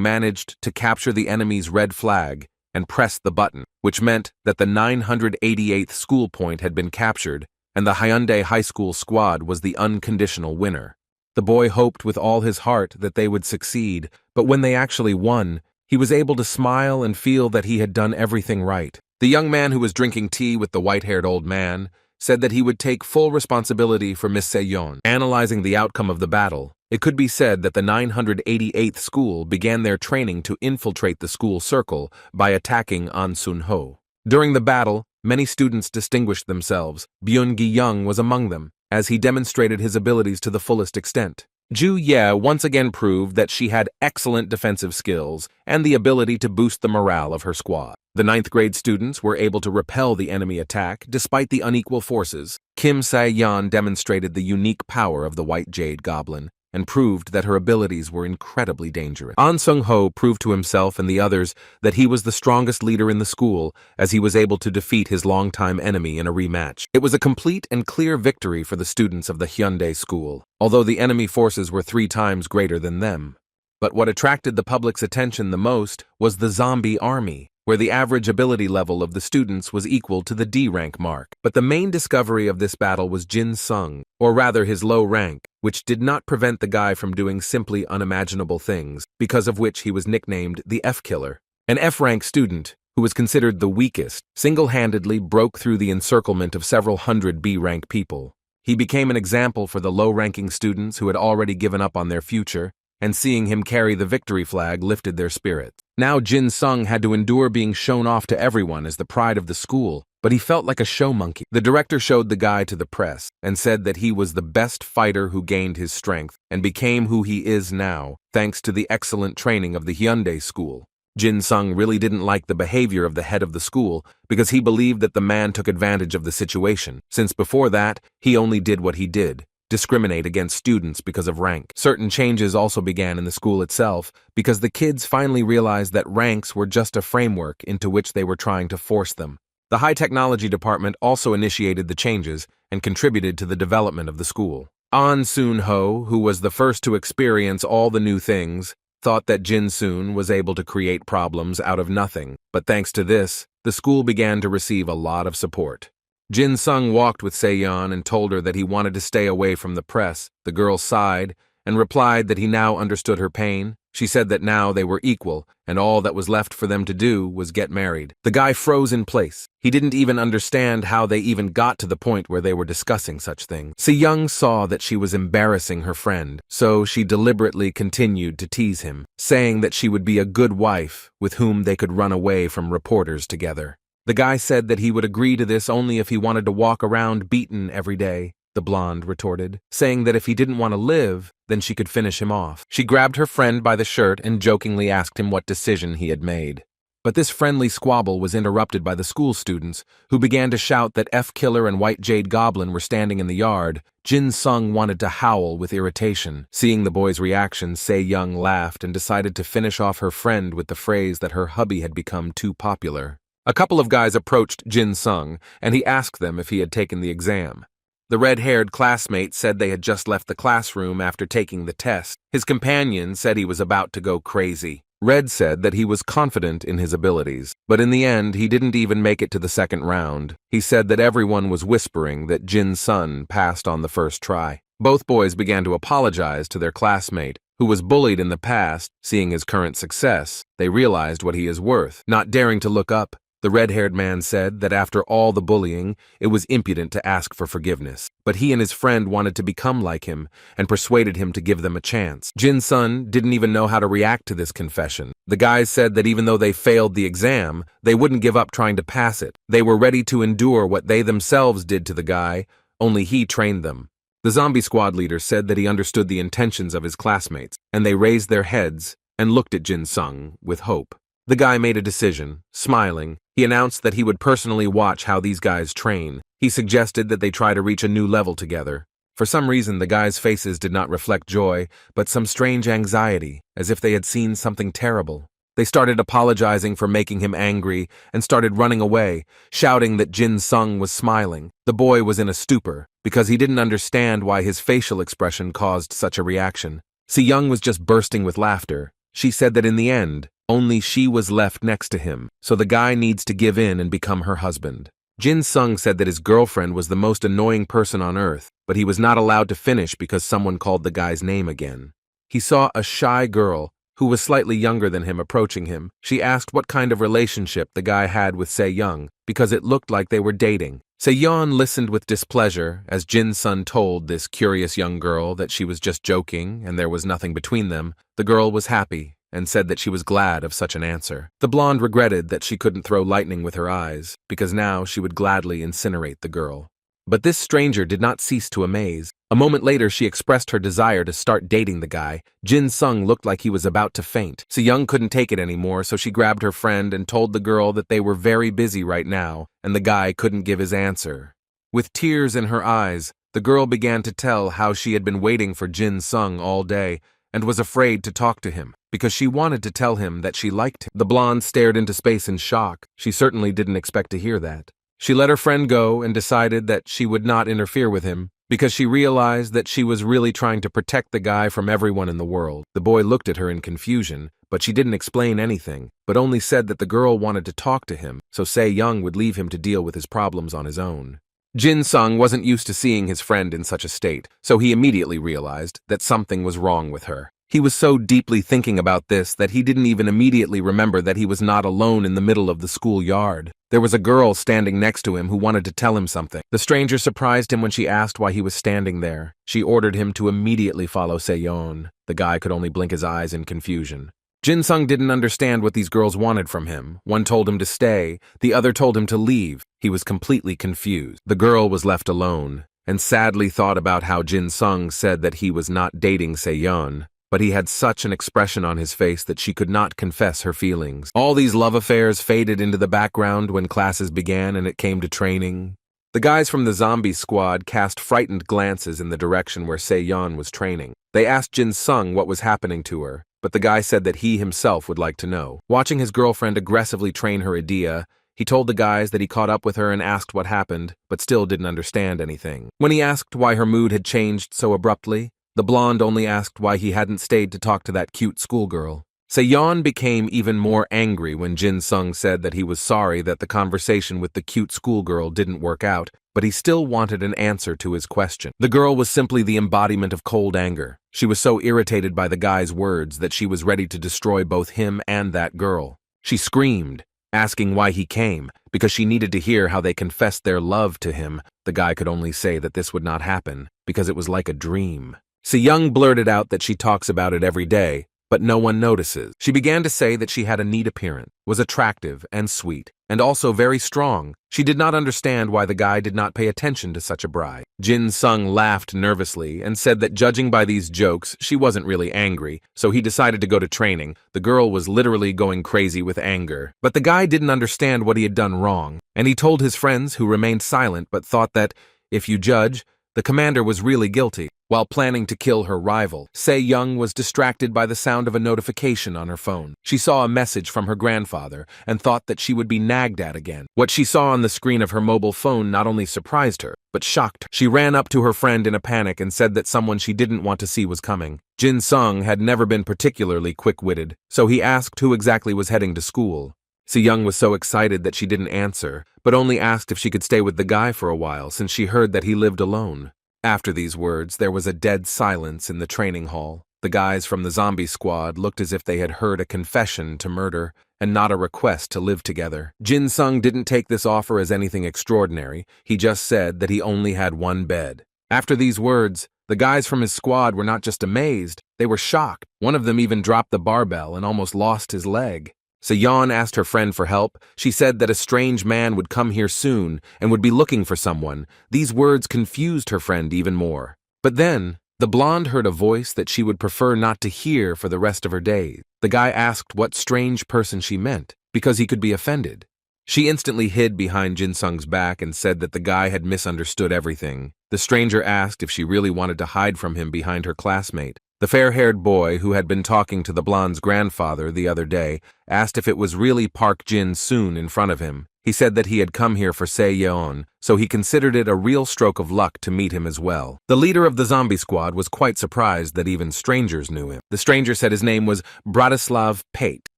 managed to capture the enemy's red flag and pressed the button, which meant that the 988th school point had been captured, and the Hyundai High School squad was the unconditional winner. The boy hoped with all his heart that they would succeed, but when they actually won, he was able to smile and feel that he had done everything right. The young man who was drinking tea with the white-haired old man said that he would take full responsibility for Miss Se-yeon. Analyzing the outcome of the battle, it could be said that the 988th school began their training to infiltrate the school circle by attacking An Sun-ho. During the battle, many students distinguished themselves. Byun-gi-young was among them, as he demonstrated his abilities to the fullest extent. Ju-ye once again proved that she had excellent defensive skills and the ability to boost the morale of her squad. The 9th grade students were able to repel the enemy attack despite the unequal forces. Kim Se-yeon demonstrated the unique power of the White Jade Goblin and proved that her abilities were incredibly dangerous. An Sun-ho proved to himself and the others that he was the strongest leader in the school, as he was able to defeat his longtime enemy in a rematch. It was a complete and clear victory for the students of the Hyundai school, although the enemy forces were 3 times greater than them. But what attracted the public's attention the most was the zombie army, where the average ability level of the students was equal to the D-rank mark. But the main discovery of this battle was Jin-sung, or rather his low rank, which did not prevent the guy from doing simply unimaginable things, because of which he was nicknamed the F-Killer. An F-rank student, who was considered the weakest, single-handedly broke through the encirclement of several hundred B-rank people. He became an example for the low-ranking students who had already given up on their future, and seeing him carry the victory flag lifted their spirits. Now Jin-sung had to endure being shown off to everyone as the pride of the school, but he felt like a show monkey. The director showed the guy to the press and said that he was the best fighter who gained his strength and became who he is now, thanks to the excellent training of the Hyundai school. Jin-sung really didn't like the behavior of the head of the school because he believed that the man took advantage of the situation, since before that, he only did what he did: discriminate against students because of rank. Certain changes also began in the school itself because the kids finally realized that ranks were just a framework into which they were trying to force them. The high technology department also initiated the changes and contributed to the development of the school. An Sun-ho, who was the first to experience all the new things, thought that Jin Soon was able to create problems out of nothing, but thanks to this, the school began to receive a lot of support. Jin Sung walked with Se-yeon and told her that he wanted to stay away from the press. The girl sighed and replied that he now understood her pain. She said that now they were equal, and all that was left for them to do was get married. The guy froze in place. He didn't even understand how they even got to the point where they were discussing such things. Se-young saw that she was embarrassing her friend, so she deliberately continued to tease him, saying that she would be a good wife with whom they could run away from reporters together. The guy said that he would agree to this only if he wanted to walk around beaten every day. The blonde retorted, saying that if he didn't want to live, then she could finish him off. She grabbed her friend by the shirt and jokingly asked him what decision he had made. But this friendly squabble was interrupted by the school students, who began to shout that F-Killer and White Jade Goblin were standing in the yard. Jin Sung wanted to howl with irritation. Seeing the boy's reaction, Se-young laughed and decided to finish off her friend with the phrase that her hubby had become too popular. A couple of guys approached Jin Sung, and he asked them if he had taken the exam. The red-haired classmate said they had just left the classroom after taking the test. His companion said he was about to go crazy. Red said that he was confident in his abilities, but in the end he didn't even make it to the second round. He said that everyone was whispering that Jin Sun passed on the first try. Both boys began to apologize to their classmate, who was bullied in the past. Seeing his current success, they realized what he is worth. Not daring to look up, the red-haired man said that after all the bullying, it was impudent to ask for forgiveness. But he and his friend wanted to become like him and persuaded him to give them a chance. Jin Sun didn't even know how to react to this confession. The guys said that even though they failed the exam, they wouldn't give up trying to pass it. They were ready to endure what they themselves did to the guy, only he trained them. The zombie squad leader said that he understood the intentions of his classmates, and they raised their heads and looked at Jin Sung with hope. The guy made a decision. Smiling, he announced that he would personally watch how these guys train. He suggested that they try to reach a new level together. For some reason, the guys' faces did not reflect joy, but some strange anxiety, as if they had seen something terrible. They started apologizing for making him angry and started running away, shouting that Jin Sung was smiling. The boy was in a stupor, because he didn't understand why his facial expression caused such a reaction. Se-young was just bursting with laughter. She said that in the end, only she was left next to him, so the guy needs to give in and become her husband. Jin Sung said that his girlfriend was the most annoying person on earth, but he was not allowed to finish because someone called the guy's name again. He saw a shy girl, who was slightly younger than him, approaching him. She asked what kind of relationship the guy had with Se-young, because it looked like they were dating. Se-yeon listened with displeasure as Jin Sun told this curious young girl that she was just joking and there was nothing between them. The girl was happy and said that she was glad of such an answer. The blonde regretted that she couldn't throw lightning with her eyes, because now she would gladly incinerate the girl. But this stranger did not cease to amaze. A moment later, she expressed her desire to start dating the guy. Jin Sung looked like he was about to faint. Se-young couldn't take it anymore, so she grabbed her friend and told the girl that they were very busy right now, and the guy couldn't give his answer. With tears in her eyes, the girl began to tell how she had been waiting for Jin Sung all day and was afraid to talk to him, because she wanted to tell him that she liked him. The blonde stared into space in shock. She certainly didn't expect to hear that. She let her friend go and decided that she would not interfere with him, because she realized that she was really trying to protect the guy from everyone in the world. The boy looked at her in confusion, but she didn't explain anything, but only said that the girl wanted to talk to him, so Se-young would leave him to deal with his problems on his own. Jin Sung wasn't used to seeing his friend in such a state, so he immediately realized that something was wrong with her. He was so deeply thinking about this that he didn't even immediately remember that he was not alone in the middle of the schoolyard. There was a girl standing next to him who wanted to tell him something. The stranger surprised him when she asked why he was standing there. She ordered him to immediately follow Se-yeon. The guy could only blink his eyes in confusion. Jin Sung didn't understand what these girls wanted from him. One told him to stay, the other told him to leave. He was completely confused. The girl was left alone, and sadly thought about how Jin Sung said that he was not dating Se-yeon, but he had such an expression on his face that she could not confess her feelings. All these love affairs faded into the background when classes began and it came to training. The guys from the zombie squad cast frightened glances in the direction where Se-yeon was training. They asked Jin Sung what was happening to her, but the guy said that he himself would like to know. Watching his girlfriend aggressively train her idea, he told the guys that he caught up with her and asked what happened, but still didn't understand anything. When he asked why her mood had changed so abruptly, The blonde only asked why he hadn't stayed to talk to that cute schoolgirl. Se-yeon became even more angry when Jin-sung said that he was sorry that the conversation with the cute schoolgirl didn't work out, but he still wanted an answer to his question. The girl was simply the embodiment of cold anger. She was so irritated by the guy's words that she was ready to destroy both him and that girl. She screamed, asking why he came, because she needed to hear how they confessed their love to him. The guy could only say that this would not happen, because it was like a dream. Se-young blurted out that she talks about it every day, but no one notices. She began to say that she had a neat appearance, was attractive and sweet, and also very strong. She did not understand why the guy did not pay attention to such a bride. Jin-sung laughed nervously and said that judging by these jokes, she wasn't really angry, so he decided to go to training. The girl was literally going crazy with anger. But the guy didn't understand what he had done wrong, and he told his friends, who remained silent but thought that, if you judge, the commander was really guilty. While planning to kill her rival, Se-young was distracted by the sound of a notification on her phone. She saw a message from her grandfather and thought that she would be nagged at again. What she saw on the screen of her mobile phone not only surprised her, but shocked her. She ran up to her friend in a panic and said that someone she didn't want to see was coming. Jin-sung had never been particularly quick-witted, so he asked who exactly was heading to school. Se-young was so excited that she didn't answer, but only asked if she could stay with the guy for a while since she heard that he lived alone. After these words, there was a dead silence in the training hall. The guys from the zombie squad looked as if they had heard a confession to murder and not a request to live together. Jin-sung didn't take this offer as anything extraordinary. He just said that he only had one bed. After these words, the guys from his squad were not just amazed, they were shocked. One of them even dropped the barbell and almost lost his leg. Se-yeon asked her friend for help. She said that a strange man would come here soon and would be looking for someone. These words confused her friend even more. But then, the blonde heard a voice that she would prefer not to hear for the rest of her days. The guy asked what strange person she meant, because he could be offended. She instantly hid behind Jin-sung's back and said that the guy had misunderstood everything. The stranger asked if she really wanted to hide from him behind her classmate. The fair-haired boy, who had been talking to the blonde's grandfather the other day, asked if it was really Park Jin-soon in front of him. He said that he had come here for Se-yeon, so he considered it a real stroke of luck to meet him as well. The leader of the zombie squad was quite surprised that even strangers knew him. The stranger said his name was Bratislav Pate.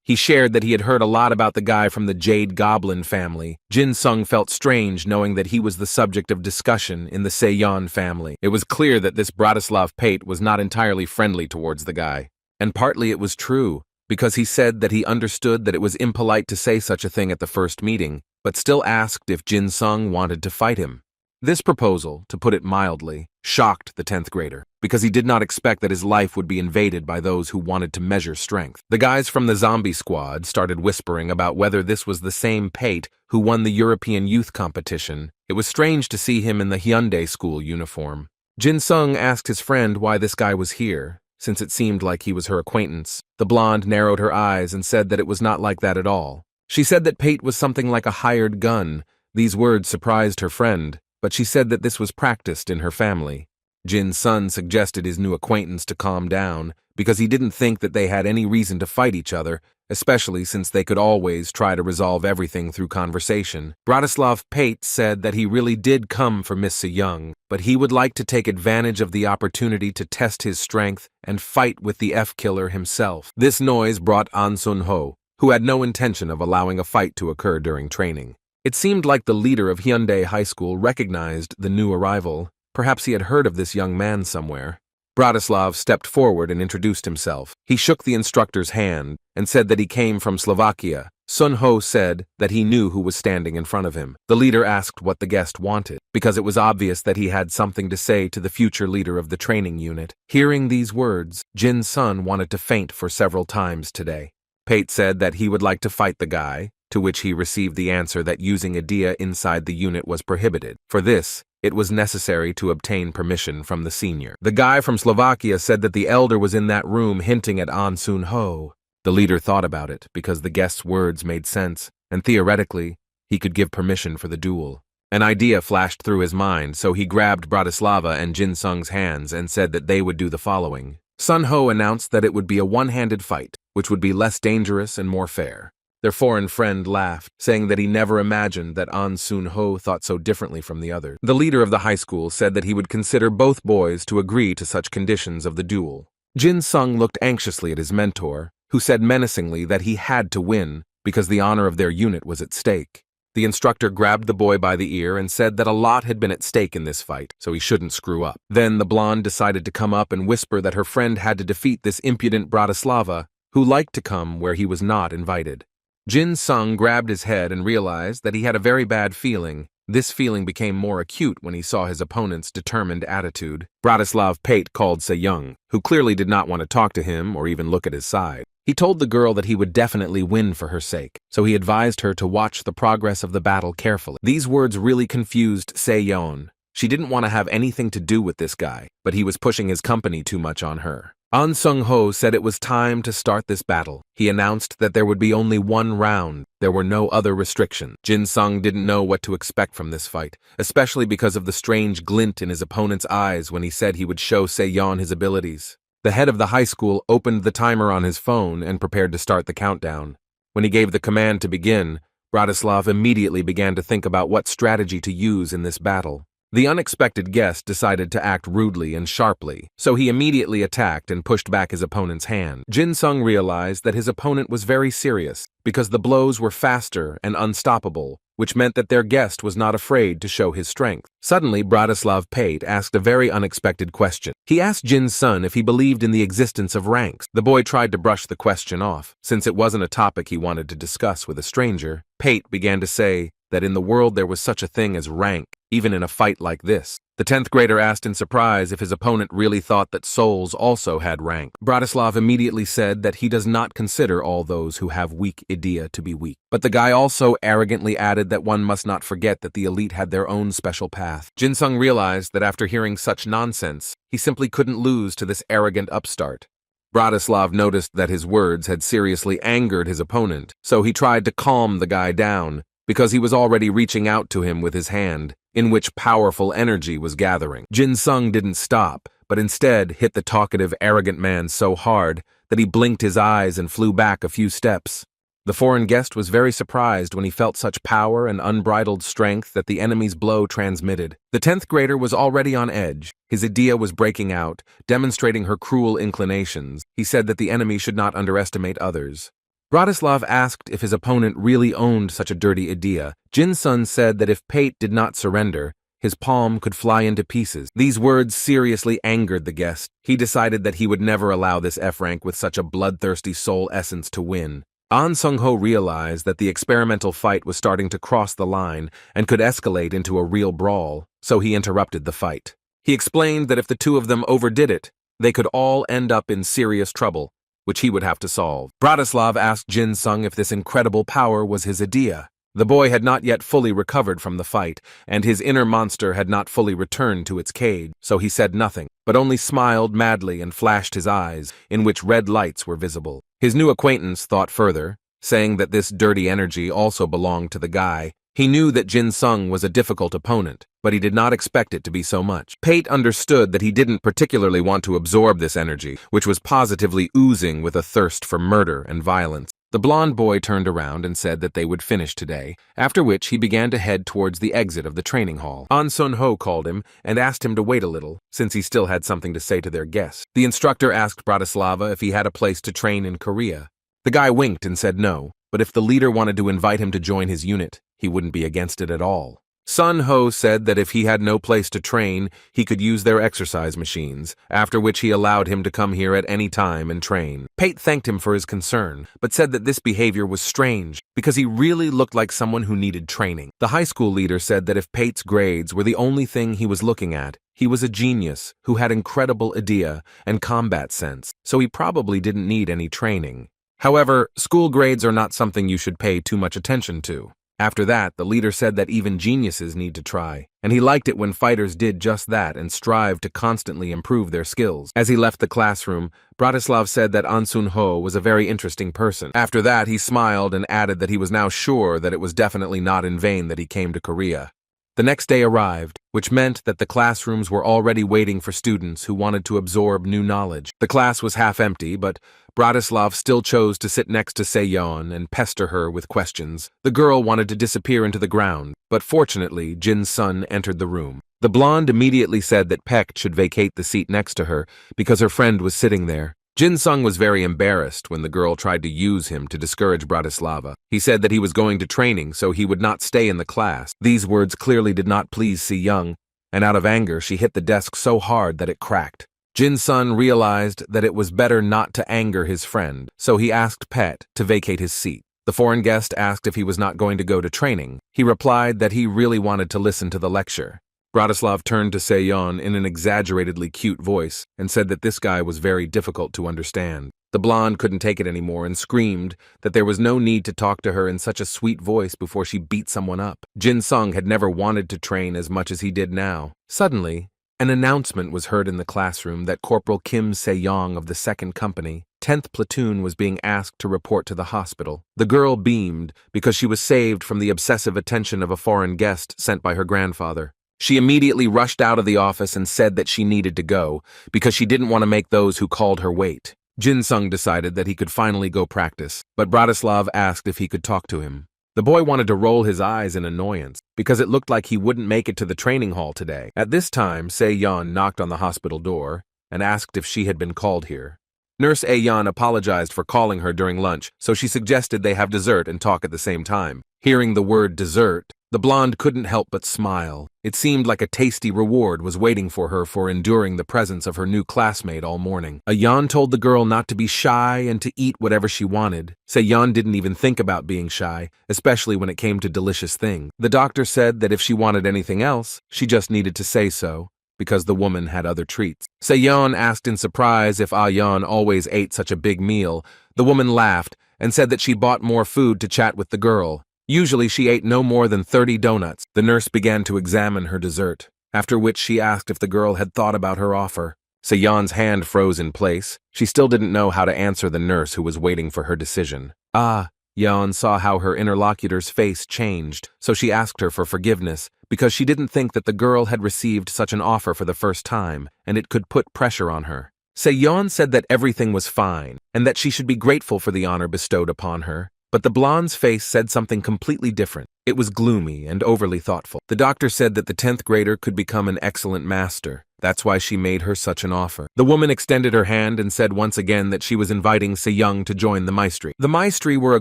He shared that he had heard a lot about the guy from the Jade Goblin family. Jin-sung felt strange knowing that he was the subject of discussion in the Se-yeon family. It was clear that this Bratislav Pate was not entirely friendly towards the guy. And partly it was true, because he said that he understood that it was impolite to say such a thing at the first meeting, but still asked if Jin-sung wanted to fight him. This proposal, to put it mildly, shocked the 10th grader, because he did not expect that his life would be invaded by those who wanted to measure strength. The guys from the zombie squad started whispering about whether this was the same Pate who won the European youth competition. It was strange to see him in the Hyundai school uniform. Jin-sung asked his friend why this guy was here, since it seemed like he was her acquaintance. The blonde narrowed her eyes and said that it was not like that at all. She said that Pate was something like a hired gun. These words surprised her friend, but she said that this was practiced in her family. Jin-sun suggested his new acquaintance to calm down, because he didn't think that they had any reason to fight each other, especially since they could always try to resolve everything through conversation. Bratislav Pate said that he really did come for Miss Se-young, but he would like to take advantage of the opportunity to test his strength and fight with the F-killer himself. This noise brought An Sun-ho, who had no intention of allowing a fight to occur during training. It seemed like the leader of Hyundai High School recognized the new arrival. Perhaps he had heard of this young man somewhere. Bratislav stepped forward and introduced himself. He shook the instructor's hand and said that he came from Slovakia. Sun-ho said that he knew who was standing in front of him. The leader asked what the guest wanted, because it was obvious that he had something to say to the future leader of the training unit. Hearing these words, Jin-sun wanted to faint for several times today. Pate said that he would like to fight the guy, to which he received the answer that using idea inside the unit was prohibited. For this, it was necessary to obtain permission from the senior. The guy from Slovakia said that the elder was in that room hinting at An Sun-ho. The leader thought about it because the guest's words made sense, and theoretically, he could give permission for the duel. An idea flashed through his mind, so he grabbed Bratislava and Jin-sung's hands and said that they would do the following. Sun-ho announced that it would be a one-handed fight, which would be less dangerous and more fair. Their foreign friend laughed, saying that he never imagined that An Sun-ho thought so differently from the others. The leader of the high school said that he would consider both boys to agree to such conditions of the duel. Jin Sung looked anxiously at his mentor, who said menacingly that he had to win because the honor of their unit was at stake. The instructor grabbed the boy by the ear and said that a lot had been at stake in this fight, so he shouldn't screw up. Then the blonde decided to come up and whisper that her friend had to defeat this impudent Bratislava, who liked to come where he was not invited. Jin Sung grabbed his head and realized that he had a very bad feeling. This feeling became more acute when he saw his opponent's determined attitude. Bratislav Pate called Se-young, who clearly did not want to talk to him or even look at his side. He told the girl that he would definitely win for her sake, so he advised her to watch the progress of the battle carefully. These words really confused Se-young. She didn't want to have anything to do with this guy, but he was pushing his company too much on her. An Sung-ho said it was time to start this battle. He announced that there would be only one round. There were no other restrictions. Jin Sung didn't know what to expect from this fight, especially because of the strange glint in his opponent's eyes when he said he would show Se-young his abilities. The head of the high school opened the timer on his phone and prepared to start the countdown. When he gave the command to begin, Bratislav immediately began to think about what strategy to use in this battle. The unexpected guest decided to act rudely and sharply, so he immediately attacked and pushed back his opponent's hand. Jin Sung realized that his opponent was very serious because the blows were faster and unstoppable, which meant that their guest was not afraid to show his strength. Suddenly, Bratislav Pate asked a very unexpected question. He asked Jin Sung if he believed in the existence of ranks. The boy tried to brush the question off. Since it wasn't a topic he wanted to discuss with a stranger, Pate began to say that in the world there was such a thing as rank, even in a fight like this. The 10th grader asked in surprise if his opponent really thought that souls also had rank. Bratislav immediately said that he does not consider all those who have weak idea to be weak. But the guy also arrogantly added that one must not forget that the elite had their own special path. Jin Sung realized that after hearing such nonsense, he simply couldn't lose to this arrogant upstart. Bratislav noticed that his words had seriously angered his opponent, so he tried to calm the guy down, because he was already reaching out to him with his hand, in which powerful energy was gathering. Jin Sung didn't stop, but instead hit the talkative, arrogant man so hard that he blinked his eyes and flew back a few steps. The foreign guest was very surprised when he felt such power and unbridled strength that the enemy's blow transmitted. The 10th grader was already on edge. His idea was breaking out, demonstrating her cruel inclinations. He said that the enemy should not underestimate others. Bratislav asked if his opponent really owned such a dirty idea. Jin Sung said that if Pate did not surrender, his palm could fly into pieces. These words seriously angered the guest. He decided that he would never allow this F-rank with such a bloodthirsty soul essence to win. An Sung-ho realized that the experimental fight was starting to cross the line and could escalate into a real brawl, so he interrupted the fight. He explained that if the two of them overdid it, they could all end up in serious trouble, which he would have to solve. Bratislav asked Jin Sung if this incredible power was his idea. The boy had not yet fully recovered from the fight, and his inner monster had not fully returned to its cage, so he said nothing, but only smiled madly and flashed his eyes, in which red lights were visible. His new acquaintance thought further, saying that this dirty energy also belonged to the guy. He knew that Jin Sung was a difficult opponent, but he did not expect it to be so much. Pate understood that he didn't particularly want to absorb this energy, which was positively oozing with a thirst for murder and violence. The blonde boy turned around and said that they would finish today, after which he began to head towards the exit of the training hall. An Sun-ho called him and asked him to wait a little, since he still had something to say to their guest. The instructor asked Bratislava if he had a place to train in Korea. The guy winked and said no, but if the leader wanted to invite him to join his unit, he wouldn't be against it at all. Sun-ho said that if he had no place to train, he could use their exercise machines, after which he allowed him to come here at any time and train. Pate thanked him for his concern, but said that this behavior was strange, because he really looked like someone who needed training. The high school leader said that if Pate's grades were the only thing he was looking at, he was a genius who had incredible idea and combat sense, so he probably didn't need any training. However, school grades are not something you should pay too much attention to. After that, the leader said that even geniuses need to try, and he liked it when fighters did just that and strived to constantly improve their skills. As he left the classroom, Bratislav said that An Sun-ho was a very interesting person. After that, he smiled and added that he was now sure that it was definitely not in vain that he came to Korea. The next day arrived, which meant that the classrooms were already waiting for students who wanted to absorb new knowledge. The class was half empty, but Bratislav still chose to sit next to Seyon and pester her with questions. The girl wanted to disappear into the ground, but fortunately, Jin's son entered the room. The blonde immediately said that Peck should vacate the seat next to her because her friend was sitting there. Jin Sung was very embarrassed when the girl tried to use him to discourage Bratislava. He said that he was going to training, so he would not stay in the class. These words clearly did not please Si Young, and out of anger she hit the desk so hard that it cracked. Jin Sun realized that it was better not to anger his friend, so he asked Pet to vacate his seat. The foreign guest asked if he was not going to go to training. He replied that he really wanted to listen to the lecture. Bratislav turned to Seyon in an exaggeratedly cute voice and said that this guy was very difficult to understand. The blonde couldn't take it anymore and screamed that there was no need to talk to her in such a sweet voice before she beat someone up. Jin Sung had never wanted to train as much as he did now. Suddenly, an announcement was heard in the classroom that Corporal Kim Se-yong of the 2nd Company, 10th Platoon, was being asked to report to the hospital. The girl beamed because she was saved from the obsessive attention of a foreign guest sent by her grandfather. She immediately rushed out of the office and said that she needed to go because she didn't want to make those who called her wait. Jin Sung decided that he could finally go practice, but Bratislav asked if he could talk to him. The boy wanted to roll his eyes in annoyance because it looked like he wouldn't make it to the training hall today. At this time, Se-yeon knocked on the hospital door and asked if she had been called here. Nurse Ayeon apologized for calling her during lunch, so she suggested they have dessert and talk at the same time. Hearing the word dessert, the blonde couldn't help but smile. It seemed like a tasty reward was waiting for her for enduring the presence of her new classmate all morning. Ayeon told the girl not to be shy and to eat whatever she wanted. Se-yeon didn't even think about being shy, especially when it came to delicious things. The doctor said that if she wanted anything else, she just needed to say so, because the woman had other treats. Se-yeon asked in surprise if Ayeon always ate such a big meal. The woman laughed and said that she bought more food to chat with the girl. Usually she ate no more than 30 donuts. The nurse began to examine her dessert, after which she asked if the girl had thought about her offer. Se-yeon's hand froze in place. She still didn't know how to answer the nurse who was waiting for her decision. Yeon saw how her interlocutor's face changed, so she asked her for forgiveness, because she didn't think that the girl had received such an offer for the first time, and it could put pressure on her. Se-yeon said that everything was fine, and that she should be grateful for the honor bestowed upon her. But the blonde's face said something completely different. It was gloomy and overly thoughtful. The doctor said that the 10th grader could become an excellent master. That's why she made her such an offer. The woman extended her hand and said once again that she was inviting Se-young to join the Maestri. The Maestri were a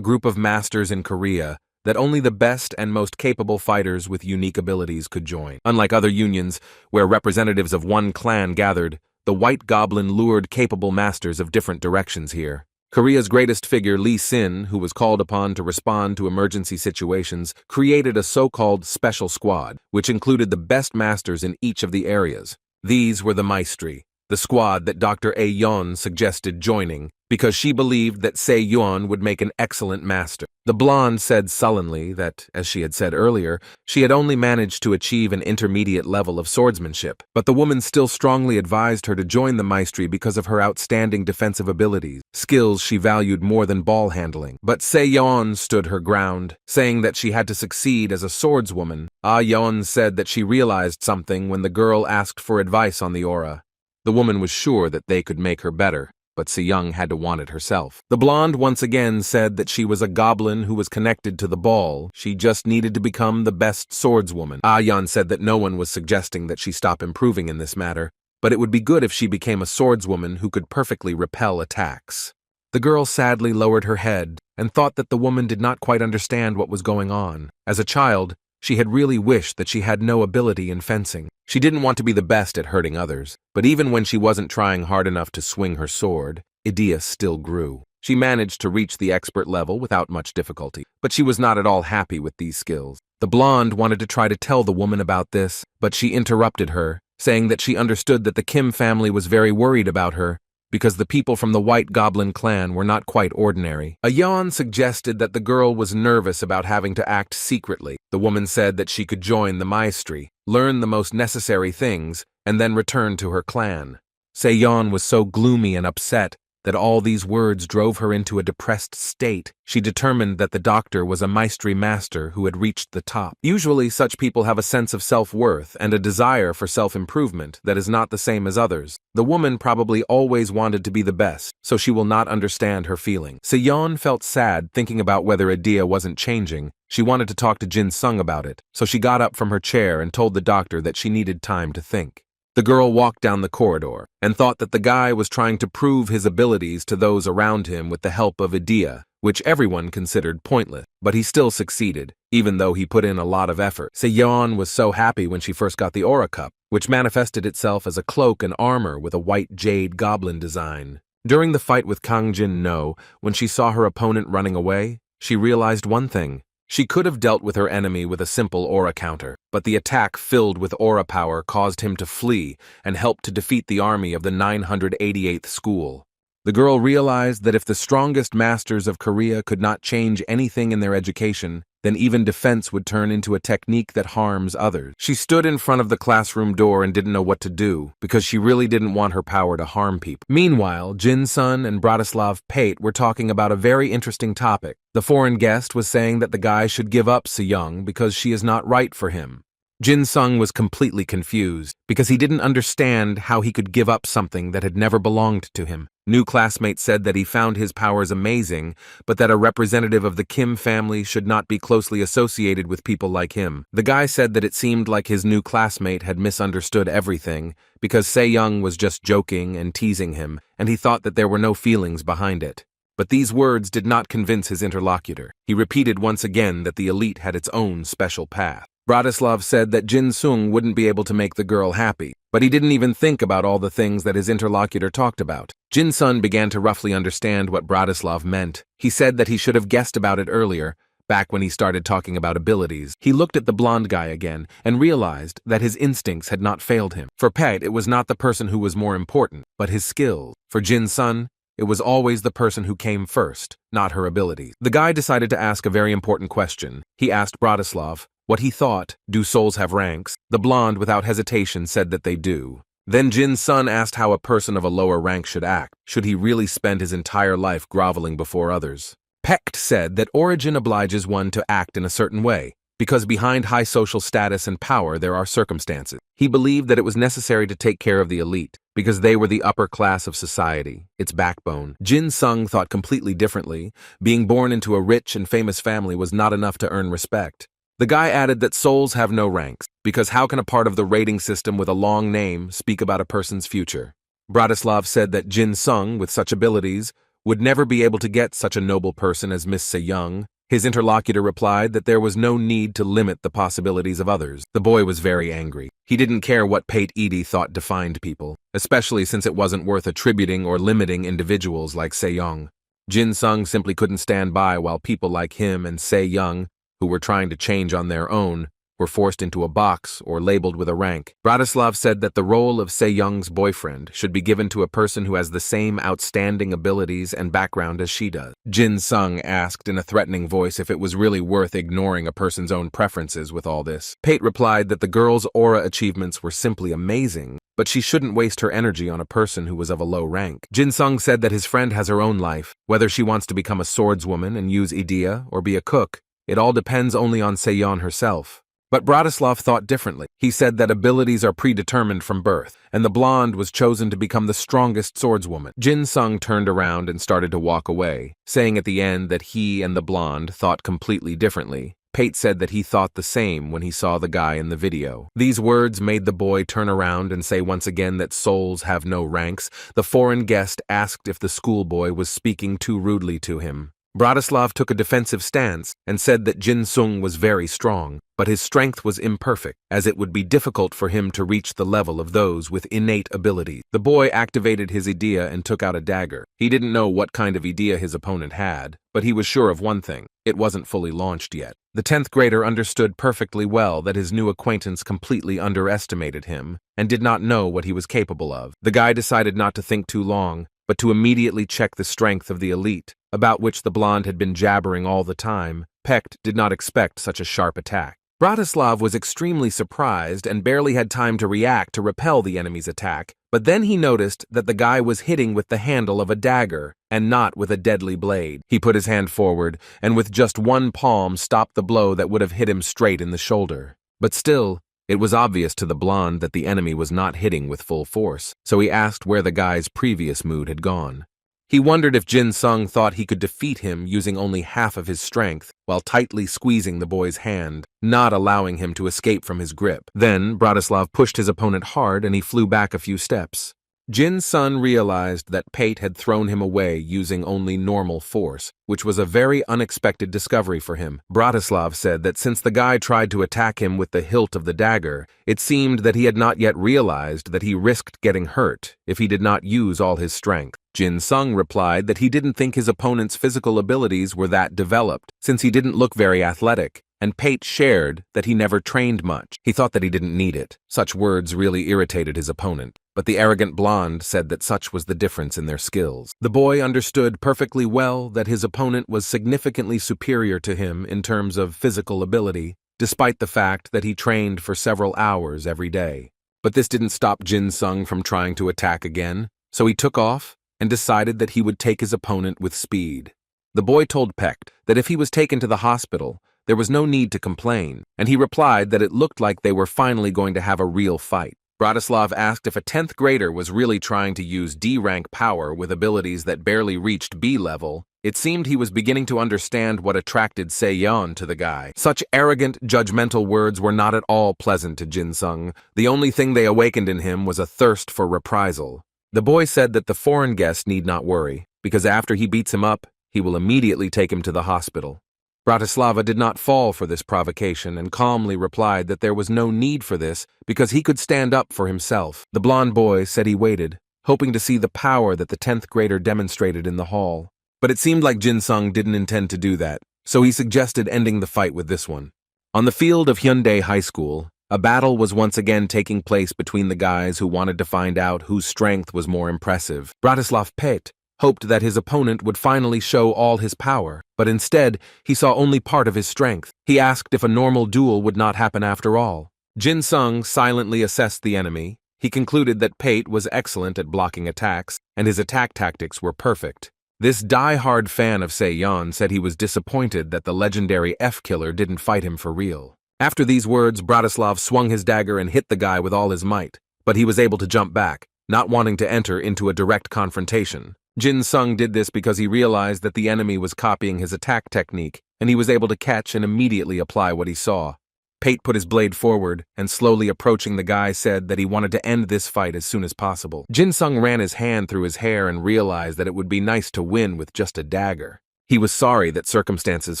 group of masters in Korea that only the best and most capable fighters with unique abilities could join. Unlike other unions, where representatives of one clan gathered, the White Goblin lured capable masters of different directions here. Korea's greatest figure, Lee Sin, who was called upon to respond to emergency situations, created a so-called special squad, which included the best masters in each of the areas. These were the Maestri, the squad that Dr. Ayeon suggested joining, because she believed that Se-yeon would make an excellent master. The blonde said sullenly that, as she had said earlier, she had only managed to achieve an intermediate level of swordsmanship, but the woman still strongly advised her to join the Maestri because of her outstanding defensive abilities, skills she valued more than ball handling. But Se-yeon stood her ground, saying that she had to succeed as a swordswoman. Ayeon said that she realized something when the girl asked for advice on the aura. The woman was sure that they could make her better, but Se-young had to want it herself. The blonde once again said that she was a goblin who was connected to the ball. She just needed to become the best swordswoman. Ayeon said that no one was suggesting that she stop improving in this matter, but it would be good if she became a swordswoman who could perfectly repel attacks. The girl sadly lowered her head and thought that the woman did not quite understand what was going on. As a child, she had really wished that she had no ability in fencing. She didn't want to be the best at hurting others, but even when she wasn't trying hard enough to swing her sword, Idea still grew. She managed to reach the expert level without much difficulty, but she was not at all happy with these skills. The blonde wanted to try to tell the woman about this, but she interrupted her, saying that she understood that the Kim family was very worried about her, because the people from the White Goblin clan were not quite ordinary. Ayeon suggested that the girl was nervous about having to act secretly. The woman said that she could join the Maestri, learn the most necessary things, and then return to her clan. Se-yeon was so gloomy and upset that all these words drove her into a depressed state. She determined that the doctor was a maestri master who had reached the top. Usually, such people have a sense of self-worth and a desire for self-improvement that is not the same as others. The woman probably always wanted to be the best, so she will not understand her feeling. Se-yeon felt sad thinking about whether Idea wasn't changing. She wanted to talk to Jin-sung about it, so she got up from her chair and told the doctor that she needed time to think. The girl walked down the corridor and thought that the guy was trying to prove his abilities to those around him with the help of Idea, which everyone considered pointless, but he still succeeded, even though he put in a lot of effort. Se-yeon was so happy when she first got the aura cup, which manifested itself as a cloak and armor with a white jade goblin design. During the fight with Kang Jin-no, when she saw her opponent running away, she realized one thing. She could have dealt with her enemy with a simple aura counter, but the attack filled with aura power caused him to flee and helped to defeat the army of the 988th school. The girl realized that if the strongest masters of Korea could not change anything in their education, then even defense would turn into a technique that harms others. She stood in front of the classroom door and didn't know what to do, because she really didn't want her power to harm people. Meanwhile, Jin-sun and Bratislav Pate were talking about a very interesting topic. The foreign guest was saying that the guy should give up Se-young because she is not right for him. Jin-sung was completely confused, because he didn't understand how he could give up something that had never belonged to him. New classmate said that he found his powers amazing, but that a representative of the Kim family should not be closely associated with people like him. The guy said that it seemed like his new classmate had misunderstood everything, because Se-young was just joking and teasing him, and he thought that there were no feelings behind it. But these words did not convince his interlocutor. He repeated once again that the elite had its own special path. Bratislav said that Jin-sung wouldn't be able to make the girl happy, but he didn't even think about all the things that his interlocutor talked about. Jin-sun began to roughly understand what Bratislav meant. He said that he should have guessed about it earlier, back when he started talking about abilities. He looked at the blonde guy again and realized that his instincts had not failed him. For Pet, it was not the person who was more important, but his skills. For Jin-sun, it was always the person who came first, not her abilities. The guy decided to ask a very important question. He asked Bratislav what he thought. Do souls have ranks? The blonde, without hesitation, said that they do. Then Jin-sun asked how a person of a lower rank should act. Should he really spend his entire life groveling before others? Pecht said that origin obliges one to act in a certain way, because behind high social status and power there are circumstances. He believed that it was necessary to take care of the elite, because they were the upper class of society, its backbone. Jin-sung thought completely differently. Being born into a rich and famous family was not enough to earn respect. The guy added that souls have no ranks, because how can a part of the rating system with a long name speak about a person's future? Bratislav said that Jin-sung, with such abilities, would never be able to get such a noble person as Miss Se-young. His interlocutor replied that there was no need to limit the possibilities of others. The boy was very angry. He didn't care what Pate Edie thought defined people, especially since it wasn't worth attributing or limiting individuals like Se-young. Jin-sung simply couldn't stand by while people like him and Se-young, who were trying to change on their own, were forced into a box or labeled with a rank. Bratislav said that the role of Se-young's boyfriend should be given to a person who has the same outstanding abilities and background as she does. Jin-sung asked in a threatening voice if it was really worth ignoring a person's own preferences with all this. Pate replied that the girl's aura achievements were simply amazing, but she shouldn't waste her energy on a person who was of a low rank. Jin-sung said that his friend has her own life. Whether she wants to become a swordswoman and use Idea or be a cook, it all depends only on Se-yeon herself. But Bratislav thought differently. He said that abilities are predetermined from birth, and the blonde was chosen to become the strongest swordswoman. Jin-sung turned around and started to walk away, saying at the end that he and the blonde thought completely differently. Pate said that he thought the same when he saw the guy in the video. These words made the boy turn around and say once again that souls have no ranks. The foreign guest asked if the schoolboy was speaking too rudely to him. Bratislav took a defensive stance and said that Jin-sung was very strong, but his strength was imperfect, as it would be difficult for him to reach the level of those with innate abilities. The boy activated his idea and took out a dagger. He didn't know what kind of idea his opponent had, but he was sure of one thing: it wasn't fully launched yet. The 10th grader understood perfectly well that his new acquaintance completely underestimated him and did not know what he was capable of. The guy decided not to think too long, but to immediately check the strength of the elite, about which the blonde had been jabbering all the time. Pecht did not expect such a sharp attack. Bratislav was extremely surprised and barely had time to react to repel the enemy's attack, but then he noticed that the guy was hitting with the handle of a dagger and not with a deadly blade. He put his hand forward and with just one palm stopped the blow that would have hit him straight in the shoulder. But still, it was obvious to the blonde that the enemy was not hitting with full force, so he asked where the guy's previous mood had gone. He wondered if Jin Sung thought he could defeat him using only half of his strength while tightly squeezing the boy's hand, not allowing him to escape from his grip. Then Bratislav pushed his opponent hard and he flew back a few steps. Jin Sung realized that Pate had thrown him away using only normal force, which was a very unexpected discovery for him. Bratislav said that since the guy tried to attack him with the hilt of the dagger, it seemed that he had not yet realized that he risked getting hurt if he did not use all his strength. Jin Sung replied that he didn't think his opponent's physical abilities were that developed, since he didn't look very athletic, and Pate shared that he never trained much. He thought that he didn't need it. Such words really irritated his opponent, but the arrogant blonde said that such was the difference in their skills. The boy understood perfectly well that his opponent was significantly superior to him in terms of physical ability, despite the fact that he trained for several hours every day. But this didn't stop Jin Sung from trying to attack again, so he took off and decided that he would take his opponent with speed. The boy told Pecht that if he was taken to the hospital, there was no need to complain, and he replied that it looked like they were finally going to have a real fight. Bratislav asked if a 10th grader was really trying to use D-rank power with abilities that barely reached B level. It seemed he was beginning to understand what attracted Se-yeon to the guy. Such arrogant, judgmental words were not at all pleasant to Jin Sung. The only thing they awakened in him was a thirst for reprisal. The boy said that the foreign guest need not worry, because after he beats him up, he will immediately take him to the hospital. Bratislava did not fall for this provocation and calmly replied that there was no need for this because he could stand up for himself. The blond boy said he waited, hoping to see the power that the 10th grader demonstrated in the hall. But it seemed like Jin Sung didn't intend to do that, so he suggested ending the fight with this one. On the field of Hyundai High School, a battle was once again taking place between the guys who wanted to find out whose strength was more impressive. Bratislav Pate hoped that his opponent would finally show all his power, but instead, he saw only part of his strength. He asked if a normal duel would not happen after all. Jin Sung silently assessed the enemy. He concluded that Pate was excellent at blocking attacks, and his attack tactics were perfect. This die-hard fan of Se-yeon said he was disappointed that the legendary F-killer didn't fight him for real. After these words, Bratislav swung his dagger and hit the guy with all his might, but he was able to jump back, not wanting to enter into a direct confrontation. Jin Sung did this because he realized that the enemy was copying his attack technique, and he was able to catch and immediately apply what he saw. Pate put his blade forward, and slowly approaching the guy said that he wanted to end this fight as soon as possible. Jin Sung ran his hand through his hair and realized that it would be nice to win with just a dagger. He was sorry that circumstances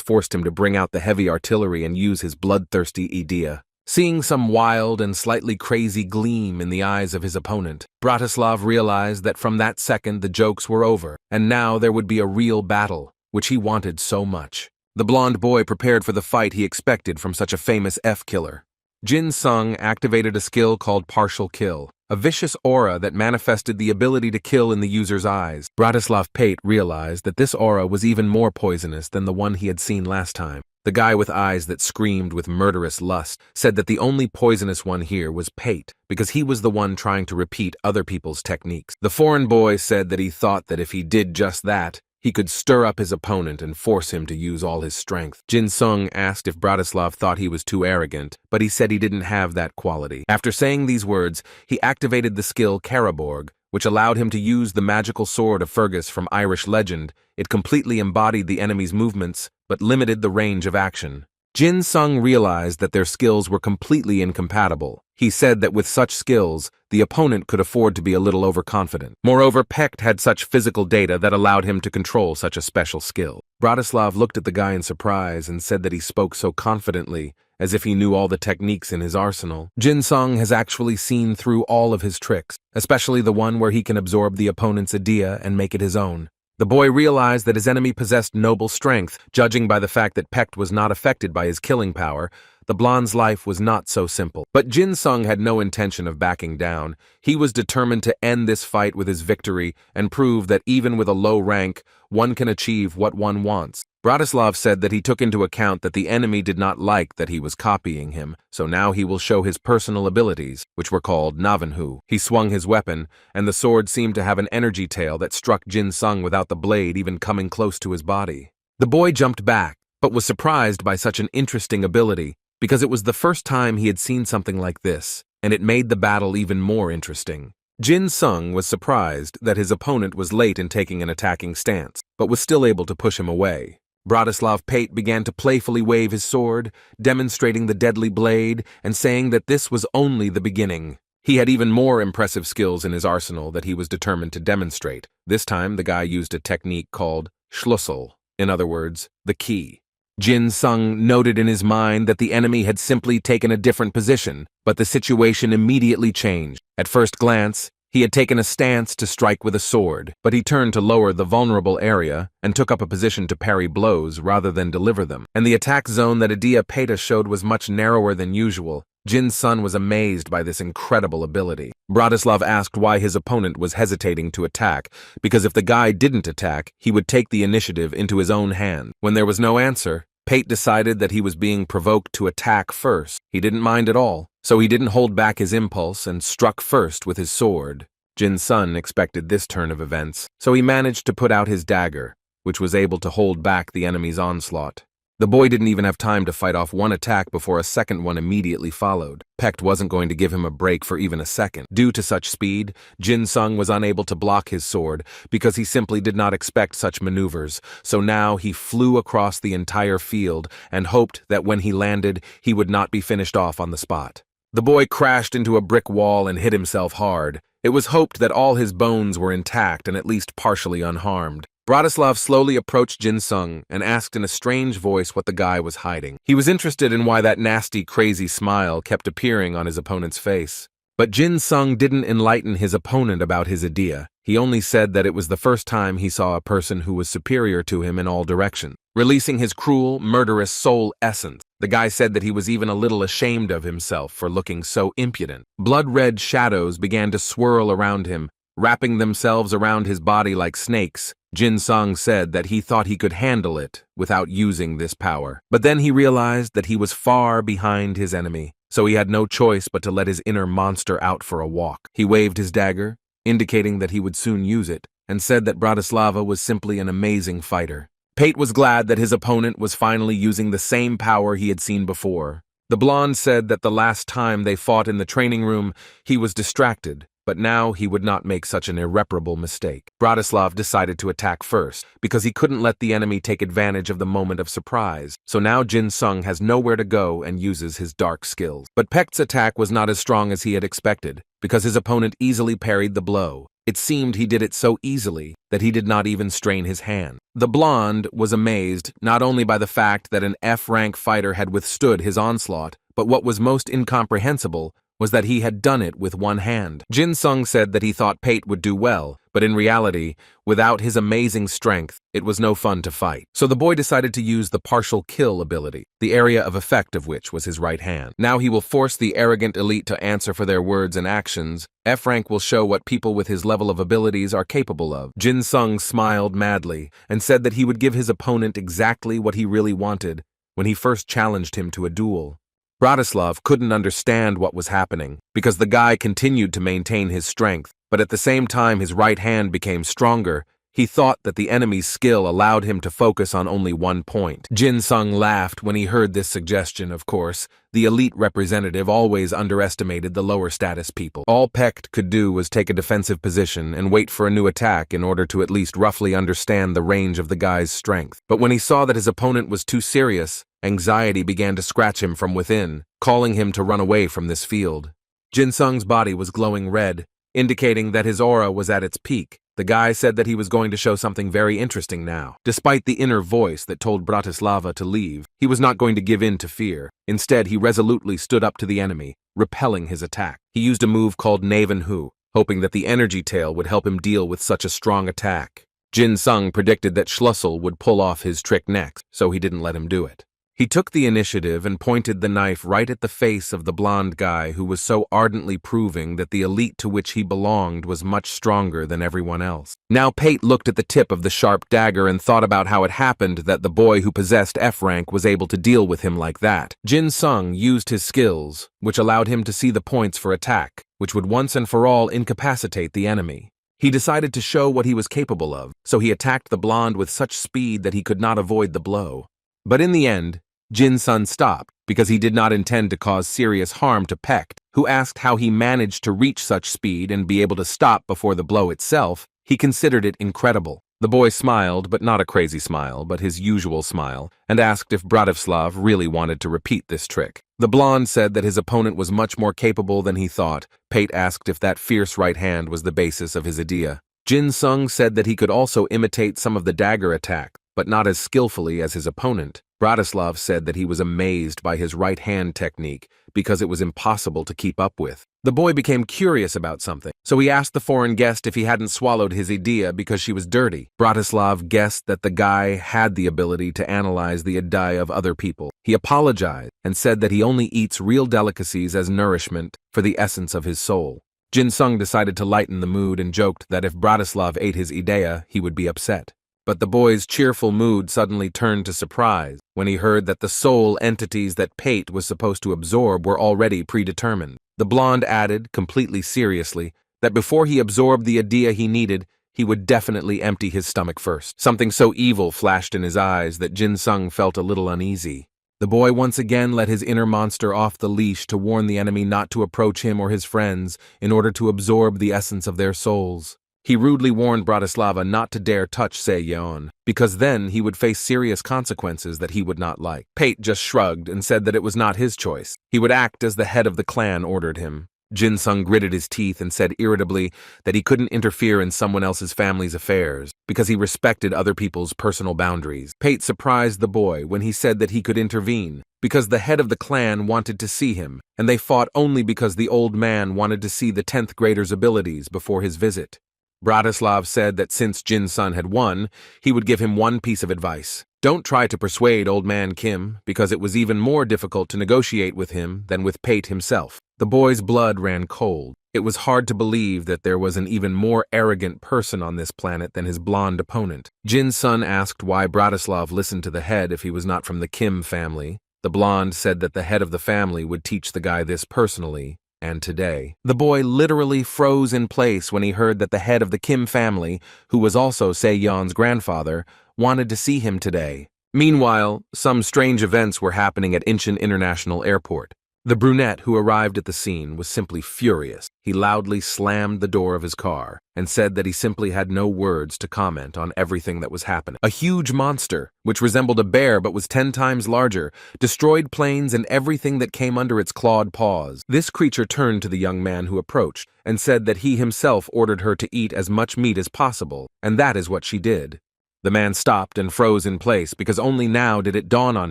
forced him to bring out the heavy artillery and use his bloodthirsty idea. Seeing some wild and slightly crazy gleam in the eyes of his opponent, Bratislav realized that from that second the jokes were over, and now there would be a real battle, which he wanted so much. The blond boy prepared for the fight he expected from such a famous F-killer. Jin Sung activated a skill called Partial Kill, a vicious aura that manifested the ability to kill in the user's eyes. Bratislav Pate realized that this aura was even more poisonous than the one he had seen last time. The guy with eyes that screamed with murderous lust said that the only poisonous one here was Pate, because he was the one trying to repeat other people's techniques. The foreign boy said that he thought that if he did just that, he could stir up his opponent and force him to use all his strength. Jin Sung asked if Bratislav thought he was too arrogant, but he said he didn't have that quality. After saying these words, he activated the skill Karaborg, which allowed him to use the magical sword of Fergus from Irish legend. It completely embodied the enemy's movements, but limited the range of action. Jin Sung realized that their skills were completely incompatible. He said that with such skills, the opponent could afford to be a little overconfident. Moreover, Pecht had such physical data that allowed him to control such a special skill. Bratislav looked at the guy in surprise and said that he spoke so confidently, as if he knew all the techniques in his arsenal. Jin Sung has actually seen through all of his tricks, especially the one where he can absorb the opponent's idea and make it his own. The boy realized that his enemy possessed noble strength. Judging by the fact that Pecht was not affected by his killing power, the blonde's life was not so simple. But Jin Sung had no intention of backing down. He was determined to end this fight with his victory and prove that even with a low rank, one can achieve what one wants. Bratislav said that he took into account that the enemy did not like that he was copying him, so now he will show his personal abilities, which were called Navanhu. He swung his weapon, and the sword seemed to have an energy tail that struck Jin Sung without the blade even coming close to his body. The boy jumped back, but was surprised by such an interesting ability, because it was the first time he had seen something like this, and it made the battle even more interesting. Jin Sung was surprised that his opponent was late in taking an attacking stance, but was still able to push him away. Bratislav Pate began to playfully wave his sword, demonstrating the deadly blade and saying that this was only the beginning. He had even more impressive skills in his arsenal that he was determined to demonstrate. This time, the guy used a technique called Schlüssel, in other words, the key. Jin Sung noted in his mind that the enemy had simply taken a different position, but the situation immediately changed. At first glance, he had taken a stance to strike with a sword, but he turned to lower the vulnerable area and took up a position to parry blows rather than deliver them. And the attack zone that Idea Peta showed was much narrower than usual. Jin Sung was amazed by this incredible ability. Bratislav asked why his opponent was hesitating to attack, because if the guy didn't attack, he would take the initiative into his own hand. When there was no answer, Pate decided that he was being provoked to attack first. He didn't mind at all, so he didn't hold back his impulse and struck first with his sword. Jin Sung expected this turn of events, so he managed to put out his dagger, which was able to hold back the enemy's onslaught. The boy didn't even have time to fight off one attack before a second one immediately followed. Pecht wasn't going to give him a break for even a second. Due to such speed, Jin Sung was unable to block his sword because he simply did not expect such maneuvers, so now he flew across the entire field and hoped that when he landed, he would not be finished off on the spot. The boy crashed into a brick wall and hit himself hard. It was hoped that all his bones were intact and at least partially unharmed. Bratislav slowly approached Jin Sung and asked in a strange voice what the guy was hiding. He was interested in why that nasty, crazy smile kept appearing on his opponent's face. But Jin Sung didn't enlighten his opponent about his idea. He only said that it was the first time he saw a person who was superior to him in all directions. Releasing his cruel, murderous soul essence, the guy said that he was even a little ashamed of himself for looking so impudent. Blood-red shadows began to swirl around him, wrapping themselves around his body like snakes. Jin Sung said that he thought he could handle it without using this power. But then he realized that he was far behind his enemy, so he had no choice but to let his inner monster out for a walk. He waved his dagger, indicating that he would soon use it, and said that Bratislava was simply an amazing fighter. Pate was glad that his opponent was finally using the same power he had seen before. The blonde said that the last time they fought in the training room, he was distracted, but now he would not make such an irreparable mistake. Bratislav decided to attack first, because he couldn't let the enemy take advantage of the moment of surprise, so now Jin Sung has nowhere to go and uses his dark skills. But Pecht's attack was not as strong as he had expected, because his opponent easily parried the blow. It seemed he did it so easily that he did not even strain his hand. The blonde was amazed not only by the fact that an F-rank fighter had withstood his onslaught, but what was most incomprehensible was that he had done it with one hand. Jin Sung said that he thought Pate would do well, but in reality, without his amazing strength, it was no fun to fight. So the boy decided to use the partial kill ability, the area of effect of which was his right hand. Now he will force the arrogant elite to answer for their words and actions. F-rank will show what people with his level of abilities are capable of. Jin Sung smiled madly and said that he would give his opponent exactly what he really wanted when he first challenged him to a duel. Bratislav couldn't understand what was happening, because the guy continued to maintain his strength, but at the same time his right hand became stronger. He thought that the enemy's skill allowed him to focus on only one point. Jin Sung laughed when he heard this suggestion, of course. The elite representative always underestimated the lower status people. All Pecht could do was take a defensive position and wait for a new attack in order to at least roughly understand the range of the guy's strength. But when he saw that his opponent was too serious, anxiety began to scratch him from within, calling him to run away from this field. Jin Sung's body was glowing red, indicating that his aura was at its peak. The guy said that he was going to show something very interesting now. Despite the inner voice that told Bratislava to leave, he was not going to give in to fear. Instead, he resolutely stood up to the enemy, repelling his attack. He used a move called Navanhu, hoping that the energy tail would help him deal with such a strong attack. Jin Sung predicted that Schlüssel would pull off his trick next, so he didn't let him do it. He took the initiative and pointed the knife right at the face of the blonde guy who was so ardently proving that the elite to which he belonged was much stronger than everyone else. Now Pate looked at the tip of the sharp dagger and thought about how it happened that the boy who possessed F-rank was able to deal with him like that. Jin Sung used his skills, which allowed him to see the points for attack, which would once and for all incapacitate the enemy. He decided to show what he was capable of, so he attacked the blonde with such speed that he could not avoid the blow. But in the end, Jin Sun stopped because he did not intend to cause serious harm to Pecht, who asked how he managed to reach such speed and be able to stop before the blow itself. He considered it incredible. The boy smiled, but not a crazy smile, but his usual smile, and asked if Bratislav really wanted to repeat this trick. The blonde said that his opponent was much more capable than he thought. Pate asked if that fierce right hand was the basis of his idea. Jin Sung said that he could also imitate some of the dagger attack, but not as skillfully as his opponent. Bratislav said that he was amazed by his right-hand technique because it was impossible to keep up with. The boy became curious about something, so he asked the foreign guest if he hadn't swallowed his idea because she was dirty. Bratislav guessed that the guy had the ability to analyze the idea of other people. He apologized and said that he only eats real delicacies as nourishment for the essence of his soul. Jin Sung decided to lighten the mood and joked that if Bratislav ate his idea, he would be upset. But the boy's cheerful mood suddenly turned to surprise when he heard that the soul entities that Pate was supposed to absorb were already predetermined. The blonde added, completely seriously, that before he absorbed the idea he needed, he would definitely empty his stomach first. Something so evil flashed in his eyes that Jin Sung felt a little uneasy. The boy once again let his inner monster off the leash to warn the enemy not to approach him or his friends in order to absorb the essence of their souls. He rudely warned Bratislava not to dare touch Se-yeon, because then he would face serious consequences that he would not like. Pate just shrugged and said that it was not his choice. He would act as the head of the clan ordered him. Jin Sung gritted his teeth and said irritably that he couldn't interfere in someone else's family's affairs because he respected other people's personal boundaries. Pate surprised the boy when he said that he could intervene because the head of the clan wanted to see him, and they fought only because the old man wanted to see the 10th grader's abilities before his visit. Bratislav said that since Jin Sun had won, he would give him one piece of advice. Don't try to persuade old man Kim, because it was even more difficult to negotiate with him than with Pate himself. The boy's blood ran cold. It was hard to believe that there was an even more arrogant person on this planet than his blonde opponent. Jin Sun asked why Bratislav listened to the head if he was not from the Kim family. The blonde said that the head of the family would teach the guy this personally. And today, the boy literally froze in place when he heard that the head of the Kim family, who was also Se-yeon's grandfather, wanted to see him today. Meanwhile, some strange events were happening at Incheon International Airport. The brunette who arrived at the scene was simply furious. He loudly slammed the door of his car and said that he simply had no words to comment on everything that was happening. A huge monster, which resembled a bear but was 10 times larger, destroyed planes and everything that came under its clawed paws. This creature turned to the young man who approached and said that he himself ordered her to eat as much meat as possible, and that is what she did. The man stopped and froze in place because only now did it dawn on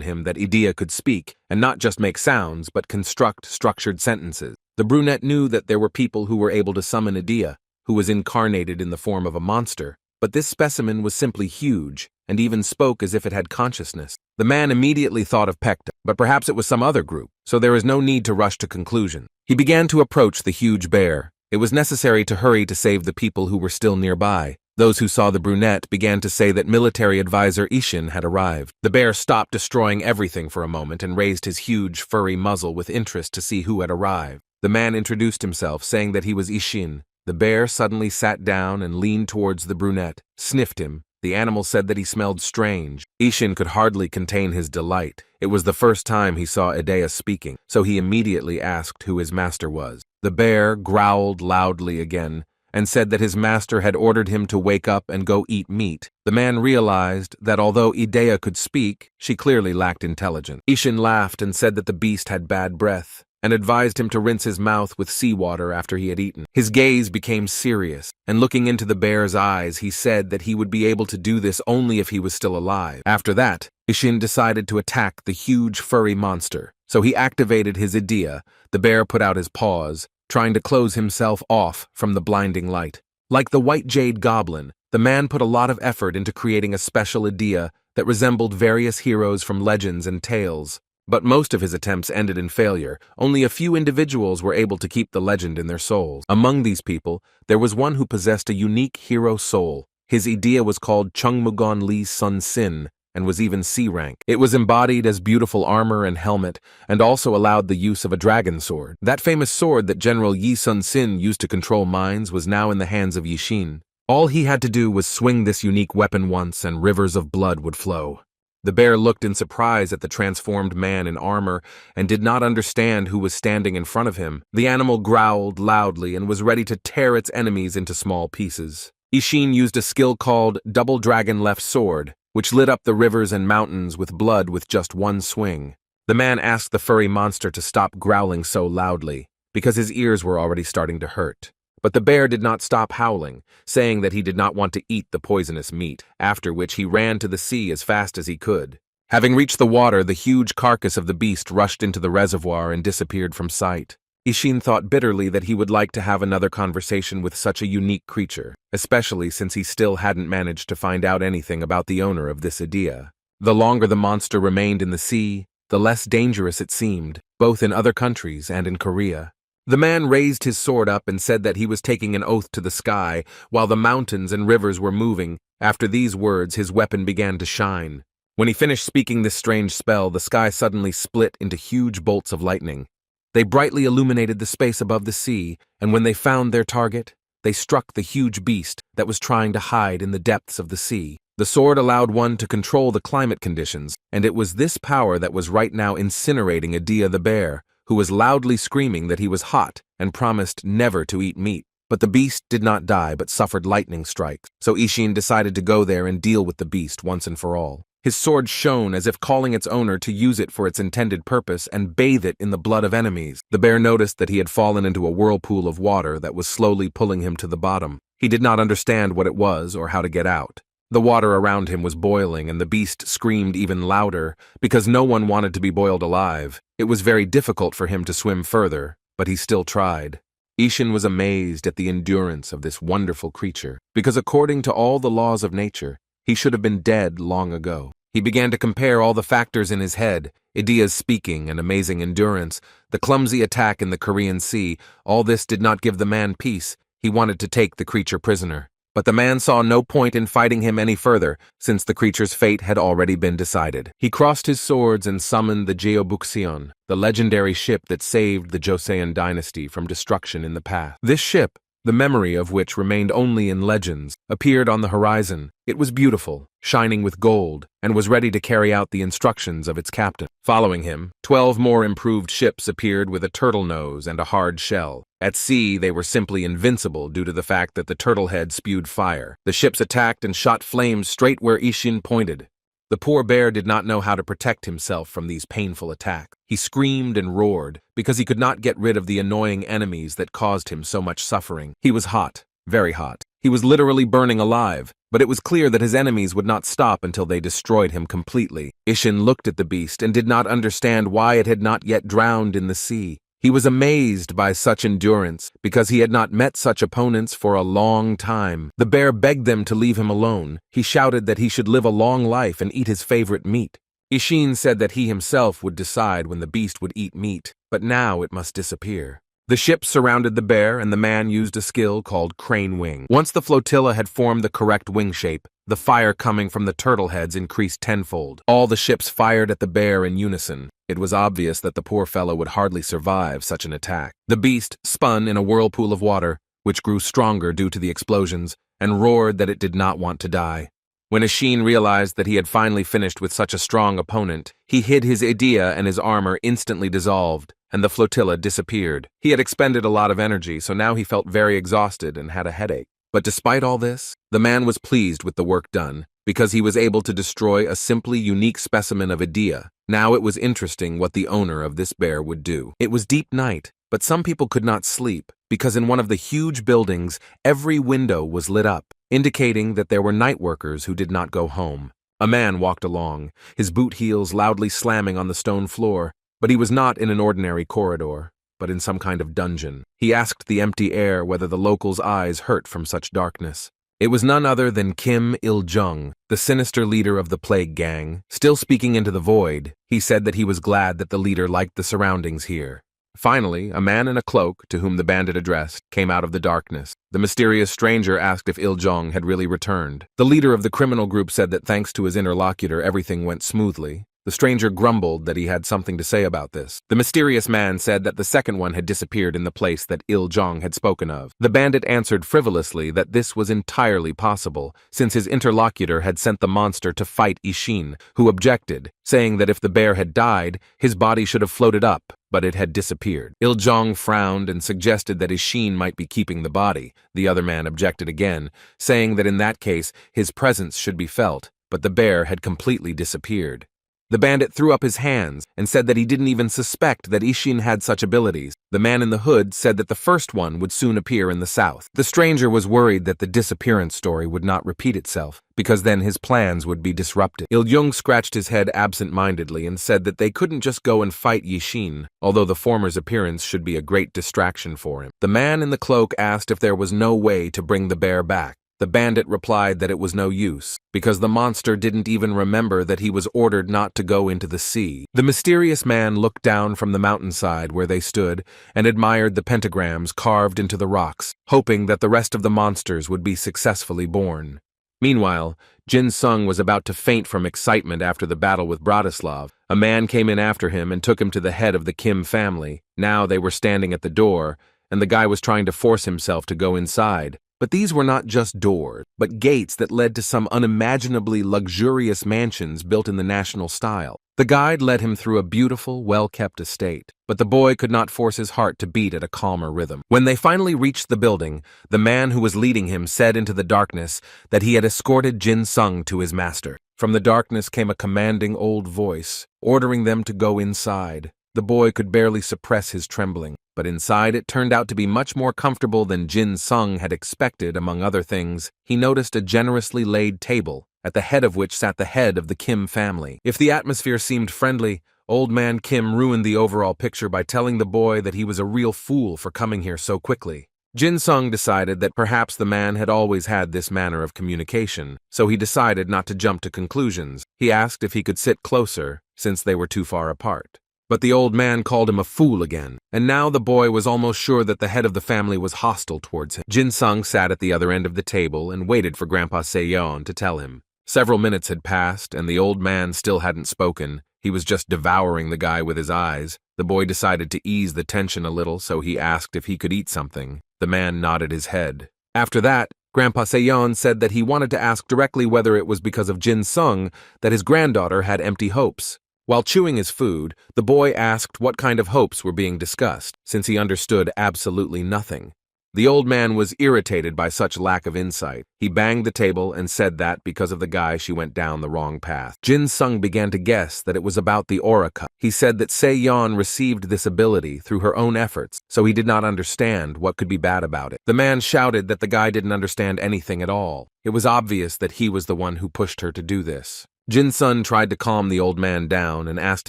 him that Idea could speak and not just make sounds but construct structured sentences. The brunette knew that there were people who were able to summon Idea, who was incarnated in the form of a monster, but this specimen was simply huge and even spoke as if it had consciousness. The man immediately thought of Pekta, but perhaps it was some other group, so there is no need to rush to conclusion. He began to approach the huge bear. It was necessary to hurry to save the people who were still nearby. Those who saw the brunette began to say that military advisor Ishin had arrived. The bear stopped destroying everything for a moment and raised his huge, furry muzzle with interest to see who had arrived. The man introduced himself, saying that he was Ishin. The bear suddenly sat down and leaned towards the brunette, sniffed him. The animal said that he smelled strange. Ishin could hardly contain his delight. It was the first time he saw Idea speaking, so he immediately asked who his master was. The bear growled loudly again, and said that his master had ordered him to wake up and go eat meat. The man realized that although Idea could speak, she clearly lacked intelligence. Ishin laughed and said that the beast had bad breath, and advised him to rinse his mouth with seawater after he had eaten. His gaze became serious, and looking into the bear's eyes, he said that he would be able to do this only if he was still alive. After that, Ishin decided to attack the huge furry monster, so he activated his Idea. The bear put out his paws, trying to close himself off from the blinding light. Like the white jade goblin, the man put a lot of effort into creating a special Idea that resembled various heroes from legends and tales. But most of his attempts ended in failure. Only a few individuals were able to keep the legend in their souls. Among these people, there was one who possessed a unique hero soul. His idea was called Chungmugon Lee Sun Sin, and was even C-rank. It was embodied as beautiful armor and helmet, and also allowed the use of a dragon sword. That famous sword that General Yi Sun Sin used to control minds was now in the hands of Yixin. All he had to do was swing this unique weapon once, and rivers of blood would flow. The bear looked in surprise at the transformed man in armor and did not understand who was standing in front of him. The animal growled loudly and was ready to tear its enemies into small pieces. Yixin used a skill called Double Dragon Left Sword, which lit up the rivers and mountains with blood with just one swing. The man asked the furry monster to stop growling so loudly, because his ears were already starting to hurt. But the bear did not stop howling, saying that he did not want to eat the poisonous meat, after which he ran to the sea as fast as he could. Having reached the water, the huge carcass of the beast rushed into the reservoir and disappeared from sight. Yixin thought bitterly that he would like to have another conversation with such a unique creature, especially since he still hadn't managed to find out anything about the owner of this idea. The longer the monster remained in the sea, the less dangerous it seemed, both in other countries and in Korea. The man raised his sword up and said that he was taking an oath to the sky, while the mountains and rivers were moving. After these words, his weapon began to shine. When he finished speaking this strange spell, the sky suddenly split into huge bolts of lightning. They brightly illuminated the space above the sea, and when they found their target, they struck the huge beast that was trying to hide in the depths of the sea. The sword allowed one to control the climate conditions, and it was this power that was right now incinerating Idea the bear, who was loudly screaming that he was hot and promised never to eat meat. But the beast did not die but suffered lightning strikes, so Yixin decided to go there and deal with the beast once and for all. His sword shone as if calling its owner to use it for its intended purpose and bathe it in the blood of enemies. The bear noticed that he had fallen into a whirlpool of water that was slowly pulling him to the bottom. He did not understand what it was or how to get out. The water around him was boiling, and the beast screamed even louder, because no one wanted to be boiled alive. It was very difficult for him to swim further, but he still tried. Yixin was amazed at the endurance of this wonderful creature, because according to all the laws of nature, he should have been dead long ago. He began to compare all the factors in his head: Idea's speaking and amazing endurance, the clumsy attack in the Korean Sea. All this did not give the man peace. He wanted to take the creature prisoner. But the man saw no point in fighting him any further, since the creature's fate had already been decided. He crossed his swords and summoned the Jeobukseon, the legendary ship that saved the Joseon dynasty from destruction in the past. This ship, the memory of which remained only in legends, appeared on the horizon. It was beautiful, shining with gold, and was ready to carry out the instructions of its captain. Following him, 12 more improved ships appeared with a turtle nose and a hard shell. At sea, they were simply invincible due to the fact that the turtle head spewed fire. The ships attacked and shot flames straight where Yixin pointed. The poor bear did not know how to protect himself from these painful attacks. He screamed and roared because he could not get rid of the annoying enemies that caused him so much suffering. He was hot, very hot. He was literally burning alive, but it was clear that his enemies would not stop until they destroyed him completely. Yixin looked at the beast and did not understand why it had not yet drowned in the sea. He was amazed by such endurance, because he had not met such opponents for a long time. The bear begged them to leave him alone. He shouted that he should live a long life and eat his favorite meat. Yixin said that he himself would decide when the beast would eat meat, but now it must disappear. The ship surrounded the bear, and the man used a skill called crane wing. Once the flotilla had formed the correct wing shape, the fire coming from the turtle heads increased tenfold. All the ships fired at the bear in unison. It was obvious that the poor fellow would hardly survive such an attack. The beast spun in a whirlpool of water, which grew stronger due to the explosions, and roared that it did not want to die. When Yixin realized that he had finally finished with such a strong opponent, he hid his idea and his armor instantly dissolved, and the flotilla disappeared. He had expended a lot of energy, so now he felt very exhausted and had a headache. But despite all this, the man was pleased with the work done, because he was able to destroy a simply unique specimen of idea. Now it was interesting what the owner of this bear would do. It was deep night, but some people could not sleep, because in one of the huge buildings, every window was lit up, indicating that there were night workers who did not go home. A man walked along, his boot heels loudly slamming on the stone floor, but he was not in an ordinary corridor, but in some kind of dungeon. He asked the empty air whether the locals' eyes hurt from such darkness. It was none other than Kim Il-jung, the sinister leader of the plague gang. Still speaking into the void, he said that he was glad that the leader liked the surroundings here. Finally, a man in a cloak, to whom the bandit addressed, came out of the darkness. The mysterious stranger asked if Il-jung had really returned. The leader of the criminal group said that thanks to his interlocutor, everything went smoothly. The stranger grumbled that he had something to say about this. The mysterious man said that the second one had disappeared in the place that Il-jung had spoken of. The bandit answered frivolously that this was entirely possible, since his interlocutor had sent the monster to fight Ishin, who objected, saying that if the bear had died, his body should have floated up, but it had disappeared. Il-jung frowned and suggested that Ishin might be keeping the body. The other man objected again, saying that in that case, his presence should be felt, but the bear had completely disappeared. The bandit threw up his hands and said that he didn't even suspect that Ishin had such abilities. The man in the hood said that the first one would soon appear in the south. The stranger was worried that the disappearance story would not repeat itself, because then his plans would be disrupted. Il-jung scratched his head absent-mindedly and said that they couldn't just go and fight Ishin, although the former's appearance should be a great distraction for him. The man in the cloak asked if there was no way to bring the bear back. The bandit replied that it was no use, because the monster didn't even remember that he was ordered not to go into the sea. The mysterious man looked down from the mountainside where they stood and admired the pentagrams carved into the rocks, hoping that the rest of the monsters would be successfully born. Meanwhile, Jin Sung was about to faint from excitement after the battle with Bratislav. A man came in after him and took him to the head of the Kim family. Now they were standing at the door, and the guy was trying to force himself to go inside. But these were not just doors, but gates that led to some unimaginably luxurious mansions built in the national style. The guide led him through a beautiful, well-kept estate, but the boy could not force his heart to beat at a calmer rhythm. When they finally reached the building, the man who was leading him said into the darkness that he had escorted Jin Sung to his master. From the darkness came a commanding old voice, ordering them to go inside. The boy could barely suppress his trembling, but inside it turned out to be much more comfortable than Jin Sung had expected. Among other things, he noticed a generously laid table, at the head of which sat the head of the Kim family. If the atmosphere seemed friendly, old man Kim ruined the overall picture by telling the boy that he was a real fool for coming here so quickly. Jin Sung decided that perhaps the man had always had this manner of communication, so he decided not to jump to conclusions. He asked if he could sit closer, since they were too far apart. But the old man called him a fool again, and now the boy was almost sure that the head of the family was hostile towards him. Jin Sung sat at the other end of the table and waited for Grandpa Se-yeon to tell him. Several minutes had passed, and the old man still hadn't spoken. He was just devouring the guy with his eyes. The boy decided to ease the tension a little, so he asked if he could eat something. The man nodded his head. After that, Grandpa Se-yeon said that he wanted to ask directly whether it was because of Jin Sung that his granddaughter had empty hopes. While chewing his food, the boy asked what kind of hopes were being discussed, since he understood absolutely nothing. The old man was irritated by such lack of insight. He banged the table and said that because of the guy she went down the wrong path. Jin Sung began to guess that it was about the aura cup. He said that Se-yeon received this ability through her own efforts, so he did not understand what could be bad about it. The man shouted that the guy didn't understand anything at all. It was obvious that he was the one who pushed her to do this. Jin Sung tried to calm the old man down and asked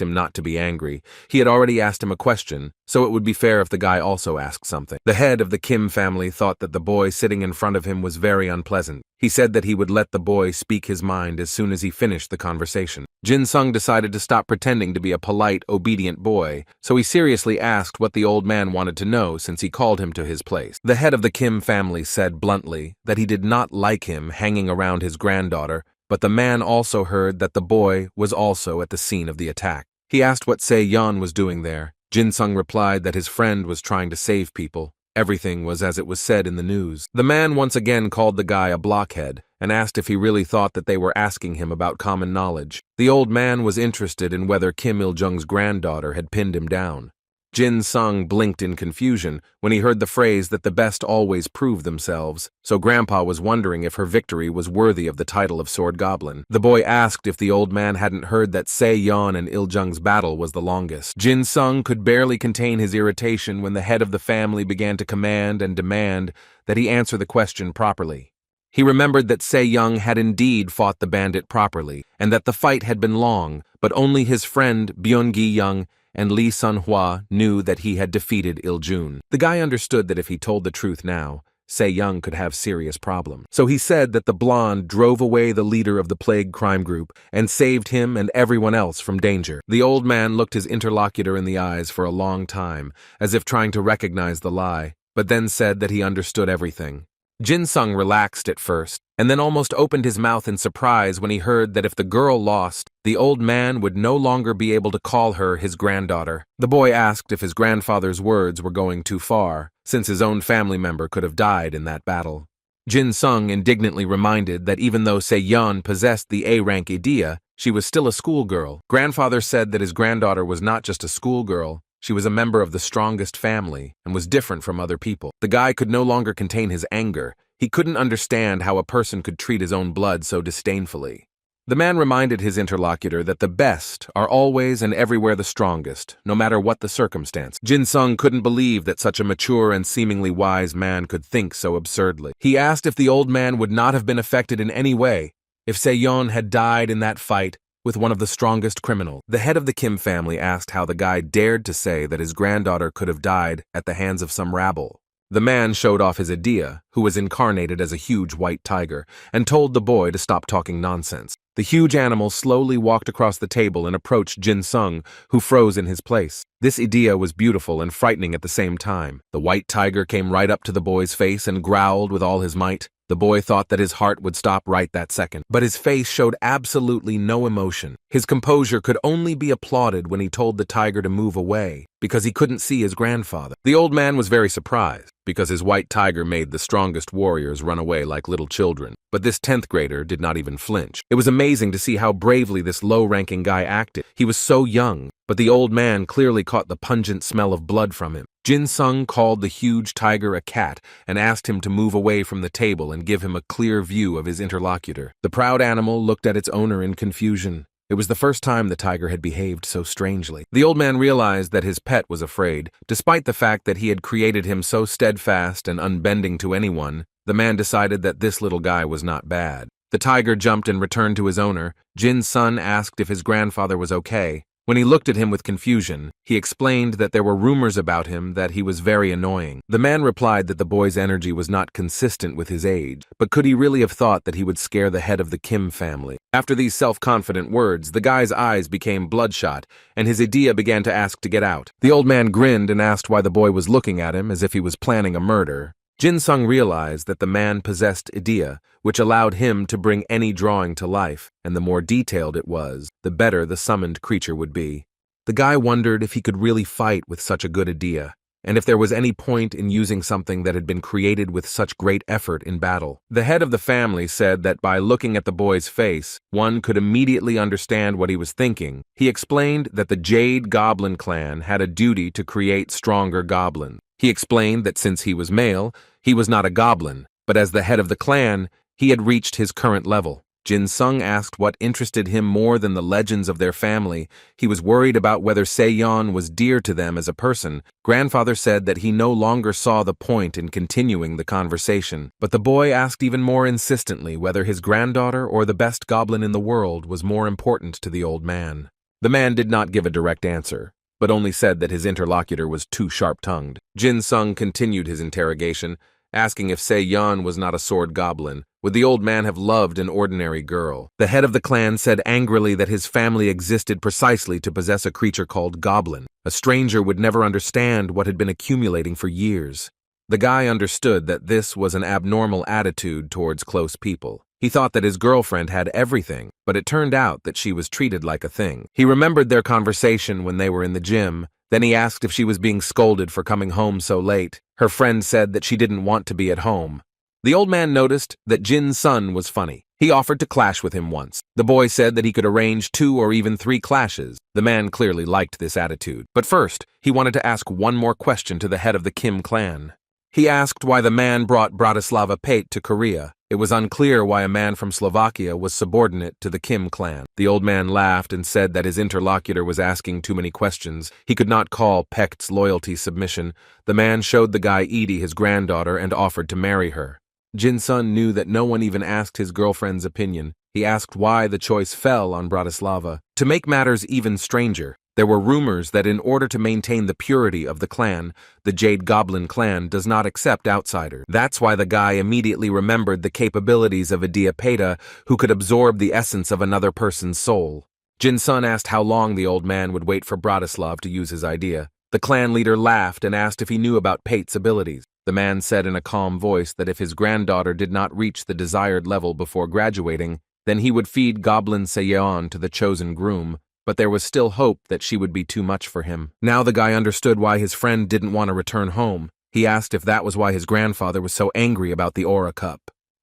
him not to be angry. He had already asked him a question, so it would be fair if the guy also asked something. The head of the Kim family thought that the boy sitting in front of him was very unpleasant. He said that he would let the boy speak his mind as soon as he finished the conversation. Jin Sung decided to stop pretending to be a polite, obedient boy, so he seriously asked what the old man wanted to know since he called him to his place. The head of the Kim family said bluntly that he did not like him hanging around his granddaughter, but the man also heard that the boy was also at the scene of the attack. He asked what Se-yeon was doing there. Jin Sung replied that his friend was trying to save people. Everything was as it was said in the news. The man once again called the guy a blockhead and asked if he really thought that they were asking him about common knowledge. The old man was interested in whether Kim Il-jung's granddaughter had pinned him down. Jin Sung blinked in confusion when he heard the phrase that the best always prove themselves, so Grandpa was wondering if her victory was worthy of the title of Sword Goblin. The boy asked if the old man hadn't heard that Se-yeon and Il-jung's battle was the longest. Jin Sung could barely contain his irritation when the head of the family began to command and demand that he answer the question properly. He remembered that Se-yeon had indeed fought the bandit properly, and that the fight had been long, but only his friend Byung-gi-young and Lee Sun-hwa knew that he had defeated Il-jun. The guy understood that if he told the truth now, Se-young could have serious problems. So he said that the blonde drove away the leader of the plague crime group and saved him and everyone else from danger. The old man looked his interlocutor in the eyes for a long time, as if trying to recognize the lie, but then said that he understood everything. Jin-sung relaxed at first, and then almost opened his mouth in surprise when he heard that if the girl lost, the old man would no longer be able to call her his granddaughter. The boy asked if his grandfather's words were going too far, since his own family member could have died in that battle. Jin-sung indignantly reminded that even though Se-yeon possessed the A-rank idea, she was still a schoolgirl. Grandfather said that his granddaughter was not just a schoolgirl, she was a member of the strongest family and was different from other people. The guy could no longer contain his anger. He couldn't understand how a person could treat his own blood so disdainfully. The man reminded his interlocutor that the best are always and everywhere the strongest, no matter what the circumstance. Jin-sung couldn't believe that such a mature and seemingly wise man could think so absurdly. He asked if the old man would not have been affected in any way if Se-yeon had died in that fight with one of the strongest criminals. The head of the Kim family asked how the guy dared to say that his granddaughter could have died at the hands of some rabble. The man showed off his idea, who was incarnated as a huge white tiger, and told the boy to stop talking nonsense. The huge animal slowly walked across the table and approached Jin-sung, who froze in his place. This idea was beautiful and frightening at the same time. The white tiger came right up to the boy's face and growled with all his might. The boy thought that his heart would stop right that second, but his face showed absolutely no emotion. His composure could only be applauded when he told the tiger to move away, because he couldn't see his grandfather. The old man was very surprised, because his white tiger made the strongest warriors run away like little children. But this 10th grader did not even flinch. It was amazing to see how bravely this low-ranking guy acted. He was so young, but the old man clearly caught the pungent smell of blood from him. Jin-sung called the huge tiger a cat and asked him to move away from the table and give him a clear view of his interlocutor. The proud animal looked at its owner in confusion. It was the first time the tiger had behaved so strangely. The old man realized that his pet was afraid. Despite the fact that he had created him so steadfast and unbending to anyone, the man decided that this little guy was not bad. The tiger jumped and returned to his owner. Jin-sun asked if his grandfather was okay. When he looked at him with confusion, he explained that there were rumors about him that he was very annoying. The man replied that the boy's energy was not consistent with his age, but could he really have thought that he would scare the head of the Kim family? After these self-confident words, the guy's eyes became bloodshot, and his idea began to ask to get out. The old man grinned and asked why the boy was looking at him as if he was planning a murder. Jin-sung realized that the man possessed idea, which allowed him to bring any drawing to life, and the more detailed it was, the better the summoned creature would be. The guy wondered if he could really fight with such a good idea, and if there was any point in using something that had been created with such great effort in battle. The head of the family said that by looking at the boy's face, one could immediately understand what he was thinking. He explained that the Jade Goblin clan had a duty to create stronger goblins. He explained that since he was male, he was not a goblin, but as the head of the clan, he had reached his current level. Jin-sung asked what interested him more than the legends of their family. He was worried about whether Se-yeon was dear to them as a person. Grandfather said that he no longer saw the point in continuing the conversation, but the boy asked even more insistently whether his granddaughter or the best goblin in the world was more important to the old man. The man did not give a direct answer, but only said that his interlocutor was too sharp-tongued. Jin-sung continued his interrogation, asking if Se-yeon was not a sword goblin. Would the old man have loved an ordinary girl? The head of the clan said angrily that his family existed precisely to possess a creature called goblin. A stranger would never understand what had been accumulating for years. The guy understood that this was an abnormal attitude towards close people. He thought that his girlfriend had everything, but it turned out that she was treated like a thing. He remembered their conversation when they were in the gym. Then he asked if she was being scolded for coming home so late. Her friend said that she didn't want to be at home. The old man noticed that Jin's son was funny. He offered to clash with him once. The boy said that he could arrange 2 or even 3 clashes. The man clearly liked this attitude. But first, he wanted to ask one more question to the head of the Kim clan. He asked why the man brought Bratislava Pate to Korea. It was unclear why a man from Slovakia was subordinate to the Kim clan. The old man laughed and said that his interlocutor was asking too many questions. He could not call Pecht's loyalty submission. The man showed the guy Edie his granddaughter and offered to marry her. Jin-sun knew that no one even asked his girlfriend's opinion. He asked why the choice fell on Bratislava. To make matters even stranger, There were rumors that in order to maintain the purity of the clan, the Jade Goblin clan does not accept outsiders. That's why the guy immediately remembered the capabilities of Idea Peta, who could absorb the essence of another person's soul. Jin Sun asked how long the old man would wait for Bratislav to use his idea. The clan leader laughed and asked if he knew about Pate's abilities. The man said in a calm voice that if his granddaughter did not reach the desired level before graduating, then he would feed Goblin Seyeon to the chosen groom, but there was still hope that she would be too much for him. Now the guy understood why his friend didn't want to return home. He asked if that was why his grandfather was so angry about the Aura Cup.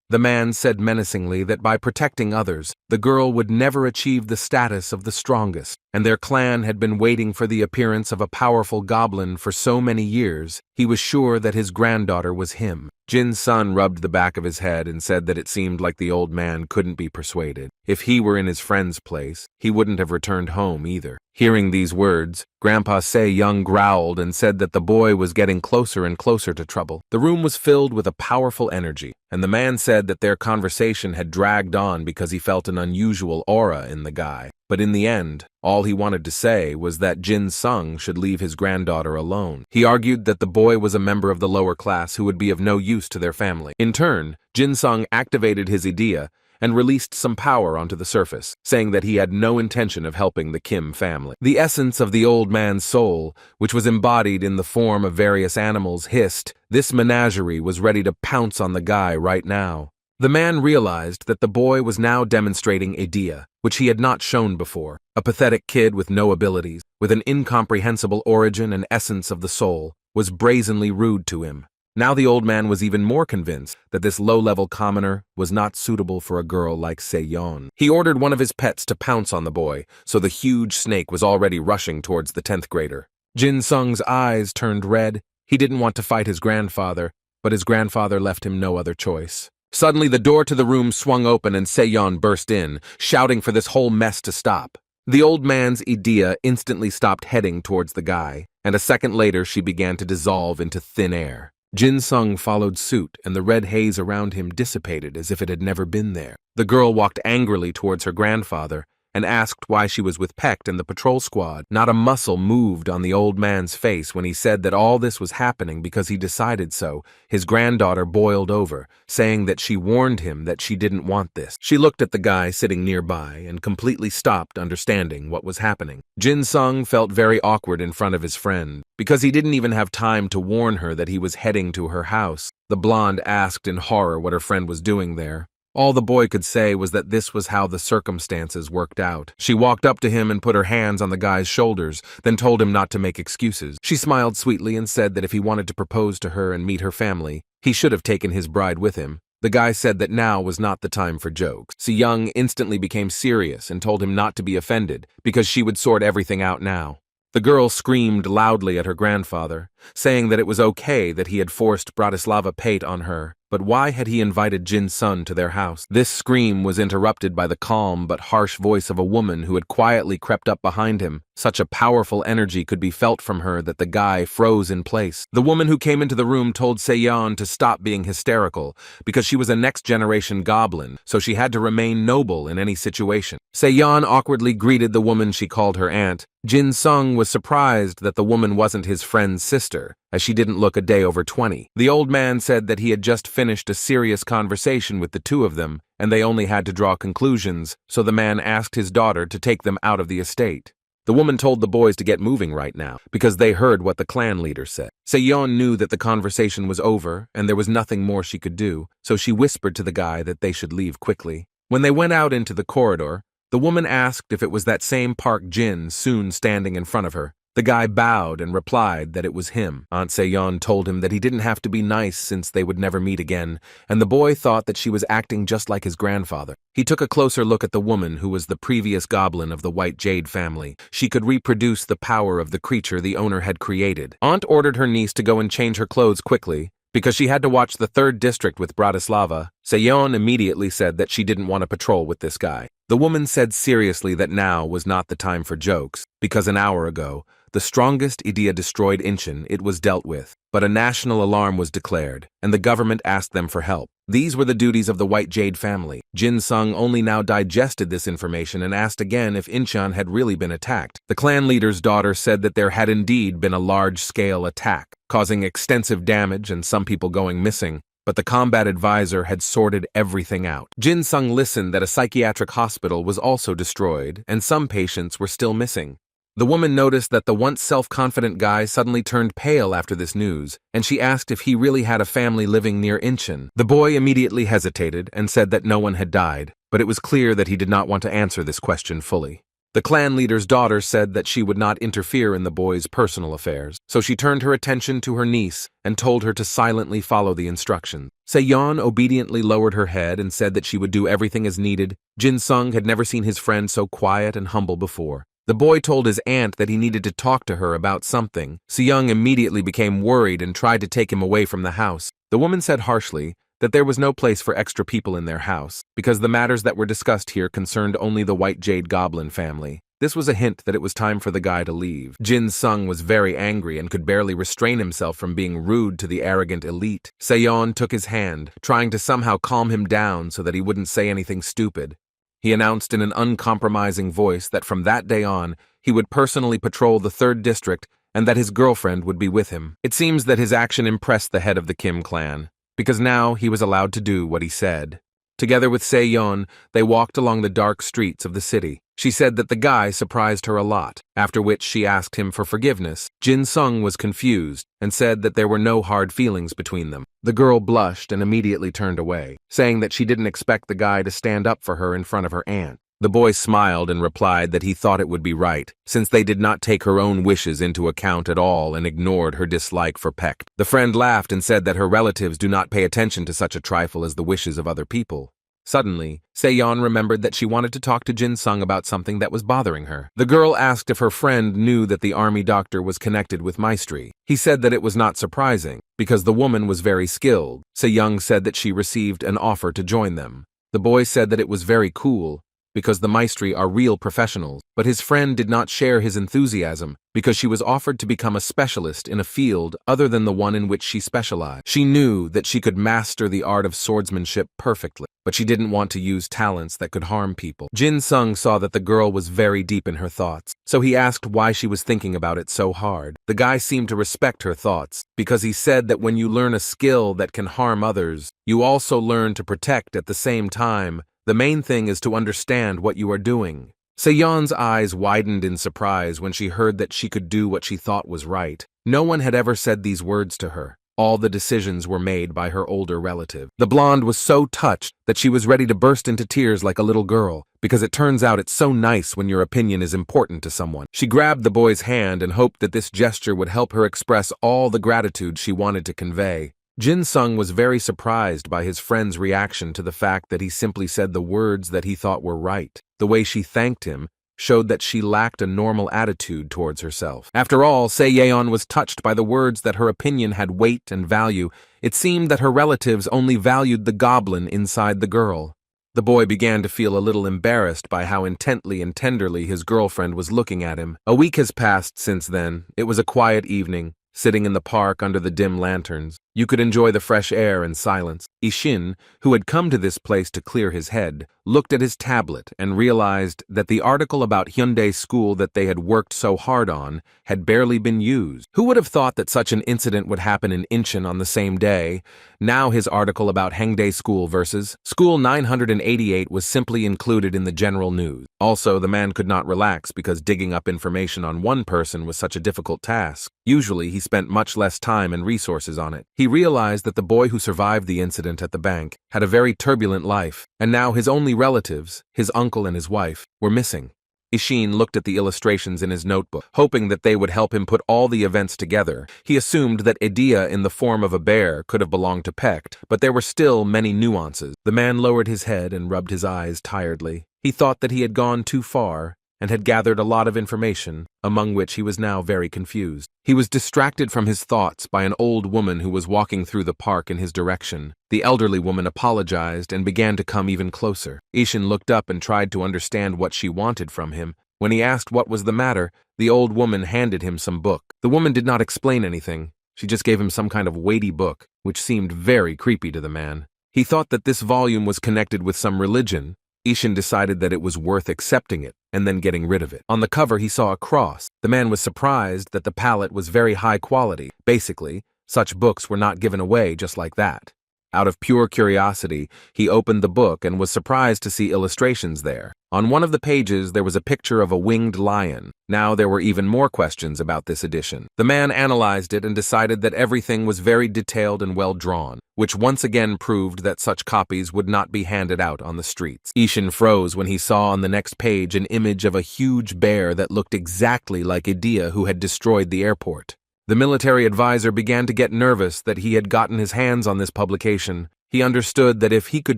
The man said menacingly that by protecting others, the girl would never achieve the status of the strongest, and their clan had been waiting for the appearance of a powerful goblin for so many years, he was sure that his granddaughter was him. Jin's son rubbed the back of his head and said that it seemed like the old man couldn't be persuaded. If he were in his friend's place, he wouldn't have returned home either. Hearing these words, Grandpa Se-young growled and said that the boy was getting closer and closer to trouble. The room was filled with a powerful energy, and the man said that their conversation had dragged on because he felt an unusual aura in the guy. But in the end, all he wanted to say was that Jin Sung should leave his granddaughter alone. He argued that the boy was a member of the lower class who would be of no use to their family. In turn, Jin Sung activated his idea and released some power onto the surface, saying that he had no intention of helping the Kim family. The essence of the old man's soul, which was embodied in the form of various animals, hissed. This menagerie was ready to pounce on the guy right now. The man realized that the boy was now demonstrating idea, which he had not shown before. A pathetic kid with no abilities, with an incomprehensible origin and essence of the soul, was brazenly rude to him. Now the old man was even more convinced that this low-level commoner was not suitable for a girl like Se-yeon. He ordered one of his pets to pounce on the boy, so the huge snake was already rushing towards the 10th grader. Jin Sung's eyes turned red. He didn't want to fight his grandfather, but his grandfather left him no other choice. Suddenly the door to the room swung open and Se-yeon burst in, shouting for this whole mess to stop. The old man's idea instantly stopped heading towards the guy, and a second later she began to dissolve into thin air. Jin Sung followed suit, and the red haze around him dissipated as if it had never been there. The girl walked angrily towards her grandfather and asked why she was with Pecht and the patrol squad. Not a muscle moved on the old man's face when he said that all this was happening because he decided so. His granddaughter boiled over, saying that she warned him that she didn't want this. She looked at the guy sitting nearby and completely stopped understanding what was happening. Jin Sung felt very awkward in front of his friend, because he didn't even have time to warn her that he was heading to her house. The blonde asked in horror what her friend was doing there. All the boy could say was that this was how the circumstances worked out. She walked up to him and put her hands on the guy's shoulders, then told him not to make excuses. She smiled sweetly and said that if he wanted to propose to her and meet her family, he should have taken his bride with him. The guy said that now was not the time for jokes. Se-young instantly became serious and told him not to be offended, because she would sort everything out now. The girl screamed loudly at her grandfather, saying that it was okay that he had forced Bratislava Pate on her, but why had he invited Jin Sun to their house? This scream was interrupted by the calm but harsh voice of a woman who had quietly crept up behind him. Such a powerful energy could be felt from her that the guy froze in place. The woman who came into the room told Se-yeon to stop being hysterical, because she was a next-generation goblin, so she had to remain noble in any situation. Se-yeon awkwardly greeted the woman she called her aunt. Jin Sung was surprised that the woman wasn't his friend's sister, as she didn't look a day over 20. The old man said that he had just finished a serious conversation with the two of them, and they only had to draw conclusions, so the man asked his daughter to take them out of the estate. The woman told the boys to get moving right now, because they heard what the clan leader said. Se-yeon knew that the conversation was over, and there was nothing more she could do, so she whispered to the guy that they should leave quickly. When they went out into the corridor, the woman asked if it was that same Park Jin soon standing in front of her. The guy bowed and replied that it was him. Aunt Se-yeon told him that he didn't have to be nice since they would never meet again, and the boy thought that she was acting just like his grandfather. He took a closer look at the woman who was the previous goblin of the White Jade family. She could reproduce the power of the creature the owner had created. Aunt ordered her niece to go and change her clothes quickly, because she had to watch the 3rd district with Bratislava. Se-yeon immediately said that she didn't want to patrol with this guy. The woman said seriously that now was not the time for jokes, because an hour ago, the strongest idea destroyed Incheon. It was dealt with. But a national alarm was declared, and the government asked them for help. These were the duties of the White Jade family. Jin Sung only now digested this information and asked again if Incheon had really been attacked. The clan leader's daughter said that there had indeed been a large-scale attack, causing extensive damage and some people going missing, but the combat advisor had sorted everything out. Jin Sung listened that a psychiatric hospital was also destroyed, and some patients were still missing. The woman noticed that the once self-confident guy suddenly turned pale after this news, and she asked if he really had a family living near Incheon. The boy immediately hesitated and said that no one had died, but it was clear that he did not want to answer this question fully. The clan leader's daughter said that she would not interfere in the boy's personal affairs, so she turned her attention to her niece and told her to silently follow the instructions. Se-yeon obediently lowered her head and said that she would do everything as needed. Jin Sung had never seen his friend so quiet and humble before. The boy told his aunt that he needed to talk to her about something. Se-young immediately became worried and tried to take him away from the house. The woman said harshly that there was no place for extra people in their house, because the matters that were discussed here concerned only the White Jade Goblin family. This was a hint that it was time for the guy to leave. Jin Sung was very angry and could barely restrain himself from being rude to the arrogant elite. Se-yeon took his hand, trying to somehow calm him down so that he wouldn't say anything stupid. He announced in an uncompromising voice that from that day on, he would personally patrol the 3rd district and that his girlfriend would be with him. It seems that his action impressed the head of the Kim clan, because now he was allowed to do what he said. Together with Se-yeon, they walked along the dark streets of the city. She said that the guy surprised her a lot, after which she asked him for forgiveness. Jin Sung was confused and said that there were no hard feelings between them. The girl blushed and immediately turned away, saying that she didn't expect the guy to stand up for her in front of her aunt. The boy smiled and replied that he thought it would be right, since they did not take her own wishes into account at all and ignored her dislike for Peck. The friend laughed and said that her relatives do not pay attention to such a trifle as the wishes of other people. Suddenly, Se-yeon remembered that she wanted to talk to Jin Sung about something that was bothering her. The girl asked if her friend knew that the army doctor was connected with Maestri. He said that it was not surprising, because the woman was very skilled. Se-yeon said that she received an offer to join them. The boy said that it was very cool, because the Maestri are real professionals, but his friend did not share his enthusiasm because she was offered to become a specialist in a field other than the one in which she specialized. She knew that she could master the art of swordsmanship perfectly, but she didn't want to use talents that could harm people. Jin Sung saw that the girl was very deep in her thoughts, so he asked why she was thinking about it so hard. The guy seemed to respect her thoughts, because he said that when you learn a skill that can harm others, you also learn to protect at the same time. The main thing is to understand what you are doing. Se-yeon's eyes widened in surprise when she heard that she could do what she thought was right. No one had ever said these words to her. All the decisions were made by her older relative. The blonde was so touched that she was ready to burst into tears like a little girl, because it turns out it's so nice when your opinion is important to someone. She grabbed the boy's hand and hoped that this gesture would help her express all the gratitude she wanted to convey. Jin Sung was very surprised by his friend's reaction to the fact that he simply said the words that he thought were right. The way she thanked him showed that she lacked a normal attitude towards herself. After all, Se-yeon was touched by the words that her opinion had weight and value. It seemed that her relatives only valued the goblin inside the girl. The boy began to feel a little embarrassed by how intently and tenderly his girlfriend was looking at him. A week has passed since then. It was a quiet evening. Sitting in the park under the dim lanterns, you could enjoy the fresh air and silence. Ishin, who had come to this place to clear his head, looked at his tablet and realized that the article about Hyundai School that they had worked so hard on had barely been used. Who would have thought that such an incident would happen in Incheon on the same day? Now his article about Hyundai School versus School 988 was simply included in the general news. Also, the man could not relax because digging up information on one person was such a difficult task. Usually, he spent much less time and resources on it. He realized that the boy who survived the incident at the bank had a very turbulent life, and now his only relatives, his uncle and his wife, were missing. Ishin looked at the illustrations in his notebook, hoping that they would help him put all the events together. He assumed that idea in the form of a bear could have belonged to Pecht, but there were still many nuances. The man lowered his head and rubbed his eyes tiredly. He thought that he had gone too far, and had gathered a lot of information, among which he was now very confused. He was distracted from his thoughts by an old woman who was walking through the park in his direction. The elderly woman apologized and began to come even closer. Ishin looked up and tried to understand what she wanted from him. When he asked what was the matter, the old woman handed him some book. The woman did not explain anything. She just gave him some kind of weighty book, which seemed very creepy to the man. He thought that this volume was connected with some religion. Ishin decided that it was worth accepting it and then getting rid of it. On the cover, he saw a cross. The man was surprised that the palette was very high quality. Basically, such books were not given away just like that. Out of pure curiosity, he opened the book and was surprised to see illustrations there. On one of the pages, there was a picture of a winged lion. Now there were even more questions about this edition. The man analyzed it and decided that everything was very detailed and well drawn, which once again proved that such copies would not be handed out on the streets. Ishin froze when he saw on the next page an image of a huge bear that looked exactly like Idia, who had destroyed the airport. The military advisor began to get nervous that he had gotten his hands on this publication. He understood that if he could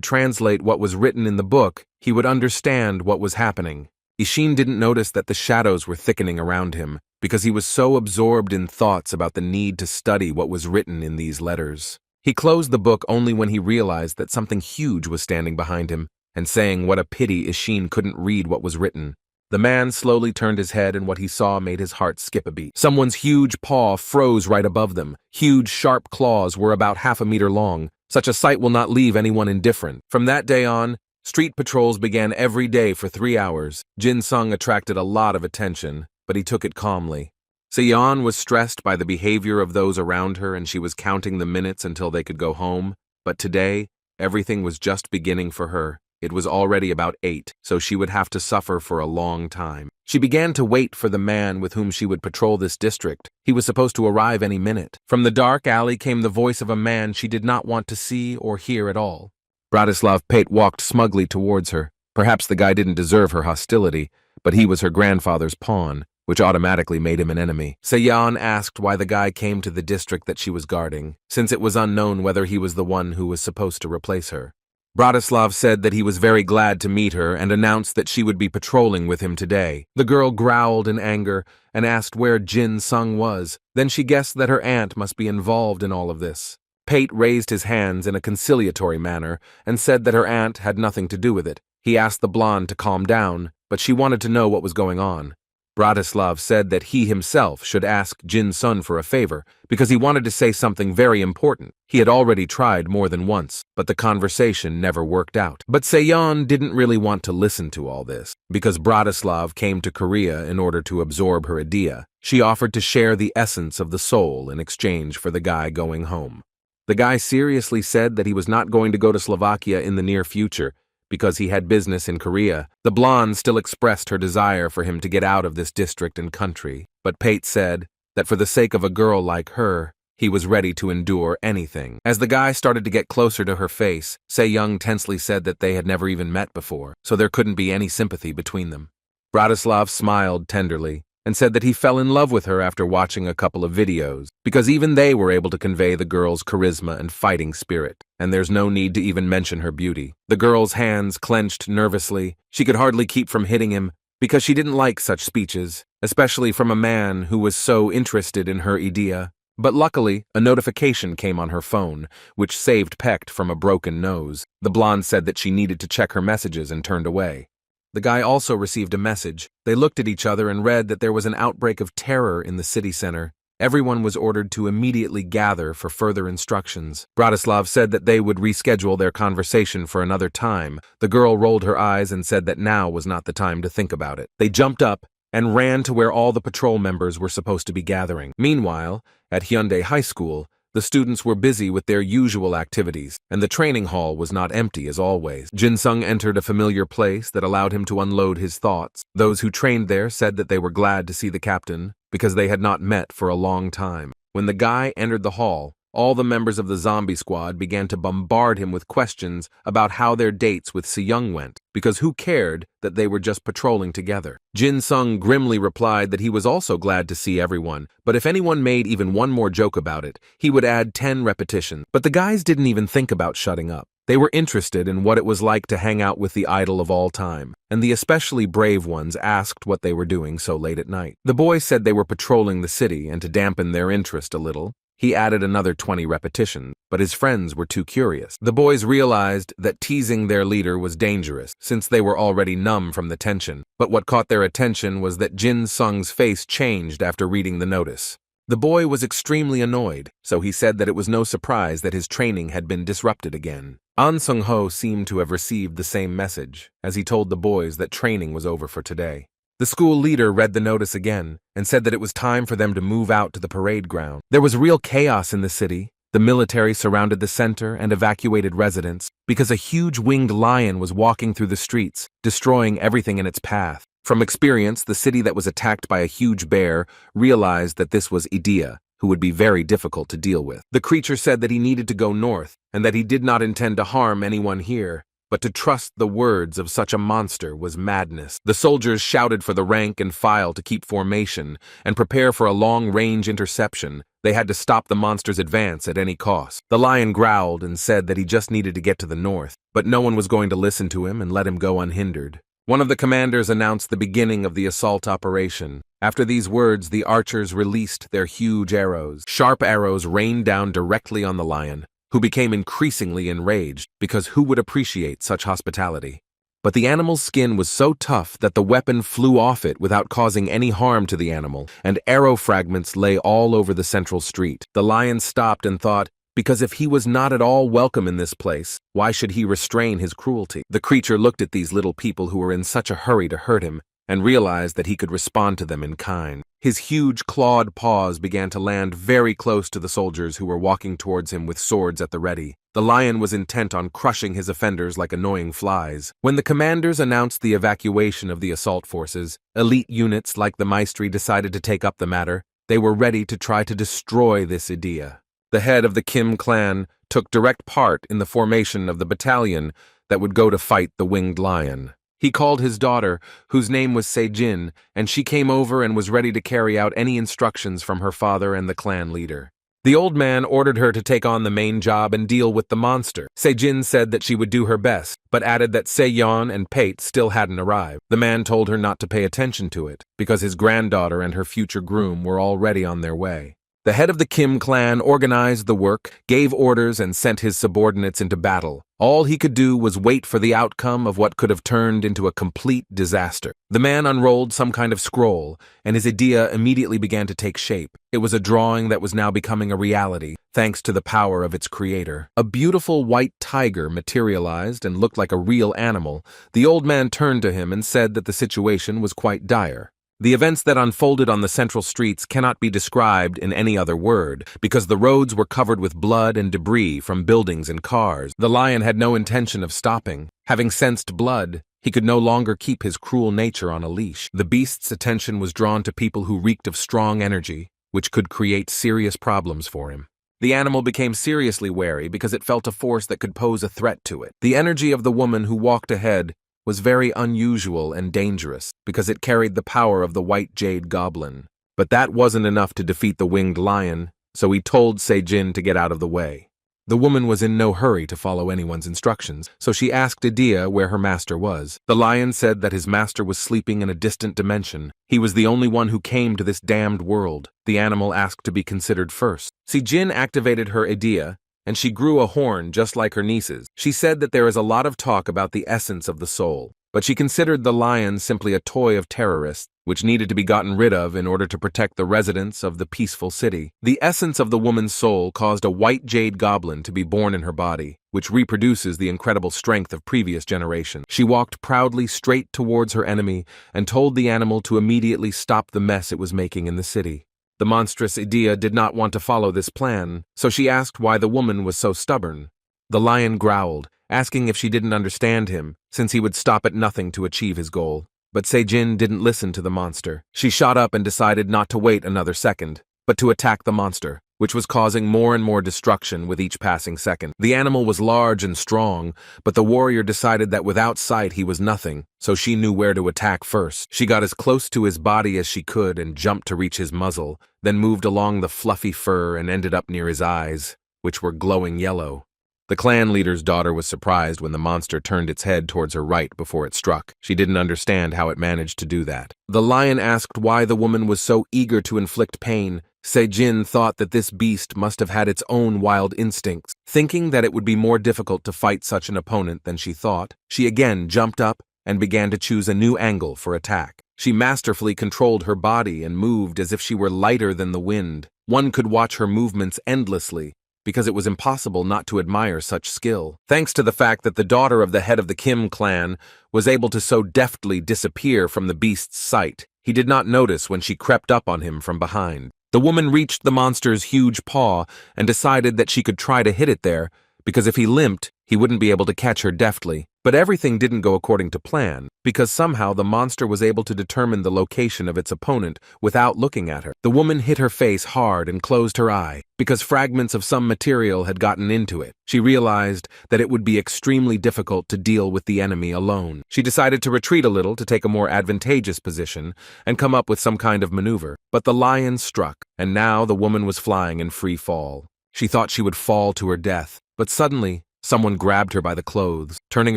translate what was written in the book, he would understand what was happening. Ishin didn't notice that the shadows were thickening around him, because he was so absorbed in thoughts about the need to study what was written in these letters. He closed the book only when he realized that something huge was standing behind him, and saying what a pity Ishin couldn't read what was written. The man slowly turned his head, and what he saw made his heart skip a beat. Someone's huge paw froze right above them. Huge, sharp claws were about half a meter long. Such a sight will not leave anyone indifferent. From that day on, street patrols began every day for 3 hours. Jin Sung attracted a lot of attention, but he took it calmly. Se-yeon was stressed by the behavior of those around her, and she was counting the minutes until they could go home. But today, everything was just beginning for her. It was already about 8, so she would have to suffer for a long time. She began to wait for the man with whom she would patrol this district. He was supposed to arrive any minute. From the dark alley came the voice of a man she did not want to see or hear at all. Bratislav Pate walked smugly towards her. Perhaps the guy didn't deserve her hostility, but he was her grandfather's pawn, which automatically made him an enemy. Se-yeon asked why the guy came to the district that she was guarding, since it was unknown whether he was the one who was supposed to replace her. Bratislav said that he was very glad to meet her and announced that she would be patrolling with him today. The girl growled in anger and asked where Jin Sung was. Then she guessed that her aunt must be involved in all of this. Pate raised his hands in a conciliatory manner and said that her aunt had nothing to do with it. He asked the blonde to calm down, but she wanted to know what was going on. Bratislav said that he himself should ask Jin Sun for a favor because he wanted to say something very important. He had already tried more than once, but the conversation never worked out. But Se-yeon didn't really want to listen to all this, because Bratislav came to Korea in order to absorb her idea. She offered to share the essence of the soul in exchange for the guy going home. The guy seriously said that he was not going to go to Slovakia in the near future, because he had business in Korea. The blonde still expressed her desire for him to get out of this district and country, but Pate said that for the sake of a girl like her, he was ready to endure anything. As the guy started to get closer to her face, Se-yeon tensely said that they had never even met before, so there couldn't be any sympathy between them. Bratislav smiled tenderly and said that he fell in love with her after watching a couple of videos, because even they were able to convey the girl's charisma and fighting spirit, and there's no need to even mention her beauty. The girl's hands clenched nervously. She could hardly keep from hitting him, because she didn't like such speeches, especially from a man who was so interested in her idea. But luckily, a notification came on her phone, which saved Pecht from a broken nose. The blonde said that she needed to check her messages and turned away. The guy also received a message. They looked at each other and read that there was an outbreak of terror in the city center. Everyone was ordered to immediately gather for further instructions. Bratislav said that they would reschedule their conversation for another time. The girl rolled her eyes and said that now was not the time to think about it. They jumped up and ran to where all the patrol members were supposed to be gathering. Meanwhile, at Hyundai High School, the students were busy with their usual activities, and the training hall was not empty as always. Jin Sung entered a familiar place that allowed him to unload his thoughts. Those who trained there said that they were glad to see the captain, because they had not met for a long time. When the guy entered the hall, all the members of the zombie squad began to bombard him with questions about how their dates with Se-yeon went, because who cared that they were just patrolling together? Jin Sung grimly replied that he was also glad to see everyone, but if anyone made even one more joke about it, he would add 10 repetitions. But the guys didn't even think about shutting up. They were interested in what it was like to hang out with the idol of all time, and the especially brave ones asked what they were doing so late at night. The boy said they were patrolling the city, and to dampen their interest a little, he added another 20 repetitions, but his friends were too curious. The boys realized that teasing their leader was dangerous, since they were already numb from the tension. But what caught their attention was that Jin Sung's face changed after reading the notice. The boy was extremely annoyed, so he said that it was no surprise that his training had been disrupted again. An Sung-ho seemed to have received the same message, as he told the boys that training was over for today. The school leader read the notice again and said that it was time for them to move out to the parade ground. There was real chaos in the city. The military surrounded the center and evacuated residents because a huge winged lion was walking through the streets, destroying everything in its path. From experience, the city that was attacked by a huge bear realized that this was Idea, who would be very difficult to deal with. The creature said that he needed to go north and that he did not intend to harm anyone here. But to trust the words of such a monster was madness. The soldiers shouted for the rank and file to keep formation and prepare for a long-range interception. They had to stop the monster's advance at any cost. The lion growled and said that he just needed to get to the north, but no one was going to listen to him and let him go unhindered. One of the commanders announced the beginning of the assault operation. After these words, the archers released their huge arrows. Sharp arrows rained down directly on the lion, who became increasingly enraged because who would appreciate such hospitality? But the animal's skin was so tough that the weapon flew off it without causing any harm to the animal, and arrow fragments lay all over the central street. The lion stopped and thought, because if he was not at all welcome in this place, why should he restrain his cruelty? The creature looked at these little people who were in such a hurry to hurt him, and realized that he could respond to them in kind. His huge clawed paws began to land very close to the soldiers who were walking towards him with swords at the ready. The lion was intent on crushing his offenders like annoying flies. When the commanders announced the evacuation of the assault forces, elite units like the Maestri decided to take up the matter. They were ready to try to destroy this idea. The head of the Kim clan took direct part in the formation of the battalion that would go to fight the winged lion. He called his daughter, whose name was Se-jin, and she came over and was ready to carry out any instructions from her father and the clan leader. The old man ordered her to take on the main job and deal with the monster. Se-jin said that she would do her best, but added that Se-yeon and Pate still hadn't arrived. The man told her not to pay attention to it, because his granddaughter and her future groom were already on their way. The head of the Kim clan organized the work, gave orders, and sent his subordinates into battle. All he could do was wait for the outcome of what could have turned into a complete disaster. The man unrolled some kind of scroll, and his idea immediately began to take shape. It was a drawing that was now becoming a reality, thanks to the power of its creator. A beautiful white tiger materialized and looked like a real animal. The old man turned to him and said that the situation was quite dire. The events that unfolded on the central streets cannot be described in any other word, because the roads were covered with blood and debris from buildings and cars. The lion had no intention of stopping. Having sensed blood, he could no longer keep his cruel nature on a leash. The beast's attention was drawn to people who reeked of strong energy, which could create serious problems for him. The animal became seriously wary because it felt a force that could pose a threat to it. The energy of the woman who walked ahead was very unusual and dangerous because it carried the power of the white jade goblin. But that wasn't enough to defeat the winged lion, so he told Se-jin to get out of the way. The woman was in no hurry to follow anyone's instructions, so she asked Idea where her master was. The lion said that his master was sleeping in a distant dimension. He was the only one who came to this damned world. The animal asked to be considered first. Se-jin activated her Idea, and she grew a horn just like her nieces. She said that there is a lot of talk about the essence of the soul, but she considered the lion simply a toy of terrorists, which needed to be gotten rid of in order to protect the residents of the peaceful city. The essence of the woman's soul caused a white jade goblin to be born in her body, which reproduces the incredible strength of previous generations. She walked proudly straight towards her enemy and told the animal to immediately stop the mess it was making in the city. The monstrous Idea did not want to follow this plan, so she asked why the woman was so stubborn. The lion growled, asking if she didn't understand him, since he would stop at nothing to achieve his goal. But Se-jin didn't listen to the monster. She shot up and decided not to wait another second, but to attack the monster, which was causing more and more destruction with each passing second. The animal was large and strong, but the warrior decided that without sight he was nothing, so she knew where to attack first. She got as close to his body as she could and jumped to reach his muzzle, then moved along the fluffy fur and ended up near his eyes, which were glowing yellow. The clan leader's daughter was surprised when the monster turned its head towards her right before it struck. She didn't understand how it managed to do that. The lion asked why the woman was so eager to inflict pain. Se-jin thought that this beast must have had its own wild instincts. Thinking that it would be more difficult to fight such an opponent than she thought, she again jumped up and began to choose a new angle for attack. She masterfully controlled her body and moved as if she were lighter than the wind. One could watch her movements endlessly, because it was impossible not to admire such skill. Thanks to the fact that the daughter of the head of the Kim clan was able to so deftly disappear from the beast's sight, he did not notice when she crept up on him from behind. The woman reached the monster's huge paw and decided that she could try to hit it there, because if he limped, he wouldn't be able to catch her deftly. But everything didn't go according to plan, because somehow the monster was able to determine the location of its opponent without looking at her. The woman hit her face hard and closed her eye, because fragments of some material had gotten into it. She realized that it would be extremely difficult to deal with the enemy alone. She decided to retreat a little to take a more advantageous position and come up with some kind of maneuver. But the lion struck, and now the woman was flying in free fall. She thought she would fall to her death, but suddenly, someone grabbed her by the clothes. Turning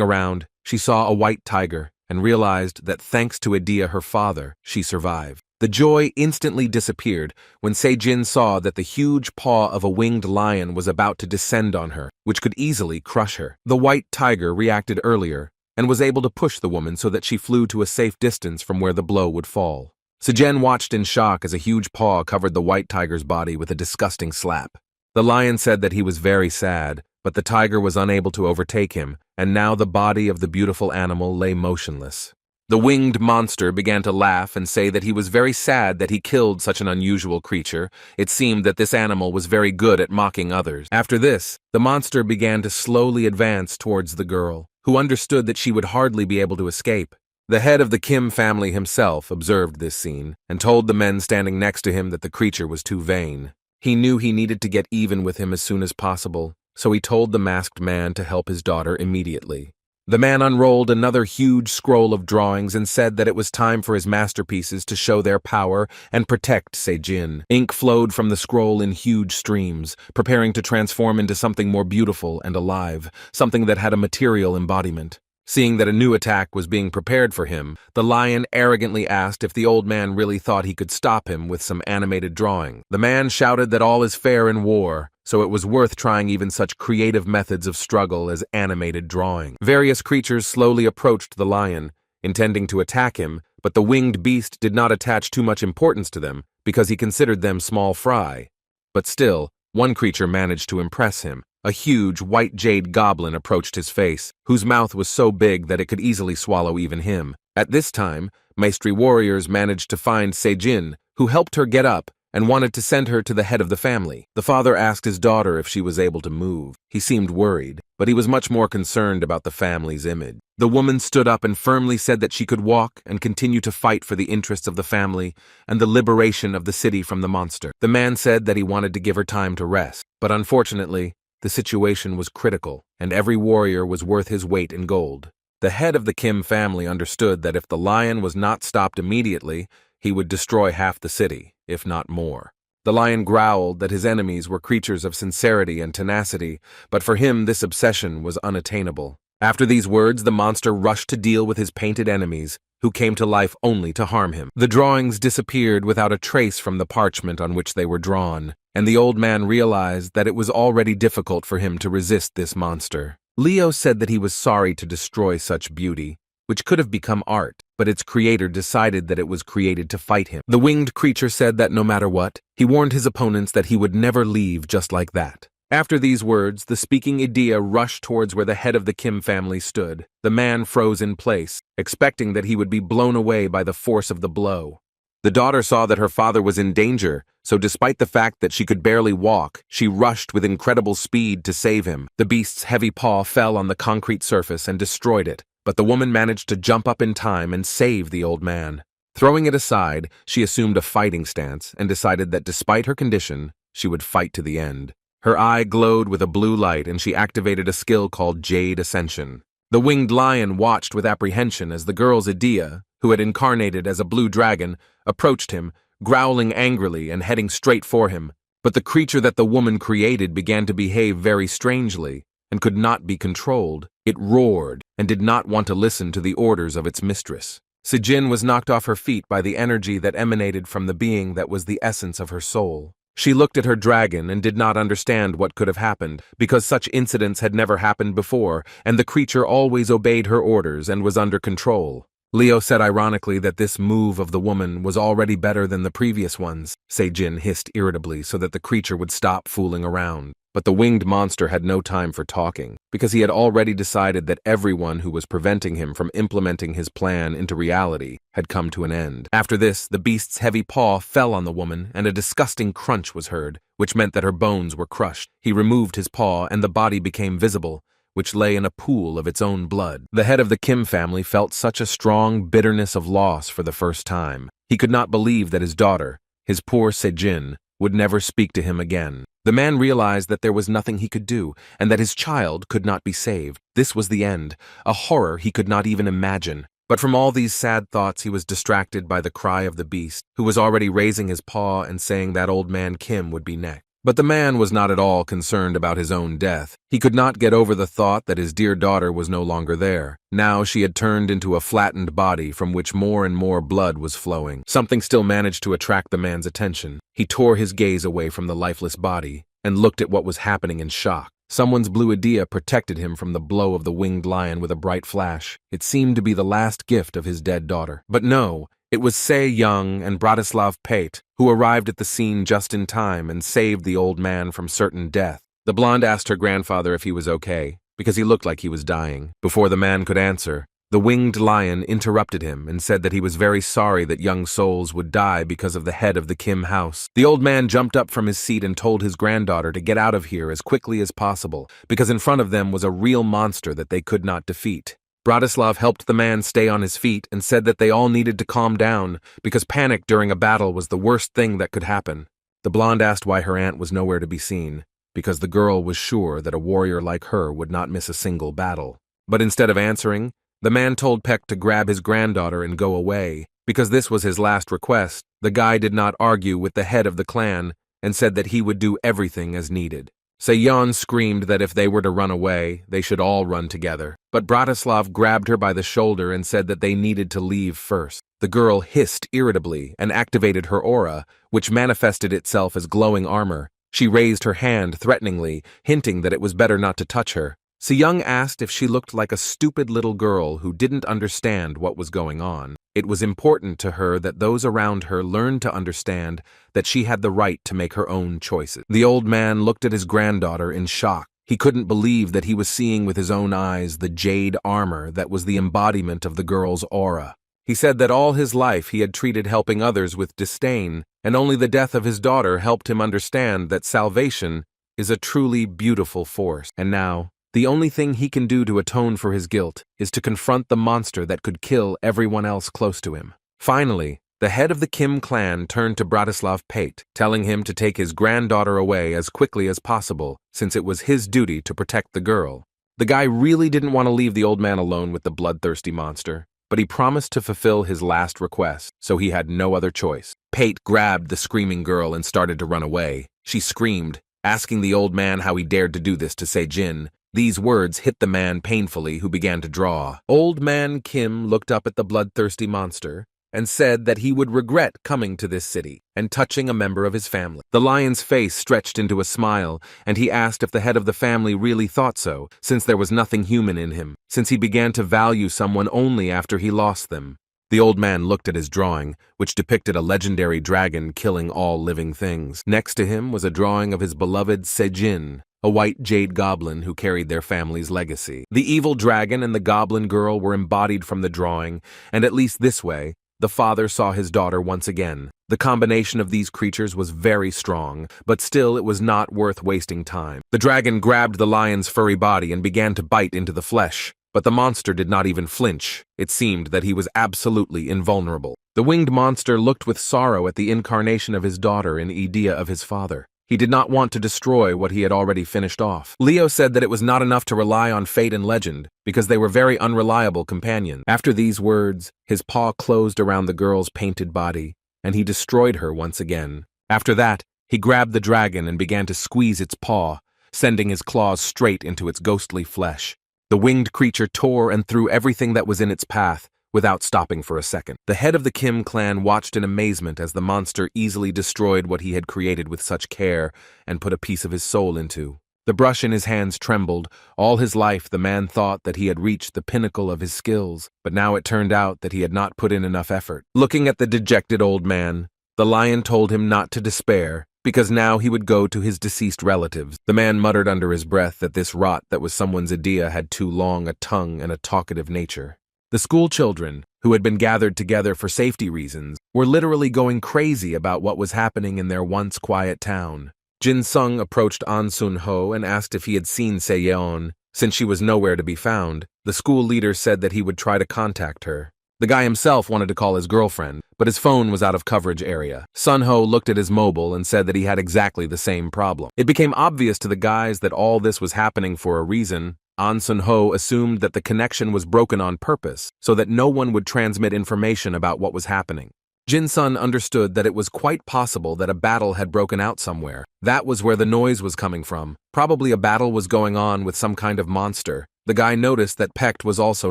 around, she saw a white tiger and realized that thanks to Idea, her father, she survived. The joy instantly disappeared when Se-jin saw that the huge paw of a winged lion was about to descend on her, which could easily crush her. The white tiger reacted earlier and was able to push the woman so that she flew to a safe distance from where the blow would fall. Se-jin watched in shock as a huge paw covered the white tiger's body with a disgusting slap. The lion said that he was very sad, but the tiger was unable to overtake him, and now the body of the beautiful animal lay motionless. The winged monster began to laugh and say that he was very sad that he killed such an unusual creature. It seemed that this animal was very good at mocking others. After this, the monster began to slowly advance towards the girl, who understood that she would hardly be able to escape. The head of the Kim family himself observed this scene and told the men standing next to him that the creature was too vain. He knew he needed to get even with him as soon as possible, so he told the masked man to help his daughter immediately. The man unrolled another huge scroll of drawings and said that it was time for his masterpieces to show their power and protect Se-jin. Ink flowed from the scroll in huge streams, preparing to transform into something more beautiful and alive, something that had a material embodiment. Seeing that a new attack was being prepared for him, the lion arrogantly asked if the old man really thought he could stop him with some animated drawing. The man shouted that all is fair in war, so it was worth trying even such creative methods of struggle as animated drawing. Various creatures slowly approached the lion, intending to attack him, but the winged beast did not attach too much importance to them because he considered them small fry. But still, one creature managed to impress him. A huge white jade goblin approached his face, whose mouth was so big that it could easily swallow even him. At this time, Maestri warriors managed to find Se-jin, who helped her get up and wanted to send her to the head of the family. The father asked his daughter if she was able to move. He seemed worried, but he was much more concerned about the family's image. The woman stood up and firmly said that she could walk and continue to fight for the interests of the family and the liberation of the city from the monster. The man said that he wanted to give her time to rest, but unfortunately, the situation was critical, and every warrior was worth his weight in gold. The head of the Kim family understood that if the lion was not stopped immediately, he would destroy half the city, if not more. The lion growled that his enemies were creatures of sincerity and tenacity, but for him this obsession was unattainable. After these words, the monster rushed to deal with his painted enemies, who came to life only to harm him. The drawings disappeared without a trace from the parchment on which they were drawn, and the old man realized that it was already difficult for him to resist this monster. Leo said that he was sorry to destroy such beauty, which could have become art, but its creator decided that it was created to fight him. The winged creature said that no matter what, he warned his opponents that he would never leave just like that. After these words, the speaking Idea rushed towards where the head of the Kim family stood. The man froze in place, expecting that he would be blown away by the force of the blow. The daughter saw that her father was in danger, so despite the fact that she could barely walk, she rushed with incredible speed to save him. The beast's heavy paw fell on the concrete surface and destroyed it, but the woman managed to jump up in time and save the old man. Throwing it aside, she assumed a fighting stance and decided that despite her condition, she would fight to the end. Her eye glowed with a blue light and she activated a skill called Jade Ascension. The winged lion watched with apprehension as the girl's Idea, who had incarnated as a blue dragon, approached him, growling angrily and heading straight for him. But the creature that the woman created began to behave very strangely, and could not be controlled. It roared and did not want to listen to the orders of its mistress. Sejin was knocked off her feet by the energy that emanated from the being that was the essence of her soul. She looked at her dragon and did not understand what could have happened, because such incidents had never happened before, and the creature always obeyed her orders and was under control. Leo said ironically that this move of the woman was already better than the previous ones. Sejin hissed irritably so that the creature would stop fooling around. But the winged monster had no time for talking, because he had already decided that everyone who was preventing him from implementing his plan into reality had come to an end. After this, the beast's heavy paw fell on the woman, and a disgusting crunch was heard, which meant that her bones were crushed. He removed his paw, and the body became visible, which lay in a pool of its own blood. The head of the Kim family felt such a strong bitterness of loss for the first time. He could not believe that his daughter, his poor Sejin, would never speak to him again. The man realized that there was nothing he could do, and that his child could not be saved. This was the end, a horror he could not even imagine. But from all these sad thoughts he was distracted by the cry of the beast, who was already raising his paw and saying that old man Kim would be next. But the man was not at all concerned about his own death. He could not get over the thought that his dear daughter was no longer there. Now she had turned into a flattened body from which more and more blood was flowing. Something still managed to attract the man's attention. He tore his gaze away from the lifeless body and looked at what was happening in shock. Someone's blue idea protected him from the blow of the winged lion with a bright flash. It seemed to be the last gift of his dead daughter. But no, it was Se Young and Bratislav Pate who arrived at the scene just in time and saved the old man from certain death. The blonde asked her grandfather if he was okay, because he looked like he was dying. Before the man could answer, the winged lion interrupted him and said that he was very sorry that young souls would die because of the head of the Kim house. The old man jumped up from his seat and told his granddaughter to get out of here as quickly as possible, because in front of them was a real monster that they could not defeat. Bratislav helped the man stay on his feet and said that they all needed to calm down, because panic during a battle was the worst thing that could happen. The blonde asked why her aunt was nowhere to be seen, because the girl was sure that a warrior like her would not miss a single battle. But instead of answering, the man told Peck to grab his granddaughter and go away. Because this was his last request, the guy did not argue with the head of the clan and said that he would do everything as needed. Seyon screamed that if they were to run away, they should all run together. But Bratislav grabbed her by the shoulder and said that they needed to leave first. The girl hissed irritably and activated her aura, which manifested itself as glowing armor. She raised her hand threateningly, hinting that it was better not to touch her. Seyoung asked if she looked like a stupid little girl who didn't understand what was going on. It was important to her that those around her learned to understand that she had the right to make her own choices. The old man looked at his granddaughter in shock. He couldn't believe that he was seeing with his own eyes the jade armor that was the embodiment of the girl's aura. He said that all his life he had treated helping others with disdain, and only the death of his daughter helped him understand that salvation is a truly beautiful force. And now, the only thing he can do to atone for his guilt is to confront the monster that could kill everyone else close to him. Finally, the head of the Kim clan turned to Bratislav Pate, telling him to take his granddaughter away as quickly as possible, since it was his duty to protect the girl. The guy really didn't want to leave the old man alone with the bloodthirsty monster, but he promised to fulfill his last request, so he had no other choice. Pate grabbed the screaming girl and started to run away. She screamed, asking the old man how he dared to do this to Sejin. These words hit the man painfully, who began to draw. Old man Kim looked up at the bloodthirsty monster and said that he would regret coming to this city and touching a member of his family. The lion's face stretched into a smile, and he asked if the head of the family really thought so, since there was nothing human in him, since he began to value someone only after he lost them. The old man looked at his drawing, which depicted a legendary dragon killing all living things. Next to him was a drawing of his beloved Sejin, a white jade goblin who carried their family's legacy. The evil dragon and the goblin girl were embodied from the drawing, and at least this way, the father saw his daughter once again. The combination of these creatures was very strong, but still it was not worth wasting time. The dragon grabbed the lion's furry body and began to bite into the flesh, but the monster did not even flinch. It seemed that he was absolutely invulnerable. The winged monster looked with sorrow at the incarnation of his daughter in idea of his father. He did not want to destroy what he had already finished off. Leo said that it was not enough to rely on fate and legend, because they were very unreliable companions. After these words, his paw closed around the girl's painted body, and he destroyed her once again. After that, he grabbed the dragon and began to squeeze its paw, sending his claws straight into its ghostly flesh. The winged creature tore and threw everything that was in its path, without stopping for a second. The head of the Kim clan watched in amazement as the monster easily destroyed what he had created with such care and put a piece of his soul into. The brush in his hands trembled. All his life the man thought that he had reached the pinnacle of his skills, but now it turned out that he had not put in enough effort. Looking at the dejected old man, the lion told him not to despair, because now he would go to his deceased relatives. The man muttered under his breath that this rot that was someone's idea had too long a tongue and a talkative nature. The school children, who had been gathered together for safety reasons, were literally going crazy about what was happening in their once quiet town. Jin Sung approached An Sun Ho and asked if he had seen Se Yeon. Since she was nowhere to be found, the school leader said that he would try to contact her. The guy himself wanted to call his girlfriend, but his phone was out of coverage area. Sun Ho looked at his mobile and said that he had exactly the same problem. It became obvious to the guys that all this was happening for a reason. An Sun Ho assumed that the connection was broken on purpose, so that no one would transmit information about what was happening. Jin Sun understood that it was quite possible that a battle had broken out somewhere. That was where the noise was coming from. Probably a battle was going on with some kind of monster. The guy noticed that Pecht was also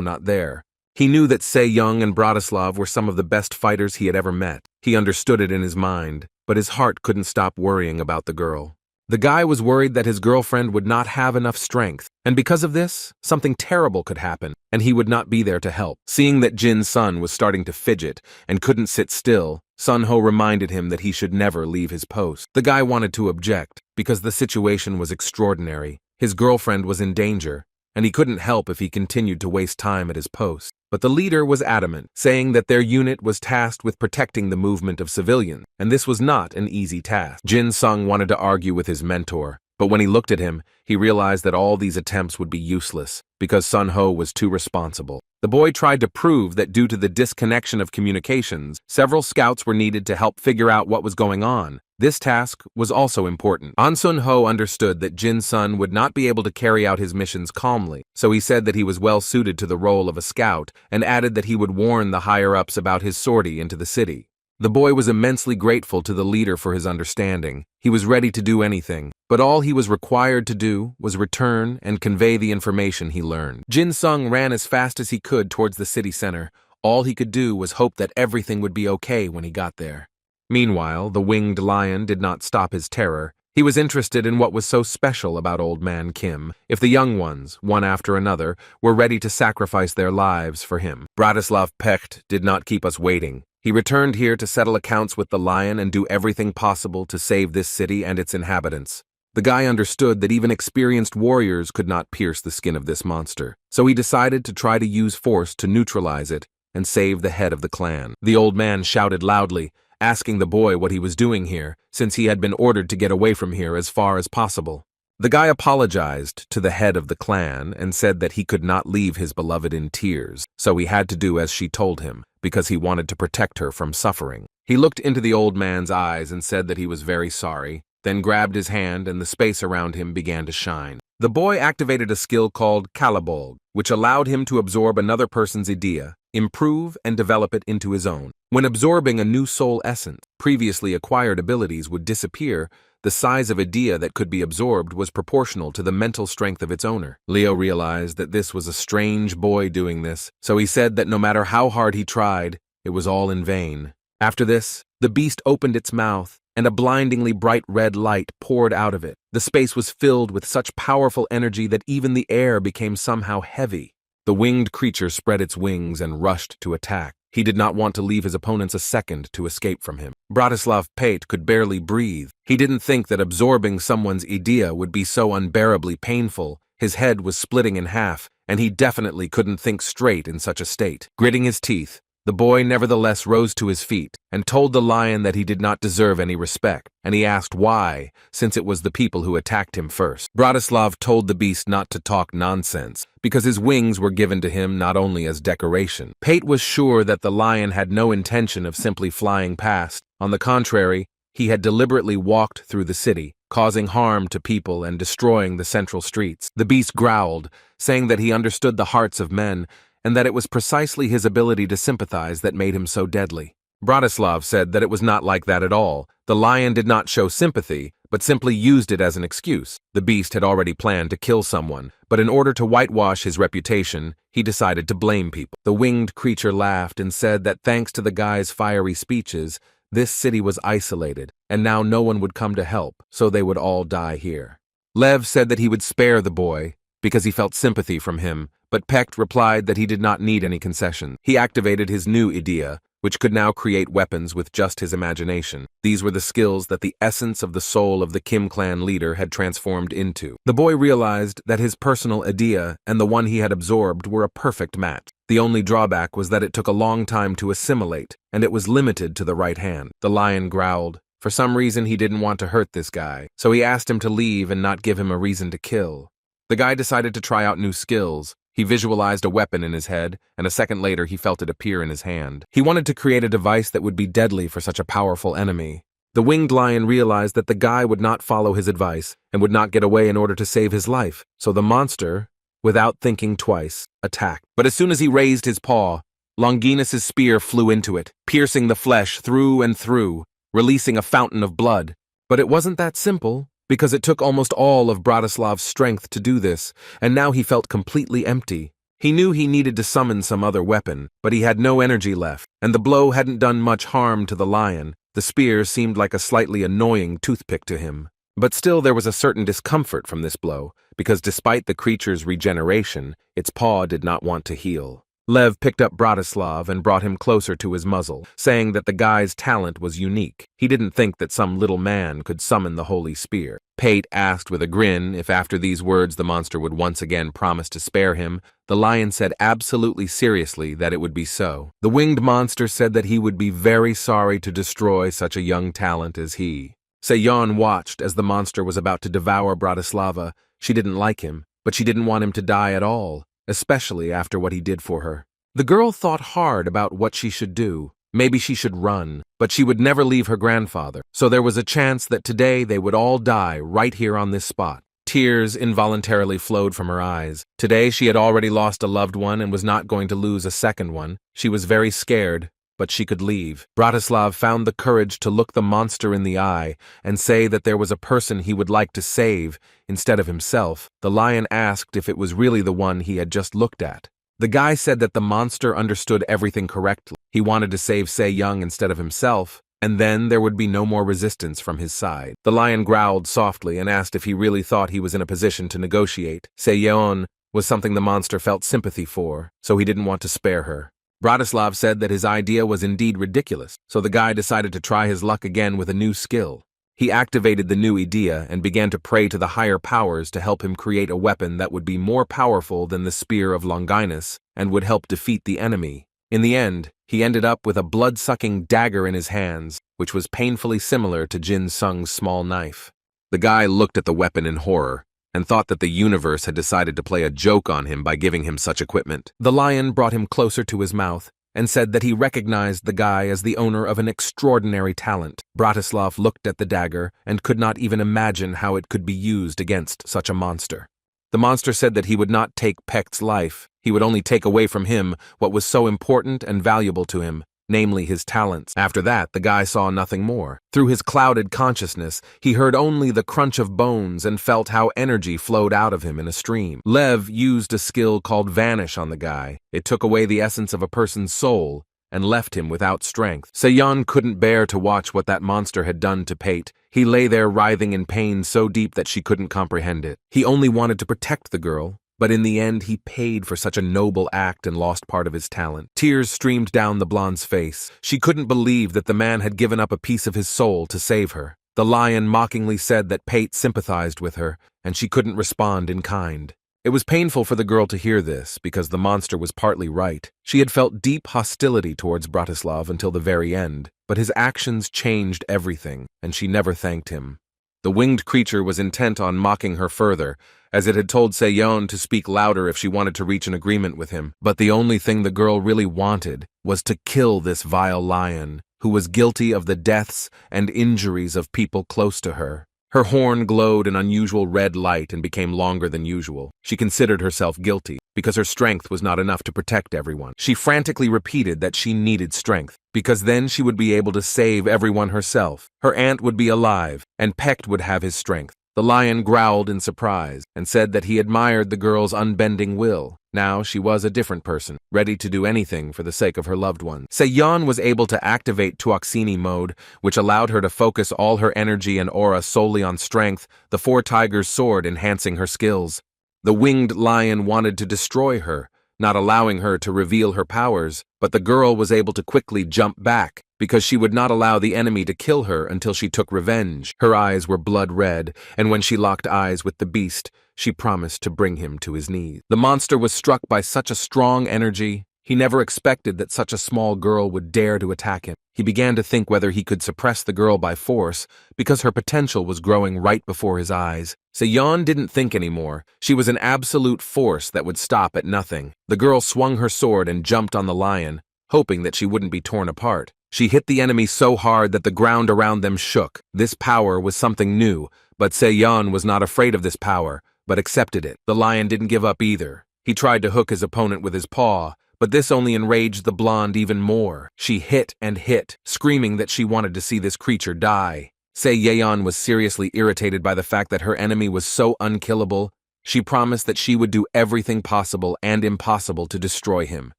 not there. He knew that Se Young and Bratislav were some of the best fighters he had ever met. He understood it in his mind, but his heart couldn't stop worrying about the girl. The guy was worried that his girlfriend would not have enough strength, and because of this, something terrible could happen, and he would not be there to help. Seeing that Jin Sun was starting to fidget and couldn't sit still, Sun Ho reminded him that he should never leave his post. The guy wanted to object, because the situation was extraordinary. His girlfriend was in danger, and he couldn't help if he continued to waste time at his post. But the leader was adamant, saying that their unit was tasked with protecting the movement of civilians, and this was not an easy task. Jin Sung wanted to argue with his mentor, but when he looked at him, he realized that all these attempts would be useless, because Sun Ho was too responsible. The boy tried to prove that due to the disconnection of communications, several scouts were needed to help figure out what was going on. This task was also important. An Sun Ho understood that Jin Sun would not be able to carry out his missions calmly, so he said that he was well suited to the role of a scout and added that he would warn the higher-ups about his sortie into the city. The boy was immensely grateful to the leader for his understanding. He was ready to do anything, but all he was required to do was return and convey the information he learned. Jin Sung ran as fast as he could towards the city center. All he could do was hope that everything would be okay when he got there. Meanwhile, the winged lion did not stop his terror. He was interested in what was so special about Old Man Kim. If the young ones, one after another, were ready to sacrifice their lives for him. Bratislav Pecht did not keep us waiting. He returned here to settle accounts with the lion and do everything possible to save this city and its inhabitants. The guy understood that even experienced warriors could not pierce the skin of this monster, so he decided to try to use force to neutralize it and save the head of the clan. The old man shouted loudly, asking the boy what he was doing here, since he had been ordered to get away from here as far as possible. The guy apologized to the head of the clan and said that he could not leave his beloved in tears, so he had to do as she told him, because he wanted to protect her from suffering. He looked into the old man's eyes and said that he was very sorry, then grabbed his hand and the space around him began to shine. The boy activated a skill called Kalabolg, which allowed him to absorb another person's idea, improve and develop it into his own. When absorbing a new soul essence, previously acquired abilities would disappear. The size of idea that could be absorbed was proportional to the mental strength of its owner. Leo realized that this was a strange boy doing this, so he said that no matter how hard he tried, it was all in vain. After this, the beast opened its mouth, and a blindingly bright red light poured out of it. The space was filled with such powerful energy that even the air became somehow heavy. The winged creature spread its wings and rushed to attack. He did not want to leave his opponents a second to escape from him. Bratislav Pate could barely breathe. He didn't think that absorbing someone's idea would be so unbearably painful. His head was splitting in half, and he definitely couldn't think straight in such a state. Gritting his teeth, the boy nevertheless rose to his feet and told the lion that he did not deserve any respect, and he asked why, since it was the people who attacked him first. Bratislav told the beast not to talk nonsense, because his wings were given to him not only as decoration. Pate was sure that the lion had no intention of simply flying past. On the contrary, he had deliberately walked through the city, causing harm to people and destroying the central streets. The beast growled, saying that he understood the hearts of men, and that it was precisely his ability to sympathize that made him so deadly. Bratislav said that it was not like that at all. The lion did not show sympathy, but simply used it as an excuse. The beast had already planned to kill someone, but in order to whitewash his reputation, he decided to blame people. The winged creature laughed and said that thanks to the guy's fiery speeches, this city was isolated, and now no one would come to help, so they would all die here. Lev said that he would spare the boy, because he felt sympathy from him, but Pecht replied that he did not need any concession. He activated his new idea, which could now create weapons with just his imagination. These were the skills that the essence of the soul of the Kim clan leader had transformed into. The boy realized that his personal idea and the one he had absorbed were a perfect match. The only drawback was that it took a long time to assimilate, and it was limited to the right hand. The lion growled. For some reason, he didn't want to hurt this guy, so he asked him to leave and not give him a reason to kill. The guy decided to try out new skills. He visualized a weapon in his head, and a second later he felt it appear in his hand. He wanted to create a device that would be deadly for such a powerful enemy. The winged lion realized that the guy would not follow his advice and would not get away in order to save his life, so the monster, without thinking twice, attacked. But as soon as he raised his paw, Longinus's spear flew into it, piercing the flesh through and through, releasing a fountain of blood. But it wasn't that simple, because it took almost all of Bratislav's strength to do this, and now he felt completely empty. He knew he needed to summon some other weapon, but he had no energy left, and the blow hadn't done much harm to the lion. The spear seemed like a slightly annoying toothpick to him. But still there was a certain discomfort from this blow, because despite the creature's regeneration, its paw did not want to heal. Lev picked up Bratislav and brought him closer to his muzzle, saying that the guy's talent was unique. He didn't think that some little man could summon the holy spear. Pate asked with a grin if after these words the monster would once again promise to spare him. The lion said absolutely seriously that it would be so. The winged monster said that he would be very sorry to destroy such a young talent as he. Seyon watched as the monster was about to devour Bratislava. She didn't like him, but she didn't want him to die at all, especially after what he did for her. The girl thought hard about what she should do. Maybe she should run, but she would never leave her grandfather, so there was a chance that today they would all die right here on this spot. Tears involuntarily flowed from her eyes. Today she had already lost a loved one and was not going to lose a second one. She was very scared, but she could leave. Bratislav found the courage to look the monster in the eye and say that there was a person he would like to save instead of himself. The lion asked if it was really the one he had just looked at. The guy said that the monster understood everything correctly. He wanted to save Se-young instead of himself, and then there would be no more resistance from his side. The lion growled softly and asked if he really thought he was in a position to negotiate. Se-young was something the monster felt sympathy for, so he didn't want to spare her. Bratislav said that his idea was indeed ridiculous, so the guy decided to try his luck again with a new skill. He activated the new idea and began to pray to the higher powers to help him create a weapon that would be more powerful than the spear of Longinus and would help defeat the enemy. In the end, he ended up with a blood-sucking dagger in his hands, which was painfully similar to Jin Sung's small knife. The guy looked at the weapon in horror and thought that the universe had decided to play a joke on him by giving him such equipment. The lion brought him closer to his mouth and said that he recognized the guy as the owner of an extraordinary talent. Bratislav looked at the dagger and could not even imagine how it could be used against such a monster. The monster said that he would not take Pecht's life. He would only take away from him what was so important and valuable to him, namely his talents. After that, the guy saw nothing more. Through his clouded consciousness, he heard only the crunch of bones and felt how energy flowed out of him in a stream. Lev used a skill called Vanish on the guy. It took away the essence of a person's soul and left him without strength. Se-young couldn't bear to watch what that monster had done to Pate. He lay there writhing in pain so deep that she couldn't comprehend it. He only wanted to protect the girl, but in the end he paid for such a noble act and lost part of his talent. Tears streamed down the blonde's face. She couldn't believe that the man had given up a piece of his soul to save her. The lion mockingly said that Pate sympathized with her, and she couldn't respond in kind. It was painful for the girl to hear this, because the monster was partly right. She had felt deep hostility towards Bratislav until the very end, but his actions changed everything, and she never thanked him. The winged creature was intent on mocking her further, as it had told Se-young to speak louder if she wanted to reach an agreement with him. But the only thing the girl really wanted was to kill this vile lion, who was guilty of the deaths and injuries of people close to her. Her horn glowed an unusual red light and became longer than usual. She considered herself guilty because her strength was not enough to protect everyone. She frantically repeated that she needed strength because then she would be able to save everyone herself. Her aunt would be alive and Pecht would have his strength. The lion growled in surprise and said that he admired the girl's unbending will. Now she was a different person, ready to do anything for the sake of her loved one. Seyon was able to activate Tuoxini mode, which allowed her to focus all her energy and aura solely on strength, the four tigers' sword enhancing her skills. The winged lion wanted to destroy her, not allowing her to reveal her powers, but the girl was able to quickly jump back because she would not allow the enemy to kill her until she took revenge. Her eyes were blood red, and when she locked eyes with the beast, she promised to bring him to his knees. The monster was struck by such a strong energy. He never expected that such a small girl would dare to attack him. He began to think whether he could suppress the girl by force, because her potential was growing right before his eyes. Seyon didn't think anymore. She was an absolute force that would stop at nothing. The girl swung her sword and jumped on the lion, hoping that she wouldn't be torn apart. She hit the enemy so hard that the ground around them shook. This power was something new, but Seyon was not afraid of this power, but accepted it. The lion didn't give up either. He tried to hook his opponent with his paw, but this only enraged the blonde even more. She hit and hit, screaming that she wanted to see this creature die. Seyon was seriously irritated by the fact that her enemy was so unkillable. She promised that she would do everything possible and impossible to destroy him.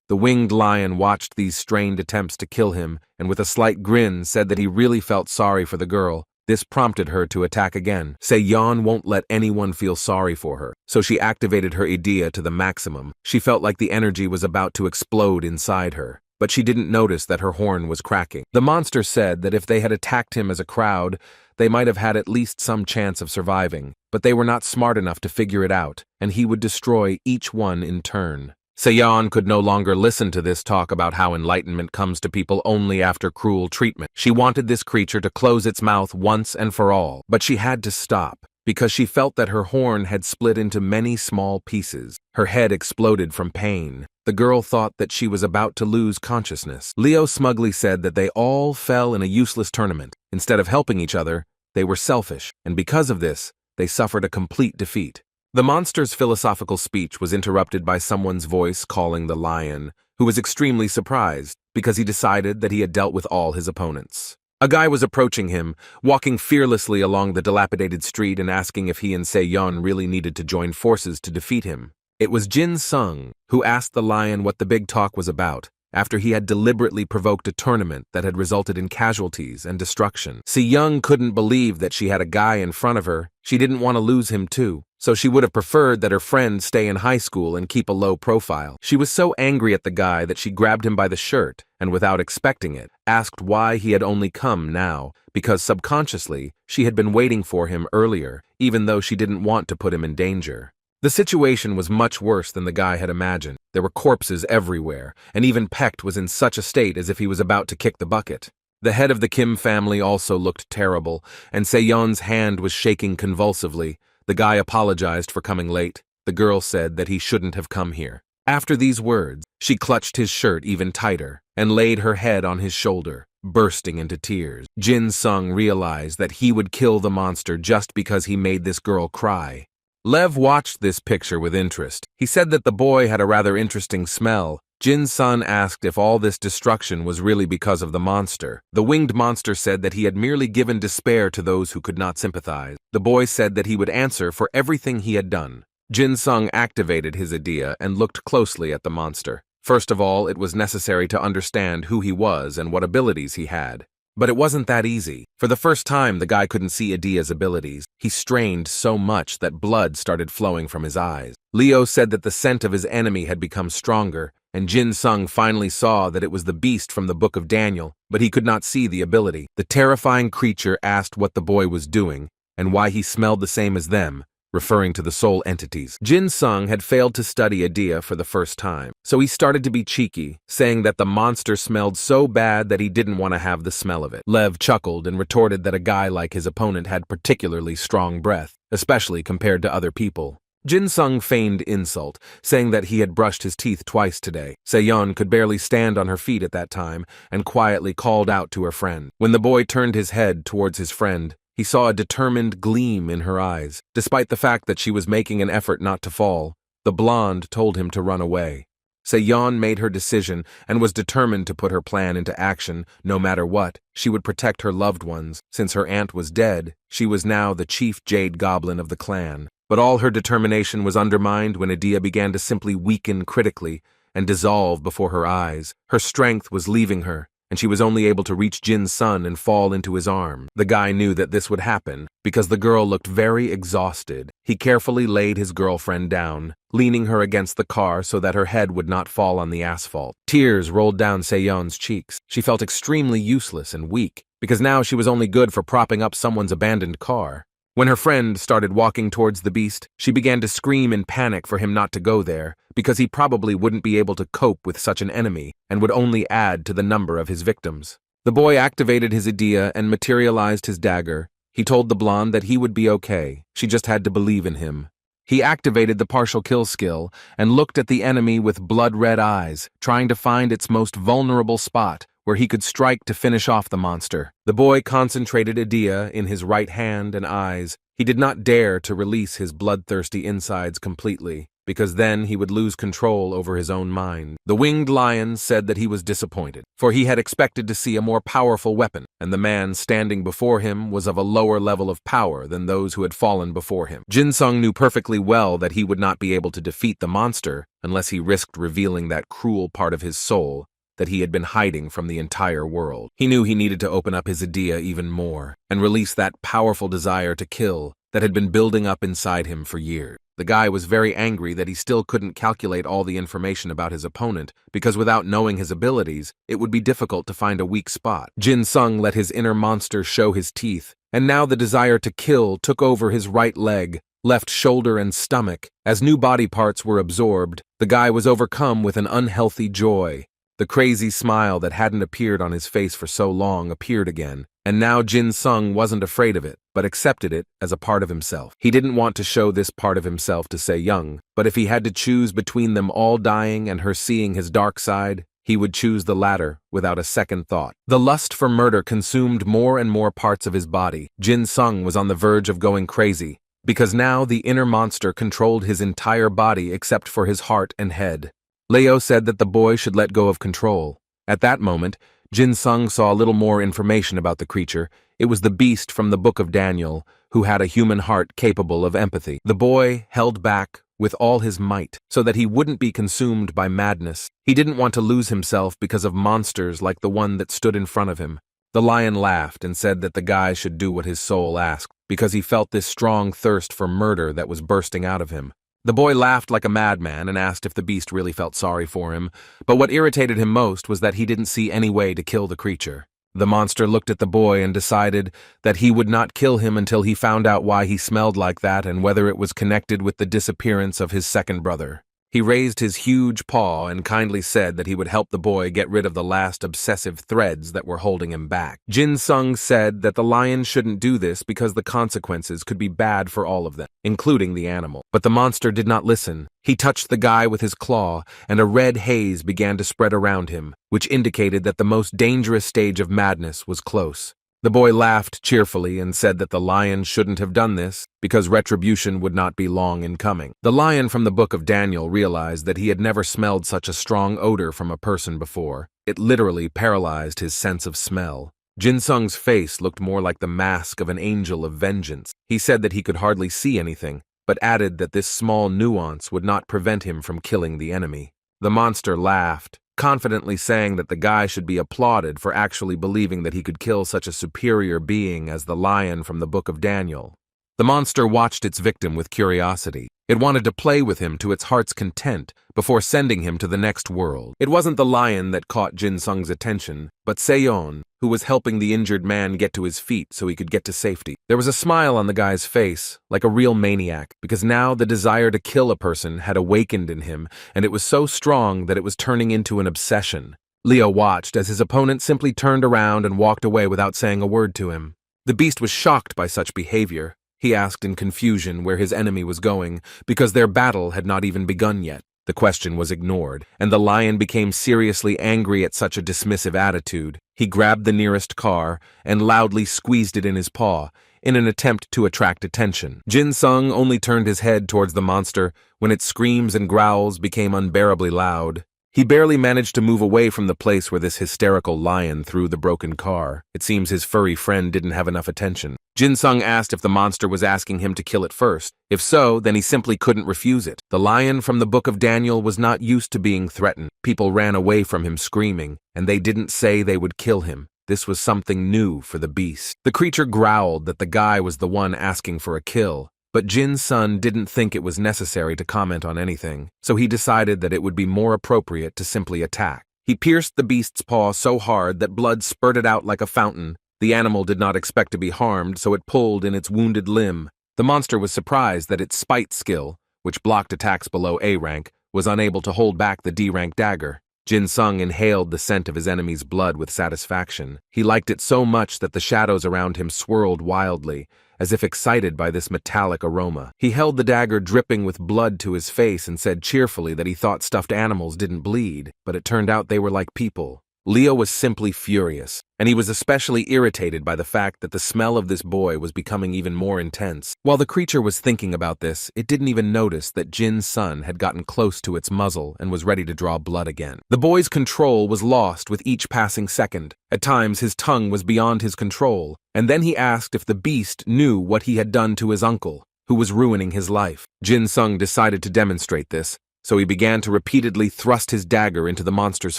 The winged lion watched these strained attempts to kill him, and with a slight grin said that he really felt sorry for the girl. This prompted her to attack again. Seyon won't let anyone feel sorry for her, so she activated her idea to the maximum. She felt like the energy was about to explode inside her, but she didn't notice that her horn was cracking. The monster said that if they had attacked him as a crowd, they might have had at least some chance of surviving, but they were not smart enough to figure it out, and he would destroy each one in turn. Seyon could no longer listen to this talk about how enlightenment comes to people only after cruel treatment. She wanted this creature to close its mouth once and for all, but she had to stop, because she felt that her horn had split into many small pieces. Her head exploded from pain. The girl thought that she was about to lose consciousness. Leo smugly said that they all fell in a useless tournament. Instead of helping each other, they were selfish, and because of this, they suffered a complete defeat. The monster's philosophical speech was interrupted by someone's voice calling the lion, who was extremely surprised because he decided that he had dealt with all his opponents. A guy was approaching him, walking fearlessly along the dilapidated street and asking if he and Seyon really needed to join forces to defeat him. It was Jin Sung who asked the lion what the big talk was about, after he had deliberately provoked a tournament that had resulted in casualties and destruction. Si-young couldn't believe that she had a guy in front of her. She didn't want to lose him too, so she would have preferred that her friend stay in high school and keep a low profile. She was so angry at the guy that she grabbed him by the shirt and, without expecting it, asked why he had only come now, because subconsciously she had been waiting for him earlier, even though she didn't want to put him in danger. The situation was much worse than the guy had imagined. There were corpses everywhere, and even Pecht was in such a state as if he was about to kick the bucket. The head of the Kim family also looked terrible, and Se-yeon's hand was shaking convulsively. The guy apologized for coming late. The girl said that he shouldn't have come here. After these words, she clutched his shirt even tighter and laid her head on his shoulder, bursting into tears. Jin Sung realized that he would kill the monster just because he made this girl cry. Lev watched this picture with interest. He said that the boy had a rather interesting smell. Jin Sun asked if all this destruction was really because of the monster. The winged monster said that he had merely given despair to those who could not sympathize. The boy said that he would answer for everything he had done. Jin Sung activated his idea and looked closely at the monster. First of all, it was necessary to understand who he was and what abilities he had. But it wasn't that easy. For the first time, the guy couldn't see Adia's abilities. He strained so much that blood started flowing from his eyes. Leo said that the scent of his enemy had become stronger, and Jin Sung finally saw that it was the beast from the Book of Daniel, but he could not see the ability. The terrifying creature asked what the boy was doing and why he smelled the same as them, referring to the soul entities. Jin Sung had failed to study Adia for the first time, so he started to be cheeky, saying that the monster smelled so bad that he didn't want to have the smell of it. Lev chuckled and retorted that a guy like his opponent had particularly strong breath, especially compared to other people. Jin Sung feigned insult, saying that he had brushed his teeth twice today. Se-yeon could barely stand on her feet at that time and quietly called out to her friend. When the boy turned his head towards his friend, he He saw a determined gleam in her eyes. Despite the fact that she was making an effort not to fall, the blonde told him to run away. Se-yeon made her decision and was determined to put her plan into action no matter what. She would protect her loved ones. Since her aunt was dead, she was now the chief jade goblin of the clan. But all her determination was undermined when Idea began to simply weaken critically and dissolve before her eyes. Her strength was leaving her, and she was only able to reach Jin's son and fall into his arms. The guy knew that this would happen because the girl looked very exhausted. He carefully laid his girlfriend down, leaning her against the car so that her head would not fall on the asphalt. Tears rolled down Se-yeon's cheeks. She felt extremely useless and weak because now she was only good for propping up someone's abandoned car. When her friend started walking towards the beast, she began to scream in panic for him not to go there, because he probably wouldn't be able to cope with such an enemy and would only add to the number of his victims. The boy activated his idea and materialized his dagger. He told the blonde that he would be okay. She just had to believe in him. He activated the partial kill skill and looked at the enemy with blood-red eyes, trying to find its most vulnerable spot where he could strike to finish off the monster. The boy concentrated Idea in his right hand and eyes. He did not dare to release his bloodthirsty insides completely, because then he would lose control over his own mind. The winged lion said that he was disappointed, for he had expected to see a more powerful weapon, and the man standing before him was of a lower level of power than those who had fallen before him. Jin-sung knew perfectly well that he would not be able to defeat the monster unless he risked revealing that cruel part of his soul that he had been hiding from the entire world. He knew he needed to open up his idea even more and release that powerful desire to kill that had been building up inside him for years. The guy was very angry that he still couldn't calculate all the information about his opponent, because without knowing his abilities, it would be difficult to find a weak spot. Jin-sung let his inner monster show his teeth, and now the desire to kill took over his right leg, left shoulder and stomach. As new body parts were absorbed, the guy was overcome with an unhealthy joy. The crazy smile that hadn't appeared on his face for so long appeared again, and now Jin-sung wasn't afraid of it, but accepted it as a part of himself. He didn't want to show this part of himself to Se-yeon, but if he had to choose between them all dying and her seeing his dark side, he would choose the latter without a second thought. The lust for murder consumed more and more parts of his body. Jin-sung was on the verge of going crazy, because now the inner monster controlled his entire body except for his heart and head. Leo said that the boy should let go of control. At that moment, Jin-sung saw a little more information about the creature. It was the beast from the Book of Daniel, who had a human heart capable of empathy. The boy held back with all his might so that he wouldn't be consumed by madness. He didn't want to lose himself because of monsters like the one that stood in front of him. The lion laughed and said that the guy should do what his soul asked, because he felt this strong thirst for murder that was bursting out of him. The boy laughed like a madman and asked if the beast really felt sorry for him, but what irritated him most was that he didn't see any way to kill the creature. The monster looked at the boy and decided that he would not kill him until he found out why he smelled like that and whether it was connected with the disappearance of his second brother. He raised his huge paw and kindly said that he would help the boy get rid of the last obsessive threads that were holding him back. Jin-sung said that the lion shouldn't do this because the consequences could be bad for all of them, including the animal. But the monster did not listen. He touched the guy with his claw, and a red haze began to spread around him, which indicated that the most dangerous stage of madness was close. The boy laughed cheerfully and said that the lion shouldn't have done this because retribution would not be long in coming. The lion from the Book of Daniel realized that he had never smelled such a strong odor from a person before. It literally paralyzed his sense of smell. Jin-sung's face looked more like the mask of an angel of vengeance. He said that he could hardly see anything, but added that this small nuance would not prevent him from killing the enemy. The monster laughed, confidently saying that the guy should be applauded for actually believing that he could kill such a superior being as the lion from the Book of Daniel. The monster watched its victim with curiosity. It wanted to play with him to its heart's content before sending him to the next world. It wasn't the lion that caught Jin-sung's attention, but Se-yeon, who was helping the injured man get to his feet so he could get to safety. There was a smile on the guy's face, like a real maniac, because now the desire to kill a person had awakened in him, and it was so strong that it was turning into an obsession. Leo watched as his opponent simply turned around and walked away without saying a word to him. The beast was shocked by such behavior. He asked in confusion where his enemy was going, because their battle had not even begun yet. The question was ignored, and the lion became seriously angry at such a dismissive attitude. He grabbed the nearest car and loudly squeezed it in his paw. in an attempt to attract attention. Jin Sung only turned his head towards the monster when its screams and growls became unbearably loud. He barely managed to move away from the place where this hysterical lion threw the broken car. It seems his furry friend didn't have enough attention. Jin Sung asked if the monster was asking him to kill it first. If so, then he simply couldn't refuse it. The lion from the Book of Daniel was not used to being threatened. People ran away from him screaming, and they didn't say they would kill him. This was something new for the beast. The creature growled that the guy was the one asking for a kill. But Jin Sun didn't think it was necessary to comment on anything, so he decided that it would be more appropriate to simply attack. He pierced the beast's paw so hard that blood spurted out like a fountain. The animal did not expect to be harmed, so it pulled in its wounded limb. The monster was surprised that its spite skill, which blocked attacks below A rank, was unable to hold back the D rank dagger. Jin Sung inhaled the scent of his enemy's blood with satisfaction. He liked it so much that the shadows around him swirled wildly, as if excited by this metallic aroma. He held the dagger dripping with blood to his face and said cheerfully that he thought stuffed animals didn't bleed, but it turned out they were like people. Leo was simply furious, and he was especially irritated by the fact that the smell of this boy was becoming even more intense. While the creature was thinking about this, it didn't even notice that Jin's son had gotten close to its muzzle and was ready to draw blood again. The boy's control was lost with each passing second. At times, his tongue was beyond his control, and then he asked if the beast knew what he had done to his uncle, who was ruining his life. Jin Sung decided to demonstrate this, so he began to repeatedly thrust his dagger into the monster's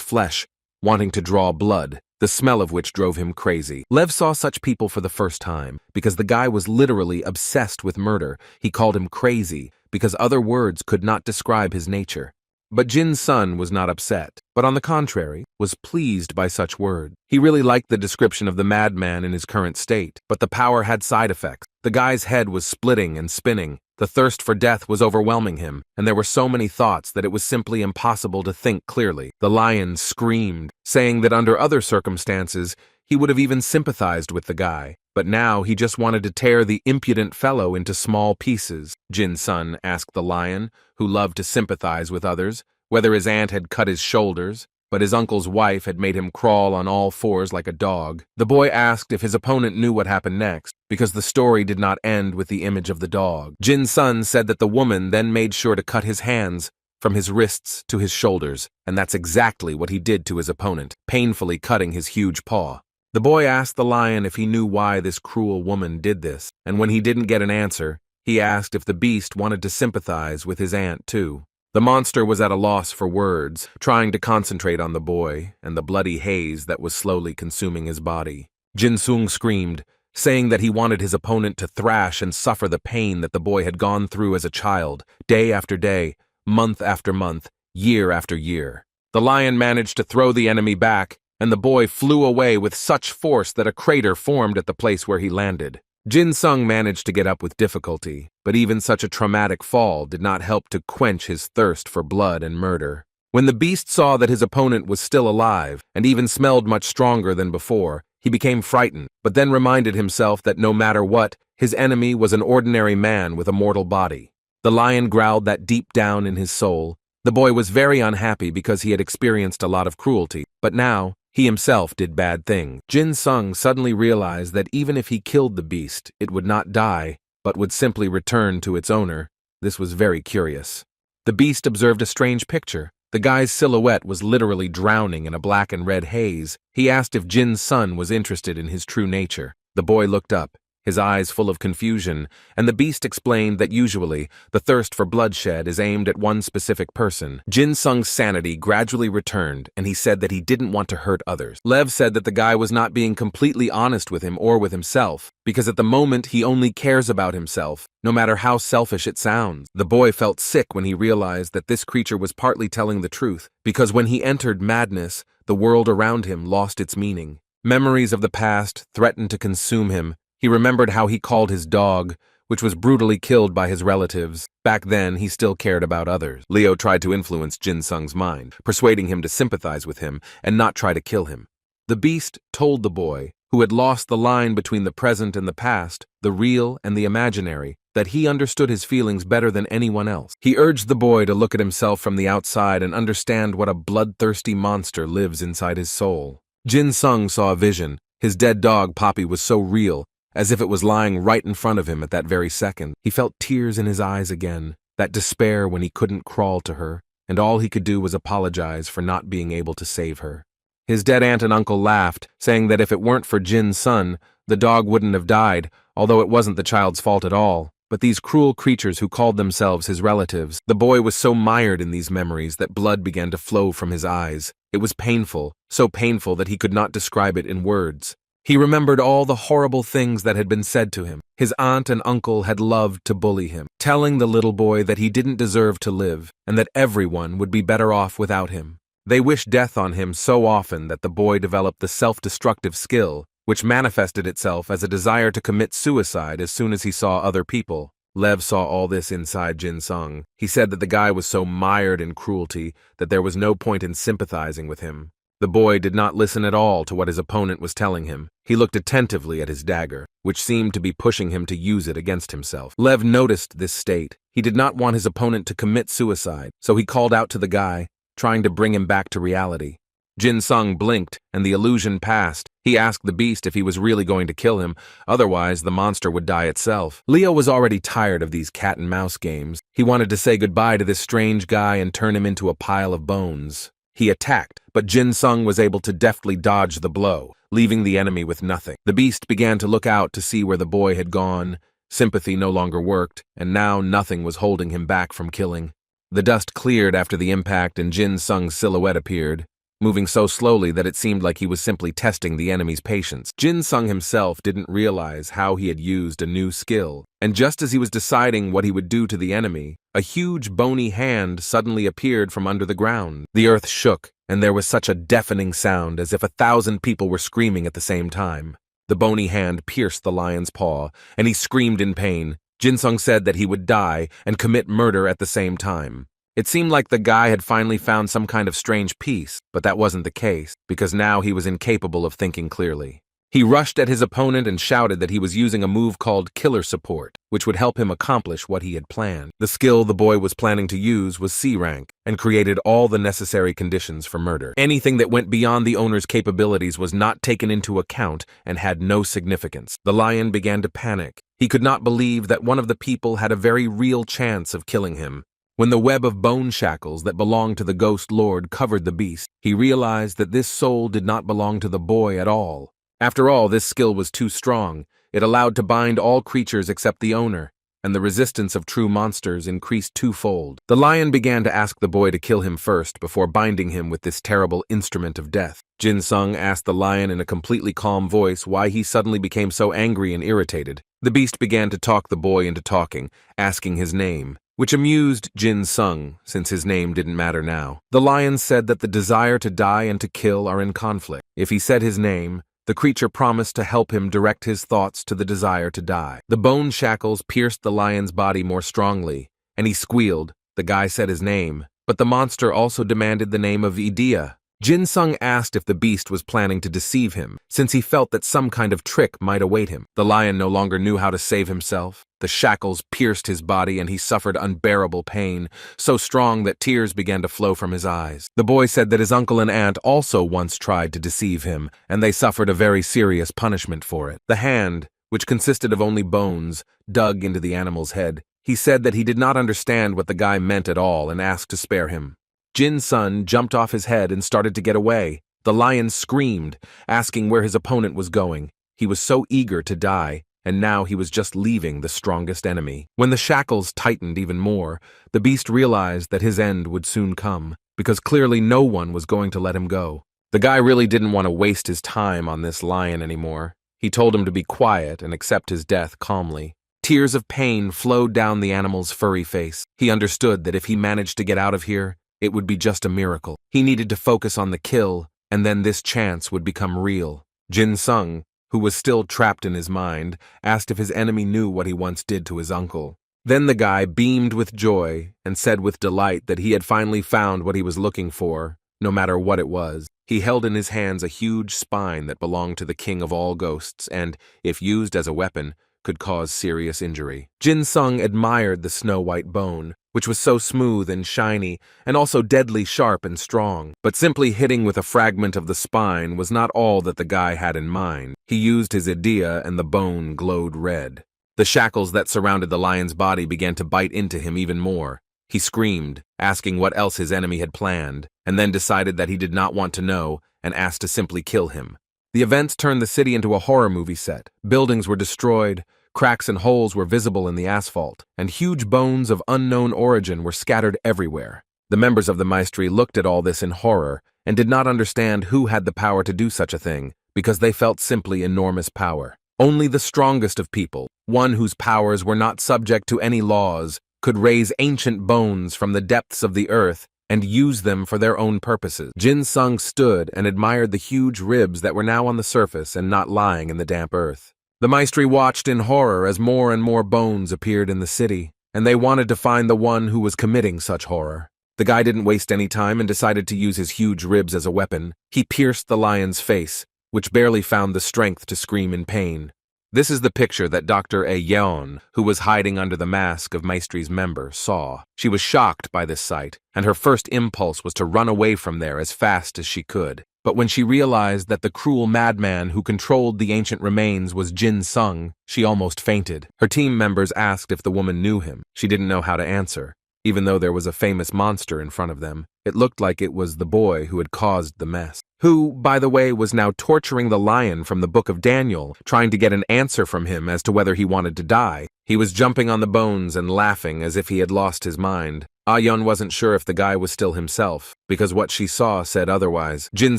flesh, wanting to draw blood, the smell of which drove him crazy. Lev saw such people for the first time, because the guy was literally obsessed with murder. He called him crazy, because other words could not describe his nature. But Jin's son was not upset, but on the contrary, was pleased by such words. He really liked the description of the madman in his current state, but the power had side effects. The guy's head was splitting and spinning. The thirst for death was overwhelming him, and there were so many thoughts that it was simply impossible to think clearly. The lion screamed, saying that under other circumstances, he would have even sympathized with the guy. But now he just wanted to tear the impudent fellow into small pieces. Jin's son asked the lion, who loved to sympathize with others, whether his aunt had cut his shoulders, but his uncle's wife had made him crawl on all fours like a dog. The boy asked if his opponent knew what happened next, because the story did not end with the image of the dog. Jin's son said that the woman then made sure to cut his hands from his wrists to his shoulders, and that's exactly what he did to his opponent, painfully cutting his huge paw. The boy asked the lion if he knew why this cruel woman did this, and when he didn't get an answer, he asked if the beast wanted to sympathize with his aunt too. The monster was at a loss for words, trying to concentrate on the boy and the bloody haze that was slowly consuming his body. Jin Sung screamed, saying that he wanted his opponent to thrash and suffer the pain that the boy had gone through as a child, day after day, month after month, year after year. The lion managed to throw the enemy back, and the boy flew away with such force that a crater formed at the place where he landed. Jin Sung managed to get up with difficulty, but even such a traumatic fall did not help to quench his thirst for blood and murder. When the beast saw that his opponent was still alive, and even smelled much stronger than before, he became frightened, but then reminded himself that no matter what, his enemy was an ordinary man with a mortal body. The lion growled that deep down in his soul. The boy was very unhappy because he had experienced a lot of cruelty, but now, he himself did bad things. Jin Sung suddenly realized that even if he killed the beast, it would not die, but would simply return to its owner. This was very curious. The beast observed a strange picture. The guy's silhouette was literally drowning in a black and red haze. He asked if Jin's son was interested in his true nature. The boy looked up, his eyes full of confusion, and the beast explained that usually the thirst for bloodshed is aimed at one specific person. Jin Sung's sanity gradually returned, and he said that he didn't want to hurt others. Lev said that the guy was not being completely honest with him or with himself, because at the moment he only cares about himself, no matter how selfish it sounds. The boy felt sick when he realized that this creature was partly telling the truth, because when he entered madness, the world around him lost its meaning. Memories of the past threatened to consume him. He remembered how he called his dog, which was brutally killed by his relatives. Back then, he still cared about others. Leo tried to influence Jin Sung's mind, persuading him to sympathize with him and not try to kill him. The beast told the boy, who had lost the line between the present and the past, the real and the imaginary, that he understood his feelings better than anyone else. He urged the boy to look at himself from the outside and understand what a bloodthirsty monster lives inside his soul. Jin Sung saw a vision. His dead dog, Poppy, was so real, as if it was lying right in front of him at that very second. He felt tears in his eyes again, that despair when he couldn't crawl to her, and all he could do was apologize for not being able to save her. His dead aunt and uncle laughed, saying that if it weren't for Jin's son, the dog wouldn't have died, although it wasn't the child's fault at all. But these cruel creatures who called themselves his relatives, the boy was so mired in these memories that blood began to flow from his eyes. It was painful, so painful that he could not describe it in words. He remembered all the horrible things that had been said to him. His aunt and uncle had loved to bully him, telling the little boy that he didn't deserve to live and that everyone would be better off without him. They wished death on him so often that the boy developed the self-destructive skill, which manifested itself as a desire to commit suicide as soon as he saw other people. Lev saw all this inside Jin Sung. He said that the guy was so mired in cruelty that there was no point in sympathizing with him. The boy did not listen at all to what his opponent was telling him. He looked attentively at his dagger, which seemed to be pushing him to use it against himself. Lev noticed this state. He did not want his opponent to commit suicide, so he called out to the guy, trying to bring him back to reality. Jin Sung blinked, and the illusion passed. He asked the beast if he was really going to kill him, otherwise the monster would die itself. Leo was already tired of these cat-and-mouse games. He wanted to say goodbye to this strange guy and turn him into a pile of bones. He attacked, but Jin Sung was able to deftly dodge the blow, leaving the enemy with nothing. The beast began to look out to see where the boy had gone. Sympathy no longer worked, and now nothing was holding him back from killing. The dust cleared after the impact and Jin Sung's silhouette appeared, moving so slowly that it seemed like he was simply testing the enemy's patience. Jin Sung himself didn't realize how he had used a new skill, and just as he was deciding what he would do to the enemy, a huge bony hand suddenly appeared from under the ground. The earth shook, and there was such a deafening sound as if 1,000 people were screaming at the same time. The bony hand pierced the lion's paw, and he screamed in pain. Jin Sung said that he would die and commit murder at the same time. It seemed like the guy had finally found some kind of strange peace, but that wasn't the case, because now he was incapable of thinking clearly. He rushed at his opponent and shouted that he was using a move called Killer Support, which would help him accomplish what he had planned. The skill the boy was planning to use was C-Rank, and created all the necessary conditions for murder. Anything that went beyond the owner's capabilities was not taken into account and had no significance. The lion began to panic. He could not believe that one of the people had a very real chance of killing him. When the web of bone shackles that belonged to the ghost lord covered the beast, he realized that this soul did not belong to the boy at all. After all, this skill was too strong. It allowed to bind all creatures except the owner, and the resistance of true monsters increased twofold. The lion began to ask the boy to kill him first before binding him with this terrible instrument of death. Jin Sung asked the lion in a completely calm voice why he suddenly became so angry and irritated. The beast began to talk the boy into talking, asking his name, which amused Jin Sung, since his name didn't matter now. The lion said that the desire to die and to kill are in conflict. If he said his name, the creature promised to help him direct his thoughts to the desire to die. The bone shackles pierced the lion's body more strongly, and he squealed. The guy said his name, but the monster also demanded the name of Idea. Jin Sung asked if the beast was planning to deceive him, since he felt that some kind of trick might await him. The lion no longer knew how to save himself. The shackles pierced his body and he suffered unbearable pain, so strong that tears began to flow from his eyes. The boy said that his uncle and aunt also once tried to deceive him, and they suffered a very serious punishment for it. The hand, which consisted of only bones, dug into the animal's head. He said that he did not understand what the guy meant at all and asked to spare him. Jin Sun jumped off his head and started to get away. The lion screamed, asking where his opponent was going. He was so eager to die, and now he was just leaving the strongest enemy. When the shackles tightened even more, the beast realized that his end would soon come, because clearly no one was going to let him go. The guy really didn't want to waste his time on this lion anymore. He told him to be quiet and accept his death calmly. Tears of pain flowed down the animal's furry face. He understood that if he managed to get out of here, it would be just a miracle. He needed to focus on the kill, and then this chance would become real. Jin Sung, who was still trapped in his mind, asked if his enemy knew what he once did to his uncle. Then the guy beamed with joy and said with delight that he had finally found what he was looking for, no matter what it was. He held in his hands a huge spine that belonged to the king of all ghosts and, if used as a weapon, could cause serious injury. Jin Sung admired the snow-white bone, which was so smooth and shiny, and also deadly sharp and strong. But simply hitting with a fragment of the spine was not all that the guy had in mind. He used his idea and the bone glowed red. The shackles that surrounded the lion's body began to bite into him even more. He screamed, asking what else his enemy had planned, and then decided that he did not want to know and asked to simply kill him. The events turned the city into a horror movie set. Buildings were destroyed, cracks and holes were visible in the asphalt, and huge bones of unknown origin were scattered everywhere. The members of the Maestri looked at all this in horror and did not understand who had the power to do such a thing, because they felt simply enormous power. Only the strongest of people, one whose powers were not subject to any laws, could raise ancient bones from the depths of the earth and use them for their own purposes. Jin Sung stood and admired the huge ribs that were now on the surface and not lying in the damp earth. The Maestri watched in horror as more and more bones appeared in the city, and they wanted to find the one who was committing such horror. The guy didn't waste any time and decided to use his huge ribs as a weapon. He pierced the lion's face, which barely found the strength to scream in pain. This is the picture that Dr. Yeon, who was hiding under the mask of Maestri's member, saw. She was shocked by this sight, and her first impulse was to run away from there as fast as she could. But when she realized that the cruel madman who controlled the ancient remains was Jin Sung, she almost fainted. Her team members asked if the woman knew him. She didn't know how to answer. Even though there was a famous monster in front of them, it looked like it was the boy who had caused the mess. Who, by the way, was now torturing the lion from the Book of Daniel, trying to get an answer from him as to whether he wanted to die. He was jumping on the bones and laughing as if he had lost his mind. Ah-yeon wasn't sure if the guy was still himself, because what she saw said otherwise. Jin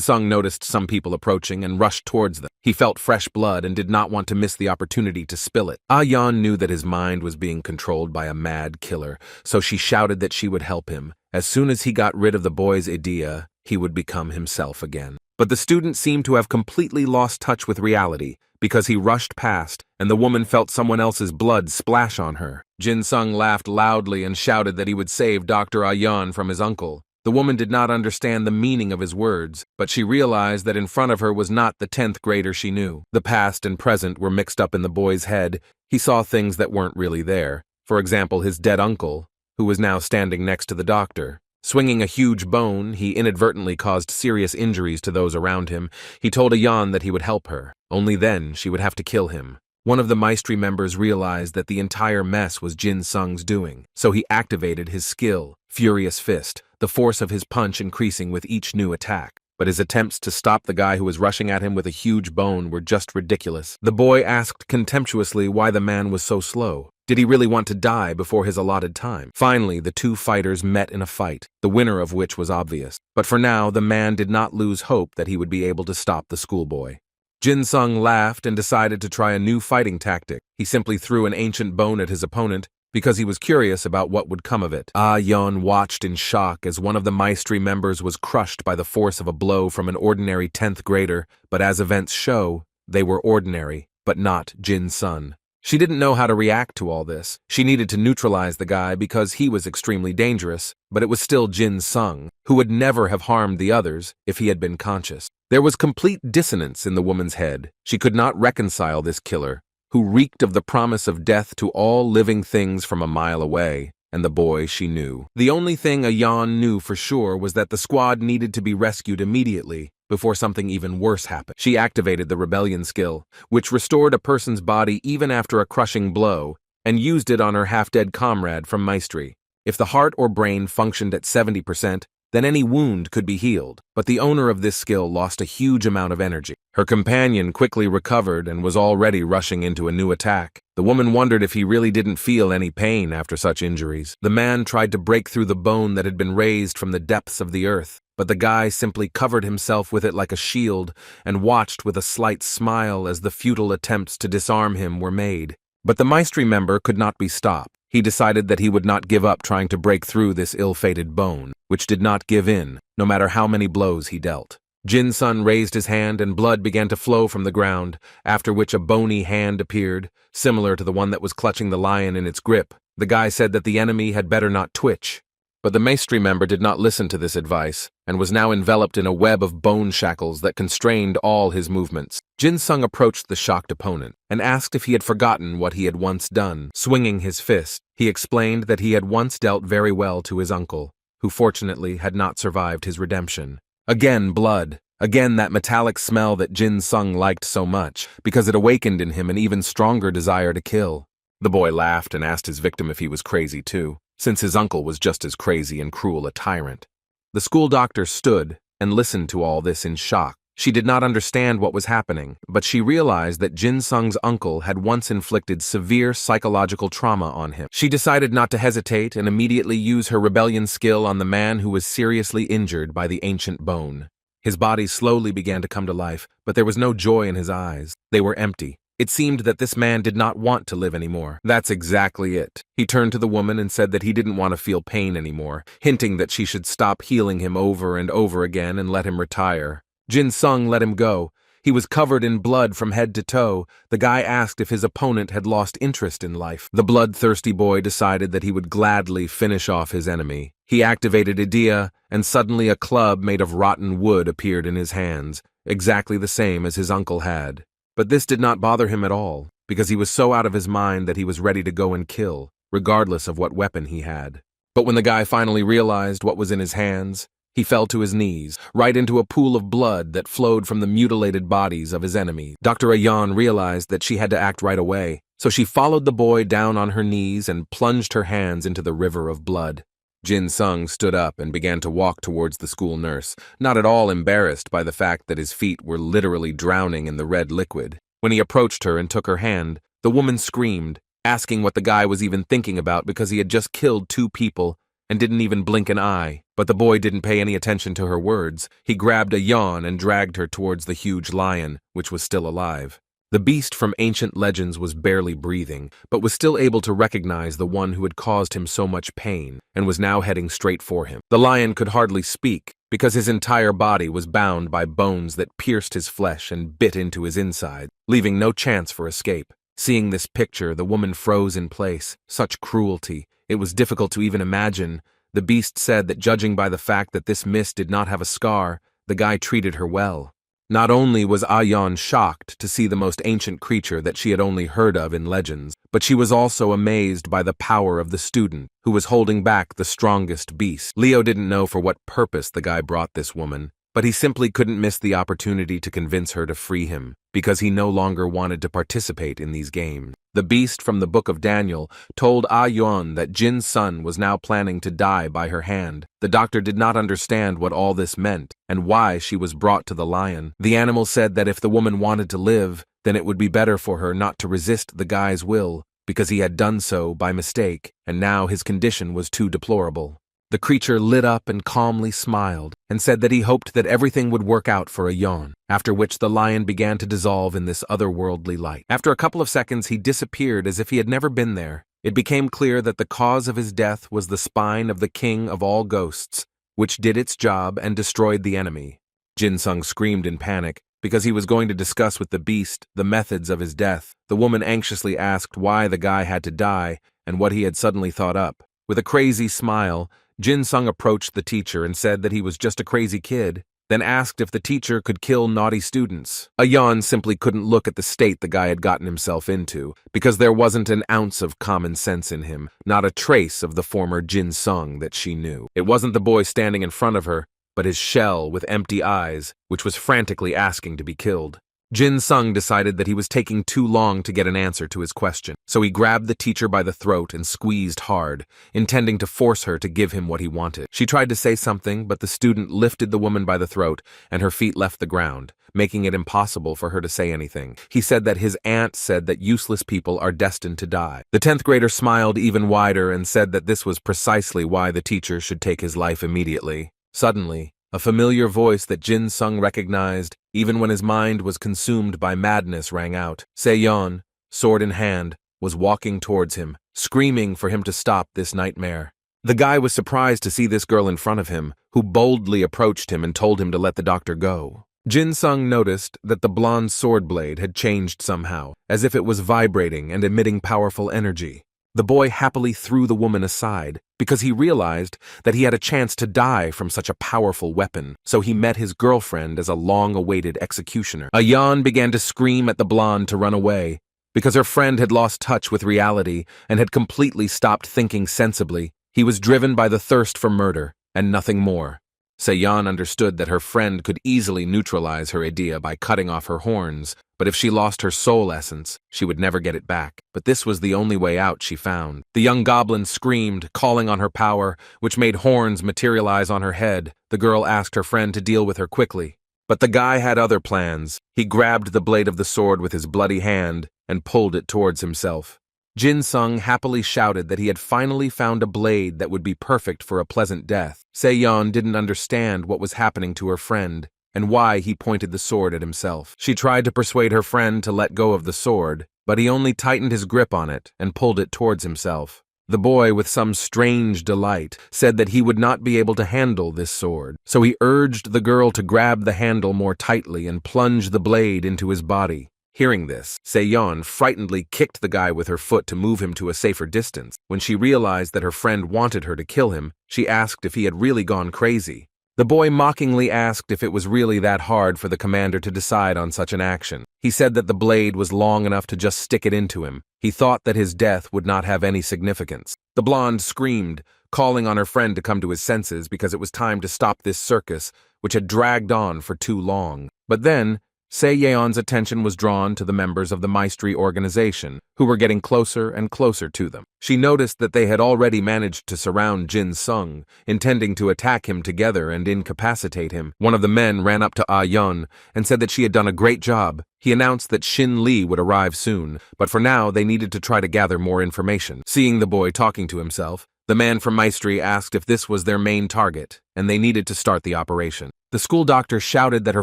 Sung noticed some people approaching and rushed towards them. He felt fresh blood and did not want to miss the opportunity to spill it. Ah-yeon knew that his mind was being controlled by a mad killer, so she shouted that she would help him. As soon as he got rid of the boy's idea, he would become himself again. But the student seemed to have completely lost touch with reality, because he rushed past, and the woman felt someone else's blood splash on her. Jin Sung laughed loudly and shouted that he would save Dr. Ah-yeon from his uncle. The woman did not understand the meaning of his words, but she realized that in front of her was not the 10th grader she knew. The past and present were mixed up in the boy's head. He saw things that weren't really there. For example, his dead uncle, who was now standing next to the doctor. Swinging a huge bone, he inadvertently caused serious injuries to those around him. He told Ah-yeon that he would help her. Only then she would have to kill him. One of the Maestri members realized that the entire mess was Jin Sung's doing, so he activated his skill, Furious Fist, the force of his punch increasing with each new attack. But his attempts to stop the guy who was rushing at him with a huge bone were just ridiculous. The boy asked contemptuously why the man was so slow. Did he really want to die before his allotted time? Finally, the two fighters met in a fight, the winner of which was obvious. But for now, the man did not lose hope that he would be able to stop the schoolboy. Jin Sung laughed and decided to try a new fighting tactic. He simply threw an ancient bone at his opponent because he was curious about what would come of it. Ah-yeon watched in shock as one of the Maestri members was crushed by the force of a blow from an ordinary 10th grader, but as events show, they were ordinary, but not Jin Sung. She didn't know how to react to all this. She needed to neutralize the guy because he was extremely dangerous, but it was still Jin Sung, who would never have harmed the others if he had been conscious. There was complete dissonance in the woman's head. She could not reconcile this killer, who reeked of the promise of death to all living things from a mile away, and the boy she knew. The only thing Ah-yeon knew for sure was that the squad needed to be rescued immediately, before something even worse happened. She activated the rebellion skill, which restored a person's body even after a crushing blow, and used it on her half-dead comrade from Maestri. If the heart or brain functioned at 70%, then any wound could be healed, but the owner of this skill lost a huge amount of energy. Her companion quickly recovered and was already rushing into a new attack. The woman wondered if he really didn't feel any pain after such injuries. The man tried to break through the bone that had been raised from the depths of the earth, but the guy simply covered himself with it like a shield and watched with a slight smile as the futile attempts to disarm him were made. But the Maestri member could not be stopped. He decided that he would not give up trying to break through this ill-fated bone, which did not give in, no matter how many blows he dealt. Jin Sung raised his hand and blood began to flow from the ground, after which a bony hand appeared, similar to the one that was clutching the lion in its grip. The guy said that the enemy had better not twitch. But the maestri member did not listen to this advice, and was now enveloped in a web of bone shackles that constrained all his movements. Jin Sung approached the shocked opponent, and asked if he had forgotten what he had once done. Swinging his fist, he explained that he had once dealt very well to his uncle, who fortunately had not survived his redemption. Again blood. Again that metallic smell that Jin Sung liked so much, because it awakened in him an even stronger desire to kill. The boy laughed and asked his victim if he was crazy too, since his uncle was just as crazy and cruel a tyrant. The school doctor stood and listened to all this in shock. She did not understand what was happening, but she realized that Jin Sung's uncle had once inflicted severe psychological trauma on him. She decided not to hesitate and immediately use her rebellion skill on the man who was seriously injured by the ancient bone. His body slowly began to come to life, but there was no joy in his eyes. They were empty. It seemed that this man did not want to live anymore. That's exactly it. He turned to the woman and said that he didn't want to feel pain anymore, hinting that she should stop healing him over and over again and let him retire. Jin Sung let him go. He was covered in blood from head to toe. The guy asked if his opponent had lost interest in life. The bloodthirsty boy decided that he would gladly finish off his enemy. He activated Idea, and suddenly a club made of rotten wood appeared in his hands, exactly the same as his uncle had. But this did not bother him at all, because he was so out of his mind that he was ready to go and kill, regardless of what weapon he had. But when the guy finally realized what was in his hands, he fell to his knees, right into a pool of blood that flowed from the mutilated bodies of his enemies. Dr. Ayan realized that she had to act right away, so she followed the boy down on her knees and plunged her hands into the river of blood. Jin Sung stood up and began to walk towards the school nurse, not at all embarrassed by the fact that his feet were literally drowning in the red liquid. When he approached her and took her hand, the woman screamed, asking what the guy was even thinking about because he had just killed 2 people and didn't even blink an eye. But the boy didn't pay any attention to her words. He grabbed a yawn and dragged her towards the huge lion, which was still alive. The beast from ancient legends was barely breathing, but was still able to recognize the one who had caused him so much pain, and was now heading straight for him. The lion could hardly speak, because his entire body was bound by bones that pierced his flesh and bit into his inside, leaving no chance for escape. Seeing this picture, the woman froze in place. Such cruelty. It was difficult to even imagine. The beast said that judging by the fact that this miss did not have a scar, the guy treated her well. Not only was Ayan shocked to see the most ancient creature that she had only heard of in legends, but she was also amazed by the power of the student, who was holding back the strongest beast. Leo didn't know for what purpose the guy brought this woman, but he simply couldn't miss the opportunity to convince her to free him, because he no longer wanted to participate in these games. The beast from the Book of Daniel told Yuan that Jin's son was now planning to die by her hand. The doctor did not understand what all this meant and why she was brought to the lion. The animal said that if the woman wanted to live, then it would be better for her not to resist the guy's will, because he had done so by mistake, and now his condition was too deplorable. The creature lit up and calmly smiled, and said that he hoped that everything would work out for Ayan, after which the lion began to dissolve in this otherworldly light. After a couple of seconds, he disappeared as if he had never been there. It became clear that the cause of his death was the spine of the king of all ghosts, which did its job and destroyed the enemy. Jin Sung screamed in panic, because he was going to discuss with the beast the methods of his death. The woman anxiously asked why the guy had to die and what he had suddenly thought up. With a crazy smile, Jin Sung approached the teacher and said that he was just a crazy kid, then asked if the teacher could kill naughty students. Ayan simply couldn't look at the state the guy had gotten himself into, because there wasn't an ounce of common sense in him, not a trace of the former Jin Sung that she knew. It wasn't the boy standing in front of her, but his shell with empty eyes, which was frantically asking to be killed. Jin Sung decided that he was taking too long to get an answer to his question, so he grabbed the teacher by the throat and squeezed hard, intending to force her to give him what he wanted. She tried to say something, but the student lifted the woman by the throat, and her feet left the ground, making it impossible for her to say anything. He said that his aunt said that useless people are destined to die. The 10th grader smiled even wider and said that this was precisely why the teacher should take his life immediately. Suddenly, a familiar voice that Jin Sung recognized, even when his mind was consumed by madness, rang out. Se-yeon, sword in hand, was walking towards him, screaming for him to stop this nightmare. The guy was surprised to see this girl in front of him, who boldly approached him and told him to let the doctor go. Jin Sung noticed that the blonde sword blade had changed somehow, as if it was vibrating and emitting powerful energy. The boy happily threw the woman aside, because he realized that he had a chance to die from such a powerful weapon, so he met his girlfriend as a long-awaited executioner. Ayan began to scream at the blonde to run away, because her friend had lost touch with reality and had completely stopped thinking sensibly. He was driven by the thirst for murder, and nothing more. Se-yeon understood that her friend could easily neutralize her idea by cutting off her horns, but if she lost her soul essence, she would never get it back. But this was the only way out she found. The young goblin screamed, calling on her power, which made horns materialize on her head. The girl asked her friend to deal with her quickly. But the guy had other plans. He grabbed the blade of the sword with his bloody hand and pulled it towards himself. Jin-sung happily shouted that he had finally found a blade that would be perfect for a pleasant death. Se-yeon didn't understand what was happening to her friend and why he pointed the sword at himself. She tried to persuade her friend to let go of the sword, but he only tightened his grip on it and pulled it towards himself. The boy, with some strange delight, said that he would not be able to handle this sword, so he urged the girl to grab the handle more tightly and plunge the blade into his body. Hearing this, Se-yeon frightenedly kicked the guy with her foot to move him to a safer distance. When she realized that her friend wanted her to kill him, she asked if he had really gone crazy. The boy mockingly asked if it was really that hard for the commander to decide on such an action. He said that the blade was long enough to just stick it into him. He thought that his death would not have any significance. The blonde screamed, calling on her friend to come to his senses because it was time to stop this circus, which had dragged on for too long. But then, Se-yeon's attention was drawn to the members of the Maestri organization, who were getting closer and closer to them. She noticed that they had already managed to surround Jin-sung, intending to attack him together and incapacitate him. One of the men ran up to Ah-yeon and said that she had done a great job. He announced that Shin Lee would arrive soon, but for now they needed to try to gather more information. Seeing the boy talking to himself, the man from Maestri asked if this was their main target, and they needed to start the operation. The school doctor shouted that her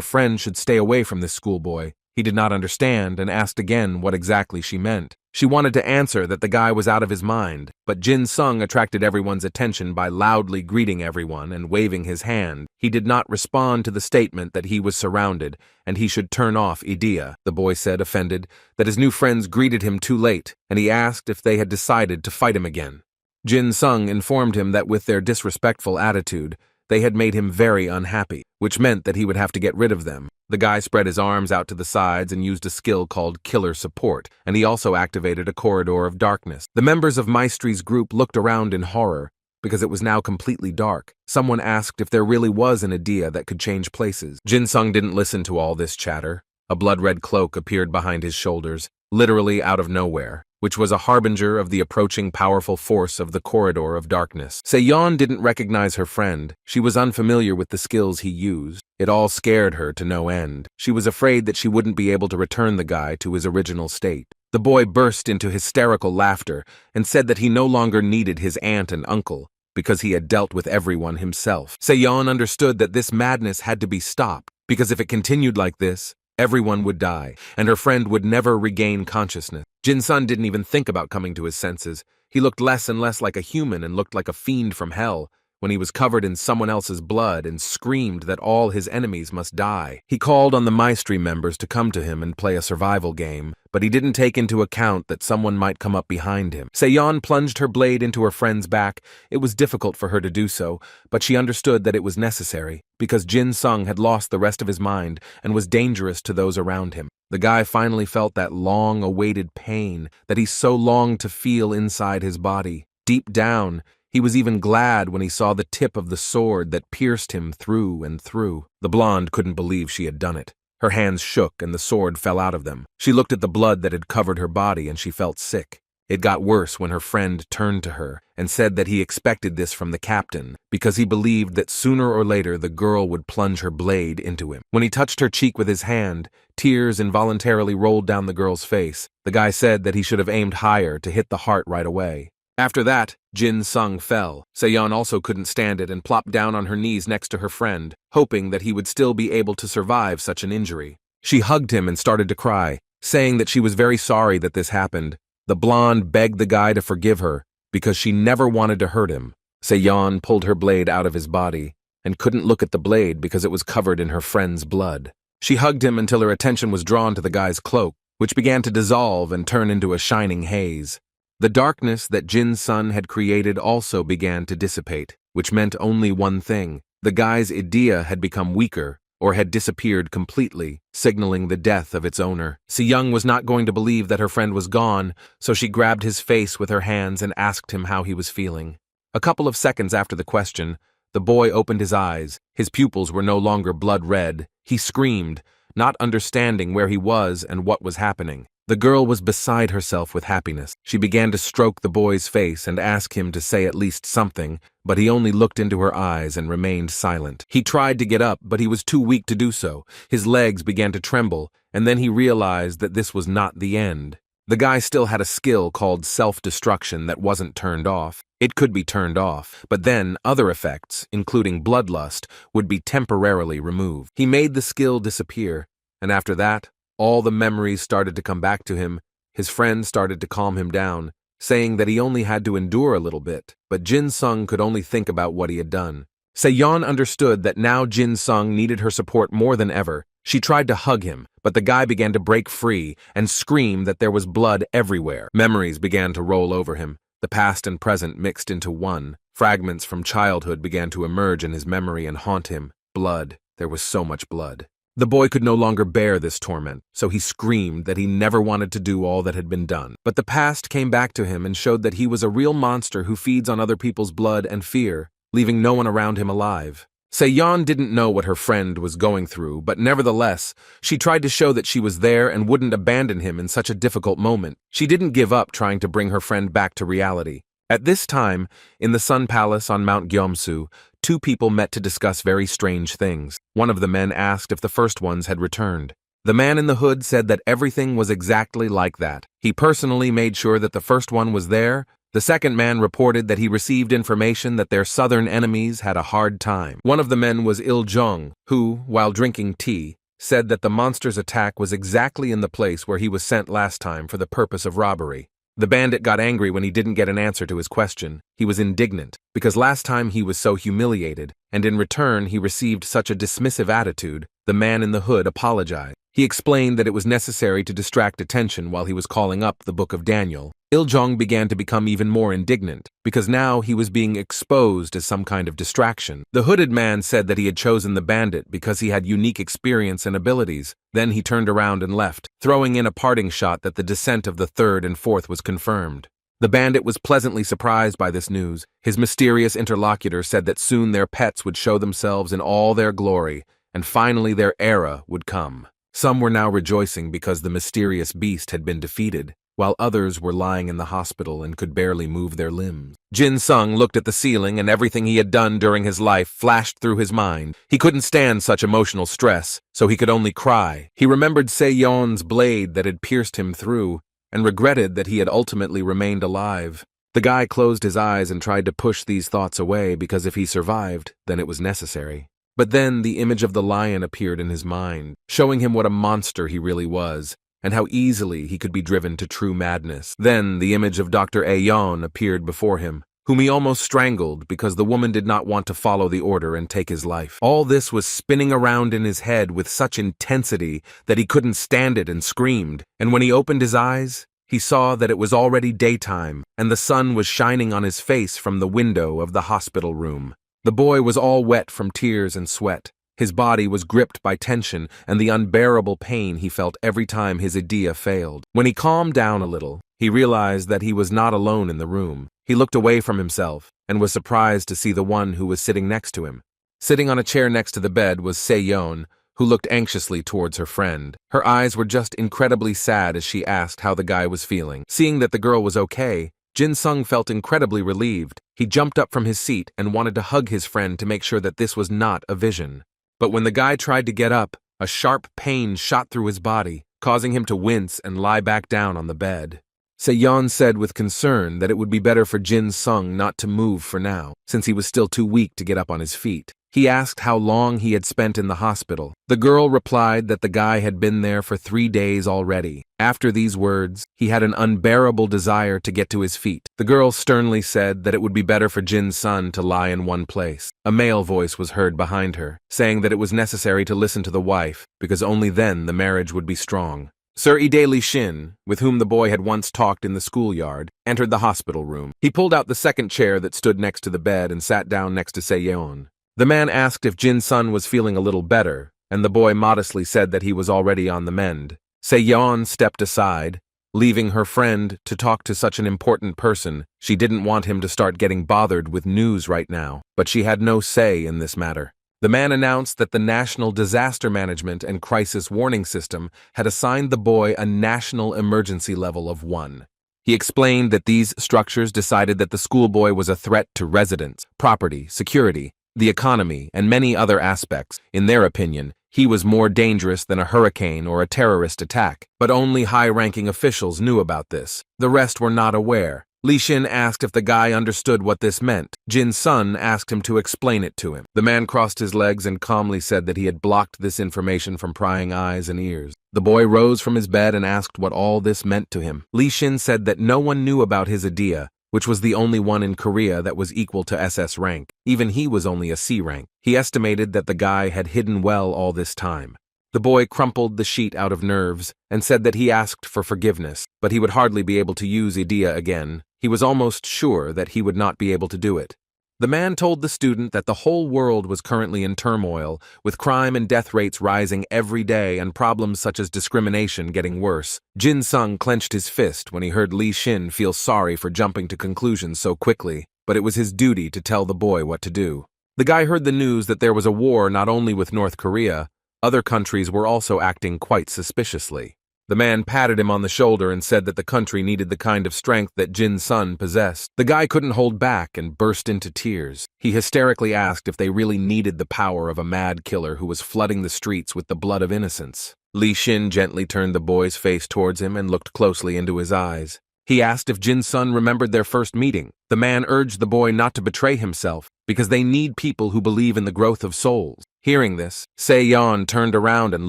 friend should stay away from this schoolboy. He did not understand and asked again what exactly she meant. She wanted to answer that the guy was out of his mind, but Jin-sung attracted everyone's attention by loudly greeting everyone and waving his hand. He did not respond to the statement that he was surrounded and he should turn off idea. The boy said, offended, that his new friends greeted him too late, and he asked if they had decided to fight him again. Jin-sung informed him that with their disrespectful attitude, they had made him very unhappy, which meant that he would have to get rid of them. The guy spread his arms out to the sides and used a skill called Killer Support, and he also activated a corridor of darkness. The members of Maestri's group looked around in horror, because it was now completely dark. Someone asked if there really was an idea that could change places. Jin-sung didn't listen to all this chatter. A blood-red cloak appeared behind his shoulders, literally out of nowhere, which was a harbinger of the approaching powerful force of the corridor of darkness. Se-yeon didn't recognize her friend. She was unfamiliar with the skills he used. It all scared her to no end. She was afraid that she wouldn't be able to return the guy to his original state. The boy burst into hysterical laughter and said that he no longer needed his aunt and uncle because he had dealt with everyone himself. Se-yeon understood that this madness had to be stopped, because if it continued like this, everyone would die, and her friend would never regain consciousness. Jin-sung didn't even think about coming to his senses. He looked less and less like a human and looked like a fiend from hell when he was covered in someone else's blood and screamed that all his enemies must die. He called on the Maestri members to come to him and play a survival game, but he didn't take into account that someone might come up behind him. Se-yeon plunged her blade into her friend's back. It was difficult for her to do so, but she understood that it was necessary, because Jin-sung had lost the rest of his mind and was dangerous to those around him. The guy finally felt that long-awaited pain that he so longed to feel inside his body. Deep down, he was even glad when he saw the tip of the sword that pierced him through and through. The blonde couldn't believe she had done it. Her hands shook and the sword fell out of them. She looked at the blood that had covered her body and she felt sick. It got worse when her friend turned to her and said that he expected this from the captain because he believed that sooner or later the girl would plunge her blade into him. When he touched her cheek with his hand, tears involuntarily rolled down the girl's face. The guy said that he should have aimed higher to hit the heart right away. After that, Jin-sung fell. Se-yeon also couldn't stand it and plopped down on her knees next to her friend, hoping that he would still be able to survive such an injury. She hugged him and started to cry, saying that she was very sorry that this happened. The blonde begged the guy to forgive her because she never wanted to hurt him. Se-yeon pulled her blade out of his body and couldn't look at the blade because it was covered in her friend's blood. She hugged him until her attention was drawn to the guy's cloak, which began to dissolve and turn into a shining haze. The darkness that Jin's son had created also began to dissipate, which meant only one thing. The guy's idea had become weaker, or had disappeared completely, signaling the death of its owner. Se-young was not going to believe that her friend was gone, so she grabbed his face with her hands and asked him how he was feeling. A couple of seconds after the question, the boy opened his eyes. His pupils were no longer blood red. He screamed, not understanding where he was and what was happening. The girl was beside herself with happiness. She began to stroke the boy's face and ask him to say at least something, but he only looked into her eyes and remained silent. He tried to get up, but he was too weak to do so. His legs began to tremble, and then he realized that this was not the end. The guy still had a skill called self-destruction that wasn't turned off. It could be turned off, but then other effects, including bloodlust, would be temporarily removed. He made the skill disappear, and after that, all the memories started to come back to him. His friend started to calm him down, saying that he only had to endure a little bit, but Jin Sung could only think about what he had done. Se-yeon understood that now Jin Sung needed her support more than ever. She tried to hug him, but the guy began to break free and scream that there was blood everywhere. Memories began to roll over him. The past and present mixed into one. Fragments from childhood began to emerge in his memory and haunt him. Blood. There was so much blood. The boy could no longer bear this torment, so he screamed that he never wanted to do all that had been done. But the past came back to him and showed that he was a real monster who feeds on other people's blood and fear, leaving no one around him alive. Se-yeon didn't know what her friend was going through, but nevertheless, she tried to show that she was there and wouldn't abandon him in such a difficult moment. She didn't give up trying to bring her friend back to reality. At this time, in the Sun Palace on Mount Gyeomsu, two people met to discuss very strange things. One of the men asked if the first ones had returned. The man in the hood said that everything was exactly like that. He personally made sure that the first one was there. The second man reported that he received information that their southern enemies had a hard time. One of the men was Il-jung, who, while drinking tea, said that the monster's attack was exactly in the place where he was sent last time for the purpose of robbery. The bandit got angry when he didn't get an answer to his question. He was indignant, because last time he was so humiliated, and in return he received such a dismissive attitude. The man in the hood apologized. He explained that it was necessary to distract attention while he was calling up the Book of Daniel. Il-jung began to become even more indignant, because now he was being exposed as some kind of distraction. The hooded man said that he had chosen the bandit because he had unique experience and abilities. Then he turned around and left, throwing in a parting shot that the descent of the third and fourth was confirmed. The bandit was pleasantly surprised by this news. His mysterious interlocutor said that soon their pets would show themselves in all their glory, and finally their era would come. Some were now rejoicing because the mysterious beast had been defeated, while others were lying in the hospital and could barely move their limbs. Jin Sung looked at the ceiling, and everything he had done during his life flashed through his mind. He couldn't stand such emotional stress, so he could only cry. He remembered Se-yeon's blade that had pierced him through, and regretted that he had ultimately remained alive. The guy closed his eyes and tried to push these thoughts away because if he survived, then it was necessary. But then the image of the lion appeared in his mind, showing him what a monster he really was, and how easily he could be driven to true madness. Then the image of Dr. Aeon appeared before him, whom he almost strangled because the woman did not want to follow the order and take his life. All this was spinning around in his head with such intensity that he couldn't stand it and screamed, and when he opened his eyes, he saw that it was already daytime, and the sun was shining on his face from the window of the hospital room. The boy was all wet from tears and sweat. His body was gripped by tension and the unbearable pain he felt every time his idea failed. When he calmed down a little, he realized that he was not alone in the room. He looked away from himself and was surprised to see the one who was sitting next to him. Sitting on a chair next to the bed was Se-yeon, who looked anxiously towards her friend. Her eyes were just incredibly sad as she asked how the guy was feeling. Seeing that the girl was okay, Jin Sung felt incredibly relieved. He jumped up from his seat and wanted to hug his friend to make sure that this was not a vision. But when the guy tried to get up, a sharp pain shot through his body, causing him to wince and lie back down on the bed. Se-yeon said with concern that it would be better for Jin Sung not to move for now, since he was still too weak to get up on his feet. He asked how long he had spent in the hospital. The girl replied that the guy had been there for 3 days already. After these words, he had an unbearable desire to get to his feet. The girl sternly said that it would be better for Jin's son to lie in one place. A male voice was heard behind her, saying that it was necessary to listen to the wife, because only then the marriage would be strong. Sir Ide Li Xin, with whom the boy had once talked in the schoolyard, entered the hospital room. He pulled out the second chair that stood next to the bed and sat down next to Se-yeon. The man asked if Jin-sun was feeling a little better, and the boy modestly said that he was already on the mend. Se-yeon stepped aside, leaving her friend to talk to such an important person. She didn't want him to start getting bothered with news right now, but she had no say in this matter. The man announced that the National Disaster Management and Crisis Warning System had assigned the boy a national emergency level of 1. He explained that these structures decided that the schoolboy was a threat to residents, property, security, the economy, and many other aspects. In their opinion, he was more dangerous than a hurricane or a terrorist attack, but only high-ranking officials knew about this. The rest were not aware. Li Xin asked if the guy understood what this meant. Jin-sun asked him to explain it to him. The man crossed his legs and calmly said that he had blocked this information from prying eyes and ears. The boy rose from his bed and asked what all this meant to him. Li Xin said that no one knew about his idea, which was the only one in Korea that was equal to SS rank. Even he was only a C rank. He estimated that the guy had hidden well all this time. The boy crumpled the sheet out of nerves and said that he asked for forgiveness, but he would hardly be able to use idea again. He was almost sure that he would not be able to do it. The man told the student that the whole world was currently in turmoil, with crime and death rates rising every day and problems such as discrimination getting worse. Jin-sung clenched his fist when he heard Li Xin feel sorry for jumping to conclusions so quickly, but it was his duty to tell the boy what to do. The guy heard the news that there was a war not only with North Korea, other countries were also acting quite suspiciously. The man patted him on the shoulder and said that the country needed the kind of strength that Jin-sun possessed. The guy couldn't hold back and burst into tears. He hysterically asked if they really needed the power of a mad killer who was flooding the streets with the blood of innocents. Li Xin gently turned the boy's face towards him and looked closely into his eyes. He asked if Jin-sun remembered their first meeting. The man urged the boy not to betray himself, because they need people who believe in the growth of souls. Hearing this, Se-yeon turned around and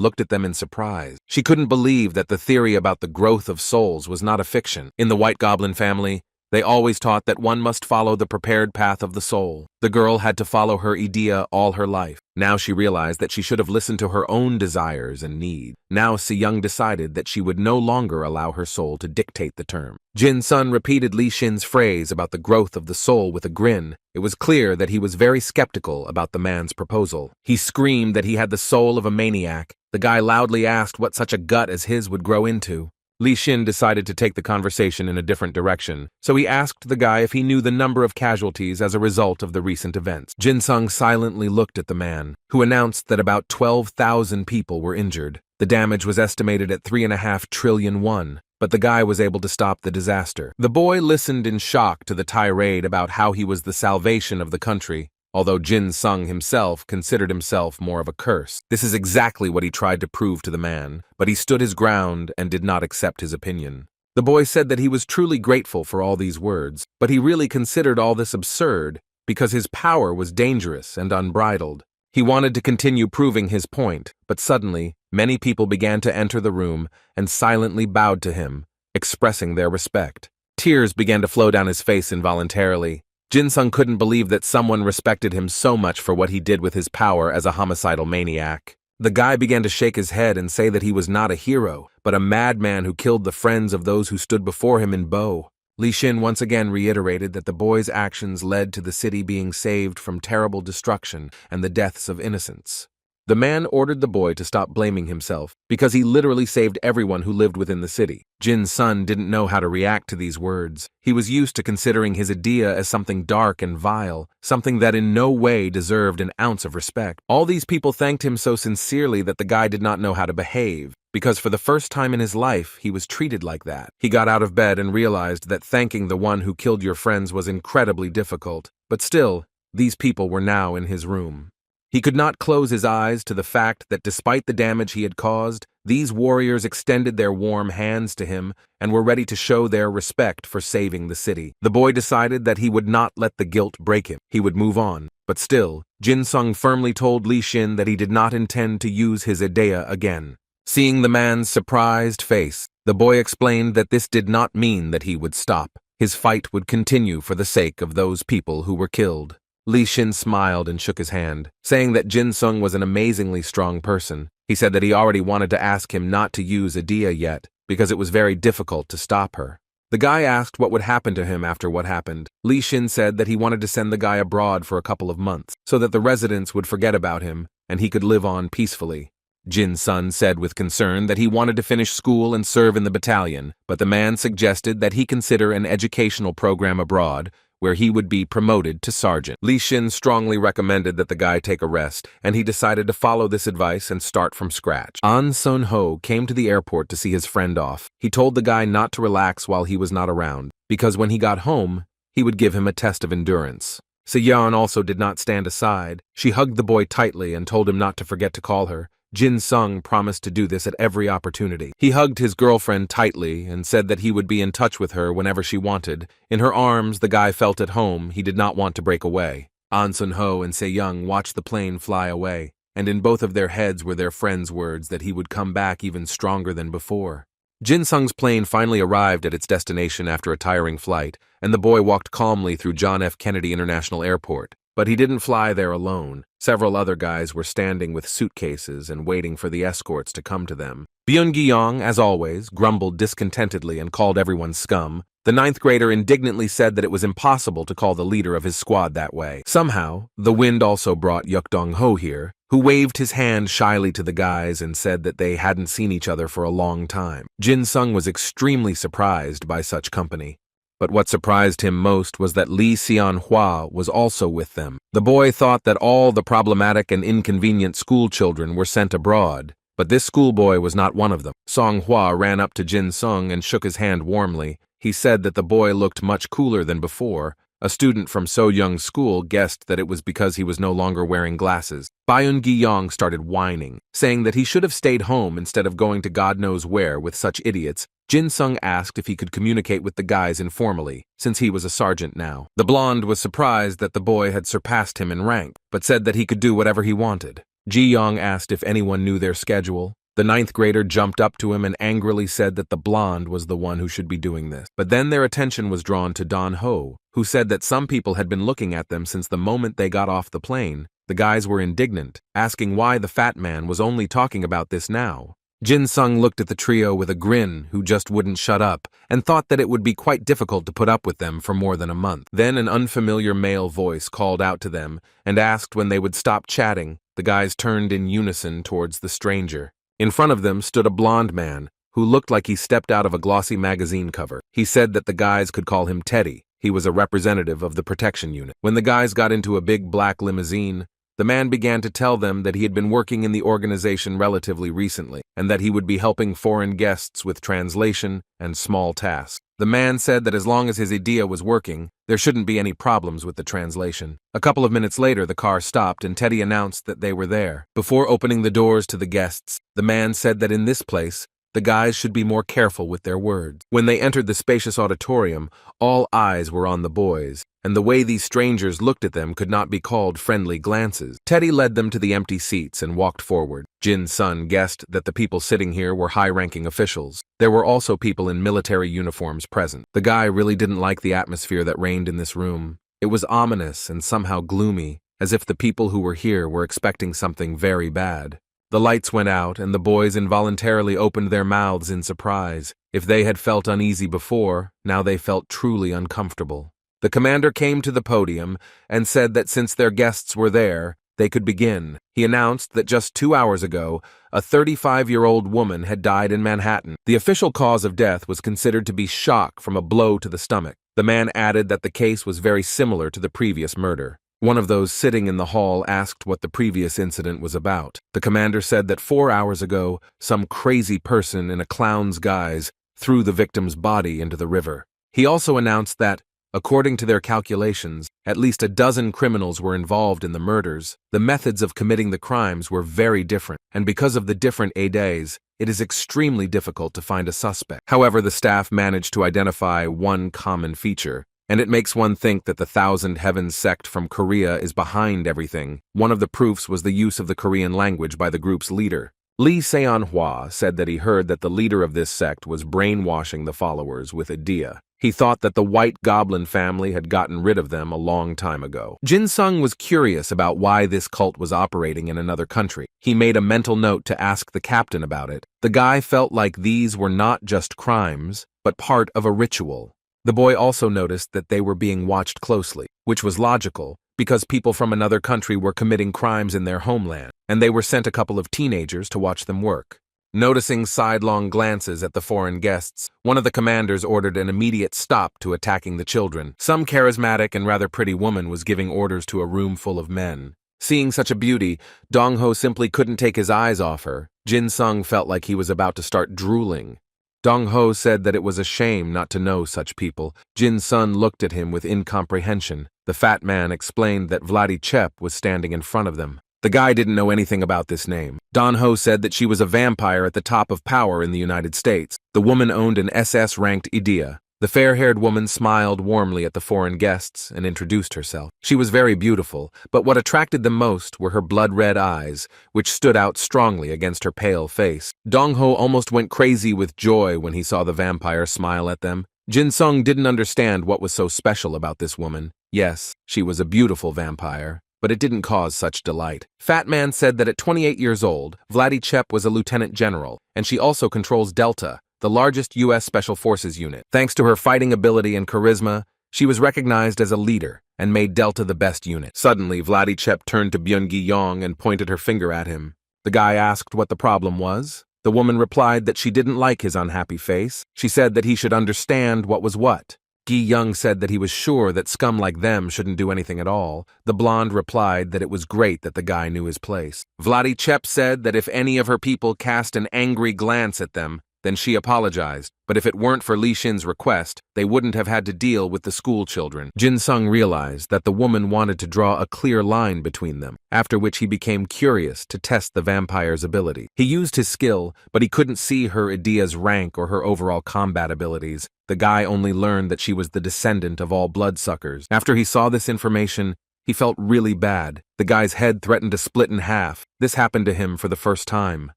looked at them in surprise. She couldn't believe that the theory about the growth of souls was not a fiction. In the White Goblin family, they always taught that one must follow the prepared path of the soul. The girl had to follow her idea all her life. Now she realized that she should have listened to her own desires and needs. Now Se-young decided that she would no longer allow her soul to dictate the term. Jin-sun repeated Li Xin's phrase about the growth of the soul with a grin. It was clear that he was very skeptical about the man's proposal. He screamed that he had the soul of a maniac. The guy loudly asked what such a gut as his would grow into. Li Xin decided to take the conversation in a different direction, so he asked the guy if he knew the number of casualties as a result of the recent events. Jin-sung silently looked at the man, who announced that about 12,000 people were injured. The damage was estimated at 3.5 trillion won, but the guy was able to stop the disaster. The boy listened in shock to the tirade about how he was the salvation of the country, although Jin-sung himself considered himself more of a curse. This is exactly what he tried to prove to the man, but he stood his ground and did not accept his opinion. The boy said that he was truly grateful for all these words, but he really considered all this absurd because his power was dangerous and unbridled. He wanted to continue proving his point, but suddenly, many people began to enter the room and silently bowed to him, expressing their respect. Tears began to flow down his face involuntarily. Jin-sung couldn't believe that someone respected him so much for what he did with his power as a homicidal maniac. The guy began to shake his head and say that he was not a hero, but a madman who killed the friends of those who stood before him in Bo. Li Xin once again reiterated that the boy's actions led to the city being saved from terrible destruction and the deaths of innocents. The man ordered the boy to stop blaming himself, because he literally saved everyone who lived within the city. Jin-sun didn't know how to react to these words. He was used to considering his idea as something dark and vile, something that in no way deserved an ounce of respect. All these people thanked him so sincerely that the guy did not know how to behave, because for the first time in his life, he was treated like that. He got out of bed and realized that thanking the one who killed your friends was incredibly difficult. But still, these people were now in his room. He could not close his eyes to the fact that despite the damage he had caused, these warriors extended their warm hands to him and were ready to show their respect for saving the city. The boy decided that he would not let the guilt break him. He would move on. But still, Jin-sung firmly told Li Xin that he did not intend to use his idea again. Seeing the man's surprised face, the boy explained that this did not mean that he would stop. His fight would continue for the sake of those people who were killed. Li Xin smiled and shook his hand, saying that Jin-sung was an amazingly strong person. He said that he already wanted to ask him not to use idea yet, because it was very difficult to stop her. The guy asked what would happen to him after what happened. Li Xin said that he wanted to send the guy abroad for a couple of months, so that the residents would forget about him and he could live on peacefully. Jin Sun said with concern that he wanted to finish school and serve in the battalion, but the man suggested that he consider an educational program abroad where he would be promoted to sergeant. Li Xin strongly recommended that the guy take a rest, and he decided to follow this advice and start from scratch. An Sun Ho came to the airport to see his friend off. He told the guy not to relax while he was not around, because when he got home, he would give him a test of endurance. Se-yeon also did not stand aside. She hugged the boy tightly and told him not to forget to call her. Jin Sung promised to do this at every opportunity. He hugged his girlfriend tightly and said that he would be in touch with her whenever she wanted. In her arms, the guy felt at home. He did not want to break away. An Sun Ho and Se-young watched the plane fly away, and in both of their heads were their friend's words that he would come back even stronger than before. Jin Sung's plane finally arrived at its destination after a tiring flight, and the boy walked calmly through John F. Kennedy International Airport. But he didn't fly there alone. Several other guys were standing with suitcases and waiting for the escorts to come to them. Byung-gi-yong, as always, grumbled discontentedly and called everyone scum. The ninth grader indignantly said that it was impossible to call the leader of his squad that way. Somehow, the wind also brought Yuk-dong-ho here, who waved his hand shyly to the guys and said that they hadn't seen each other for a long time. Jin Sung was extremely surprised by such company. But what surprised him most was that Lee Seon-hwa was also with them. The boy thought that all the problematic and inconvenient school children were sent abroad, but this schoolboy was not one of them. Song-hwa ran up to Jin Sung and shook his hand warmly. He said that the boy looked much cooler than before. A student from So-young's school guessed that it was because he was no longer wearing glasses. Byung-gi-yong started whining, saying that he should have stayed home instead of going to God knows where with such idiots. Jin Sung asked if he could communicate with the guys informally, since he was a sergeant now. The blonde was surprised that the boy had surpassed him in rank, but said that he could do whatever he wanted. Ji-young asked if anyone knew their schedule. The ninth grader jumped up to him and angrily said that the blonde was the one who should be doing this. But then their attention was drawn to Don Ho, who said that some people had been looking at them since the moment they got off the plane. The guys were indignant, asking why the fat man was only talking about this now. Jin Sung looked at the trio with a grin who just wouldn't shut up and thought that it would be quite difficult to put up with them for more than a month. Then an unfamiliar male voice called out to them and asked when they would stop chatting. The guys turned in unison towards the stranger. In front of them stood a blonde man who looked like he stepped out of a glossy magazine cover. He said that the guys could call him Teddy. He was a representative of the protection unit. When the guys got into a big black limousine, the man began to tell them that he had been working in the organization relatively recently, and that he would be helping foreign guests with translation and small tasks. The man said that as long as his idea was working, there shouldn't be any problems with the translation. A couple of minutes later, the car stopped and Teddy announced that they were there. Before opening the doors to the guests, the man said that in this place, the guys should be more careful with their words. When they entered the spacious auditorium, all eyes were on the boys, and the way these strangers looked at them could not be called friendly glances. Teddy led them to the empty seats and walked forward. Jin Sun guessed that the people sitting here were high-ranking officials. There were also people in military uniforms present. The guy really didn't like the atmosphere that reigned in this room. It was ominous and somehow gloomy, as if the people who were here were expecting something very bad. The lights went out, and the boys involuntarily opened their mouths in surprise. If they had felt uneasy before, now they felt truly uncomfortable. The commander came to the podium and said that since their guests were there, they could begin. He announced that just 2 hours ago, a 35-year-old woman had died in Manhattan. The official cause of death was considered to be shock from a blow to the stomach. The man added that the case was very similar to the previous murder. One of those sitting in the hall asked what the previous incident was about. The commander said that 4 hours ago, some crazy person in a clown's guise threw the victim's body into the river. He also announced that, according to their calculations, at least a dozen criminals were involved in the murders. The methods of committing the crimes were very different, and because of the different days, it is extremely difficult to find a suspect. However, the staff managed to identify one common feature, and it makes one think that the Thousand Heavens sect from Korea is behind everything. One of the proofs was the use of the Korean language by the group's leader. Lee Seon-hwa said that he heard that the leader of this sect was brainwashing the followers with idea. He thought that the White Goblin family had gotten rid of them a long time ago. Jin-sung was curious about why this cult was operating in another country. He made a mental note to ask the captain about it. The guy felt like these were not just crimes, but part of a ritual. The boy also noticed that they were being watched closely, which was logical, because people from another country were committing crimes in their homeland, and they were sent a couple of teenagers to watch them work. Noticing sidelong glances at the foreign guests, one of the commanders ordered an immediate stop to attacking the children. Some charismatic and rather pretty woman was giving orders to a room full of men. Seeing such a beauty, Dong-ho simply couldn't take his eyes off her. Jin-sung felt like he was about to start drooling. Dong-ho said that it was a shame not to know such people. Jin-sung looked at him with incomprehension. The fat man explained that Vladi Chep was standing in front of them. The guy didn't know anything about this name. Don-ho said that she was a vampire at the top of power in the United States. The woman owned an SS-ranked idea. The fair-haired woman smiled warmly at the foreign guests and introduced herself. She was very beautiful, but what attracted them most were her blood-red eyes, which stood out strongly against her pale face. Dong-ho almost went crazy with joy when he saw the vampire smile at them. Jin-sung didn't understand what was so special about this woman. Yes, she was a beautiful vampire, but it didn't cause such delight. Fat Man said that at 28 years old, Vladi Chep was a lieutenant general, and she also controls Delta, the largest U.S. Special Forces unit. Thanks to her fighting ability and charisma, she was recognized as a leader and made Delta the best unit. Suddenly, Vladi Chep turned to Byung-gi-yong and pointed her finger at him. The guy asked what the problem was. The woman replied that she didn't like his unhappy face. She said that he should understand what was what. Gi-young said that he was sure that scum like them shouldn't do anything at all. The blonde replied that it was great that the guy knew his place. Vladi Chep said that if any of her people cast an angry glance at them, then she apologized, but if it weren't for Li Xin's request, they wouldn't have had to deal with the school children. Jin-sung realized that the woman wanted to draw a clear line between them, after which he became curious to test the vampire's ability. He used his skill, but he couldn't see her idea's rank or her overall combat abilities. The guy only learned that she was the descendant of all bloodsuckers. After he saw this information, he felt really bad. The guy's head threatened to split in half. This happened to him for the first time.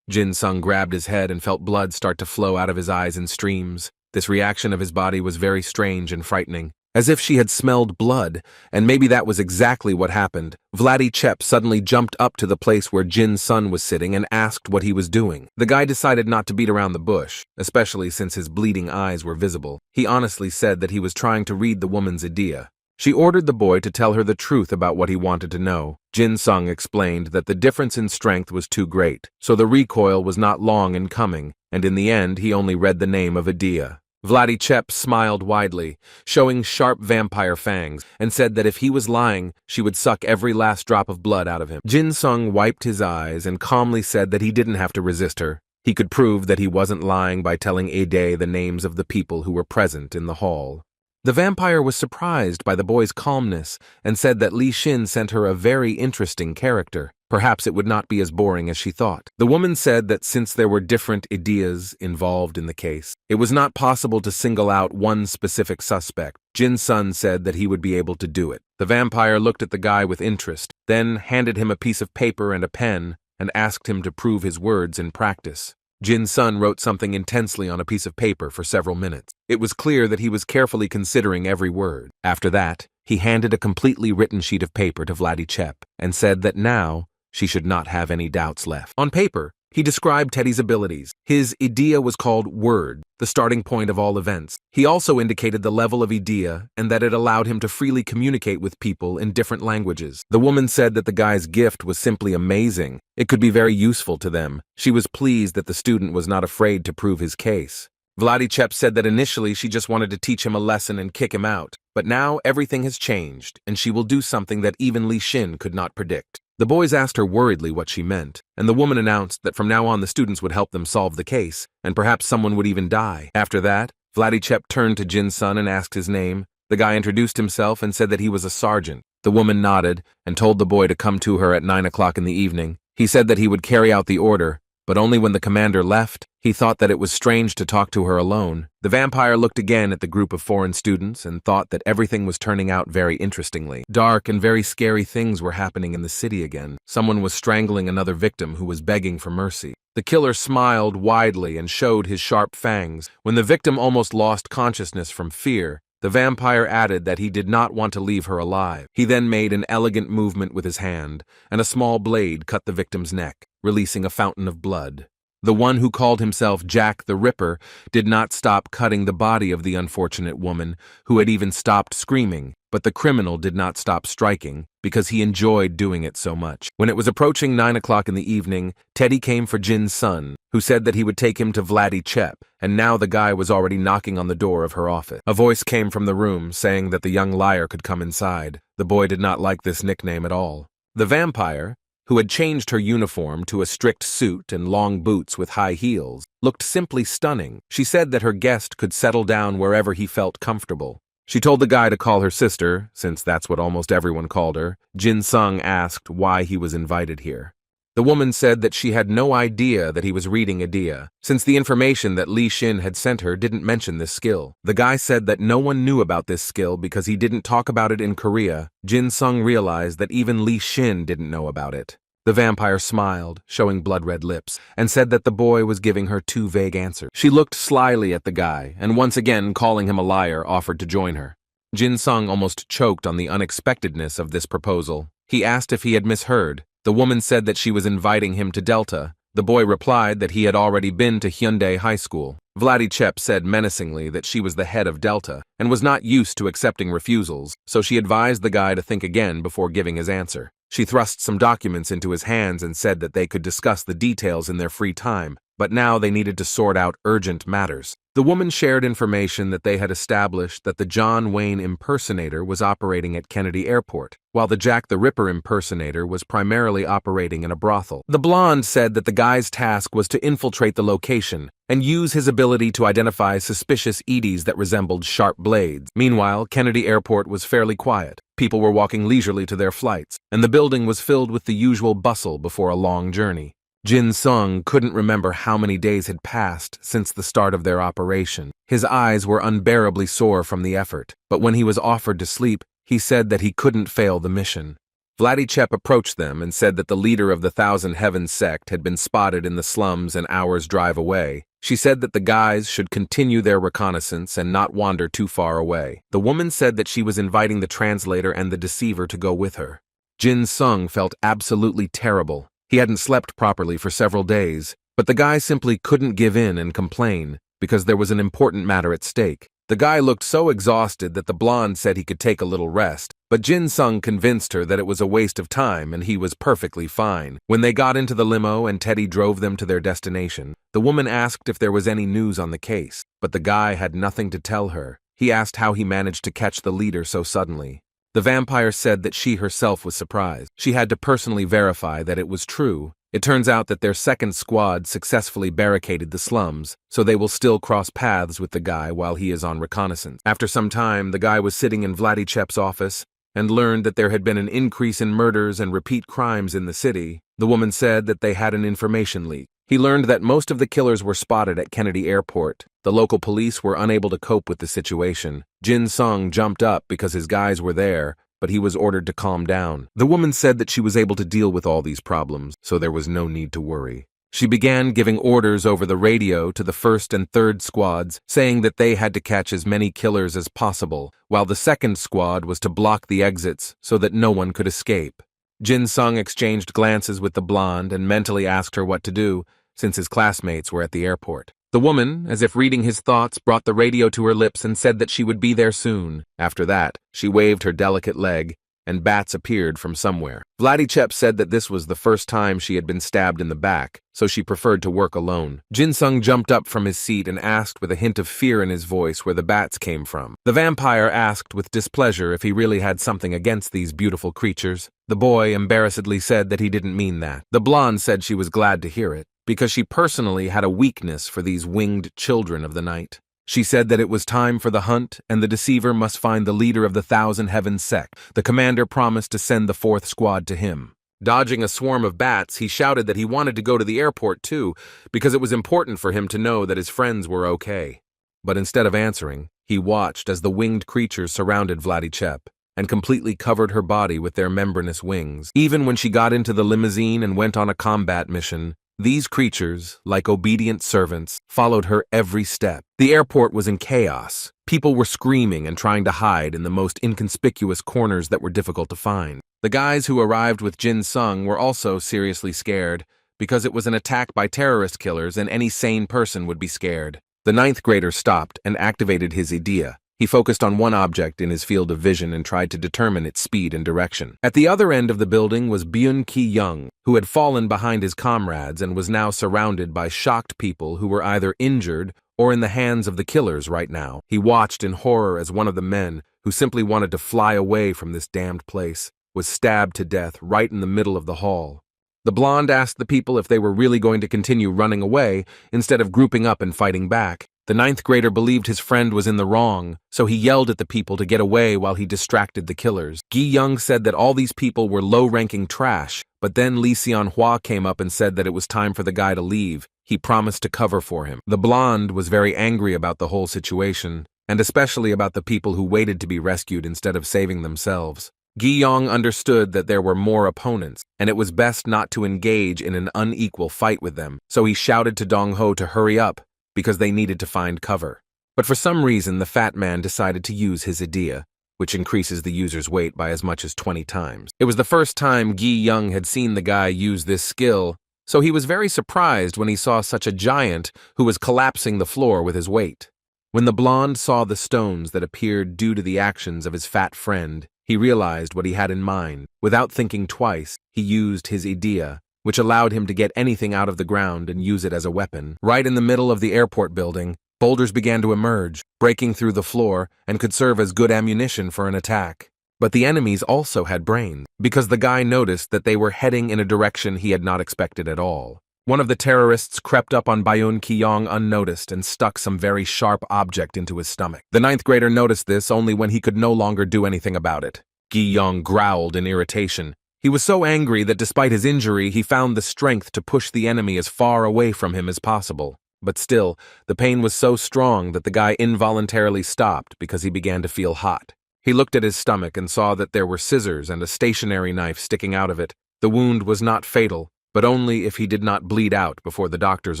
Jin-sung grabbed his head and felt blood start to flow out of his eyes in streams. This reaction of his body was very strange and frightening, as if she had smelled blood, and maybe that was exactly what happened. Vladi Chep suddenly jumped up to the place where Jin-sung was sitting and asked what he was doing. The guy decided not to beat around the bush, especially since his bleeding eyes were visible. He honestly said that he was trying to read the woman's idea. She ordered the boy to tell her the truth about what he wanted to know. Jin-sung explained that the difference in strength was too great, so the recoil was not long in coming, and in the end he only read the name of Idea. Vladi Chep smiled widely, showing sharp vampire fangs, and said that if he was lying, she would suck every last drop of blood out of him. Jin-sung wiped his eyes and calmly said that he didn't have to resist her. He could prove that he wasn't lying by telling Ade the names of the people who were present in the hall. The vampire was surprised by the boy's calmness and said that Li Xin sent her a very interesting character. Perhaps it would not be as boring as she thought. The woman said that since there were different ideas involved in the case, it was not possible to single out one specific suspect. Jin-sung said that he would be able to do it. The vampire looked at the guy with interest, then handed him a piece of paper and a pen and asked him to prove his words in practice. Jin-sung wrote something intensely on a piece of paper for several minutes. It was clear that he was carefully considering every word. After that, he handed a completely written sheet of paper to Vladi Chep and said that now she should not have any doubts left. On paper, he described Teddy's abilities. His idea was called Word, the starting point of all events. He also indicated the level of idea and that it allowed him to freely communicate with people in different languages. The woman said that the guy's gift was simply amazing. It could be very useful to them. She was pleased that the student was not afraid to prove his case. Vladi Chep said that initially she just wanted to teach him a lesson and kick him out, but now everything has changed, and she will do something that even Li Xin could not predict. The boys asked her worriedly what she meant, and the woman announced that from now on the students would help them solve the case, and perhaps someone would even die. After that, Vladi Chep turned to Jin-sung and asked his name. The guy introduced himself and said that he was a sergeant. The woman nodded and told the boy to come to her at 9 o'clock in the evening. He said that he would carry out the order, but only when the commander left, he thought that it was strange to talk to her alone. The vampire looked again at the group of foreign students and thought that everything was turning out very interestingly. Dark and very scary things were happening in the city again. Someone was strangling another victim who was begging for mercy. The killer smiled widely and showed his sharp fangs. When the victim almost lost consciousness from fear, the vampire added that he did not want to leave her alive. He then made an elegant movement with his hand, and a small blade cut the victim's neck, releasing a fountain of blood. The one who called himself Jack the Ripper did not stop cutting the body of the unfortunate woman, who had even stopped screaming, but the criminal did not stop striking because he enjoyed doing it so much. When it was approaching 9 o'clock in the evening, Teddy came for Jin's son, who said that he would take him to Vladdy Chep, and now the guy was already knocking on the door of her office. A voice came from the room saying that the young liar could come inside. The boy did not like this nickname at all. The vampire, who had changed her uniform to a strict suit and long boots with high heels, looked simply stunning. She said that her guest could settle down wherever he felt comfortable. She told the guy to call her sister, since that's what almost everyone called her. Jin Sung asked why he was invited here. The woman said that she had no idea that he was reading Idea, since the information that Li Xin had sent her didn't mention this skill. The guy said that no one knew about this skill because he didn't talk about it in Korea. Jin Sung realized that even Li Xin didn't know about it. The vampire smiled, showing blood-red lips, and said that the boy was giving her two vague answers. She looked slyly at the guy, and once again calling him a liar, offered to join her. Jin Sung almost choked on the unexpectedness of this proposal. He asked if he had misheard. The woman said that she was inviting him to Delta. The boy replied that he had already been to Hyundai High School. Vladdy Chep said menacingly that she was the head of Delta and was not used to accepting refusals, so she advised the guy to think again before giving his answer. She thrust some documents into his hands and said that they could discuss the details in their free time, but now they needed to sort out urgent matters. The woman shared information that they had established that the John Wayne impersonator was operating at Kennedy Airport, while the Jack the Ripper impersonator was primarily operating in a brothel. The blonde said that the guy's task was to infiltrate the location and use his ability to identify suspicious EDs that resembled sharp blades. Meanwhile, Kennedy Airport was fairly quiet. People were walking leisurely to their flights, and the building was filled with the usual bustle before a long journey. Jin Sung couldn't remember how many days had passed since the start of their operation. His eyes were unbearably sore from the effort, but when he was offered to sleep, he said that he couldn't fail the mission. Vladdy Chep approached them and said that the leader of the Thousand Heavens sect had been spotted in the slums an hour's drive away. She said that the guys should continue their reconnaissance and not wander too far away. The woman said that she was inviting the translator and the deceiver to go with her. Jin Sung felt absolutely terrible. He hadn't slept properly for several days, but the guy simply couldn't give in and complain because there was an important matter at stake. The guy looked so exhausted that the blonde said he could take a little rest, but Jin Sung convinced her that it was a waste of time and he was perfectly fine. When they got into the limo and Teddy drove them to their destination, the woman asked if there was any news on the case, but the guy had nothing to tell her. He asked how he managed to catch the leader so suddenly. The vampire said that she herself was surprised. She had to personally verify that it was true. It turns out that their second squad successfully barricaded the slums, so they will still cross paths with the guy while he is on reconnaissance. After some time, the guy was sitting in Vladdy Chep's office and learned that there had been an increase in murders and repeat crimes in the city. The woman said that they had an information leak. He learned that most of the killers were spotted at Kennedy Airport. The local police were unable to cope with the situation. Jin Sung jumped up because his guys were there, but he was ordered to calm down. The woman said that she was able to deal with all these problems, so there was no need to worry. She began giving orders over the radio to the first and third squads, saying that they had to catch as many killers as possible, while the second squad was to block the exits so that no one could escape. Jin Sung exchanged glances with the blonde and mentally asked her what to do, since his classmates were at the airport. The woman, as if reading his thoughts, brought the radio to her lips and said that she would be there soon. After that, she waved her delicate leg, and bats appeared from somewhere. Vladdy Chep said that this was the first time she had been stabbed in the back, so she preferred to work alone. Jin Sung jumped up from his seat and asked with a hint of fear in his voice where the bats came from. The vampire asked with displeasure if he really had something against these beautiful creatures. The boy embarrassedly said that he didn't mean that. The blonde said she was glad to hear it, because she personally had a weakness for these winged children of the night. She said that it was time for the hunt, and the deceiver must find the leader of the Thousand Heavens sect. The commander promised to send the fourth squad to him. Dodging a swarm of bats, he shouted that he wanted to go to the airport too, because it was important for him to know that his friends were okay. But instead of answering, he watched as the winged creatures surrounded Vladichep and completely covered her body with their membranous wings. Even when she got into the limousine and went on a combat mission, these creatures, like obedient servants, followed her every step. The airport was in chaos. People were screaming and trying to hide in the most inconspicuous corners that were difficult to find. The guys who arrived with Jin Sung were also seriously scared, because it was an attack by terrorist killers and any sane person would be scared. The 9th grader stopped and activated his idea. He focused on one object in his field of vision and tried to determine its speed and direction. At the other end of the building was Byun Ki-young, who had fallen behind his comrades and was now surrounded by shocked people who were either injured or in the hands of the killers right now. He watched in horror as one of the men, who simply wanted to fly away from this damned place, was stabbed to death right in the middle of the hall. The blonde asked the people if they were really going to continue running away instead of grouping up and fighting back. The 9th grader believed his friend was in the wrong, so he yelled at the people to get away while he distracted the killers. Gi-young said that all these people were low-ranking trash, but then Lee Seon-hwa came up and said that it was time for the guy to leave. He promised to cover for him. The blonde was very angry about the whole situation, and especially about the people who waited to be rescued instead of saving themselves. Gi-young understood that there were more opponents, and it was best not to engage in an unequal fight with them, so he shouted to Dong-ho to hurry up, because they needed to find cover. But for some reason, the fat man decided to use his idea, which increases the user's weight by as much as 20 times. It was the first time Gi-young had seen the guy use this skill, so he was very surprised when he saw such a giant who was collapsing the floor with his weight. When the blonde saw the stones that appeared due to the actions of his fat friend, he realized what he had in mind. Without thinking twice, he used his idea, which allowed him to get anything out of the ground and use it as a weapon. Right in the middle of the airport building, boulders began to emerge, breaking through the floor, and could serve as good ammunition for an attack. But the enemies also had brains, because the guy noticed that they were heading in a direction he had not expected at all. One of the terrorists crept up on Byun Ki-young unnoticed and stuck some very sharp object into his stomach. The 9th grader noticed this only when he could no longer do anything about it. Gi-young growled in irritation. He was so angry that despite his injury, he found the strength to push the enemy as far away from him as possible. But still, the pain was so strong that the guy involuntarily stopped because he began to feel hot. He looked at his stomach and saw that there were scissors and a stationary knife sticking out of it. The wound was not fatal, but only if he did not bleed out before the doctors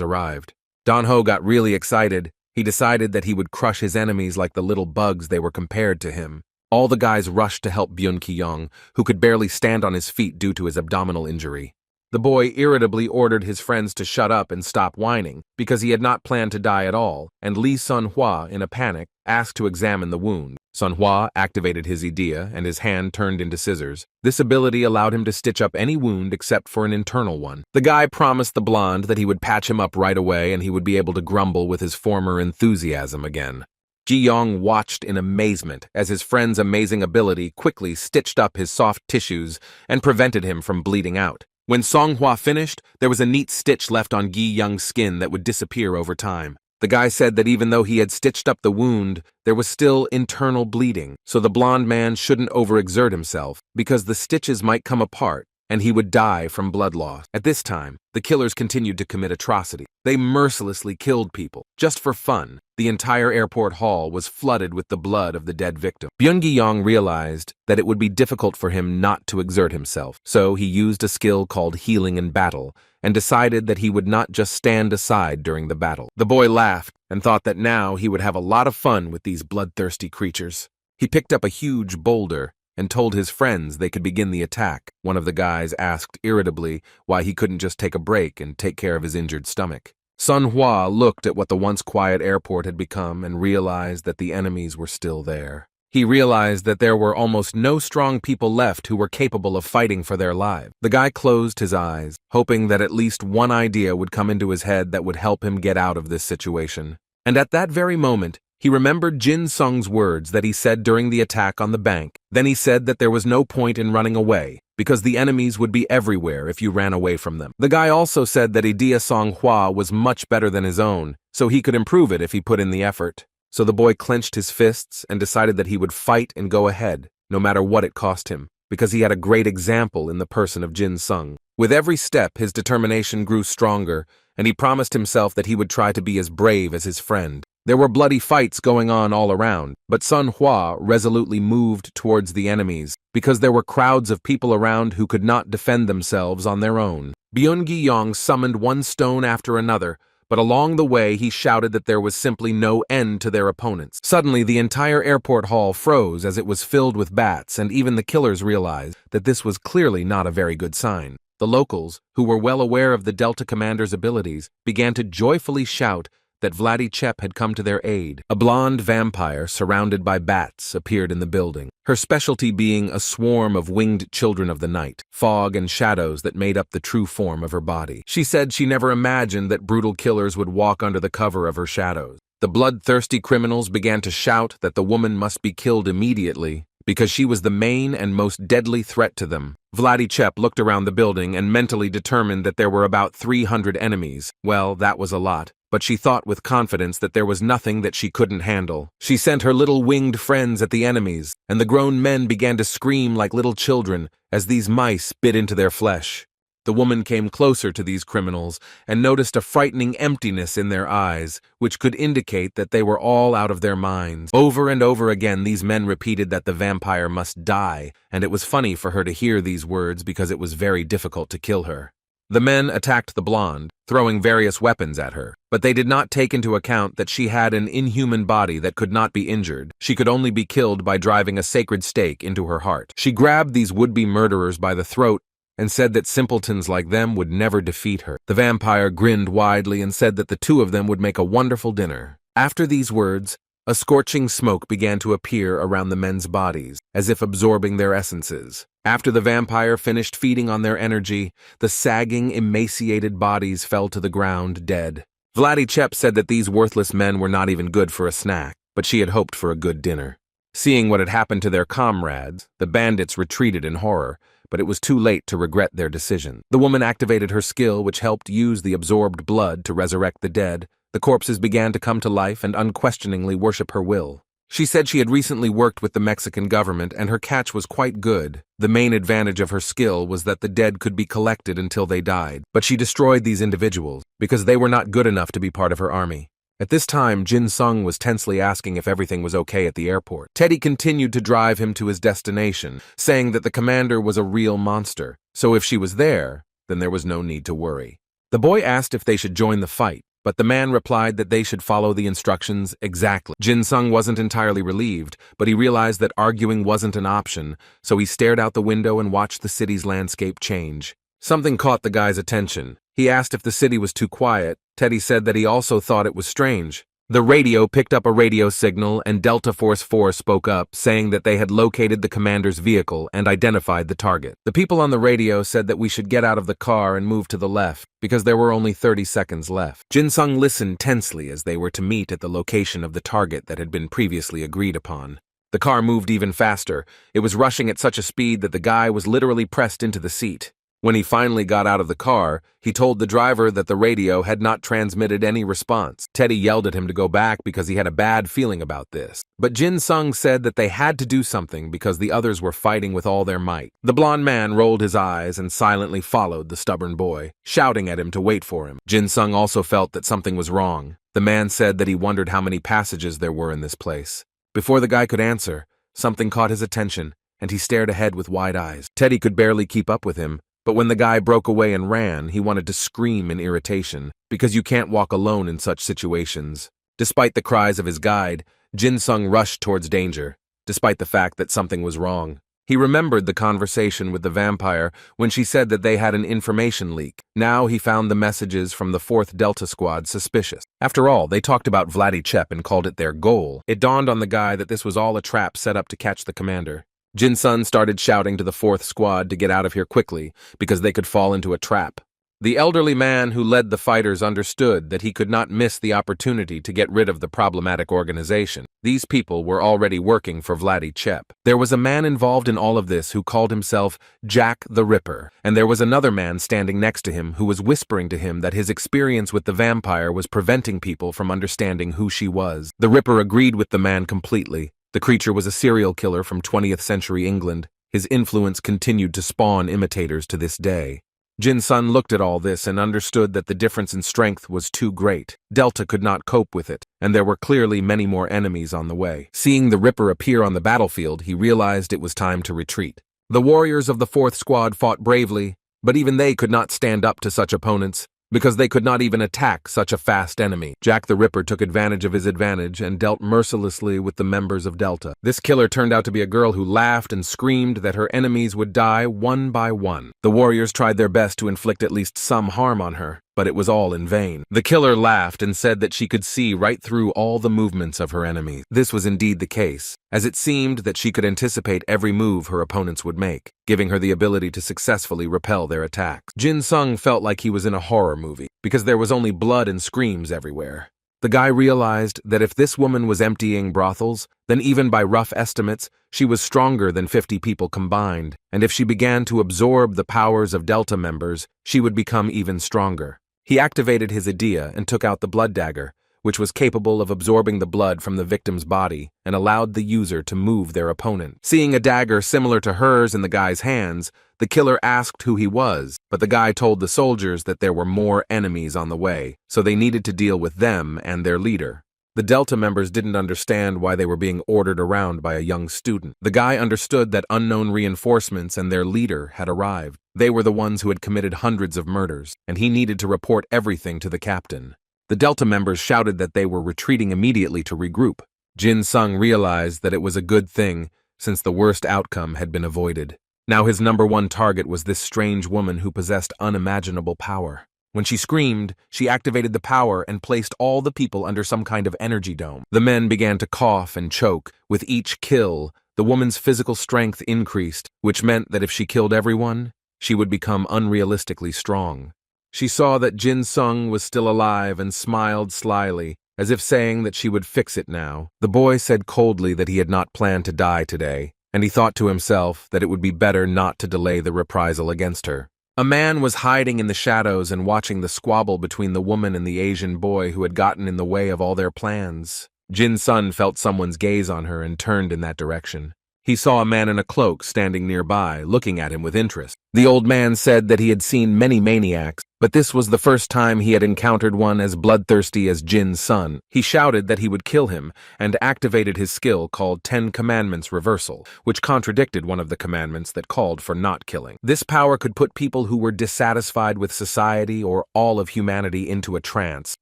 arrived. Dong-ho got really excited. He decided that he would crush his enemies like the little bugs they were compared to him. All the guys rushed to help Byun Ki-young, who could barely stand on his feet due to his abdominal injury. The boy irritably ordered his friends to shut up and stop whining, because he had not planned to die at all, and Lee Sun-hwa, in a panic, asked to examine the wound. Sun-hwa activated his idea, and his hand turned into scissors. This ability allowed him to stitch up any wound except for an internal one. The guy promised the blonde that he would patch him up right away and he would be able to grumble with his former enthusiasm again. Gi-young watched in amazement as his friend's amazing ability quickly stitched up his soft tissues and prevented him from bleeding out. When Song-hwa finished, there was a neat stitch left on Gi-young's skin that would disappear over time. The guy said that even though he had stitched up the wound, there was still internal bleeding, so the blonde man shouldn't overexert himself, because the stitches might come apart, and he would die from blood loss. At this time, the killers continued to commit atrocity. They mercilessly killed people, just for fun. The entire airport hall was flooded with the blood of the dead victim. Byun Ki-young realized that it would be difficult for him not to exert himself, so he used a skill called healing in battle, and decided that he would not just stand aside during the battle. The boy laughed and thought that now he would have a lot of fun with these bloodthirsty creatures. He picked up a huge boulder and told his friends they could begin the attack. One of the guys asked irritably why he couldn't just take a break and take care of his injured stomach. Sun-hwa looked at what the once quiet airport had become and realized that the enemies were still there. He realized that there were almost no strong people left who were capable of fighting for their lives. The guy closed his eyes, hoping that at least one idea would come into his head that would help him get out of this situation. And at that very moment, he remembered Jin Sung's words that he said during the attack on the bank. Then he said that there was no point in running away, because the enemies would be everywhere if you ran away from them. The guy also said that idea Song-hwa was much better than his own, so he could improve it if he put in the effort. So the boy clenched his fists and decided that he would fight and go ahead, no matter what it cost him. because he had a great example in the person of Jin Sung. With every step, his determination grew stronger, and he promised himself that he would try to be as brave as his friend. There were bloody fights going on all around, but Sun Hua resolutely moved towards the enemies, because there were crowds of people around who could not defend themselves on their own. Byung-gi Yong summoned one stone after another, but along the way he shouted that there was simply no end to their opponents. Suddenly, the entire airport hall froze as it was filled with bats, and even the killers realized that this was clearly not a very good sign. The locals, who were well aware of the Delta commander's abilities, began to joyfully shout that Vladdy Chep had come to their aid. A blonde vampire surrounded by bats appeared in the building, her specialty being a swarm of winged children of the night, fog and shadows that made up the true form of her body. She said she never imagined that brutal killers would walk under the cover of her shadows. The bloodthirsty criminals began to shout that the woman must be killed immediately because she was the main and most deadly threat to them. Vladdy Chep looked around the building and mentally determined that there were about 300 enemies. Well, that was a lot, but she thought with confidence that there was nothing that she couldn't handle. She sent her little winged friends at the enemies, and the grown men began to scream like little children as these mice bit into their flesh. The woman came closer to these criminals and noticed a frightening emptiness in their eyes, which could indicate that they were all out of their minds. Over and over again, these men repeated that the vampire must die, and it was funny for her to hear these words because it was very difficult to kill her. The men attacked the blonde, throwing various weapons at her, but they did not take into account that she had an inhuman body that could not be injured. She could only be killed by driving a sacred stake into her heart. She grabbed these would-be murderers by the throat and said that simpletons like them would never defeat her. The vampire grinned widely and said that the two of them would make a wonderful dinner. After these words, a scorching smoke began to appear around the men's bodies, as if absorbing their essences. After the vampire finished feeding on their energy, the sagging, emaciated bodies fell to the ground, dead. Vladdy Chep said that these worthless men were not even good for a snack, but she had hoped for a good dinner. Seeing what had happened to their comrades, the bandits retreated in horror, but it was too late to regret their decision. The woman activated her skill, which helped use the absorbed blood to resurrect the dead. The corpses began to come to life and unquestioningly worship her will. She said she had recently worked with the Mexican government and her catch was quite good. The main advantage of her skill was that the dead could be collected until they died, but she destroyed these individuals because they were not good enough to be part of her army. At this time, Jin Sung was tensely asking if everything was okay at the airport. Teddy continued to drive him to his destination, saying that the commander was a real monster, so if she was there, then there was no need to worry. The boy asked if they should join the fight, but the man replied that they should follow the instructions exactly. Jin Sung wasn't entirely relieved, but he realized that arguing wasn't an option, so he stared out the window and watched the city's landscape change. Something caught the guy's attention. He asked if the city was too quiet. Teddy said that he also thought it was strange. The radio picked up a radio signal and Delta Force 4 spoke up, saying that they had located the commander's vehicle and identified the target. The people on the radio said that we should get out of the car and move to the left, because there were only 30 seconds left. Jin Sung listened tensely as they were to meet at the location of the target that had been previously agreed upon. The car moved even faster. It was rushing at such a speed that the guy was literally pressed into the seat. When he finally got out of the car, he told the driver that the radio had not transmitted any response. Teddy yelled at him to go back because he had a bad feeling about this. But Jin Sung said that they had to do something because the others were fighting with all their might. The blonde man rolled his eyes and silently followed the stubborn boy, shouting at him to wait for him. Jin Sung also felt that something was wrong. The man said that he wondered how many passages there were in this place. Before the guy could answer, something caught his attention, and he stared ahead with wide eyes. Teddy could barely keep up with him, but when the guy broke away and ran, he wanted to scream in irritation, because you can't walk alone in such situations. Despite the cries of his guide, Jin Sung rushed towards danger, despite the fact that something was wrong. He remembered the conversation with the vampire when she said that they had an information leak. Now he found the messages from the 4th Delta Squad suspicious. After all, they talked about Vladdy Chep and called it their goal. It dawned on the guy that this was all a trap set up to catch the commander. Jin Sung started shouting to the 4th Squad to get out of here quickly because they could fall into a trap. The elderly man who led the fighters understood that he could not miss the opportunity to get rid of the problematic organization. These people were already working for Vladdy Chep. There was a man involved in all of this who called himself Jack the Ripper, and there was another man standing next to him who was whispering to him that his experience with the vampire was preventing people from understanding who she was. The Ripper agreed with the man completely. The creature was a serial killer from 20th century England. His influence continued to spawn imitators to this day. Jin Sun looked at all this and understood that the difference in strength was too great. Delta could not cope with it, and there were clearly many more enemies on the way. Seeing the Ripper appear on the battlefield, he realized it was time to retreat. The warriors of the 4th Squad fought bravely, but even they could not stand up to such opponents, because they could not even attack such a fast enemy. Jack the Ripper took advantage of his advantage and dealt mercilessly with the members of Delta. This killer turned out to be a girl who laughed and screamed that her enemies would die one by one. The warriors tried their best to inflict at least some harm on her, but it was all in vain. The killer laughed and said that she could see right through all the movements of her enemies. This was indeed the case, as it seemed that she could anticipate every move her opponents would make, giving her the ability to successfully repel their attacks. Jin Sung felt like he was in a horror movie, because there was only blood and screams everywhere. The guy realized that if this woman was emptying brothels, then even by rough estimates, she was stronger than 50 people combined, and if she began to absorb the powers of Delta members, she would become even stronger. He activated his idea and took out the blood dagger, which was capable of absorbing the blood from the victim's body and allowed the user to move their opponent. Seeing a dagger similar to hers in the guy's hands, the killer asked who he was, but the guy told the soldiers that there were more enemies on the way, so they needed to deal with them and their leader. The Delta members didn't understand why they were being ordered around by a young student. The guy understood that unknown reinforcements and their leader had arrived. They were the ones who had committed hundreds of murders, and he needed to report everything to the captain. The Delta members shouted that they were retreating immediately to regroup. Jin Sung realized that it was a good thing, since the worst outcome had been avoided. Now his #1 target was this strange woman who possessed unimaginable power. When she screamed, she activated the power and placed all the people under some kind of energy dome. The men began to cough and choke. With each kill, the woman's physical strength increased, which meant that if she killed everyone, she would become unrealistically strong. She saw that Jin Sung was still alive and smiled slyly, as if saying that she would fix it now. The boy said coldly that he had not planned to die today, and he thought to himself that it would be better not to delay the reprisal against her. A man was hiding in the shadows and watching the squabble between the woman and the Asian boy who had gotten in the way of all their plans. Jin Sun felt someone's gaze on her and turned in that direction. He saw a man in a cloak standing nearby, looking at him with interest. The old man said that he had seen many maniacs, but this was the first time he had encountered one as bloodthirsty as Jin Sun. He shouted that he would kill him, and activated his skill called 10 Commandments Reversal, which contradicted one of the commandments that called for not killing. This power could put people who were dissatisfied with society or all of humanity into a trance.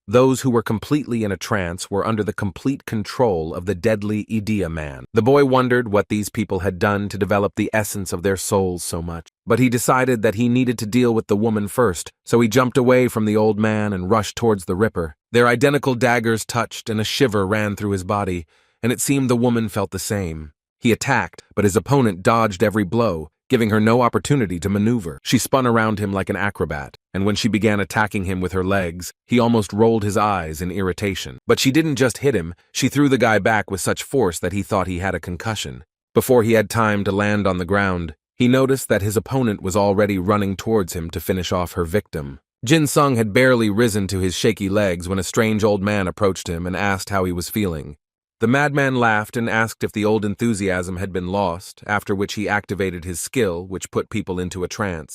Those who were completely in a trance were under the complete control of the deadly Idea man. The boy wondered what these people had done to develop the essence of their souls so much. But he decided that he needed to deal with the woman first, so he jumped away from the old man and rushed towards the Ripper. Their identical daggers touched and a shiver ran through his body, and it seemed the woman felt the same. He attacked, but his opponent dodged every blow, giving her no opportunity to maneuver. She spun around him like an acrobat, and when she began attacking him with her legs, he almost rolled his eyes in irritation. But she didn't just hit him, she threw the guy back with such force that he thought he had a concussion. Before he had time to land on the ground, he noticed that his opponent was already running towards him to finish off her victim. Jin Sung had barely risen to his shaky legs when a strange old man approached him and asked how he was feeling. The madman laughed and asked if the old enthusiasm had been lost, after which he activated his skill, which put people into a trance.